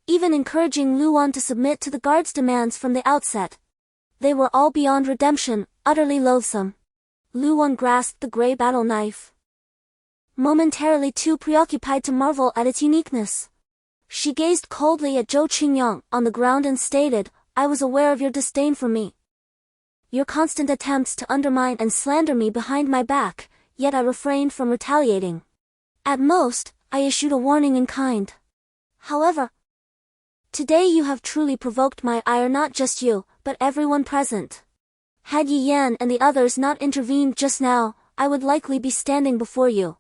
even encouraging Luan to submit to the guard's demands from the outset. They were all beyond redemption, utterly loathsome. Luan grasped the gray battle knife, momentarily too preoccupied to marvel at its uniqueness. She gazed coldly at Zhou Qingyang on the ground and stated, "I was aware of your disdain for me, your constant attempts to undermine and slander me behind my back, yet I refrained from retaliating. At most, I issued a warning in kind. However, today you have truly provoked my ire, not just you, but everyone present. Had Yi Yan and the others not intervened just now, I would likely be standing before you,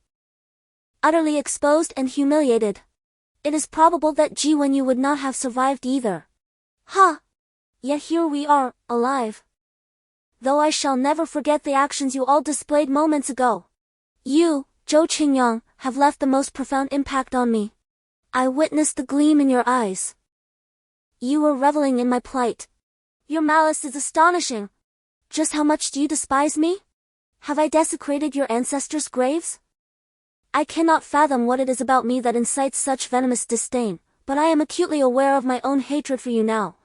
utterly exposed and humiliated. It is probable that Ji Wenyu would not have survived either. Ha! Yet here we are, alive. Though I shall never forget the actions you all displayed moments ago. You, Zhou Qingyang, have left the most profound impact on me. I witnessed the gleam in your eyes. You were reveling in my plight. Your malice is astonishing. Just how much do you despise me? Have I desecrated your ancestors' graves? I cannot fathom what it is about me that incites such venomous disdain, but I am acutely aware of my own hatred for you now.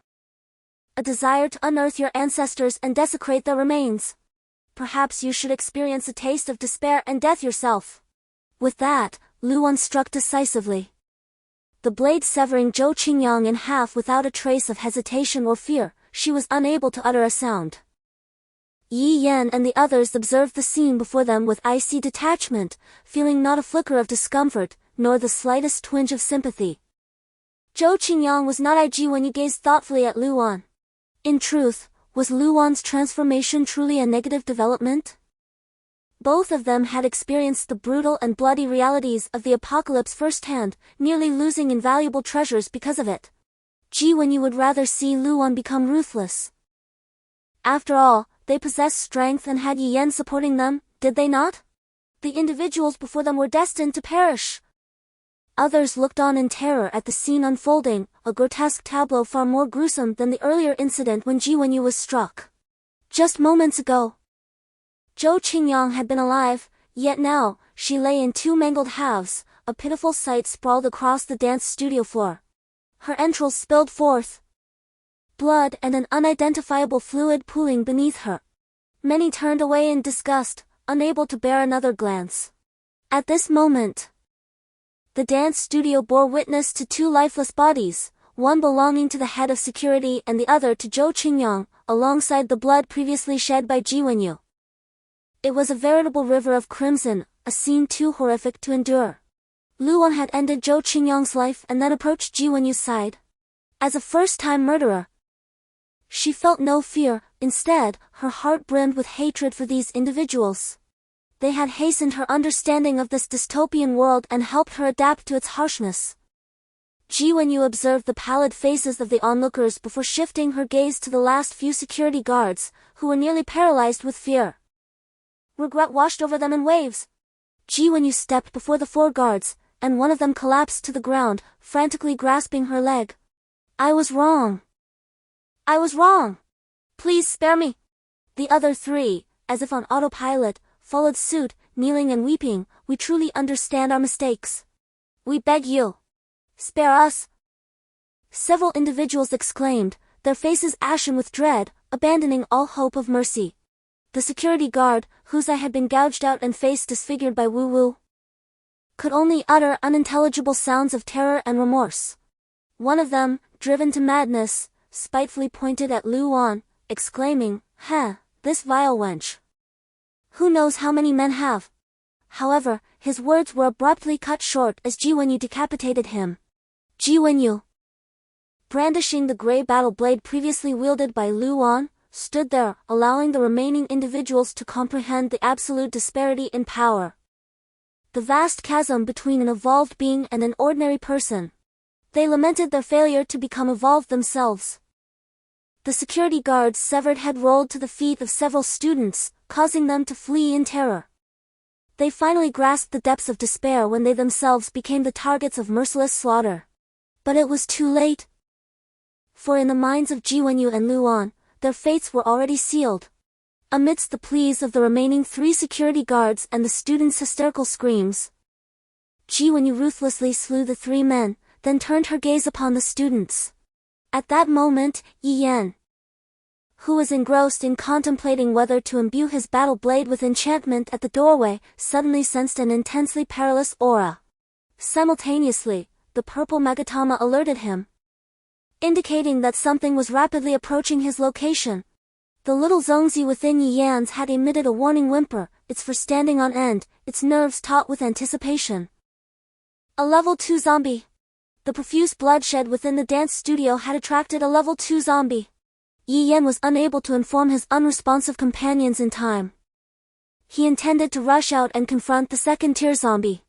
A desire to unearth your ancestors and desecrate their remains. Perhaps you should experience a taste of despair and death yourself." With that, Luan struck decisively, the blade severing Zhou Qingyang in half without a trace of hesitation or fear. She was unable to utter a sound. Yi Yan and the others observed the scene before them with icy detachment, feeling not a flicker of discomfort, nor the slightest twinge of sympathy. Zhou Qingyang was not IG when he gazed thoughtfully at Luan. In truth, was Luan's transformation truly a negative development? Both of them had experienced the brutal and bloody realities of the apocalypse firsthand, nearly losing invaluable treasures because of it. Ji Wenyu would rather see Luan become ruthless. After all, they possessed strength and had Yi Yan supporting them, did they not? The individuals before them were destined to perish. Others looked on in terror at the scene unfolding, a grotesque tableau far more gruesome than the earlier incident when Ji Wenyu was struck. Just moments ago, Zhou Qingyang had been alive, yet now, she lay in two mangled halves, a pitiful sight sprawled across the dance studio floor. Her entrails spilled forth, blood and an unidentifiable fluid pooling beneath her. Many turned away in disgust, unable to bear another glance. At this moment, the dance studio bore witness to two lifeless bodies, one belonging to the head of security and the other to Zhou Qingyang, alongside the blood previously shed by Ji Wenyu. It was a veritable river of crimson, a scene too horrific to endure. Luan had ended Zhou Qingyang's life and then approached Ji Wenyu's side. As a first-time murderer, she felt no fear. Instead, her heart brimmed with hatred for these individuals. They had hastened her understanding of this dystopian world and helped her adapt to its harshness. Ji Wenyu observed the pallid faces of the onlookers before shifting her gaze to the last few security guards, who were nearly paralyzed with fear. Regret washed over them in waves. Ji Wenyu stepped before the four guards, and one of them collapsed to the ground, frantically grasping her leg. "I was wrong. I was wrong. Please spare me." The other three, as if on autopilot, followed suit, kneeling and weeping. "We truly understand our mistakes. We beg you. Spare us." Several individuals exclaimed, their faces ashen with dread, abandoning all hope of mercy. The security guard, whose eye had been gouged out and face disfigured by Wu Wu, could only utter unintelligible sounds of terror and remorse. One of them, driven to madness, spitefully pointed at Luan, exclaiming, "This vile wench. Who knows how many men have?" However, his words were abruptly cut short as Ji Wenyu decapitated him. Ji Wenyu, brandishing the gray battle blade previously wielded by Luan, stood there, allowing the remaining individuals to comprehend the absolute disparity in power. The vast chasm between an evolved being and an ordinary person. They lamented their failure to become evolved themselves. The security guard's severed head rolled to the feet of several students, causing them to flee in terror. They finally grasped the depths of despair when they themselves became the targets of merciless slaughter. But it was too late. For in the minds of Ji Wenyu and Luan, their fates were already sealed. Amidst the pleas of the remaining three security guards and the students' hysterical screams, Ji Wenyu ruthlessly slew the three men, then turned her gaze upon the students. At that moment, Yi Yan, who was engrossed in contemplating whether to imbue his battle blade with enchantment at the doorway, suddenly sensed an intensely perilous aura. Simultaneously, the purple Magatama alerted him, indicating that something was rapidly approaching his location. The little Zongzi within Yi Yan's had emitted a warning whimper, its fur standing on end, its nerves taut with anticipation. A level 2 zombie. The profuse bloodshed within the dance studio had attracted a level 2 zombie. Yi Yan was unable to inform his unresponsive companions in time. He intended to rush out and confront the second-tier zombie.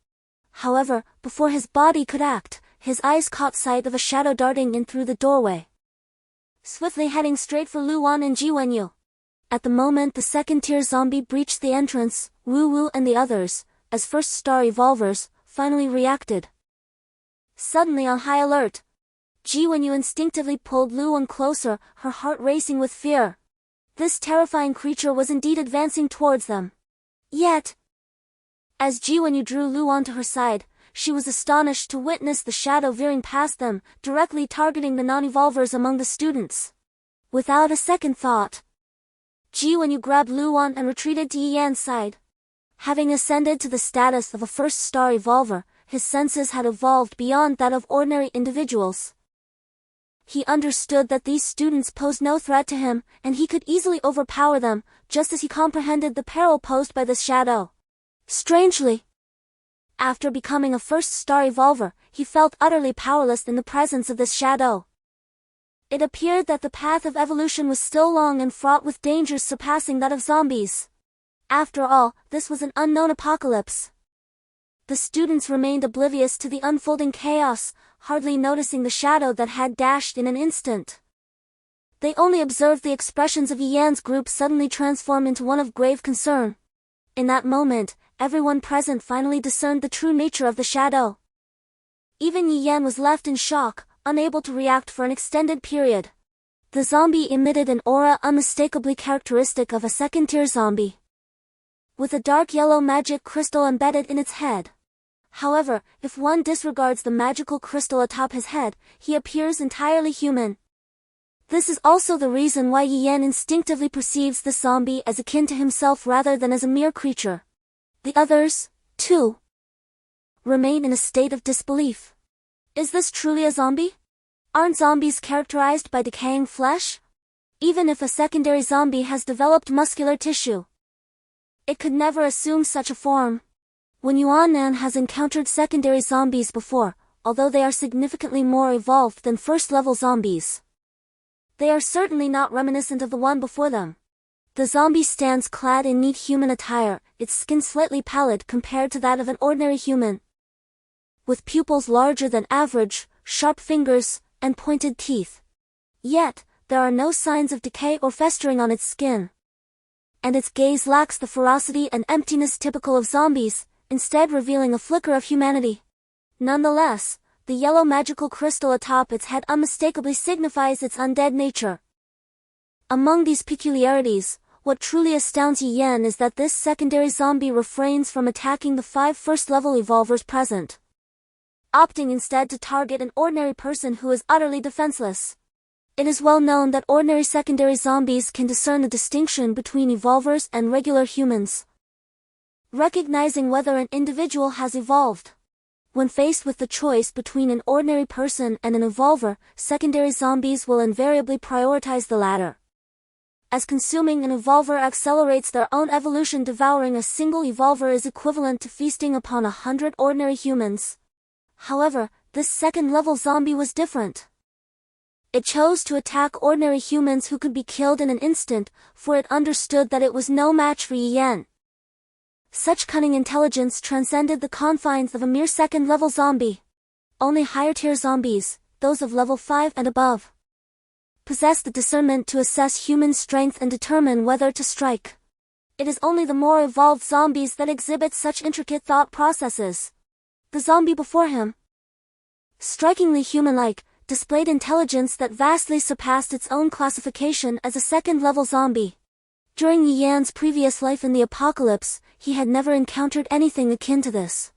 However, before his body could act, his eyes caught sight of a shadow darting in through the doorway, swiftly heading straight for Luan and Ji Wenyu. At the moment the second-tier zombie breached the entrance, Wu Wu and the others, as first-star evolvers, finally reacted. Suddenly on high alert, Ji Wenyu instinctively pulled Luan closer, her heart racing with fear. This terrifying creature was indeed advancing towards them. Yet, as Ji Wenyu drew Luan to her side, she was astonished to witness the shadow veering past them, directly targeting the non-evolvers among the students. Without a second thought, Ji Wenyu grabbed Luan and retreated to Yi Yan's side. Having ascended to the status of a first-star evolver, his senses had evolved beyond that of ordinary individuals. He understood that these students posed no threat to him, and he could easily overpower them, just as he comprehended the peril posed by this shadow. Strangely, after becoming a first-star evolver, he felt utterly powerless in the presence of this shadow. It appeared that the path of evolution was still long and fraught with dangers surpassing that of zombies. After all, this was an unknown apocalypse. The students remained oblivious to the unfolding chaos, hardly noticing the shadow that had dashed in an instant. They only observed the expressions of Yi Yan's group suddenly transform into one of grave concern. In that moment, everyone present finally discerned the true nature of the shadow. Even Yi Yan was left in shock, unable to react for an extended period. The zombie emitted an aura unmistakably characteristic of a second-tier zombie, with a dark yellow magic crystal embedded in its head. However, if one disregards the magical crystal atop his head, he appears entirely human. This is also the reason why Yi Yan instinctively perceives the zombie as akin to himself rather than as a mere creature. The others, too, remain in a state of disbelief. Is this truly a zombie? Aren't zombies characterized by decaying flesh? Even if a secondary zombie has developed muscular tissue, it could never assume such a form. When Yuan has encountered secondary zombies before, although they are significantly more evolved than first-level zombies, they are certainly not reminiscent of the one before them. The zombie stands clad in neat human attire, its skin slightly pallid compared to that of an ordinary human, with pupils larger than average, sharp fingers, and pointed teeth. Yet, there are no signs of decay or festering on its skin, and its gaze lacks the ferocity and emptiness typical of zombies, instead revealing a flicker of humanity. Nonetheless, the yellow magical crystal atop its head unmistakably signifies its undead nature. Among these peculiarities, what truly astounds Yen is that this secondary zombie refrains from attacking the 5 first-level evolvers present, opting instead to target an ordinary person who is utterly defenseless. It is well known that ordinary secondary zombies can discern the distinction between evolvers and regular humans, recognizing whether an individual has evolved. When faced with the choice between an ordinary person and an evolver, secondary zombies will invariably prioritize the latter, as consuming an evolver accelerates their own evolution. Devouring a single evolver is equivalent to feasting upon 100 ordinary humans. However, this second-level zombie was different. It chose to attack ordinary humans who could be killed in an instant, for it understood that it was no match for Yen. Such cunning intelligence transcended the confines of a mere second-level zombie. Only higher-tier zombies, those of level 5 and above, possess the discernment to assess human strength and determine whether to strike. It is only the more evolved zombies that exhibit such intricate thought processes. The zombie before him, strikingly human-like, displayed intelligence that vastly surpassed its own classification as a second-level zombie. During Yan's previous life in the apocalypse, he had never encountered anything akin to this.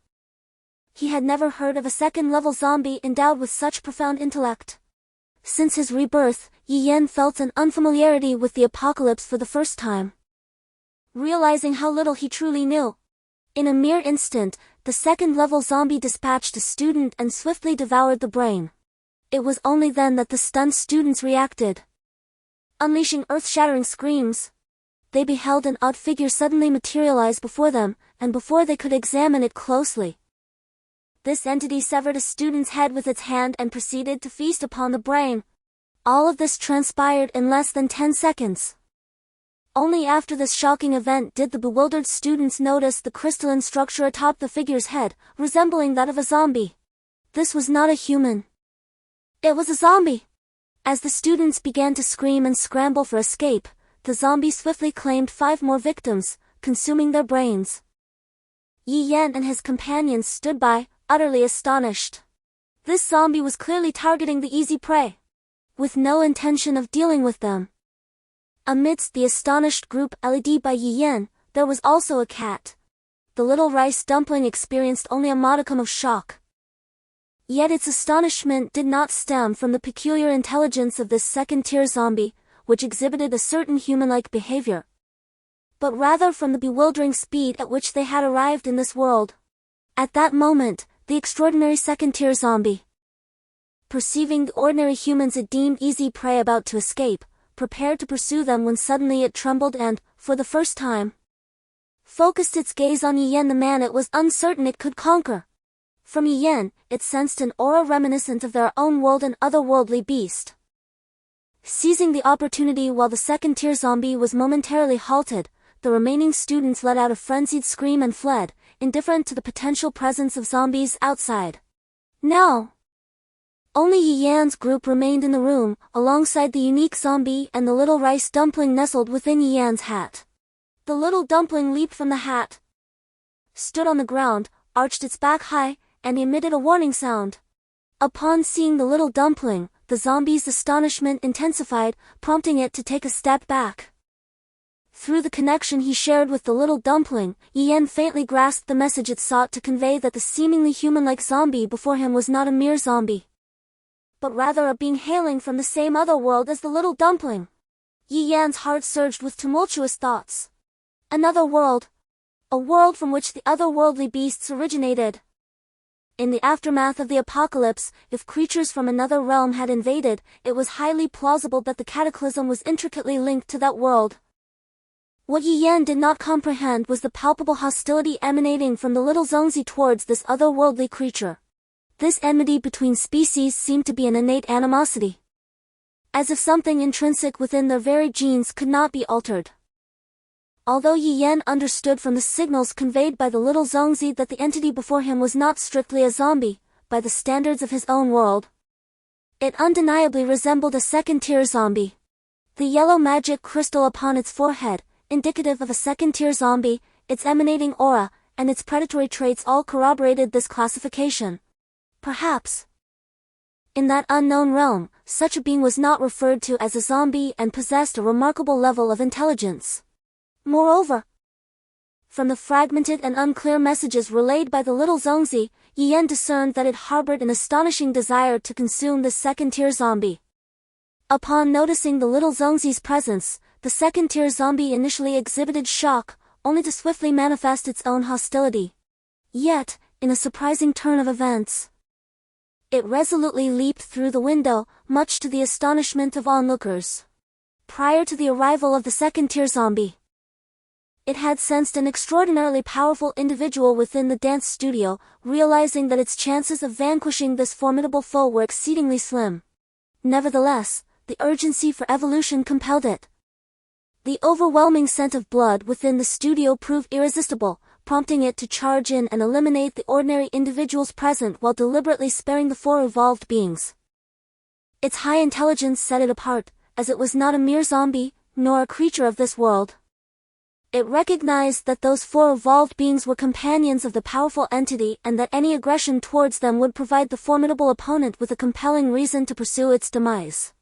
He had never heard of a second-level zombie endowed with such profound intellect. Since his rebirth, Yan felt an unfamiliarity with the apocalypse for the first time, realizing how little he truly knew. In a mere instant, the second-level zombie dispatched a student and swiftly devoured the brain. It was only then that the stunned students reacted, unleashing earth-shattering screams. They beheld an odd figure suddenly materialize before them, and before they could examine it closely, this entity severed a student's head with its hand and proceeded to feast upon the brain. All of this transpired in less than 10 seconds. Only after this shocking event did the bewildered students notice the crystalline structure atop the figure's head, resembling that of a zombie. This was not a human. It was a zombie. As the students began to scream and scramble for escape, the zombie swiftly claimed 5 more victims, consuming their brains. Yi Yan and his companions stood by, utterly astonished. This zombie was clearly targeting the easy prey, with no intention of dealing with them. Amidst the astonished group led by Yi Yan, there was also a cat. The little rice dumpling experienced only a modicum of shock. Yet its astonishment did not stem from the peculiar intelligence of this second-tier zombie, which exhibited a certain human-like behavior, but rather from the bewildering speed at which they had arrived in this world. At that moment, the extraordinary second-tier zombie, perceiving the ordinary humans it deemed easy prey about to escape, prepared to pursue them when suddenly it trembled and, for the first time, focused its gaze on Yi Yan, the man it was uncertain it could conquer. From Yi Yan, it sensed an aura reminiscent of their own world and otherworldly beast. Seizing the opportunity while the second-tier zombie was momentarily halted, the remaining students let out a frenzied scream and fled, indifferent to the potential presence of zombies outside. Now, only Yi Yan's group remained in the room, alongside the unique zombie and the little rice dumpling nestled within Yi Yan's hat. The little dumpling leaped from the hat, stood on the ground, arched its back high, and emitted a warning sound. Upon seeing the little dumpling, the zombie's astonishment intensified, prompting it to take a step back. Through the connection he shared with the little dumpling, Yi Yan faintly grasped the message it sought to convey, that the seemingly human-like zombie before him was not a mere zombie, but rather a being hailing from the same other world as the little dumpling. Yi Yan's heart surged with tumultuous thoughts. Another world. A world from which the otherworldly beasts originated. In the aftermath of the apocalypse, if creatures from another realm had invaded, it was highly plausible that the cataclysm was intricately linked to that world. What Yi Yan did not comprehend was the palpable hostility emanating from the little Zongzi towards this otherworldly creature. This enmity between species seemed to be an innate animosity, as if something intrinsic within their very genes could not be altered. Although Yi Yan understood from the signals conveyed by the little Zongzi that the entity before him was not strictly a zombie, by the standards of his own world, it undeniably resembled a second-tier zombie. The yellow magic crystal upon its forehead, indicative of a second-tier zombie, its emanating aura, and its predatory traits all corroborated this classification. Perhaps, in that unknown realm, such a being was not referred to as a zombie and possessed a remarkable level of intelligence. Moreover, from the fragmented and unclear messages relayed by the little Zongzi, Yi Yan discerned that it harbored an astonishing desire to consume this second-tier zombie. Upon noticing the little Zongzi's presence, the second-tier zombie initially exhibited shock, only to swiftly manifest its own hostility. Yet, in a surprising turn of events, it resolutely leaped through the window, much to the astonishment of onlookers. Prior to the arrival of the second-tier zombie, it had sensed an extraordinarily powerful individual within the dance studio, realizing that its chances of vanquishing this formidable foe were exceedingly slim. Nevertheless, the urgency for evolution compelled it. The overwhelming scent of blood within the studio proved irresistible, prompting it to charge in and eliminate the ordinary individuals present while deliberately sparing the four evolved beings. Its high intelligence set it apart, as it was not a mere zombie, nor a creature of this world. It recognized that those four evolved beings were companions of the powerful entity and that any aggression towards them would provide the formidable opponent with a compelling reason to pursue its demise.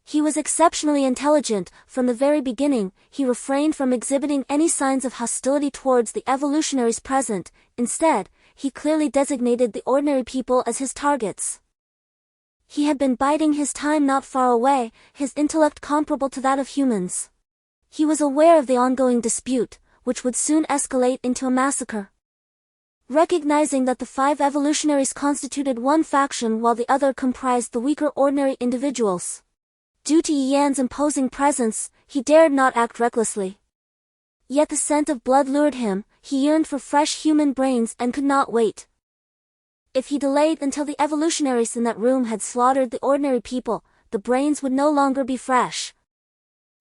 He was exceptionally intelligent. From the very beginning, he refrained from exhibiting any signs of hostility towards the evolutionaries present. Instead, he clearly designated the ordinary people as his targets. He had been biding his time not far away, his intellect comparable to that of humans. He was aware of the ongoing dispute, which would soon escalate into a massacre. Recognizing that the five evolutionaries constituted one faction while the other comprised the weaker ordinary individuals, due to Yi Yan's imposing presence, he dared not act recklessly. Yet the scent of blood lured him, he yearned for fresh human brains and could not wait. If he delayed until the evolutionaries in that room had slaughtered the ordinary people, the brains would no longer be fresh.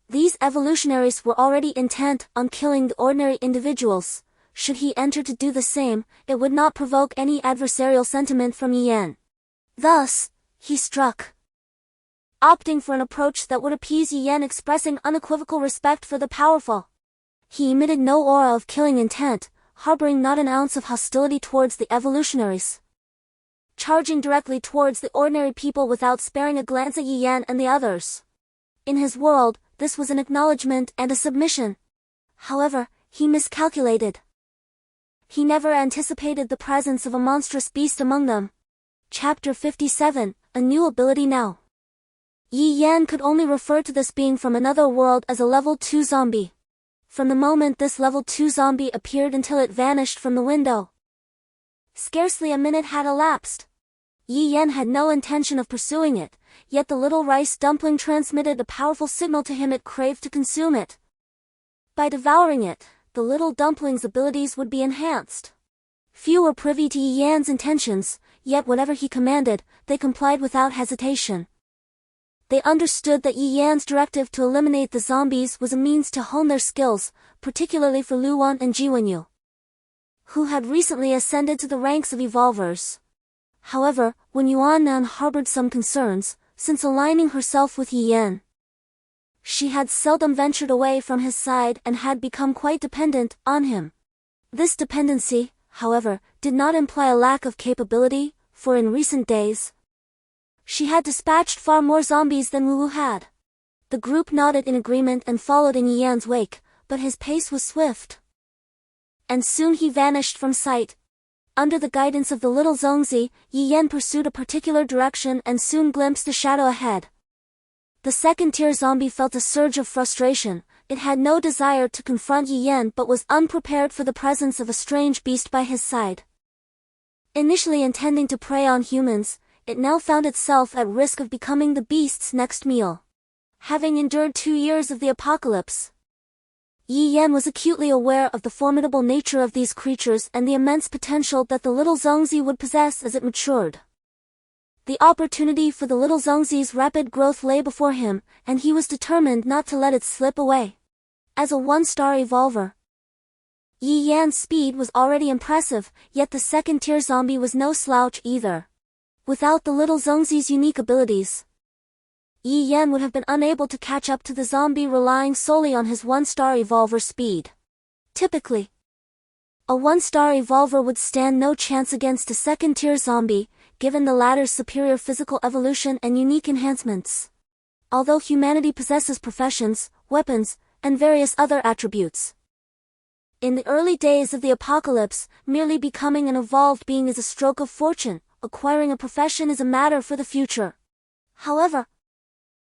These evolutionaries were already intent on killing the ordinary individuals. Should he enter to do the same, it would not provoke any adversarial sentiment from Yi Yan. Thus, he struck, opting for an approach that would appease Yi Yan, expressing unequivocal respect for the powerful. He emitted no aura of killing intent, harboring not an ounce of hostility towards the evolutionaries. Charging directly towards the ordinary people without sparing a glance at Yi Yan and the others. In his world, this was an acknowledgement and a submission. However, he miscalculated. He never anticipated the presence of a monstrous beast among them. Chapter 57, A New Ability Now. Yi Yan could only refer to this being from another world as a level 2 zombie. From the moment this level 2 zombie appeared until it vanished from the window, scarcely a minute had elapsed. Yi Yan had no intention of pursuing it, yet the little rice dumpling transmitted a powerful signal to him. It craved to consume it. By devouring it, the little dumpling's abilities would be enhanced. Few were privy to Yi Yan's intentions, yet whatever he commanded, they complied without hesitation. They understood that Yi Yan's directive to eliminate the zombies was a means to hone their skills, particularly for Luan and Jiwenyu, who had recently ascended to the ranks of evolvers. However, when Yuan harbored some concerns, since aligning herself with Yi Yan, she had seldom ventured away from his side and had become quite dependent on him. This dependency, however, did not imply a lack of capability, for in recent days, she had dispatched far more zombies than Wu had. The group nodded in agreement and followed in Yi Yan's wake, but his pace was swift. And soon he vanished from sight. Under the guidance of the little Zongzi, Yi Yan pursued a particular direction and soon glimpsed a shadow ahead. The second-tier zombie felt a surge of frustration. It had no desire to confront Yi Yan but was unprepared for the presence of a strange beast by his side. Initially intending to prey on humans, it now found itself at risk of becoming the beast's next meal. Having endured 2 years of the apocalypse, Yi Yan was acutely aware of the formidable nature of these creatures and the immense potential that the little Zhongzi would possess as it matured. The opportunity for the little Zhongzi's rapid growth lay before him, and he was determined not to let it slip away. As a one-star evolver, Yi Yan's speed was already impressive, yet the second-tier zombie was no slouch either. Without the little Zhongzi's unique abilities, Yi Yan would have been unable to catch up to the zombie relying solely on his one-star evolver speed. Typically, a one-star evolver would stand no chance against a second-tier zombie, given the latter's superior physical evolution and unique enhancements. Although humanity possesses professions, weapons, and various other attributes, in the early days of the apocalypse, merely becoming an evolved being is a stroke of fortune. Acquiring a profession is a matter for the future. However,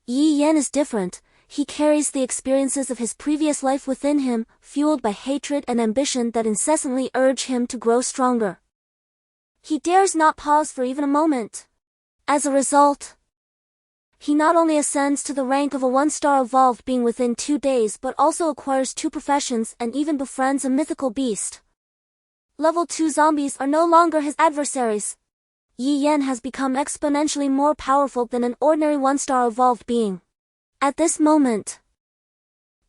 Yi Yan is different. He carries the experiences of his previous life within him, fueled by hatred and ambition that incessantly urge him to grow stronger. He dares not pause for even a moment. As a result, he not only ascends to the rank of a one-star evolved being within 2 days but also acquires 2 professions and even befriends a mythical beast. Level 2 zombies are no longer his adversaries. Yi Yan has become exponentially more powerful than an ordinary one-star evolved being. At this moment,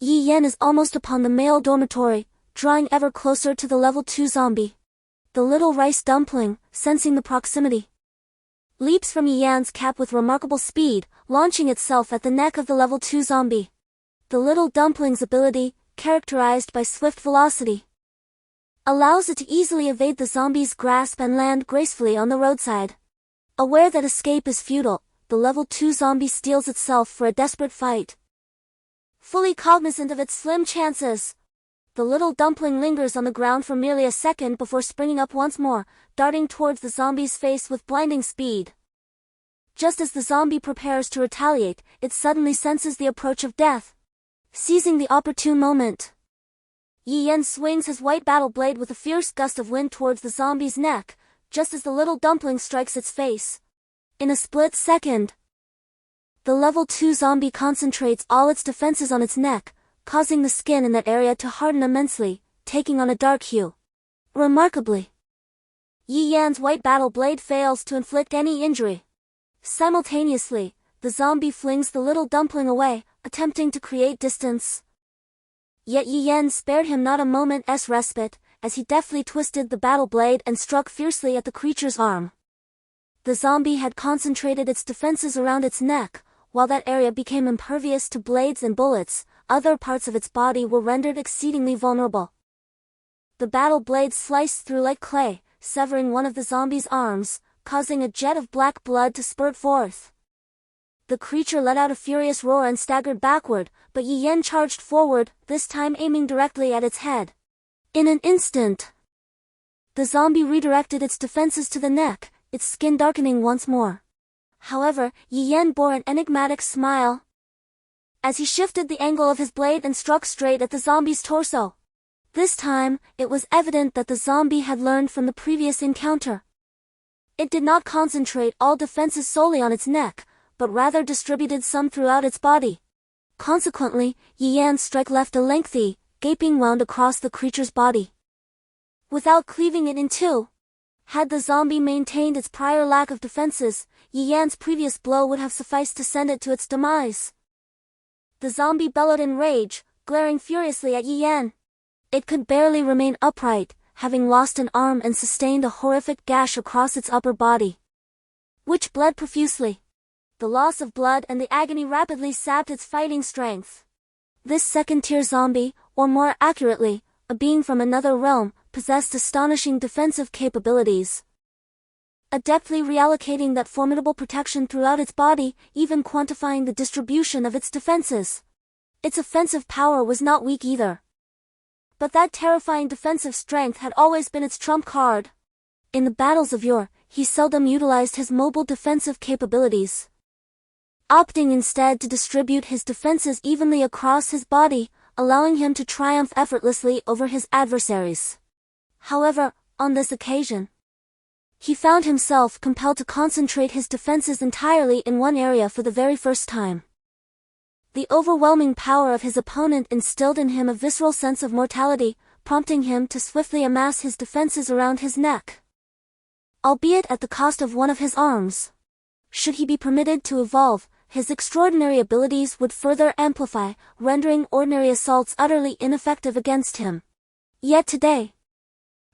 Yi Yan is almost upon the male dormitory, drawing ever closer to the level 2 zombie. The little rice dumpling, sensing the proximity, leaps from Yi Yan's cap with remarkable speed, launching itself at the neck of the level 2 zombie. The little dumpling's ability, characterized by swift velocity, allows it to easily evade the zombie's grasp and land gracefully on the roadside. Aware that escape is futile, the level 2 zombie steels itself for a desperate fight. Fully cognizant of its slim chances, the little dumpling lingers on the ground for merely a second before springing up once more, darting towards the zombie's face with blinding speed. Just as the zombie prepares to retaliate, it suddenly senses the approach of death. Seizing the opportune moment, Yi Yan swings his white battle blade with a fierce gust of wind towards the zombie's neck, just as the little dumpling strikes its face. In a split second, the level 2 zombie concentrates all its defenses on its neck, causing the skin in that area to harden immensely, taking on a dark hue. Remarkably, Yi Yan's white battle blade fails to inflict any injury. Simultaneously, the zombie flings the little dumpling away, attempting to create distance. Yet Yi Yan spared him not a moment's respite, as he deftly twisted the battle blade and struck fiercely at the creature's arm. The zombie had concentrated its defenses around its neck. While that area became impervious to blades and bullets, other parts of its body were rendered exceedingly vulnerable. The battle blade sliced through like clay, severing one of the zombie's arms, causing a jet of black blood to spurt forth. The creature let out a furious roar and staggered backward, but Yi Yan charged forward, this time aiming directly at its head. In an instant, the zombie redirected its defenses to the neck, its skin darkening once more. However, Yi Yan bore an enigmatic smile as he shifted the angle of his blade and struck straight at the zombie's torso. This time, it was evident that the zombie had learned from the previous encounter. It did not concentrate all defenses solely on its neck, but rather distributed some throughout its body. Consequently, Yi Yan's strike left a lengthy, gaping wound across the creature's body. Without cleaving it in two, had the zombie maintained its prior lack of defenses, Yi Yan's previous blow would have sufficed to send it to its demise. The zombie bellowed in rage, glaring furiously at Yi Yan. It could barely remain upright, having lost an arm and sustained a horrific gash across its upper body, which bled profusely. The loss of blood and the agony rapidly sapped its fighting strength. This second-tier zombie, or more accurately, a being from another realm, possessed astonishing defensive capabilities. Adeptly reallocating that formidable protection throughout its body, even quantifying the distribution of its defenses. Its offensive power was not weak either. But that terrifying defensive strength had always been its trump card. In the battles of yore, he seldom utilized his mobile defensive capabilities, opting instead to distribute his defenses evenly across his body, allowing him to triumph effortlessly over his adversaries. However, on this occasion, He found himself compelled to concentrate his defenses entirely in one area for the very first time. The overwhelming power of his opponent instilled in him a visceral sense of mortality, prompting him to swiftly amass his defenses around his neck, albeit at the cost of one of his arms. Should he be permitted to evolve, his extraordinary abilities would further amplify, rendering ordinary assaults utterly ineffective against him. Yet today,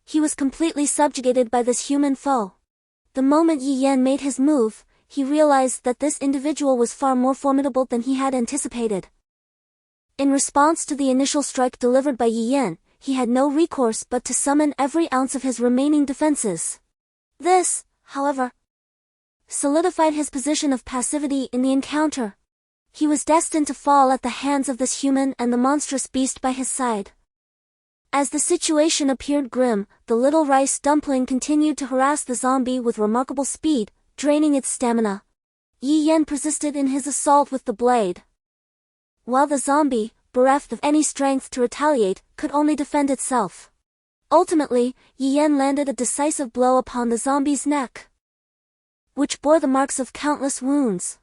he was completely subjugated by this human foe. The moment Yi Yan made his move, he realized that this individual was far more formidable than he had anticipated. In response to the initial strike delivered by Yi Yan, he had no recourse but to summon every ounce of his remaining defenses. This, however, solidified his position of passivity in the encounter. He was destined to fall at the hands of this human and the monstrous beast by his side. As the situation appeared grim, the little rice dumpling continued to harass the zombie with remarkable speed, draining its stamina. Yi Yan persisted in his assault with the blade, while the zombie, bereft of any strength to retaliate, could only defend itself. Ultimately, Yi Yan landed a decisive blow upon the zombie's neck, which bore the marks of countless wounds.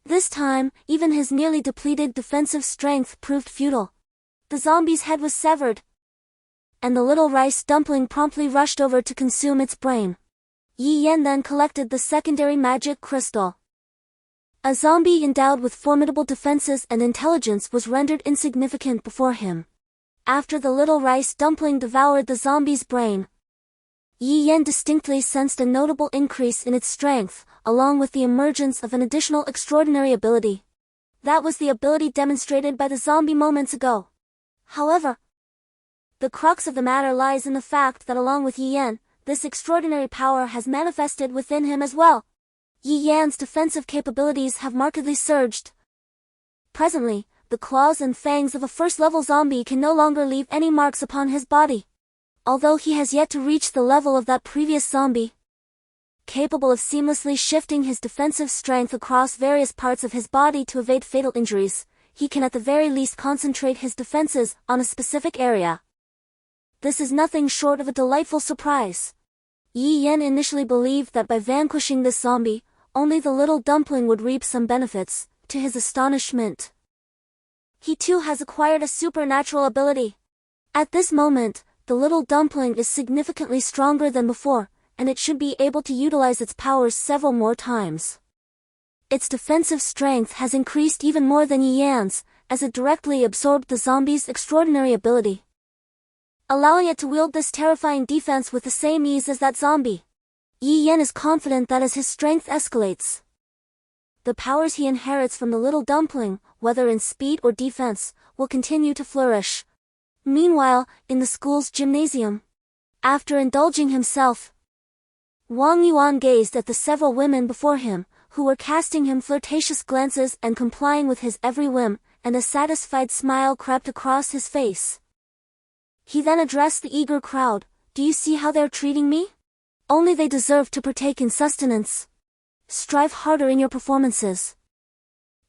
This time, even his nearly depleted defensive strength proved futile. The zombie's head was severed, and the little rice dumpling promptly rushed over to consume its brain. Yi Yan then collected the secondary magic crystal. A zombie endowed with formidable defenses and intelligence was rendered insignificant before him. After the little rice dumpling devoured the zombie's brain, Yi Yan distinctly sensed a notable increase in its strength, along with the emergence of an additional extraordinary ability. That was the ability demonstrated by the zombie moments ago. However, the crux of the matter lies in the fact that along with Yi Yan, this extraordinary power has manifested within him as well. Yi Yan's defensive capabilities have markedly surged. Presently, the claws and fangs of a first-level zombie can no longer leave any marks upon his body, although he has yet to reach the level of that previous zombie. Capable of seamlessly shifting his defensive strength across various parts of his body to evade fatal injuries, he can at the very least concentrate his defenses on a specific area. This is nothing short of a delightful surprise. Yi Yan initially believed that by vanquishing this zombie, only the little dumpling would reap some benefits. To his astonishment, he too has acquired a supernatural ability. At this moment, the little dumpling is significantly stronger than before, and it should be able to utilize its powers several more times. Its defensive strength has increased even more than Yi Yan's, as it directly absorbed the zombie's extraordinary ability, allowing it to wield this terrifying defense with the same ease as that zombie. Yi Yan is confident that as his strength escalates, the powers he inherits from the little dumpling, whether in speed or defense, will continue to flourish. Meanwhile, in the school's gymnasium, after indulging himself, Wang Yuan gazed at the several women before him, who were casting him flirtatious glances and complying with his every whim, and a satisfied smile crept across his face. He then addressed the eager crowd. Do you see how they're treating me? Only they deserve to partake in sustenance. Strive harder in your performances.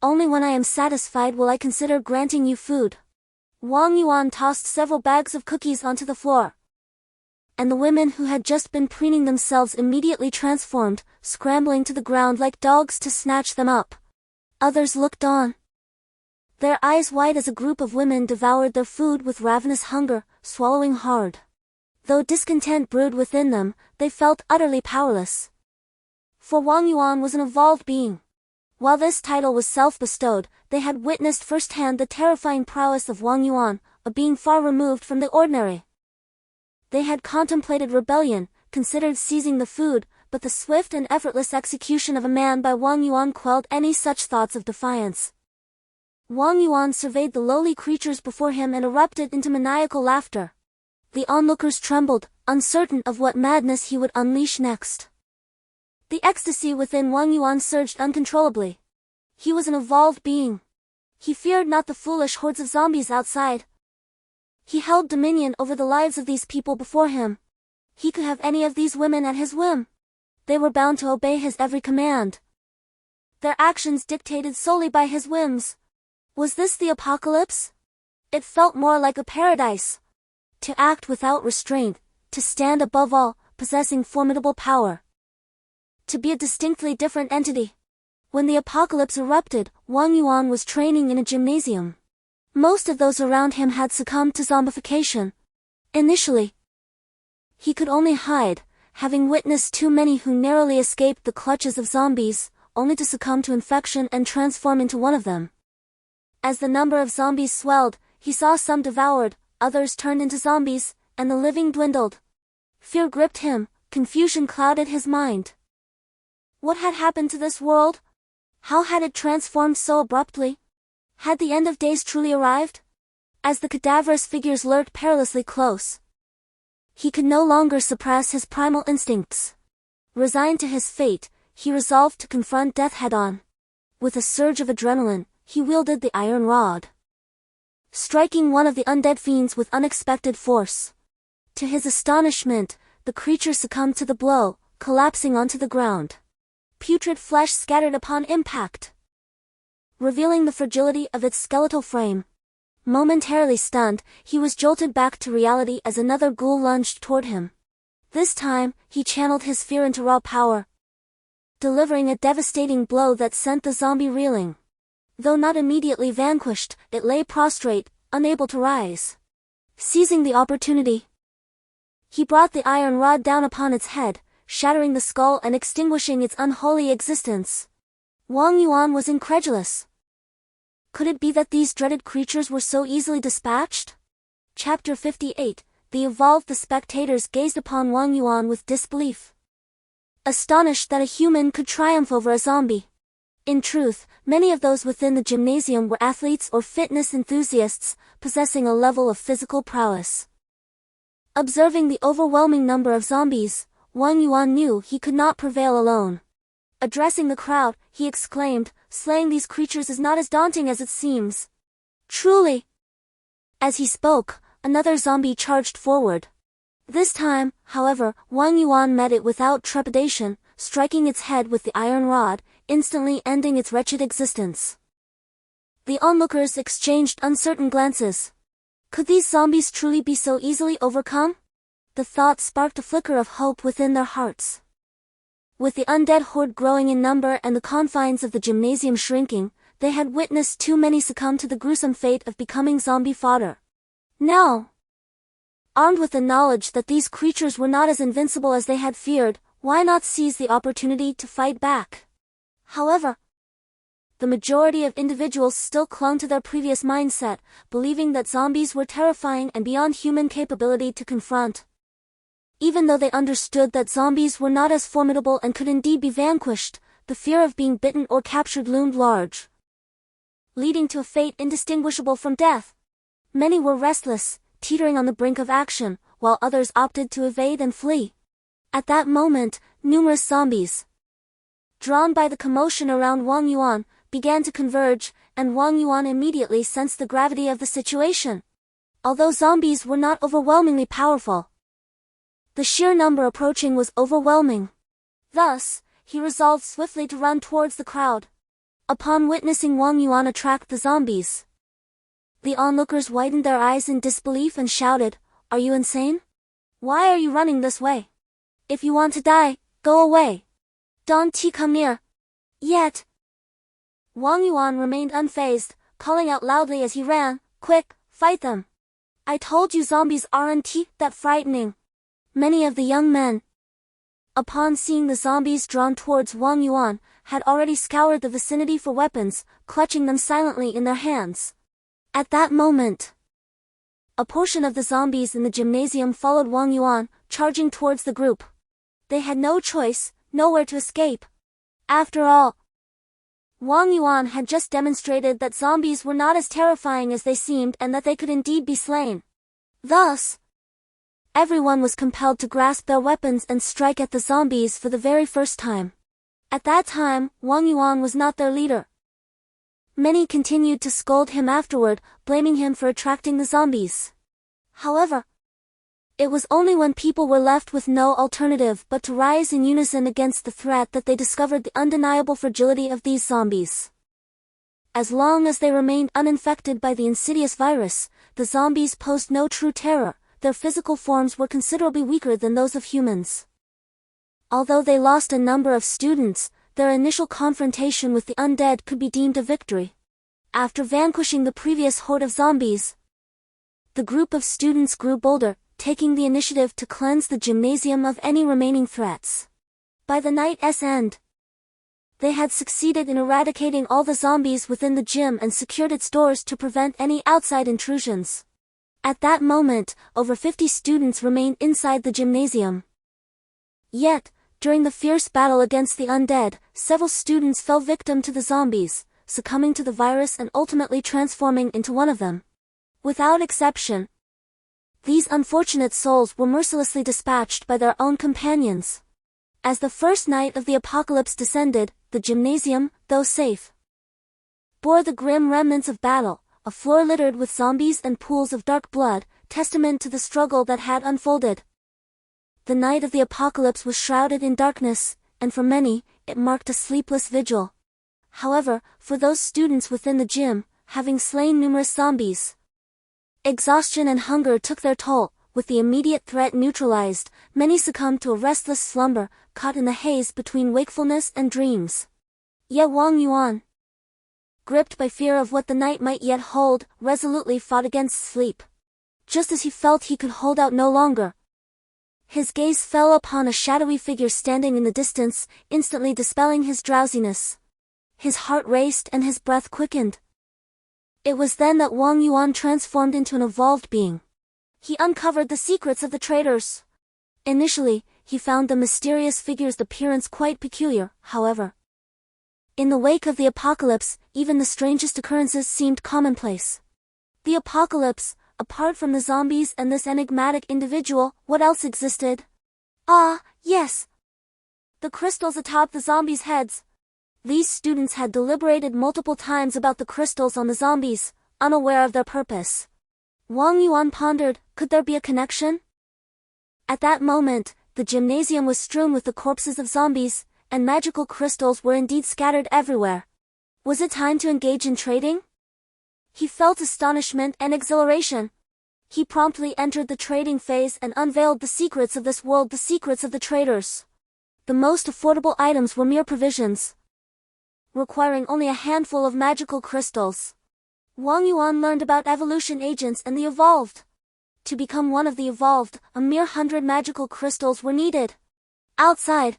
Only when I am satisfied will I consider granting you food. Wang Yuan tossed several bags of cookies onto the floor, and the women who had just been preening themselves immediately transformed, scrambling to the ground like dogs to snatch them up. Others looked on, their eyes wide as a group of women devoured their food with ravenous hunger, swallowing hard. Though discontent brewed within them, they felt utterly powerless. For Wang Yuan was an evolved being. While this title was self-bestowed, they had witnessed firsthand the terrifying prowess of Wang Yuan, a being far removed from the ordinary. They had contemplated rebellion, considered seizing the food, but the swift and effortless execution of a man by Wang Yuan quelled any such thoughts of defiance. Wang Yuan surveyed the lowly creatures before him and erupted into maniacal laughter. The onlookers trembled, uncertain of what madness he would unleash next. The ecstasy within Wang Yuan surged uncontrollably. He was an evolved being. He feared not the foolish hordes of zombies outside. He held dominion over the lives of these people before him. He could have any of these women at his whim. They were bound to obey his every command, their actions dictated solely by his whims. Was this the apocalypse? It felt more like a paradise. To act without restraint, to stand above all, possessing formidable power. to be a distinctly different entity. When the apocalypse erupted, Wang Yuan was training in a gymnasium. Most of those around him had succumbed to zombification. Initially, he could only hide, having witnessed too many who narrowly escaped the clutches of zombies, only to succumb to infection and transform into one of them. As the number of zombies swelled, he saw some devoured, others turned into zombies, and the living dwindled. Fear gripped him, confusion clouded his mind. What had happened to this world? How had it transformed so abruptly? Had the end of days truly arrived? As the cadaverous figures lurked perilously close, he could no longer suppress his primal instincts. Resigned to his fate, he resolved to confront death head-on. With a surge of adrenaline, he wielded the iron rod, striking one of the undead fiends with unexpected force. To his astonishment, the creature succumbed to the blow, collapsing onto the ground. Putrid flesh scattered upon impact, revealing the fragility of its skeletal frame. Momentarily stunned, he was jolted back to reality as another ghoul lunged toward him. This time, he channeled his fear into raw power, delivering a devastating blow that sent the zombie reeling. Though not immediately vanquished, it lay prostrate, unable to rise. Seizing the opportunity, he brought the iron rod down upon its head, shattering the skull and extinguishing its unholy existence. Wang Yuan was incredulous. Could it be that these dreaded creatures were so easily dispatched? Chapter 58. The spectators gazed upon Wang Yuan with disbelief, astonished that a human could triumph over a zombie. In truth, many of those within the gymnasium were athletes or fitness enthusiasts, possessing a level of physical prowess. Observing the overwhelming number of zombies, Wang Yuan knew he could not prevail alone. Addressing the crowd, he exclaimed, "Slaying these creatures is not as daunting as it seems. Truly!" As he spoke, another zombie charged forward. This time, however, Wang Yuan met it without trepidation, striking its head with the iron rod, instantly ending its wretched existence. The onlookers exchanged uncertain glances. Could these zombies truly be so easily overcome? The thought sparked a flicker of hope within their hearts. With the undead horde growing in number and the confines of the gymnasium shrinking, they had witnessed too many succumb to the gruesome fate of becoming zombie fodder. Now, armed with the knowledge that these creatures were not as invincible as they had feared, why not seize the opportunity to fight back? However, the majority of individuals still clung to their previous mindset, believing that zombies were terrifying and beyond human capability to confront. Even though they understood that zombies were not as formidable and could indeed be vanquished, the fear of being bitten or captured loomed large, leading to a fate indistinguishable from death. Many were restless, teetering on the brink of action, while others opted to evade and flee. At that moment, numerous zombies, drawn by the commotion around Wang Yuan, began to converge, and Wang Yuan immediately sensed the gravity of the situation. Although zombies were not overwhelmingly powerful, the sheer number approaching was overwhelming. Thus, he resolved swiftly to run towards the crowd. Upon witnessing Wang Yuan attract the zombies, the onlookers widened their eyes in disbelief and shouted, "Are you insane? Why are you running this way? If you want to die, go away. Don't come near." Yet, Wang Yuan remained unfazed, calling out loudly as he ran, "Quick, fight them! I told you zombies aren't that frightening." Many of the young men, upon seeing the zombies drawn towards Wang Yuan, had already scoured the vicinity for weapons, clutching them silently in their hands. At that moment, a portion of the zombies in the gymnasium followed Wang Yuan, charging towards the group. They had no choice, nowhere to escape. After all, Wang Yuan had just demonstrated that zombies were not as terrifying as they seemed and that they could indeed be slain. Thus, everyone was compelled to grasp their weapons and strike at the zombies for the very first time. At that time, Wang Yuan was not their leader. Many continued to scold him afterward, blaming him for attracting the zombies. However, it was only when people were left with no alternative but to rise in unison against the threat that they discovered the undeniable fragility of these zombies. As long as they remained uninfected by the insidious virus, the zombies posed no true terror. Their physical forms were considerably weaker than those of humans. Although they lost a number of students, their initial confrontation with the undead could be deemed a victory. After vanquishing the previous horde of zombies, the group of students grew bolder, taking the initiative to cleanse the gymnasium of any remaining threats. By the night's end, they had succeeded in eradicating all the zombies within the gym and secured its doors to prevent any outside intrusions. At that moment, over 50 students remained inside the gymnasium. Yet, during the fierce battle against the undead, several students fell victim to the zombies, succumbing to the virus and ultimately transforming into one of them. Without exception, these unfortunate souls were mercilessly dispatched by their own companions. As the first night of the apocalypse descended, the gymnasium, though safe, bore the grim remnants of battle, a floor littered with zombies and pools of dark blood, testament to the struggle that had unfolded. The night of the apocalypse was shrouded in darkness, and for many, it marked a sleepless vigil. However, for those students within the gym, having slain numerous zombies, exhaustion and hunger took their toll. With the immediate threat neutralized, many succumbed to a restless slumber, caught in the haze between wakefulness and dreams. Yet Wang Yuan, gripped by fear of what the night might yet hold, resolutely fought against sleep. Just as he felt he could hold out no longer, his gaze fell upon a shadowy figure standing in the distance, instantly dispelling his drowsiness. His heart raced and his breath quickened. It was then that Wang Yuan transformed into an evolved being. He uncovered the secrets of the traitors. Initially, he found the mysterious figure's appearance quite peculiar, however. In the wake of the apocalypse, even the strangest occurrences seemed commonplace. The apocalypse, apart from the zombies and this enigmatic individual, what else existed? Ah, yes! The crystals atop the zombies' heads. These students had deliberated multiple times about the crystals on the zombies, unaware of their purpose. Wang Yuan pondered, could there be a connection? At that moment, the gymnasium was strewn with the corpses of zombies, and magical crystals were indeed scattered everywhere. Was it time to engage in trading? He felt astonishment and exhilaration. He promptly entered the trading phase and unveiled the secrets of this world, the secrets of the traders. The most affordable items were mere provisions, requiring only a handful of magical crystals. Wang Yuan learned about evolution agents and the evolved. To become one of the evolved, a mere 100 magical crystals were needed. Outside,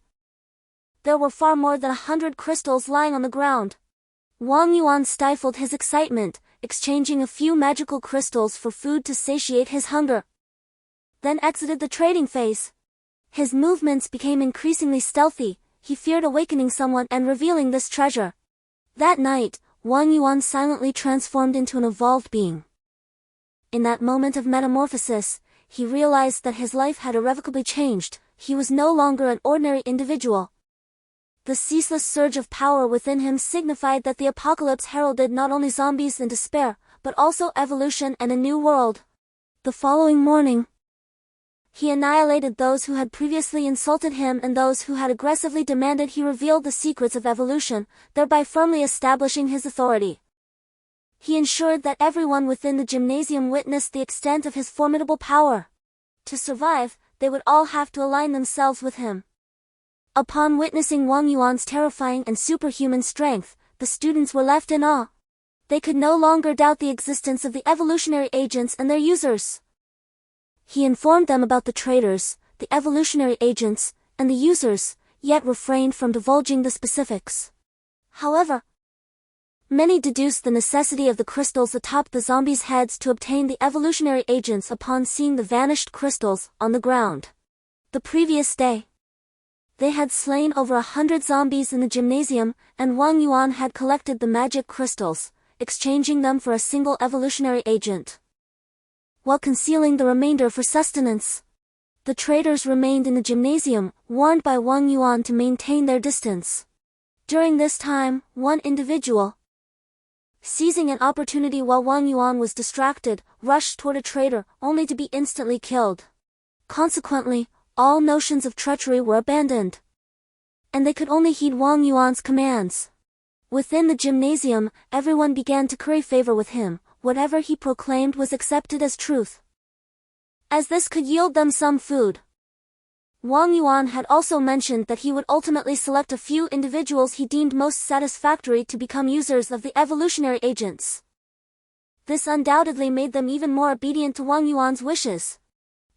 there were far more than 100 crystals lying on the ground. Wang Yuan stifled his excitement, exchanging a few magical crystals for food to satiate his hunger, then exited the trading phase. His movements became increasingly stealthy. He feared awakening someone and revealing this treasure. That night, Wang Yuan silently transformed into an evolved being. In that moment of metamorphosis, he realized that his life had irrevocably changed. He was no longer an ordinary individual. The ceaseless surge of power within him signified that the apocalypse heralded not only zombies and despair, but also evolution and a new world. The following morning, he annihilated those who had previously insulted him and those who had aggressively demanded he reveal the secrets of evolution, thereby firmly establishing his authority. He ensured that everyone within the gymnasium witnessed the extent of his formidable power. To survive, they would all have to align themselves with him. Upon witnessing Wang Yuan's terrifying and superhuman strength, the students were left in awe. They could no longer doubt the existence of the evolutionary agents and their users. He informed them about the traitors, the evolutionary agents, and the users, yet refrained from divulging the specifics. However, many deduced the necessity of the crystals atop the zombies' heads to obtain the evolutionary agents upon seeing the vanished crystals on the ground. The previous day, they had slain over 100 zombies in the gymnasium, and Wang Yuan had collected the magic crystals, exchanging them for a single evolutionary agent, while concealing the remainder for sustenance. The traitors remained in the gymnasium, warned by Wang Yuan to maintain their distance. During this time, one individual, seizing an opportunity while Wang Yuan was distracted, rushed toward a traitor, only to be instantly killed. Consequently, all notions of treachery were abandoned, and they could only heed Wang Yuan's commands. Within the gymnasium, everyone began to curry favor with him. Whatever he proclaimed was accepted as truth, as this could yield them some food. Wang Yuan had also mentioned that he would ultimately select a few individuals he deemed most satisfactory to become users of the evolutionary agents. This undoubtedly made them even more obedient to Wang Yuan's wishes.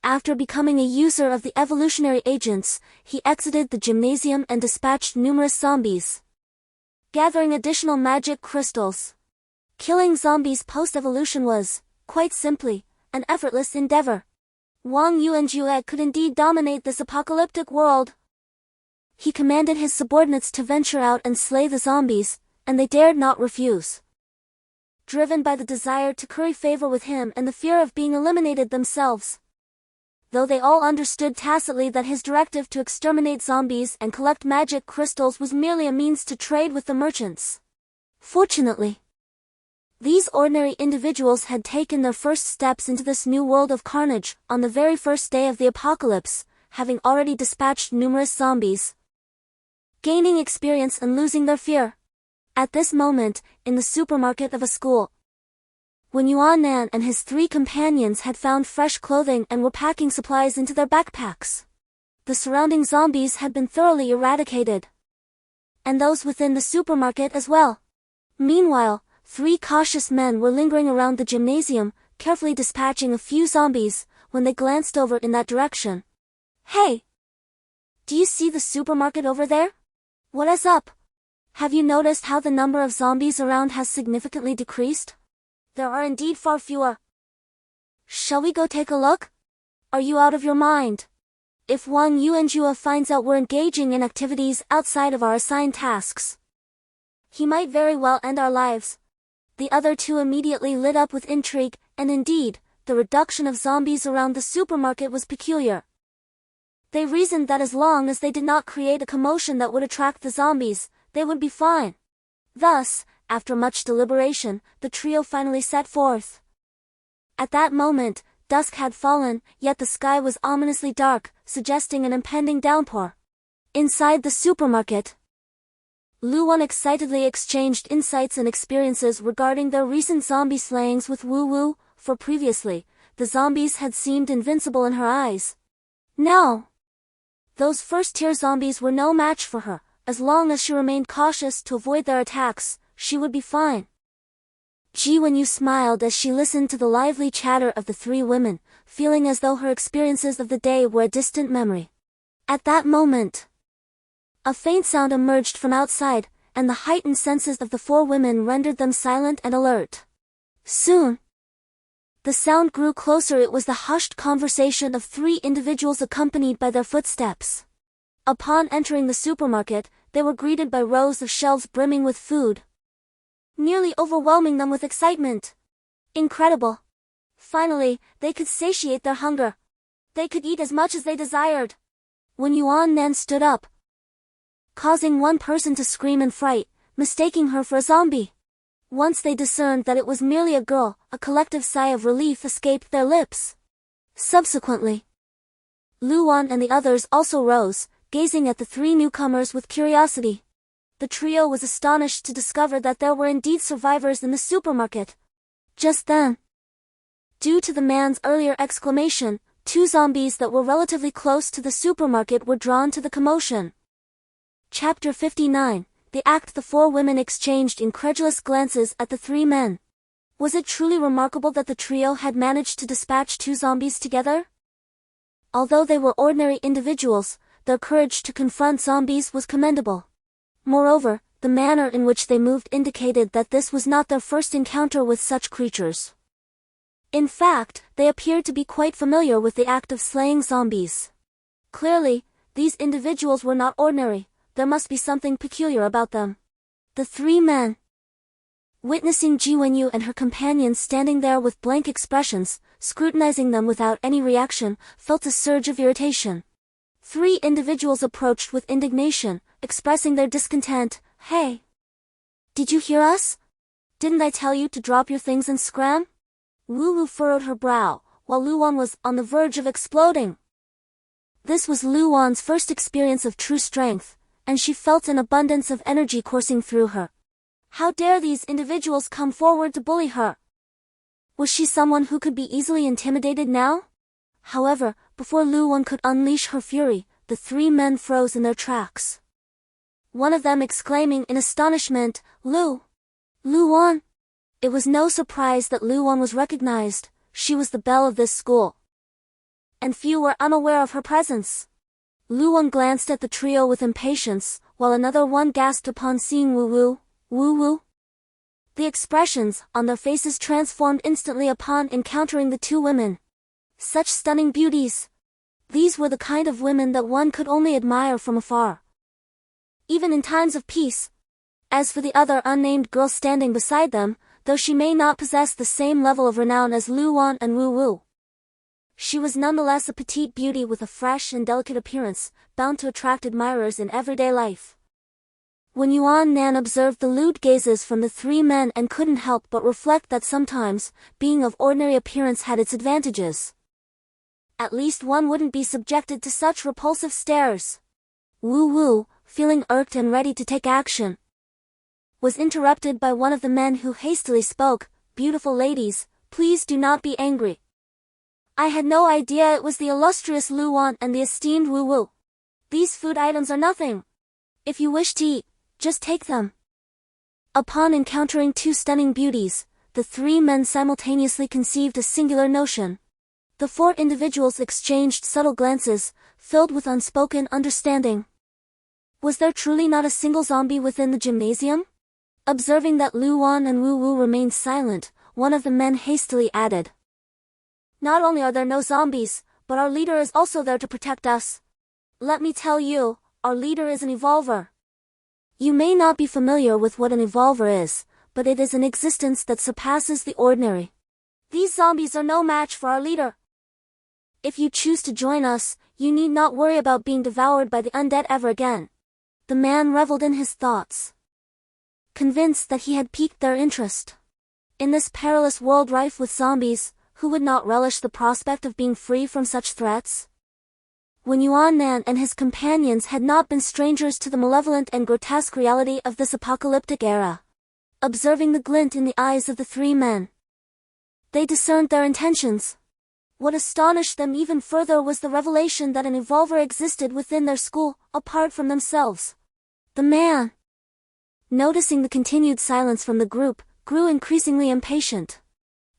After becoming a user of the evolutionary agents, he exited the gymnasium and dispatched numerous zombies, gathering additional magic crystals. Killing zombies post-evolution was, quite simply, an effortless endeavor. Wang Yuanjue could indeed dominate this apocalyptic world. He commanded his subordinates to venture out and slay the zombies, and they dared not refuse. Driven by the desire to curry favor with him and the fear of being eliminated themselves, though they all understood tacitly that his directive to exterminate zombies and collect magic crystals was merely a means to trade with the merchants. Fortunately, these ordinary individuals had taken their first steps into this new world of carnage on the very first day of the apocalypse, having already dispatched numerous zombies, gaining experience and losing their fear. At this moment, in the supermarket of a school, when Yuan Nan and his 3 companions had found fresh clothing and were packing supplies into their backpacks, the surrounding zombies had been thoroughly eradicated, and those within the supermarket as well. Meanwhile, 3 cautious men were lingering around the gymnasium, carefully dispatching a few zombies, when they glanced over in that direction. "Hey! Do you see the supermarket over there? What is up? Have you noticed how the number of zombies around has significantly decreased? There are indeed far fewer. Shall we go take a look? Are you out of your mind? If Wang Yuanjue finds out we're engaging in activities outside of our assigned tasks, he might very well end our lives." The other 2 immediately lit up with intrigue, and indeed, the reduction of zombies around the supermarket was peculiar. They reasoned that as long as they did not create a commotion that would attract the zombies, they would be fine. Thus, after much deliberation, the trio finally set forth. At that moment, dusk had fallen, yet the sky was ominously dark, suggesting an impending downpour. Inside the supermarket, Lu Wan excitedly exchanged insights and experiences regarding their recent zombie slayings with Wu Wu, for previously, the zombies had seemed invincible in her eyes. Now, those first-tier zombies were no match for her. As long as she remained cautious to avoid their attacks, she would be fine. Ji Wenyu smiled as she listened to the lively chatter of the 3 women, feeling as though her experiences of the day were a distant memory. At that moment, a faint sound emerged from outside, and the heightened senses of the 4 women rendered them silent and alert. Soon, the sound grew closer. It was the hushed conversation of 3 individuals accompanied by their footsteps. Upon entering the supermarket, they were greeted by rows of shelves brimming with food, nearly overwhelming them with excitement. Incredible! Finally, they could satiate their hunger. They could eat as much as they desired. When Yuan Nan stood up, causing one person to scream in fright, mistaking her for a zombie. Once they discerned that it was merely a girl, a collective sigh of relief escaped their lips. Subsequently, Lu Wan and the others also rose, gazing at the 3 newcomers with curiosity. The trio was astonished to discover that there were indeed survivors in the supermarket. Just then, due to the man's earlier exclamation, 2 zombies that were relatively close to the supermarket were drawn to the commotion. Chapter 59, The Act. The 4 women exchanged incredulous glances at the 3 men. Was it truly remarkable that the trio had managed to dispatch 2 zombies together? Although they were ordinary individuals, their courage to confront zombies was commendable. Moreover, the manner in which they moved indicated that this was not their first encounter with such creatures. In fact, they appeared to be quite familiar with the act of slaying zombies. Clearly, these individuals were not ordinary. There must be something peculiar about them. The 3 men, witnessing Ji Wenyu and her companions standing there with blank expressions, scrutinizing them without any reaction, felt a surge of irritation. 3 individuals approached with indignation, expressing their discontent. "Hey! Did you hear us? Didn't I tell you to drop your things and scram?" Wu Wu furrowed her brow, while Lu Wan was on the verge of exploding. This was Lu Wan's first experience of true strength, and she felt an abundance of energy coursing through her. How dare these individuals come forward to bully her? Was she someone who could be easily intimidated now? However, before Lu Wan could unleash her fury, the three men froze in their tracks. One of them exclaiming in astonishment, Luan! It was no surprise that Luan was recognized. She was the belle of this school, and few were unaware of her presence. Luan glanced at the trio with impatience, while another one gasped upon seeing Wu Wu. The expressions on their faces transformed instantly upon encountering the two women. Such stunning beauties! These were the kind of women that one could only admire from afar, even in times of peace. As for the other unnamed girl standing beside them, though she may not possess the same level of renown as Luan and Wu Wu, she was nonetheless a petite beauty with a fresh and delicate appearance, bound to attract admirers in everyday life. When Yuan Nan observed the lewd gazes from the three men and couldn't help but reflect that sometimes, being of ordinary appearance had its advantages. At least one wouldn't be subjected to such repulsive stares. Wu Wu, feeling irked and ready to take action, was interrupted by one of the men who hastily spoke, "Beautiful ladies, please do not be angry. I had no idea it was the illustrious Luan and the esteemed Wu Wu. These food items are nothing. If you wish to eat, just take them." Upon encountering two stunning beauties, the three men simultaneously conceived a singular notion. The four individuals exchanged subtle glances, filled with unspoken understanding. Was there truly not a single zombie within the gymnasium? Observing that Luan and Wu Wu remained silent, one of the men hastily added, "Not only are there no zombies, but our leader is also there to protect us. Let me tell you, our leader is an evolver." You may not be familiar with what an evolver is, but it is an existence that surpasses the ordinary. These zombies are no match for our leader. If you choose to join us, you need not worry about being devoured by the undead ever again. The man reveled in his thoughts, convinced that he had piqued their interest. In this perilous world rife with zombies, who would not relish the prospect of being free from such threats? When Yuan Nan and his companions had not been strangers to the malevolent and grotesque reality of this apocalyptic era, observing the glint in the eyes of the three men, they discerned their intentions. What astonished them even further was the revelation that an evolver existed within their school, apart from themselves. The man, noticing the continued silence from the group, grew increasingly impatient.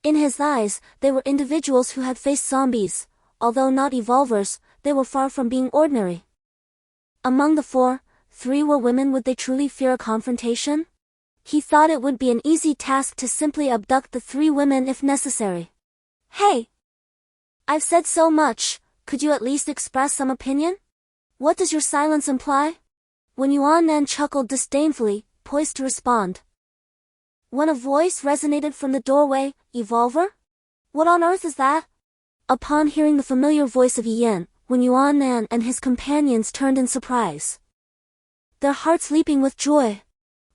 In his eyes, they were individuals who had faced zombies. Although not evolvers, they were far from being ordinary. Among the four, three were women. Would they truly fear a confrontation? He thought it would be an easy task to simply abduct the three women if necessary. "Hey! I've said so much, could you at least express some opinion? What does your silence imply?" When Yuan Nan chuckled disdainfully, poised to respond, when a voice resonated from the doorway, "Evolver? What on earth is that?" Upon hearing the familiar voice of Yen, when Yuan Nan and his companions turned in surprise, their hearts leaping with joy.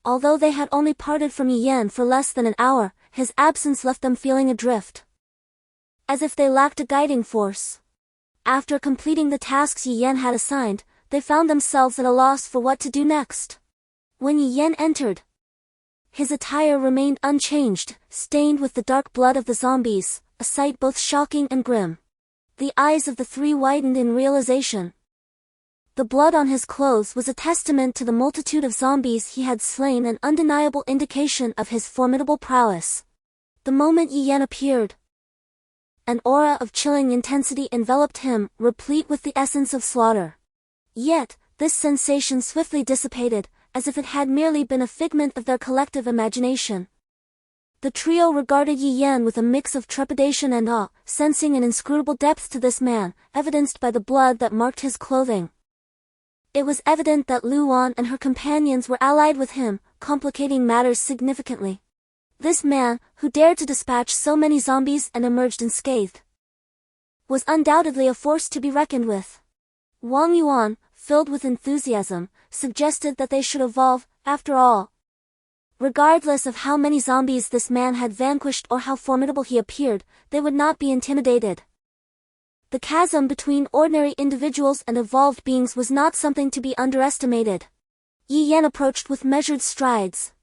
Although they had only parted from Yen for less than an hour, his absence left them feeling adrift, as if they lacked a guiding force. After completing the tasks Yen had assigned, they found themselves at a loss for what to do next. When Yen entered, his attire remained unchanged, stained with the dark blood of the zombies, a sight both shocking and grim. The eyes of the three widened in realization. The blood on his clothes was a testament to the multitude of zombies he had slain, an undeniable indication of his formidable prowess. The moment Yen appeared, an aura of chilling intensity enveloped him, replete with the essence of slaughter. Yet, this sensation swiftly dissipated, as if it had merely been a figment of their collective imagination. The trio regarded Yen with a mix of trepidation and awe, sensing an inscrutable depth to this man, evidenced by the blood that marked his clothing. It was evident that Luan and her companions were allied with him, complicating matters significantly. This man, who dared to dispatch so many zombies and emerged unscathed, was undoubtedly a force to be reckoned with. Wang Yuan, filled with enthusiasm, suggested that they should evolve, after all. Regardless of how many zombies this man had vanquished or how formidable he appeared, they would not be intimidated. The chasm between ordinary individuals and evolved beings was not something to be underestimated. Yen approached with measured strides.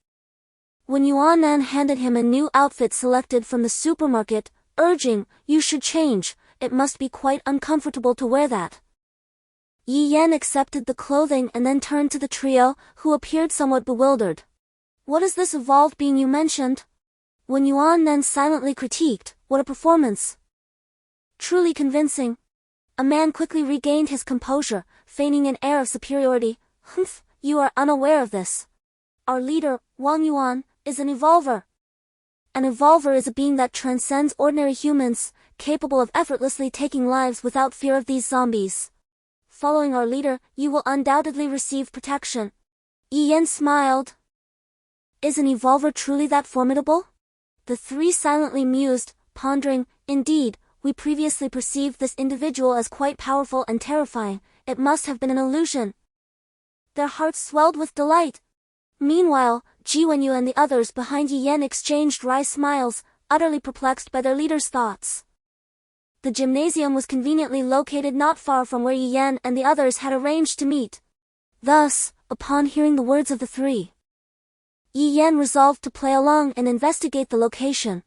When Yuan Nan handed him a new outfit selected from the supermarket, urging, "You should change, it must be quite uncomfortable to wear that." Yi Yan accepted the clothing and then turned to the trio, who appeared somewhat bewildered. What is this evolved being you mentioned? When Yuan then silently critiqued, what a performance! Truly convincing. A man quickly regained his composure, feigning an air of superiority. Humph, you are unaware of this. Our leader, Wang Yuan, is an evolver. An evolver is a being that transcends ordinary humans, capable of effortlessly taking lives without fear of these zombies. Following our leader, you will undoubtedly receive protection. Yi Yan smiled. Is an evolver truly that formidable? The three silently mused, pondering. Indeed, we previously perceived this individual as quite powerful and terrifying. It must have been an illusion. Their hearts swelled with delight. Meanwhile, Ji Wenyu and the others behind Yi Yan exchanged wry smiles, utterly perplexed by their leader's thoughts. The gymnasium was conveniently located not far from where Yi Yan and the others had arranged to meet. Thus, upon hearing the words of the three, Yi Yan resolved to play along and investigate the location.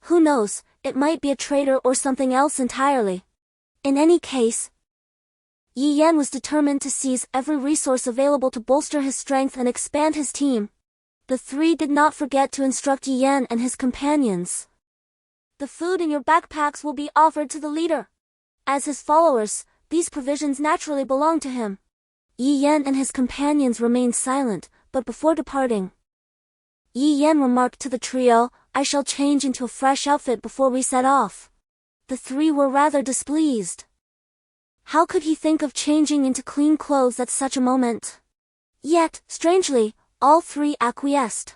Who knows, it might be a traitor or something else entirely. In any case, Yi Yan was determined to seize every resource available to bolster his strength and expand his team. The three did not forget to instruct Yi Yan and his companions. The food in your backpacks will be offered to the leader. As his followers, these provisions naturally belong to him. Yi Yan and his companions remained silent, but before departing, Yi Yan remarked to the trio, I shall change into a fresh outfit before we set off. The three were rather displeased. How could he think of changing into clean clothes at such a moment? Yet, strangely, all three acquiesced.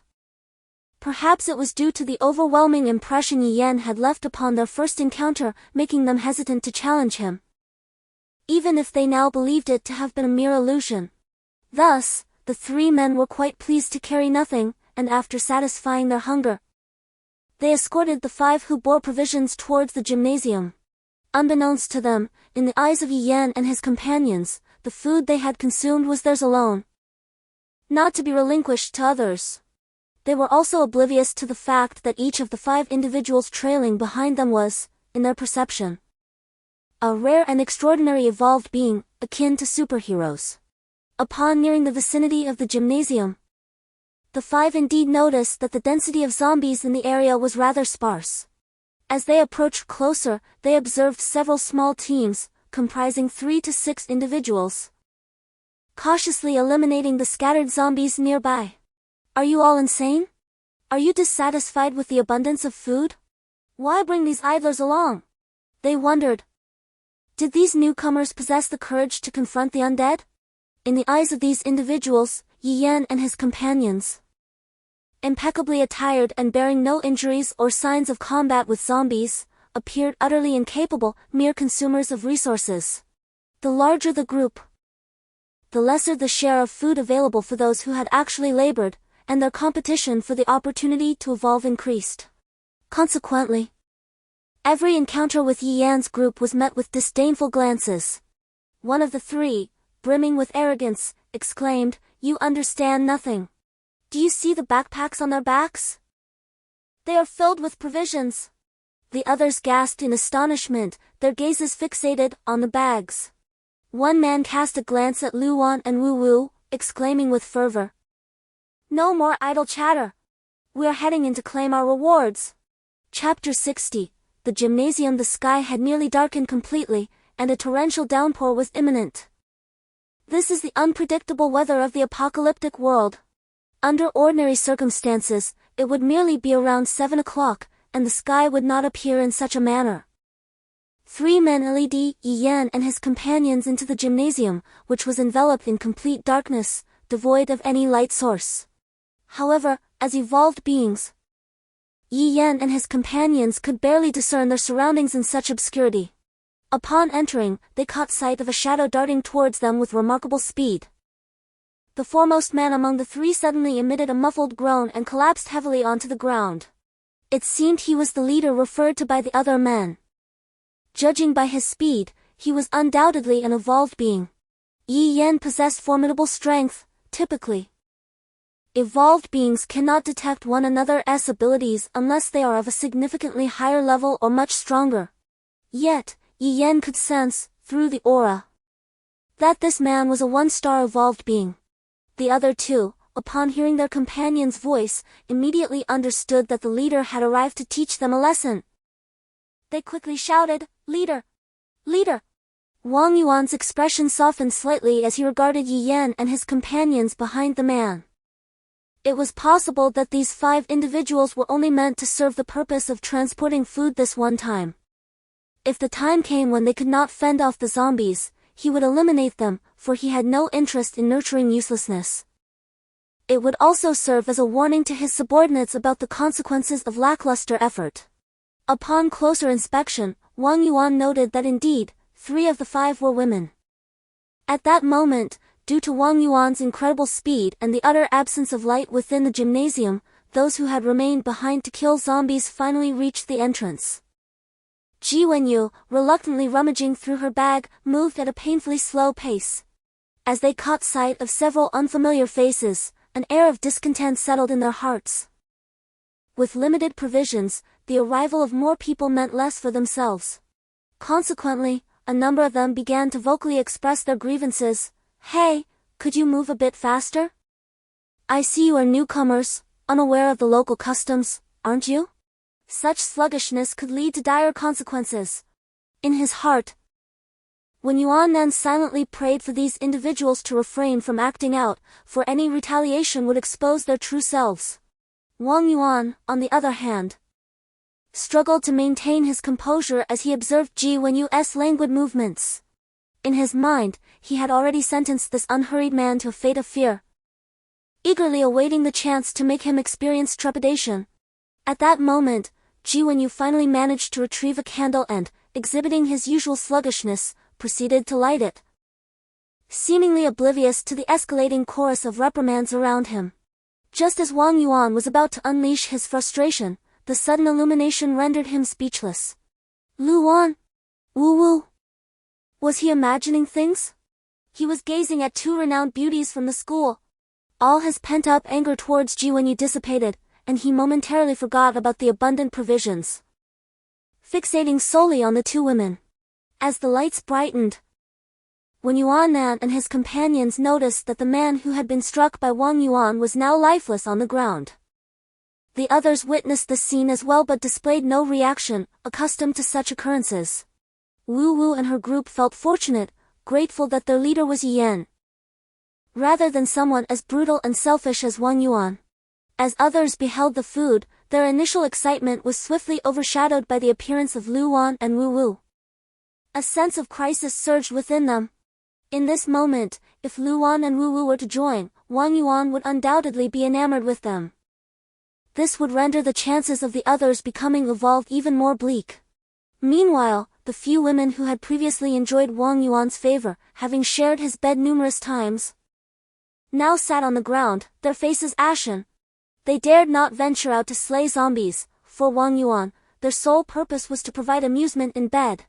Perhaps it was due to the overwhelming impression Yi Yan had left upon their first encounter, making them hesitant to challenge him, even if they now believed it to have been a mere illusion. Thus, the three men were quite pleased to carry nothing, and after satisfying their hunger, they escorted the five who bore provisions towards the gymnasium. Unbeknownst to them, in the eyes of Yi Yan and his companions, the food they had consumed was theirs alone, not to be relinquished to others. They were also oblivious to the fact that each of the five individuals trailing behind them was, in their perception, a rare and extraordinary evolved being, akin to superheroes. Upon nearing the vicinity of the gymnasium, the five indeed noticed that the density of zombies in the area was rather sparse. As they approached closer, they observed several small teams, comprising 3 to 6 individuals, cautiously eliminating the scattered zombies nearby. Are you all insane? Are you dissatisfied with the abundance of food? Why bring these idlers along? They wondered. Did these newcomers possess the courage to confront the undead? In the eyes of these individuals, Yi Yan and his companions, impeccably attired and bearing no injuries or signs of combat with zombies, appeared utterly incapable, mere consumers of resources. The larger the group, the lesser the share of food available for those who had actually labored, and their competition for the opportunity to evolve increased. Consequently, every encounter with Yi Yan's group was met with disdainful glances. One of the three, brimming with arrogance, exclaimed, You understand nothing. Do you see the backpacks on their backs? They are filled with provisions. The others gasped in astonishment, their gazes fixated on the bags. One man cast a glance at Luan and Wu Wu, exclaiming with fervor, No more idle chatter. We are heading in to claim our rewards. Chapter 60. The gymnasium. The sky had nearly darkened completely, and a torrential downpour was imminent. This is the unpredictable weather of the apocalyptic world. Under ordinary circumstances, it would merely be around 7 o'clock, and the sky would not appear in such a manner. Three men led Yi Yan and his companions into the gymnasium, which was enveloped in complete darkness, devoid of any light source. However, as evolved beings, Yi Yan and his companions could barely discern their surroundings in such obscurity. Upon entering, they caught sight of a shadow darting towards them with remarkable speed. The foremost man among the three suddenly emitted a muffled groan and collapsed heavily onto the ground. It seemed he was the leader referred to by the other men. Judging by his speed, he was undoubtedly an evolved being. Yi Yan possessed formidable strength. Typically, evolved beings cannot detect one another's abilities unless they are of a significantly higher level or much stronger. Yet, Yi Yan could sense, through the aura, that this man was a one-star evolved being. The other two, upon hearing their companion's voice, immediately understood that the leader had arrived to teach them a lesson. They quickly shouted, "Leader! Leader!" Wang Yuan's expression softened slightly as he regarded Yi Yan and his companions behind the man. It was possible that these 5 individuals were only meant to serve the purpose of transporting food this one time. If the time came when they could not fend off the zombies, he would eliminate them, for he had no interest in nurturing uselessness. It would also serve as a warning to his subordinates about the consequences of lackluster effort. Upon closer inspection, Wang Yuan noted that indeed, 3 of the 5 were women. At that moment, due to Wang Yuan's incredible speed and the utter absence of light within the gymnasium, those who had remained behind to kill zombies finally reached the entrance. Ji Wenyu, reluctantly rummaging through her bag, moved at a painfully slow pace. As they caught sight of several unfamiliar faces, an air of discontent settled in their hearts. With limited provisions, the arrival of more people meant less for themselves. Consequently, a number of them began to vocally express their grievances. "Hey, could you move a bit faster? I see you are newcomers, unaware of the local customs, aren't you?" Such sluggishness could lead to dire consequences. In his heart, When Yuan Nan silently prayed for these individuals to refrain from acting out, for any retaliation would expose their true selves. Wang Yuan, on the other hand, struggled to maintain his composure as he observed Ji Wenyu's languid movements. In his mind, he had already sentenced this unhurried man to a fate of fear, eagerly awaiting the chance to make him experience trepidation. At that moment, Ji Wenyu finally managed to retrieve a candle and, exhibiting his usual sluggishness, proceeded to light it, seemingly oblivious to the escalating chorus of reprimands around him. Just as Wang Yuan was about to unleash his frustration, the sudden illumination rendered him speechless. Lu Wan? Wu Wu? Was he imagining things? He was gazing at 2 renowned beauties from the school. All his pent-up anger towards Ji Wenyu dissipated, and he momentarily forgot about the abundant provisions, fixating solely on the 2 women. As the lights brightened, when Yuan Nan and his companions noticed that the man who had been struck by Wang Yuan was now lifeless on the ground. The others witnessed the scene as well but displayed no reaction, accustomed to such occurrences. Wu Wu and her group felt fortunate, grateful that their leader was Yi Yan, rather than someone as brutal and selfish as Wang Yuan. As others beheld the food, their initial excitement was swiftly overshadowed by the appearance of Lu Wan and Wu Wu. A sense of crisis surged within them. In this moment, if Lu Wan and Wu Wu were to join, Wang Yuan would undoubtedly be enamored with them. This would render the chances of the others becoming evolved even more bleak. Meanwhile, the few women who had previously enjoyed Wang Yuan's favor, having shared his bed numerous times, now sat on the ground, their faces ashen. They dared not venture out to slay zombies. For Wang Yuan, their sole purpose was to provide amusement in bed.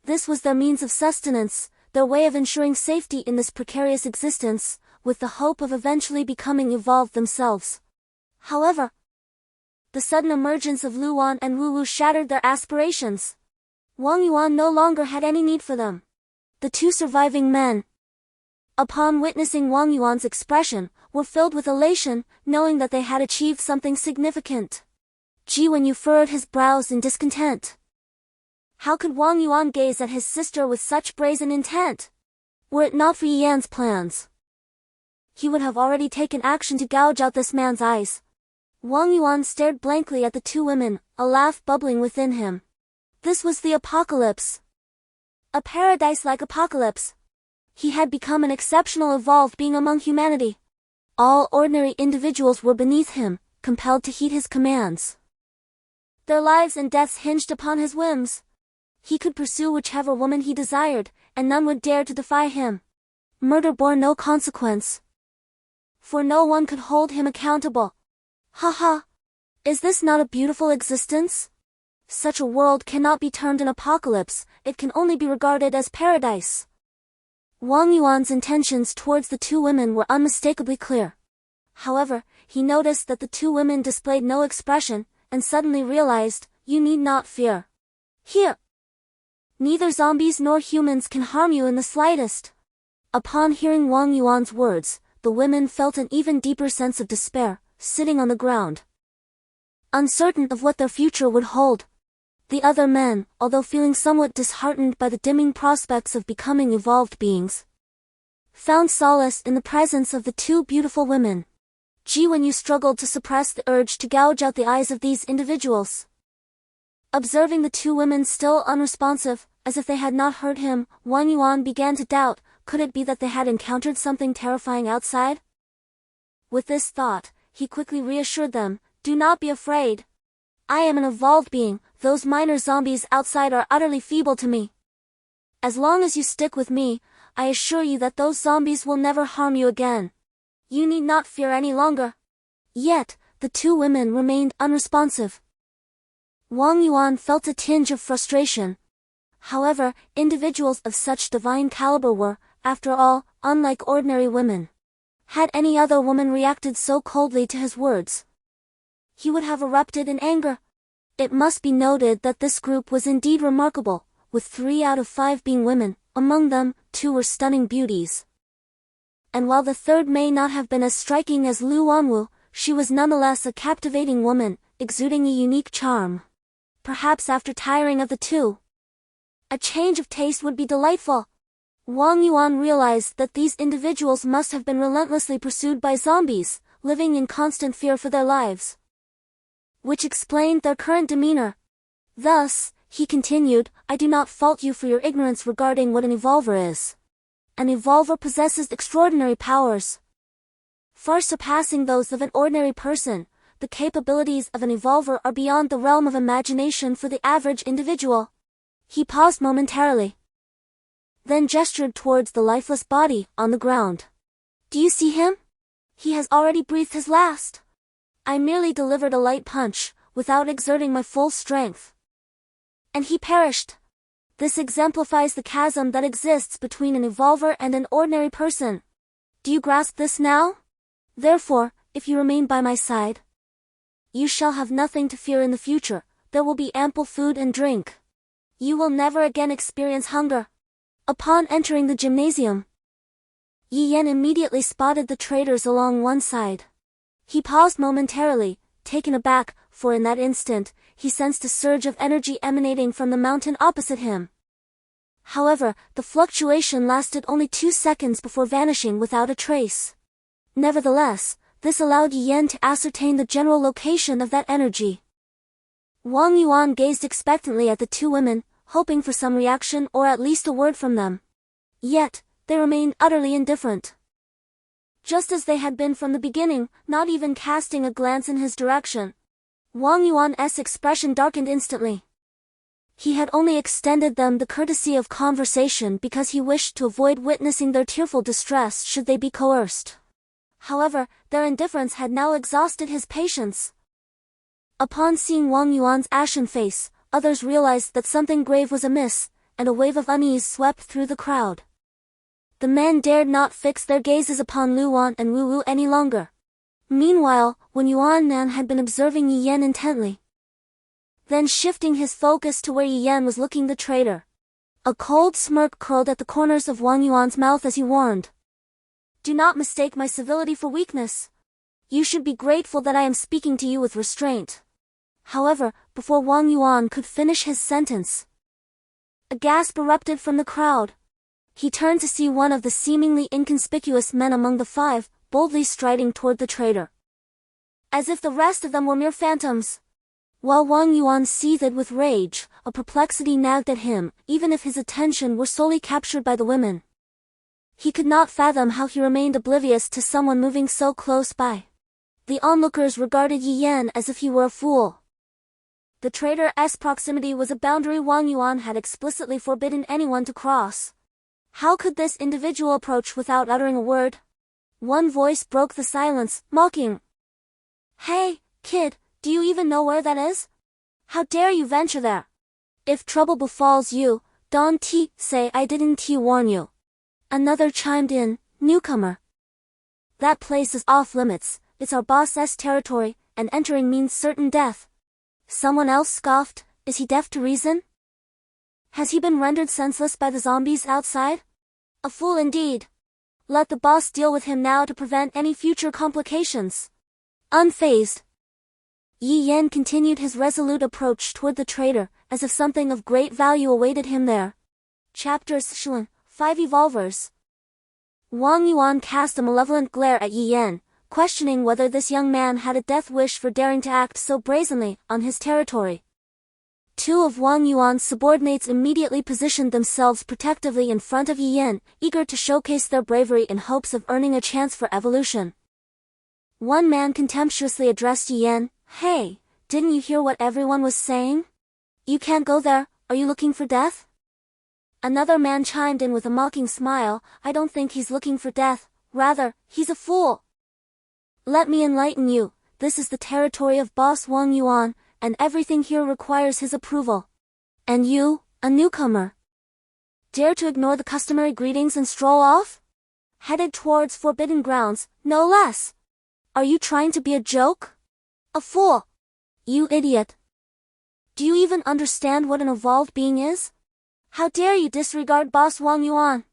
This was their means of sustenance, their way of ensuring safety in this precarious existence, with the hope of eventually becoming evolved themselves. However, the sudden emergence of Lu Wan and Wu Wu shattered their aspirations. Wang Yuan no longer had any need for them. The 2 surviving men, upon witnessing Wang Yuan's expression, were filled with elation, knowing that they had achieved something significant. Ji Wenyu furrowed his brows in discontent. How could Wang Yuan gaze at his sister with such brazen intent? Were it not for Yi Yan's plans, he would have already taken action to gouge out this man's eyes. Wang Yuan stared blankly at the 2 women, a laugh bubbling within him. This was the apocalypse. A paradise-like apocalypse. He had become an exceptional evolved being among humanity. All ordinary individuals were beneath him, compelled to heed his commands. Their lives and deaths hinged upon his whims. He could pursue whichever woman he desired, and none would dare to defy him. Murder bore no consequence, for no one could hold him accountable. Ha! Is this not a beautiful existence? Such a world cannot be termed an apocalypse, it can only be regarded as paradise. Wang Yuan's intentions towards the 2 women were unmistakably clear. However, he noticed that the 2 women displayed no expression, and suddenly realized, you need not fear. Here, neither zombies nor humans can harm you in the slightest. Upon hearing Wang Yuan's words, the women felt an even deeper sense of despair, sitting on the ground, uncertain of what their future would hold. The other men, although feeling somewhat disheartened by the dimming prospects of becoming evolved beings, found solace in the presence of the two beautiful women. When you struggled to suppress the urge to gouge out the eyes of these individuals. Observing the two women still unresponsive, as if they had not heard him, Wang Yuan began to doubt, could it be that they had encountered something terrifying outside? With this thought, he quickly reassured them, do not be afraid. I am an evolved being, those minor zombies outside are utterly feeble to me. As long as you stick with me, I assure you that those zombies will never harm you again. You need not fear any longer. Yet, the two women remained unresponsive. Wang Yuan felt a tinge of frustration. However, individuals of such divine caliber were, after all, unlike ordinary women. Had any other woman reacted so coldly to his words, he would have erupted in anger. It must be noted that this group was indeed remarkable, with 3 out of 5 being women, among them, 2 were stunning beauties. And while the third may not have been as striking as Lu Wanwu, she was nonetheless a captivating woman, exuding a unique charm. Perhaps after tiring of the two, a change of taste would be delightful. Wang Yuan realized that these individuals must have been relentlessly pursued by zombies, living in constant fear for their lives, which explained their current demeanor. Thus, he continued, I do not fault you for your ignorance regarding what an evolver is. An evolver possesses extraordinary powers, far surpassing those of an ordinary person. The capabilities of an evolver are beyond the realm of imagination for the average individual. He paused momentarily, then gestured towards the lifeless body on the ground. Do you see him? He has already breathed his last. I merely delivered a light punch, without exerting my full strength, and he perished. This exemplifies the chasm that exists between an evolver and an ordinary person. Do you grasp this now? Therefore, if you remain by my side, you shall have nothing to fear in the future. There will be ample food and drink. You will never again experience hunger. Upon entering the gymnasium, Yi Yan immediately spotted the traders along one side. He paused momentarily, taken aback, for in that instant, he sensed a surge of energy emanating from the mountain opposite him. However, the fluctuation lasted only 2 seconds before vanishing without a trace. Nevertheless, this allowed Yi Yan to ascertain the general location of that energy. Wang Yuan gazed expectantly at the two women, hoping for some reaction or at least a word from them. Yet, they remained utterly indifferent, just as they had been from the beginning, not even casting a glance in his direction. Wang Yuan's expression darkened instantly. He had only extended them the courtesy of conversation because he wished to avoid witnessing their tearful distress should they be coerced. However, their indifference had now exhausted his patience. Upon seeing Wang Yuan's ashen face, others realized that something grave was amiss, and a wave of unease swept through the crowd. The men dared not fix their gazes upon Lu Wan and Wu Wu any longer. Meanwhile, when Yuan Nan had been observing Yi Yan intently, then shifting his focus to where Yi Yan was looking the traitor, a cold smirk curled at the corners of Wang Yuan's mouth as he warned, do not mistake my civility for weakness. You should be grateful that I am speaking to you with restraint. However, before Wang Yuan could finish his sentence, a gasp erupted from the crowd. He turned to see one of the seemingly inconspicuous men among the 5, boldly striding toward the traitor, as if the rest of them were mere phantoms. While Wang Yuan seethed with rage, a perplexity nagged at him, even if his attention were solely captured by the women. He could not fathom how he remained oblivious to someone moving so close by. The onlookers regarded Yi Yan as if he were a fool. The traitor's proximity was a boundary Wang Yuan had explicitly forbidden anyone to cross. How could this individual approach without uttering a word? One voice broke the silence, mocking. Hey, kid, do you even know where that is? How dare you venture there? If trouble befalls you, don't say I didn't warn you. Another chimed in, newcomer. That place is off limits, it's our boss's territory, and entering means certain death. Someone else scoffed, is he deaf to reason? Has he been rendered senseless by the zombies outside? A fool indeed. Let the boss deal with him now to prevent any future complications. Unfazed, Yi Yan continued his resolute approach toward the trader, as if something of great value awaited him there. Chapters 5 Evolvers. Wang Yuan cast a malevolent glare at Yi Yan, questioning whether this young man had a death wish for daring to act so brazenly on his territory. Two of Wang Yuan's subordinates immediately positioned themselves protectively in front of Yi Yan, eager to showcase their bravery in hopes of earning a chance for evolution. One man contemptuously addressed Yi Yan, "Hey, didn't you hear what everyone was saying? You can't go there, are you looking for death?" Another man chimed in with a mocking smile, "I don't think he's looking for death, rather, he's a fool. Let me enlighten you, this is the territory of Boss Wang Yuan, and everything here requires his approval. And you, a newcomer, dare to ignore the customary greetings and stroll off? Headed towards forbidden grounds, no less. Are you trying to be a joke? A fool! You idiot! Do you even understand what an evolved being is? How dare you disregard Boss Wang Yuan?"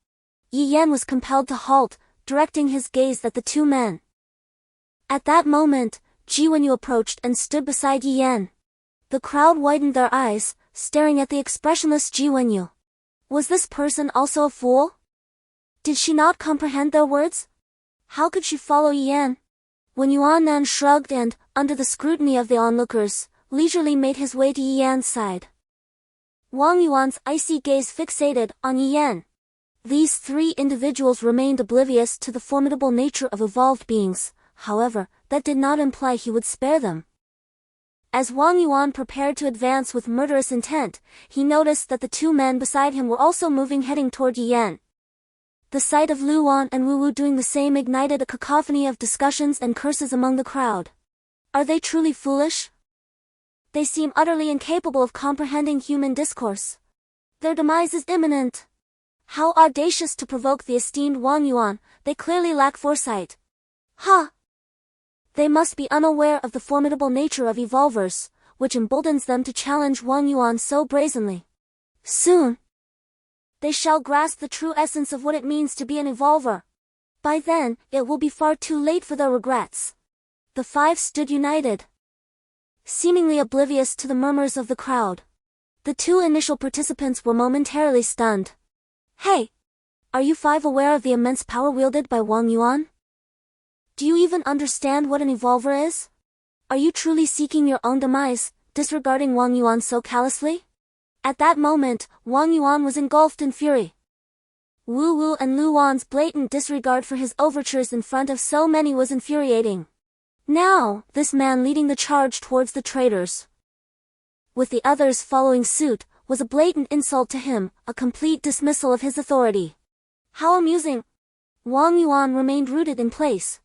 Yi Yan was compelled to halt, directing his gaze at the two men. At that moment, Ji Wenyu approached and stood beside Yi Yan. The crowd widened their eyes, staring at the expressionless Ji Wenyu. Was this person also a fool? Did she not comprehend their words? How could she follow Yi Yan? When Yuan Nan shrugged and, under the scrutiny of the onlookers, leisurely made his way to Yi Yan's side. Wang Yuan's icy gaze fixated on Yi Yan. These three individuals remained oblivious to the formidable nature of evolved beings, however, that did not imply he would spare them. As Wang Yuan prepared to advance with murderous intent, he noticed that the two men beside him were also moving heading toward Yi Yan. The sight of Lu Wan and Wu Wu doing the same ignited a cacophony of discussions and curses among the crowd. Are they truly foolish? They seem utterly incapable of comprehending human discourse. Their demise is imminent. How audacious to provoke the esteemed Wang Yuan, they clearly lack foresight. Ha! They must be unaware of the formidable nature of evolvers, which emboldens them to challenge Wang Yuan so brazenly. Soon, they shall grasp the true essence of what it means to be an evolver. By then, it will be far too late for their regrets. The five stood united, seemingly oblivious to the murmurs of the crowd. The two initial participants were momentarily stunned. Hey! Are you five aware of the immense power wielded by Wang Yuan? Do you even understand what an evolver is? Are you truly seeking your own demise, disregarding Wang Yuan so callously? At that moment, Wang Yuan was engulfed in fury. Wu Wu and Lu Wan's blatant disregard for his overtures in front of so many was infuriating. Now, this man leading the charge towards the traitors, with the others following suit, was a blatant insult to him, a complete dismissal of his authority. How amusing! Wang Yuan remained rooted in place.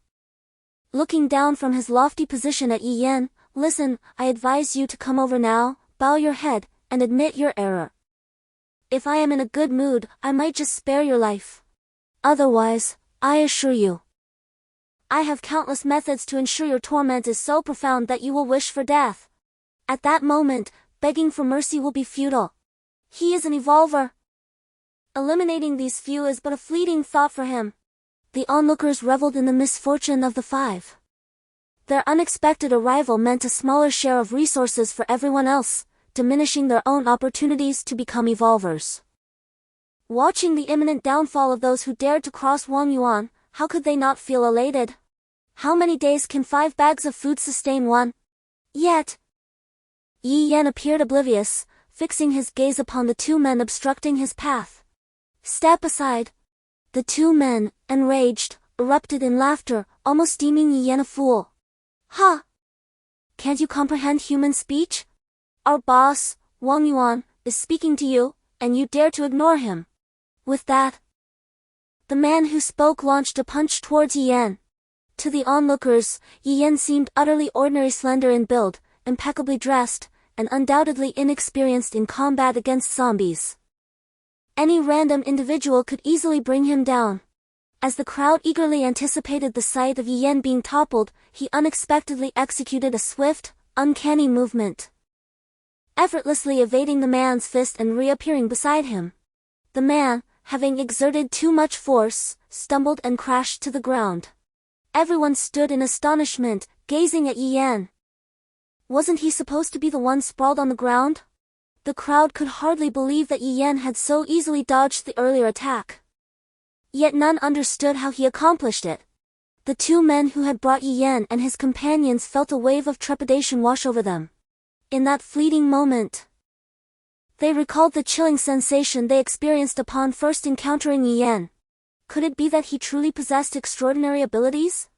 Looking down from his lofty position at Yi Yan, "Listen, I advise you to come over now, bow your head, and admit your error. If I am in a good mood, I might just spare your life. Otherwise, I assure you, I have countless methods to ensure your torment is so profound that you will wish for death. At that moment, begging for mercy will be futile. He is an evolver. Eliminating these few is but a fleeting thought for him." The onlookers reveled in the misfortune of the five. Their unexpected arrival meant a smaller share of resources for everyone else, diminishing their own opportunities to become evolvers. Watching the imminent downfall of those who dared to cross Wang Yuan, how could they not feel elated? How many days can 5 bags of food sustain one? Yet, Yi Yan appeared oblivious, fixing his gaze upon the two men obstructing his path. "Step aside." The two men, enraged, erupted in laughter, almost deeming Yi Yan a fool. "Ha! Can't you comprehend human speech? Our boss, Wang Yuan, is speaking to you, and you dare to ignore him." With that, the man who spoke launched a punch towards Yi Yan. To the onlookers, Yi Yan seemed utterly ordinary, slender in build, impeccably dressed, and undoubtedly inexperienced in combat against zombies. Any random individual could easily bring him down. As the crowd eagerly anticipated the sight of Yi Yan being toppled, he unexpectedly executed a swift, uncanny movement, effortlessly evading the man's fist and reappearing beside him. The man, having exerted too much force, stumbled and crashed to the ground. Everyone stood in astonishment, gazing at Yi Yan. Wasn't he supposed to be the one sprawled on the ground? The crowd could hardly believe that Yi Yan had so easily dodged the earlier attack. Yet none understood how he accomplished it. The two men who had brought Yi Yan and his companions felt a wave of trepidation wash over them. In that fleeting moment, they recalled the chilling sensation they experienced upon first encountering Yi Yan. Could it be that he truly possessed extraordinary abilities?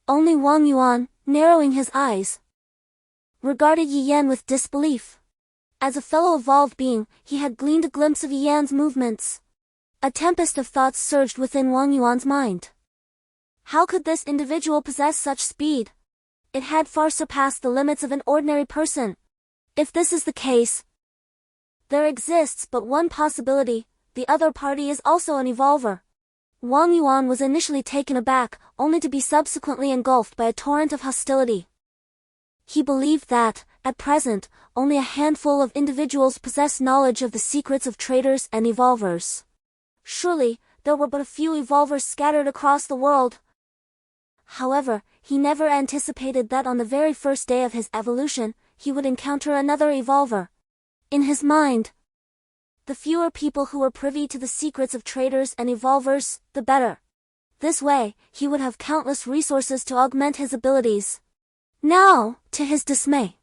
Only Wang Yuan, narrowing his eyes, regarded Yi Yan with disbelief. As a fellow evolved being, he had gleaned a glimpse of Yi Yan's movements. A tempest of thoughts surged within Wang Yuan's mind. How could this individual possess such speed? It had far surpassed the limits of an ordinary person. If this is the case, there exists but one possibility: the other party is also an evolver. Wang Yuan was initially taken aback, only to be subsequently engulfed by a torrent of hostility. He believed that, at present, only a handful of individuals possessed knowledge of the secrets of traders and evolvers. Surely, there were but a few evolvers scattered across the world. However, he never anticipated that on the very first day of his evolution, he would encounter another evolver. In his mind, the fewer people who were privy to the secrets of traders and evolvers, the better. This way, he would have countless resources to augment his abilities. Now, to his dismay,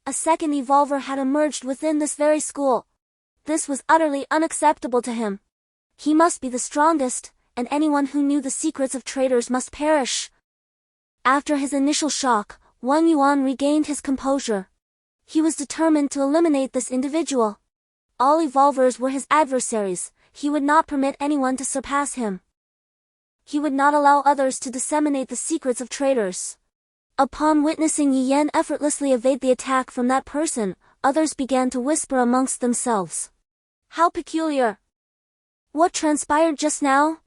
a second evolver had emerged within this very school. This was utterly unacceptable to him. He must be the strongest, and anyone who knew the secrets of traders must perish. After his initial shock, Wang Yuan regained his composure. He was determined to eliminate this individual. All evolvers were his adversaries. He would not permit anyone to surpass him. He would not allow others to disseminate the secrets of traders. Upon witnessing Yi Yan effortlessly evade the attack from that person, others began to whisper amongst themselves. How peculiar! What transpired just now?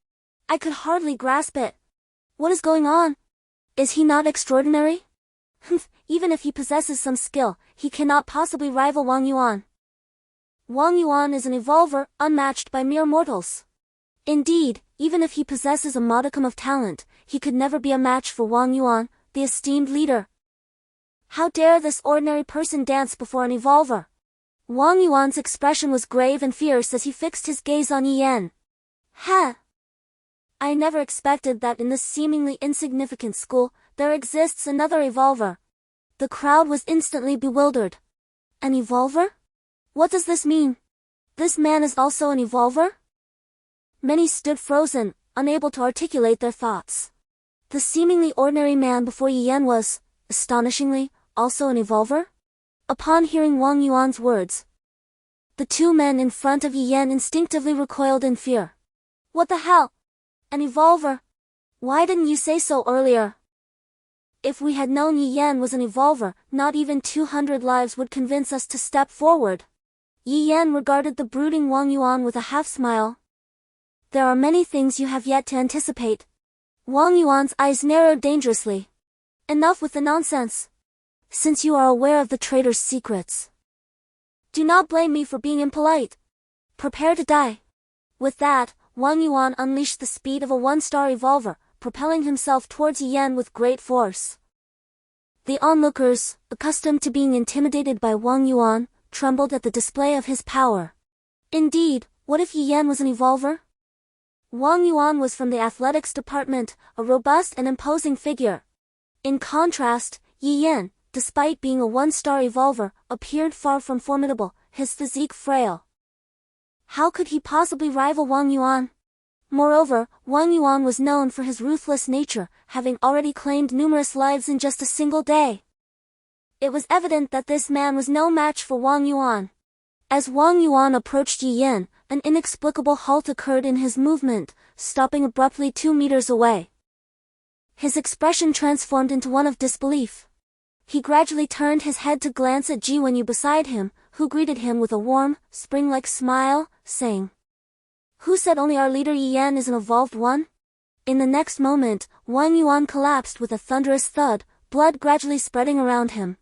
I could hardly grasp it. What is going on? Is he not extraordinary? Even if he possesses some skill, he cannot possibly rival Wang Yuan. Wang Yuan is an evolver, unmatched by mere mortals. Indeed, even if he possesses a modicum of talent, he could never be a match for Wang Yuan, the esteemed leader. How dare this ordinary person dance before an evolver? Wang Yuan's expression was grave and fierce as he fixed his gaze on Yi Yan. I never expected that in this seemingly insignificant school, there exists another evolver. The crowd was instantly bewildered. An evolver? What does this mean? This man is also an evolver? Many stood frozen, unable to articulate their thoughts. The seemingly ordinary man before Yi Yan was, astonishingly, also an evolver? Upon hearing Wang Yuan's words, the two men in front of Yi Yan instinctively recoiled in fear. What the hell? An evolver? Why didn't you say so earlier? If we had known Yi Yan was an evolver, not even 200 lives would convince us to step forward. Yi Yan regarded the brooding Wang Yuan with a half-smile. There are many things you have yet to anticipate. Wang Yuan's eyes narrowed dangerously. Enough with the nonsense. Since you are aware of the trader's secrets, do not blame me for being impolite. Prepare to die. With that, Wang Yuan unleashed the speed of a one-star evolver, propelling himself towards Yi Yan with great force. The onlookers, accustomed to being intimidated by Wang Yuan, trembled at the display of his power. Indeed, what if Yi Yan was an evolver? Wang Yuan was from the athletics department, a robust and imposing figure. In contrast, Yi Yan, despite being a one-star evolver, appeared far from formidable, his physique frail. How could he possibly rival Wang Yuan? Moreover, Wang Yuan was known for his ruthless nature, having already claimed numerous lives in just a single day. It was evident that this man was no match for Wang Yuan. As Wang Yuan approached Yi Yan, an inexplicable halt occurred in his movement, stopping abruptly 2 meters away. His expression transformed into one of disbelief. He gradually turned his head to glance at Ji Wenyu beside him, who greeted him with a warm, spring-like smile, saying, "Who said only our leader Yi Yan is an evolved one?" In the next moment, Wang Yuan collapsed with a thunderous thud, blood gradually spreading around him.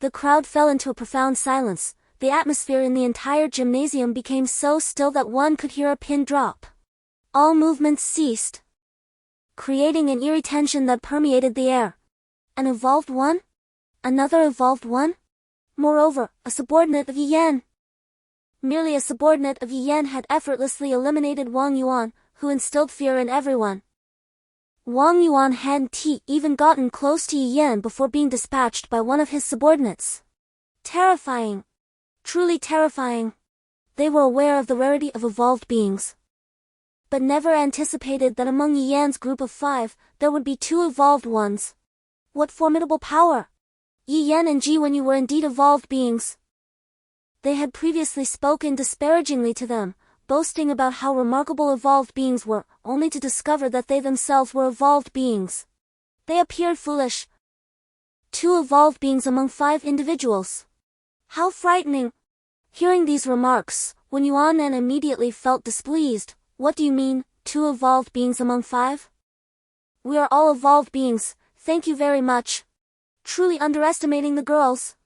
The crowd fell into a profound silence, the atmosphere in the entire gymnasium became so still that one could hear a pin drop. All movements ceased, creating an eerie tension that permeated the air. An evolved one? Another evolved one? Moreover, a subordinate of Yi Yan. Merely a subordinate of Yi Yan had effortlessly eliminated Wang Yuan, who instilled fear in everyone. Wang Yuan hadn't even gotten close to Yi Yan before being dispatched by one of his subordinates. Terrifying. Truly terrifying. They were aware of the rarity of evolved beings, but never anticipated that among Yi Yan's group of 5, there would be 2 evolved ones. What formidable power! Yi Yan and Ji Wenyu were indeed evolved beings. They had previously spoken disparagingly to them, boasting about how remarkable evolved beings were, only to discover that they themselves were evolved beings. They appeared foolish. 2 evolved beings among 5 individuals. How frightening! Hearing these remarks, Wen Yuanan immediately felt displeased. What do you mean, 2 evolved beings among 5? We are all evolved beings, thank you very much. Truly underestimating the girls.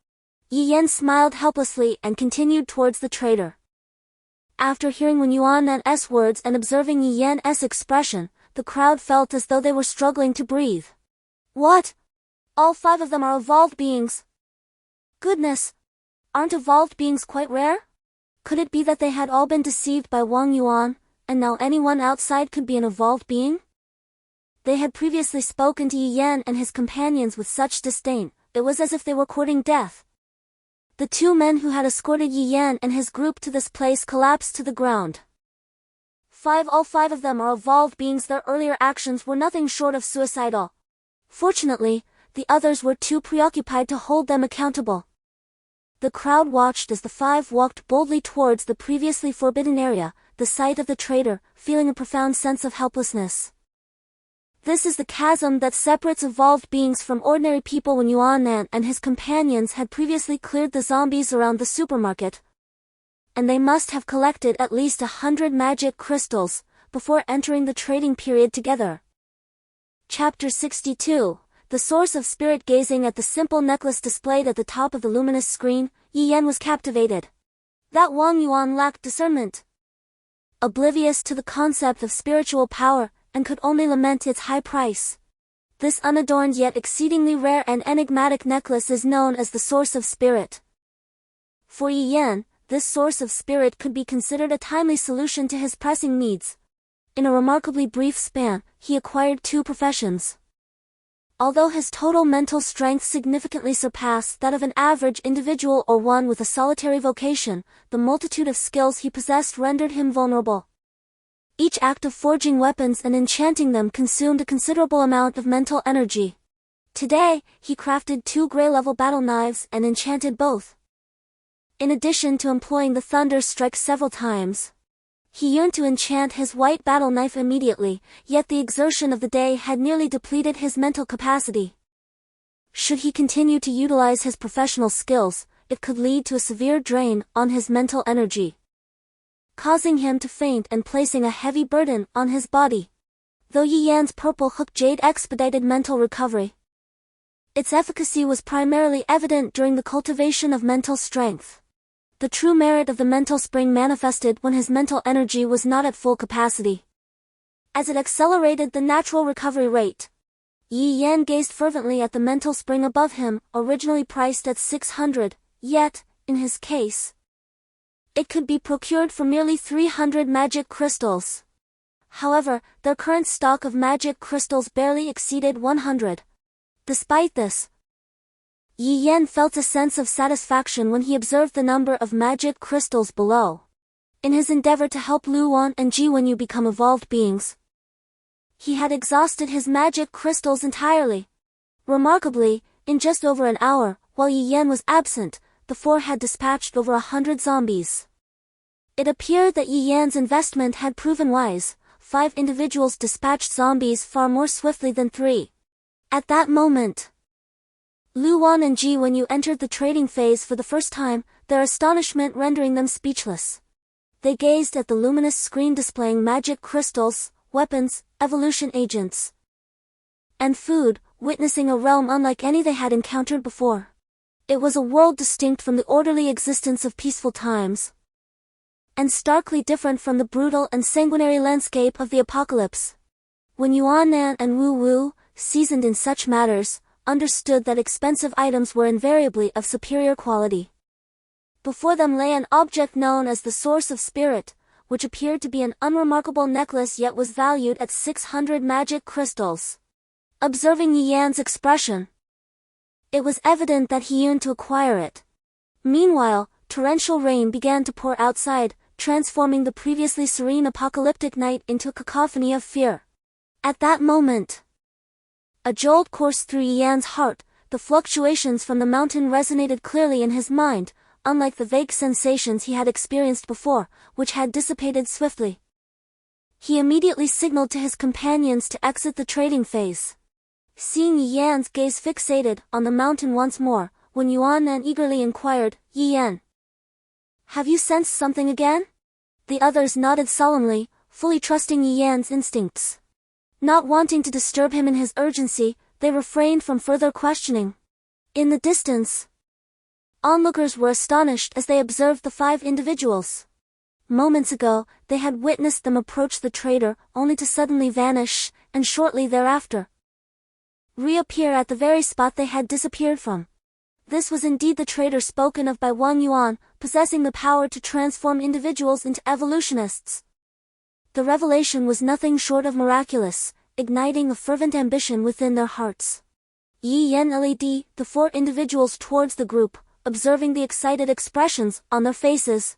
Yi Yan smiled helplessly and continued towards the trader. After hearing Wen Yuanan's words and observing Yi Yan's expression, the crowd felt as though they were struggling to breathe. What? All 5 of them are evolved beings? Goodness! Aren't evolved beings quite rare? Could it be that they had all been deceived by Wang Yuan, and now anyone outside could be an evolved being? They had previously spoken to Yi Yan and his companions with such disdain, it was as if they were courting death. The 2 men who had escorted Yi Yan and his group to this place collapsed to the ground. All 5 of them are evolved beings. Their earlier actions were nothing short of suicidal. Fortunately, the others were too preoccupied to hold them accountable. The crowd watched as the 5 walked boldly towards the previously forbidden area, the site of the trader, feeling a profound sense of helplessness. This is the chasm that separates evolved beings from ordinary people. When Yuanan and his companions had previously cleared the zombies around the supermarket, and they must have collected at least 100 magic crystals before entering the trading period together. Chapter 62. The source of spirit. Gazing at the simple necklace displayed at the top of the luminous screen, Yi Yan was captivated. That Wang Yuan lacked discernment, oblivious to the concept of spiritual power, and could only lament its high price. This unadorned yet exceedingly rare and enigmatic necklace is known as the source of spirit. For Yi Yan, this source of spirit could be considered a timely solution to his pressing needs. In a remarkably brief span, he acquired 2 professions. Although his total mental strength significantly surpassed that of an average individual or one with a solitary vocation, the multitude of skills he possessed rendered him vulnerable. Each act of forging weapons and enchanting them consumed a considerable amount of mental energy. Today, he crafted 2 gray-level battle knives and enchanted both. In addition to employing the thunder strike several times, he yearned to enchant his white battle knife immediately, yet the exertion of the day had nearly depleted his mental capacity. Should he continue to utilize his professional skills, it could lead to a severe drain on his mental energy, causing him to faint and placing a heavy burden on his body. Though Yi Yan's purple hook jade expedited mental recovery, its efficacy was primarily evident during the cultivation of mental strength. The true merit of the mental spring manifested when his mental energy was not at full capacity, as it accelerated the natural recovery rate. Yi Yan gazed fervently at the mental spring above him, originally priced at 600, yet, in his case, it could be procured for merely 300 magic crystals. However, their current stock of magic crystals barely exceeded 100. Despite this, Yi Yan felt a sense of satisfaction when he observed the number of magic crystals below. In his endeavor to help Lu Wan and Ji Wenyu become evolved beings, he had exhausted his magic crystals entirely. Remarkably, in just over an hour, while Yi Yan was absent, the 4 had dispatched over 100 zombies. It appeared that Yi Yan's investment had proven wise. 5 individuals dispatched zombies far more swiftly than 3. At that moment, Lu Wan and Ji Wenyu entered the trading phase for the first time, their astonishment rendering them speechless. They gazed at the luminous screen displaying magic crystals, weapons, evolution agents, and food, witnessing a realm unlike any they had encountered before. It was a world distinct from the orderly existence of peaceful times, and starkly different from the brutal and sanguinary landscape of the apocalypse. When Yuan Nan and Wu Wu, seasoned in such matters, understood that expensive items were invariably of superior quality. Before them lay an object known as the Source of Spirit, which appeared to be an unremarkable necklace yet was valued at 600 magic crystals. Observing Yi Yan's expression, it was evident that he yearned to acquire it. Meanwhile, torrential rain began to pour outside, transforming the previously serene apocalyptic night into a cacophony of fear. At that moment, a jolt coursed through Yi Yan's heart. The fluctuations from the mountain resonated clearly in his mind, unlike the vague sensations he had experienced before, which had dissipated swiftly. He immediately signaled to his companions to exit the trading phase. Seeing Yi Yan's gaze fixated on the mountain once more, when Yuan Nan eagerly inquired, "Yi Yan, have you sensed something again?" The others nodded solemnly, fully trusting Yi Yan's instincts. Not wanting to disturb him in his urgency, they refrained from further questioning. In the distance, onlookers were astonished as they observed the 5 individuals. Moments ago, they had witnessed them approach the trader, only to suddenly vanish, and shortly thereafter reappear at the very spot they had disappeared from. This was indeed the trader spoken of by Wang Yuan, possessing the power to transform individuals into evolutionists. The revelation was nothing short of miraculous, igniting a fervent ambition within their hearts. Yi Yan led the 4 individuals towards the group, observing the excited expressions on their faces.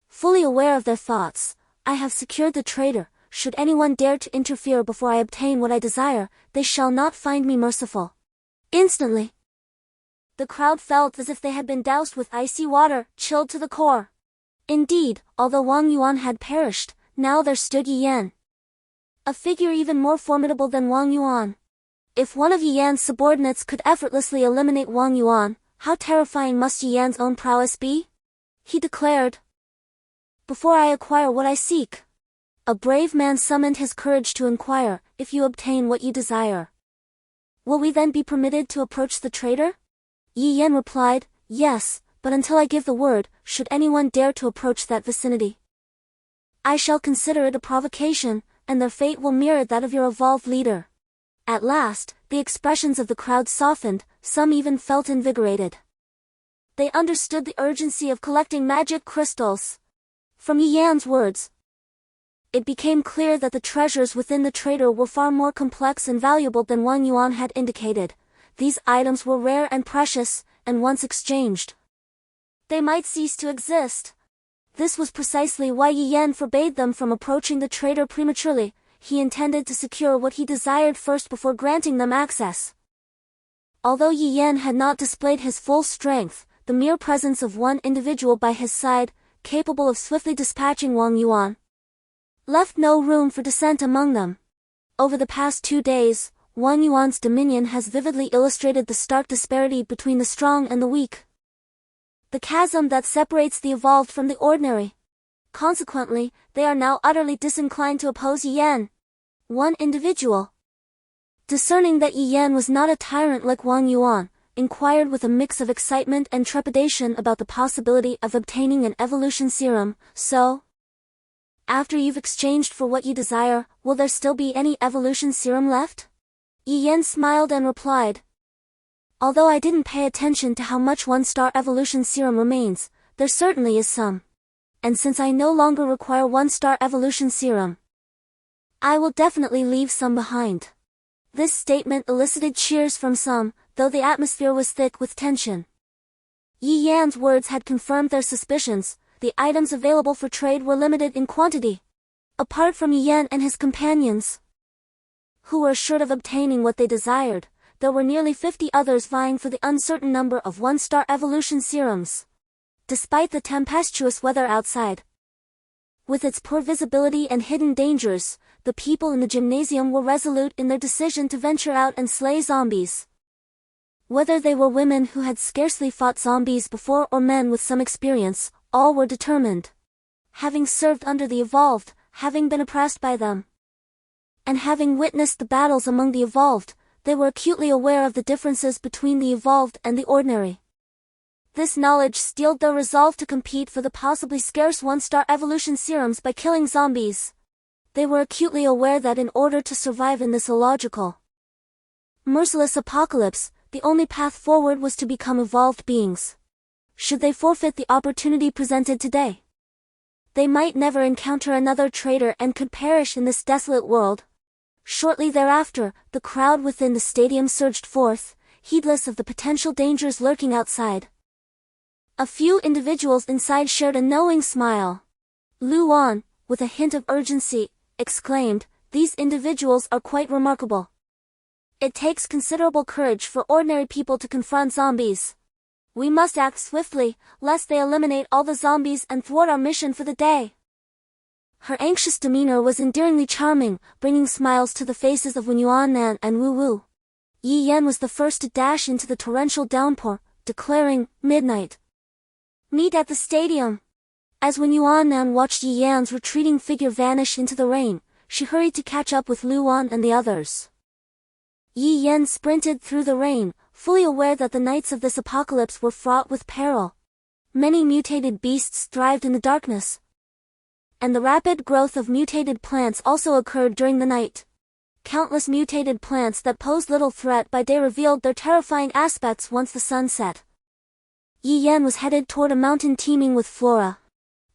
Fully aware of their thoughts, "I have secured the trader. Should anyone dare to interfere before I obtain what I desire, they shall not find me merciful." Instantly, the crowd felt as if they had been doused with icy water, chilled to the core. Indeed, although Wang Yuan had perished, now there stood Yi Yan, a figure even more formidable than Wang Yuan. If one of Yi Yan's subordinates could effortlessly eliminate Wang Yuan, how terrifying must Yi Yan's own prowess be? He declared, "Before I acquire what I seek, a brave man summoned his courage to inquire, if you obtain what you desire, will we then be permitted to approach the trader?" Yi Yan replied, "Yes, but until I give the word, should anyone dare to approach that vicinity, I shall consider it a provocation, and their fate will mirror that of your evolved leader." At last, the expressions of the crowd softened, some even felt invigorated. They understood the urgency of collecting magic crystals. From Yi Yan's words, it became clear that the treasures within the trader were far more complex and valuable than Wang Yuan had indicated. These items were rare and precious, and once exchanged, they might cease to exist. This was precisely why Yi Yan forbade them from approaching the trader prematurely. He intended to secure what he desired first before granting them access. Although Yi Yan had not displayed his full strength, the mere presence of one individual by his side, capable of swiftly dispatching Wang Yuan, left no room for dissent among them. Over the past 2 days, Wang Yuan's dominion has vividly illustrated the stark disparity between the strong and the weak, the chasm that separates the evolved from the ordinary. Consequently, they are now utterly disinclined to oppose Yi Yan. One individual, discerning that Yi Yan was not a tyrant like Wang Yuan, inquired with a mix of excitement and trepidation about the possibility of obtaining an evolution serum. "So, after you've exchanged for what you desire, will there still be any evolution serum left?" Yi Yan smiled and replied, "Although I didn't pay attention to how much 1-star evolution serum remains, there certainly is some. And since I no longer require 1-star evolution serum, I will definitely leave some behind." This statement elicited cheers from some, though the atmosphere was thick with tension. Yi Yan's words had confirmed their suspicions. The items available for trade were limited in quantity. Apart from Yi Yan and his companions, who were assured of obtaining what they desired, there were nearly 50 others vying for the uncertain number of 1-star evolution serums. Despite the tempestuous weather outside, with its poor visibility and hidden dangers, the people in the gymnasium were resolute in their decision to venture out and slay zombies. Whether they were women who had scarcely fought zombies before or men with some experience, all were determined. Having served under the evolved, having been oppressed by them, and having witnessed the battles among the evolved, they were acutely aware of the differences between the evolved and the ordinary. This knowledge steeled their resolve to compete for the possibly scarce one-star evolution serums by killing zombies. They were acutely aware that in order to survive in this illogical, merciless apocalypse, the only path forward was to become evolved beings. Should they forfeit the opportunity presented today, they might never encounter another traitor and could perish in this desolate world. Shortly thereafter, the crowd within the stadium surged forth, heedless of the potential dangers lurking outside. A few individuals inside shared a knowing smile. Lu Wan, with a hint of urgency, exclaimed, "These individuals are quite remarkable. It takes considerable courage for ordinary people to confront zombies. We must act swiftly, lest they eliminate all the zombies and thwart our mission for the day." Her anxious demeanor was endearingly charming, bringing smiles to the faces of Wen Yuannan and Wu Wu. Yi Yan was the first to dash into the torrential downpour, declaring, "Midnight. Meet at the stadium." As Wen Yuannan watched Yi Yan's retreating figure vanish into the rain, she hurried to catch up with Lu Wan and the others. Yi Yan sprinted through the rain, fully aware that the nights of this apocalypse were fraught with peril. Many mutated beasts thrived in the darkness, and the rapid growth of mutated plants also occurred during the night. Countless mutated plants that posed little threat by day revealed their terrifying aspects once the sun set. Yi Yan was headed toward a mountain teeming with flora.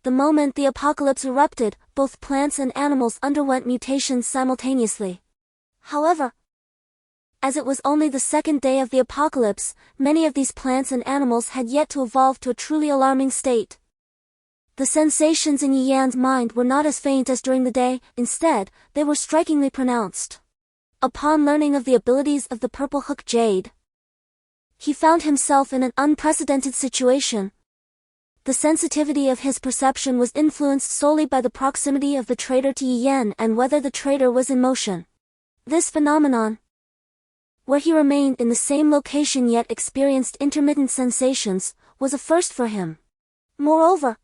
The moment the apocalypse erupted, both plants and animals underwent mutations simultaneously. However, as it was only the second day of the apocalypse, many of these plants and animals had yet to evolve to a truly alarming state. The sensations in Yi Yan's mind were not as faint as during the day, instead, they were strikingly pronounced. Upon learning of the abilities of the Purple Hook Jade, he found himself in an unprecedented situation. The sensitivity of his perception was influenced solely by the proximity of the traitor to Yi Yan and whether the traitor was in motion. This phenomenon, where he remained in the same location yet experienced intermittent sensations, was a first for him. Moreover,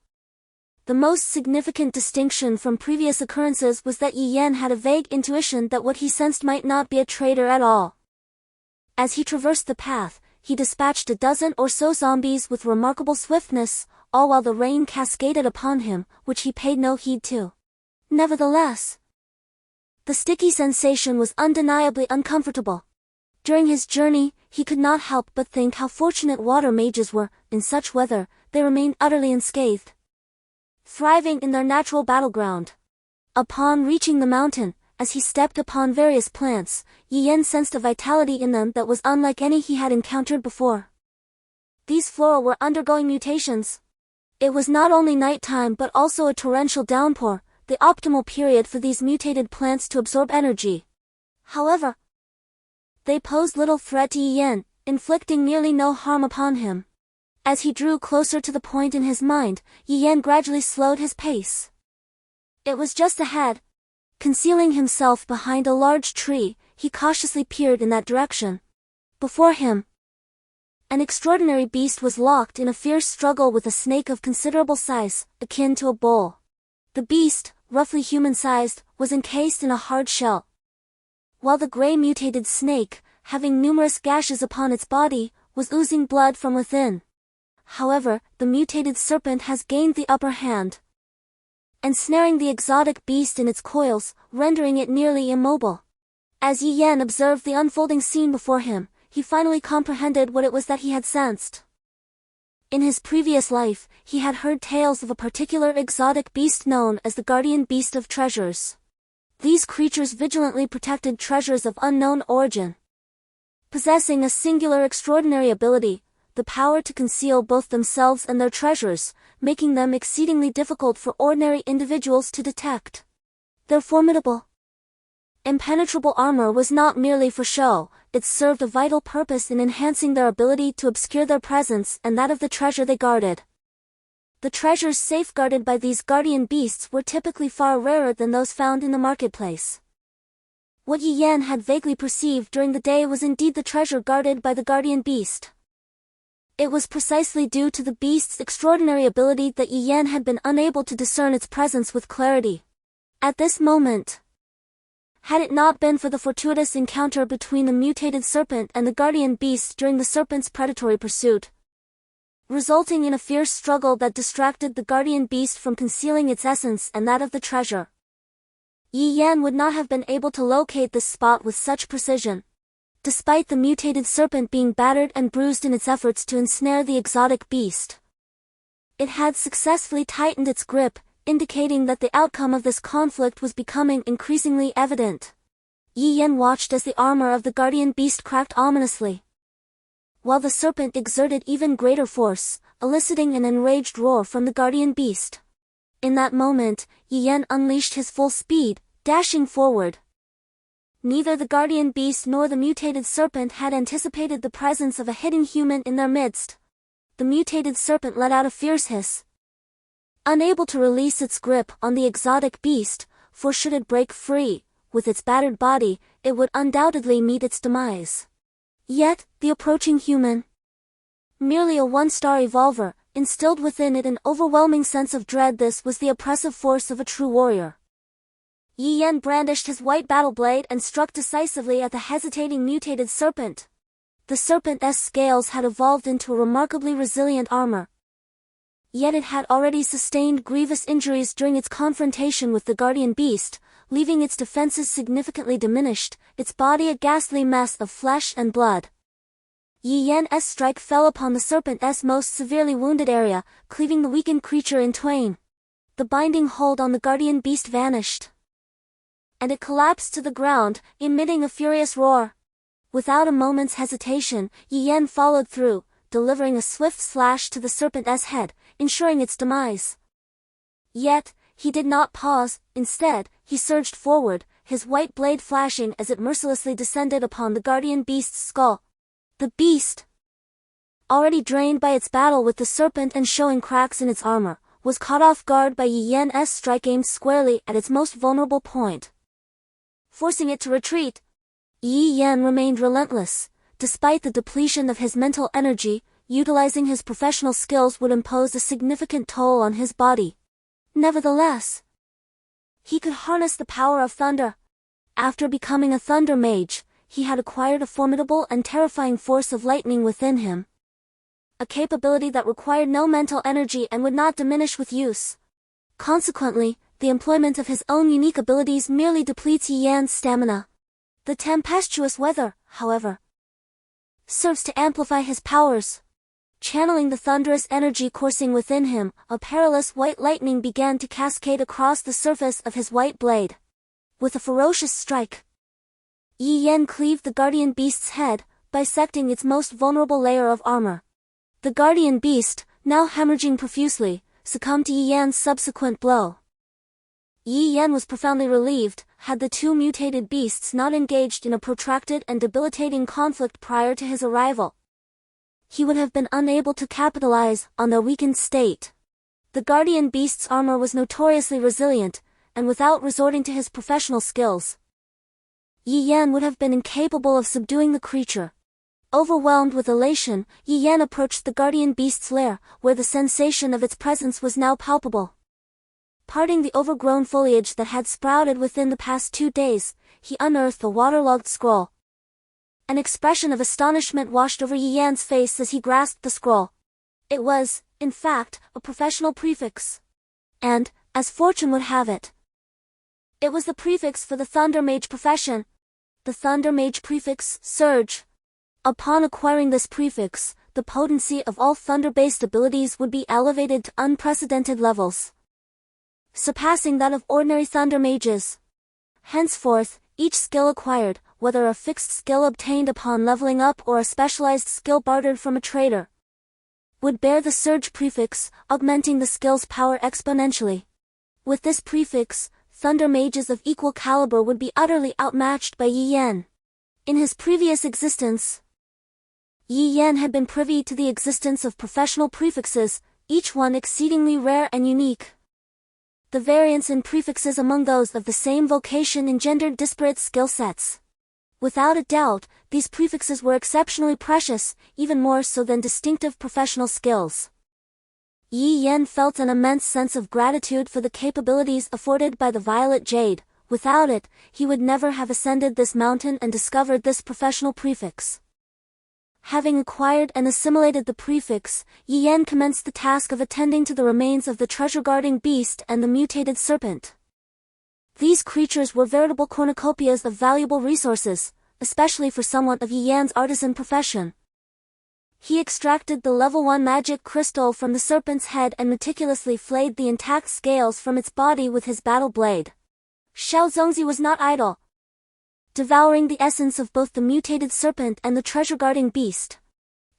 the most significant distinction from previous occurrences was that Yi Yan had a vague intuition that what he sensed might not be a traitor at all. As he traversed the path, he dispatched a dozen or so zombies with remarkable swiftness, all while the rain cascaded upon him, which he paid no heed to. Nevertheless, the sticky sensation was undeniably uncomfortable. During his journey, he could not help but think how fortunate water mages were. In such weather, they remained utterly unscathed, thriving in their natural battleground. Upon reaching the mountain, as he stepped upon various plants, Yi Yan sensed a vitality in them that was unlike any he had encountered before. These flora were undergoing mutations. It was not only nighttime but also a torrential downpour, the optimal period for these mutated plants to absorb energy. However, they posed little threat to Yi Yan, inflicting nearly no harm upon him. As he drew closer to the point in his mind, Yi Yan gradually slowed his pace. It was just ahead. Concealing himself behind a large tree, he cautiously peered in that direction. Before him, an extraordinary beast was locked in a fierce struggle with a snake of considerable size, akin to a bull. The beast, roughly human-sized, was encased in a hard shell, while the gray mutated snake, having numerous gashes upon its body, was oozing blood from within. However, the mutated serpent has gained the upper hand, ensnaring the exotic beast in its coils, rendering it nearly immobile. As Yi Yan observed the unfolding scene before him, he finally comprehended what it was that he had sensed. In his previous life, he had heard tales of a particular exotic beast known as the guardian beast of treasures. These creatures vigilantly protected treasures of unknown origin, possessing a singular extraordinary ability, the power to conceal both themselves and their treasures, making them exceedingly difficult for ordinary individuals to detect. Their formidable, impenetrable armor was not merely for show, it served a vital purpose in enhancing their ability to obscure their presence and that of the treasure they guarded. The treasures safeguarded by these guardian beasts were typically far rarer than those found in the marketplace. What Yi Yan had vaguely perceived during the day was indeed the treasure guarded by the guardian beast. It was precisely due to the beast's extraordinary ability that Yi Yan had been unable to discern its presence with clarity. At this moment, had it not been for the fortuitous encounter between the mutated serpent and the guardian beast during the serpent's predatory pursuit, resulting in a fierce struggle that distracted the guardian beast from concealing its essence and that of the treasure. Yi Yan would not have been able to locate this spot with such precision, despite the mutated serpent being battered and bruised in its efforts to ensnare the exotic beast. It had successfully tightened its grip, indicating that the outcome of this conflict was becoming increasingly evident. Yi Yan watched as the armor of the guardian beast cracked ominously, while the serpent exerted even greater force, eliciting an enraged roar from the guardian beast. In that moment, Yi Yan unleashed his full speed, dashing forward. Neither the guardian beast nor the mutated serpent had anticipated the presence of a hidden human in their midst. The mutated serpent let out a fierce hiss, unable to release its grip on the exotic beast, for should it break free, with its battered body, it would undoubtedly meet its demise. Yet, the approaching human, merely a one-star evolver, instilled within it an overwhelming sense of dread. This was the oppressive force of a true warrior. Yi Yan brandished his white battle blade and struck decisively at the hesitating mutated serpent. The serpent's scales had evolved into a remarkably resilient armor, yet it had already sustained grievous injuries during its confrontation with the guardian beast, leaving its defenses significantly diminished, its body a ghastly mess of flesh and blood. Yi Yan's strike fell upon the serpent's most severely wounded area, cleaving the weakened creature in twain. The binding hold on the guardian beast vanished, and it collapsed to the ground, emitting a furious roar. Without a moment's hesitation, Yi Yan followed through, delivering a swift slash to the serpent's head, ensuring its demise. Yet, he did not pause. Instead, he surged forward, his white blade flashing as it mercilessly descended upon the guardian beast's skull. The beast, already drained by its battle with the serpent and showing cracks in its armor, was caught off guard by Yi Yan's strike aimed squarely at its most vulnerable point, forcing it to retreat. Yi Yan remained relentless. Despite the depletion of his mental energy, utilizing his professional skills would impose a significant toll on his body. Nevertheless, he could harness the power of thunder. After becoming a thunder mage, he had acquired a formidable and terrifying force of lightning within him, a capability that required no mental energy and would not diminish with use. Consequently, the employment of his own unique abilities merely depletes Yi Yan's stamina. The tempestuous weather, however, serves to amplify his powers. Channeling the thunderous energy coursing within him, a perilous white lightning began to cascade across the surface of his white blade. With a ferocious strike, Yi Yan cleaved the guardian beast's head, bisecting its most vulnerable layer of armor. The guardian beast, now hemorrhaging profusely, succumbed to Yi Yan's subsequent blow. Yi Yan was profoundly relieved. Had the two mutated beasts not engaged in a protracted and debilitating conflict prior to his arrival, he would have been unable to capitalize on their weakened state. The guardian beast's armor was notoriously resilient, and without resorting to his professional skills, Yi Yan would have been incapable of subduing the creature. Overwhelmed with elation, Yi Yan approached the guardian beast's lair, where the sensation of its presence was now palpable. Parting the overgrown foliage that had sprouted within the past 2 days, he unearthed a waterlogged scroll. An expression of astonishment washed over Yi Yan's face as he grasped the scroll. It was, in fact, a professional prefix. And, as fortune would have it, it was the prefix for the Thunder Mage profession. The Thunder Mage prefix, Surge. Upon acquiring this prefix, the potency of all thunder-based abilities would be elevated to unprecedented levels, surpassing that of ordinary Thunder Mages. Henceforth, each skill acquired, whether a fixed skill obtained upon leveling up or a specialized skill bartered from a trader, would bear the Surge prefix, augmenting the skill's power exponentially. With this prefix, Thunder Mages of equal caliber would be utterly outmatched by Yi Yan. In his previous existence, Yi Yan had been privy to the existence of professional prefixes, each one exceedingly rare and unique. The variance in prefixes among those of the same vocation engendered disparate skill sets. Without a doubt, these prefixes were exceptionally precious, even more so than distinctive professional skills. Yi Yan felt an immense sense of gratitude for the capabilities afforded by the Violet Jade. Without it, he would never have ascended this mountain and discovered this professional prefix. Having acquired and assimilated the prefix, Yi Yan commenced the task of attending to the remains of the treasure-guarding beast and the mutated serpent. These creatures were veritable cornucopias of valuable resources, especially for someone of Yi Yan's artisan profession. He extracted the level 1 magic crystal from the serpent's head and meticulously flayed the intact scales from its body with his battle blade. Xiao Zongzi was not idle. Devouring the essence of both the mutated serpent and the treasure-guarding beast.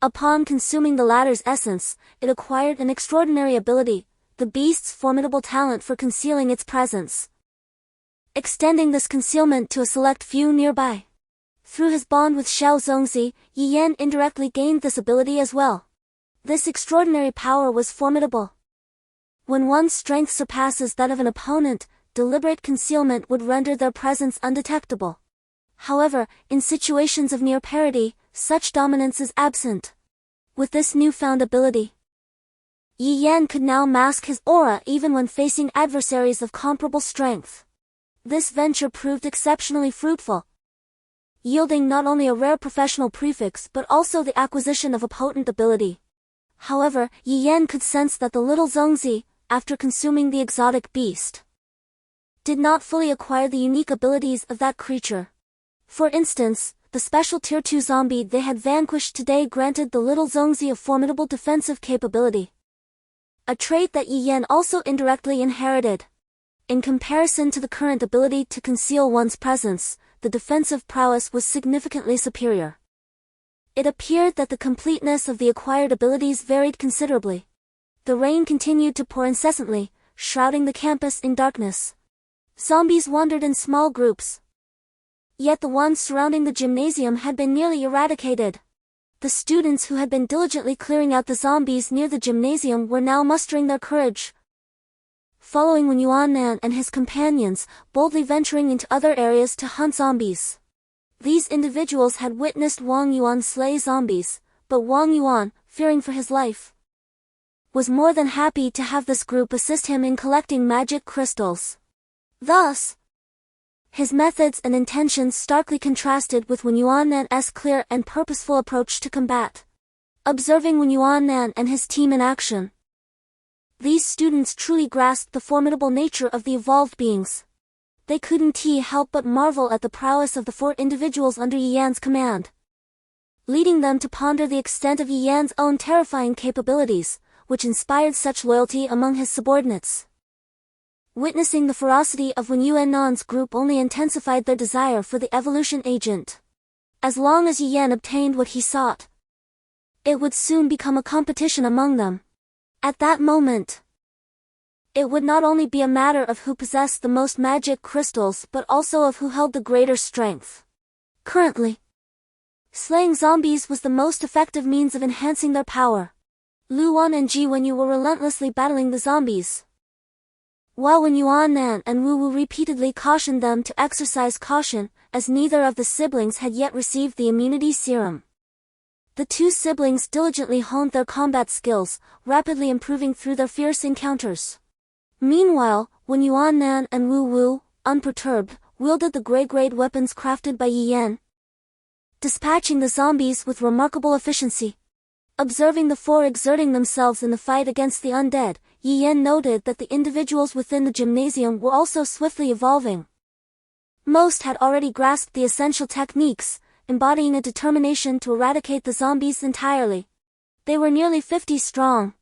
Upon consuming the latter's essence, it acquired an extraordinary ability, the beast's formidable talent for concealing its presence. Extending this concealment to a select few nearby. Through his bond with Xiao Zongzi, Yi Yan indirectly gained this ability as well. This extraordinary power was formidable. When one's strength surpasses that of an opponent, deliberate concealment would render their presence undetectable. However, in situations of near parity, such dominance is absent. With this newfound ability, Yi Yan could now mask his aura even when facing adversaries of comparable strength. This venture proved exceptionally fruitful, yielding not only a rare professional prefix but also the acquisition of a potent ability. However, Yi Yan could sense that the little Zongzi, after consuming the exotic beast, did not fully acquire the unique abilities of that creature. For instance, the special Tier 2 zombie they had vanquished today granted the little Zongzi a formidable defensive capability. A trait that Yi Yan also indirectly inherited. In comparison to the current ability to conceal one's presence, the defensive prowess was significantly superior. It appeared that the completeness of the acquired abilities varied considerably. The rain continued to pour incessantly, shrouding the campus in darkness. Zombies wandered in small groups. Yet the ones surrounding the gymnasium had been nearly eradicated. The students who had been diligently clearing out the zombies near the gymnasium were now mustering their courage, following Wen Yuannan and his companions, boldly venturing into other areas to hunt zombies. These individuals had witnessed Wang Yuan slay zombies, but Wang Yuan, fearing for his life, was more than happy to have this group assist him in collecting magic crystals. Thus, his methods and intentions starkly contrasted with Wen Yuannan's clear and purposeful approach to combat. Observing Wen Yuannan and his team in action, these students truly grasped the formidable nature of the evolved beings. They couldn't help but marvel at the prowess of the 4 individuals under Yi Yan's command, leading them to ponder the extent of Yi Yan's own terrifying capabilities, which inspired such loyalty among his subordinates. Witnessing the ferocity of Wen Yuannan's group only intensified their desire for the evolution agent. As long as Yi Yan obtained what he sought, it would soon become a competition among them. At that moment, it would not only be a matter of who possessed the most magic crystals but also of who held the greater strength. Currently, slaying zombies was the most effective means of enhancing their power. Lu Wan and Ji Wenyu were relentlessly battling the zombies, while Wen Yuannan and Wu Wu repeatedly cautioned them to exercise caution, as neither of the siblings had yet received the immunity serum. The 2 siblings diligently honed their combat skills, rapidly improving through their fierce encounters. Meanwhile, Wen Yuannan and Wu Wu, unperturbed, wielded the grade weapons crafted by Yi Yan, dispatching the zombies with remarkable efficiency. Observing the 4 exerting themselves in the fight against the undead, Yi Yan noted that the individuals within the gymnasium were also swiftly evolving. Most had already grasped the essential techniques, embodying a determination to eradicate the zombies entirely. They were nearly 50 strong.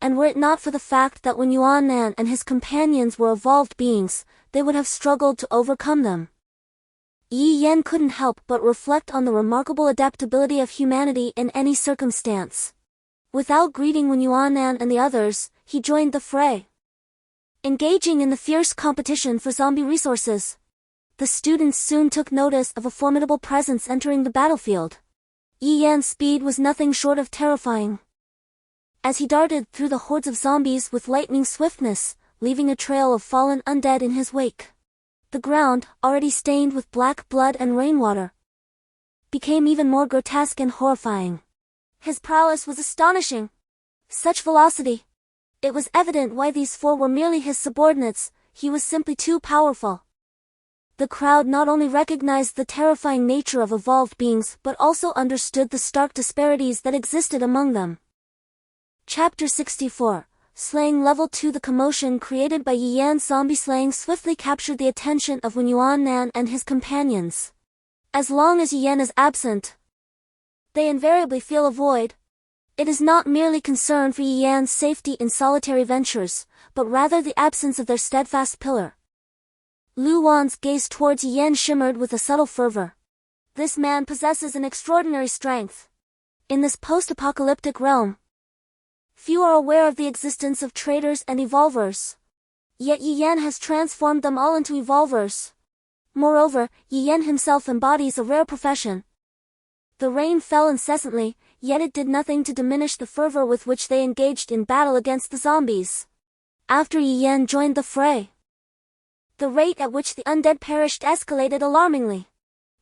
And were it not for the fact that Wen Yuannan and his companions were evolved beings, they would have struggled to overcome them. Yi Yan couldn't help but reflect on the remarkable adaptability of humanity in any circumstance. Without greeting Wen Yuannan and the others, he joined the fray, engaging in the fierce competition for zombie resources. The students soon took notice of a formidable presence entering the battlefield. Yi Yan's speed was nothing short of terrifying, as he darted through the hordes of zombies with lightning swiftness, leaving a trail of fallen undead in his wake. The ground, already stained with black blood and rainwater, became even more grotesque and horrifying. His prowess was astonishing. Such velocity! It was evident why these 4 were merely his subordinates. He was simply too powerful. The crowd not only recognized the terrifying nature of evolved beings but also understood the stark disparities that existed among them. Chapter 64. Slaying Level 2. The commotion created by Yi Yan's zombie slaying swiftly captured the attention of Wen Yuan and his companions. As long as Yi Yan is absent, they invariably feel a void. It is not merely concern for Yi Yan's safety in solitary ventures, but rather the absence of their steadfast pillar. Lu Wan's gaze towards Yi Yan shimmered with a subtle fervor. This man possesses an extraordinary strength. In this post-apocalyptic realm, few are aware of the existence of traders and evolvers. Yet Yi Yan has transformed them all into evolvers. Moreover, Yi Yan himself embodies a rare profession. The rain fell incessantly, yet it did nothing to diminish the fervor with which they engaged in battle against the zombies. After Yi Yan joined the fray, the rate at which the undead perished escalated alarmingly.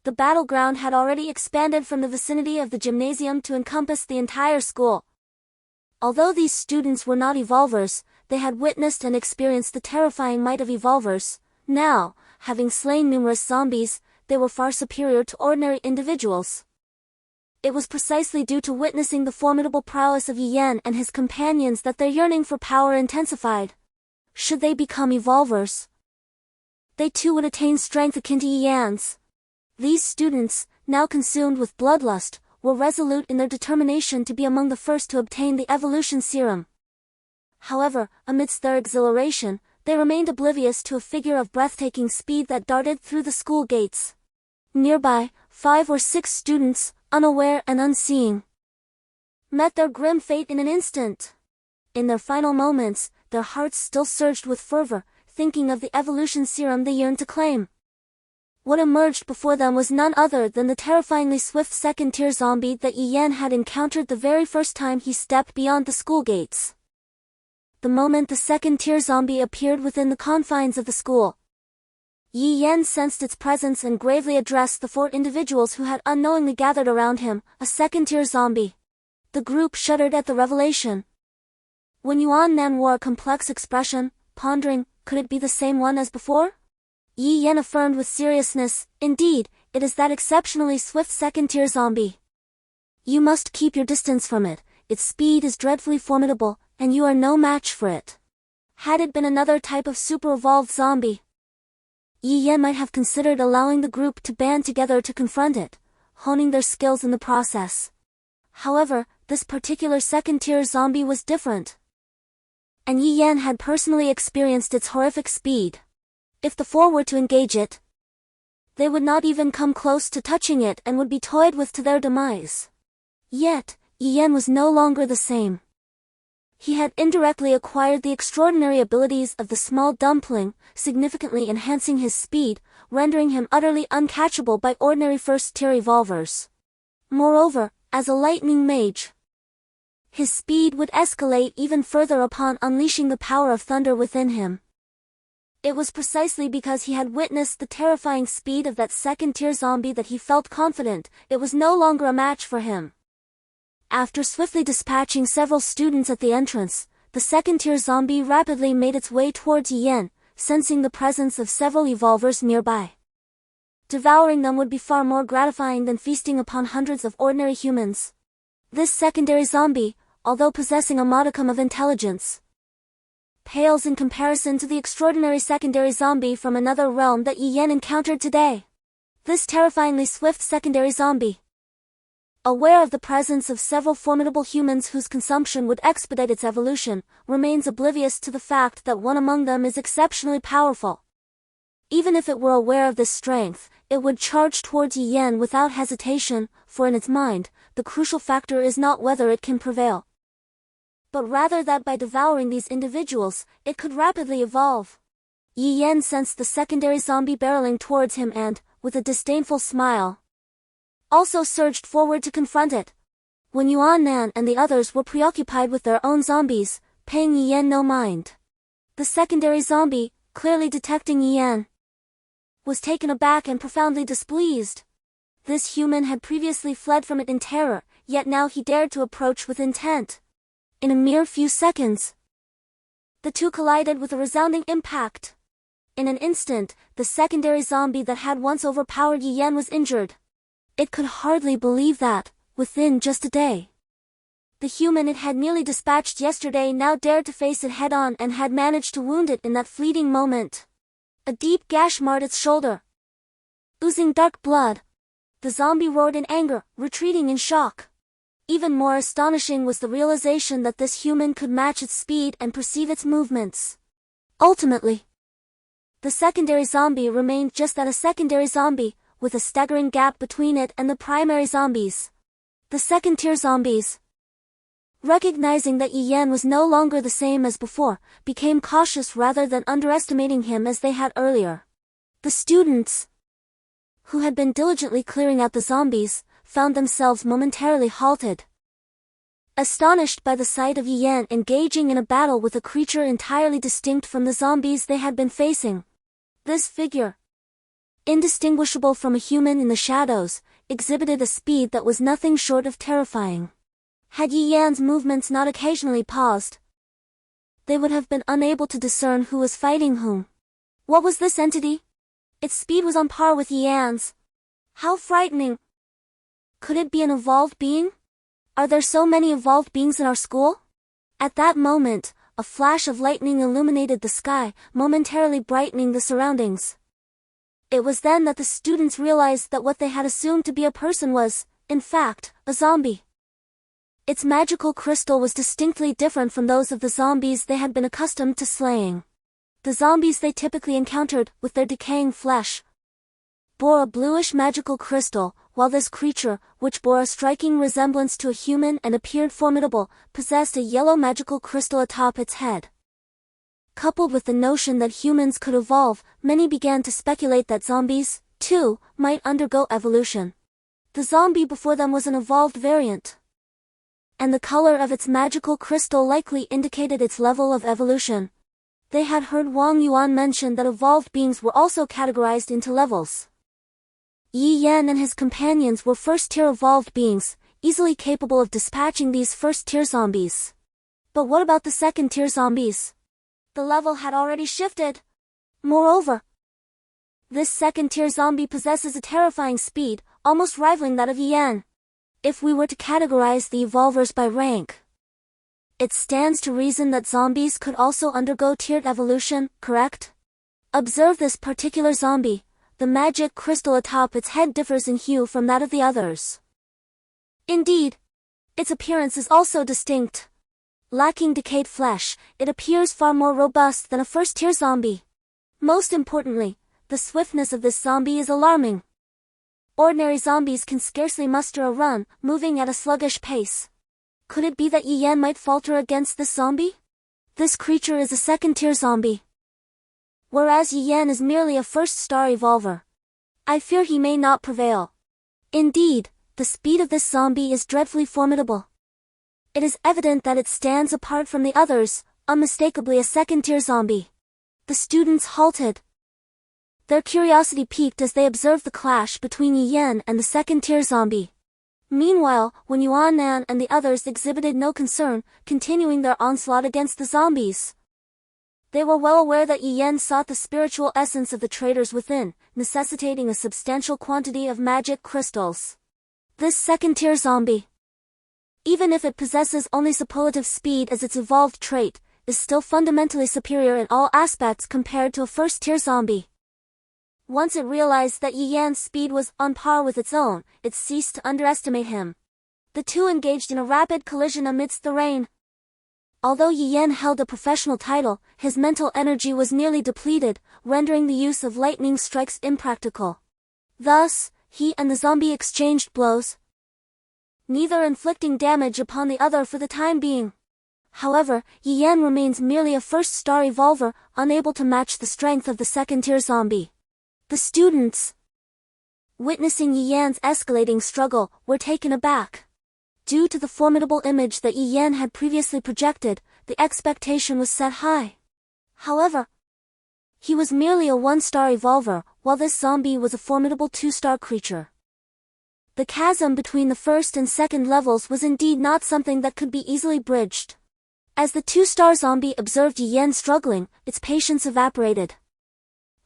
The battleground had already expanded from the vicinity of the gymnasium to encompass the entire school. Although these students were not evolvers, they had witnessed and experienced the terrifying might of evolvers. Now, having slain numerous zombies, they were far superior to ordinary individuals. It was precisely due to witnessing the formidable prowess of Yi Yan and his companions that their yearning for power intensified. Should they become evolvers, they too would attain strength akin to Yi Yan's. These students, now consumed with bloodlust, were resolute in their determination to be among the first to obtain the evolution serum. However, amidst their exhilaration, they remained oblivious to a figure of breathtaking speed that darted through the school gates. Nearby, 5 or 6 students, unaware and unseeing, met their grim fate in an instant. In their final moments, their hearts still surged with fervor, thinking of the evolution serum they yearned to claim. What emerged before them was none other than the terrifyingly swift second-tier zombie that Yi Yan had encountered the very first time he stepped beyond the school gates. The moment the second-tier zombie appeared within the confines of the school, Yi Yan sensed its presence and gravely addressed the 4 individuals who had unknowingly gathered around him, a second-tier zombie. The group shuddered at the revelation. Wen Yuan wore a complex expression, pondering, could it be the same one as before? Yi Yan affirmed with seriousness, indeed, it is that exceptionally swift second-tier zombie. You must keep your distance from it, its speed is dreadfully formidable, and you are no match for it. Had it been another type of super-evolved zombie, Yi Yan might have considered allowing the group to band together to confront it, honing their skills in the process. However, this particular second-tier zombie was different, and Yi Yan had personally experienced its horrific speed. If the 4 were to engage it, they would not even come close to touching it and would be toyed with to their demise. Yet, Yi Yan was no longer the same. He had indirectly acquired the extraordinary abilities of the small dumpling, significantly enhancing his speed, rendering him utterly uncatchable by ordinary first-tier evolvers. Moreover, as a lightning mage, his speed would escalate even further upon unleashing the power of thunder within him. It was precisely because he had witnessed the terrifying speed of that second-tier zombie that he felt confident it was no longer a match for him. After swiftly dispatching several students at the entrance, the second-tier zombie rapidly made its way towards Yi Yan, sensing the presence of several evolvers nearby. Devouring them would be far more gratifying than feasting upon hundreds of ordinary humans. This secondary zombie, although possessing a modicum of intelligence, pales in comparison to the extraordinary secondary zombie from another realm that Yi Yan encountered today. This terrifyingly swift secondary zombie, aware of the presence of several formidable humans whose consumption would expedite its evolution, remains oblivious to the fact that one among them is exceptionally powerful. Even if it were aware of this strength, it would charge towards Yi Yan without hesitation, for in its mind, the crucial factor is not whether it can prevail, but rather that by devouring these individuals, it could rapidly evolve. Yi Yan sensed the secondary zombie barreling towards him and, with a disdainful smile, also surged forward to confront it. Wen Yuan and the others were preoccupied with their own zombies, paying Yi Yan no mind. The secondary zombie, clearly detecting Yi Yan, was taken aback and profoundly displeased. This human had previously fled from it in terror, yet now he dared to approach with intent. In a mere few seconds, the two collided with a resounding impact. In an instant, the secondary zombie that had once overpowered Yi Yan was injured. It could hardly believe that, within just a day, the human it had nearly dispatched yesterday now dared to face it head-on and had managed to wound it in that fleeting moment. A deep gash marred its shoulder. Oozing dark blood, the zombie roared in anger, retreating in shock. Even more astonishing was the realization that this human could match its speed and perceive its movements. Ultimately, the secondary zombie remained just that, a secondary zombie, with a staggering gap between it and the primary zombies. The second-tier zombies, recognizing that Yi Yan was no longer the same as before, became cautious rather than underestimating him as they had earlier. The students, who had been diligently clearing out the zombies, found themselves momentarily halted. Astonished by the sight of Yi Yan engaging in a battle with a creature entirely distinct from the zombies they had been facing. This figure, indistinguishable from a human in the shadows, exhibited a speed that was nothing short of terrifying. Had Yi Yan's movements not occasionally paused, they would have been unable to discern who was fighting whom. What was this entity? Its speed was on par with Yi Yan's. How frightening! Could it be an evolved being? Are there so many evolved beings in our school? At that moment, a flash of lightning illuminated the sky, momentarily brightening the surroundings. It was then that the students realized that what they had assumed to be a person was, in fact, a zombie. Its magical crystal was distinctly different from those of the zombies they had been accustomed to slaying. The zombies they typically encountered, with their decaying flesh, bore a bluish magical crystal, while this creature, which bore a striking resemblance to a human and appeared formidable, possessed a yellow magical crystal atop its head. Coupled with the notion that humans could evolve, many began to speculate that zombies, too, might undergo evolution. The zombie before them was an evolved variant, and the color of its magical crystal likely indicated its level of evolution. They had heard Wang Yuan mention that evolved beings were also categorized into levels. Yi Yan and his companions were first-tier evolved beings, easily capable of dispatching these first-tier zombies. But what about the second-tier zombies? The level had already shifted. Moreover, this second-tier zombie possesses a terrifying speed, almost rivaling that of Yi Yan. If we were to categorize the evolvers by rank, it stands to reason that zombies could also undergo tiered evolution, correct? Observe this particular zombie. The magic crystal atop its head differs in hue from that of the others. Indeed, its appearance is also distinct. Lacking decayed flesh, it appears far more robust than a first-tier zombie. Most importantly, the swiftness of this zombie is alarming. Ordinary zombies can scarcely muster a run, moving at a sluggish pace. Could it be that Yi Yan might falter against this zombie? This creature is a second-tier zombie, whereas Yi Yan is merely a first-star evolver. I fear he may not prevail. Indeed, the speed of this zombie is dreadfully formidable. It is evident that it stands apart from the others, unmistakably a second-tier zombie. The students halted. Their curiosity piqued as they observed the clash between Yi Yan and the second-tier zombie. Meanwhile, Wen Yuannan and the others exhibited no concern, continuing their onslaught against the zombies. They were well aware that Yi Yan sought the spiritual essence of the traders within, necessitating a substantial quantity of magic crystals. This second-tier zombie, even if it possesses only superlative speed as its evolved trait, is still fundamentally superior in all aspects compared to a first-tier zombie. Once it realized that Yi Yan's speed was on par with its own, it ceased to underestimate him. The two engaged in a rapid collision amidst the rain. Although Yi Yan held a professional title, his mental energy was nearly depleted, rendering the use of lightning strikes impractical. Thus, he and the zombie exchanged blows, neither inflicting damage upon the other for the time being. However, Yi Yan remains merely a first-star evolver, unable to match the strength of the second-tier zombie. The students, witnessing Yi Yan's escalating struggle, were taken aback. Due to the formidable image that Yi Yan had previously projected, the expectation was set high. However, he was merely a one-star evolver, while this zombie was a formidable two-star creature. The chasm between the first and second levels was indeed not something that could be easily bridged. As the two-star zombie observed Yi Yan struggling, its patience evaporated.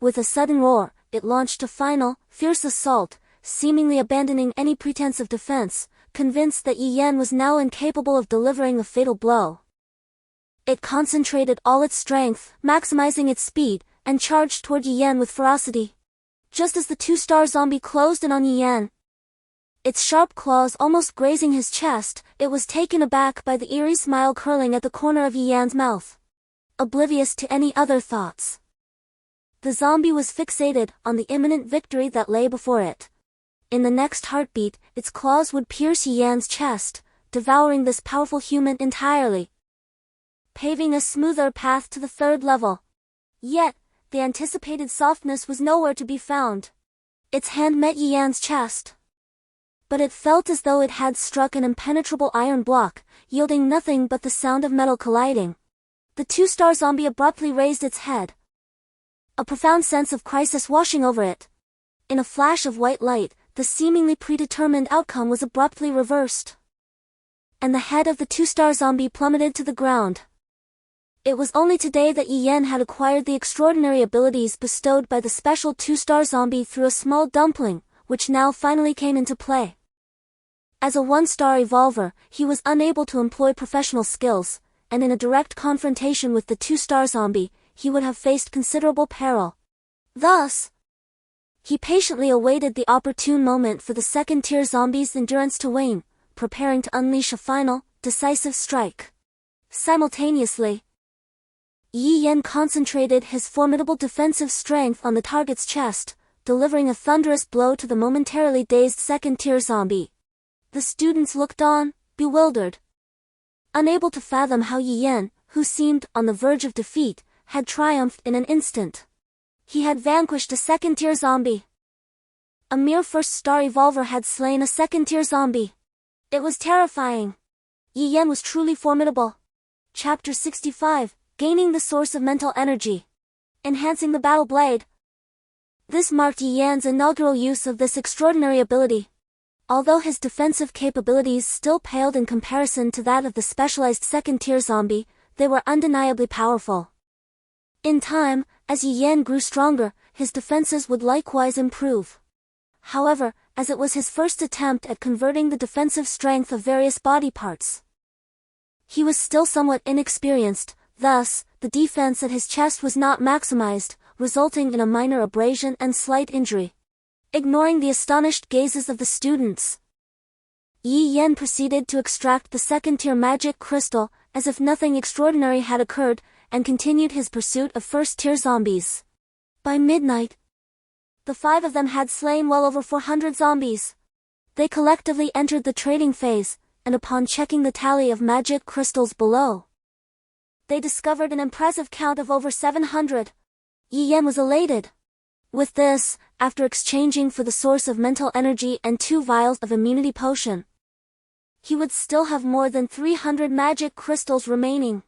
With a sudden roar, it launched a final, fierce assault, seemingly abandoning any pretense of defense, convinced that Yi Yan was now incapable of delivering a fatal blow. It concentrated all its strength, maximizing its speed, and charged toward Yi Yan with ferocity. Just as the two-star zombie closed in on Yi Yan, its sharp claws almost grazing his chest, it was taken aback by the eerie smile curling at the corner of Yi Yan's mouth. Oblivious to any other thoughts, the zombie was fixated on the imminent victory that lay before it. In the next heartbeat, its claws would pierce Yi Yan's chest, devouring this powerful human entirely, paving a smoother path to the third level. Yet, the anticipated softness was nowhere to be found. Its hand met Yi Yan's chest, but it felt as though it had struck an impenetrable iron block, yielding nothing but the sound of metal colliding. The two-star zombie abruptly raised its head, a profound sense of crisis washing over it. In a flash of white light, the seemingly predetermined outcome was abruptly reversed, and the head of the two-star zombie plummeted to the ground. It was only today that Yi Yan had acquired the extraordinary abilities bestowed by the special two-star zombie through a small dumpling, which now finally came into play. As a one-star evolver, he was unable to employ professional skills, and in a direct confrontation with the two-star zombie, he would have faced considerable peril. Thus, he patiently awaited the opportune moment for the second-tier zombie's endurance to wane, preparing to unleash a final, decisive strike. Simultaneously, Yi Yan concentrated his formidable defensive strength on the target's chest, delivering a thunderous blow to the momentarily dazed second-tier zombie. The students looked on, bewildered, unable to fathom how Yi Yan, who seemed on the verge of defeat, had triumphed in an instant. He had vanquished a second-tier zombie. A mere first-star evolver had slain a second-tier zombie. It was terrifying. Yi Yan was truly formidable. Chapter 65, Gaining the Source of Mental Energy. Enhancing the Battle Blade. This marked Yi Yan's inaugural use of this extraordinary ability. Although his defensive capabilities still paled in comparison to that of the specialized second-tier zombie, they were undeniably powerful. In time, as Yi Yan grew stronger, his defenses would likewise improve. However, as it was his first attempt at converting the defensive strength of various body parts, he was still somewhat inexperienced, thus, the defense at his chest was not maximized, resulting in a minor abrasion and slight injury. Ignoring the astonished gazes of the students, Yi Yan proceeded to extract the second-tier magic crystal, as if nothing extraordinary had occurred, and continued his pursuit of first-tier zombies. By midnight, the 5 of them had slain well over 400 zombies. They collectively entered the trading phase, and upon checking the tally of magic crystals below, they discovered an impressive count of over 700. Yi Yan was elated. With this, after exchanging for the source of mental energy and 2 vials of immunity potion, he would still have more than 300 magic crystals remaining.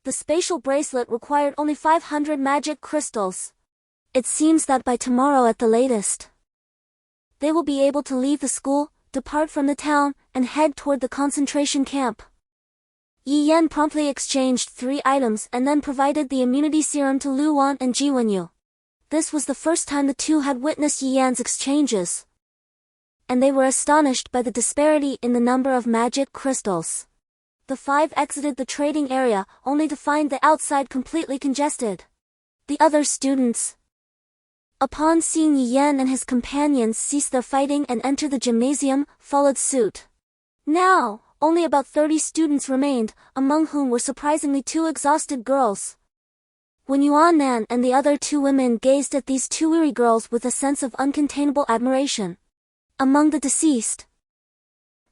The spatial bracelet required only 500 magic crystals. It seems that by tomorrow at the latest, they will be able to leave the school, depart from the town, and head toward the concentration camp. Yi Yan promptly exchanged 3 items and then provided the immunity serum to Lu Wan and Ji Wenyu. This was the first time the two had witnessed Yi Yan's exchanges, and they were astonished by the disparity in the number of magic crystals. The 5 exited the trading area, only to find the outside completely congested. The other students, upon seeing Yi Yan and his companions cease their fighting and enter the gymnasium, followed suit. Now, only about 30 students remained, among whom were surprisingly 2 exhausted girls. When Yuan Man and the other 2 women gazed at these 2 weary girls with a sense of uncontainable admiration. Among the deceased,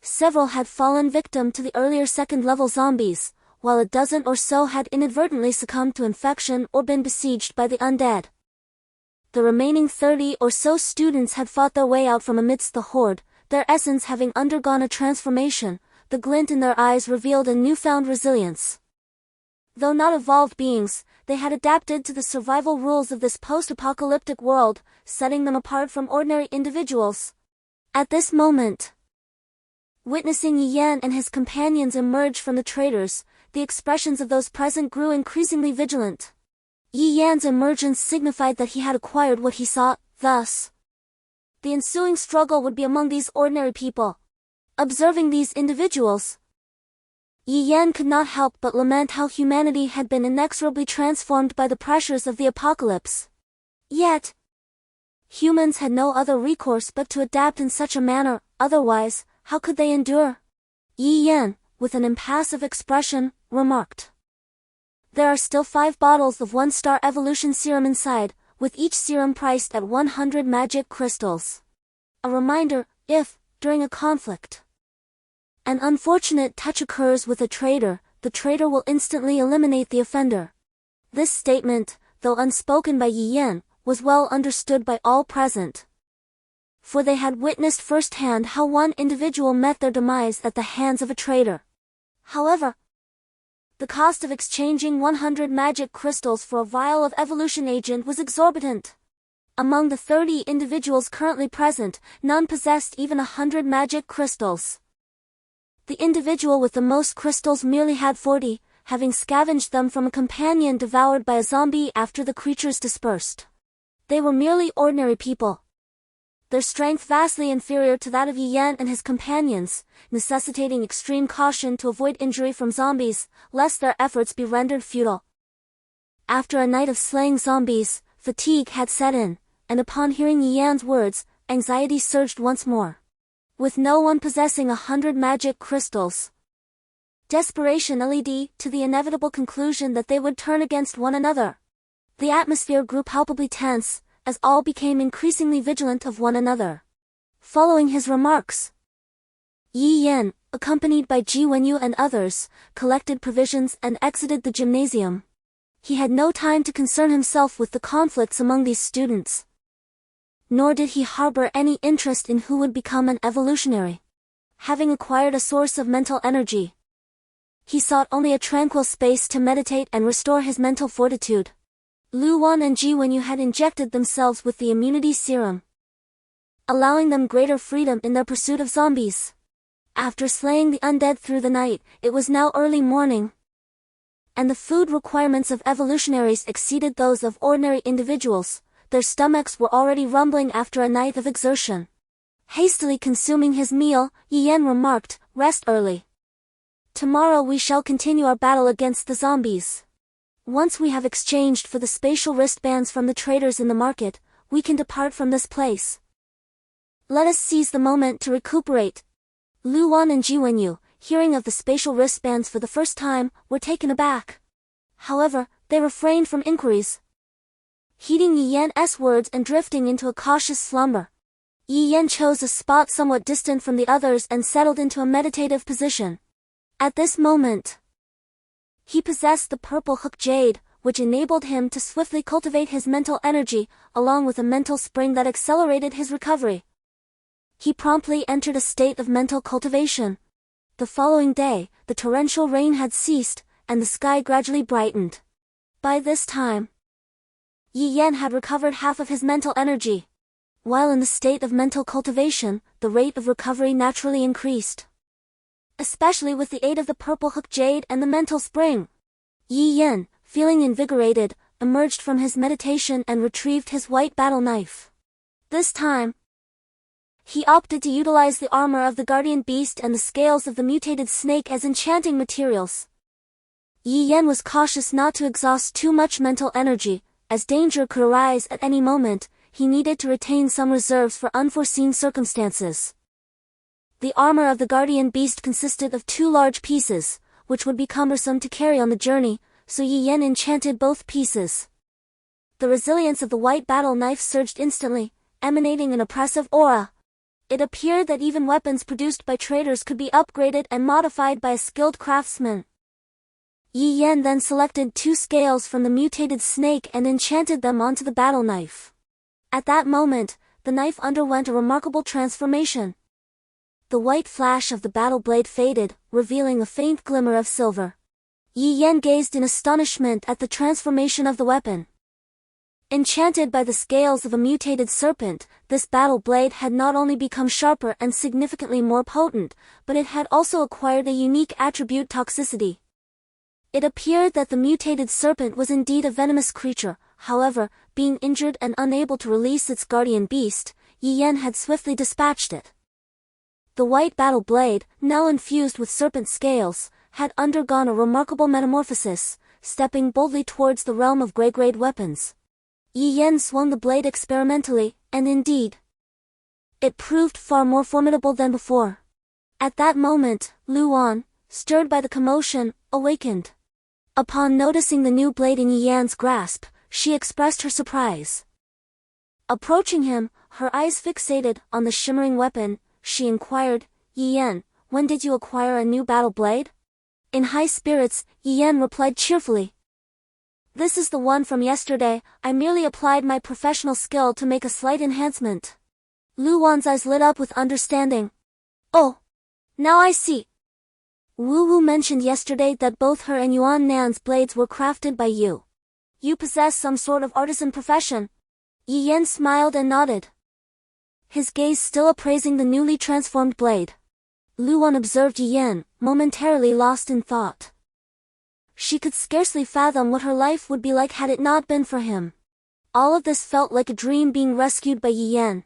several had fallen victim to the earlier second-level zombies, while a dozen or so had inadvertently succumbed to infection or been besieged by the undead. The remaining 30 or so students had fought their way out from amidst the horde, their essence having undergone a transformation. The glint in their eyes revealed a newfound resilience. Though not evolved beings, they had adapted to the survival rules of this post-apocalyptic world, setting them apart from ordinary individuals. At this moment, witnessing Yi Yan and his companions emerge from the traders, the expressions of those present grew increasingly vigilant. Yi Yan's emergence signified that he had acquired what he sought, thus, the ensuing struggle would be among these ordinary people. Observing these individuals, Yi Yan could not help but lament how humanity had been inexorably transformed by the pressures of the apocalypse. Yet, humans had no other recourse but to adapt in such a manner, otherwise, how could they endure? Yi Yan, with an impassive expression, remarked. There are still 5 bottles of 1-star evolution serum inside, with each serum priced at 100 magic crystals. A reminder, if, during a conflict, an unfortunate touch occurs with a traitor, the traitor will instantly eliminate the offender. This statement, though unspoken by Yi Yan, was well understood by all present, for they had witnessed firsthand how one individual met their demise at the hands of a traitor. However, the cost of exchanging 100 magic crystals for a vial of evolution agent was exorbitant. Among the 30 individuals currently present, none possessed even 100 magic crystals. The individual with the most crystals merely had 40, having scavenged them from a companion devoured by a zombie after the creatures dispersed. They were merely ordinary people, their strength vastly inferior to that of Yi Yan and his companions, necessitating extreme caution to avoid injury from zombies, lest their efforts be rendered futile. After a night of slaying zombies, fatigue had set in, and upon hearing Yi Yan's words, anxiety surged once more. With no one possessing 100 magic crystals, desperation led to the inevitable conclusion that they would turn against one another. The atmosphere grew palpably tense, as all became increasingly vigilant of one another. Following his remarks, Yi Yan, accompanied by Ji Wenyu and others, collected provisions and exited the gymnasium. He had no time to concern himself with the conflicts among these students, nor did he harbor any interest in who would become an evolutionary. Having acquired a source of mental energy, he sought only a tranquil space to meditate and restore his mental fortitude. Lu Wan and Ji Wenyu had injected themselves with the immunity serum, allowing them greater freedom in their pursuit of zombies. After slaying the undead through the night, it was now early morning, and the food requirements of evolutionaries exceeded those of ordinary individuals. Their stomachs were already rumbling after a night of exertion. Hastily consuming his meal, Yi Yan remarked, "Rest early. Tomorrow we shall continue our battle against the zombies. Once we have exchanged for the spatial wristbands from the traders in the market, we can depart from this place. Let us seize the moment to recuperate." Lu Wan and Ji Wenyu, hearing of the spatial wristbands for the first time, were taken aback. However, they refrained from inquiries, heeding Yi Yan's words and drifting into a cautious slumber. Yi Yan chose a spot somewhat distant from the others and settled into a meditative position. At this moment, he possessed the purple hook jade, which enabled him to swiftly cultivate his mental energy, along with a mental spring that accelerated his recovery. He promptly entered a state of mental cultivation. The following day, the torrential rain had ceased, and the sky gradually brightened. By this time, Yi Yan had recovered half of his mental energy. While in the state of mental cultivation, the rate of recovery naturally increased, especially with the aid of the purple hook jade and the mental spring. Yi Yan, feeling invigorated, emerged from his meditation and retrieved his white battle knife. This time, he opted to utilize the armor of the guardian beast and the scales of the mutated snake as enchanting materials. Yi Yan was cautious not to exhaust too much mental energy, as danger could arise at any moment. He needed to retain some reserves for unforeseen circumstances. The armor of the guardian beast consisted of 2 large pieces, which would be cumbersome to carry on the journey, so Yi Yan enchanted both pieces. The resilience of the white battle knife surged instantly, emanating an oppressive aura. It appeared that even weapons produced by traders could be upgraded and modified by a skilled craftsman. Yi Yan then selected 2 scales from the mutated snake and enchanted them onto the battle knife. At that moment, the knife underwent a remarkable transformation. The white flash of the battle blade faded, revealing a faint glimmer of silver. Yi Yan gazed in astonishment at the transformation of the weapon. Enchanted by the scales of a mutated serpent, this battle blade had not only become sharper and significantly more potent, but it had also acquired a unique attribute: toxicity. It appeared that the mutated serpent was indeed a venomous creature. However, being injured and unable to release its guardian beast, Yi Yan had swiftly dispatched it. The white battle blade, now infused with serpent scales, had undergone a remarkable metamorphosis, stepping boldly towards the realm of grade weapons. Yi Yan swung the blade experimentally, and indeed, it proved far more formidable than before. At that moment, Luan, stirred by the commotion, awakened. Upon noticing the new blade in Yi Yan's grasp, she expressed her surprise. Approaching him, her eyes fixated on the shimmering weapon, she inquired, "Yi Yan, when did you acquire a new battle blade?" In high spirits, Yi Yan replied cheerfully, "This is the one from yesterday. I merely applied my professional skill to make a slight enhancement." Luan's eyes lit up with understanding. "Oh, now I see. Wu Wu mentioned yesterday that both her and Yuan Nan's blades were crafted by you. You possess some sort of artisan profession." Yi Yan smiled and nodded, his gaze still appraising the newly transformed blade. Luan observed Yi Yan, momentarily lost in thought. She could scarcely fathom what her life would be like had it not been for him. All of this felt like a dream being rescued by Yi Yan.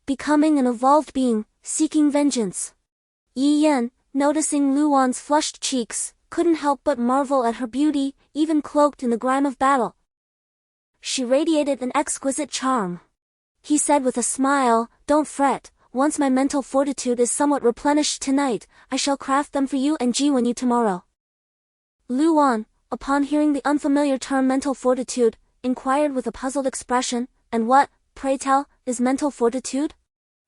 Becoming an evolved being, seeking vengeance. Yi Yan, noticing Luan's flushed cheeks, couldn't help but marvel at her beauty, even cloaked in the grime of battle. She radiated an exquisite charm. He said with a smile, "Don't fret, once my mental fortitude is somewhat replenished tonight, I shall craft them for you and Jiwen tomorrow." Luan, upon hearing the unfamiliar term mental fortitude, inquired with a puzzled expression, "And what, pray tell, is mental fortitude?"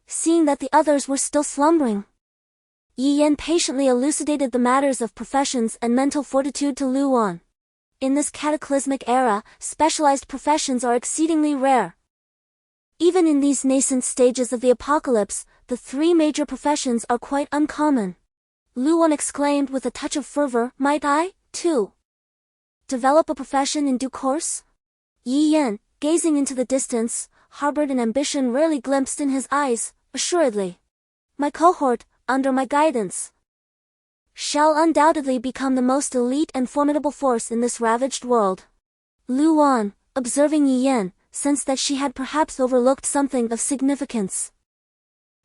Seeing that the others were still slumbering, Yi Yan patiently elucidated the matters of professions and mental fortitude to Luan. In this cataclysmic era, specialized professions are exceedingly rare. Even in these nascent stages of the apocalypse, the three major professions are quite uncommon. Luan exclaimed with a touch of fervor, "Might I, too, develop a profession in due course?" Yi Yan, gazing into the distance, harbored an ambition rarely glimpsed in his eyes. "Assuredly. My cohort, under my guidance, shall undoubtedly become the most elite and formidable force in this ravaged world." Luan, observing Yi Yan, sensed that she had perhaps overlooked something of significance.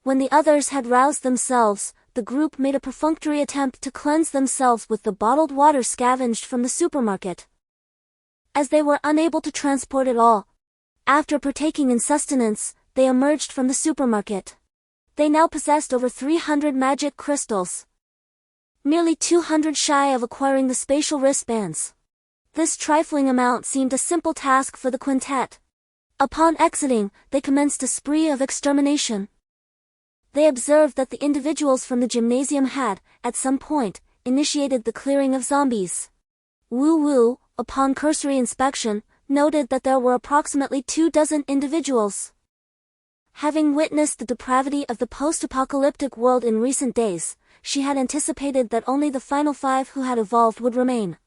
When the others had roused themselves, the group made a perfunctory attempt to cleanse themselves with the bottled water scavenged from the supermarket. As they were unable to transport it all, after partaking in sustenance, they emerged from the supermarket. They now possessed over 300 magic crystals, merely 200 shy of acquiring the spatial wristbands. This trifling amount seemed a simple task for the quintet. Upon exiting, they commenced a spree of extermination. They observed that the individuals from the gymnasium had, at some point, initiated the clearing of zombies. Wu Wu, upon cursory inspection, noted that there were approximately 24 individuals. Having witnessed the depravity of the post-apocalyptic world in recent days, she had anticipated that only the final 5 who had evolved would remain.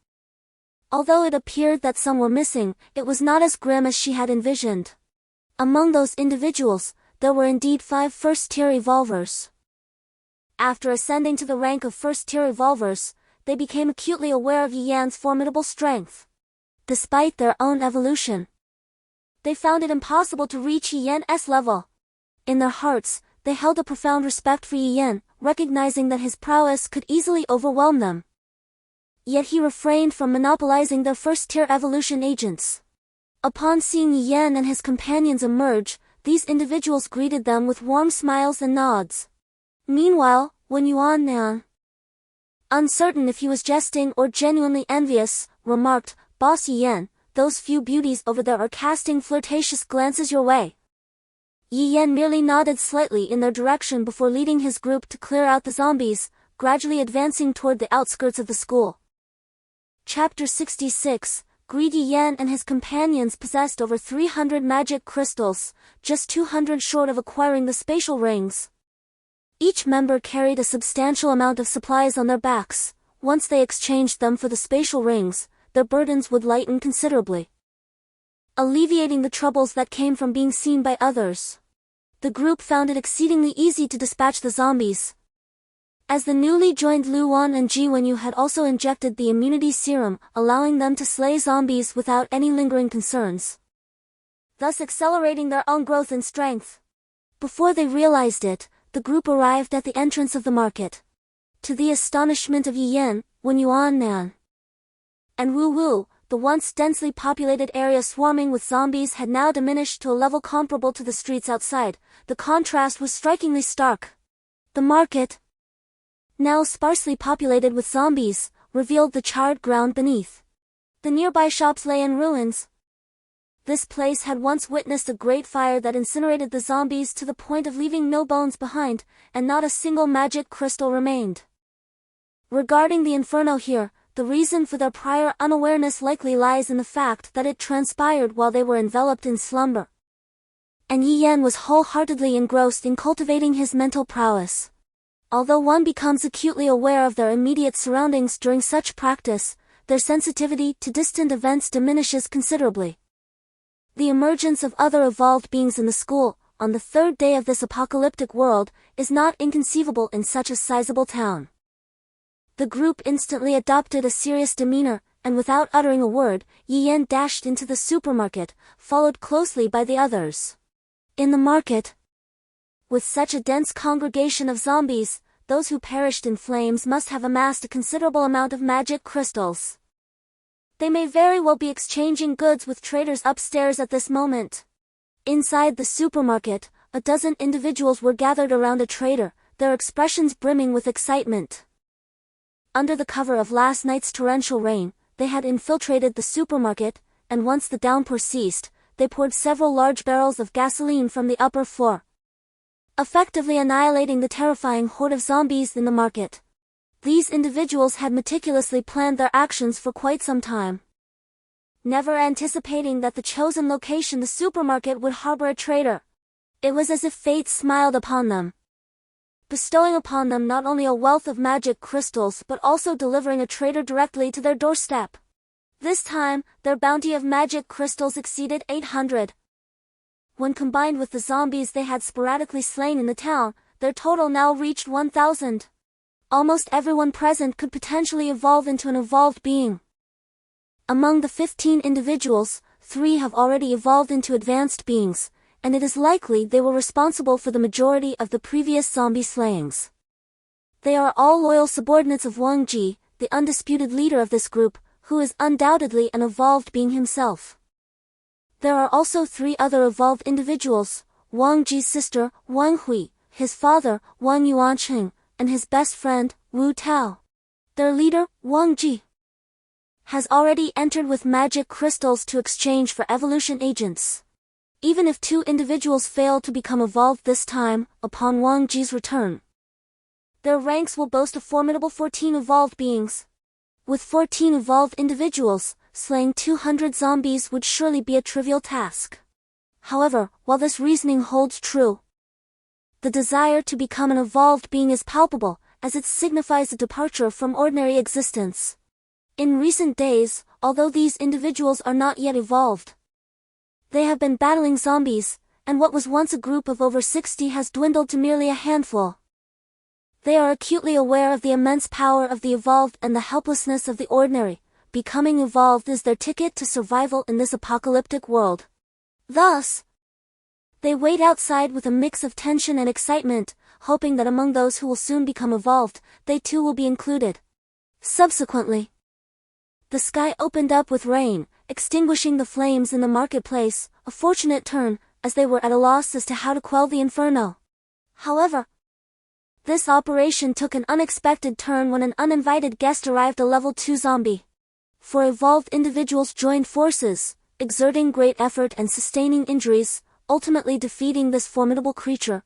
Although it appeared that some were missing, it was not as grim as she had envisioned. Among those individuals, there were indeed 5 first-tier evolvers. After ascending to the rank of first-tier evolvers, they became acutely aware of Yi Yan's formidable strength. Despite their own evolution, they found it impossible to reach Yi Yan's level. In their hearts, they held a profound respect for Yi Yan, recognizing that his prowess could easily overwhelm them. Yet he refrained from monopolizing their first-tier evolution agents. Upon seeing Yi Yan and his companions emerge, these individuals greeted them with warm smiles and nods. Meanwhile, when Yuan Nan, uncertain if he was jesting or genuinely envious, remarked, "Boss Yi Yan, those few beauties over there are casting flirtatious glances your way." Yi Yan merely nodded slightly in their direction before leading his group to clear out the zombies, gradually advancing toward the outskirts of the school. Chapter 66, Greedy Yan and his companions possessed over 300 magic crystals, just 200 short of acquiring the spatial rings. Each member carried a substantial amount of supplies on their backs. Once they exchanged them for the spatial rings, their burdens would lighten considerably, alleviating the troubles that came from being seen by others. The group found it exceedingly easy to dispatch the zombies. as the newly joined Luan and Ji Wenyu had also injected the immunity serum, allowing them to slay zombies without any lingering concerns, thus accelerating their own growth and strength. Before they realized it, the group arrived at the entrance of the market. To the astonishment of Yi Yan, Wen Yuan Nan, and Wu Wu, the once densely populated area swarming with zombies had now diminished to a level comparable to the streets outside. The contrast was strikingly stark. The market, now sparsely populated with zombies, revealed the charred ground beneath. The nearby shops lay in ruins. This place had once witnessed a great fire that incinerated the zombies to the point of leaving no bones behind, and not a single magic crystal remained. Regarding the inferno here, the reason for their prior unawareness likely lies in the fact that it transpired while they were enveloped in slumber. And Yi Yan was wholeheartedly engrossed in cultivating his mental prowess. Although one becomes acutely aware of their immediate surroundings during such practice, their sensitivity to distant events diminishes considerably. The emergence of other evolved beings in the school, on the third day of this apocalyptic world, is not inconceivable in such a sizable town. The group instantly adopted a serious demeanor, and without uttering a word, Yi Yan dashed into the supermarket, followed closely by the others. In the market, with such a dense congregation of zombies, those who perished in flames must have amassed a considerable amount of magic crystals. They may very well be exchanging goods with traders upstairs at this moment. Inside the supermarket, a dozen individuals were gathered around a trader, their expressions brimming with excitement. Under the cover of last night's torrential rain, they had infiltrated the supermarket, and once the downpour ceased, they poured several large barrels of gasoline from the upper floor, effectively annihilating the terrifying horde of zombies in the market. These individuals had meticulously planned their actions for quite some time, never anticipating that the chosen location, the supermarket, would harbor a traitor. It was as if fate smiled upon them, bestowing upon them not only a wealth of magic crystals but also delivering a traitor directly to their doorstep. This time, their bounty of magic crystals exceeded 800. When combined with the zombies they had sporadically slain in the town, their total now reached 1,000. Almost everyone present could potentially evolve into an evolved being. Among the 15 individuals, 3 have already evolved into advanced beings, and it is likely they were responsible for the majority of the previous zombie slayings. They are all loyal subordinates of Wang Ji, the undisputed leader of this group, who is undoubtedly an evolved being himself. There are also 3 other evolved individuals: Wang Ji's sister, Wang Hui, his father, Wang Yuanqing, and his best friend, Wu Tao. Their leader, Wang Ji, has already entered with magic crystals to exchange for evolution agents. Even if 2 individuals fail to become evolved this time, upon Wang Ji's return, their ranks will boast a formidable 14 evolved beings. With 14 evolved individuals, slaying 200 zombies would surely be a trivial task. However, while this reasoning holds true, the desire to become an evolved being is palpable, as it signifies a departure from ordinary existence. In recent days, although these individuals are not yet evolved, they have been battling zombies, and what was once a group of over 60 has dwindled to merely a handful. They are acutely aware of the immense power of the evolved and the helplessness of the ordinary. Becoming evolved is their ticket to survival in this apocalyptic world. Thus, they wait outside with a mix of tension and excitement, hoping that among those who will soon become evolved, they too will be included. Subsequently, the sky opened up with rain, extinguishing the flames in the marketplace, a fortunate turn, as they were at a loss as to how to quell the inferno. However, this operation took an unexpected turn when an uninvited guest arrived, a level 2 zombie. 4 evolved individuals joined forces, exerting great effort and sustaining injuries, ultimately defeating this formidable creature.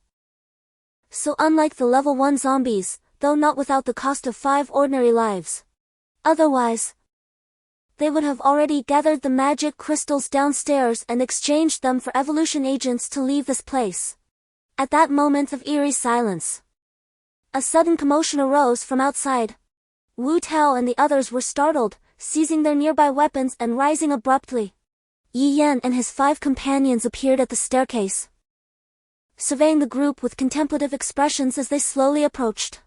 So unlike the level 1 zombies, though not without the cost of 5 ordinary lives. Otherwise, they would have already gathered the magic crystals downstairs and exchanged them for evolution agents to leave this place. At that moment of eerie silence, a sudden commotion arose from outside. Wu Tao and the others were startled, seizing their nearby weapons and rising abruptly. Yi Yan and his 5 companions appeared at the staircase, surveying the group with contemplative expressions as they slowly approached.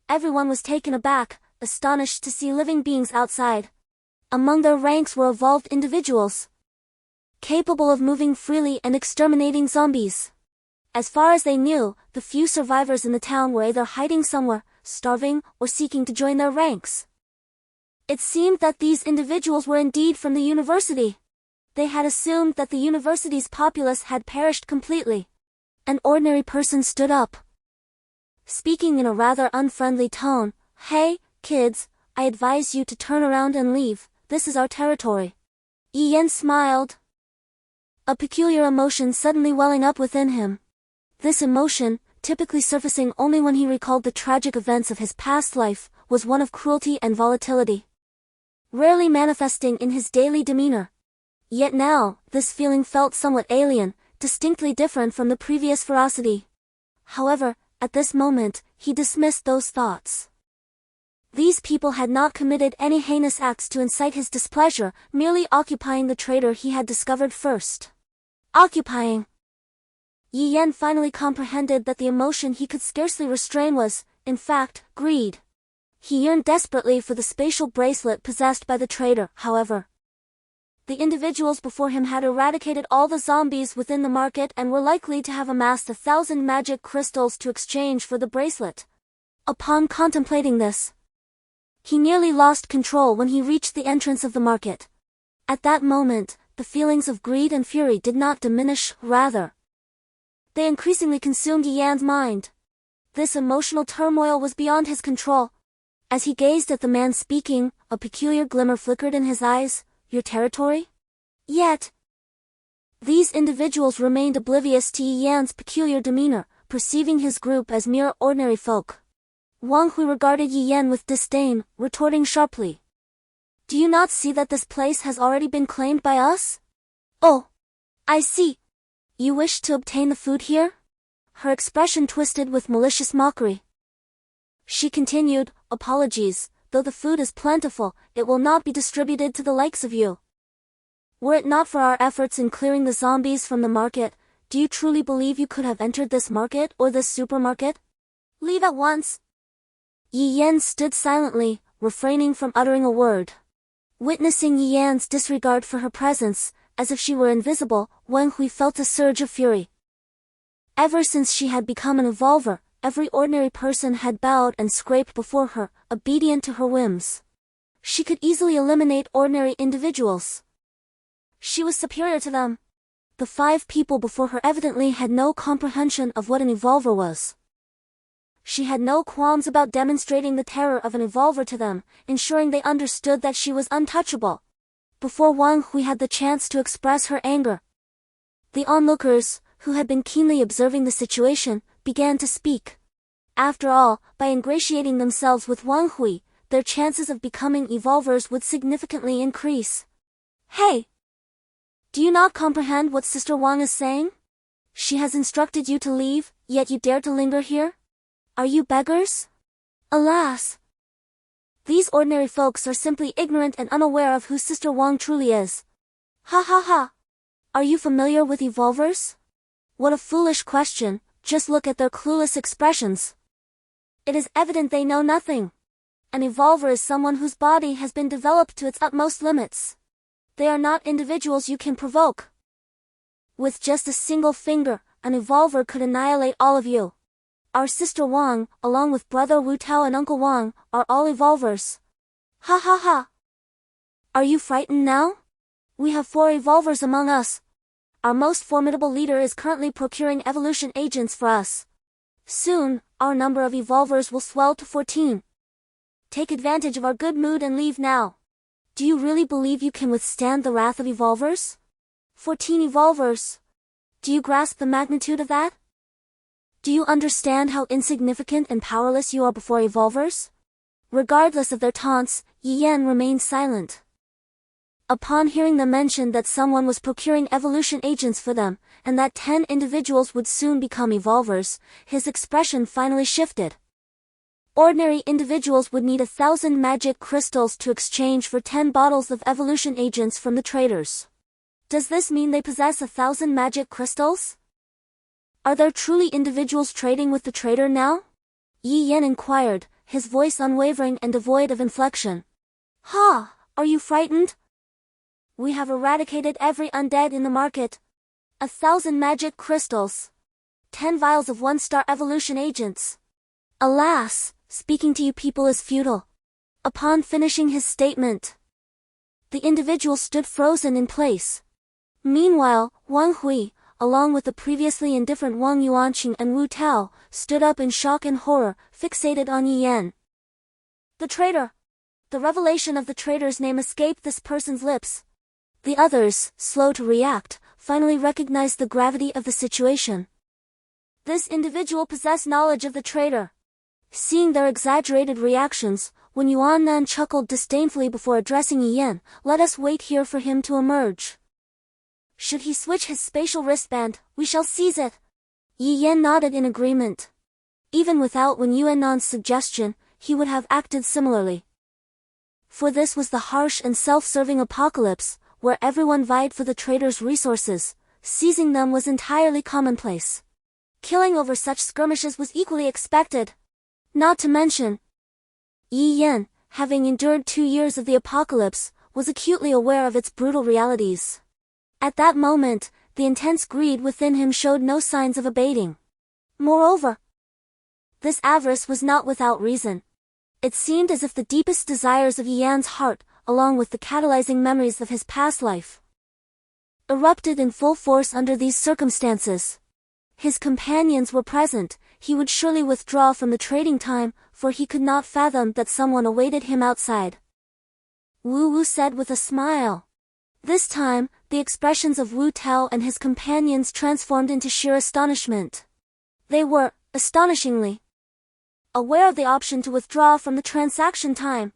Everyone was taken aback, astonished to see living beings outside. Among their ranks were evolved individuals, capable of moving freely and exterminating zombies. As far as they knew, the few survivors in the town were either hiding somewhere, starving, or seeking to join their ranks. It seemed that these individuals were indeed from the university. They had assumed that the university's populace had perished completely. An ordinary person stood up, speaking in a rather unfriendly tone. "Hey, kids, I advise you to turn around and leave. This is our territory." Yi Yan smiled, a peculiar emotion suddenly welling up within him. This emotion, typically surfacing only when he recalled the tragic events of his past life, was one of cruelty and volatility, rarely manifesting in his daily demeanor. Yet now, this feeling felt somewhat alien, distinctly different from the previous ferocity. However, at this moment, he dismissed those thoughts. These people had not committed any heinous acts to incite his displeasure, merely occupying the traitor he had discovered first. Occupying. Yi Yan finally comprehended that the emotion he could scarcely restrain was, in fact, greed. He yearned desperately for the spatial bracelet possessed by the traitor. However, the individuals before him had eradicated all the zombies within the market and were likely to have amassed 1,000 magic crystals to exchange for the bracelet. Upon contemplating this, he nearly lost control when he reached the entrance of the market. At that moment, the feelings of greed and fury did not diminish, rather, they increasingly consumed Yi Yan's mind. This emotional turmoil was beyond his control. As he gazed at the man speaking, a peculiar glimmer flickered in his eyes. "Your territory?" Yet, these individuals remained oblivious to Yi Yan's peculiar demeanor, perceiving his group as mere ordinary folk. Wang Hui regarded Yi Yan with disdain, retorting sharply, "Do you not see that this place has already been claimed by us?" "Oh, I see. You wish to obtain the food here?" Her expression twisted with malicious mockery. She continued, "Apologies, though the food is plentiful, it will not be distributed to the likes of you. Were it not for our efforts in clearing the zombies from the market, do you truly believe you could have entered this market or this supermarket? Leave at once." Yi Yan stood silently, refraining from uttering a word. Witnessing Yi Yan's disregard for her presence, as if she were invisible, Wen Hui felt a surge of fury. Ever since she had become an evolver, every ordinary person had bowed and scraped before her, obedient to her whims. She could easily eliminate ordinary individuals. She was superior to them. The 5 people before her evidently had no comprehension of what an evolver was. She had no qualms about demonstrating the terror of an evolver to them, ensuring they understood that she was untouchable. Before Wang Hui had the chance to express her anger, the onlookers, who had been keenly observing the situation, began to speak. After all, by ingratiating themselves with Wang Hui, their chances of becoming evolvers would significantly increase. "Hey! Do you not comprehend what Sister Wang is saying? She has instructed you to leave, yet you dare to linger here? Are you beggars? Alas! These ordinary folks are simply ignorant and unaware of who Sister Wang truly is. Ha ha ha! Are you familiar with evolvers? What a foolish question, just look at their clueless expressions. It is evident they know nothing. An evolver is someone whose body has been developed to its utmost limits. They are not individuals you can provoke. With just a single finger, an evolver could annihilate all of you. Our Sister Wang, along with Brother Wu Tao and Uncle Wang, are all evolvers. Ha ha ha! Are you frightened now? We have 4 evolvers among us. Our most formidable leader is currently procuring evolution agents for us. Soon, our number of evolvers will swell to 14. Take advantage of our good mood and leave now. Do you really believe you can withstand the wrath of evolvers? 14 evolvers. Do you grasp the magnitude of that? Do you understand how insignificant and powerless you are before evolvers? Regardless of their taunts, Yi Yan remained silent. Upon hearing them mention that someone was procuring evolution agents for them, and that 10 individuals would soon become evolvers, his expression finally shifted. Ordinary individuals would need 1,000 magic crystals to exchange for 10 bottles of evolution agents from the traders. Does this mean they possess 1,000 magic crystals? Are there truly individuals trading with the trader now? Yi Yan inquired, his voice unwavering and devoid of inflection. Ha! Are you frightened? We have eradicated every undead in the market. 1,000 magic crystals. 10 vials of 1-star evolution agents. Alas, speaking to you people is futile. Upon finishing his statement, the individual stood frozen in place. Meanwhile, Wang Hui, along with the previously indifferent Wang Yuanqing and Wu Tao, stood up in shock and horror, fixated on Yi Yan. The traitor! The revelation of the traitor's name escaped this person's lips. The others, slow to react, finally recognized the gravity of the situation. This individual possessed knowledge of the traitor. Seeing their exaggerated reactions, when Yuan Nan chuckled disdainfully before addressing Yi Yan, "Let us wait here for him to emerge. Should he switch his spatial wristband, we shall seize it." Yi Yan nodded in agreement. Even without Wen Yuannan's suggestion, he would have acted similarly. For this was the harsh and self-serving apocalypse, where everyone vied for the traitor's resources. Seizing them was entirely commonplace. Killing over such skirmishes was equally expected. Not to mention, Yi Yan, having endured 2 years of the apocalypse, was acutely aware of its brutal realities. At that moment, the intense greed within him showed no signs of abating. Moreover, this avarice was not without reason. It seemed as if the deepest desires of Yi Yan's heart, along with the catalyzing memories of his past life, erupted in full force under these circumstances. His companions were present. He would surely withdraw from the trading time, for he could not fathom that someone awaited him outside. Wu Wu said with a smile. This time, the expressions of Wu Tao and his companions transformed into sheer astonishment. They were, astonishingly, aware of the option to withdraw from the transaction time.